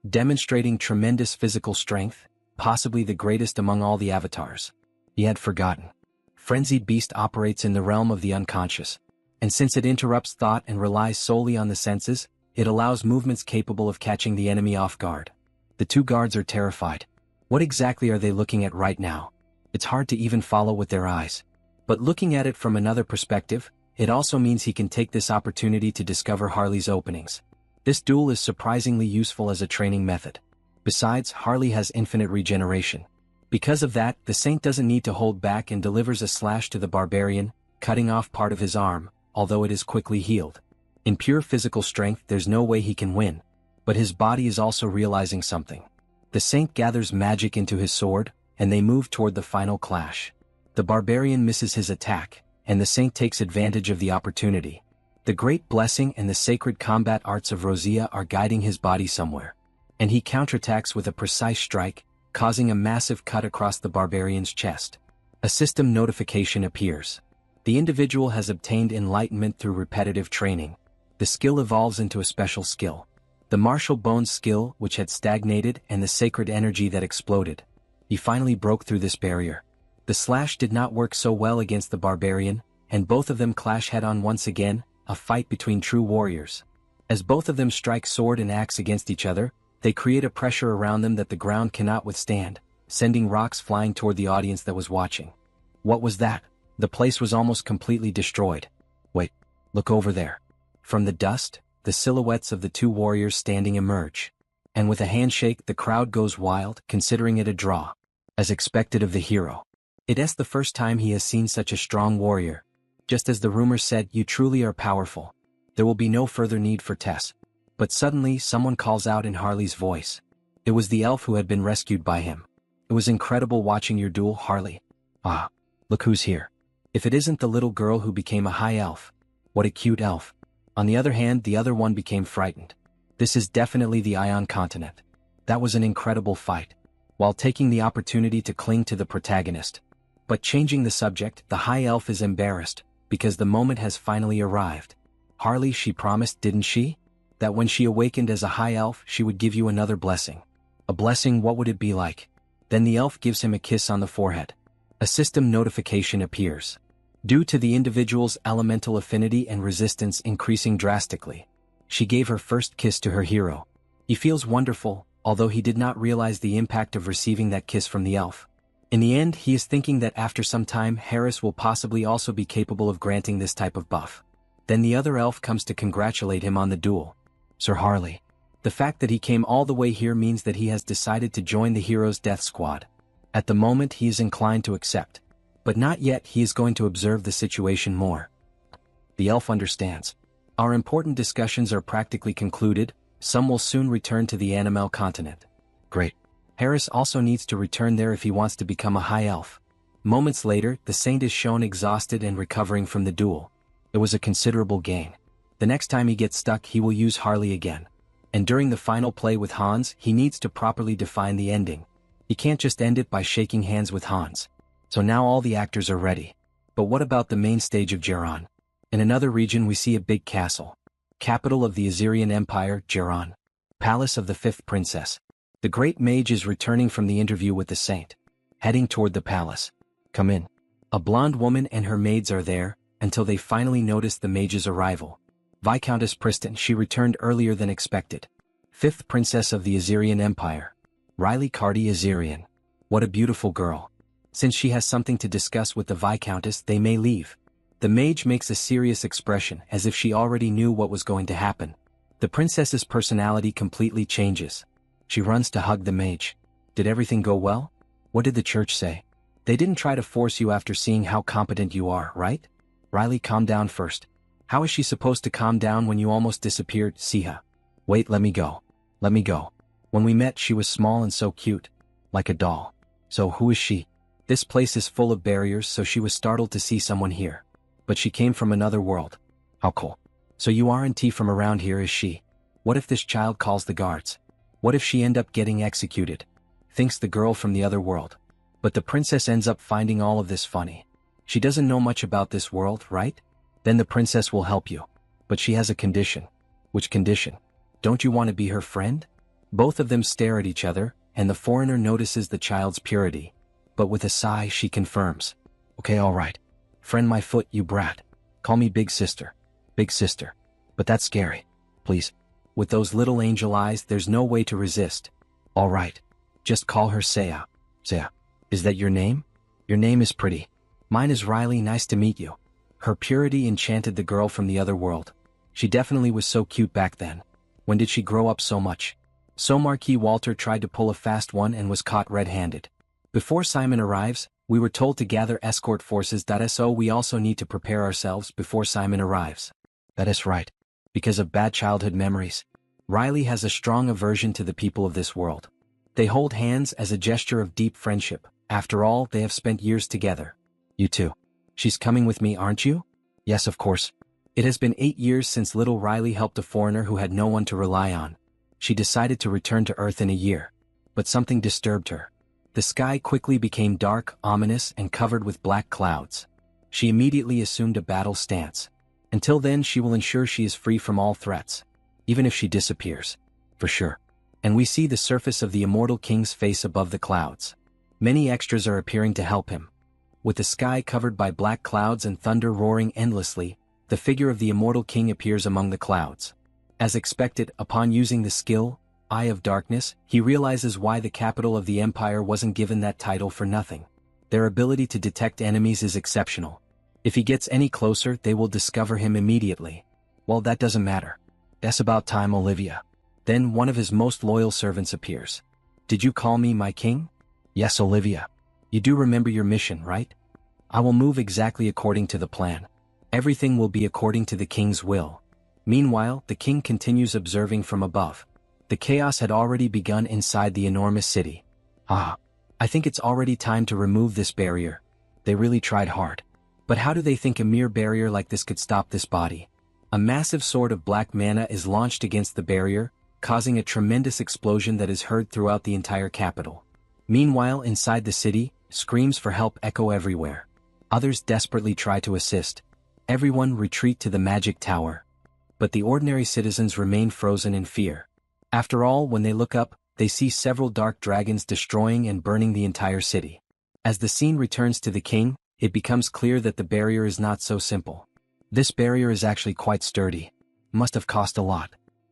Demonstrating tremendous physical strength, possibly the greatest among all the avatars. He had forgotten. Frenzied Beast operates in the realm of the unconscious, and since it interrupts thought and relies solely on the senses, it allows movements capable of catching the enemy off guard. The two guards are terrified. What exactly are they looking at right now? It's hard to even follow with their eyes. But looking at it from another perspective, it also means he can take this opportunity to discover Harley's openings. This duel is surprisingly useful as a training method. Besides, Harley has infinite regeneration. Because of that, the Saint doesn't need to hold back and delivers a slash to the barbarian, cutting off part of his arm, although it is quickly healed. In pure physical strength, there's no way he can win. But his body is also realizing something. The Saint gathers magic into his sword, and they move toward the final clash. The barbarian misses his attack, and the Saint takes advantage of the opportunity. The great blessing and the sacred combat arts of Rosea are guiding his body somewhere. And he counterattacks with a precise strike, causing a massive cut across the barbarian's chest. A system notification appears. The individual has obtained enlightenment through repetitive training. The skill evolves into a special skill. The martial bones skill, which had stagnated, and the sacred energy that exploded. He finally broke through this barrier. The slash did not work so well against the barbarian, and both of them clash head-on once again, a fight between true warriors. As both of them strike sword and axe against each other, they create a pressure around them that the ground cannot withstand, sending rocks flying toward the audience that was watching. What was that? The place was almost completely destroyed. Wait, look over there. From the dust, the silhouettes of the two warriors standing emerge. And with a handshake, the crowd goes wild, considering it a draw. As expected of the hero. It's the first time he has seen such a strong warrior. Just as the rumors said, you truly are powerful. There will be no further need for tests. But suddenly, someone calls out in Harley's voice. It was the elf who had been rescued by him. It was incredible watching your duel, Harley. Ah, look who's here. If it isn't the little girl who became a high elf. What a cute elf. On the other hand, the other one became frightened. This is definitely the Ion continent. That was an incredible fight. While taking the opportunity to cling to the protagonist. But changing the subject, the high elf is embarrassed, because the moment has finally arrived. Harley, she promised, didn't she? That when she awakened as a high elf, she would give you another blessing. A blessing, what would it be like? Then the elf gives him a kiss on the forehead. A system notification appears. Due to the individual's elemental affinity and resistance increasing drastically, she gave her first kiss to her hero. He feels wonderful, although he did not realize the impact of receiving that kiss from the elf. In the end, he is thinking that after some time, Harris will possibly also be capable of granting this type of buff. Then the other elf comes to congratulate him on the duel. Sir Harley. The fact that he came all the way here means that he has decided to join the hero's death squad. At the moment, he is inclined to accept. But not yet, he is going to observe the situation more. The elf understands. Our important discussions are practically concluded, some will soon return to the Animal continent. Great. Harris also needs to return there if he wants to become a high elf. Moments later, the Saint is shown exhausted and recovering from the duel. It was a considerable gain. The next time he gets stuck, he will use Harley again. And during the final play with Hans, he needs to properly define the ending. He can't just end it by shaking hands with Hans. So now all the actors are ready. But what about the main stage of Geron? In another region we see a big castle. Capital of the Assyrian Empire, Geron. Palace of the fifth princess. The great mage is returning from the interview with the Saint. Heading toward the palace. Come in. A blonde woman and her maids are there, until they finally notice the mage's arrival. Viscountess Pristin, she returned earlier than expected. 5th Princess of the Assyrian Empire. Riley Cardi Assyrian. What a beautiful girl. Since she has something to discuss with the Viscountess, they may leave. The mage makes a serious expression as if she already knew what was going to happen. The princess's personality completely changes. She runs to hug the mage. Did everything go well? What did the church say? They didn't try to force you after seeing how competent you are, right? Riley, calm down first. How is she supposed to calm down when you almost disappeared, Siha? Wait, let me go. Let me go. When we met, she was small and so cute. Like a doll. So who is she? This place is full of barriers, so she was startled to see someone here. But she came from another world. How cool. So you aren't from around here, is she? What if this child calls the guards? What if she end up getting executed? Thinks the girl from the other world. But the princess ends up finding all of this funny. She doesn't know much about this world, right? Then the princess will help you. But she has a condition. Which condition? Don't you want to be her friend? Both of them stare at each other, and the foreigner notices the child's purity. But with a sigh she confirms. Okay, all right. Friend my foot, you brat. Call me big sister. Big sister. But that's scary. Please. With those little angel eyes, there's no way to resist. All right. Just call her Saya. Saya. Is that your name? Your name is pretty. Mine is Riley, nice to meet you. Her purity enchanted the girl from the other world. She definitely was so cute back then. When did she grow up so much? So Marquis Walter tried to pull a fast one and was caught red-handed. Before Simon arrives, we were told to gather escort forces. So we also need to prepare ourselves before Simon arrives. That is right. Because of bad childhood memories. Riley has a strong aversion to the people of this world. They hold hands as a gesture of deep friendship. After all, they have spent years together. You too. She's coming with me, aren't you? Yes, of course. It has been 8 years since little Riley helped a foreigner who had no one to rely on. She decided to return to Earth in a year. But something disturbed her. The sky quickly became dark, ominous, and covered with black clouds. She immediately assumed a battle stance. Until then, she will ensure she is free from all threats. Even if she disappears. For sure. And we see the surface of the immortal king's face above the clouds. Many extras are appearing to help him. With the sky covered by black clouds and thunder roaring endlessly, the figure of the immortal king appears among the clouds. As expected, upon using the skill, Eye of Darkness, he realizes why the capital of the empire wasn't given that title for nothing. Their ability to detect enemies is exceptional. If he gets any closer, they will discover him immediately. Well, that doesn't matter. That's about time, Olivia. Then one of his most loyal servants appears. Did you call me my king? Yes, Olivia. You do remember your mission, right? I will move exactly according to the plan. Everything will be according to the king's will. Meanwhile, the king continues observing from above. The chaos had already begun inside the enormous city. I think it's already time to remove this barrier. They really tried hard. But how do they think a mere barrier like this could stop this body? A massive sword of black mana is launched against the barrier, causing a tremendous explosion that is heard throughout the entire capital. Meanwhile, inside the city, screams for help echo everywhere. Others desperately try to assist. Everyone retreat to the magic tower. But the ordinary citizens remain frozen in fear. After all, when they look up, they see several dark dragons destroying and burning the entire city. As the scene returns to the king, it becomes clear that the barrier is not so simple. This barrier is actually quite sturdy. Must have cost a lot.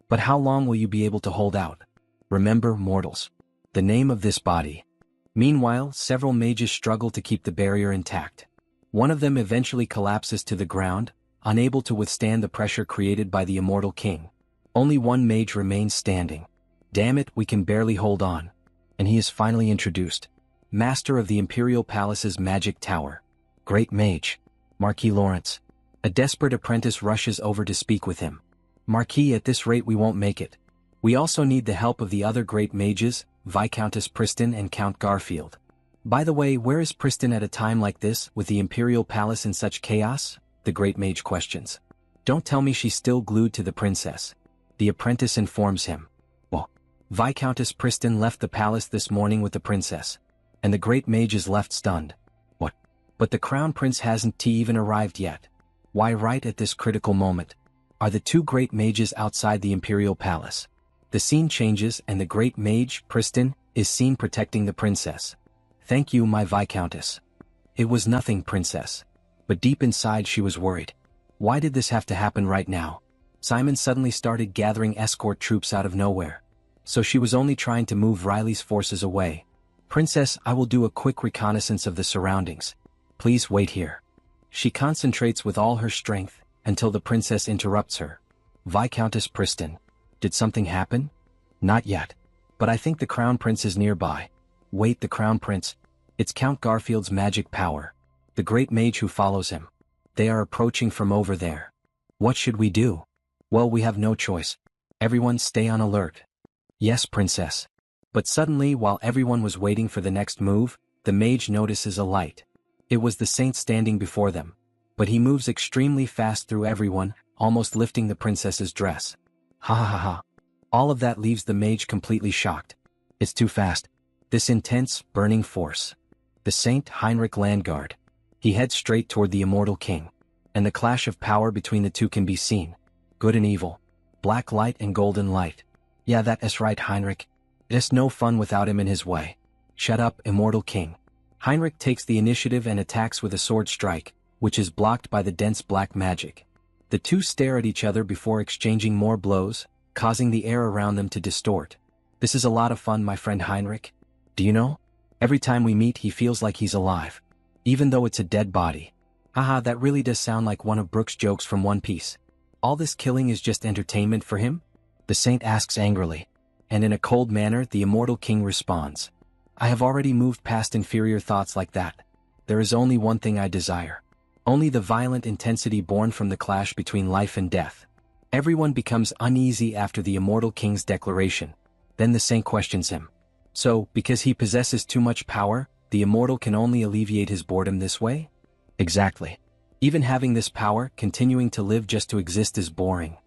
But how long will you be able to hold out? Remember, mortals. The name of this body. Meanwhile, several mages struggle to keep the barrier intact. One of them eventually collapses to the ground, unable to withstand the pressure created by the immortal king. Only one mage remains standing. Damn it, we can barely hold on. And he is finally introduced. Master of the Imperial Palace's magic tower. Great mage. Marquis Lawrence. A desperate apprentice rushes over to speak with him. Marquis, at this rate we won't make it. We also need the help of the other great mages, Viscountess Pristin and Count Garfield. By the way, where is Pristin at a time like this, with the Imperial Palace in such chaos? The great mage questions. Don't tell me she's still glued to the princess. The apprentice informs him. Well, Viscountess Pristin left the palace this morning with the princess. And the great mage is left stunned. What? But the crown prince hasn't even arrived yet. Why, right at this critical moment are the two great mages outside the Imperial Palace. The scene changes and the great mage, Pristin, is seen protecting the princess. Thank you, my Viscountess. It was nothing, princess. But deep inside she was worried. Why did this have to happen right now? Simon suddenly started gathering escort troops out of nowhere. So she was only trying to move Riley's forces away. Princess, I will do a quick reconnaissance of the surroundings. Please wait here. She concentrates with all her strength, until the princess interrupts her. Viscountess Pristin. Did something happen? Not yet. But I think the Crown Prince is nearby. Wait, the Crown Prince? It's Count Garfield's magic power. The great mage who follows him. They are approaching from over there. What should we do? Well, we have no choice. Everyone stay on alert. Yes, Princess. But suddenly, while everyone was waiting for the next move, the mage notices a light. It was the saint standing before them. But he moves extremely fast through everyone, almost lifting the princess's dress. Ha ha ha ha. All of that leaves the mage completely shocked. It's too fast. This intense, burning force. The Saint Heinrich Landguard. He heads straight toward the immortal king. And the clash of power between the two can be seen. Good and evil. Black light and golden light. Yeah, that is right, Heinrich. It's no fun without him in his way. Shut up, immortal king. Heinrich takes the initiative and attacks with a sword strike, which is blocked by the dense black magic. The two stare at each other before exchanging more blows, causing the air around them to distort. This is a lot of fun, my friend Heinrich. Do you know? Every time we meet he feels like he's alive. Even though it's a dead body. Haha, that really does sound like one of Brooks' jokes from One Piece. All this killing is just entertainment for him? The saint asks angrily. And in a cold manner the immortal king responds. I have already moved past inferior thoughts like that. There is only one thing I desire. Only the violent intensity born from the clash between life and death. Everyone becomes uneasy after the immortal king's declaration. Then the saint questions him. So, because he possesses too much power, the immortal can only alleviate his boredom this way? Exactly. Even having this power, continuing to live just to exist is boring.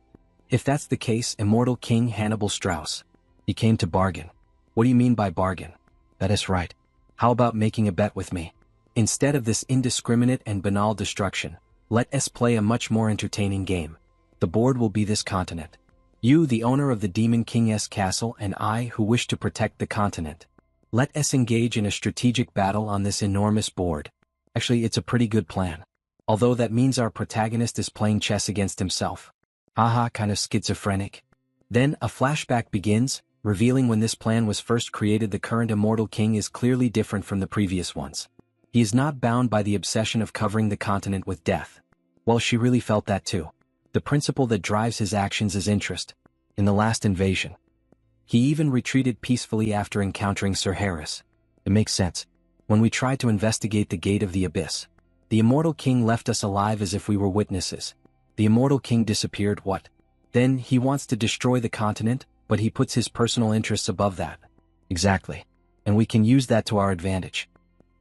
If that's the case, immortal King Hannibal Strauss. He came to bargain. What do you mean by bargain? That is right. How about making a bet with me? Instead of this indiscriminate and banal destruction, let us play a much more entertaining game. The board will be this continent. You, the owner of the Demon King's castle, and I, who wish to protect the continent. Let us engage in a strategic battle on this enormous board. Actually, it's a pretty good plan. Although that means our protagonist is playing chess against himself. Haha, kind of schizophrenic. Then, a flashback begins, revealing when this plan was first created the current immortal king is clearly different from the previous ones. He is not bound by the obsession of covering the continent with death. Well, she really felt that too. The principle that drives his actions is interest. In the last invasion. He even retreated peacefully after encountering Sir Harris. It makes sense. When we tried to investigate the Gate of the Abyss, the immortal king left us alive as if we were witnesses. The immortal king disappeared, what? Then, he wants to destroy the continent, but he puts his personal interests above that. Exactly. And we can use that to our advantage.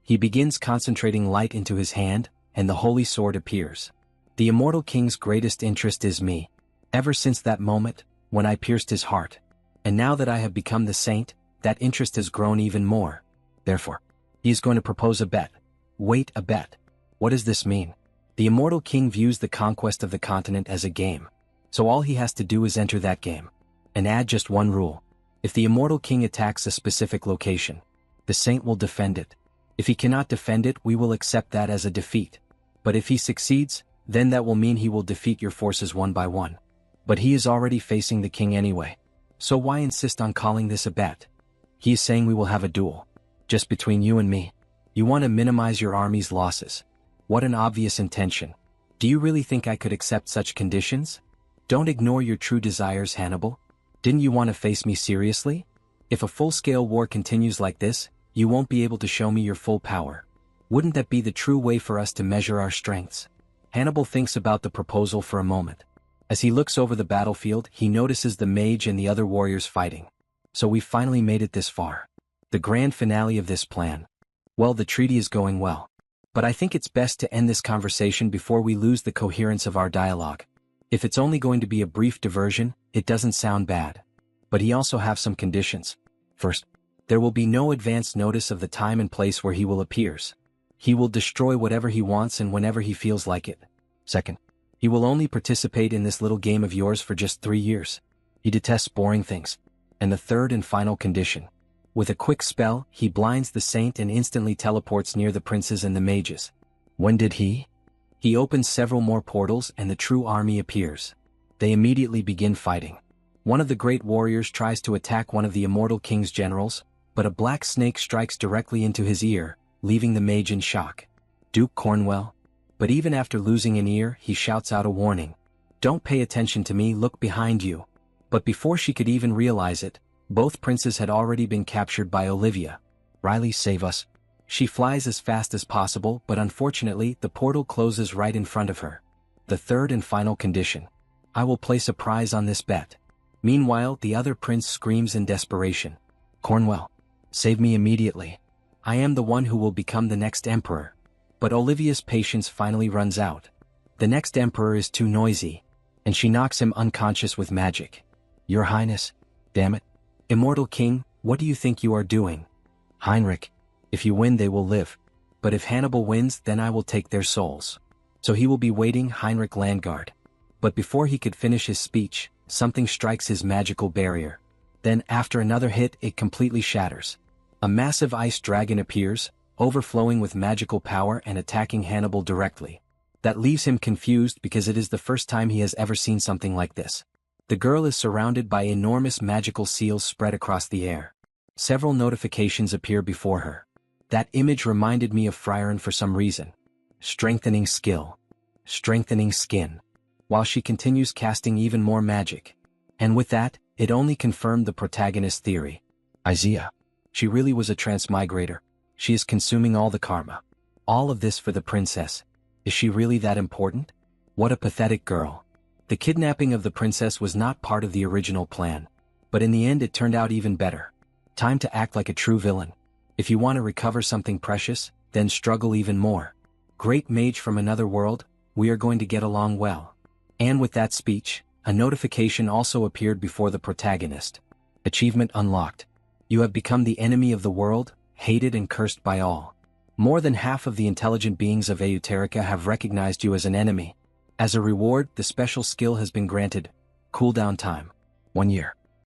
He begins concentrating light into his hand, and the holy sword appears. The immortal king's greatest interest is me. Ever since that moment, when I pierced his heart. And now that I have become the saint, that interest has grown even more. Therefore, he is going to propose a bet. Wait, a bet. What does this mean? The immortal king views the conquest of the continent as a game. So all he has to do is enter that game. And add just one rule. If the immortal king attacks a specific location, the saint will defend it. If he cannot defend it, we will accept that as a defeat. But if he succeeds, then that will mean he will defeat your forces one by one. But he is already facing the king anyway. So why insist on calling this a bet? He is saying we will have a duel. Just between you and me. You want to minimize your army's losses. What an obvious intention. Do you really think I could accept such conditions? Don't ignore your true desires, Hannibal. Didn't you want to face me seriously? If a full-scale war continues like this, you won't be able to show me your full power. Wouldn't that be the true way for us to measure our strengths? Hannibal thinks about the proposal for a moment. As he looks over the battlefield, he notices the mage and the other warriors fighting. So we finally made it this far. The grand finale of this plan. Well, the treaty is going well. But I think it's best to end this conversation before we lose the coherence of our dialogue. If it's only going to be a brief diversion, it doesn't sound bad. But he also have some conditions. First, there will be no advance notice of the time and place where he will appears. He will destroy whatever he wants and whenever he feels like it. Second, he will only participate in this little game of yours for just 3 years. He detests boring things. And the third and final condition. With a quick spell, he blinds the saint and instantly teleports near the princes and the mages. When did he? He opens several more portals and the true army appears. They immediately begin fighting. One of the great warriors tries to attack one of the immortal king's generals, but a black snake strikes directly into his ear, leaving the mage in shock. Duke Cornwell? But even after losing an ear, he shouts out a warning. Don't pay attention to me, look behind you. But before she could even realize it, both princes had already been captured by Olivia. Riley, save us. She flies as fast as possible, but unfortunately, the portal closes right in front of her. The third and final condition. I will place a prize on this bet. Meanwhile, the other prince screams in desperation. Cornwell, save me immediately. I am the one who will become the next emperor. But Olivia's patience finally runs out. The next emperor is too noisy, and she knocks him unconscious with magic. Your Highness, damn it. Immortal King, what do you think you are doing? Heinrich, if you win they will live. But if Hannibal wins, then I will take their souls. So he will be waiting, Heinrich Landguard. But before he could finish his speech, something strikes his magical barrier. Then after another hit, it completely shatters. A massive ice dragon appears, overflowing with magical power and attacking Hannibal directly. That leaves him confused because it is the first time he has ever seen something like this. The girl is surrounded by enormous magical seals spread across the air. Several notifications appear before her. That image reminded me of Frieren for some reason. Strengthening skill. Strengthening skin. While she continues casting even more magic. And with that, it only confirmed the protagonist theory. Isaiah. She really was a transmigrator. She is consuming all the karma. All of this for the princess. Is she really that important? What a pathetic girl. The kidnapping of the princess was not part of the original plan. But in the end it turned out even better. Time to act like a true villain. If you want to recover something precious, then struggle even more. Great mage from another world, we are going to get along well. And with that speech, a notification also appeared before the protagonist. Achievement unlocked. You have become the enemy of the world, hated and cursed by all. More than half of the intelligent beings of Euterica have recognized you as an enemy. As a reward, the special skill has been granted. Cooldown time. 1 year.